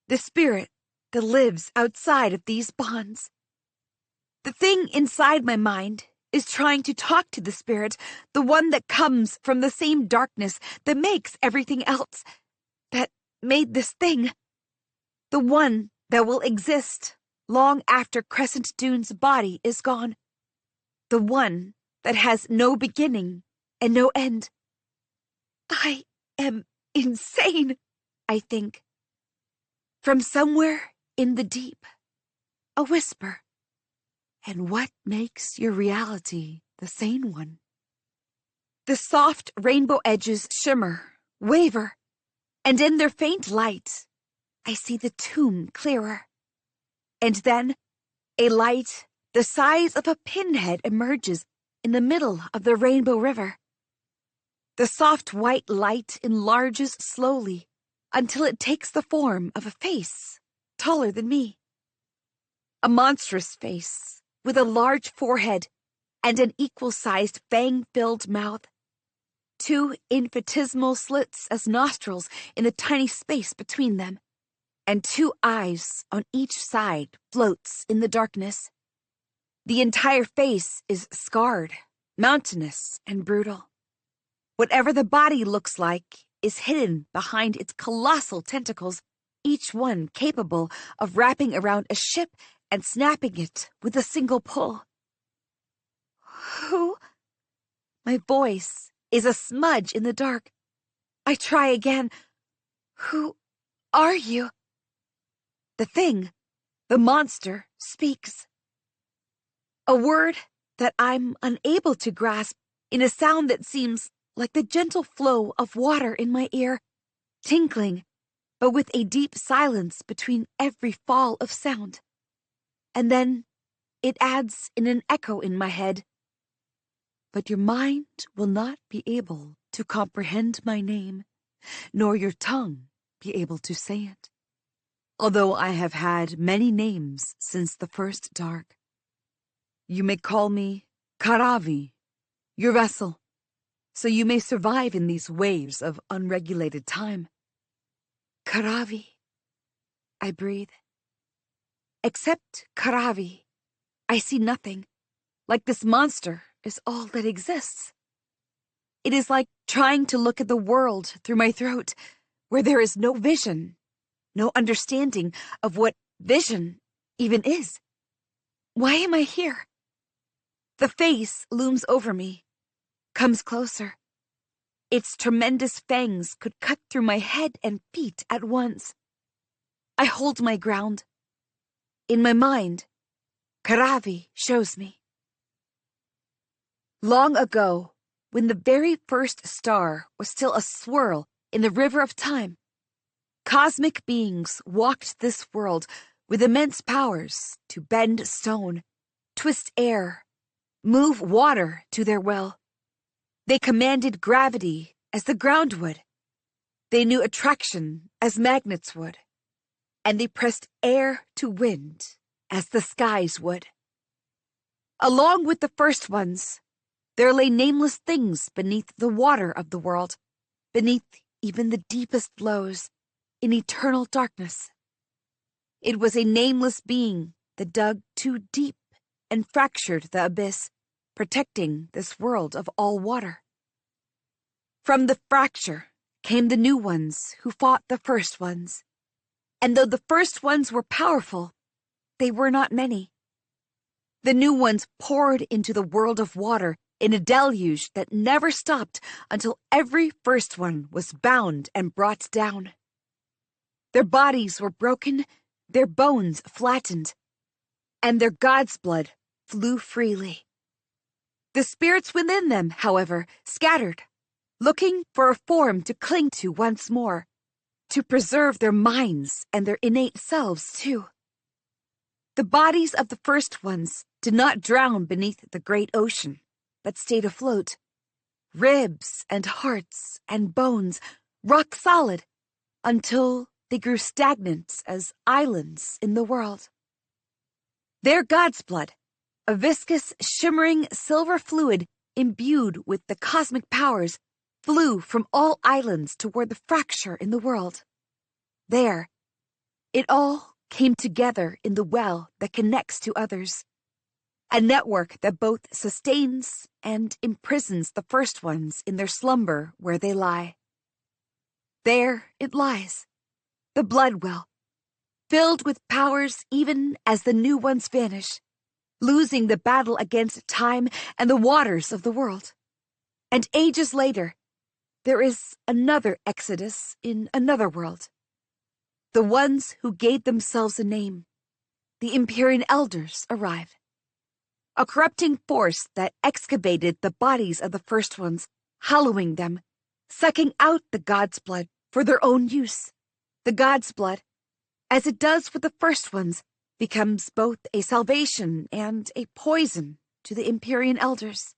The spirit that lives outside of these bonds. The thing inside my mind is trying to talk to the spirit, the one that comes from the same darkness that makes everything else, that made this thing. The one that will exist long after Crescent Dune's body is gone. The one that has no beginning and no end. I am insane, I think. From somewhere in the deep, a whisper. And what makes your reality the sane one? The soft rainbow edges shimmer, waver, and in their faint light, I see the tomb clearer. And then, a light the size of a pinhead emerges in the middle of the rainbow river. The soft white light enlarges slowly until it takes the form of a face taller than me. A monstrous face with a large forehead and an equal-sized fang-filled mouth. 2 infinitesimal slits as nostrils in the tiny space between them, and 2 eyes on each side floats in the darkness. The entire face is scarred, mountainous, and brutal. Whatever the body looks like is hidden behind its colossal tentacles, each one capable of wrapping around a ship and snapping it with a single pull. Who? My voice is a smudge in the dark. I try again. Who are you? The thing, the monster, speaks. A word that I'm unable to grasp in a sound that seems like the gentle flow of water in my ear, tinkling, but with a deep silence between every fall of sound. And then it adds in an echo in my head. But your mind will not be able to comprehend my name, nor your tongue be able to say it. Although I have had many names since the first dark. You may call me Karavi, your vessel, so you may survive in these waves of unregulated time. Karavi, I breathe. Except Karavi, I see nothing, like this monster is all that exists. It is like trying to look at the world through my throat, where there is no vision, no understanding of what vision even is. Why am I here? The face looms over me, comes closer. Its tremendous fangs could cut through my head and feet at once. I hold my ground. In my mind, Karavi shows me. Long ago, when the very first star was still a swirl in the river of time. Cosmic beings walked this world with immense powers to bend stone, twist air, move water to their will. They commanded gravity as the ground would. They knew attraction as magnets would. And they pressed air to wind as the skies would. Along with the first ones, there lay nameless things beneath the water of the world, beneath even the deepest lows, in eternal darkness. It was a nameless being that dug too deep and fractured the abyss, protecting this world of all water. From the fracture came the new ones who fought the first ones. And though the first ones were powerful, they were not many. The new ones poured into the world of water in a deluge that never stopped until every first one was bound and brought down. Their bodies were broken, their bones flattened, and their god's blood flew freely. The spirits within them, however, scattered, looking for a form to cling to once more, to preserve their minds and their innate selves, too. The bodies of the first ones did not drown beneath the great ocean, but stayed afloat. Ribs and hearts and bones, rock solid, until they grew stagnant as islands in the world. Their god's blood, a viscous, shimmering silver fluid imbued with the cosmic powers, flew from all islands toward the fracture in the world. There, it all came together in the well that connects to others, a network that both sustains and imprisons the first ones in their slumber where they lie. There it lies, the blood well, filled with powers even as the new ones vanish, losing the battle against time and the waters of the world. And ages later, there is another exodus in another world. The ones who gave themselves a name, the Empyrean Elders, arrive. A corrupting force that excavated the bodies of the first ones, hollowing them, sucking out the god's blood for their own use. The god's blood, as it does with the first ones, becomes both a salvation and a poison to the Empyrean Elders.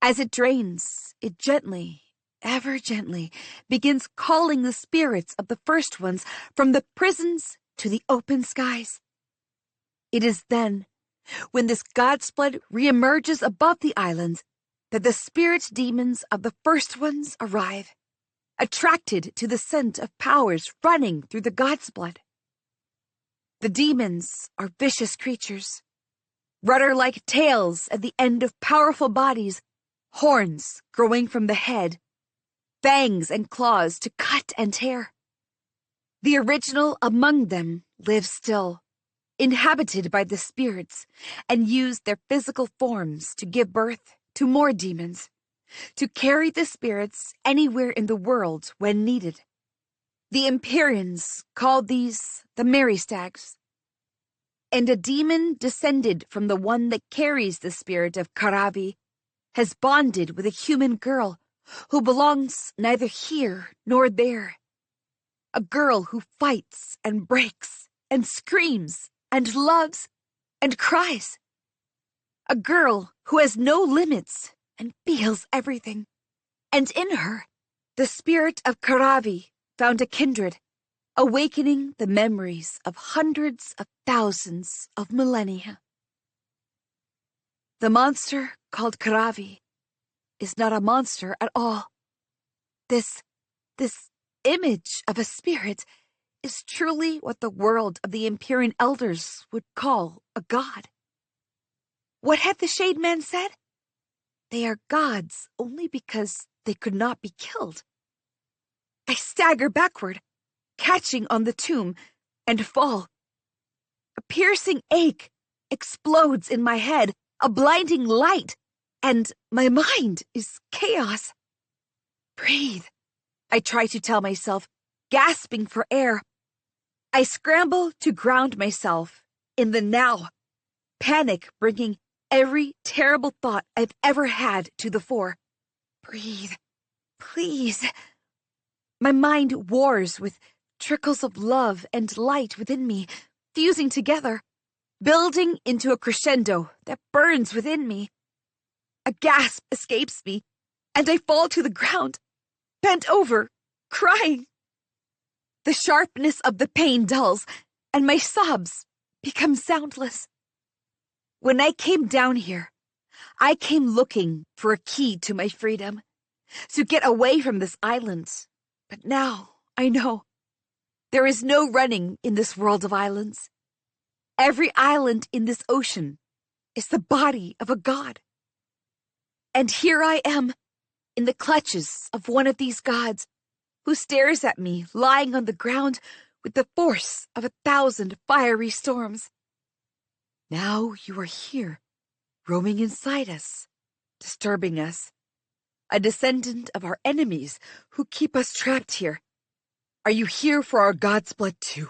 As it drains, it gently, ever gently, begins calling the spirits of the first ones from the prisons to the open skies. It is then, when this god's blood reemerges above the islands, that the spirit demons of the first ones arrive, attracted to the scent of powers running through the god's blood. The demons are vicious creatures, rudder-like tails at the end of powerful bodies, horns growing from the head, fangs and claws to cut and tear. The original among them lives still, inhabited by the spirits, and use their physical forms to give birth to more demons, to carry the spirits anywhere in the world when needed. The Empyreans called these the Merry Stags. And a demon descended from the one that carries the spirit of Karavi has bonded with a human girl who belongs neither here nor there. A girl who fights and breaks and screams and loves and cries. A girl who has no limits and feels everything. And in her, the spirit of Karavi found a kindred, awakening the memories of hundreds of thousands of millennia. The monster called Karavi is not a monster at all. This image of a spirit is truly what the world of the Empyrean Elders would call a god. What had the Shade Man said? They are gods only because they could not be killed. I stagger backward, catching on the tomb, and fall. A piercing ache explodes in my head, a blinding light, and my mind is chaos. Breathe, I try to tell myself, gasping for air. I scramble to ground myself in the now, panic bringing every terrible thought I've ever had to the fore. Breathe, please. My mind wars with trickles of love and light within me, fusing together, building into a crescendo that burns within me. A gasp escapes me, and I fall to the ground, bent over, crying. The sharpness of the pain dulls, and my sobs become soundless. When I came down here, I came looking for a key to my freedom, to get away from this island. But now I know there is no running in this world of islands. Every island in this ocean is the body of a god. And here I am, in the clutches of one of these gods, who stares at me lying on the ground with the force of 1,000 fiery storms. Now you are here, roaming inside us, disturbing us, a descendant of our enemies who keep us trapped here. Are you here for our god's blood too?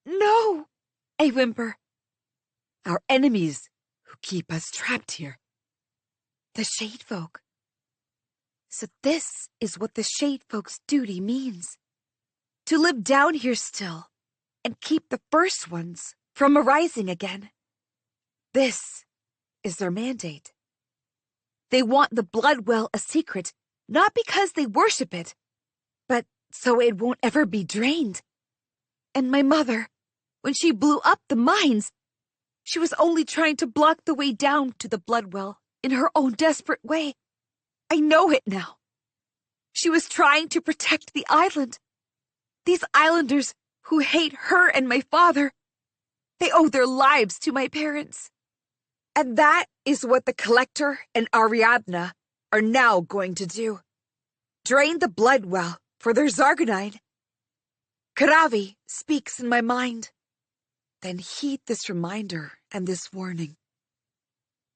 No, I whimper. Our enemies who keep us trapped here. The Shade Folk. So this is what the Shade Folk's duty means. To live down here still and keep the first ones from arising again. This is their mandate. They want the blood well a secret, not because they worship it, but so it won't ever be drained. And my mother, when she blew up the mines, she was only trying to block the way down to the blood well in her own desperate way. I know it now. She was trying to protect the island. These islanders who hate her and my father, they owe their lives to my parents. And that is what the Collector and Ariadna are now going to do. Drain the blood well for their Zargonine. Karavi speaks in my mind. Then heed this reminder and this warning.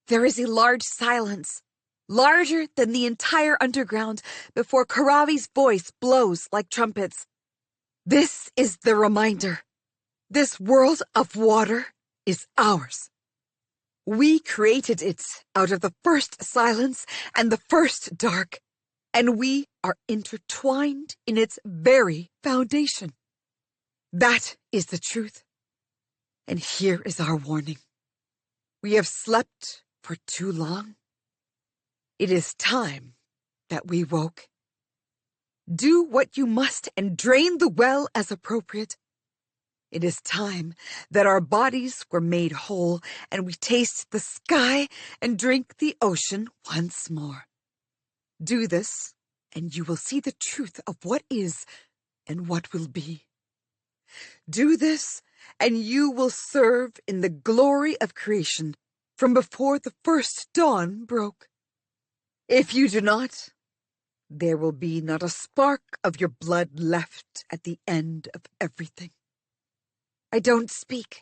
There is a large silence, larger than the entire underground, before Karavi's voice blows like trumpets. This is the reminder. This world of water is ours. We created it out of the first silence and the first dark, and we are intertwined in its very foundation. That is the truth. And here is our warning. We have slept for too long. It is time that we woke. Do what you must and drain the well as appropriate. It is time that our bodies were made whole and we taste the sky and drink the ocean once more. Do this, and you will see the truth of what is and what will be. Do this, and you will serve in the glory of creation from before the first dawn broke. If you do not, there will be not a spark of your blood left at the end of everything. I don't speak.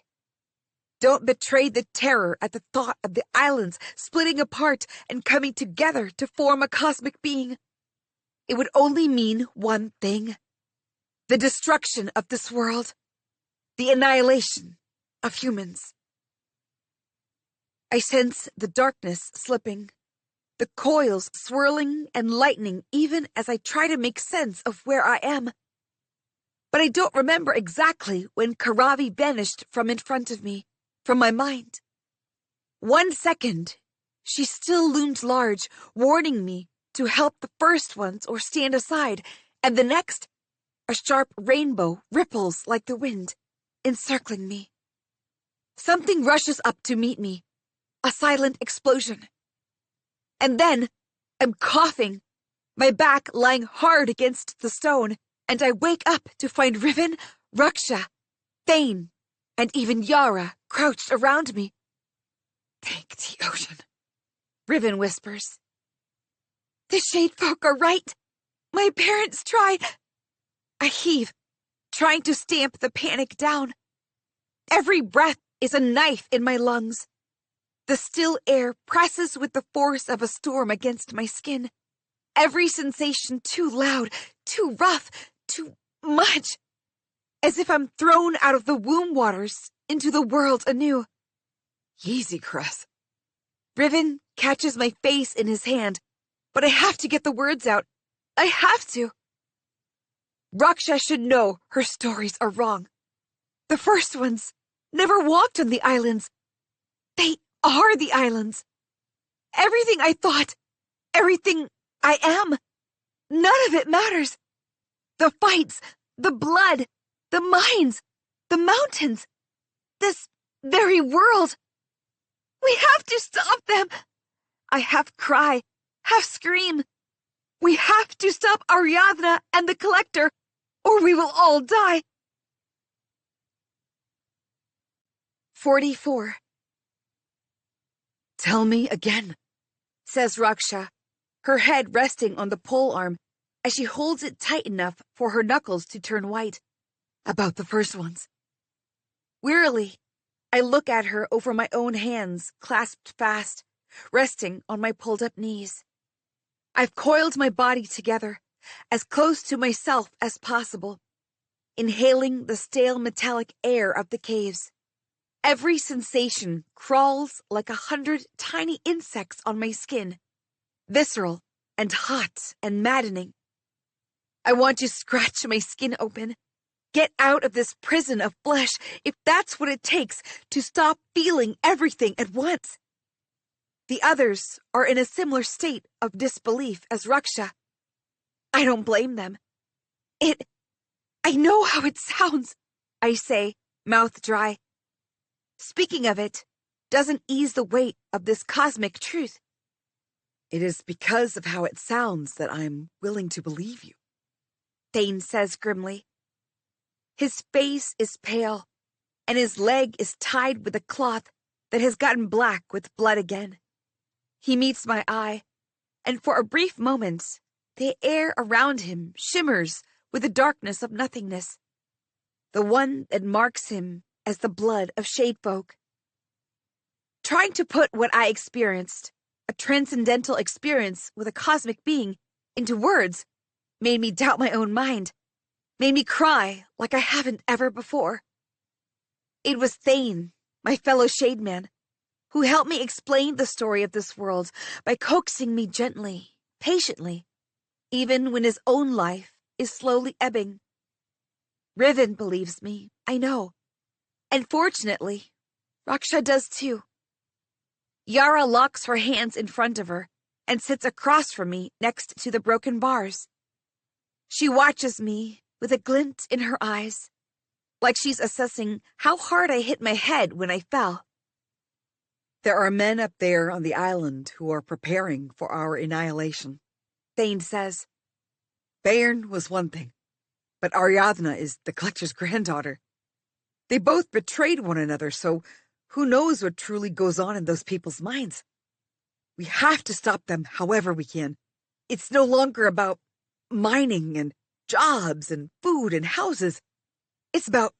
Don't betray the terror at the thought of the islands splitting apart and coming together to form a cosmic being. It would only mean one thing: the destruction of this world, the annihilation of humans. I sense the darkness slipping, the coils swirling and lightening even as I try to make sense of where I am. But I don't remember exactly when Karavi vanished from in front of me, from my mind. 1 second, she still loomed large, warning me to help the first ones or stand aside, and the next, a sharp rainbow ripples like the wind, encircling me. Something rushes up to meet me, a silent explosion. And then, I'm coughing, my back lying hard against the stone, and I wake up to find Riven, Raksha, Thane, and even Yara crouched around me. Thank the ocean, Riven whispers. The Shade Folk are right. My parents tried. I heave, trying to stamp the panic down. Every breath is a knife in my lungs. The still air presses with the force of a storm against my skin. Every sensation too loud, too rough, too much. As if I'm thrown out of the womb waters into the world anew. Easy, Cress. Riven catches my face in his hand, but I have to get the words out. I have to. Raksha should know her stories are wrong. The first ones never walked on the islands. They are the islands. Everything I thought, everything I am, none of it matters. The fights, the blood, the mines, the mountains, this very world. We have to stop them. I half cry, half scream. We have to stop Ariadna and the collector, or we will all die. 44. Tell me again, says Raksha, her head resting on the pole arm as she holds it tight enough for her knuckles to turn white. about the first ones. Wearily, I look at her over my own hands clasped fast, resting on my pulled-up knees. I've coiled my body together, as close to myself as possible, inhaling the stale metallic air of the caves. Every sensation crawls like 100 tiny insects on my skin, visceral and hot and maddening. I want to scratch my skin open, get out of this prison of flesh if that's what it takes to stop feeling everything at once. The others are in a similar state of disbelief as Raksha. I don't blame them. I know how it sounds, I say, mouth dry. Speaking of it doesn't ease the weight of this cosmic truth. It is because of how it sounds that I'm willing to believe you, Thane says grimly. His face is pale, and his leg is tied with a cloth that has gotten black with blood again. He meets my eye, and for a brief moment, the air around him shimmers with the darkness of nothingness, the one that marks him as the blood of shadefolk. Trying to put what I experienced, a transcendental experience with a cosmic being, into words made me doubt my own mind, made me cry like I haven't ever before. It was Thane, my fellow shademan, who helped me explain the story of this world by coaxing me gently, patiently, even when his own life is slowly ebbing. Riven believes me, I know, and fortunately, Raksha does too. Yara locks her hands in front of her and sits across from me next to the broken bars. She watches me with a glint in her eyes, like she's assessing how hard I hit my head when I fell. There are men up there on the island who are preparing for our annihilation, Thane says. Bairn was one thing, but Ariadna is the collector's granddaughter. They both betrayed one another, so who knows what truly goes on in those people's minds? We have to stop them however we can. It's no longer about mining and jobs and food and houses. It's about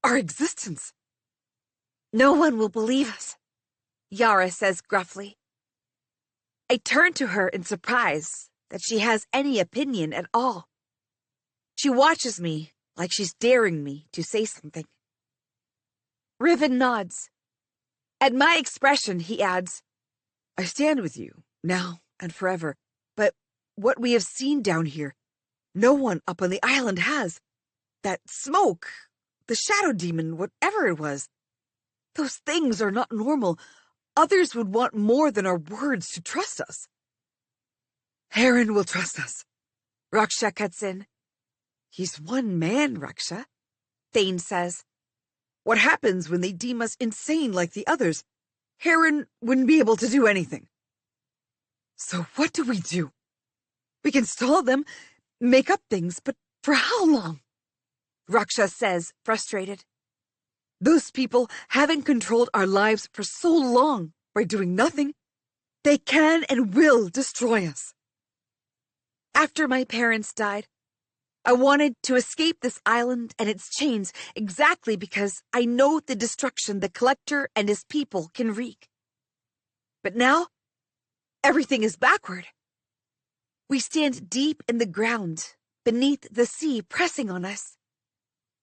our existence. No one will believe us, Yara says gruffly. I turn to her in surprise that she has any opinion at all. She watches me like she's daring me to say something. Riven nods. At my expression, he adds, I stand with you, now and forever, but what we have seen down here, no one up on the island has. That smoke, the shadow demon, whatever it was, those things are not normal. Others would want more than our words to trust us. Heron will trust us. Raksha cuts in. He's one man, Raksha, Thane says. What happens when they deem us insane like the others? Heron wouldn't be able to do anything. So what do we do? We can stall them, make up things, but for how long? Raksha says, frustrated. Those people haven't controlled our lives for so long by doing nothing. They can and will destroy us. After my parents died, I wanted to escape this island and its chains exactly because I know the destruction the collector and his people can wreak. But now, everything is backward. We stand deep in the ground, beneath the sea pressing on us.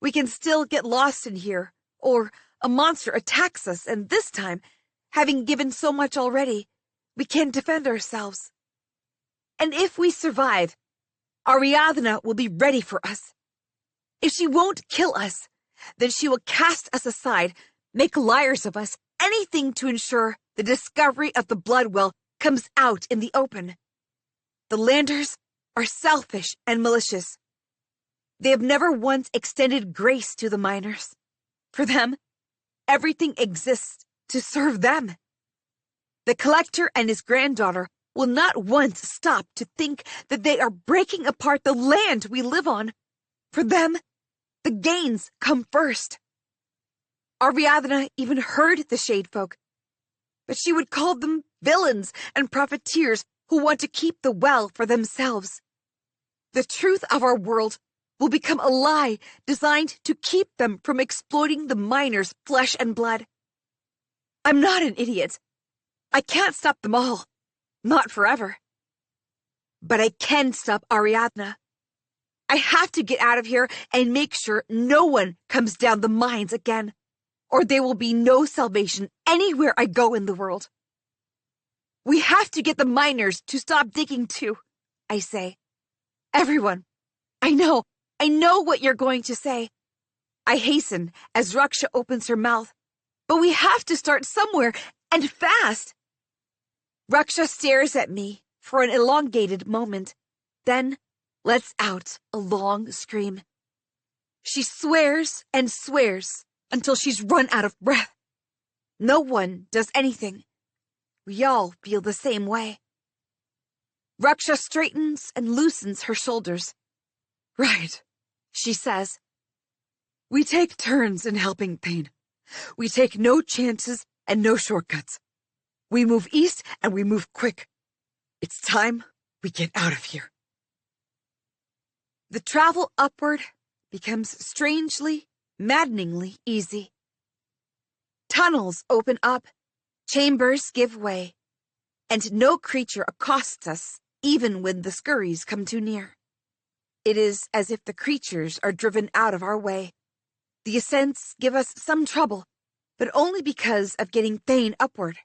We can still get lost in here, or a monster attacks us, and this time, having given so much already, we can't defend ourselves. And if we survive, Ariadna will be ready for us. If she won't kill us, then she will cast us aside, make liars of us, anything to ensure the discovery of the blood well comes out in the open. The Landers are selfish and malicious. They have never once extended grace to the miners. For them, everything exists to serve them. The collector and his granddaughter will not once stop to think that they are breaking apart the land we live on. For them, the gains come first. Ariadna even heard the Shade Folk, but she would call them villains and profiteers who want to keep the well for themselves. The truth of our world will become a lie designed to keep them from exploiting the miners' flesh and blood. I'm not an idiot. I can't stop them all. Not forever. But I can stop Ariadna. I have to get out of here and make sure no one comes down the mines again, or there will be no salvation anywhere I go in the world. We have to get the miners to stop digging too, I say. Everyone, I know what you're going to say. I hasten as Raksha opens her mouth, but we have to start somewhere, and fast. Raksha stares at me for an elongated moment, then lets out a long scream. She swears and swears until she's run out of breath. No one does anything. We all feel the same way. Raksha straightens and loosens her shoulders. Right, she says. We take turns in helping Thane. We take no chances and no shortcuts. We move east and we move quick. It's time we get out of here. The travel upward becomes strangely, maddeningly easy. Tunnels open up, chambers give way, and no creature accosts us even when the scurries come too near. It is as if the creatures are driven out of our way. The ascents give us some trouble, but only because of getting Thane upward.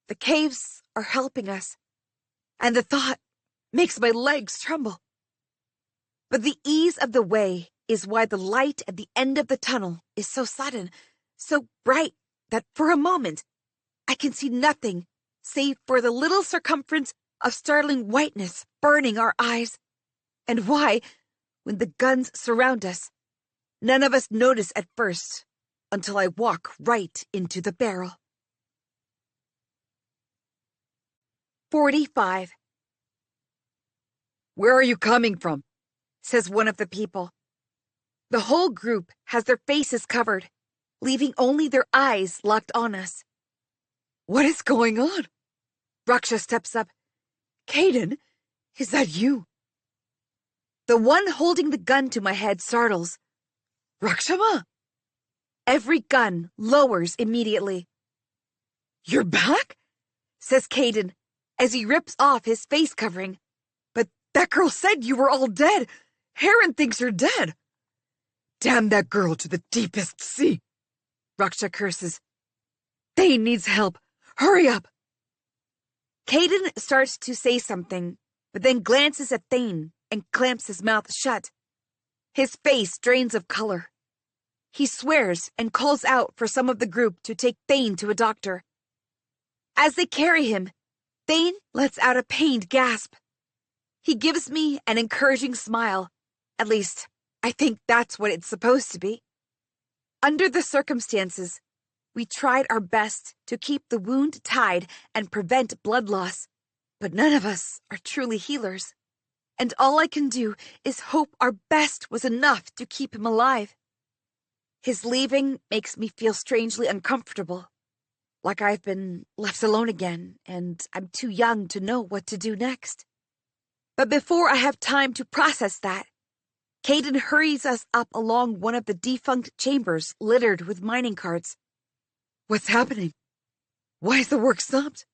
The caves are helping us, and the thought makes my legs tremble. But the ease of the way is why the light at the end of the tunnel is so sudden, so bright that for a moment I can see nothing save for the little circumference of startling whiteness burning our eyes, and why, when the guns surround us, none of us notice at first until I walk right into the barrel. 45. Where are you coming from? Says one of the people. The whole group has their faces covered, leaving only their eyes locked on us. What is going on? Raksha steps up. Caden, is that you? The one holding the gun to my head startles. Rakshama! Every gun lowers immediately. You're back? Says Caden as he rips off his face covering. But that girl said you were all dead. Heron thinks you're dead. Damn that girl to the deepest sea. Raksha curses. Thane needs help. Hurry up. Caden starts to say something, but then glances at Thane and clamps his mouth shut. His face drains of color. He swears and calls out for some of the group to take Thane to a doctor. As they carry him, Thane lets out a pained gasp. He gives me an encouraging smile. At least, I think that's what it's supposed to be. Under the circumstances, we tried our best to keep the wound tied and prevent blood loss, but none of us are truly healers, and all I can do is hope our best was enough to keep him alive. His leaving makes me feel strangely uncomfortable, like I've been left alone again, and I'm too young to know what to do next. But before I have time to process that, Caden hurries us up along one of the defunct chambers littered with mining carts. What's happening? Why is the work stopped?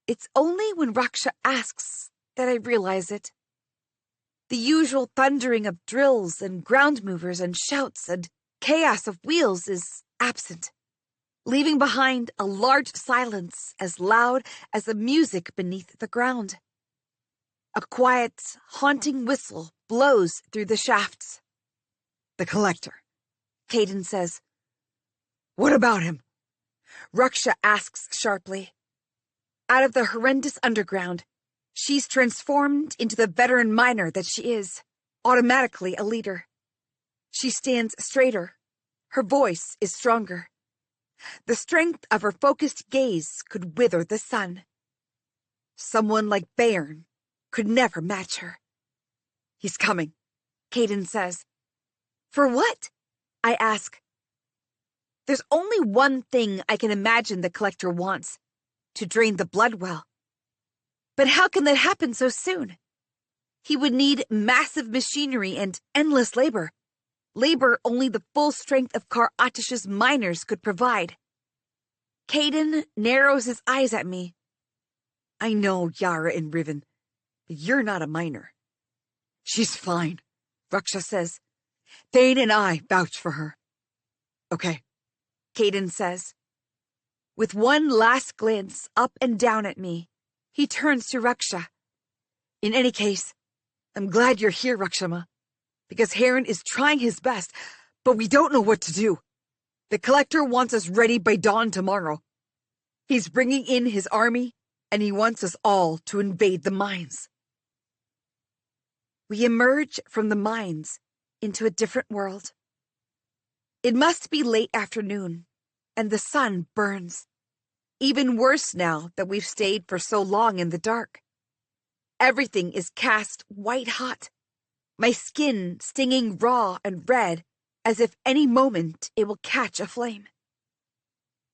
It's only when Raksha asks that I realize it. The usual thundering of drills and ground movers and shouts and chaos of wheels is absent, leaving behind a large silence as loud as the music beneath the ground. A quiet, haunting whistle blows through the shafts. The collector, Caden says. what about him? Raksha asks sharply. Out of the horrendous underground, she's transformed into the veteran miner that she is, automatically a leader. She stands straighter. Her voice is stronger. The strength of her focused gaze could wither the sun. Someone like Bairn could never match her. He's coming, Caden says. For what? I ask. There's only one thing I can imagine the collector wants, to drain the blood well. But how can that happen so soon? He would need massive machinery and endless labor only the full strength of Kar Atish's miners could provide. Caden narrows his eyes at me. I know Yara and Riven, but you're not a miner. She's fine, Raksha says. Thane and I vouch for her. Okay, Caden says. With one last glance up and down at me, he turns to Raksha. In any case, I'm glad you're here, Rakshama, because Heron is trying his best, but we don't know what to do. The collector wants us ready by dawn tomorrow. He's bringing in his army, and he wants us all to invade the mines. We emerge from the mines into a different world. It must be late afternoon, and the sun burns. Even worse now that we've stayed for so long in the dark. Everything is cast white hot, my skin stinging raw and red as if any moment it will catch a flame.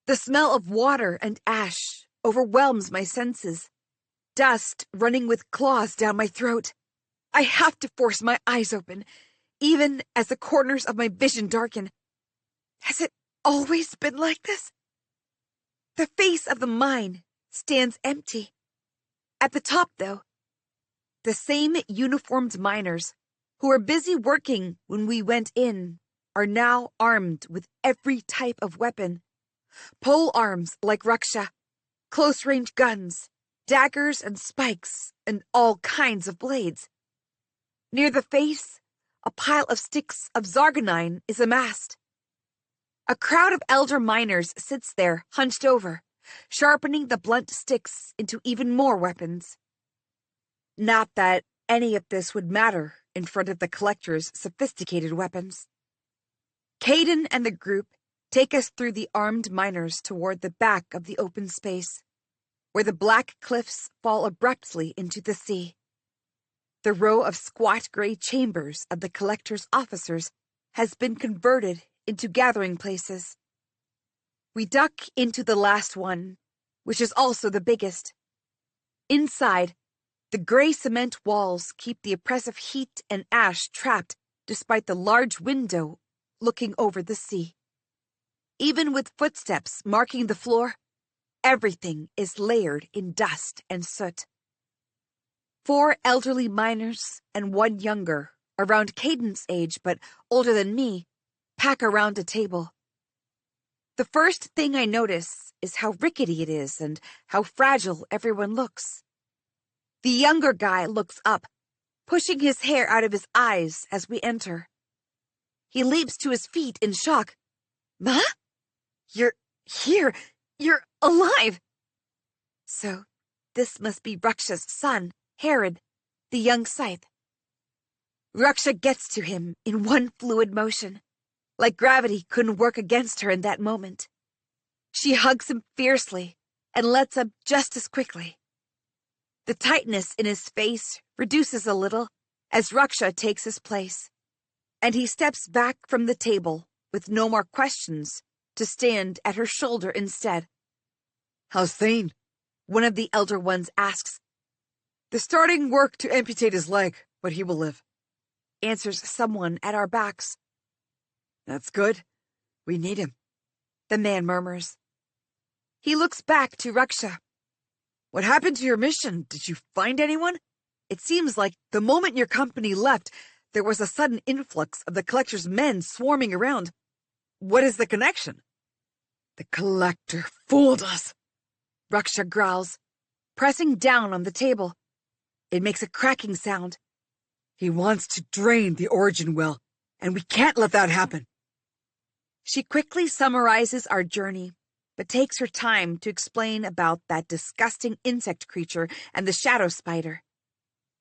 The smell of water and ash overwhelms my senses, dust running with claws down my throat. I have to force my eyes open, even as the corners of my vision darken. Has it always been like this? The face of the mine stands empty. At the top, though, the same uniformed miners who were busy working when we went in are now armed with every type of weapon. Pole arms like Raksha, close-range guns, daggers and spikes, and all kinds of blades. Near the face, a pile of sticks of Zargonine is amassed. A crowd of elder miners sits there, hunched over, sharpening the blunt sticks into even more weapons. Not that any of this would matter in front of the collector's sophisticated weapons. Caden and the group take us through the armed miners toward the back of the open space, where the black cliffs fall abruptly into the sea. The row of squat gray chambers of the collector's officers has been converted into gathering places. We duck into the last one, which is also the biggest. Inside, the gray cement walls keep the oppressive heat and ash trapped despite the large window looking over the sea. Even with footsteps marking the floor, everything is layered in dust and soot. 4 elderly miners and 1 younger, around Caden's age but older than me, pack around a table. The first thing I notice is how rickety it is and how fragile everyone looks. The younger guy looks up, pushing his hair out of his eyes as we enter. He leaps to his feet in shock. Ma? You're here! You're alive! So, this must be Raksha's son, Herod, the young scythe. Raksha gets to him in one fluid motion, like gravity couldn't work against her in that moment. She hugs him fiercely and lets up just as quickly. The tightness in his face reduces a little as Raksha takes his place, and he steps back from the table with no more questions to stand at her shoulder instead. How's Thane? One of the elder ones asks. They're starting work to amputate his leg, but he will live, answers someone at our backs. That's good. We need him, the man murmurs. He looks back to Raksha. What happened to your mission? Did you find anyone? It seems like the moment your company left, there was a sudden influx of the collector's men swarming around. What is the connection? The collector fooled us, Raksha growls, pressing down on the table. It makes a cracking sound. He wants to drain the origin well, and we can't let that happen. She quickly summarizes our journey, but takes her time to explain about that disgusting insect creature and the shadow spider.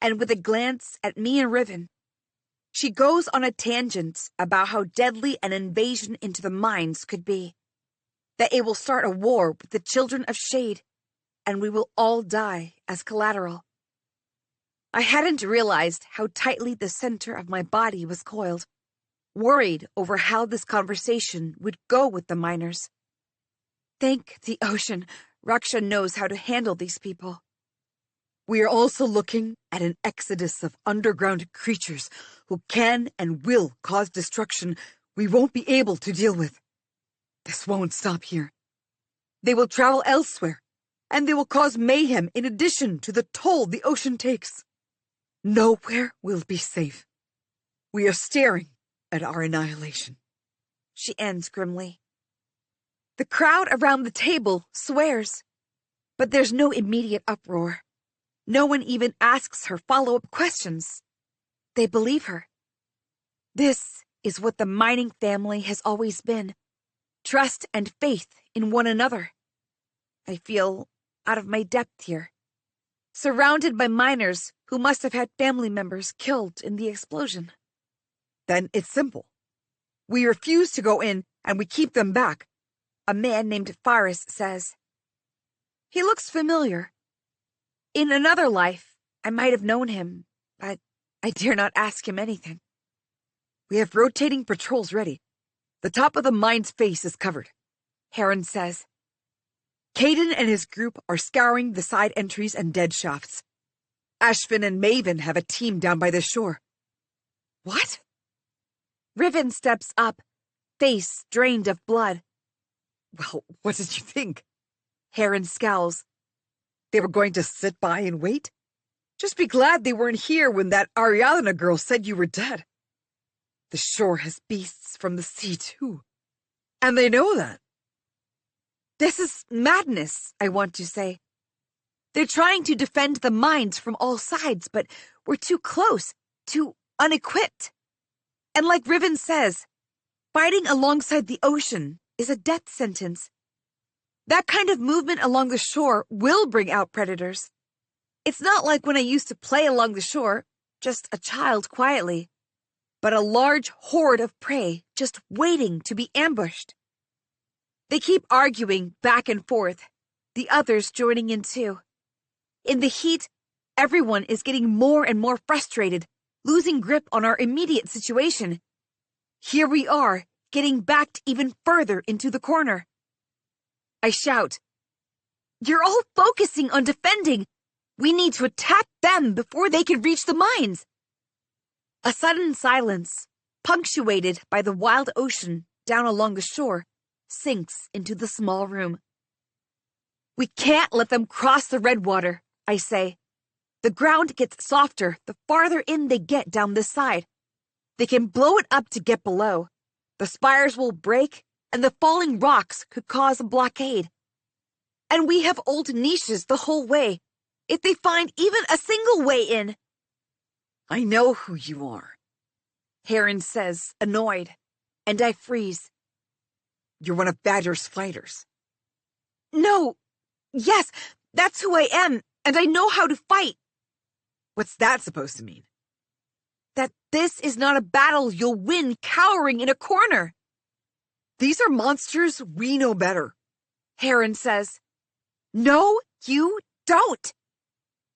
And with a glance at me and Riven, she goes on a tangent about how deadly an invasion into the mines could be. That it will start a war with the children of Shade, and we will all die as collateral. I hadn't realized how tightly the center of my body was coiled, worried over how this conversation would go with the miners. Thank the ocean, Raksha knows how to handle these people. We are also looking at an exodus of underground creatures who can and will cause destruction we won't be able to deal with. This won't stop here. They will travel elsewhere, and they will cause mayhem in addition to the toll the ocean takes. Nowhere will be safe. We are staring at our annihilation. She ends grimly. The crowd around the table swears, but there's no immediate uproar. No one even asks her follow-up questions. They believe her. This is what the mining family has always been. Trust and faith in one another. I feel out of my depth here, surrounded by miners who must have had family members killed in the explosion. Then it's simple. We refuse to go in and we keep them back, a man named Faris says. He looks familiar. In another life, I might have known him, but I dare not ask him anything. We have rotating patrols ready. The top of the mine's face is covered, Heron says. Caden and his group are scouring the side entries and dead shafts. Ashvin and Maven have a team down by the shore. What? Riven steps up, face drained of blood. Well, what did you think? Heron scowls. They were going to sit by and wait? Just be glad they weren't here when that Ariadna girl said you were dead. The shore has beasts from the sea, too. And they know that. This is madness, I want to say. They're trying to defend the mines from all sides, but we're too close, too unequipped. And like Riven says, fighting alongside the ocean is a death sentence. That kind of movement along the shore will bring out predators. It's not like when I used to play along the shore, just a child quietly, but a large horde of prey just waiting to be ambushed. They keep arguing back and forth, the others joining in too. In the heat, everyone is getting more and more frustrated, losing grip on our immediate situation. Here we are, getting backed even further into the corner. I shout, "You're all focusing on defending. We need to attack them before they can reach the mines." A sudden silence, punctuated by the wild ocean down along the shore, sinks into the small room. We can't let them cross the red water, I say. The ground gets softer the farther in they get down this side. They can blow it up to get below. The spires will break, and the falling rocks could cause a blockade. And we have old niches the whole way, if they find even a single way in. I know who you are, Heron says, annoyed, and I freeze. You're one of Badger's fighters. No, yes, that's who I am, and I know how to fight. What's that supposed to mean? That this is not a battle you'll win cowering in a corner. These are monsters we know better, Heron says. No, you don't.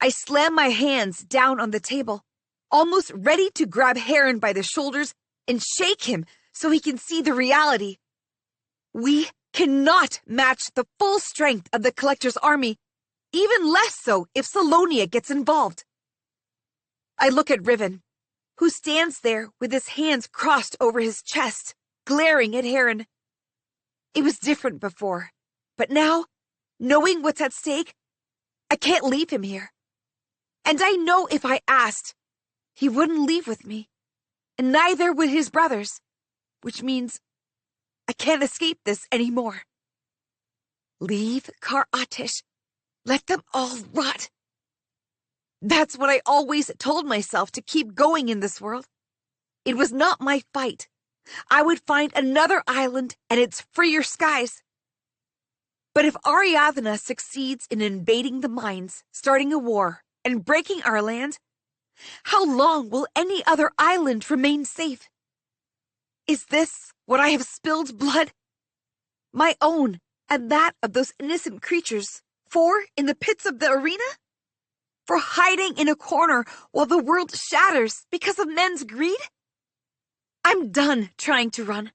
I slam my hands down on the table, almost ready to grab Heron by the shoulders and shake him so he can see the reality. We cannot match the full strength of the Collector's army, even less so if Salonia gets involved. I look at Riven, who stands there with his hands crossed over his chest, glaring at Heron. It was different before, but now, knowing what's at stake, I can't leave him here. And I know if I asked, he wouldn't leave with me, and neither would his brothers, which means I can't escape this anymore. Leave Kar Atish. Let them all rot. That's what I always told myself to keep going in this world. It was not my fight. I would find another island and its freer skies. But if Ariadna succeeds in invading the mines, starting a war, and breaking our land, how long will any other island remain safe? Is this what I have spilled blood? My own and that of those innocent creatures, for in the pits of the arena? For hiding in a corner while the world shatters because of men's greed? I'm done trying to run.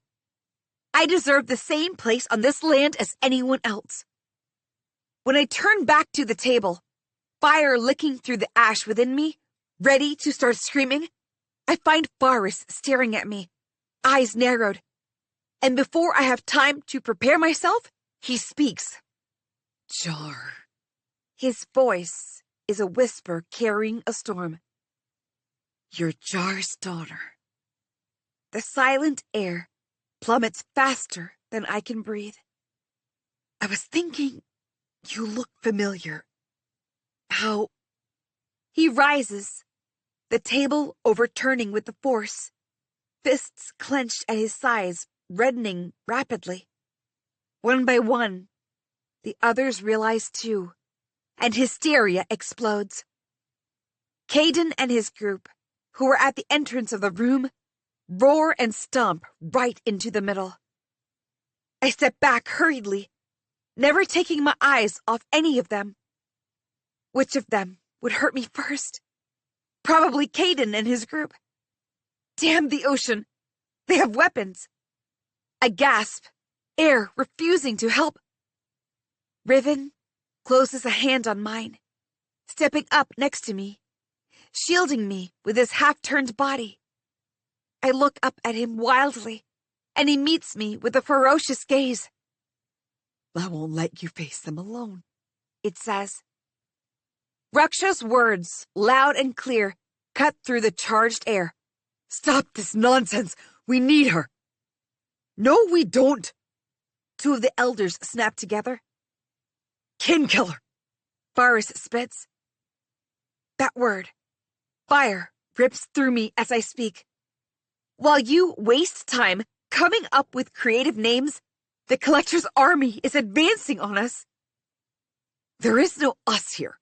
I deserve the same place on this land as anyone else. When I turn back to the table, fire licking through the ash within me, ready to start screaming, I find Faris staring at me, eyes narrowed. And before I have time to prepare myself, he speaks. Jar. His voice is a whisper carrying a storm. You're Jar's daughter. The silent air plummets faster than I can breathe. I was thinking you look familiar. How? He rises, the table overturning with the force, fists clenched at his sides, reddening rapidly. One by one, the others realize too, and hysteria explodes. Caden and his group, who were at the entrance of the room, roar and stomp right into the middle. I step back hurriedly, never taking my eyes off any of them. Which of them would hurt me first? Probably Caden and his group. Damn the ocean! They have weapons! I gasp, air refusing to help. Riven closes a hand on mine, stepping up next to me, shielding me with his half-turned body. I look up at him wildly, and he meets me with a ferocious gaze. I won't let you face them alone, it says. Raksha's words, loud and clear, cut through the charged air. Stop this nonsense! We need her! No, we don't! Two of the elders snap together. Kinkiller! Faris spits. That word, fire, rips through me as I speak. While you waste time coming up with creative names, the Collector's army is advancing on us. There is no us here.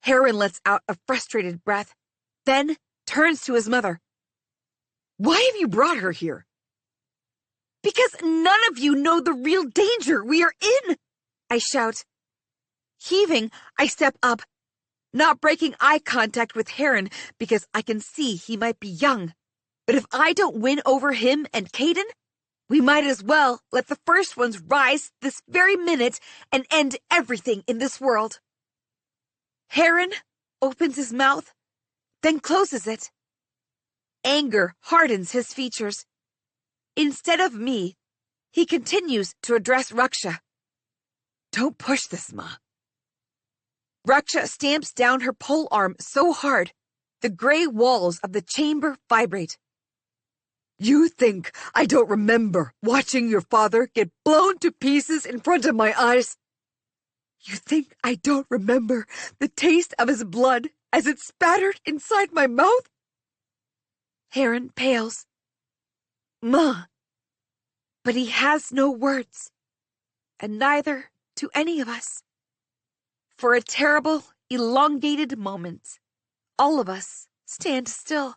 Heron lets out a frustrated breath, then turns to his mother. Why have you brought her here? Because none of you know the real danger we are in, I shout. Heaving, I step up, not breaking eye contact with Heron because I can see he might be young. But if I don't win over him and Caden, we might as well let the first ones rise this very minute and end everything in this world. Heron opens his mouth, then closes it. Anger hardens his features. Instead of me, he continues to address Raksha. Don't push this, Ma. Raksha stamps down her pole arm so hard, the gray walls of the chamber vibrate. You think I don't remember watching your father get blown to pieces in front of my eyes? You think I don't remember the taste of his blood as it spattered inside my mouth? Heron pales. Ma. But he has no words, and neither do any of us. For a terrible, elongated moment, all of us stand still,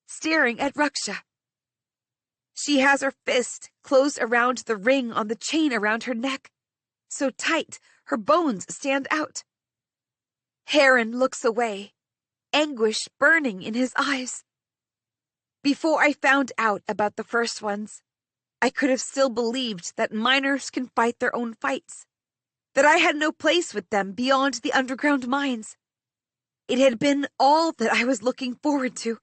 staring at Raksha. She has her fist closed around the ring on the chain around her neck, so tight her bones stand out. Heron looks away, anguish burning in his eyes. Before I found out about the first ones, I could have still believed that miners can fight their own fights, that I had no place with them beyond the underground mines. It had been all that I was looking forward to,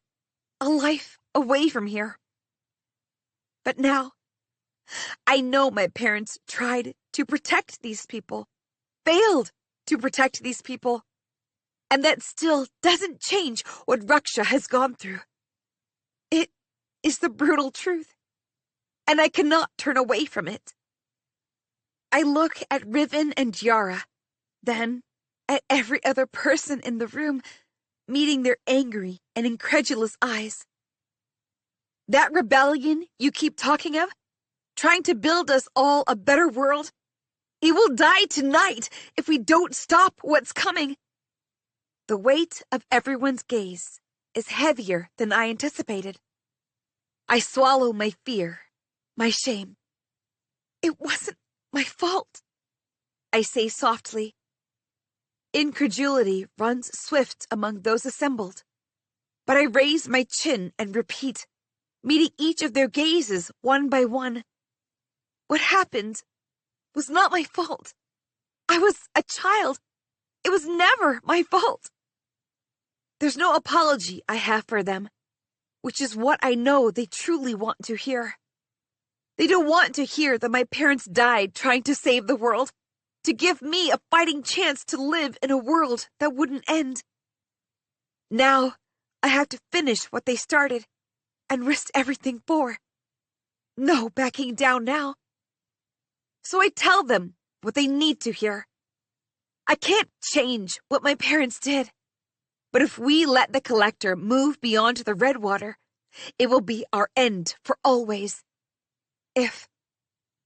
a life away from here. But now, I know my parents tried to protect these people, failed to protect these people, and that still doesn't change what Raksha has gone through. It is the brutal truth, and I cannot turn away from it. I look at Riven and Yara, then at every other person in the room, meeting their angry and incredulous eyes. That rebellion you keep talking of, trying to build us all a better world, it will die tonight if we don't stop what's coming. The weight of everyone's gaze is heavier than I anticipated. I swallow my fear, my shame. It wasn't my fault, I say softly. Incredulity runs swift among those assembled, but I raise my chin and repeat, meeting each of their gazes one by one. What happened was not my fault. I was a child. It was never my fault. There's no apology I have for them, which is what I know they truly want to hear. They don't want to hear that my parents died trying to save the world, to give me a fighting chance to live in a world that wouldn't end. Now, I have to finish what they started and risk everything for. No backing down now. So I tell them what they need to hear. I can't change what my parents did, but if we let the collector move beyond the Redwater, it will be our end for always. If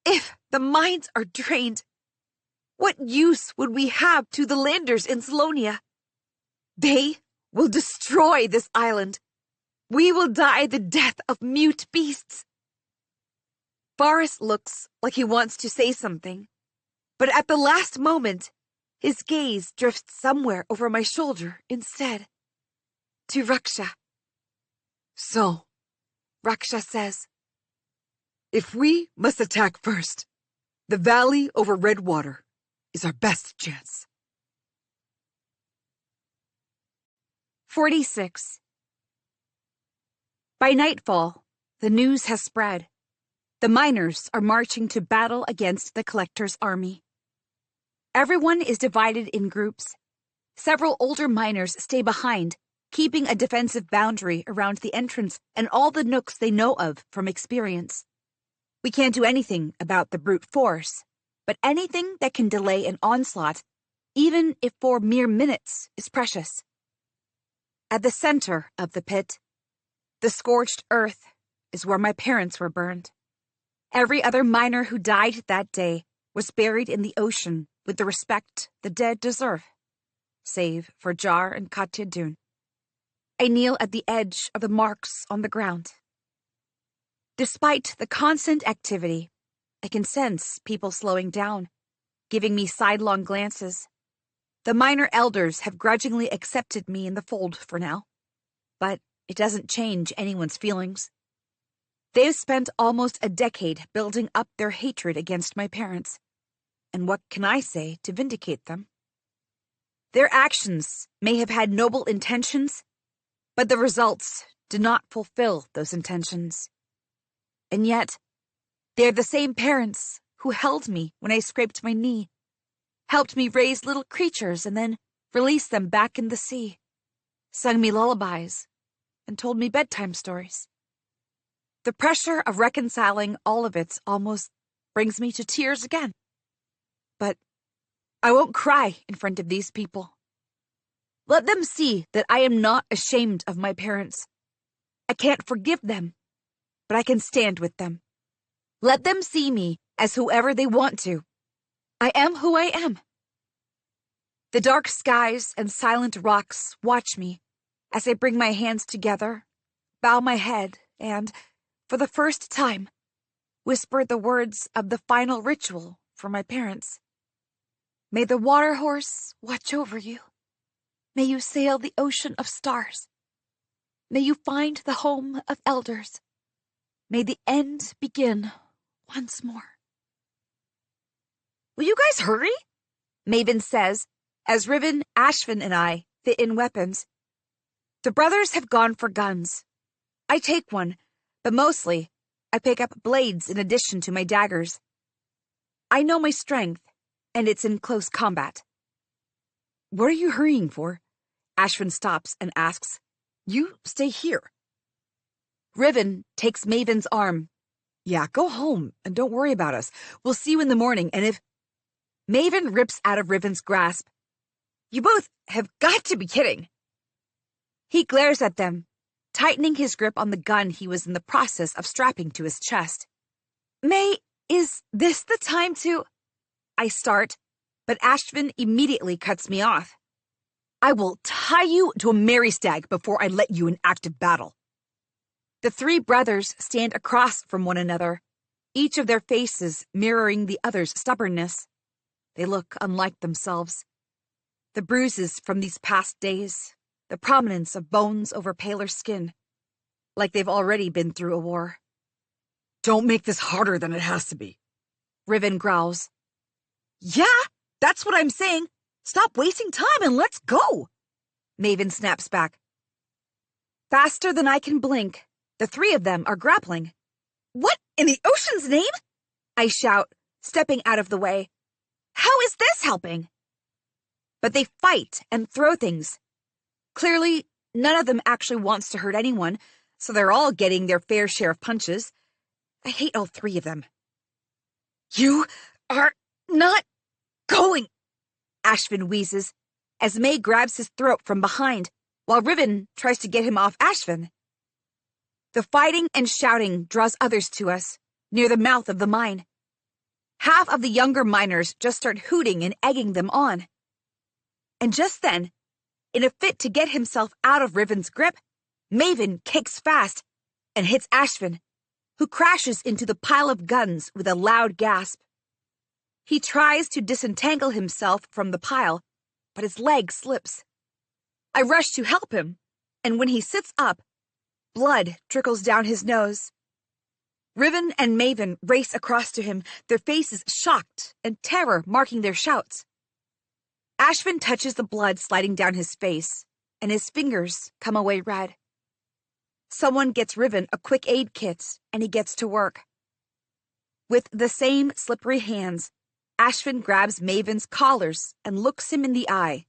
the mines are drained, what use would we have to the landers in Salonia? They will destroy this island. We will die the death of mute beasts. Forrest looks like he wants to say something, but at the last moment, his gaze drifts somewhere over my shoulder instead. To Raksha. So, Raksha says, if we must attack first, the valley over Redwater is our best chance. 46. By nightfall, the news has spread. The miners are marching to battle against the collector's army. Everyone is divided in groups. Several older miners stay behind, keeping a defensive boundary around the entrance and all the nooks they know of from experience. We can't do anything about the brute force, but anything that can delay an onslaught, even if for mere minutes, is precious. At the center of the pit, the scorched earth is where my parents were burned. Every other miner who died that day was buried in the ocean with the respect the dead deserve, save for Jar and Katya Dun. I kneel at the edge of the marks on the ground. Despite the constant activity, I can sense people slowing down, giving me sidelong glances. The minor elders have grudgingly accepted me in the fold for now, but it doesn't change anyone's feelings. They've spent almost a decade building up their hatred against my parents, and what can I say to vindicate them? Their actions may have had noble intentions, but the results did not fulfill those intentions. And yet, they're the same parents who held me when I scraped my knee, helped me raise little creatures and then released them back in the sea, sung me lullabies, and told me bedtime stories. The pressure of reconciling all of it almost brings me to tears again. But I won't cry in front of these people. Let them see that I am not ashamed of my parents. I can't forgive them, but I can stand with them. Let them see me as whoever they want to. I am who I am. The dark skies and silent rocks watch me as I bring my hands together, bow my head, and, for the first time, whisper the words of the final ritual for my parents. May the water horse watch over you. May you sail the ocean of stars. May you find the home of elders. May the end begin once more. Will you guys hurry? Maven says, as Riven, Ashvin, and I fit in weapons. The brothers have gone for guns. I take one, but mostly I pick up blades in addition to my daggers. I know my strength, and it's in close combat. What are you hurrying for? Ashvin stops and asks. You stay here. Riven takes Maven's arm. Yeah, go home and don't worry about us. We'll see you in the morning, and if... Maven rips out of Riven's grasp. You both have got to be kidding. He glares at them, tightening his grip on the gun he was in the process of strapping to his chest. May, is this the time to... I start, but Ashvin immediately cuts me off. I will tie you to a merry stag before I let you in active battle. The three brothers stand across from one another, each of their faces mirroring the other's stubbornness. They look unlike themselves. The bruises from these past days, the prominence of bones over paler skin, like they've already been through a war. Don't make this harder than it has to be, Riven growls. Yeah, that's what I'm saying. Stop wasting time and let's go. Maven snaps back. Faster than I can blink, the three of them are grappling. What in the ocean's name? I shout, stepping out of the way. How is this helping? But they fight and throw things. Clearly, none of them actually wants to hurt anyone, so they're all getting their fair share of punches. I hate all three of them. You are not going, Ashvin wheezes, as May grabs his throat from behind, while Riven tries to get him off Ashvin. The fighting and shouting draws others to us, near the mouth of the mine. Half of the younger miners just start hooting and egging them on. And just then, in a fit to get himself out of Riven's grip, Maven kicks fast and hits Ashvin, who crashes into the pile of guns with a loud gasp. He tries to disentangle himself from the pile, but his leg slips. I rush to help him, and when he sits up, blood trickles down his nose. Riven and Maven race across to him, their faces shocked and terror marking their shouts. Ashvin touches the blood sliding down his face, and his fingers come away red. Someone gets Riven a quick aid kit, and he gets to work. With the same slippery hands, Ashvin grabs Maven's collars and looks him in the eye.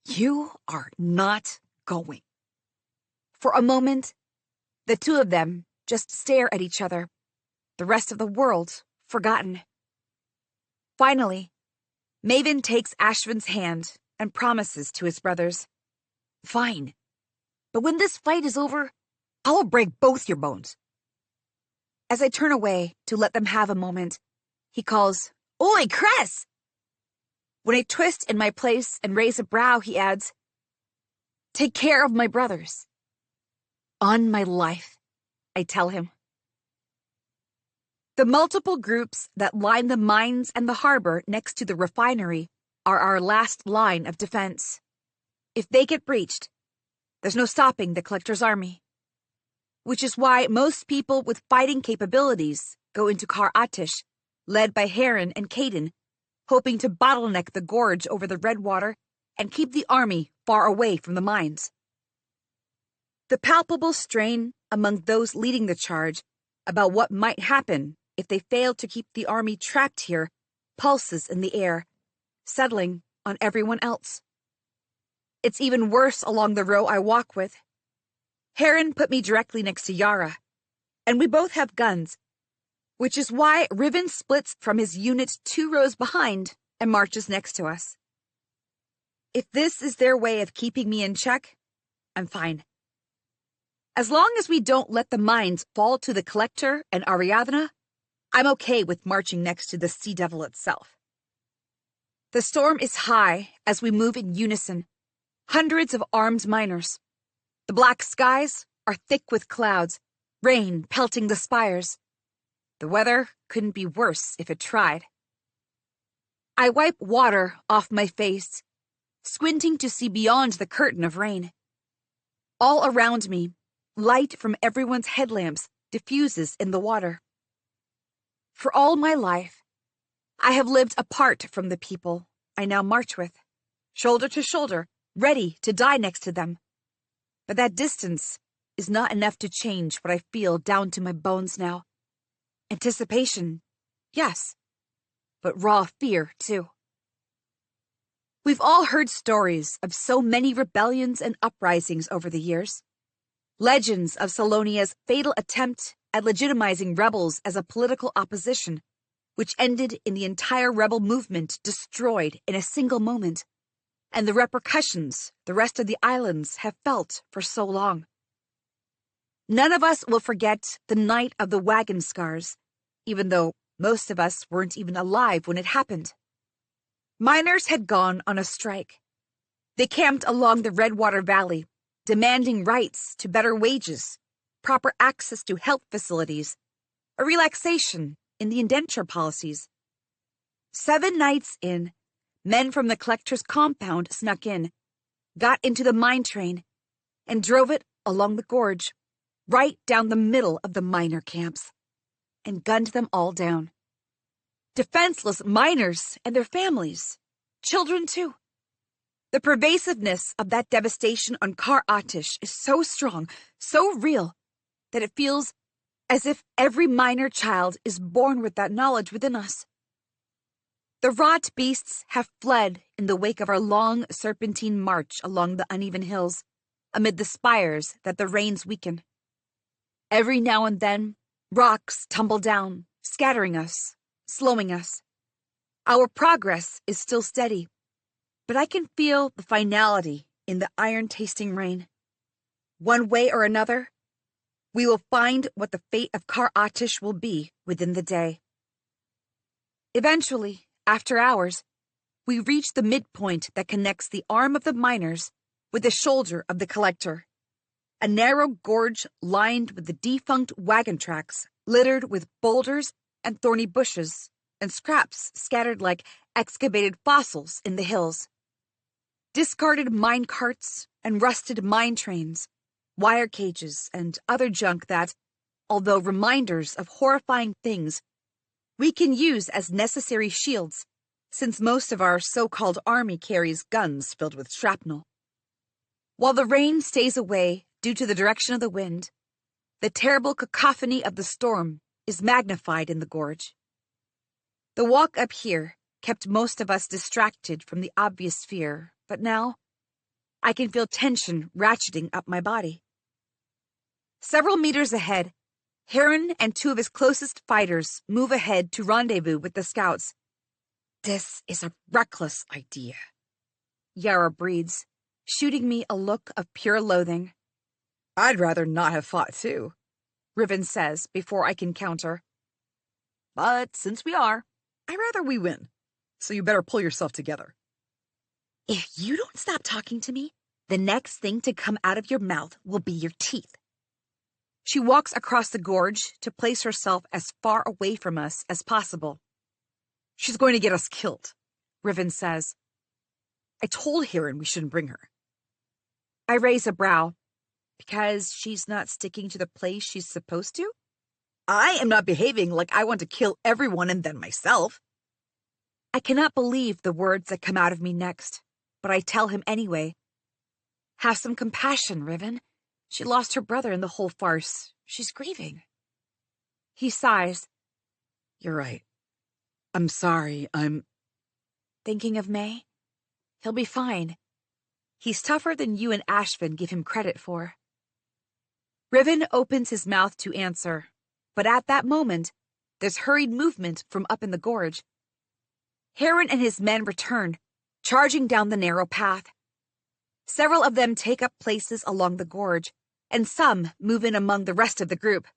You are not going. For a moment, the two of them just stare at each other, the rest of the world forgotten. Finally, Maven takes Ashvin's hand and promises to his brothers, Fine, but when this fight is over, I will break both your bones. As I turn away to let them have a moment, he calls, Oi, Cress! When I twist in my place and raise a brow, he adds, Take care of my brothers. On my life, I tell him. The multiple groups that line the mines and the harbor next to the refinery are our last line of defense. If they get breached, there's no stopping the Collector's army. Which is why most people with fighting capabilities go into Kar Atish, led by Heron and Caden, hoping to bottleneck the gorge over the Redwater and keep the army far away from the mines. The palpable strain among those leading the charge about what might happen if they failed to keep the army trapped here pulses in the air, settling on everyone else. It's even worse along the row I walk with. Heron put me directly next to Yara, and we both have guns, which is why Riven splits from his unit 2 rows behind and marches next to us. If this is their way of keeping me in check, I'm fine. As long as we don't let the mines fall to the Collector and Ariadna, I'm okay with marching next to the Sea Devil itself. The storm is high as we move in unison, hundreds of armed miners. The black skies are thick with clouds, rain pelting the spires. The weather couldn't be worse if it tried. I wipe water off my face, squinting to see beyond the curtain of rain. All around me, light from everyone's headlamps diffuses in the water. For all my life, I have lived apart from the people I now march with, shoulder to shoulder, ready to die next to them. But that distance is not enough to change what I feel down to my bones now. Anticipation, yes, but raw fear, too. We've all heard stories of so many rebellions and uprisings over the years. Legends of Salonia's fatal attempt at legitimizing rebels as a political opposition, which ended in the entire rebel movement destroyed in a single moment. and the repercussions the rest of the islands have felt for so long. None of us will forget the night of the wagon scars, even though most of us weren't even alive when it happened. Miners had gone on a strike. They camped along the Redwater Valley, demanding rights to better wages, proper access to health facilities, a relaxation in the indenture policies. 7 nights in, men from the collector's compound snuck in, got into the mine train, and drove it along the gorge, right down the middle of the miner camps, and gunned them all down. Defenseless miners and their families, children too. The pervasiveness of that devastation on Kar Atish is so strong, so real, that it feels as if every miner child is born with that knowledge within us. The rot beasts have fled in the wake of our long serpentine march along the uneven hills, amid the spires that the rains weaken. Every now and then, rocks tumble down, scattering us, slowing us. Our progress is still steady, but I can feel the finality in the iron-tasting rain. One way or another, we will find what the fate of Kar Atish will be within the day. Eventually, after hours, we reach the midpoint that connects the arm of the miners with the shoulder of the collector. A narrow gorge lined with the defunct wagon tracks, littered with boulders and thorny bushes, and scraps scattered like excavated fossils in the hills. Discarded mine carts and rusted mine trains, wire cages, and other junk that, although reminders of horrifying things, we can use as necessary shields, since most of our so-called army carries guns filled with shrapnel. While the rain stays away due to the direction of the wind, the terrible cacophony of the storm is magnified in the gorge. The walk up here kept most of us distracted from the obvious fear, but now I can feel tension ratcheting up my body. Several meters ahead, Heron and 2 of his closest fighters move ahead to rendezvous with the scouts. This is a reckless idea, Yara breathes, shooting me a look of pure loathing. I'd rather not have fought too, Riven says before I can counter. But since we are, I'd rather we win, so you better pull yourself together. If you don't stop talking to me, the next thing to come out of your mouth will be your teeth. She walks across the gorge to place herself as far away from us as possible. She's going to get us killed, Riven says. I told Heron we shouldn't bring her. I raise a brow. Because she's not sticking to the place she's supposed to? I am not behaving like I want to kill everyone and then myself. I cannot believe the words that come out of me next, but I tell him anyway. Have some compassion, Riven. She lost her brother in the whole farce. She's grieving. He sighs. You're right. I'm sorry, I'm... Thinking of May? He'll be fine. He's tougher than you and Ashvin give him credit for. Riven opens his mouth to answer, but at that moment, there's hurried movement from up in the gorge. Heron and his men return, charging down the narrow path. Several of them take up places along the gorge, and some move in among the rest of the group.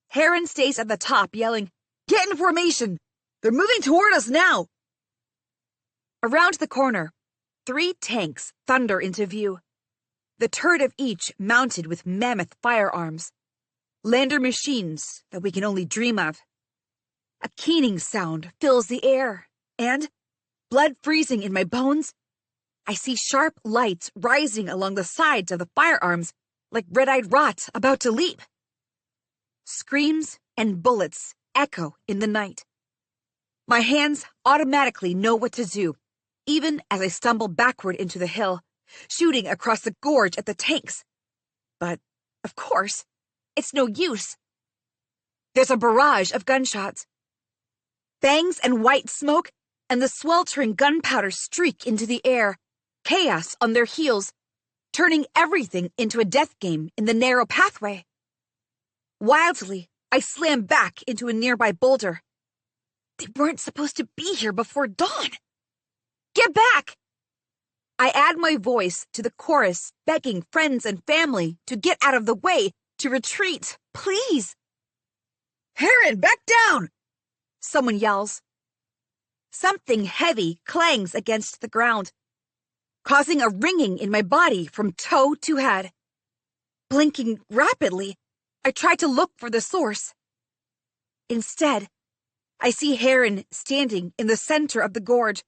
Heron stays at the top, yelling, "Get in formation! They're moving toward us now!" Around the corner, 3 tanks thunder into view, the turret of each mounted with mammoth firearms, lander machines that we can only dream of. A keening sound fills the air, and, blood freezing in my bones, I see sharp lights rising along the sides of the firearms like red-eyed rot about to leap. Screams and bullets echo in the night. My hands automatically know what to do, even as I stumble backward into the hill, shooting across the gorge at the tanks. But, of course, it's no use. There's a barrage of gunshots. Bangs and white smoke, and the sweltering gunpowder streak into the air, chaos on their heels, turning everything into a death game in the narrow pathway. Wildly, I slam back into a nearby boulder. They weren't supposed to be here before dawn. Get back! I add my voice to the chorus, begging friends and family to get out of the way, to retreat, please. Heron, back down! Someone yells. Something heavy clangs against the ground, causing a ringing in my body from toe to head. Blinking rapidly, I try to look for the source. Instead, I see Heron standing in the center of the gorge,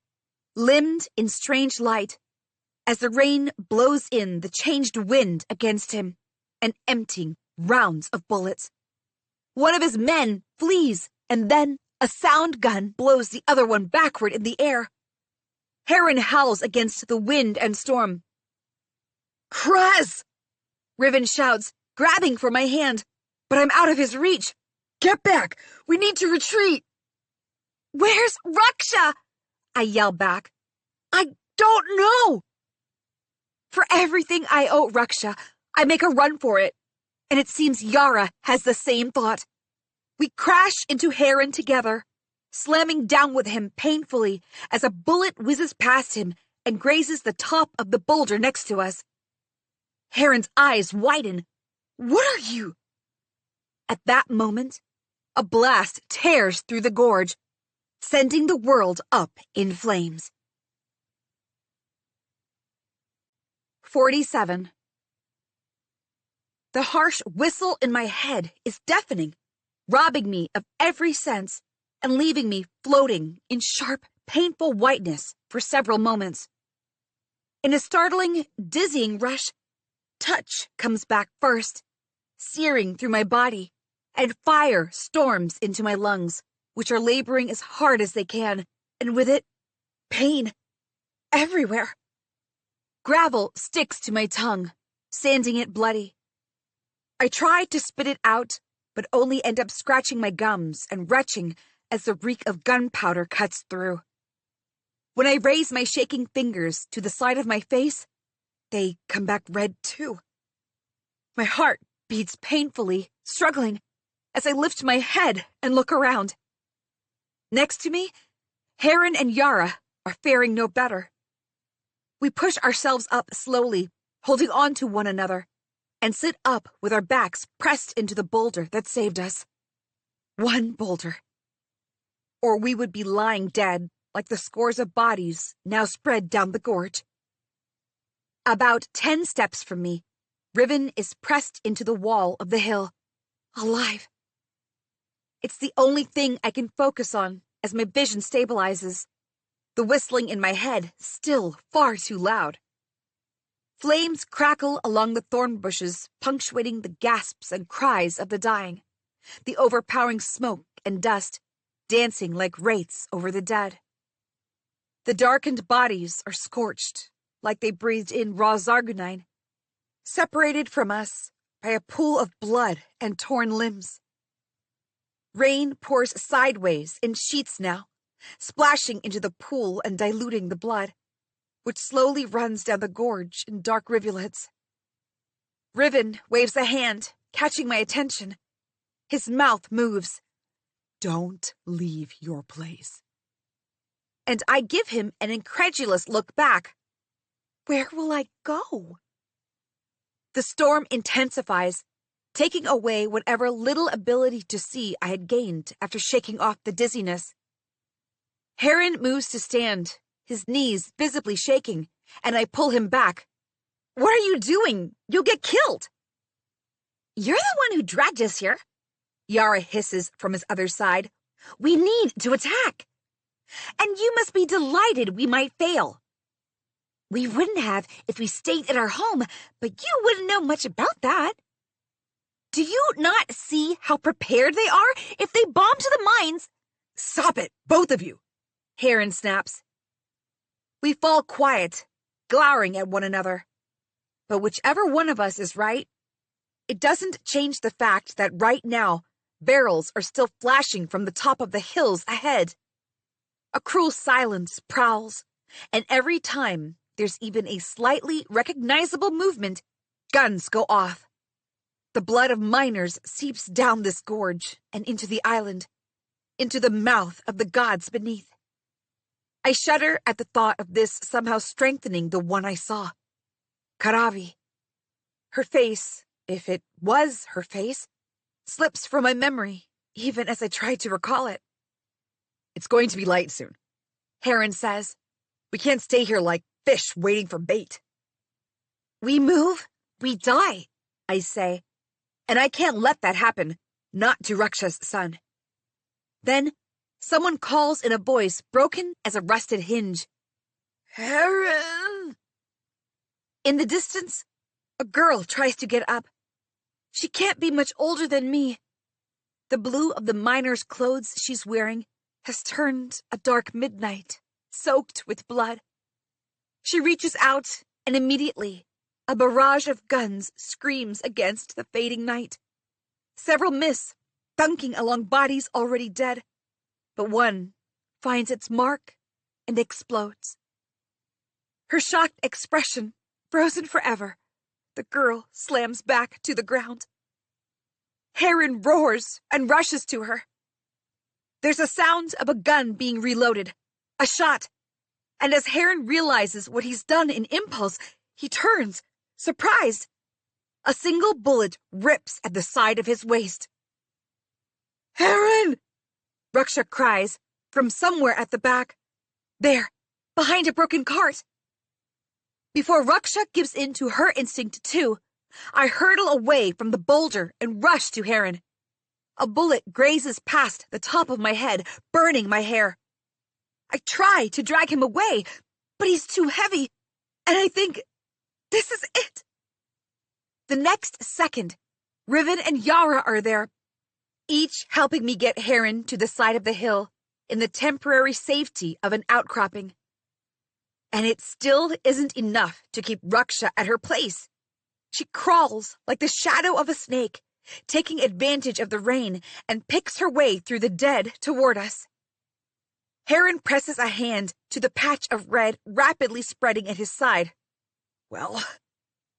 limned in strange light, as the rain blows in the changed wind against him and emptying rounds of bullets. One of his men flees, and then a sound gun blows the other one backward in the air. Heron howls against the wind and storm. "Krez!" Riven shouts, grabbing for my hand, but I'm out of his reach. Get back! We need to retreat! "Where's Raksha?" I yell back. I don't know! For everything I owe Raksha, I make a run for it, and it seems Yara has the same thought. We crash into Heron together, slamming down with him painfully as a bullet whizzes past him and grazes the top of the boulder next to us. Heron's eyes widen. "What are you?" At that moment, a blast tears through the gorge, sending the world up in flames. 47. The harsh whistle in my head is deafening, robbing me of every sense and leaving me floating in sharp, painful whiteness for several moments. In a startling, dizzying rush, touch comes back first, searing through my body, and fire storms into my lungs, which are laboring as hard as they can, and with it, pain everywhere. Gravel sticks to my tongue, sanding it bloody. I try to spit it out, but only end up scratching my gums and retching as the reek of gunpowder cuts through. When I raise my shaking fingers to the side of my face, they come back red too. My heart beats painfully, struggling, as I lift my head and look around. Next to me, Heron and Yara are faring no better. We push ourselves up slowly, holding on to one another, and sit up with our backs pressed into the boulder that saved us. One boulder. Or we would be lying dead like the scores of bodies now spread down the gorge. About 10 steps from me, Riven is pressed into the wall of the hill, alive. It's the only thing I can focus on as my vision stabilizes, the whistling in my head still far too loud. Flames crackle along the thorn bushes, punctuating the gasps and cries of the dying, the overpowering smoke and dust dancing like wraiths over the dead. The darkened bodies are scorched, like they breathed in raw Zargunine, separated from us by a pool of blood and torn limbs. Rain pours sideways in sheets now, splashing into the pool and diluting the blood, which slowly runs down the gorge in dark rivulets. Riven waves a hand, catching my attention. His mouth moves. Don't leave your place. And I give him an incredulous look back. Where will I go? The storm intensifies, taking away whatever little ability to see I had gained after shaking off the dizziness. Heron moves to stand, his knees visibly shaking, and I pull him back. What are you doing? You'll get killed. You're the one who dragged us here, Yara hisses from his other side. We need to attack. And you must be delighted we might fail. We wouldn't have if we stayed at our home, but you wouldn't know much about that. Do you not see how prepared they are if they bomb to the mines? Stop it, both of you, Heron snaps. We fall quiet, glowering at one another. But whichever one of us is right, it doesn't change the fact that right now, barrels are still flashing from the top of the hills ahead. A cruel silence prowls, and every time there's even a slightly recognizable movement, guns go off. The blood of miners seeps down this gorge and into the island, into the mouth of the gods beneath. I shudder at the thought of this somehow strengthening the one I saw. Karavi. Her face, if it was her face, slips from my memory, even as I try to recall it. It's going to be light soon, Heron says. We can't stay here like fish waiting for bait. We move, we die, I say. And I can't let that happen, not to Raksha's son. Then, someone calls in a voice broken as a rusted hinge. Heron! In the distance, a girl tries to get up. She can't be much older than me. The blue of the miner's clothes she's wearing has turned a dark midnight, soaked with blood. She reaches out, and immediately, a barrage of guns screams against the fading night. Several miss, thunking along bodies already dead, but one finds its mark and explodes. Her shocked expression frozen forever, the girl slams back to the ground. Heron roars and rushes to her. There's a sound of a gun being reloaded, a shot, and as Heron realizes what he's done in impulse, he turns, surprised. A single bullet rips at the side of his waist. Heron! Raksha cries from somewhere at the back. There, behind a broken cart. Before Raksha gives in to her instinct too, I hurtle away from the boulder and rush to Heron. A bullet grazes past the top of my head, burning my hair. I try to drag him away, but he's too heavy, and I think, this is it. The next second, Riven and Yara are there, each helping me get Heron to the side of the hill in the temporary safety of an outcropping. And it still isn't enough to keep Raksha at her place. She crawls like the shadow of a snake, taking advantage of the rain, and picks her way through the dead toward us. Heron presses a hand to the patch of red rapidly spreading at his side. Well,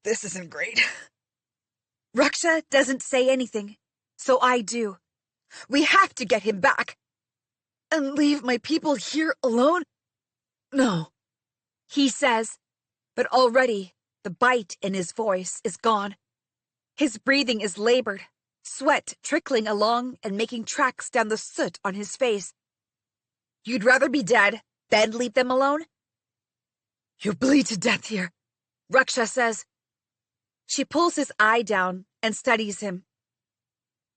this isn't great. Raksha doesn't say anything, so I do. We have to get him back. And leave my people here alone? No, he says, but already the bite in his voice is gone. His breathing is labored, sweat trickling along and making tracks down the soot on his face. You'd rather be dead than leave them alone? You bleed to death here, Raksha says. She pulls his eye down and studies him.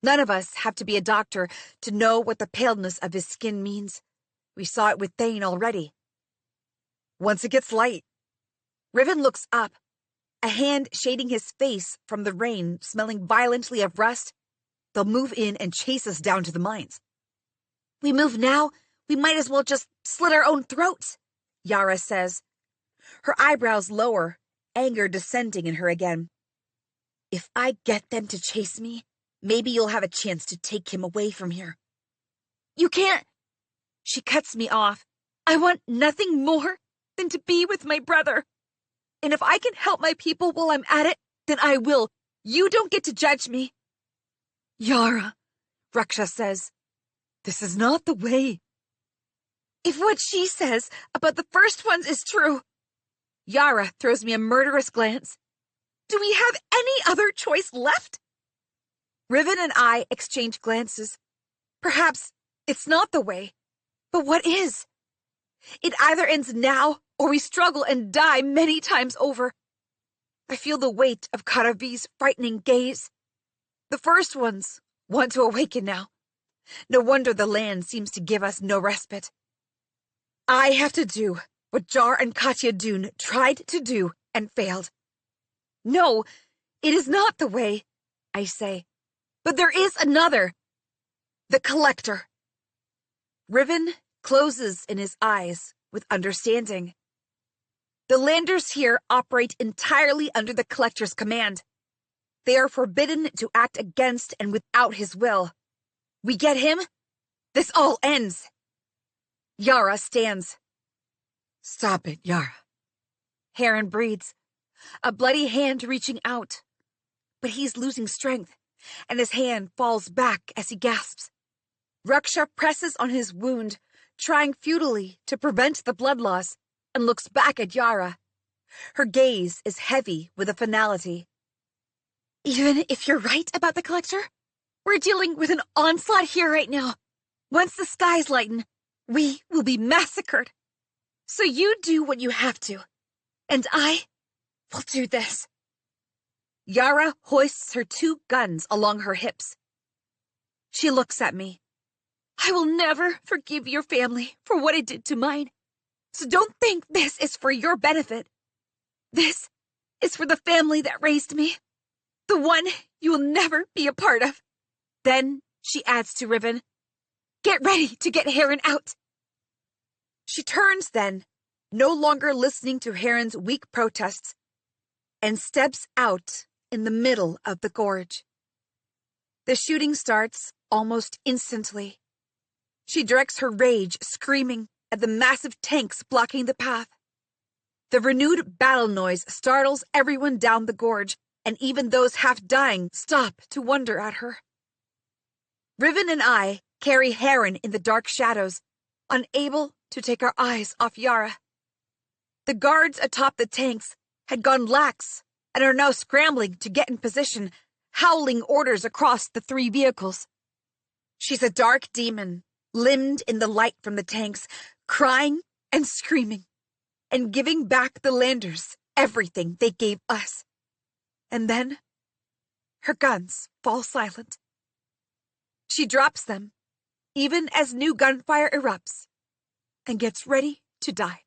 None of us have to be a doctor to know what the paleness of his skin means. We saw it with Thane already. Once it gets light. Riven looks up, a hand shading his face from the rain, smelling violently of rust. They'll move in and chase us down to the mines. We move now, we might as well just slit our own throats, Yara says. Her eyebrows lower, anger descending in her again. If I get them to chase me, maybe you'll have a chance to take him away from here. You can't. She cuts me off. I want nothing more than to be with my brother. And if I can help my people while I'm at it, then I will. You don't get to judge me. Yara, Raksha says. This is not the way. If what she says about the first ones is true. Yara throws me a murderous glance. Do we have any other choice left? Riven and I exchange glances. Perhaps it's not the way, but what is? It either ends now or we struggle and die many times over. I feel the weight of Karavi's frightening gaze. The first ones want to awaken now. No wonder the land seems to give us no respite. I have to do what Jar and Katya Dune tried to do and failed. No, it is not the way, I say. But there is another. The Collector. Riven closes in his eyes with understanding. The landers here operate entirely under the Collector's command. They are forbidden to act against and without his will. We get him, this all ends. Yara stands. Stop it, Yara. Heron breathes, a bloody hand reaching out. But he's losing strength, and his hand falls back as he gasps. Raksha presses on his wound, trying futilely to prevent the blood loss, and looks back at Yara. Her gaze is heavy with a finality. Even if you're right about the collector, we're dealing with an onslaught here right now. Once the skies lighten, we will be massacred. So you do what you have to, and I will do this. Yara hoists her 2 guns along her hips. She looks at me. I will never forgive your family for what it did to mine. So don't think this is for your benefit. This is for the family that raised me. The one you will never be a part of. Then she adds to Riven, get ready to get Heron out. She turns then, no longer listening to Heron's weak protests, and steps out in the middle of the gorge. The shooting starts almost instantly. She directs her rage, screaming at the massive tanks blocking the path. The renewed battle noise startles everyone down the gorge, and even those half dying stop to wonder at her. Riven and I carry Heron in the dark shadows, unable to take our eyes off Yara. The guards atop the tanks had gone lax and are now scrambling to get in position, howling orders across the 3 vehicles. She's a dark demon, limned in the light from the tanks, crying and screaming, and giving back the landers everything they gave us. And then, her guns fall silent. She drops them, even as new gunfire erupts, and gets ready to die.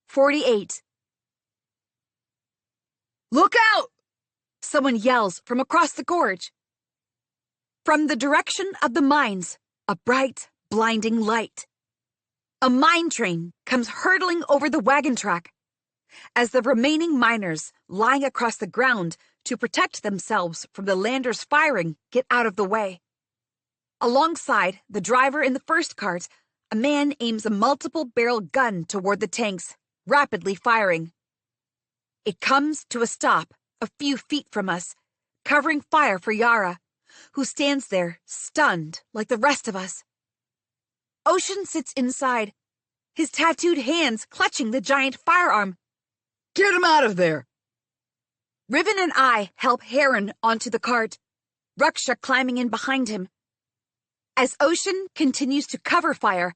48. Look out! Someone yells from across the gorge. From the direction of the mines, a bright, blinding light. A mine train comes hurtling over the wagon track. As the remaining miners lying across the ground to protect themselves from the landers' firing get out of the way. Alongside the driver in the first cart, a man aims a multiple-barrel gun toward the tanks, rapidly firing. It comes to a stop a few feet from us, covering fire for Yara, who stands there, stunned like the rest of us. Ocean sits inside, his tattooed hands clutching the giant firearm. Get him out of there! Riven and I help Heron onto the cart, Ruksha climbing in behind him. As Ocean continues to cover fire,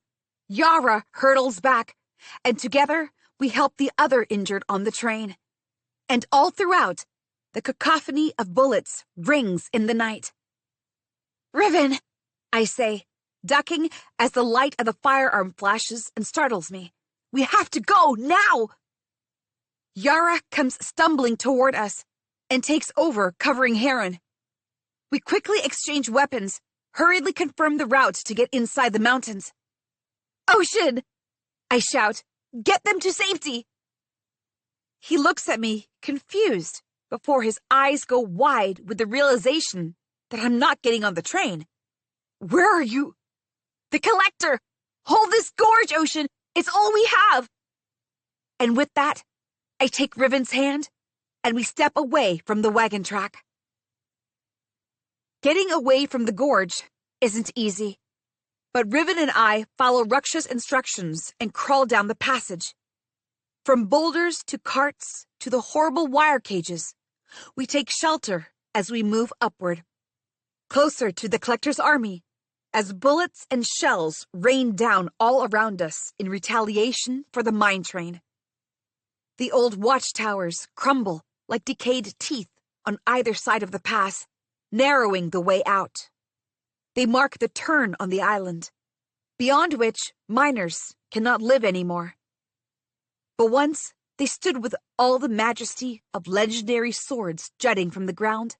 Yara hurtles back, and together we help the other injured on the train. And all throughout, the cacophony of bullets rings in the night. Riven, I say, ducking as the light of the firearm flashes and startles me. We have to go now! Yara comes stumbling toward us and takes over, covering Heron. We quickly exchange weapons, hurriedly confirm the route to get inside the mountains. Ocean! I shout, get them to safety! He looks at me, confused, before his eyes go wide with the realization that I'm not getting on the train. Where are you? The collector! Hold this gorge, Ocean! It's all we have! And with that, I take Riven's hand, and we step away from the wagon track. Getting away from the gorge isn't easy, but Riven and I follow Ruksha's instructions and crawl down the passage. From boulders to carts to the horrible wire cages, we take shelter as we move upward, closer to the collector's army, as bullets and shells rain down all around us in retaliation for the mine train. The old watchtowers crumble like decayed teeth on either side of the pass, narrowing the way out. They mark the turn on the island, beyond which miners cannot live anymore. But once they stood with all the majesty of legendary swords jutting from the ground,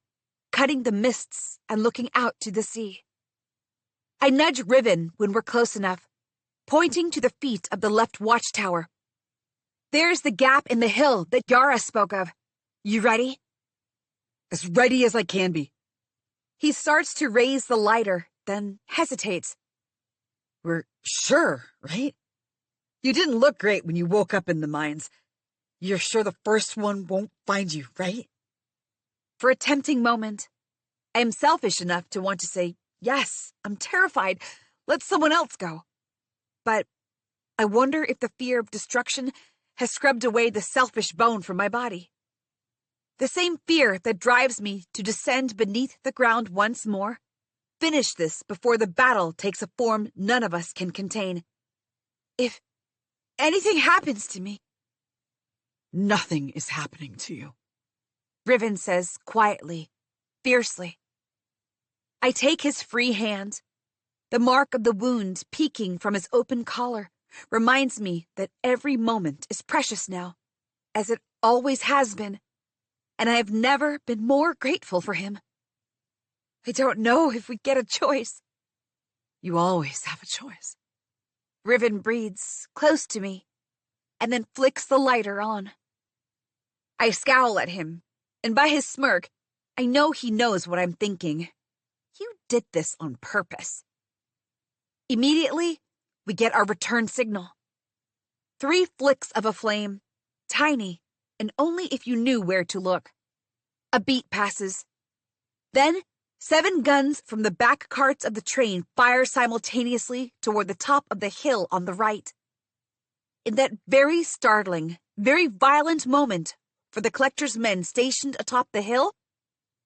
cutting the mists and looking out to the sea. I nudge Riven when we're close enough, pointing to the feet of the left watchtower. There's the gap in the hill that Yara spoke of. You ready? As ready as I can be. He starts to raise the lighter, then hesitates. We're sure, right? You didn't look great when you woke up in the mines. You're sure the first one won't find you, right? For a tempting moment, I am selfish enough to want to say Yes, I'm terrified. Let someone else go. But I wonder if the fear of destruction has scrubbed away the selfish bone from my body. The same fear that drives me to descend beneath the ground once more. Finish this before the battle takes a form none of us can contain. If anything happens to me... Nothing is happening to you, Riven says quietly, fiercely. I take his free hand. The mark of the wound peeking from his open collar reminds me that every moment is precious now, as it always has been, and I have never been more grateful for him. I don't know if we get a choice. You always have a choice. Riven breathes close to me, and then flicks the lighter on. I scowl at him, and by his smirk, I know he knows what I'm thinking. You did this on purpose. Immediately, we get our return signal. 3 flicks of a flame, tiny, and only if you knew where to look. A beat passes. Then, 7 guns from the back carts of the train fire simultaneously toward the top of the hill on the right. In that very startling, very violent moment for the collector's men stationed atop the hill,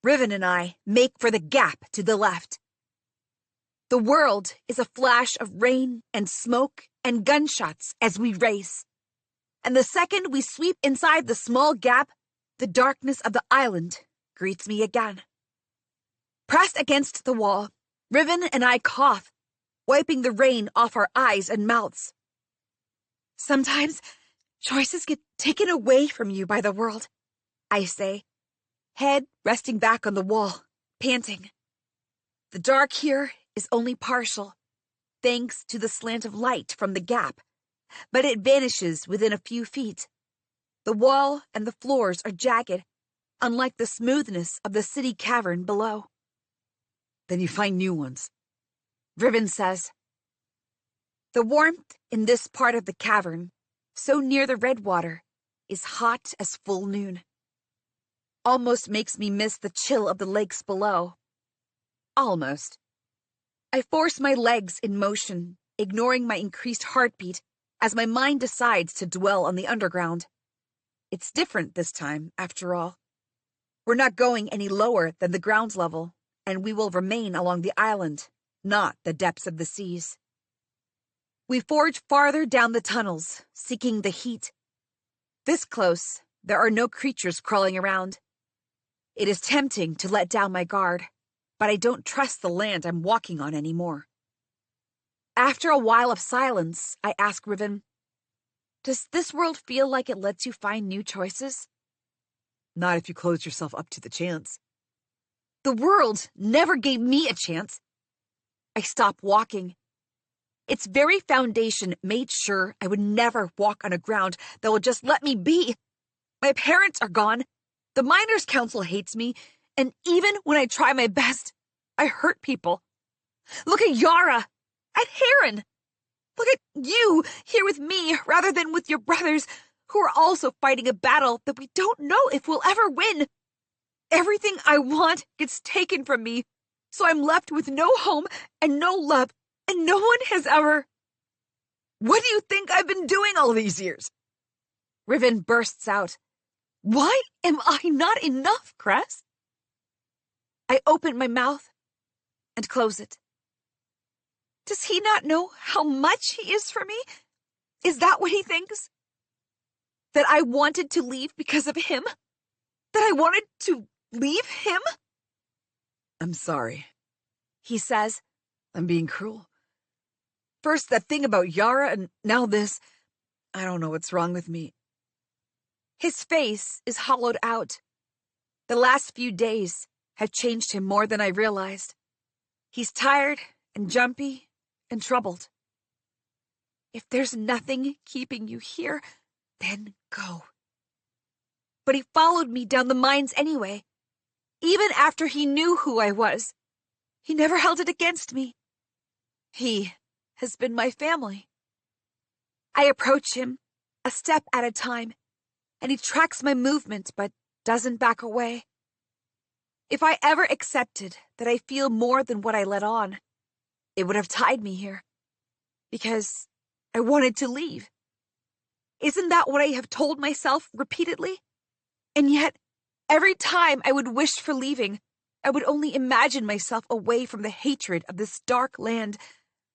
Riven and I make for the gap to the left. The world is a flash of rain and smoke and gunshots as we race. And the second we sweep inside the small gap, the darkness of the island greets me again. Pressed against the wall, Riven and I cough, wiping the rain off our eyes and mouths. Sometimes choices get taken away from you by the world, I say, head resting back on the wall, panting. The dark here is only partial, thanks to the slant of light from the gap, but it vanishes within a few feet. The wall and the floors are jagged, unlike the smoothness of the city cavern below. Then you find new ones, Riven says. The warmth in this part of the cavern, so near the red water, is hot as full noon. Almost makes me miss the chill of the lakes below. Almost. I force my legs in motion, ignoring my increased heartbeat as my mind decides to dwell on the underground. It's different this time, after all. We're not going any lower than the ground level, and we will remain along the island, not the depths of the seas. We forge farther down the tunnels, seeking the heat. This close, there are no creatures crawling around. It is tempting to let down my guard, but I don't trust the land I'm walking on anymore. After a while of silence, I ask Riven, does this world feel like it lets you find new choices? Not if you close yourself up to the chance. The world never gave me a chance. I stop walking. Its very foundation made sure I would never walk on a ground that will just let me be. My parents are gone. The Miners' Council hates me, and even when I try my best, I hurt people. Look at Yara, at Heron. Look at you here with me rather than with your brothers, who are also fighting a battle that we don't know if we'll ever win. Everything I want gets taken from me, so I'm left with no home and no love, and no one has ever... What do you think I've been doing all these years? Riven bursts out. Why am I not enough, Cress? I open my mouth and close it. Does he not know how much he is for me? Is that what he thinks? That I wanted to leave because of him? That I wanted to leave him? I'm sorry, He says. I'm being cruel. First that thing about Yara, and now this. I don't know what's wrong with me. His face is hollowed out. The last few days have changed him more than I realized. He's tired and jumpy and troubled. If there's nothing keeping you here, then go. But he followed me down the mines anyway. Even after he knew who I was, he never held it against me. He has been my family. I approach him, a step at a time, and he tracks my movement but doesn't back away. If I ever accepted that I feel more than what I let on, it would have tied me here. Because I wanted to leave. Isn't that what I have told myself repeatedly? And yet, every time I would wish for leaving, I would only imagine myself away from the hatred of this dark land,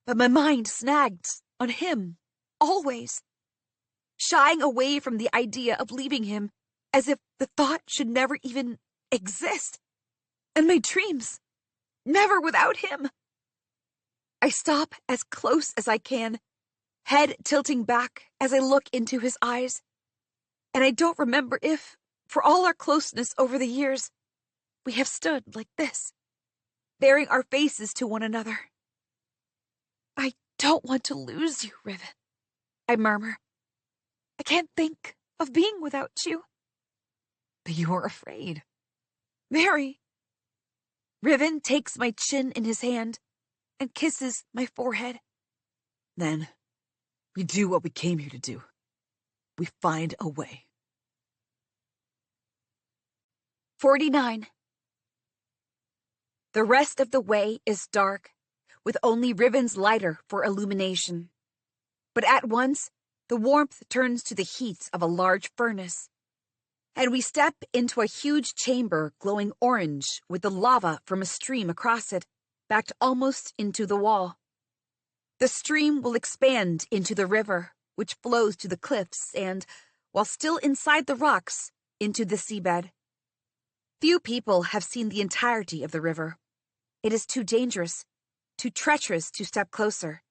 but my mind snagged on him, always. Shying away from the idea of leaving him, as if the thought should never even exist. And my dreams, never without him. I stop as close as I can, head tilting back as I look into his eyes. And I don't remember if, for all our closeness over the years, we have stood like this, baring our faces to one another. I don't want to lose you, Riven, I murmur. I can't think of being without you. But you're afraid. Very. Riven takes my chin in his hand and kisses my forehead. Then, we do what we came here to do. We find a way. 49. The rest of the way is dark, with only Riven's lighter for illumination. But at once, the warmth turns to the heat of a large furnace, and we step into a huge chamber glowing orange with the lava from a stream across it, backed almost into the wall. The stream will expand into the river, which flows to the cliffs and, while still inside the rocks, into the seabed. Few people have seen the entirety of the river. It is too dangerous, too treacherous to step closer.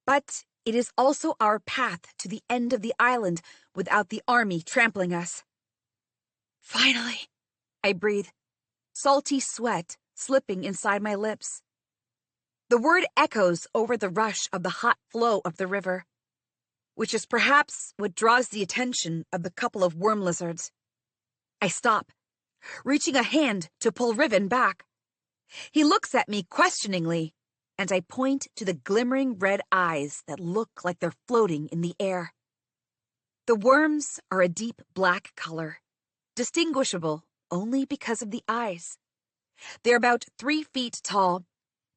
But it is also our path to the end of the island without the army trampling us. Finally, I breathe, salty sweat slipping inside my lips. The word echoes over the rush of the hot flow of the river, which is perhaps what draws the attention of the couple of worm lizards. I stop, reaching a hand to pull Riven back. He looks at me questioningly, and I point to the glimmering red eyes that look like they're floating in the air. The worms are a deep black color, distinguishable only because of the eyes. They're about 3 feet tall,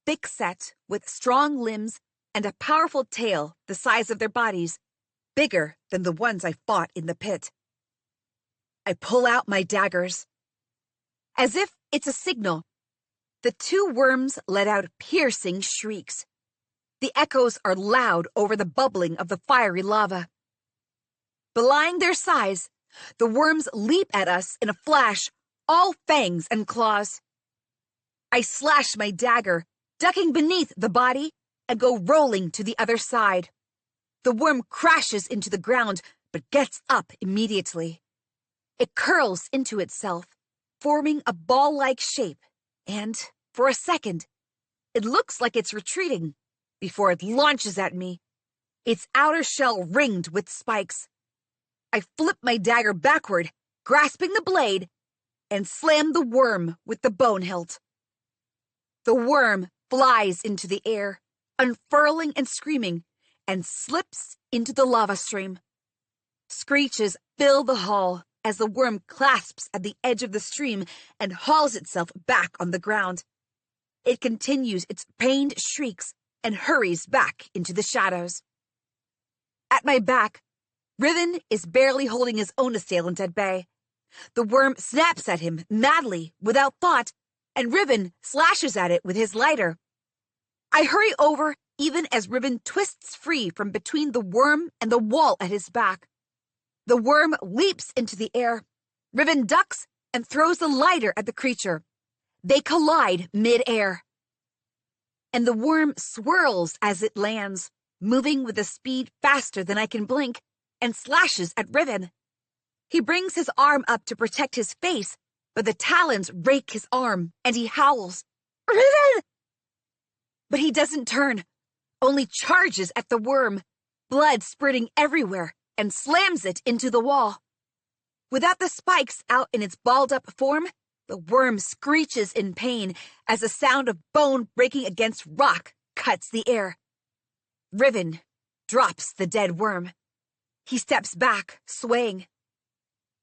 thick-set, with strong limbs and a powerful tail the size of their bodies, bigger than the ones I fought in the pit. I pull out my daggers. As if it's a signal, the 2 worms let out piercing shrieks. The echoes are loud over the bubbling of the fiery lava. Belying their size, the worms leap at us in a flash, all fangs and claws. I slash my dagger, ducking beneath the body, and go rolling to the other side. The worm crashes into the ground, but gets up immediately. It curls into itself, forming a ball-like shape, and, for a second, it looks like it's retreating before it launches at me, its outer shell ringed with spikes. I flip my dagger backward, grasping the blade, and slam the worm with the bone hilt. The worm flies into the air, unfurling and screaming, and slips into the lava stream. Screeches fill the hall as the worm clasps at the edge of the stream and hauls itself back on the ground. It continues its pained shrieks and hurries back into the shadows. At my back, Riven is barely holding his own assailant at bay. The worm snaps at him madly, without thought, and Riven slashes at it with his lighter. I hurry over even as Riven twists free from between the worm and the wall at his back. The worm leaps into the air. Riven ducks and throws the lighter at the creature. They collide mid-air. And the worm swirls as it lands, moving with a speed faster than I can blink, and slashes at Riven. He brings his arm up to protect his face, but the talons rake his arm, and he howls, "Riven!" But he doesn't turn, only charges at the worm, blood spurting everywhere, and slams it into the wall. Without the spikes out in its balled-up form, the worm screeches in pain as the sound of bone breaking against rock cuts the air. Riven drops the dead worm. He steps back, swaying.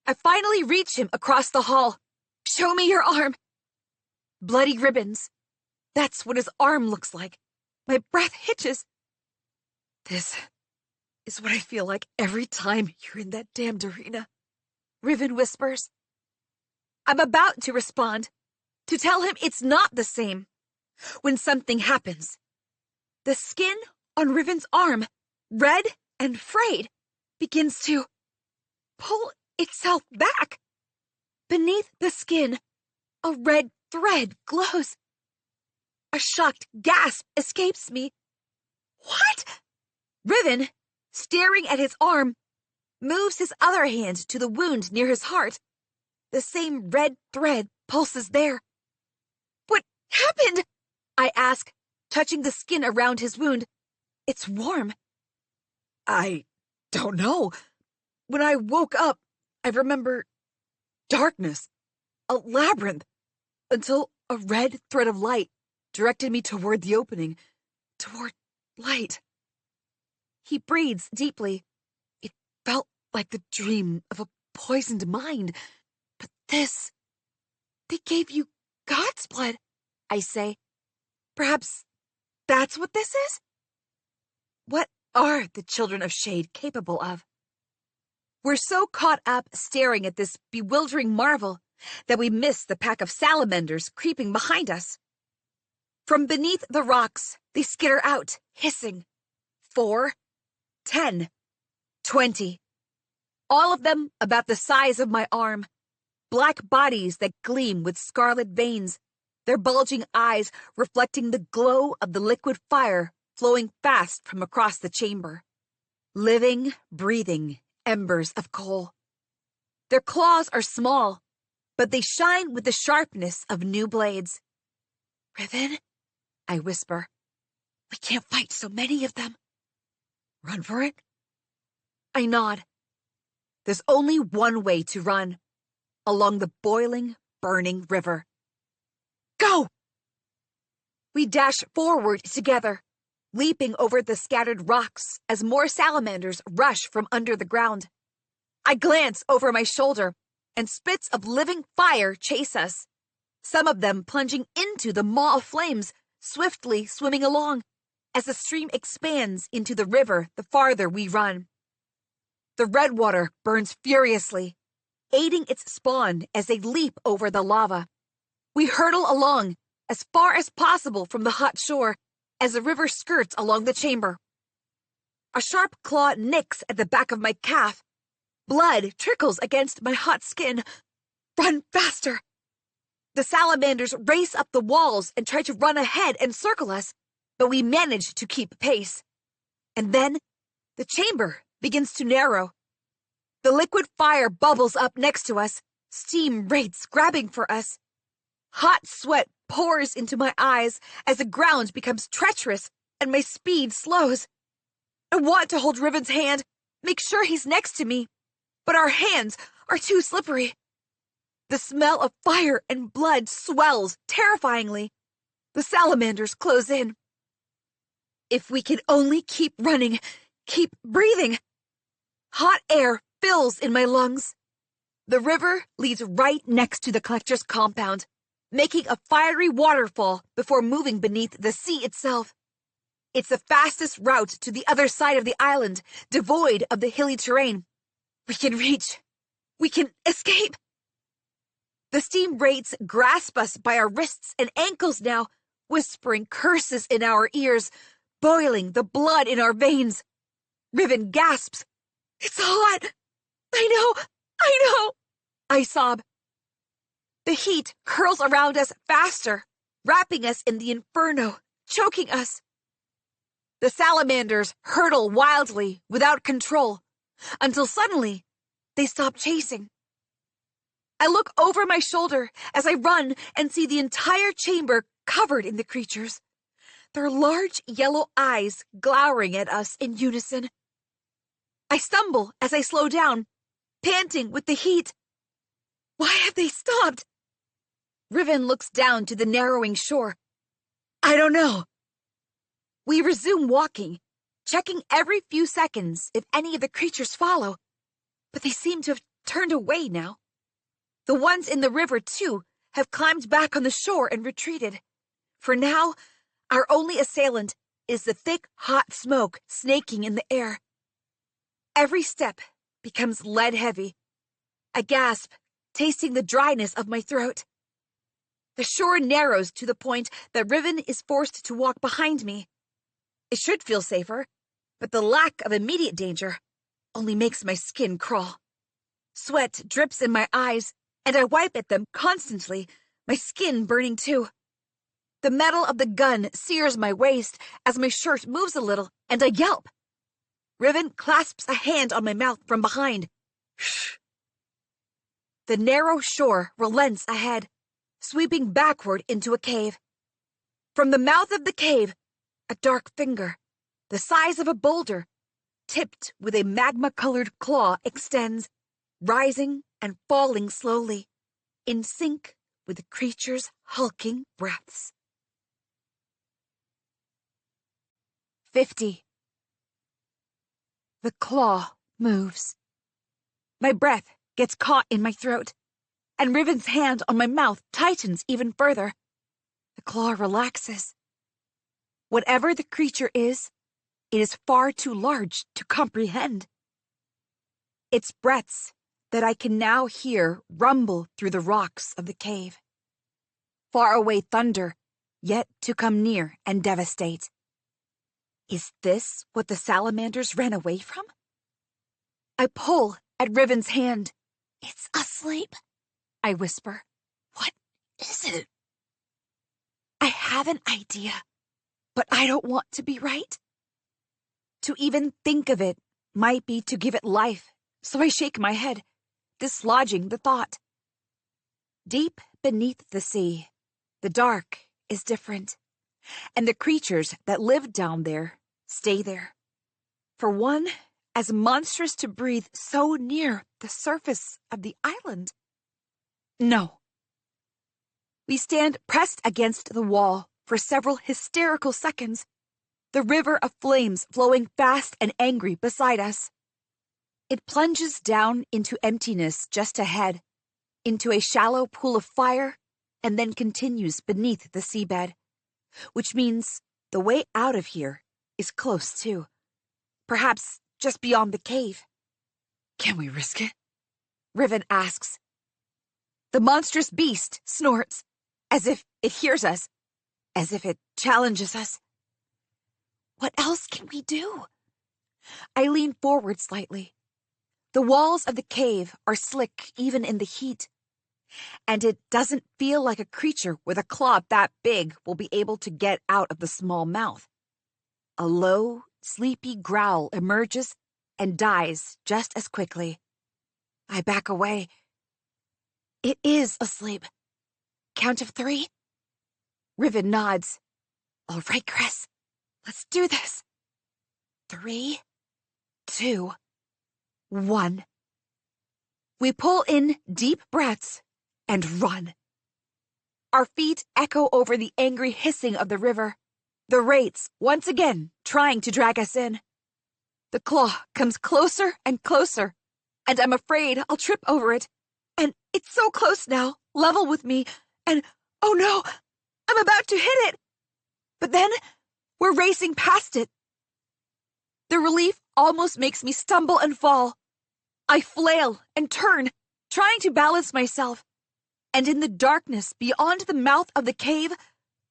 I finally reach him across the hall. "Show me your arm," bloody ribbons. That's what his arm looks like. My breath hitches. This is what I feel like every time you're in that damned arena, Riven whispers. I'm about to respond, to tell him it's not the same, when something happens. The skin on Riven's arm, red and frayed, begins to pull itself back. Beneath the skin, a red thread glows. A shocked gasp escapes me. What? Riven, staring at his arm, moves his other hand to the wound near his heart. The same red thread pulses there. What happened? I ask, touching the skin around his wound. It's warm. I don't know. When I woke up, I remember darkness, a labyrinth, until a red thread of light directed me toward the opening, toward light. He breathes deeply. It felt like the dream of a poisoned mind. But this, they gave you God's blood, I say. Perhaps that's what this is? What are the children of shade capable of? We're so caught up staring at this bewildering marvel that we miss the pack of salamanders creeping behind us. From beneath the rocks, they skitter out, hissing. 4, 10, 20. All of them about the size of my arm. Black bodies that gleam with scarlet veins, their bulging eyes reflecting the glow of the liquid fire flowing fast from across the chamber. Living, breathing embers of coal. Their claws are small, but they shine with the sharpness of new blades. Riven, I whisper. We can't fight so many of them. Run for it? I nod. There's only one way to run. Along the boiling, burning river. Go! We dash forward together, leaping over the scattered rocks as more salamanders rush from under the ground. I glance over my shoulder, and spits of living fire chase us, some of them plunging into the maw of flames, swiftly swimming along, as the stream expands into the river the farther we run. The red water burns furiously, aiding its spawn as they leap over the lava. We hurtle along, as far as possible from the hot shore, as the river skirts along the chamber. A sharp claw nicks at the back of my calf. Blood trickles against my hot skin. Run faster! The salamanders race up the walls and try to run ahead and circle us, but we manage to keep pace. And then, the chamber begins to narrow. The liquid fire bubbles up next to us, steam wraiths grabbing for us. Hot sweat pours into my eyes as the ground becomes treacherous and my speed slows. I want to hold Riven's hand, make sure he's next to me, but our hands are too slippery. The smell of fire and blood swells terrifyingly. The salamanders close in. If we can only keep running, keep breathing. Hot air fills in my lungs. The river leads right next to the collector's compound, making a fiery waterfall before moving beneath the sea itself. It's the fastest route to the other side of the island, devoid of the hilly terrain. We can reach. We can escape. The steam wraiths grasp us by our wrists and ankles now, whispering curses in our ears, boiling the blood in our veins. Riven gasps. It's hot. I know. I sob. The heat curls around us faster, wrapping us in the inferno, choking us. The salamanders hurtle wildly, without control, until suddenly they stop chasing. I look over my shoulder as I run and see the entire chamber covered in the creatures, their large yellow eyes glowering at us in unison. I stumble as I slow down, panting with the heat. Why have they stopped? Riven looks down to the narrowing shore. I don't know. We resume walking, checking every few seconds if any of the creatures follow, but they seem to have turned away now. The ones in the river, too, have climbed back on the shore and retreated. For now, our only assailant is the thick, hot smoke snaking in the air. Every step becomes lead-heavy. I gasp, tasting the dryness of my throat. The shore narrows to the point that Riven is forced to walk behind me. It should feel safer, but the lack of immediate danger only makes my skin crawl. Sweat drips in my eyes, and I wipe at them constantly, my skin burning too. The metal of the gun sears my waist as my shirt moves a little, and I yelp. Riven clasps a hand on my mouth from behind. Shh. The narrow shore relents ahead, sweeping backward into a cave. From the mouth of the cave, a dark finger, the size of a boulder, tipped with a magma-colored claw, extends, rising and falling slowly, in sync with the creature's hulking breaths. 50. The claw moves. My breath gets caught in my throat, and Riven's hand on my mouth tightens even further. The claw relaxes. Whatever the creature is, it is far too large to comprehend. Its breaths that I can now hear rumble through the rocks of the cave. Faraway thunder, yet to come near and devastate. Is this what the salamanders ran away from? I pull at Riven's hand. It's asleep, I whisper. What is it? I have an idea, but I don't want to be right. To even think of it might be to give it life, so I shake my head, dislodging the thought. Deep beneath the sea, the dark is different, and the creatures that live down there stay there. For one, as monstrous to breathe so near the surface of the island. No. We stand pressed against the wall for several hysterical seconds, the river of flames flowing fast and angry beside us. It plunges down into emptiness just ahead, into a shallow pool of fire, and then continues beneath the seabed, which means the way out of here is close too, perhaps just beyond the cave. Can we risk it? Riven asks. The monstrous beast snorts, as if it hears us, as if it challenges us. What else can we do? I lean forward slightly. The walls of the cave are slick even in the heat, and it doesn't feel like a creature with a claw that big will be able to get out of the small mouth. A low, sleepy growl emerges and dies just as quickly. I back away. It is asleep. Count of 3? Riven nods. All right, Chris. Let's do this. 3, 2, 1. We pull in deep breaths and run. Our feet echo over the angry hissing of the river, the wraiths once again trying to drag us in. The claw comes closer and closer, and I'm afraid I'll trip over it. And it's so close now, level with me, and oh no, I'm about to hit it. But then we're racing past it. The relief almost makes me stumble and fall. I flail and turn, trying to balance myself. And in the darkness beyond the mouth of the cave,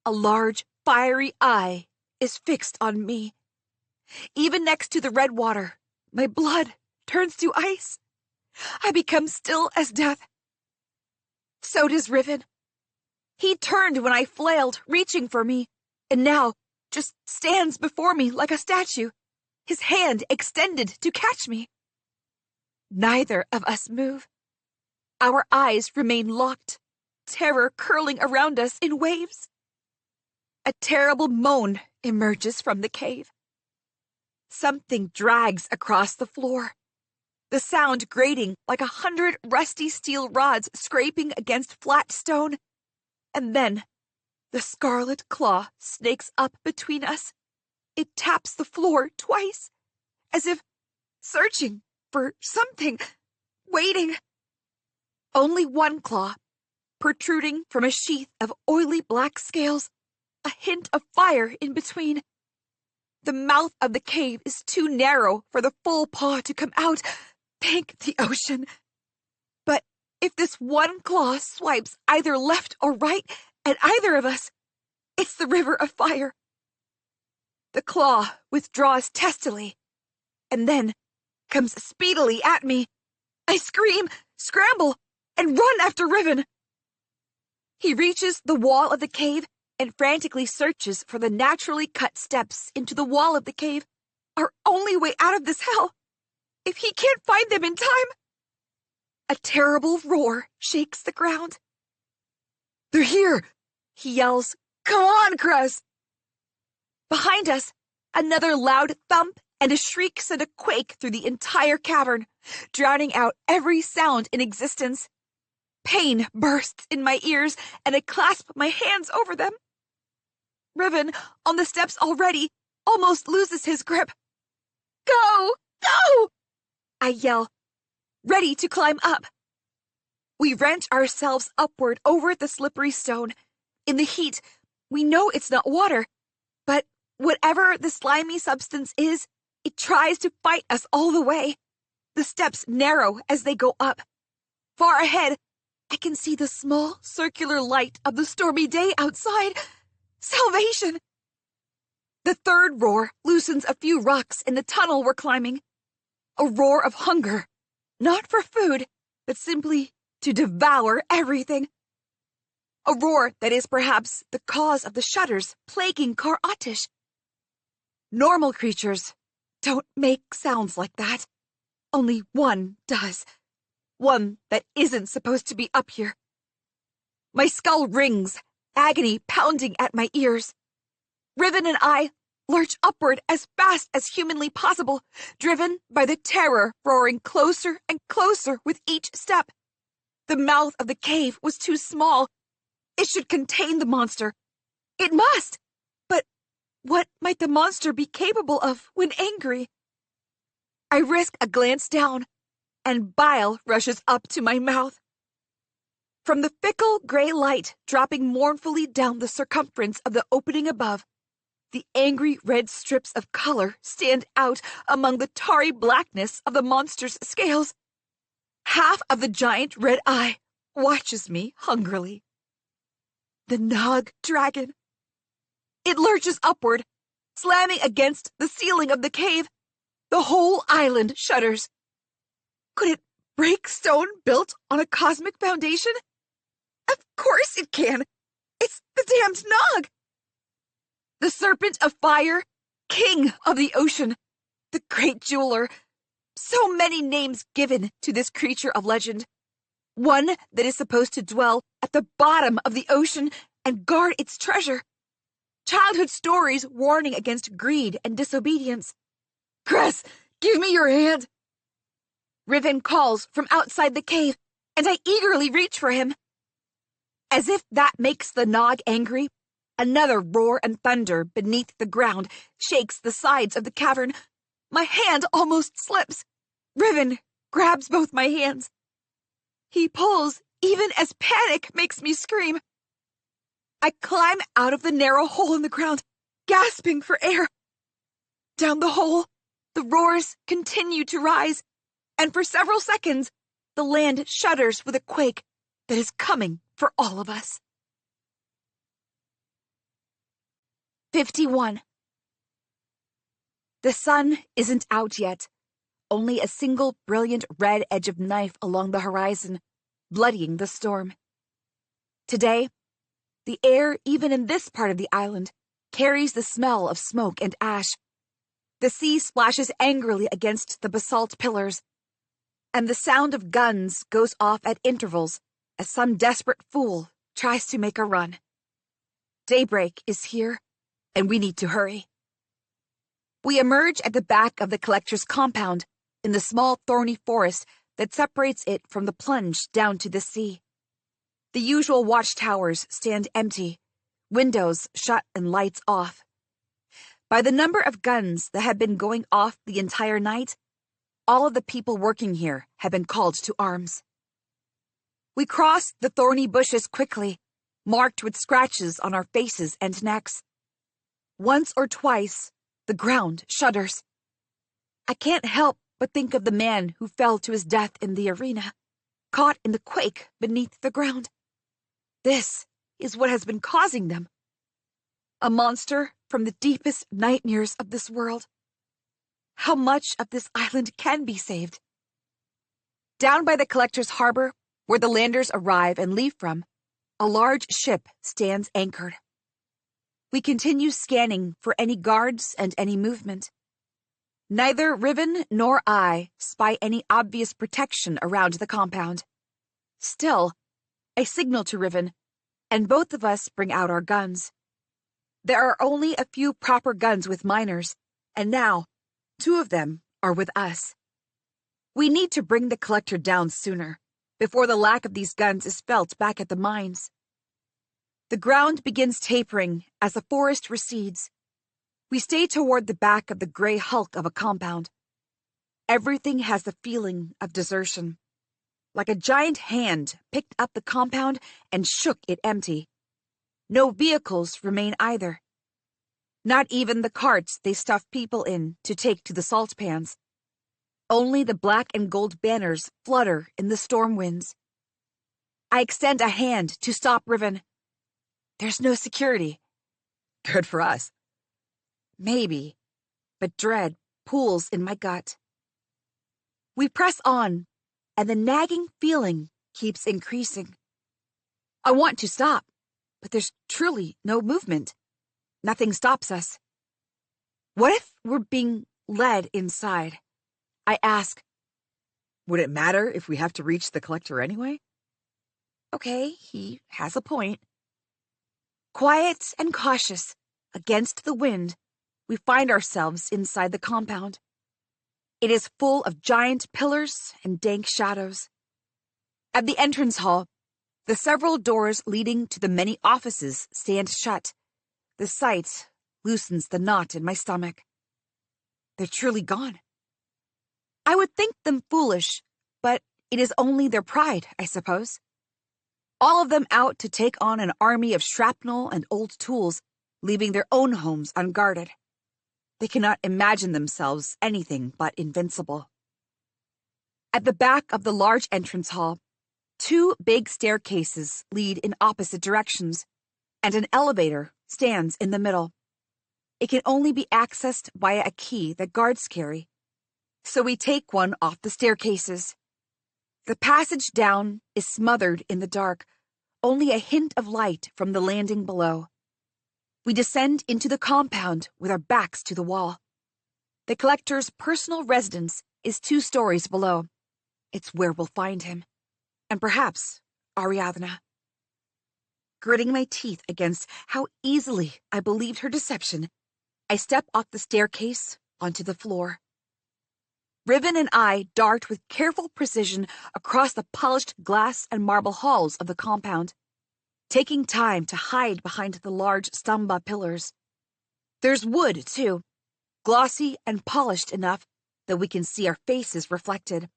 a large, fiery eye is fixed on me. Even next to the red water, my blood turns to ice. I become still as death. So does Riven. He turned when I flailed, reaching for me, and now just stands before me like a statue, his hand extended to catch me. Neither of us move. Our eyes remain locked, terror curling around us in waves. A terrible moan emerges from the cave. Something drags across the floor, the sound grating like 100 rusty steel rods scraping against flat stone. And then the scarlet claw snakes up between us. It taps the floor twice, as if searching for something, waiting. Only one claw, protruding from a sheath of oily black scales, a hint of fire in between. The mouth of the cave is too narrow for the full paw to come out. Thank the ocean. But if this one claw swipes either left or right at either of us, it's the river of fire. The claw withdraws testily, and then comes speedily at me. I scream, scramble, and run after Riven. He reaches the wall of the cave and frantically searches for the naturally cut steps into the wall of the cave, our only way out of this hell. If he can't find them in time... A terrible roar shakes the ground. They're here! He yells, Come on, Cress! Behind us, another loud thump and a shriek sent a quake through the entire cavern, drowning out every sound in existence. Pain bursts in my ears, and I clasp my hands over them. Riven, on the steps already, almost loses his grip. Go! Go! I yell, ready to climb up. We wrench ourselves upward over the slippery stone. In the heat, we know it's not water, but whatever the slimy substance is, it tries to fight us all the way. The steps narrow as they go up. Far ahead, I can see the small, circular light of the stormy day outside. Salvation! The third roar loosens a few rocks in the tunnel we're climbing. A roar of hunger, not for food, but simply to devour everything. A roar that is perhaps the cause of the shudders plaguing Kar Atish. Normal creatures don't make sounds like that. Only one does. One that isn't supposed to be up here. My skull rings, agony pounding at my ears. Riven and I lurch upward as fast as humanly possible, driven by the terror roaring closer and closer with each step. The mouth of the cave was too small. It should contain the monster. It must! But what might the monster be capable of when angry? I risk a glance down, and bile rushes up to my mouth. From the fickle gray light dropping mournfully down the circumference of the opening above, the angry red strips of color stand out among the tarry blackness of the monster's scales. Half of the giant red eye watches me hungrily. The Nog dragon. It lurches upward, slamming against the ceiling of the cave. The whole island shudders. Could it break stone built on a cosmic foundation? Of course it can. It's the damned Nog. The serpent of fire, king of the ocean, the great jeweler. So many names given to this creature of legend. One that is supposed to dwell at the bottom of the ocean and guard its treasure. Childhood stories warning against greed and disobedience. Cress, give me your hand! Riven calls from outside the cave, and I eagerly reach for him. As if that makes the Nog angry, another roar and thunder beneath the ground shakes the sides of the cavern. My hand almost slips. Riven grabs both my hands. He pulls even as panic makes me scream. I climb out of the narrow hole in the ground, gasping for air. Down the hole, the roars continue to rise, and for several seconds, the land shudders with a quake that is coming for all of us. 51. The sun isn't out yet. Only a single brilliant red edge of knife along the horizon, bloodying the storm. Today, the air, even in this part of the island, carries the smell of smoke and ash. The sea splashes angrily against the basalt pillars, and the sound of guns goes off at intervals as some desperate fool tries to make a run. Daybreak is here, and we need to hurry. We emerge at the back of the collector's compound, in the small thorny forest that separates it from the plunge down to the sea. The usual watchtowers stand empty, windows shut and lights off. By the number of guns that have been going off the entire night, all of the people working here have been called to arms. We cross the thorny bushes quickly, marked with scratches on our faces and necks. Once or twice, the ground shudders. I can't help but think of the man who fell to his death in the arena, caught in the quake beneath the ground. This is what has been causing them. A monster from the deepest nightmares of this world. How much of this island can be saved? Down by the collector's harbor, where the landers arrive and leave from, a large ship stands anchored. We continue scanning for any guards and any movement. Neither Riven nor I spy any obvious protection around the compound. Still, I signal to Riven, and both of us bring out our guns. There are only a few proper guns with miners, and now, 2 of them are with us. We need to bring the collector down sooner, before the lack of these guns is felt back at the mines. The ground begins tapering as the forest recedes. We stay toward the back of the gray hulk of a compound. Everything has the feeling of desertion. Like a giant hand picked up the compound and shook it empty. No vehicles remain either. Not even the carts they stuff people in to take to the salt pans. Only the black and gold banners flutter in the storm winds. I extend a hand to stop Riven. There's no security. Good for us. Maybe, but dread pools in my gut. We press on, and the nagging feeling keeps increasing. I want to stop, but there's truly no movement. Nothing stops us. What if we're being led inside? I ask. Would it matter if we have to reach the collector anyway? Okay, he has a point. Quiet and cautious, against the wind, we find ourselves inside the compound. It is full of giant pillars and dank shadows. At the entrance hall, the several doors leading to the many offices stand shut. The sight loosens the knot in my stomach. They're truly gone. I would think them foolish, but it is only their pride, I suppose. All of them out to take on an army of shrapnel and old tools, leaving their own homes unguarded. They cannot imagine themselves anything but invincible. At the back of the large entrance hall, 2 big staircases lead in opposite directions, and an elevator stands in the middle. It can only be accessed via a key that guards carry, so we take one off the staircases. The passage down is smothered in the dark, only a hint of light from the landing below. We descend into the compound with our backs to the wall. The collector's personal residence is 2 stories below. It's where we'll find him. And perhaps Ariadna. Gritting my teeth against how easily I believed her deception, I step off the staircase onto the floor. Riven and I dart with careful precision across the polished glass and marble halls of the compound, taking time to hide behind the large stamba pillars. There's wood, too, glossy and polished enough that we can see our faces reflected.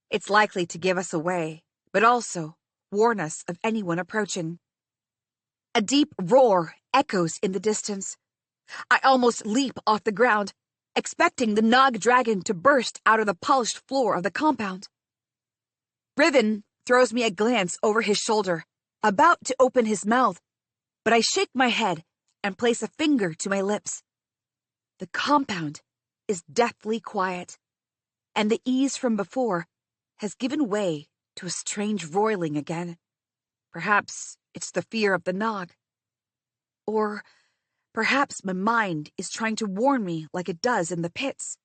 It's likely to give us away, but also warn us of anyone approaching. A deep roar echoes in the distance. I almost leap off the ground, expecting the Nog dragon to burst out of the polished floor of the compound. Riven throws me a glance over his shoulder, about to open his mouth, but I shake my head and place a finger to my lips. The compound is deathly quiet, and the ease from before has given way to a strange roiling again. Perhaps it's the fear of the Nog. Or perhaps my mind is trying to warn me like it does in the pits.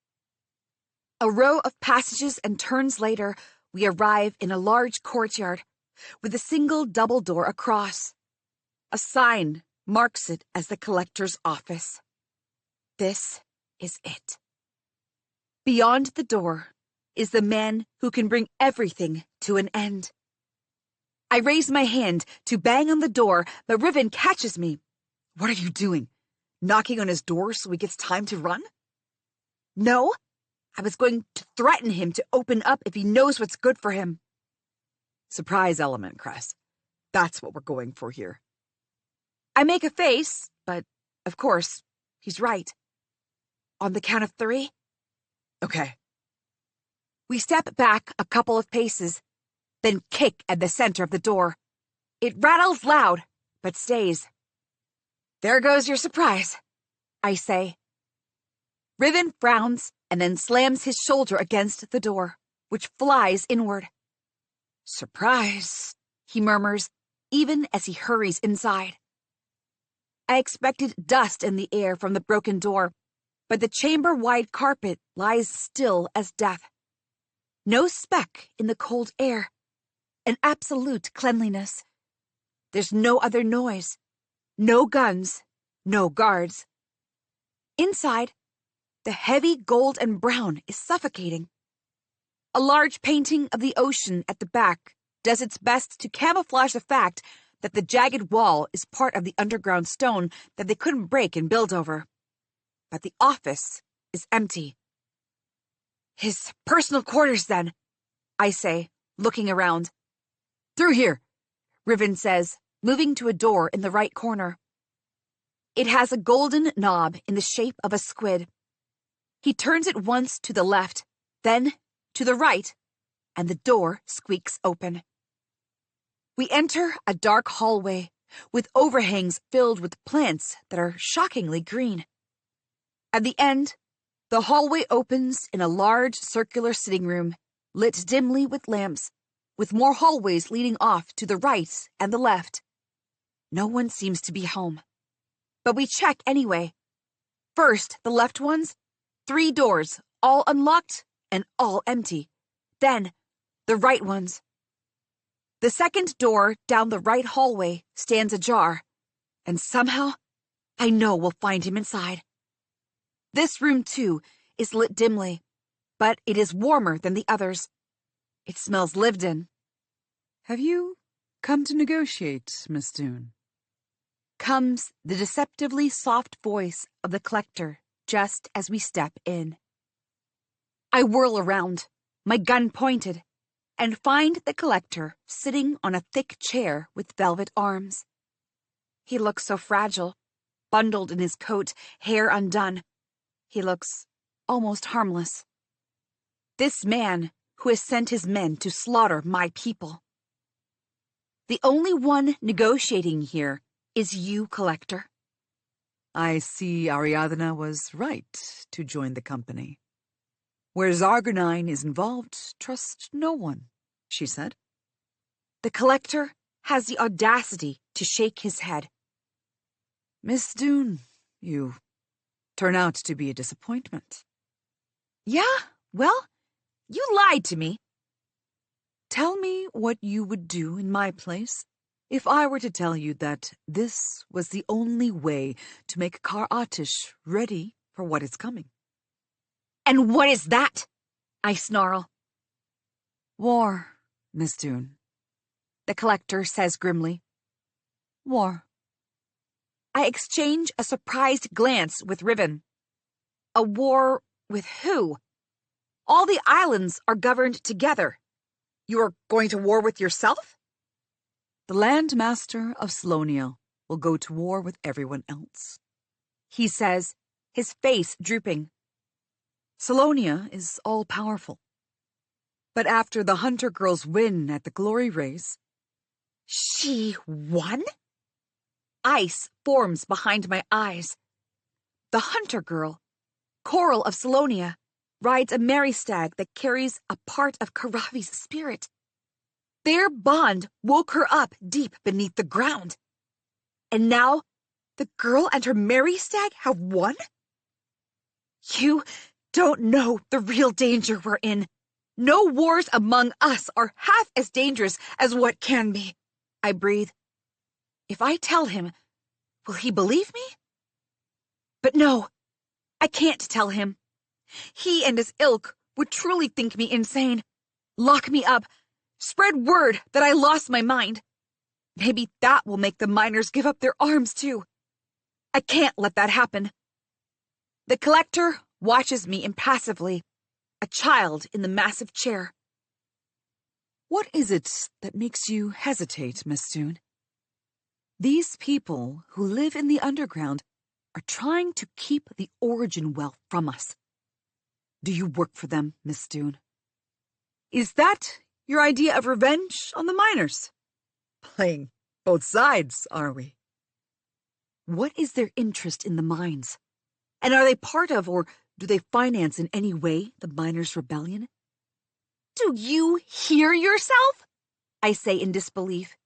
A row of passages and turns later, we arrive in a large courtyard with a single double door across. A sign marks it as the collector's office. This is it. Beyond the door is the man who can bring everything to an end. I raise my hand to bang on the door, but Riven catches me. What are you doing? Knocking on his door so he gets time to run? No, I was going to threaten him to open up if he knows what's good for him. Surprise element, Cress. That's what we're going for here. I make a face, but, of course, he's right. On the count of 3? Okay. We step back a couple of paces, then kick at the center of the door. It rattles loud, but stays. There goes your surprise, I say. Riven frowns and then slams his shoulder against the door, which flies inward. Surprise, he murmurs, even as he hurries inside. I expected dust in the air from the broken door, but the chamber-wide carpet lies still as death. No speck in the cold air. An absolute cleanliness. There's no other noise. No guns. No guards. Inside, the heavy gold and brown is suffocating. A large painting of the ocean at the back does its best to camouflage the fact that the jagged wall is part of the underground stone that they couldn't break and build over. But the office is empty. His personal quarters, then, I say, looking around. Through here, Riven says, moving to a door in the right corner. It has a golden knob in the shape of a squid. He turns it once to the left, then to the right, and the door squeaks open. We enter a dark hallway with overhangs filled with plants that are shockingly green. At the end, the hallway opens in a large circular sitting room, lit dimly with lamps, with more hallways leading off to the right and the left. No one seems to be home. But we check anyway. First, the left ones, 3 doors, all unlocked and all empty. Then, the right ones. The second door down the right hallway stands ajar, and somehow, I know we'll find him inside. This room, too, is lit dimly, but it is warmer than the others. It smells lived in. Have you come to negotiate, Miss Doone? Comes the deceptively soft voice of the collector just as we step in. I whirl around, my gun pointed, and find the collector sitting on a thick chair with velvet arms. He looks so fragile, bundled in his coat, hair undone. He looks almost harmless. This man who has sent his men to slaughter my people. The only one negotiating here is you, Collector. I see Ariadna was right to join the company. Where Zargonine is involved, trust no one, she said. The Collector has the audacity to shake his head. Miss Doone, you turn out to be a disappointment. Yeah, well, you lied to me. Tell me what you would do in my place if I were to tell you that this was the only way to make Kar Atish ready for what is coming. And what is that? I snarl. War, Miss Doone. The Collector says grimly. War. I exchange a surprised glance with Riven. A war with who? All the islands are governed together. You are going to war with yourself? The Land Master of Salonia will go to war with everyone else, he says, his face drooping. Salonia is all-powerful. But after the Hunter Girl's win at the Glory Race... She won? Ice forms behind my eyes. The Hunter Girl, Coral of Salonia, rides a merry stag that carries a part of Karavi's spirit. Their bond woke her up deep beneath the ground. And now, the girl and her merry stag have won? You don't know the real danger we're in. No wars among us are half as dangerous as what can be. I breathe. If I tell him, will he believe me? But no, I can't tell him. He and his ilk would truly think me insane, lock me up, spread word that I lost my mind. Maybe that will make the miners give up their arms too. I can't let that happen. The Collector watches me impassively, a child in the massive chair. What is it that makes you hesitate, Miss Doon? These people who live in the underground are trying to keep the origin well from us. Do you work for them, Miss Doon? Is that your idea of revenge on the miners? Playing both sides, are we? What is their interest in the mines? And are they part of, or do they finance in any way, the miners' rebellion? Do you hear yourself? I say in disbelief.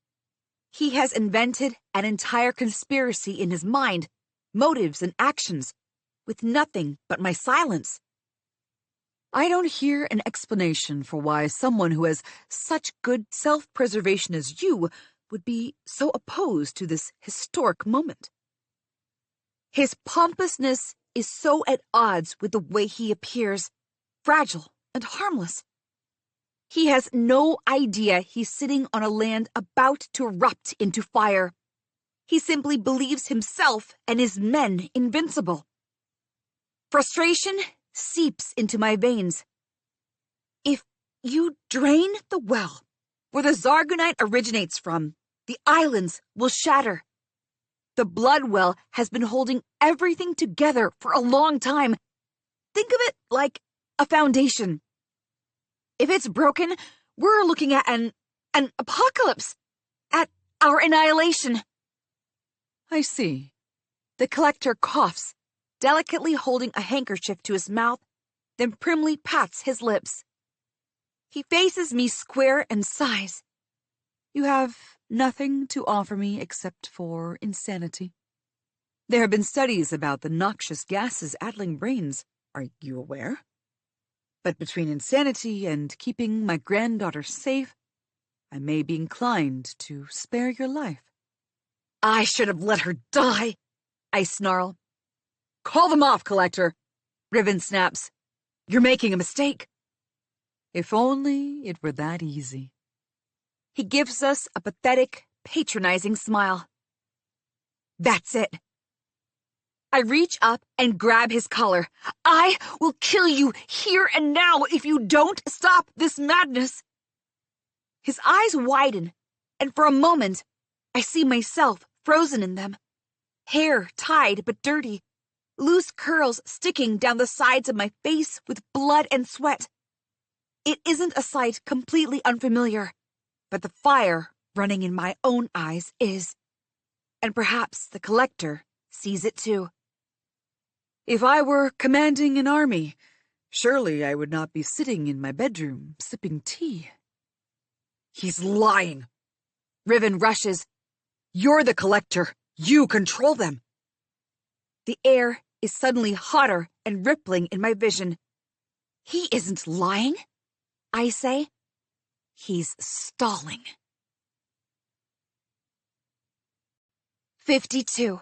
He has invented an entire conspiracy in his mind, motives and actions, with nothing but my silence. I don't hear an explanation for why someone who has such good self-preservation as you would be so opposed to this historic moment. His pompousness is so at odds with the way he appears, fragile and harmless. He has no idea he's sitting on a land about to erupt into fire. He simply believes himself and his men invincible. Frustration seeps into my veins. If you drain the well where the Zargonite originates from, the islands will shatter. The blood well has been holding everything together for a long time. Think of it like a foundation. If it's broken, we're looking at an apocalypse, at our annihilation. I see. The collector coughs, delicately holding a handkerchief to his mouth, then primly pats his lips. He faces me square and sighs. You have nothing to offer me except for insanity. There have been studies about the noxious gases addling brains. Are you aware? But between insanity and keeping my granddaughter safe, I may be inclined to spare your life. I should have let her die, I snarl. Call them off, Collector, Riven snaps. You're making a mistake. If only it were that easy. He gives us a pathetic, patronizing smile. That's it. I reach up and grab his collar. I will kill you here and now if you don't stop this madness. His eyes widen, and for a moment, I see myself frozen in them. Hair tied but dirty, loose curls sticking down the sides of my face with blood and sweat. It isn't a sight completely unfamiliar, but the fire running in my own eyes is. And perhaps the collector sees it too. If I were commanding an army, surely I would not be sitting in my bedroom sipping tea. He's lying. Riven rushes. You're the collector. You control them. The air is suddenly hotter and rippling in my vision. He isn't lying, I say. He's stalling. 52.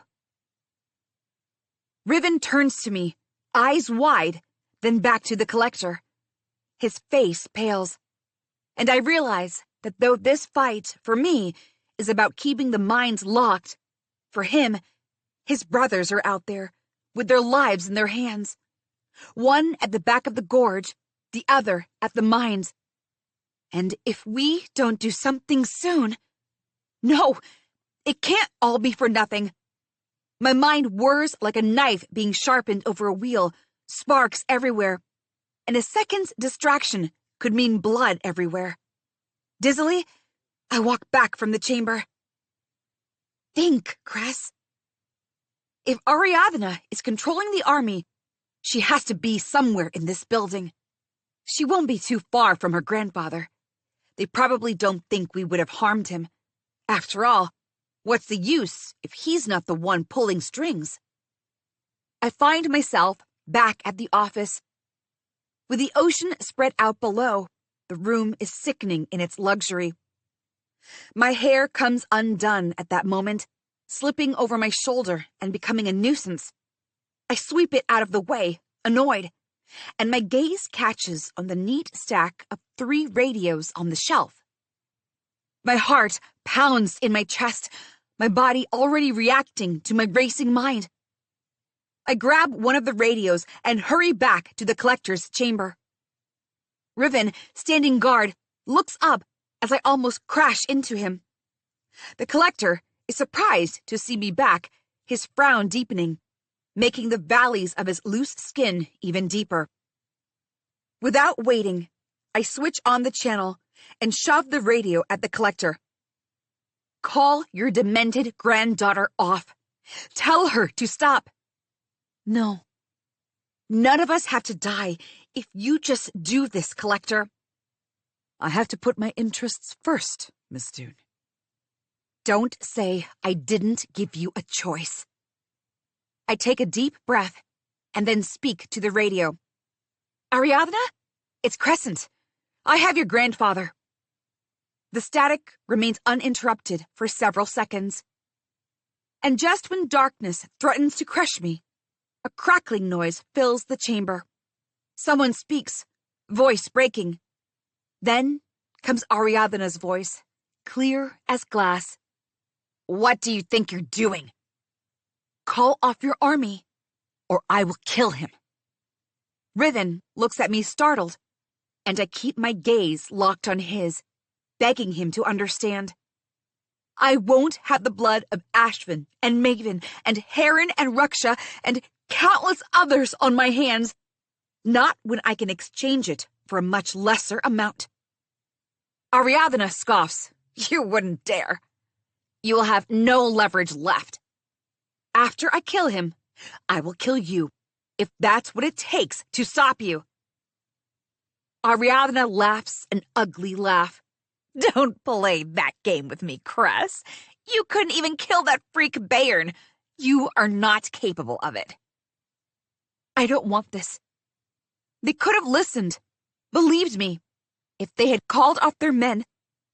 Riven turns to me, eyes wide, then back to the collector. His face pales, and I realize that though this fight, for me, is about keeping the mines locked, for him, his brothers are out there, with their lives in their hands. One at the back of the gorge, the other at the mines. And if we don't do something soon... No, it can't all be for nothing. My mind whirs like a knife being sharpened over a wheel, sparks everywhere, and a second's distraction could mean blood everywhere. Dizzily, I walk back from the chamber. Think, Cress. If Ariadna is controlling the army, she has to be somewhere in this building. She won't be too far from her grandfather. They probably don't think we would have harmed him. After all, what's the use if he's not the one pulling strings? I find myself back at the office. With the ocean spread out below, the room is sickening in its luxury. My hair comes undone at that moment, slipping over my shoulder and becoming a nuisance. I sweep it out of the way, annoyed, and my gaze catches on the neat stack of 3 radios on the shelf. My heart pounds in my chest, my body already reacting to my racing mind. I grab one of the radios and hurry back to the collector's chamber. Riven, standing guard, looks up as I almost crash into him. The collector is surprised to see me back, his frown deepening, making the valleys of his loose skin even deeper. Without waiting, I switch on the channel and shove the radio at the collector. Call your demented granddaughter off. Tell her to stop. No. None of us have to die if you just do this, collector. I have to put my interests first, Miss Dune. Don't say I didn't give you a choice. I take a deep breath and then speak to the radio. Ariadna? It's Crescent. I have your grandfather. The static remains uninterrupted for several seconds. And just when darkness threatens to crush me, a crackling noise fills the chamber. Someone speaks, voice breaking. Then comes Ariadna's voice, clear as glass. What do you think you're doing? Call off your army, or I will kill him. Riven looks at me startled, and I keep my gaze locked on his, begging him to understand. I won't have the blood of Ashvin and Maven and Heron and Ruksha and countless others on my hands, not when I can exchange it for a much lesser amount. Ariadna scoffs. You wouldn't dare. You will have no leverage left. After I kill him, I will kill you, if that's what it takes to stop you. Ariadna laughs an ugly laugh. Don't play that game with me, Cress. You couldn't even kill that freak Bayern. You are not capable of it. I don't want this. They could have listened, believed me. If they had called off their men,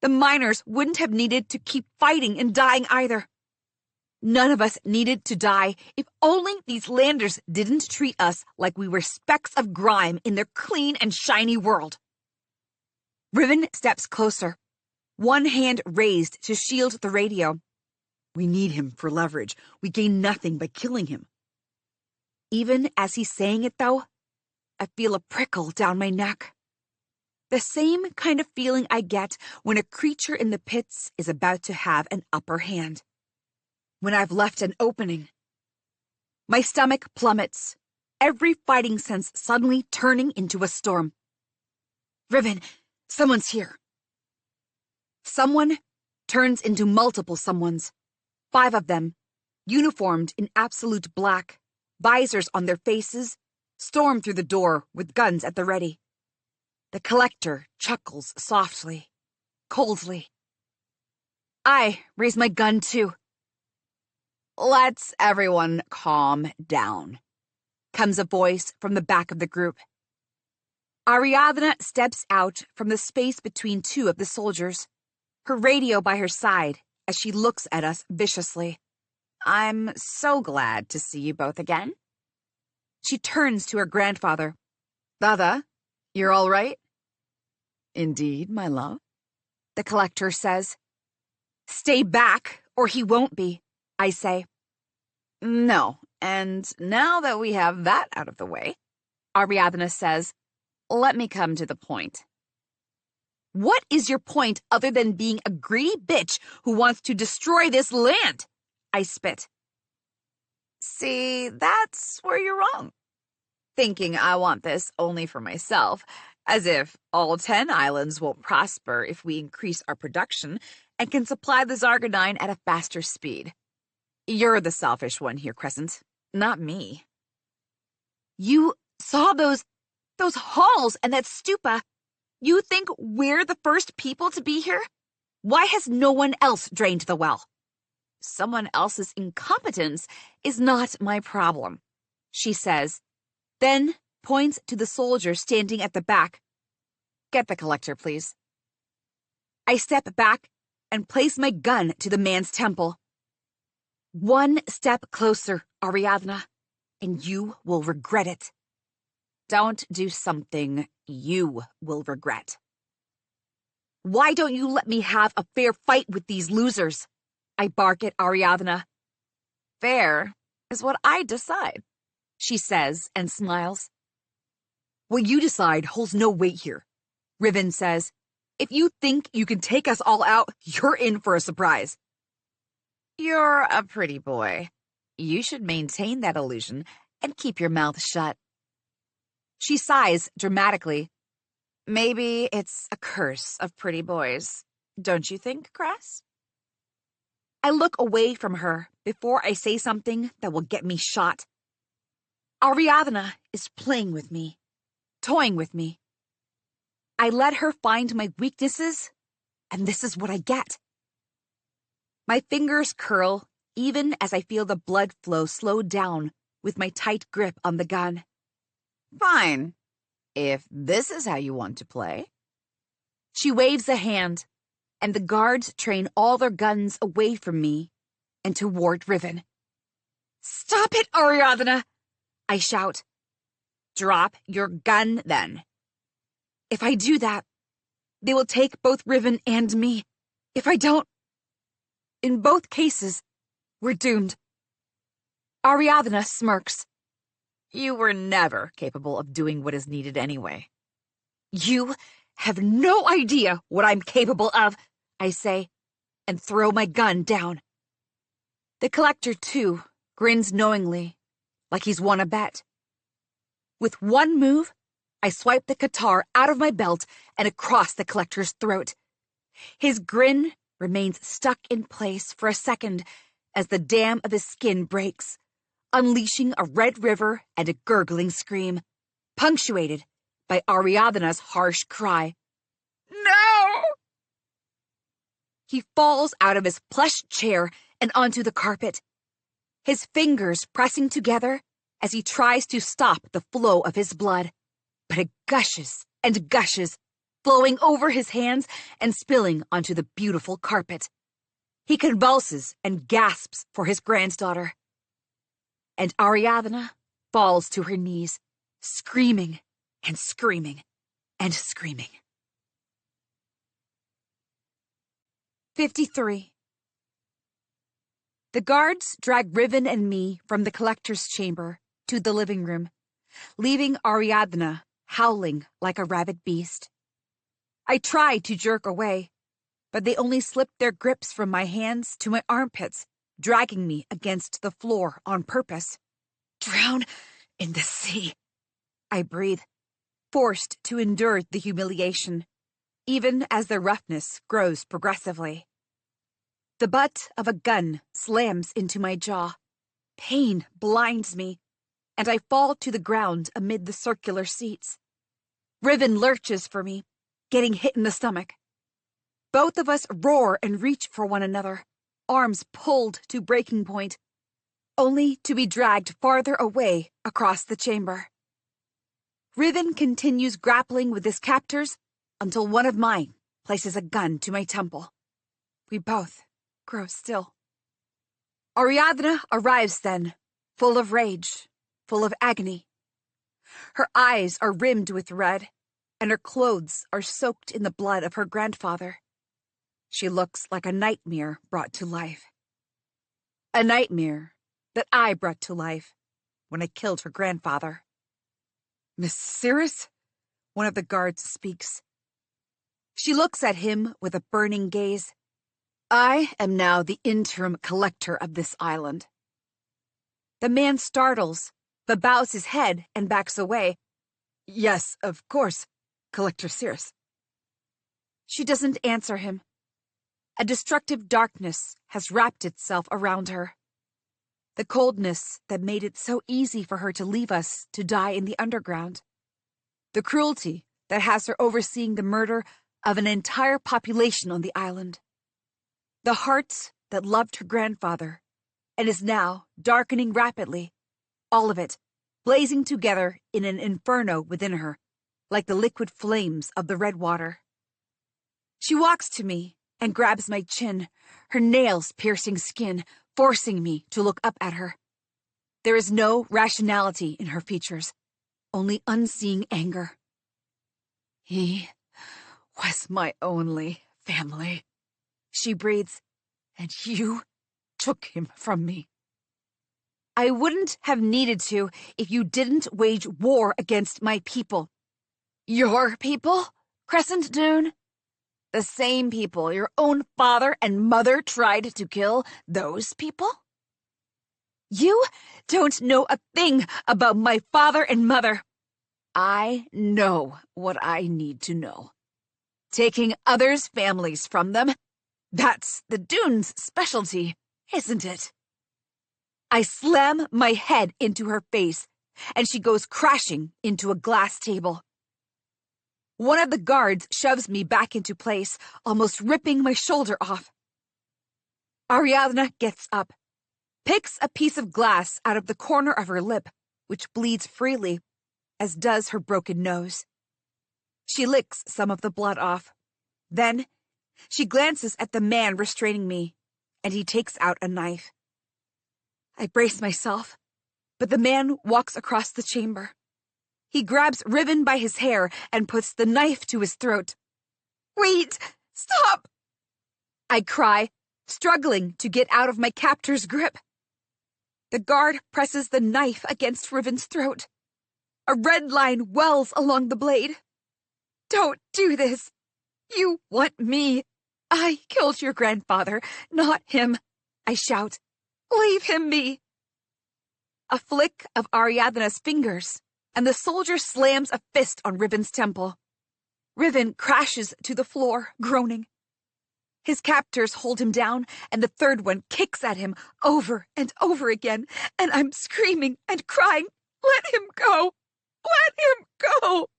the miners wouldn't have needed to keep fighting and dying either. None of us needed to die if only these landers didn't treat us like we were specks of grime in their clean and shiny world. Riven steps closer, one hand raised to shield the radio. We need him for leverage. We gain nothing by killing him. Even as he's saying it, though, I feel a prickle down my neck. The same kind of feeling I get when a creature in the pits is about to have an upper hand. When I've left an opening. My stomach plummets, every fighting sense suddenly turning into a storm. Riven, someone's here. Someone turns into multiple someones. 5 of them, uniformed in absolute black, visors on their faces, storm through the door with guns at the ready. The collector chuckles softly, coldly. I raise my gun too. Let's everyone calm down, comes a voice from the back of the group. Ariadna steps out from the space between 2 of the soldiers, her radio by her side as she looks at us viciously. I'm so glad to see you both again. She turns to her grandfather. Dada, you're all right? Indeed, my love, the collector says. Stay back, or he won't be, I say. No, and now that we have that out of the way, Ariadna says, let me come to the point. What is your point other than being a greedy bitch who wants to destroy this land? I spit. See, that's where you're wrong. Thinking I want this only for myself, as if all 10 islands won't prosper if we increase our production and can supply the Zargonine at a faster speed. You're the selfish one here, Crescent, not me. You saw those halls and that stupa. You think we're the first people to be here? Why has no one else drained the well? Someone else's incompetence is not my problem, she says, then points to the soldier standing at the back. Get the collector, please. I step back and place my gun to the man's temple. One step closer, Ariadna, and you will regret it. Don't do something you will regret. Why don't you let me have a fair fight with these losers? I bark at Ariadna. Fair is what I decide, she says and smiles. What you decide holds no weight here, Riven says. If you think you can take us all out, you're in for a surprise. You're a pretty boy. You should maintain that illusion and keep your mouth shut. She sighs dramatically. Maybe it's a curse of pretty boys. Don't you think, Cress? I look away from her before I say something that will get me shot. Ariadna is playing with me, toying with me. I let her find my weaknesses, and this is what I get. My fingers curl even as I feel the blood flow slow down with my tight grip on the gun. Fine. If this is how you want to play. She waves a hand, and the guards train all their guns away from me and toward Riven. "Stop it, Ariadna!" I shout. Drop your gun, then. If I do that, they will take both Riven and me. If I don't, in both cases, we're doomed. Ariadna smirks. You were never capable of doing what is needed anyway. You have no idea what I'm capable of, I say, and throw my gun down. The collector, too, grins knowingly, like he's won a bet. With one move, I swipe the guitar out of my belt and across the collector's throat. His grin remains stuck in place for a second as the dam of his skin breaks, unleashing a red river and a gurgling scream, punctuated by Ariadna's harsh cry. "No!" He falls out of his plush chair and onto the carpet, his fingers pressing together as he tries to stop the flow of his blood. But it gushes and gushes, flowing over his hands and spilling onto the beautiful carpet. He convulses and gasps for his granddaughter. And Ariadna falls to her knees, screaming and screaming and screaming. 53. The guards drag Riven and me from the collector's chamber to the living room, leaving Ariadna howling like a rabid beast. I try to jerk away, but they only slip their grips from my hands to my armpits, dragging me against the floor on purpose. "Drown in the sea," I breathe, forced to endure the humiliation, even as the roughness grows progressively. The butt of a gun slams into my jaw. Pain blinds me, and I fall to the ground amid the circular seats. Riven lurches for me, getting hit in the stomach. Both of us roar and reach for one another, arms pulled to breaking point, only to be dragged farther away across the chamber. Riven continues grappling with his captors until one of mine places a gun to my temple. We both grow still. Ariadna arrives then, full of rage, full of agony. Her eyes are rimmed with red, and her clothes are soaked in the blood of her grandfather. She looks like a nightmare brought to life. A nightmare that I brought to life when I killed her grandfather. "Miss Cirrus?" one of the guards speaks. She looks at him with a burning gaze. I am now the interim collector of this island. The man startles, but bows his head and backs away. "Yes, of course, Collector Cirrus." She doesn't answer him. A destructive darkness has wrapped itself around her. The coldness that made it so easy for her to leave us to die in the underground. The cruelty that has her overseeing the murder of an entire population on the island. The heart that loved her grandfather and is now darkening rapidly, all of it blazing together in an inferno within her, like the liquid flames of the red water. She walks to me and grabs my chin, her nails piercing skin, forcing me to look up at her. There is no rationality in her features, only unseeing anger. "He was my only family," she breathes, "and you took him from me." "I wouldn't have needed to if you didn't wage war against my people." "Your people, Crescent Dune?" The same people your own father and mother tried to kill? Those people? You don't know a thing about my father and mother. I know what I need to know. Taking others' families from them, that's the Dunes' specialty, isn't it? I slam my head into her face, and she goes crashing into a glass table. One of the guards shoves me back into place, almost ripping my shoulder off. Ariadna gets up, picks a piece of glass out of the corner of her lip, which bleeds freely, as does her broken nose. She licks some of the blood off. Then, she glances at the man restraining me, and he takes out a knife. I brace myself, but the man walks across the chamber. He grabs Riven by his hair and puts the knife to his throat. "Wait! Stop!" I cry, struggling to get out of my captor's grip. The guard presses the knife against Riven's throat. A red line wells along the blade. "Don't do this! You want me! I killed your grandfather, not him!" I shout. "Leave him be!" A flick of Ariadna's fingers, and the soldier slams a fist on Riven's temple. Riven crashes to the floor, groaning. His captors hold him down, and the third one kicks at him over and over again, and I'm screaming and crying, "Let him go! Let him go!"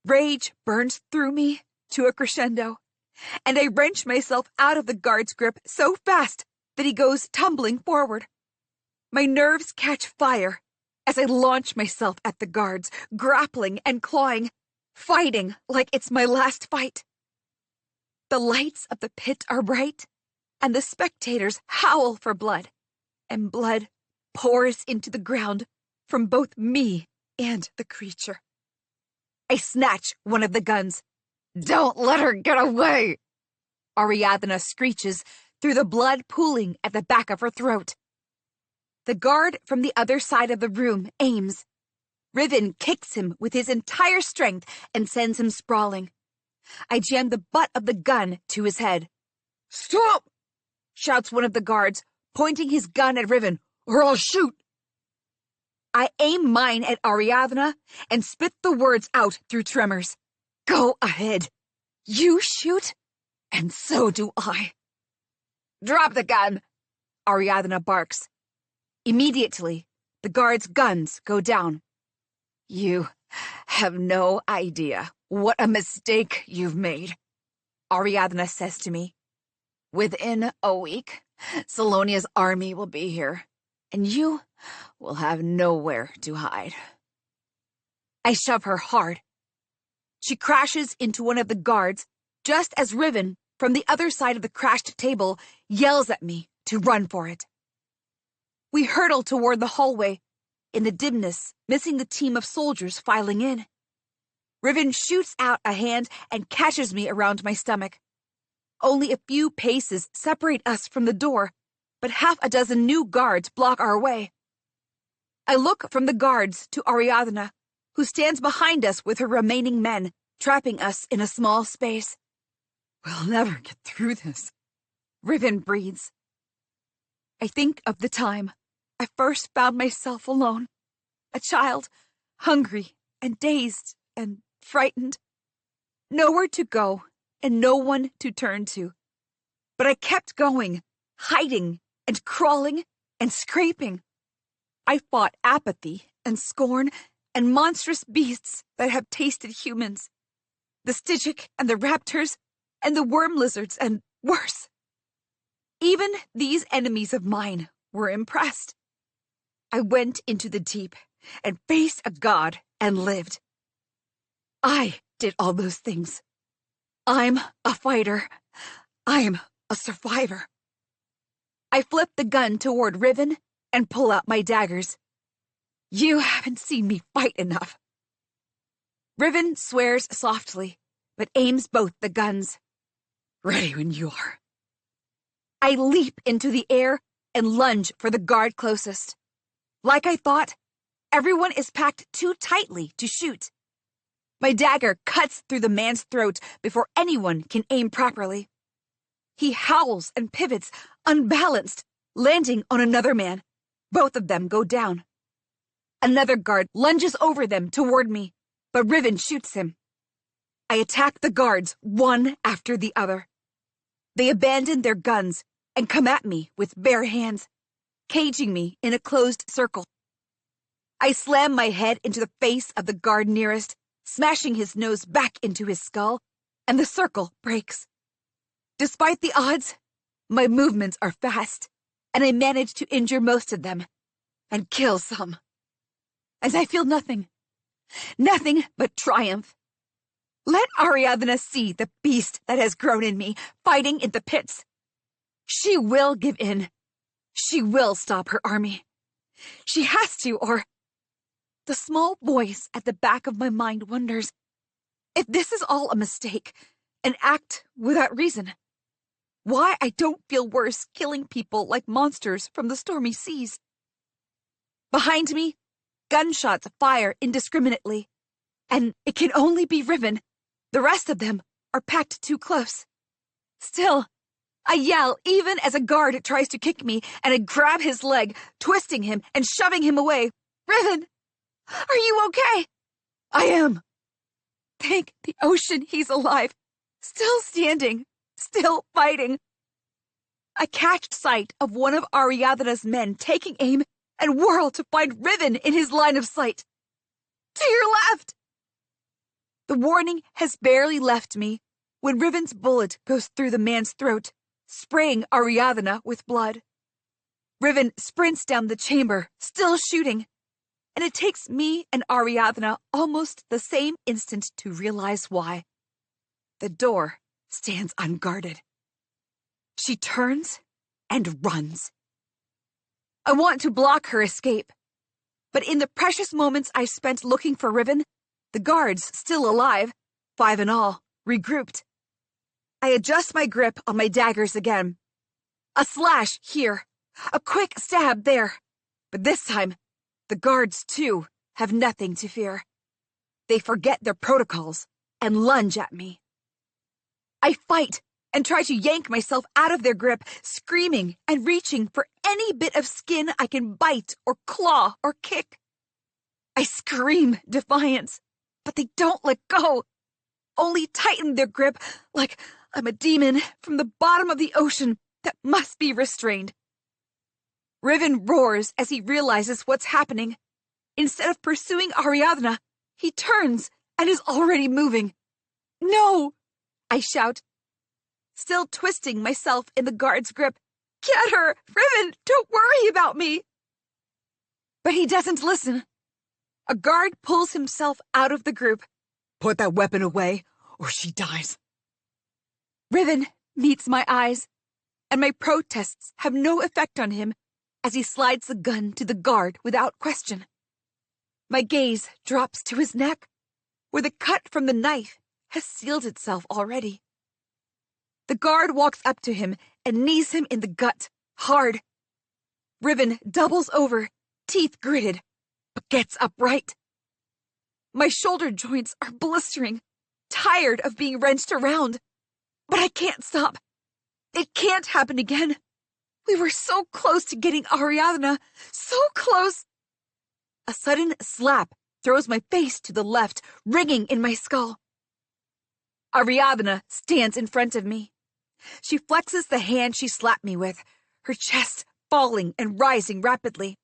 Rage burns through me to a crescendo, and I wrench myself out of the guard's grip so fast that he goes tumbling forward. My nerves catch fire as I launch myself at the guards, grappling and clawing, fighting like it's my last fight. The lights of the pit are bright, and the spectators howl for blood, and blood pours into the ground from both me and the creature. I snatch one of the guns. "Don't let her get away!" Ariadna screeches through the blood pooling at the back of her throat. The guard from the other side of the room aims. Riven kicks him with his entire strength and sends him sprawling. I jam the butt of the gun to his head. "Stop!" shouts one of the guards, pointing his gun at Riven, "or I'll shoot!" I aim mine at Ariadna and spit the words out through tremors. "Go ahead. You shoot, and so do I." "Drop the gun!" Ariadna barks. Immediately, the guards' guns go down. "You have no idea what a mistake you've made," Ariadna says to me. "Within a week, Salonia's army will be here, and you will have nowhere to hide." I shove her hard. She crashes into one of the guards, just as Riven, from the other side of the crashed table, yells at me to run for it. We hurtle toward the hallway, in the dimness, missing the team of soldiers filing in. Riven shoots out a hand and catches me around my stomach. Only a few paces separate us from the door, but half a dozen new guards block our way. I look from the guards to Ariadna, who stands behind us with her remaining men, trapping us in a small space. "We'll never get through this," Riven breathes. I think of the time I first found myself alone, a child, hungry and dazed and frightened. Nowhere to go and no one to turn to. But I kept going, hiding and crawling and scraping. I fought apathy and scorn and monstrous beasts that have tasted humans. The Stygic and the raptors and the worm lizards and worse. Even these enemies of mine were impressed. I went into the deep and faced a god and lived. I did all those things. I'm a fighter. I'm a survivor. I flip the gun toward Riven and pull out my daggers. You haven't seen me fight enough. Riven swears softly, but aims both the guns. "Ready when you are." I leap into the air and lunge for the guard closest. Like I thought, everyone is packed too tightly to shoot. My dagger cuts through the man's throat before anyone can aim properly. He howls and pivots, unbalanced, landing on another man. Both of them go down. Another guard lunges over them toward me, but Riven shoots him. I attack the guards, one after the other. They abandon their guns and come at me with bare hands, caging me in a closed circle. I slam my head into the face of the guard nearest, smashing his nose back into his skull, and the circle breaks. Despite the odds, my movements are fast, and I manage to injure most of them, and kill some. And I feel nothing but triumph. Let Ariadna see the beast that has grown in me, fighting in the pits. She will give in. She will stop her army. She has to, or... The small voice at the back of my mind wonders if this is all a mistake, an act without reason. Why I don't feel worse killing people like monsters from the stormy seas. Behind me, gunshots fire indiscriminately, and it can only be Riven. The rest of them are packed too close. Still, I yell even as a guard tries to kick me, and I grab his leg, twisting him and shoving him away. Riven! Are you okay? I am. Thank the ocean he's alive. Still standing. Still fighting. I catch sight of one of Ariadna's men taking aim and whirl to find Riven in his line of sight. To your left! The warning has barely left me when Riven's bullet goes through the man's throat, spraying Ariadna with blood. Riven sprints down the chamber, still shooting. And it takes me and Ariadna almost the same instant to realize why. The door stands unguarded. She turns and runs. I want to block her escape, but in the precious moments I spent looking for Riven, the guards, still alive, 5 in all, regrouped. I adjust my grip on my daggers again. A slash here, a quick stab there, but this time, the guards, too, have nothing to fear. They forget their protocols and lunge at me. I fight and try to yank myself out of their grip, screaming and reaching for any bit of skin I can bite or claw or kick. I scream defiance, but they don't let go, only tighten their grip like I'm a demon from the bottom of the ocean that must be restrained. Riven roars as he realizes what's happening. Instead of pursuing Ariadna, he turns and is already moving. No! I shout, still twisting myself in the guard's grip. Get her! Riven, don't worry about me! But he doesn't listen. A guard pulls himself out of the group. Put that weapon away, or she dies. Riven meets my eyes, and my protests have no effect on him as he slides the gun to the guard without question. My gaze drops to his neck, where the cut from the knife has sealed itself already. The guard walks up to him and knees him in the gut, hard. Riven doubles over, teeth gritted, but gets upright. My shoulder joints are blistering, tired of being wrenched around. But I can't stop. It can't happen again. We were so close to getting Ariadna, so close. A sudden slap throws my face to the left, ringing in my skull. Ariadna stands in front of me. She flexes the hand she slapped me with, her chest falling and rising rapidly.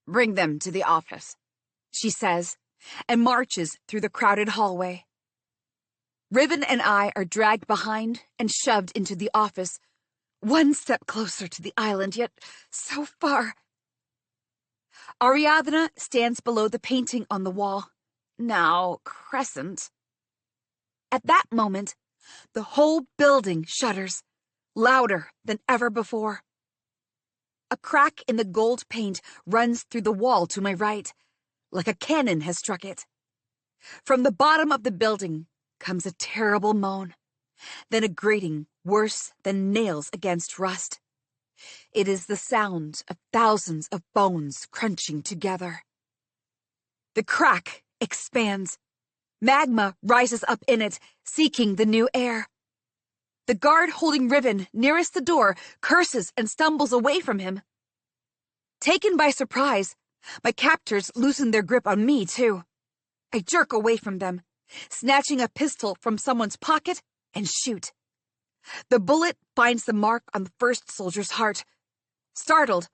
Bring them to the office, she says, and marches through the crowded hallway. Riven and I are dragged behind and shoved into the office, one step closer to the island, yet so far. Ariadna stands below the painting on the wall, now crescent. At that moment, the whole building shudders, louder than ever before. A crack in the gold paint runs through the wall to my right, like a cannon has struck it. From the bottom of the building comes a terrible moan, then a grating worse than nails against rust. It is the sound of thousands of bones crunching together. The crack expands. Magma rises up in it, seeking the new air. The guard holding Riven nearest the door curses and stumbles away from him. Taken by surprise, my captors loosen their grip on me, too. I jerk away from them, snatching a pistol from someone's pocket and shoot. The bullet finds the mark on the first soldier's heart. Startled,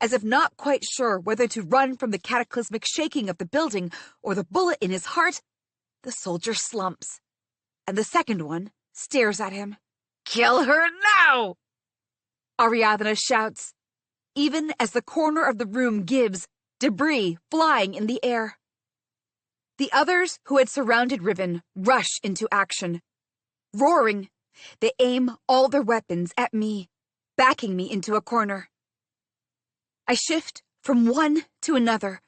as if not quite sure whether to run from the cataclysmic shaking of the building or the bullet in his heart, the soldier slumps, and the second one stares at him. Kill her now! Ariadna shouts, even as the corner of the room gives, debris flying in the air. The others who had surrounded Riven rush into action. Roaring, they aim all their weapons at me, backing me into a corner. I shift from one to another,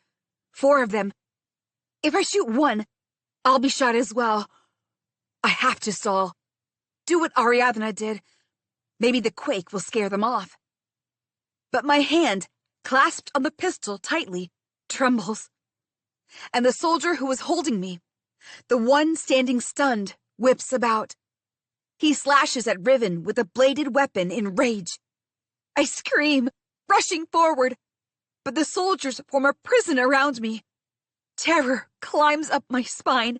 4 of them. If I shoot one, I'll be shot as well. I have to stall. Do what Ariadna did. Maybe the quake will scare them off. But my hand, clasped on the pistol tightly, trembles. And the soldier who was holding me, the one standing stunned, whips about. He slashes at Riven with a bladed weapon in rage. I scream, rushing forward, but the soldiers form a prison around me. Terror climbs up my spine.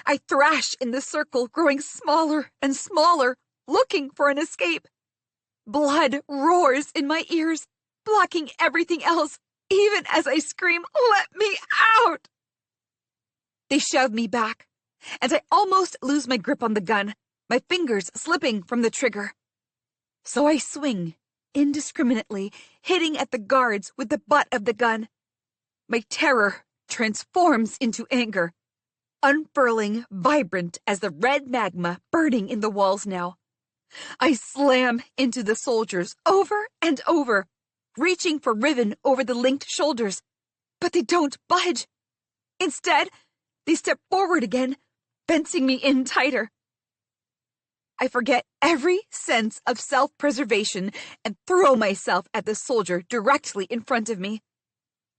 I thrash in the circle, growing smaller and smaller, looking for an escape. Blood roars in my ears, blocking everything else, even as I scream, "Let me out!" They shove me back, and I almost lose my grip on the gun, my fingers slipping from the trigger. So I swing, indiscriminately, hitting at the guards with the butt of the gun. My terror transforms into anger, unfurling, vibrant as the red magma burning in the walls now. I slam into the soldiers over and over, reaching for Riven over the linked shoulders, but they don't budge. Instead, they step forward again, fencing me in tighter. I forget every sense of self-preservation and throw myself at the soldier directly in front of me.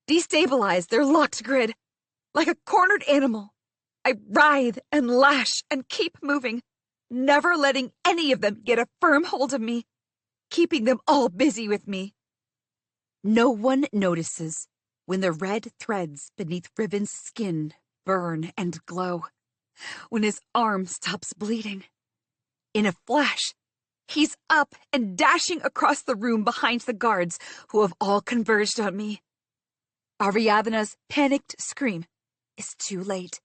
Destabilize their locked grid. Like a cornered animal, I writhe and lash and keep moving, never letting any of them get a firm hold of me, keeping them all busy with me. No one notices when the red threads beneath Riven's skin burn and glow, when his arm stops bleeding. In a flash, he's up and dashing across the room behind the guards who have all converged on me. Ariadna's panicked scream is too late.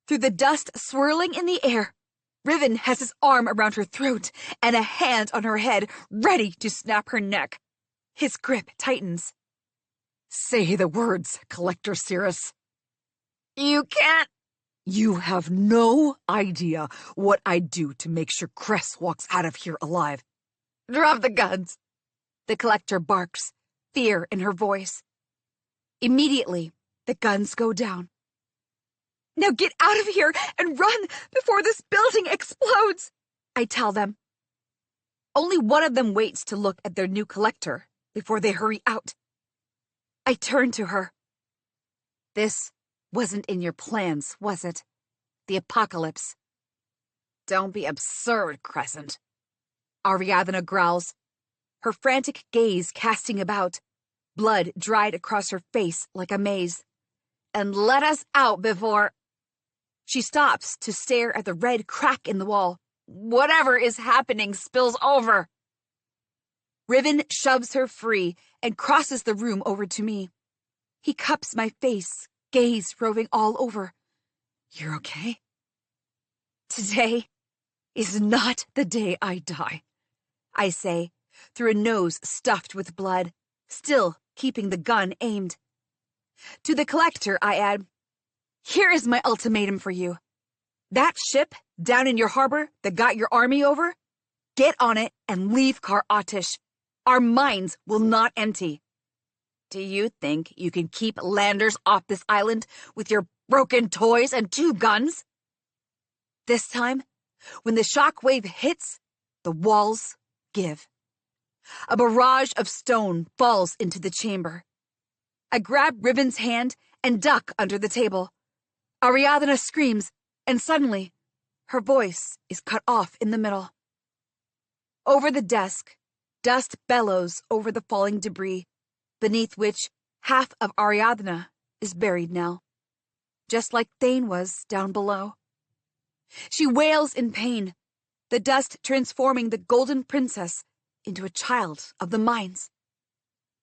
Through the dust swirling in the air, Riven has his arm around her throat and a hand on her head, ready to snap her neck. His grip tightens. Say the words, Collector Cirrus. You can't. You have no idea what I'd do to make sure Cress walks out of here alive. Drop the guns. The collector barks, fear in her voice. Immediately, the guns go down. Now get out of here and run before this building explodes, I tell them. Only one of them waits to look at their new collector before they hurry out. I turn to her. This wasn't in your plans, was it? The apocalypse. Don't be absurd, Crescent. Ariadna growls, her frantic gaze casting about, blood dried across her face like a maze. And let us out before... She stops to stare at the red crack in the wall. Whatever is happening spills over. Riven shoves her free and crosses the room over to me. He cups my face, gaze roving all over. You're okay? Today is not the day I die, I say, through a nose stuffed with blood, still keeping the gun aimed. To the collector, I add, here is my ultimatum for you. That ship down in your harbor that got your army over, get on it and leave Kar Atish. Our minds will not empty. Do you think you can keep landers off this island with your broken toys and 2 guns? This time, when the shock wave hits, the walls give. A barrage of stone falls into the chamber. I grab Riven's hand and duck under the table. Ariadna screams, and suddenly, her voice is cut off in the middle. Over the desk, dust bellows over the falling debris, beneath which half of Ariadna is buried now, just like Thane was down below. She wails in pain, the dust transforming the Golden Princess into a child of the mines.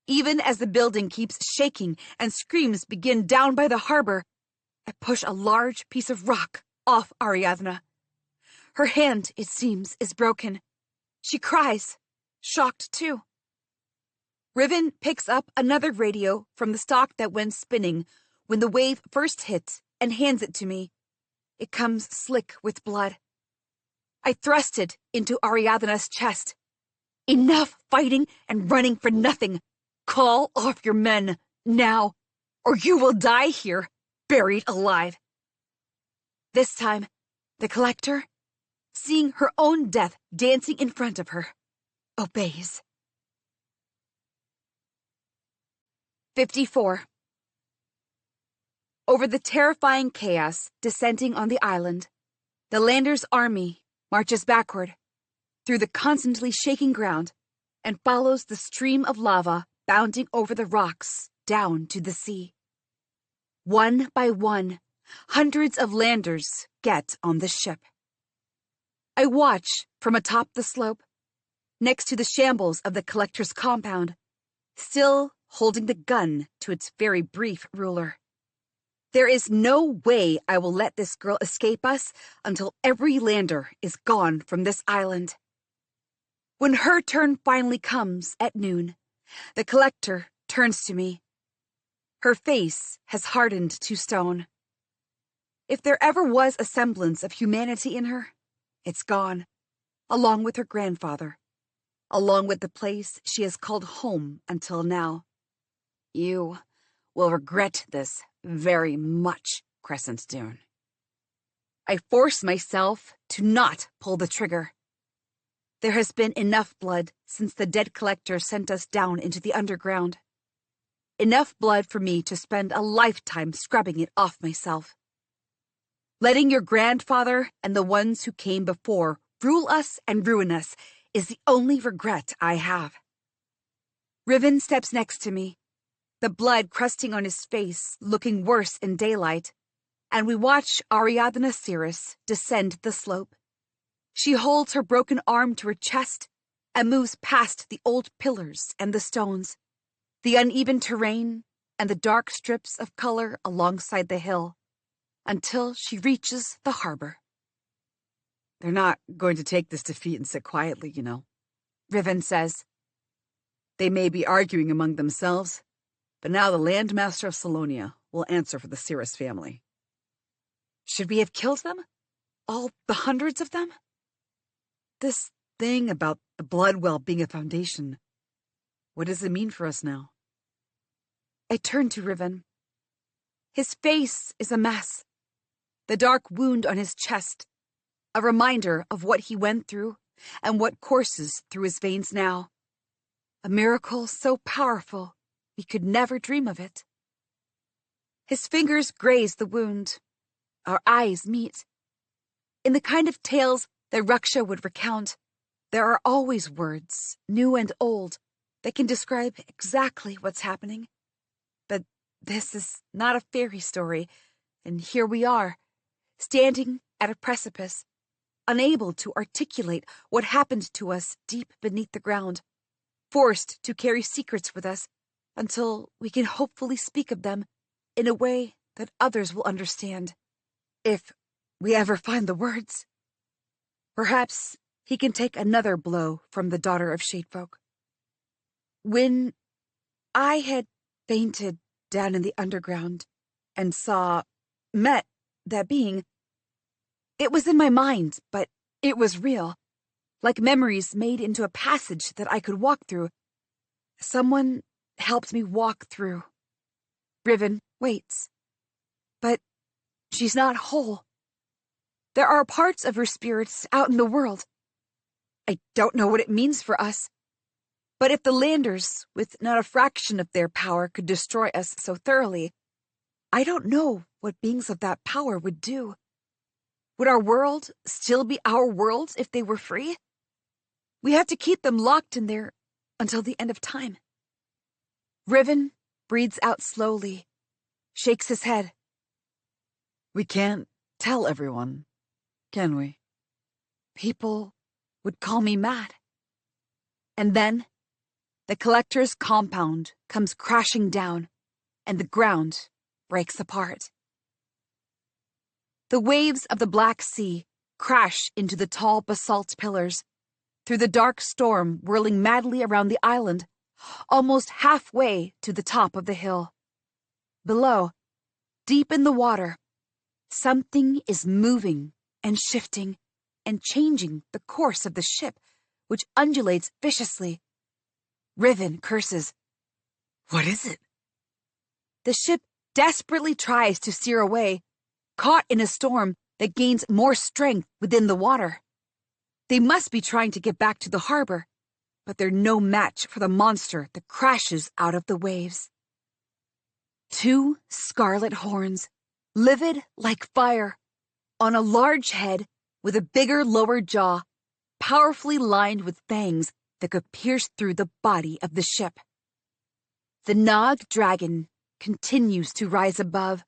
Even as the building keeps shaking and screams begin down by the harbor, I push a large piece of rock off Ariadna. Her hand, it seems, is broken. She cries, shocked too. Riven picks up another radio from the stalk that went spinning when the wave first hit and hands it to me. It comes slick with blood. I thrust it into Ariadna's chest. Enough fighting and running for nothing. Call off your men, now, or you will die here, buried alive. This time, the collector, seeing her own death dancing in front of her, obeys. 54. Over the terrifying chaos descending on the island, the lander's army marches backward, through the constantly shaking ground, and follows the stream of lava bounding over the rocks down to the sea. One by one, hundreds of landers get on the ship. I watch from atop the slope, next to the shambles of the collector's compound, still holding the gun to its very brief ruler. There is no way I will let this girl escape us until every lander is gone from this island. When her turn finally comes at noon, the collector turns to me. Her face has hardened to stone. If there ever was a semblance of humanity in her, it's gone, along with her grandfather, along with the place she has called home until now. You will regret this very much, Crescent Dune. I force myself to not pull the trigger. There has been enough blood since the dead collector sent us down into the underground. Enough blood for me to spend a lifetime scrubbing it off myself. Letting your grandfather and the ones who came before rule us and ruin us is the only regret I have. Riven steps next to me, the blood crusting on his face, looking worse in daylight, and we watch Ariadna Cirrus descend the slope. She holds her broken arm to her chest and moves past the old pillars and the stones, the uneven terrain and the dark strips of color alongside the hill, until she reaches the harbor. They're not going to take this defeat and sit quietly, you know, Riven says. They may be arguing among themselves, but now the Landmaster of Salonia will answer for the Cirrus family. Should we have killed them? All the hundreds of them? This thing about the blood well being a foundation, what does it mean for us now? I turn to Riven. His face is a mess. The dark wound on his chest, a reminder of what he went through and what courses through his veins now. A miracle so powerful we could never dream of it. His fingers graze the wound. Our eyes meet. In the kind of tales that Raksha would recount, there are always words, new and old, that can describe exactly what's happening. But this is not a fairy story, and here we are, standing at a precipice, unable to articulate what happened to us deep beneath the ground, forced to carry secrets with us until we can hopefully speak of them in a way that others will understand. If we ever find the words. Perhaps he can take another blow from the daughter of Shadefolk. When I had fainted down in the underground and met that being, it was in my mind, but it was real, like memories made into a passage that I could walk through. Someone helped me walk through. Riven waits. But she's not whole. There are parts of her spirits out in the world. I don't know what it means for us. But if the Landers, with not a fraction of their power, could destroy us so thoroughly, I don't know what beings of that power would do. Would our world still be our world if they were free? We have to keep them locked in there until the end of time. Riven breathes out slowly, shakes his head. We can't tell everyone, can we? People would call me mad. And then the collector's compound comes crashing down, and the ground breaks apart. The waves of the Black Sea crash into the tall basalt pillars, through the dark storm whirling madly around the island, almost halfway to the top of the hill. Below, deep in the water, something is moving and shifting and changing the course of the ship, which undulates viciously. Riven curses. What is it? The ship desperately tries to steer away, caught in a storm that gains more strength within the water. They must be trying to get back to the harbor, but they're no match for the monster that crashes out of the waves. Two scarlet horns, livid like fire, on a large head with a bigger lower jaw, powerfully lined with fangs that could pierce through the body of the ship. The Nog dragon continues to rise above,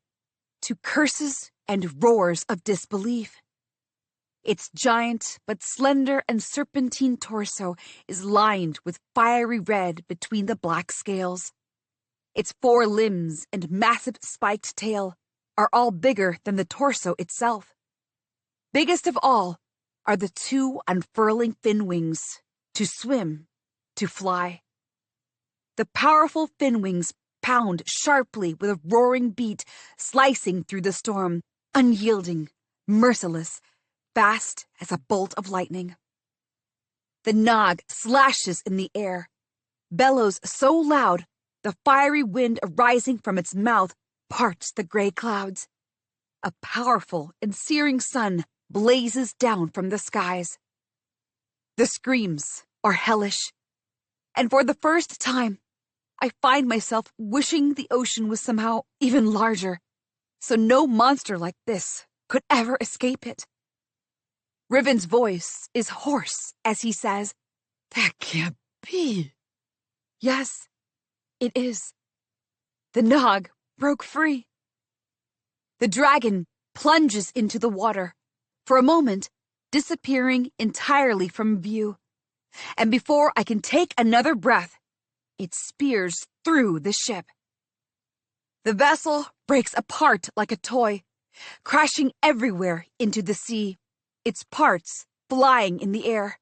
to curses and roars of disbelief. Its giant but slender and serpentine torso is lined with fiery red between the black scales. Its 4 limbs and massive spiked tail are all bigger than the torso itself. Biggest of all are the 2 unfurling fin wings, to swim, to fly. The powerful fin wings pound sharply with a roaring beat, slicing through the storm, unyielding, merciless, fast as a bolt of lightning. The Nog slashes in the air, bellows so loud the fiery wind arising from its mouth parts the gray clouds. A powerful and searing sun blazes down from the skies. The screams are hellish, and for the first time, I find myself wishing the ocean was somehow even larger, so no monster like this could ever escape it. Riven's voice is hoarse as he says, That can't be. Yes, it is. The Nog broke free. The dragon plunges into the water, for a moment disappearing entirely from view, and before I can take another breath, it spears through the ship. The vessel breaks apart like a toy, crashing everywhere into the sea, its parts flying in the air.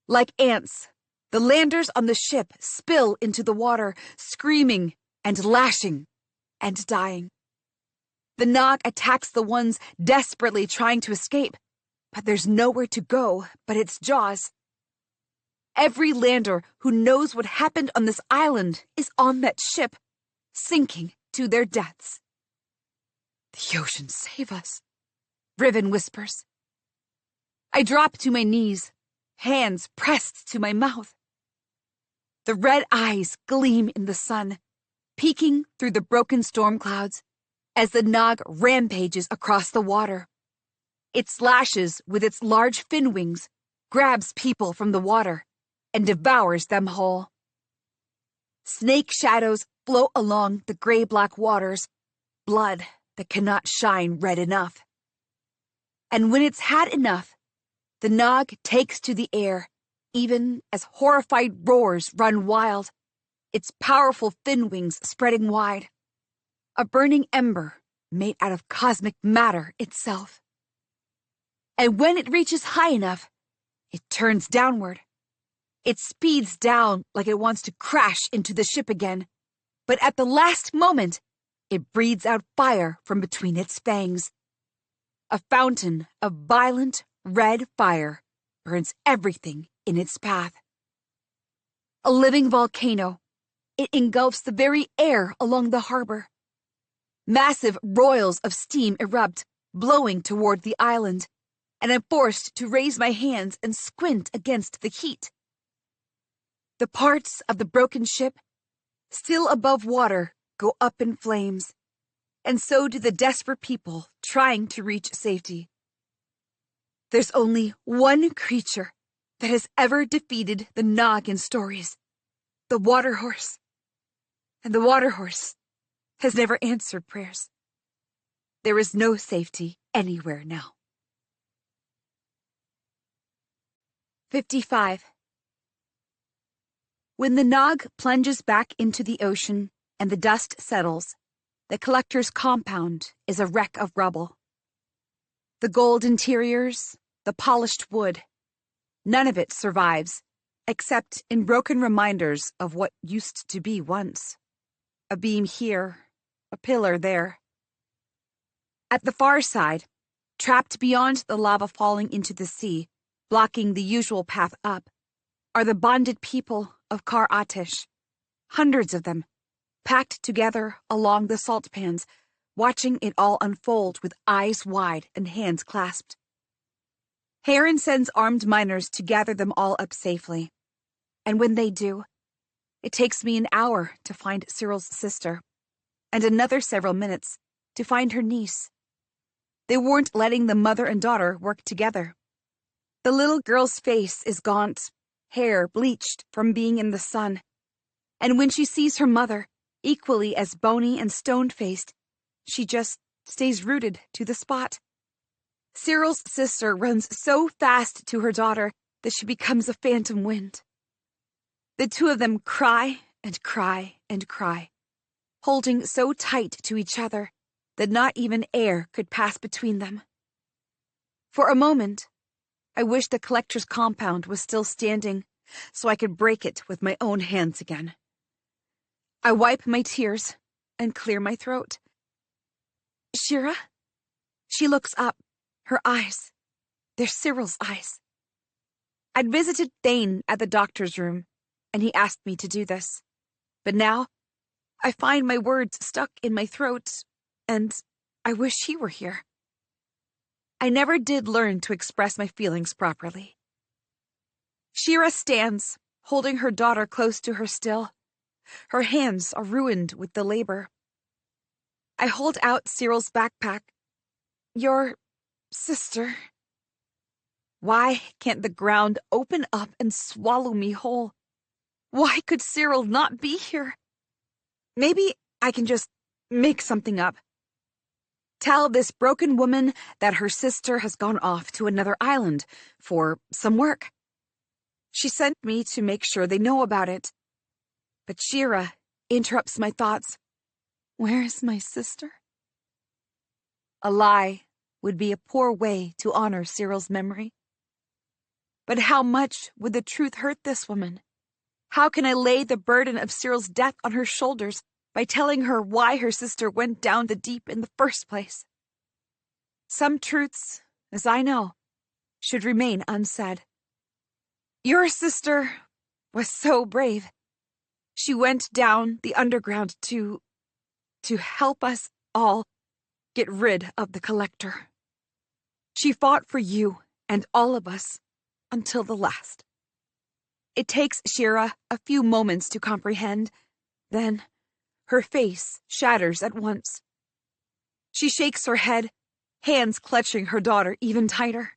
Like ants, the landers on the ship spill into the water, screaming and lashing and dying. The Nog attacks the ones desperately trying to escape, but there's nowhere to go but its jaws. Every lander who knows what happened on this island is on that ship, sinking to their deaths. The ocean save us, Riven whispers. I drop to my knees, hands pressed to my mouth. The red eyes gleam in the sun, peeking through the broken storm clouds as the Nog rampages across the water. It slashes with its large fin wings, grabs people from the water, and devours them whole. Snake shadows float along the gray-black waters, blood that cannot shine red enough. And when it's had enough, the Nog takes to the air, even as horrified roars run wild, its powerful fin wings spreading wide. A burning ember made out of cosmic matter itself. And when it reaches high enough, it turns downward. It speeds down like it wants to crash into the ship again, but at the last moment, it breathes out fire from between its fangs. A fountain of violent red fire burns everything in its path. A living volcano, it engulfs the very air along the harbor. Massive roils of steam erupt, blowing toward the island, and I'm forced to raise my hands and squint against the heat. The parts of the broken ship, still above water, go up in flames, and so do the desperate people trying to reach safety. There's only one creature that has ever defeated the Nog in stories, the water horse. And the water horse has never answered prayers. There is no safety anywhere now. 55. When the Nog plunges back into the ocean and the dust settles, the collector's compound is a wreck of rubble. The gold interiors, the polished wood, none of it survives, except in broken reminders of what used to be once. A beam here, a pillar there. At the far side, trapped beyond the lava falling into the sea, blocking the usual path up, are the bonded people of Kar Atish, hundreds of them, packed together along the salt pans, watching it all unfold with eyes wide and hands clasped. Heron sends armed miners to gather them all up safely, and when they do, it takes me an hour to find Cyril's sister, and another several minutes to find her niece. They weren't letting the mother and daughter work together. The little girl's face is gaunt, hair bleached from being in the sun, and when she sees her mother, equally as bony and stone-faced, she just stays rooted to the spot. Cyril's sister runs so fast to her daughter that she becomes a phantom wind. The two of them cry and cry and cry, holding so tight to each other that not even air could pass between them. For a moment, I wish the collector's compound was still standing so I could break it with my own hands again. I wipe my tears and clear my throat. Shira? She looks up, her eyes. They're Cyril's eyes. I'd visited Thane at the doctor's room, and he asked me to do this. But now, I find my words stuck in my throat, and I wish he were here. I never did learn to express my feelings properly. Shira stands, holding her daughter close to her still. Her hands are ruined with the labor. I hold out Cyril's backpack. Your sister. Why can't the ground open up and swallow me whole? Why could Cyril not be here? Maybe I can just make something up. Tell this broken woman that her sister has gone off to another island for some work. She sent me to make sure they know about it. But Shira interrupts my thoughts. Where is my sister? A lie would be a poor way to honor Cyril's memory. But how much would the truth hurt this woman? How can I lay the burden of Cyril's death on her shoulders by telling her why her sister went down the deep in the first place? Some truths, as I know, should remain unsaid. Your sister was so brave. She went down the underground to help us all get rid of the collector. She fought for you and all of us until the last. It takes Shira a few moments to comprehend. Then, her face shatters at once. She shakes her head, hands clutching her daughter even tighter.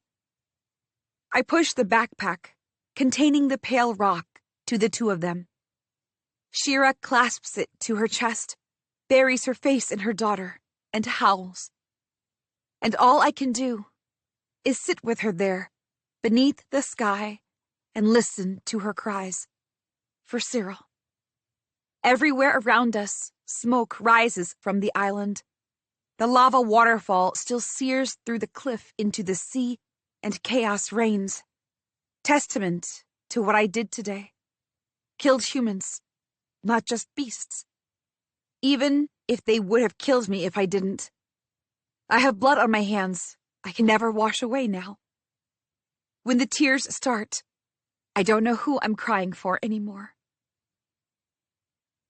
I push the backpack, containing the pale rock, to the two of them. Shira clasps it to her chest, buries her face in her daughter, and howls. And all I can do is sit with her there, beneath the sky, and listen to her cries. For Cyril. Everywhere around us, smoke rises from the island. The lava waterfall still sears through the cliff into the sea, and chaos reigns. Testament to what I did today. Killed humans, not just beasts. Even if they would have killed me if I didn't. I have blood on my hands I can never wash away now. When the tears start, I don't know who I'm crying for anymore.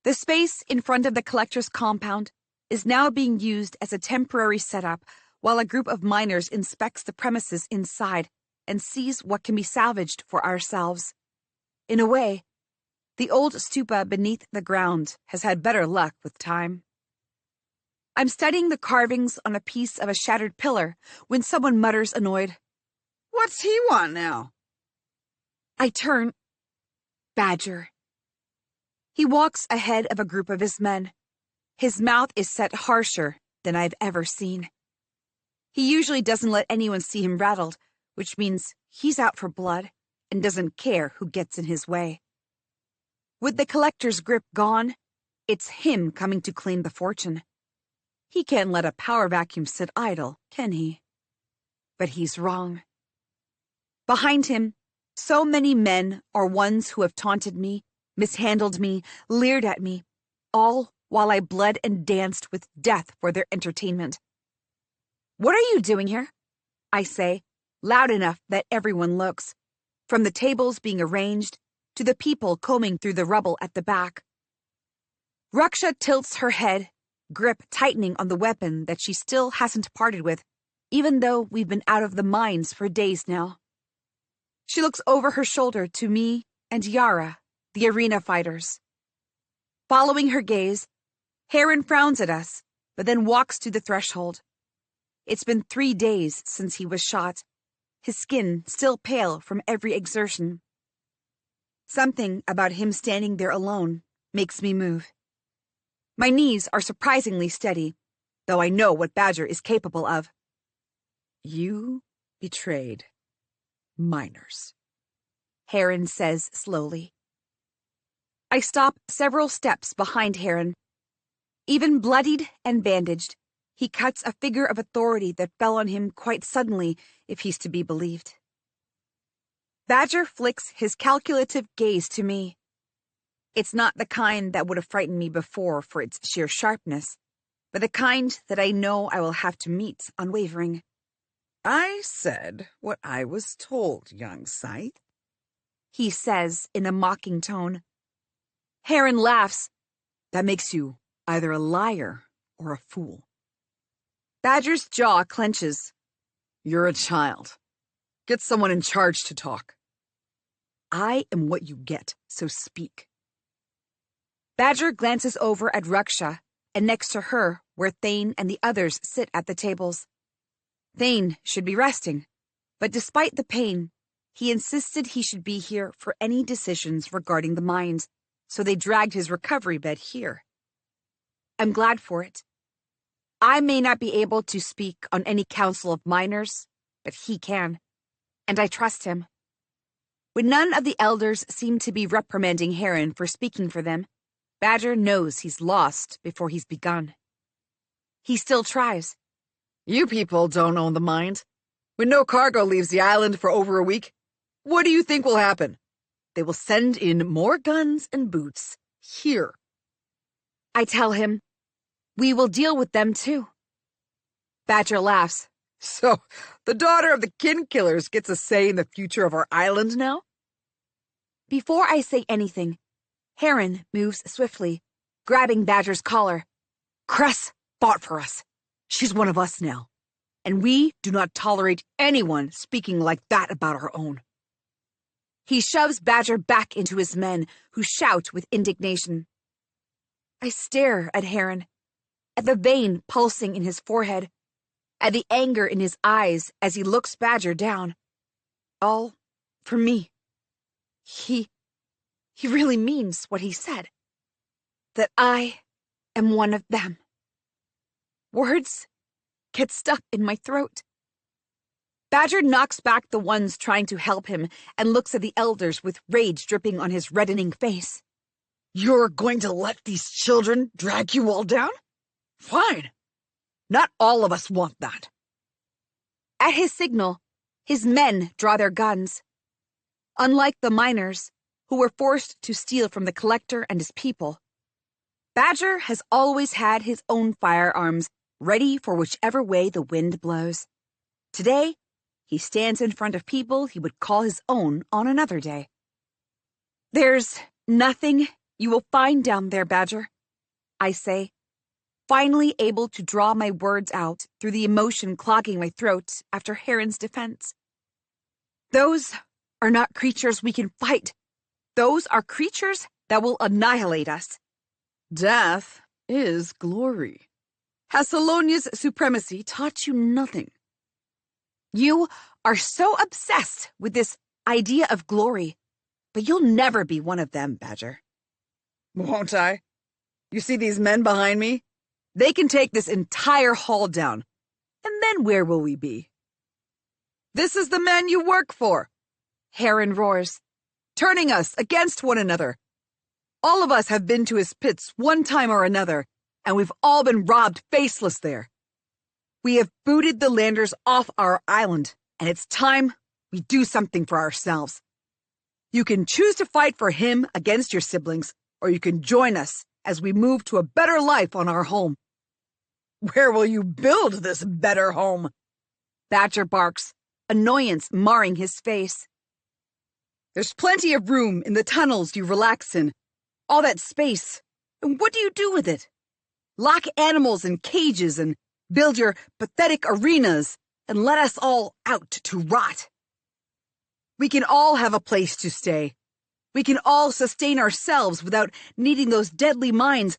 The space in front of the collector's compound is now being used as a temporary setup while a group of miners inspects the premises inside and sees what can be salvaged for ourselves. In a way, the old stupa beneath the ground has had better luck with time. I'm studying the carvings on a piece of a shattered pillar when someone mutters annoyed. What's he want now? I turn. Badger. He walks ahead of a group of his men. His mouth is set harsher than I've ever seen. He usually doesn't let anyone see him rattled, which means he's out for blood and doesn't care who gets in his way. With the collector's grip gone, it's him coming to claim the fortune. He can't let a power vacuum sit idle, can he? But he's wrong. Behind him, so many men are ones who have taunted me, mishandled me, leered at me, all while I bled and danced with death for their entertainment. What are you doing here? I say, loud enough that everyone looks, from the tables being arranged to the people combing through the rubble at the back. Raksha tilts her head, grip tightening on the weapon that she still hasn't parted with, even though we've been out of the mines for days now. She looks over her shoulder to me and Yara, the arena fighters. Following her gaze, Heron frowns at us, but then walks to the threshold. It's been 3 days since he was shot, his skin still pale from every exertion. Something about him standing there alone makes me move. My knees are surprisingly steady, though I know what Badger is capable of. You betrayed minors, Heron says slowly. I stop several steps behind Heron. Even bloodied and bandaged, he cuts a figure of authority that fell on him quite suddenly, if he's to be believed. Badger flicks his calculative gaze to me. It's not the kind that would have frightened me before for its sheer sharpness, but the kind that I know I will have to meet unwavering. I said what I was told, young Scythe, he says in a mocking tone. Heron laughs. That makes you either a liar or a fool. Badger's jaw clenches. You're a child. Get someone in charge to talk. I am what you get, so speak. Badger glances over at Raksha, and next to her, where Thane and the others sit at the tables. Thane should be resting, but despite the pain, he insisted he should be here for any decisions regarding the mines, so they dragged his recovery bed here. I'm glad for it. I may not be able to speak on any council of miners, but he can, and I trust him. When none of the elders seem to be reprimanding Heron for speaking for them, Badger knows he's lost before he's begun. He still tries. You people don't own the mines. When no cargo leaves the island for over a week, what do you think will happen? They will send in more guns and boots here. I tell him, we will deal with them too. Badger laughs. So, the daughter of the kin killers gets a say in the future of our island now? Before I say anything, Heron moves swiftly, grabbing Badger's collar. Cress fought for us. She's one of us now. And we do not tolerate anyone speaking like that about our own. He shoves Badger back into his men, who shout with indignation. I stare at Heron, at the vein pulsing in his forehead, at the anger in his eyes as he looks Badger down. All for me. He really means what he said. That I am one of them. Words get stuck in my throat. Badger knocks back the ones trying to help him and looks at the elders with rage dripping on his reddening face. You're going to let these children drag you all down? Fine. Not all of us want that. At his signal, his men draw their guns. Unlike the miners, who were forced to steal from the collector and his people, Badger has always had his own firearms ready for whichever way the wind blows. Today, he stands in front of people he would call his own on another day. There's nothing you will find down there, Badger, I say, finally able to draw my words out through the emotion clogging my throat after Heron's defense. Those are not creatures we can fight. Those are creatures that will annihilate us. Death is glory, Has Salonia's supremacy taught you nothing? You are so obsessed with this idea of glory, but you'll never be one of them, Badger. Won't I? You see these men behind me? They can take this entire hall down. And then where will we be? This is the man you work for, Heron roars. turning us against one another. All of us have been to his pits one time or another, and we've all been robbed faceless there. We have booted the landers off our island, and it's time we do something for ourselves. You can choose to fight for him against your siblings, or you can join us as we move to a better life on our home. Where will you build this better home? Badger barks, annoyance marring his face. There's plenty of room in the tunnels you relax in. All that space. And what do you do with it? Lock animals in cages and build your pathetic arenas and let us all out to rot. We can all have a place to stay. We can all sustain ourselves without needing those deadly mines,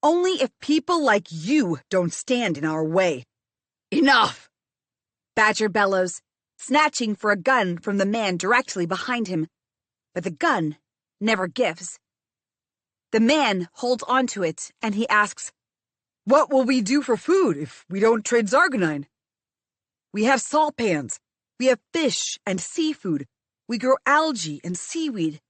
only if people like you don't stand in our way. Enough! Badger bellows, snatching for a gun from the man directly behind him. But the gun never gives. The man holds onto it, and he asks, What will we do for food if we don't trade Zargonine? We have salt pans. We have fish and seafood. We grow algae and seaweed.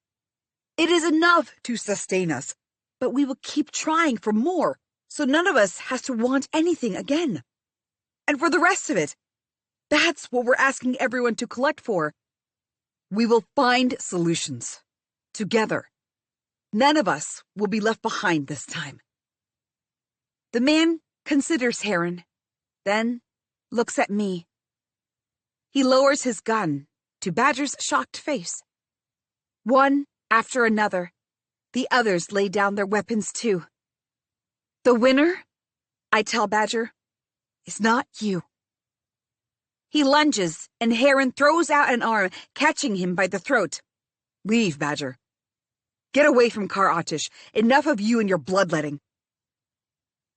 It is enough to sustain us, but we will keep trying for more, so none of us has to want anything again. And for the rest of it, that's what we're asking everyone to collect for. We will find solutions. Together. None of us will be left behind this time. The man considers Heron, then looks at me. He lowers his gun to Badger's shocked face. One after another, the others lay down their weapons too. The winner, I tell Badger, is not you. He lunges, and Heron throws out an arm, catching him by the throat. Leave, Badger. Get away from Kar Atish. Enough of you and your bloodletting.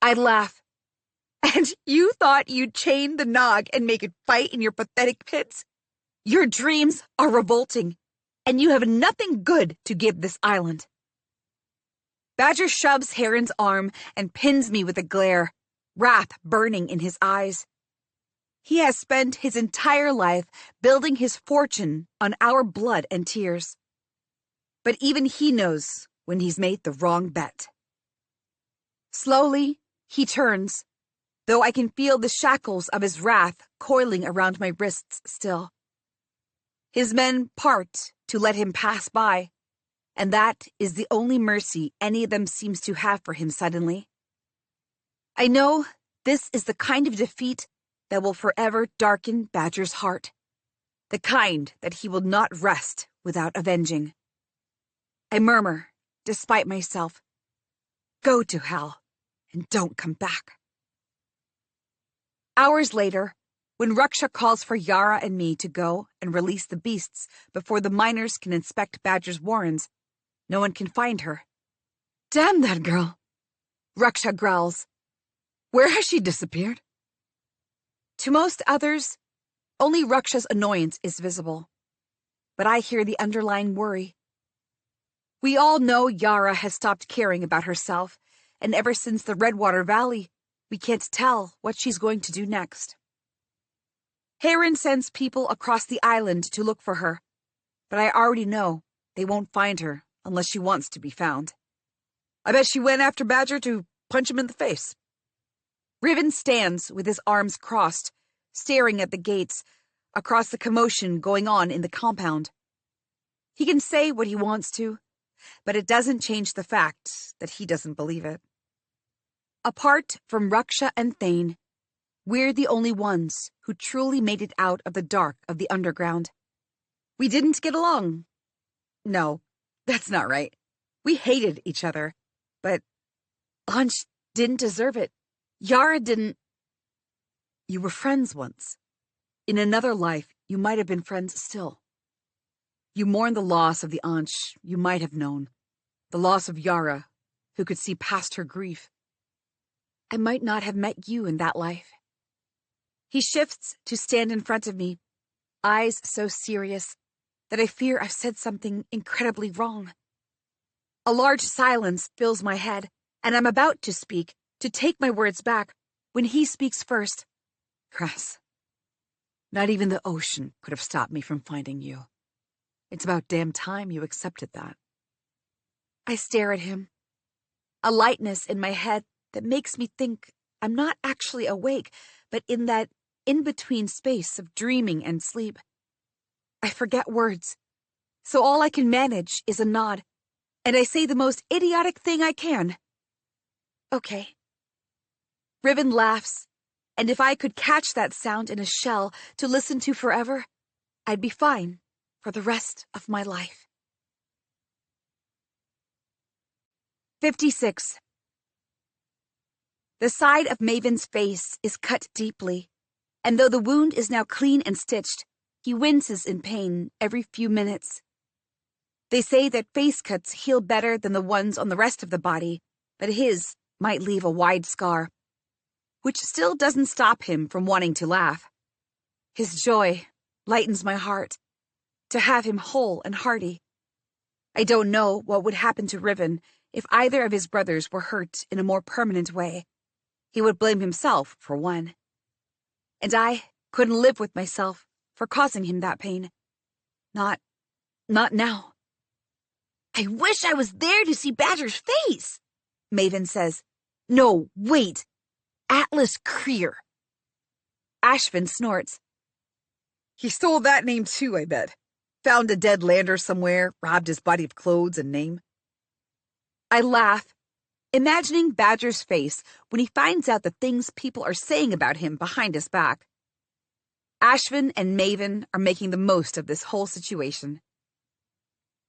I laugh. And you thought you'd chain the Nog and make it fight in your pathetic pits? Your dreams are revolting, and you have nothing good to give this island. Badger shoves Heron's arm and pins me with a glare, wrath burning in his eyes. He has spent his entire life building his fortune on our blood and tears. But even he knows when he's made the wrong bet. Slowly, he turns, though I can feel the shackles of his wrath coiling around my wrists still. His men part to let him pass by, and that is the only mercy any of them seems to have for him suddenly. I know this is the kind of defeat that will forever darken Badger's heart, the kind that he will not rest without avenging. I murmur, despite myself, go to hell and don't come back. Hours later, when Ruksha calls for Yara and me to go and release the beasts before the miners can inspect Badger's warrens, no one can find her. Damn that girl, Ruksha growls. Where has she disappeared? To most others, only Ruksha's annoyance is visible. But I hear the underlying worry. We all know Yara has stopped caring about herself, and ever since the Redwater Valley, we can't tell what she's going to do next. Heron sends people across the island to look for her, but I already know they won't find her unless she wants to be found. I bet she went after Badger to punch him in the face. Riven stands with his arms crossed, staring at the gates, across the commotion going on in the compound. He can say what he wants to, but it doesn't change the fact that he doesn't believe it. Apart from Ruksha and Thane, we're the only ones who truly made it out of the dark of the underground. We didn't get along. No, that's not right. We hated each other, but Ansh didn't deserve it. Yara didn't. You were friends once. In another life, you might have been friends still. You mourned the loss of the Ansh you might have known, the loss of Yara, who could see past her grief. I might not have met you in that life. He shifts to stand in front of me, eyes so serious that I fear I've said something incredibly wrong. A large silence fills my head, and I'm about to speak, to take my words back, when he speaks first. Cress, not even the ocean could have stopped me from finding you. It's about damn time you accepted that. I stare at him, a lightness in my head that makes me think I'm not actually awake, but in that in-between space of dreaming and sleep. I forget words, so all I can manage is a nod, and I say the most idiotic thing I can. Okay. Riven laughs, and if I could catch that sound in a shell to listen to forever, I'd be fine for the rest of my life. 56. The side of Maven's face is cut deeply, and though the wound is now clean and stitched, he winces in pain every few minutes. They say that face cuts heal better than the ones on the rest of the body, but his might leave a wide scar, which still doesn't stop him from wanting to laugh. His joy lightens my heart, to have him whole and hearty. I don't know what would happen to Riven if either of his brothers were hurt in a more permanent way. He would blame himself, for one. And I couldn't live with myself for causing him that pain. Not now. I wish I was there to see Badger's face, Maven says. No, wait. Atlas Creer. Ashvin snorts. He stole that name too, I bet. Found a dead lander somewhere, robbed his body of clothes and name. I laugh, imagining Badger's face when he finds out the things people are saying about him behind his back. Ashvin and Maven are making the most of this whole situation.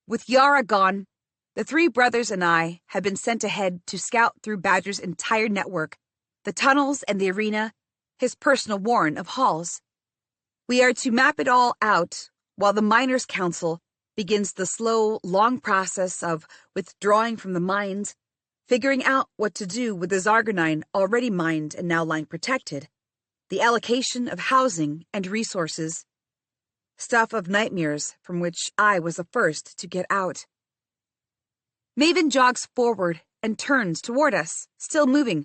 With Yara gone, the three brothers and I have been sent ahead to scout through Badger's entire network, the tunnels and the arena, his personal warren of halls. We are to map it all out while the Miners' Council begins the slow, long process of withdrawing from the mines, figuring out what to do with the Zargonine already mined and now lying protected, the allocation of housing and resources, stuff of nightmares from which I was the first to get out. Maven jogs forward and turns toward us, still moving.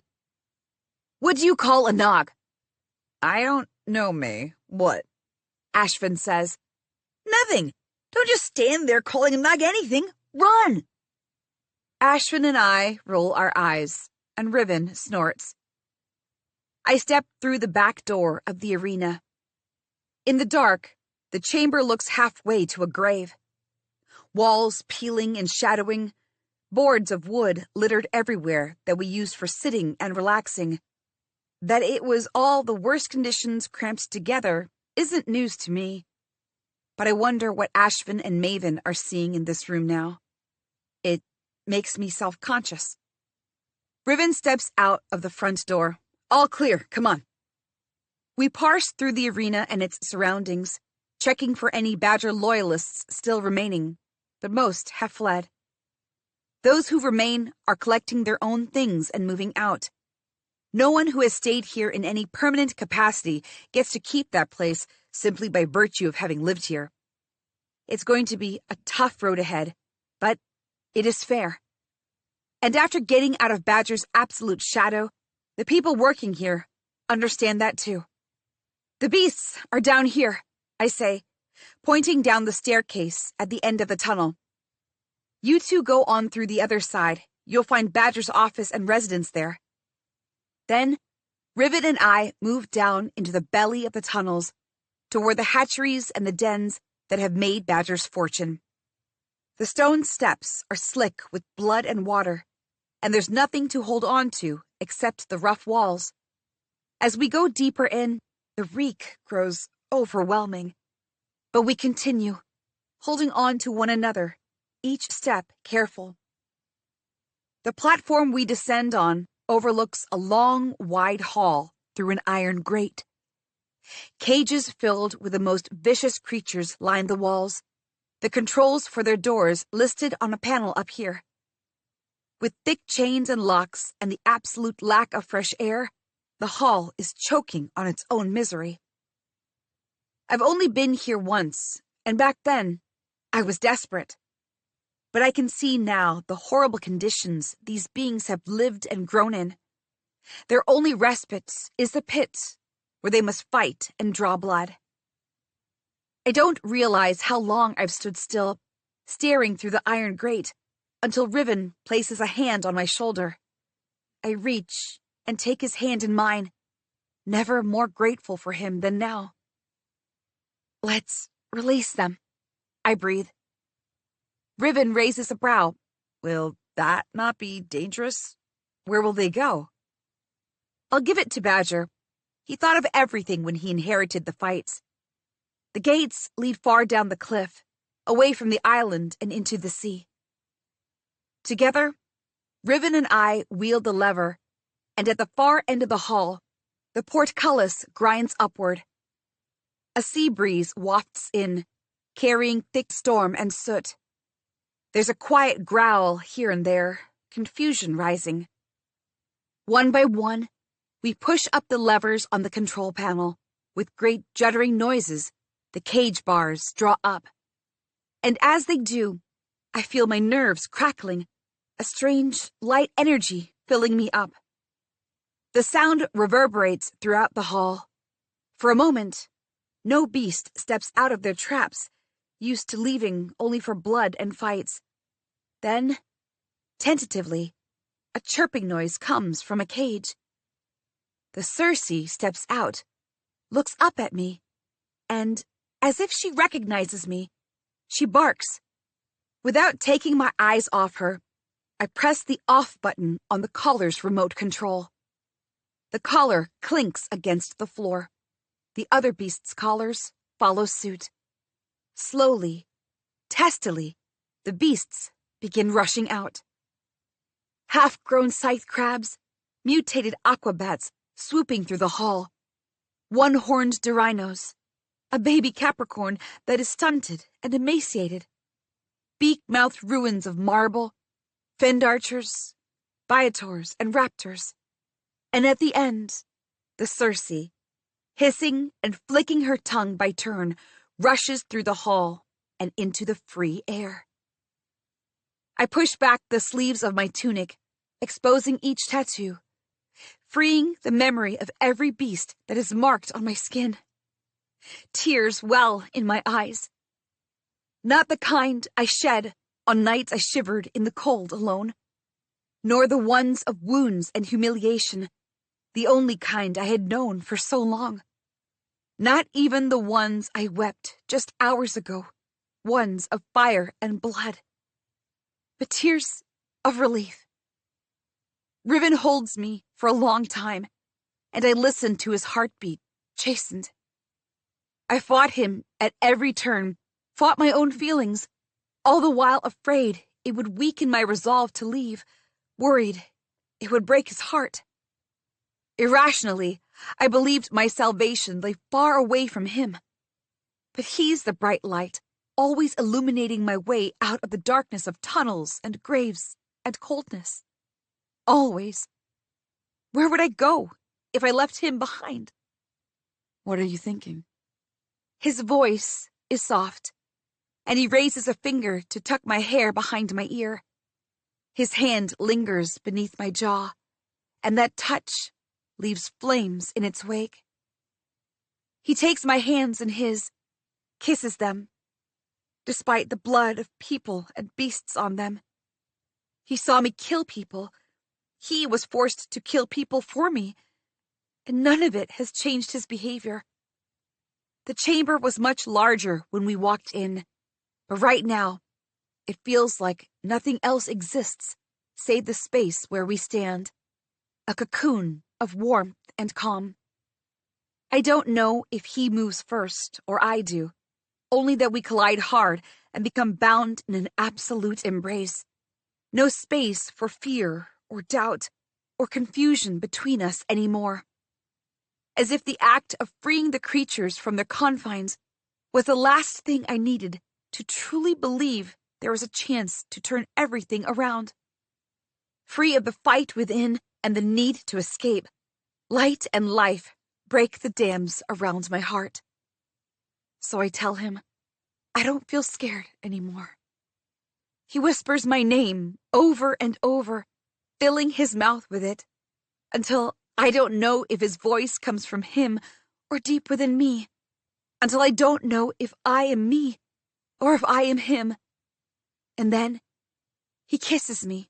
What do you call a nog? I don't know, May. What? Ashvin says. Nothing. Don't just stand there calling a nog anything. Run! Ashvin and I roll our eyes, and Riven snorts. I step through the back door of the arena. In the dark, the chamber looks halfway to a grave. Walls peeling and shadowing, boards of wood littered everywhere that we used for sitting and relaxing. That it was all the worst conditions cramped together isn't news to me. But I wonder what Ashvin and Maven are seeing in this room now. It makes me self-conscious. Riven steps out of the front door. All clear, come on. We parse through the arena and its surroundings, checking for any Badger loyalists still remaining, but most have fled. Those who remain are collecting their own things and moving out. No one who has stayed here in any permanent capacity gets to keep that place simply by virtue of having lived here. It's going to be a tough road ahead, but it is fair. And after getting out of Badger's absolute shadow, the people working here understand that too. The beasts are down here, I say, pointing down the staircase at the end of the tunnel. You two go on through the other side. You'll find Badger's office and residence there. Then, Rivet and I move down into the belly of the tunnels, toward the hatcheries and the dens that have made Badger's fortune. The stone steps are slick with blood and water, and there's nothing to hold on to except the rough walls. As we go deeper in, the reek grows overwhelming. But we continue, holding on to one another, each step careful. The platform we descend on overlooks a long, wide hall through an iron grate. Cages filled with the most vicious creatures line the walls, the controls for their doors listed on a panel up here. With thick chains and locks and the absolute lack of fresh air, the hall is choking on its own misery. I've only been here once, and back then, I was desperate. But I can see now the horrible conditions these beings have lived and grown in. Their only respite is the pit, where they must fight and draw blood. I don't realize how long I've stood still, staring through the iron grate, until Riven places a hand on my shoulder. I reach and take his hand in mine, never more grateful for him than now. Let's release them, I breathe. Riven raises a brow. Will that not be dangerous? Where will they go? I'll give it to Badger. He thought of everything when he inherited the fights. The gates lead far down the cliff, away from the island and into the sea. Together, Riven and I wield the lever, and at the far end of the hall, the portcullis grinds upward. A sea breeze wafts in, carrying thick storm and soot. There's a quiet growl here and there, confusion rising. One by one, we push up the levers on the control panel. With great juddering noises, the cage bars draw up. And as they do, I feel my nerves crackling, a strange, light energy filling me up. The sound reverberates throughout the hall. For a moment, no beast steps out of their traps, used to leaving only for blood and fights. Then, tentatively, a chirping noise comes from a cage. The Circe steps out, looks up at me, and, as if she recognizes me, she barks. Without taking my eyes off her, I press the off button on the collar's remote control. The collar clinks against the floor. The other beasts' collars follow suit. Slowly, testily, the beasts begin rushing out. Half-grown scythe crabs, mutated aquabats swooping through the hall, one-horned dorinos, a baby capricorn that is stunted and emaciated, beak-mouthed ruins of marble, fend archers, biotors, and raptors, and at the end, the Circe, hissing and flicking her tongue by turn, rushes through the hall and into the free air. I push back the sleeves of my tunic, exposing each tattoo, freeing the memory of every beast that is marked on my skin. Tears well in my eyes. Not the kind I shed on nights I shivered in the cold alone, nor the ones of wounds and humiliation, the only kind I had known for so long. Not even the ones I wept just hours ago, ones of fire and blood, but tears of relief. Riven holds me for a long time, and I listen to his heartbeat, chastened. I fought him at every turn, fought my own feelings, all the while afraid it would weaken my resolve to leave, worried it would break his heart. Irrationally, I believed my salvation lay far away from him. But he's the bright light, always illuminating my way out of the darkness of tunnels and graves and coldness. Always. Where would I go if I left him behind? What are you thinking? His voice is soft, and he raises a finger to tuck my hair behind my ear. His hand lingers beneath my jaw, and that touch leaves flames in its wake. He takes my hands in his, kisses them, despite the blood of people and beasts on them. He saw me kill people. He was forced to kill people for me, and none of it has changed his behavior. The chamber was much larger when we walked in, but right now, it feels like nothing else exists save the space where we stand, a cocoon of warmth and calm. I don't know if he moves first or I do, only that we collide hard and become bound in an absolute embrace. No space for fear or doubt or confusion between us anymore. As if the act of freeing the creatures from their confines was the last thing I needed to truly believe there was a chance to turn everything around. free of the fight within and the need to escape. Light and life break the dams around my heart. So I tell him, I don't feel scared anymore. He whispers my name over and over, filling his mouth with it, until I don't know if his voice comes from him or deep within me, until I don't know if I am me or if I am him. And then he kisses me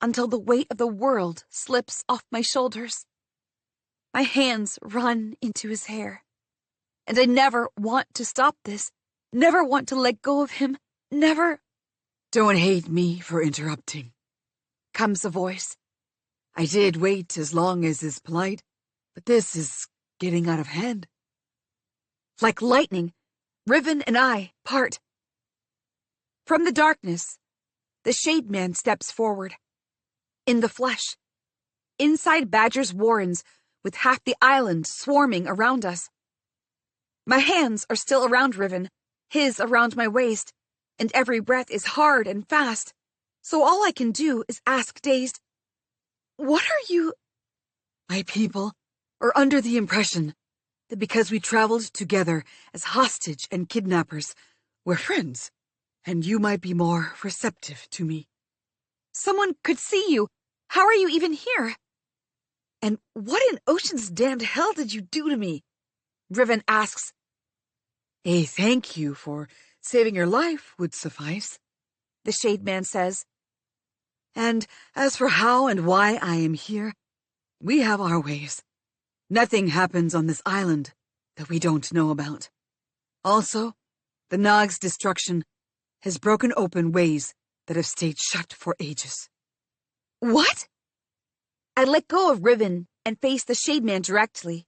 until the weight of the world slips off my shoulders. My hands run into his hair, and I never want to stop this, never want to let go of him, never. Don't hate me for interrupting, Comes a voice. I did wait as long as is polite, but this is getting out of hand. Like lightning, Riven and I part. From the darkness, the Shade Man steps forward. In the flesh, inside Badger's warrens, with half the island swarming around us. My hands are still around Riven, his around my waist, and every breath is hard and fast, so all I can do is ask dazed, what are you? My people are under the impression that because we traveled together as hostage and kidnappers, we're friends, and you might be more receptive to me. Someone could see you. How are you even here? And what in ocean's damned hell did you do to me? Riven asks. A thank you for saving your life would suffice, The Shade Man says. And as for how and why I am here, we have our ways. Nothing happens on this island that we don't know about. Also, the Nog's destruction has broken open ways that have stayed shut for ages. What? I let go of Riven and face the Shade Man directly.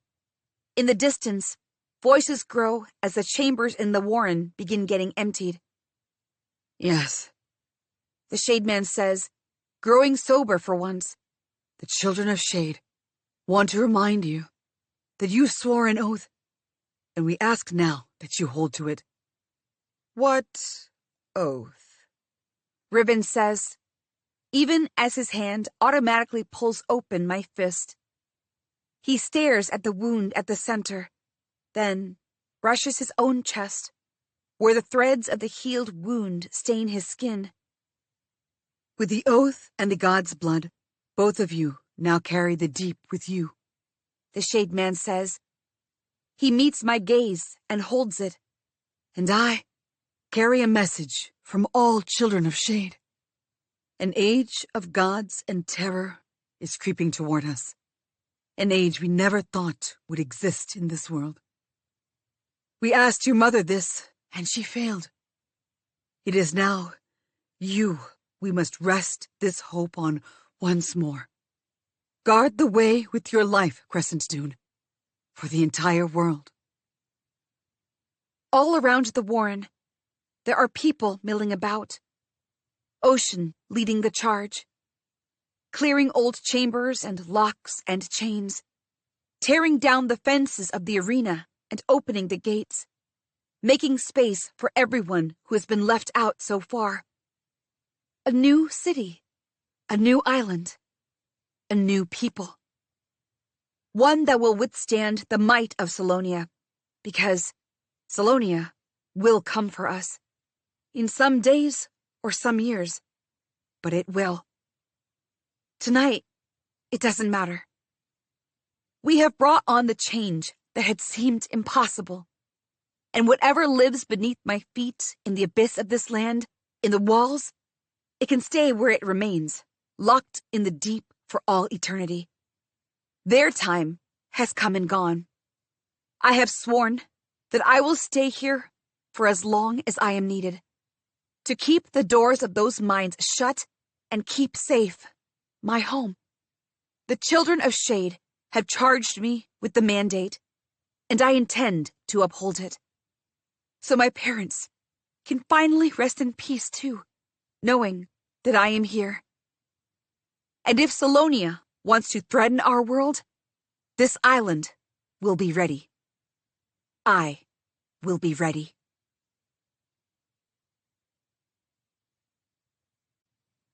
In the distance, voices grow as the chambers in the warren begin getting emptied. Yes, The Shade Man says, growing sober for once. the children of Shade want to remind you that you swore an oath, and we ask now that you hold to it. What oath? Riven says, even as his hand automatically pulls open my fist. He stares at the wound at the center, then brushes his own chest, where the threads of the healed wound stain his skin. With the oath and the god's blood, both of you now carry the deep with you, The Shade Man says. He meets my gaze and holds it. and I carry a message from all children of Shade. An age of gods and terror is creeping toward us. An age we never thought would exist in this world. We asked your mother this, and she failed. It is now you we must rest this hope on once more. Guard the way with your life, Crescent Dune, for the entire world. All around the warren, there are people milling about. Ocean leading the charge. Clearing old chambers and locks and chains. Tearing down the fences of the arena and opening the gates. Making space for everyone who has been left out so far. A new city. A new island. A new people. One that will withstand the might of Salonia, because Salonia will come for us. In some days or some years, but it will. Tonight, it doesn't matter. We have brought on the change that had seemed impossible, and whatever lives beneath my feet in the abyss of this land, in the walls, it can stay where it remains, locked in the deep for all eternity. Their time has come and gone. I have sworn that I will stay here for as long as I am needed, to keep the doors of those minds shut and keep safe my home. The children of Shade have charged me with the mandate, and I intend to uphold it. So my parents can finally rest in peace too, knowing that I am here. And if Salonia wants to threaten our world, this island will be ready. I will be ready.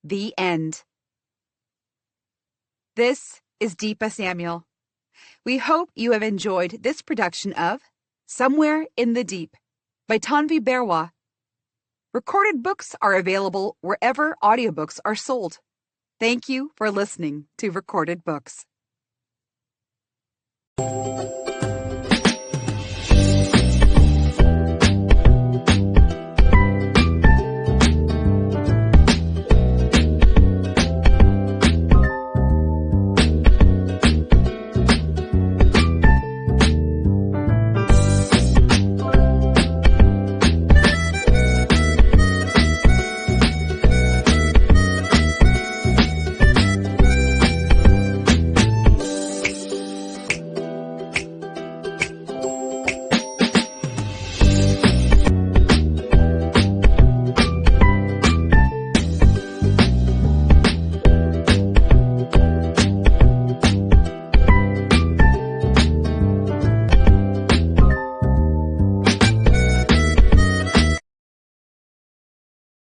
The end. This is Deepa Samuel. We hope you have enjoyed this production of Somewhere in the Deep by Tanvi Berwah. Recorded books are available wherever audiobooks are sold. Thank you for listening to Recorded Books.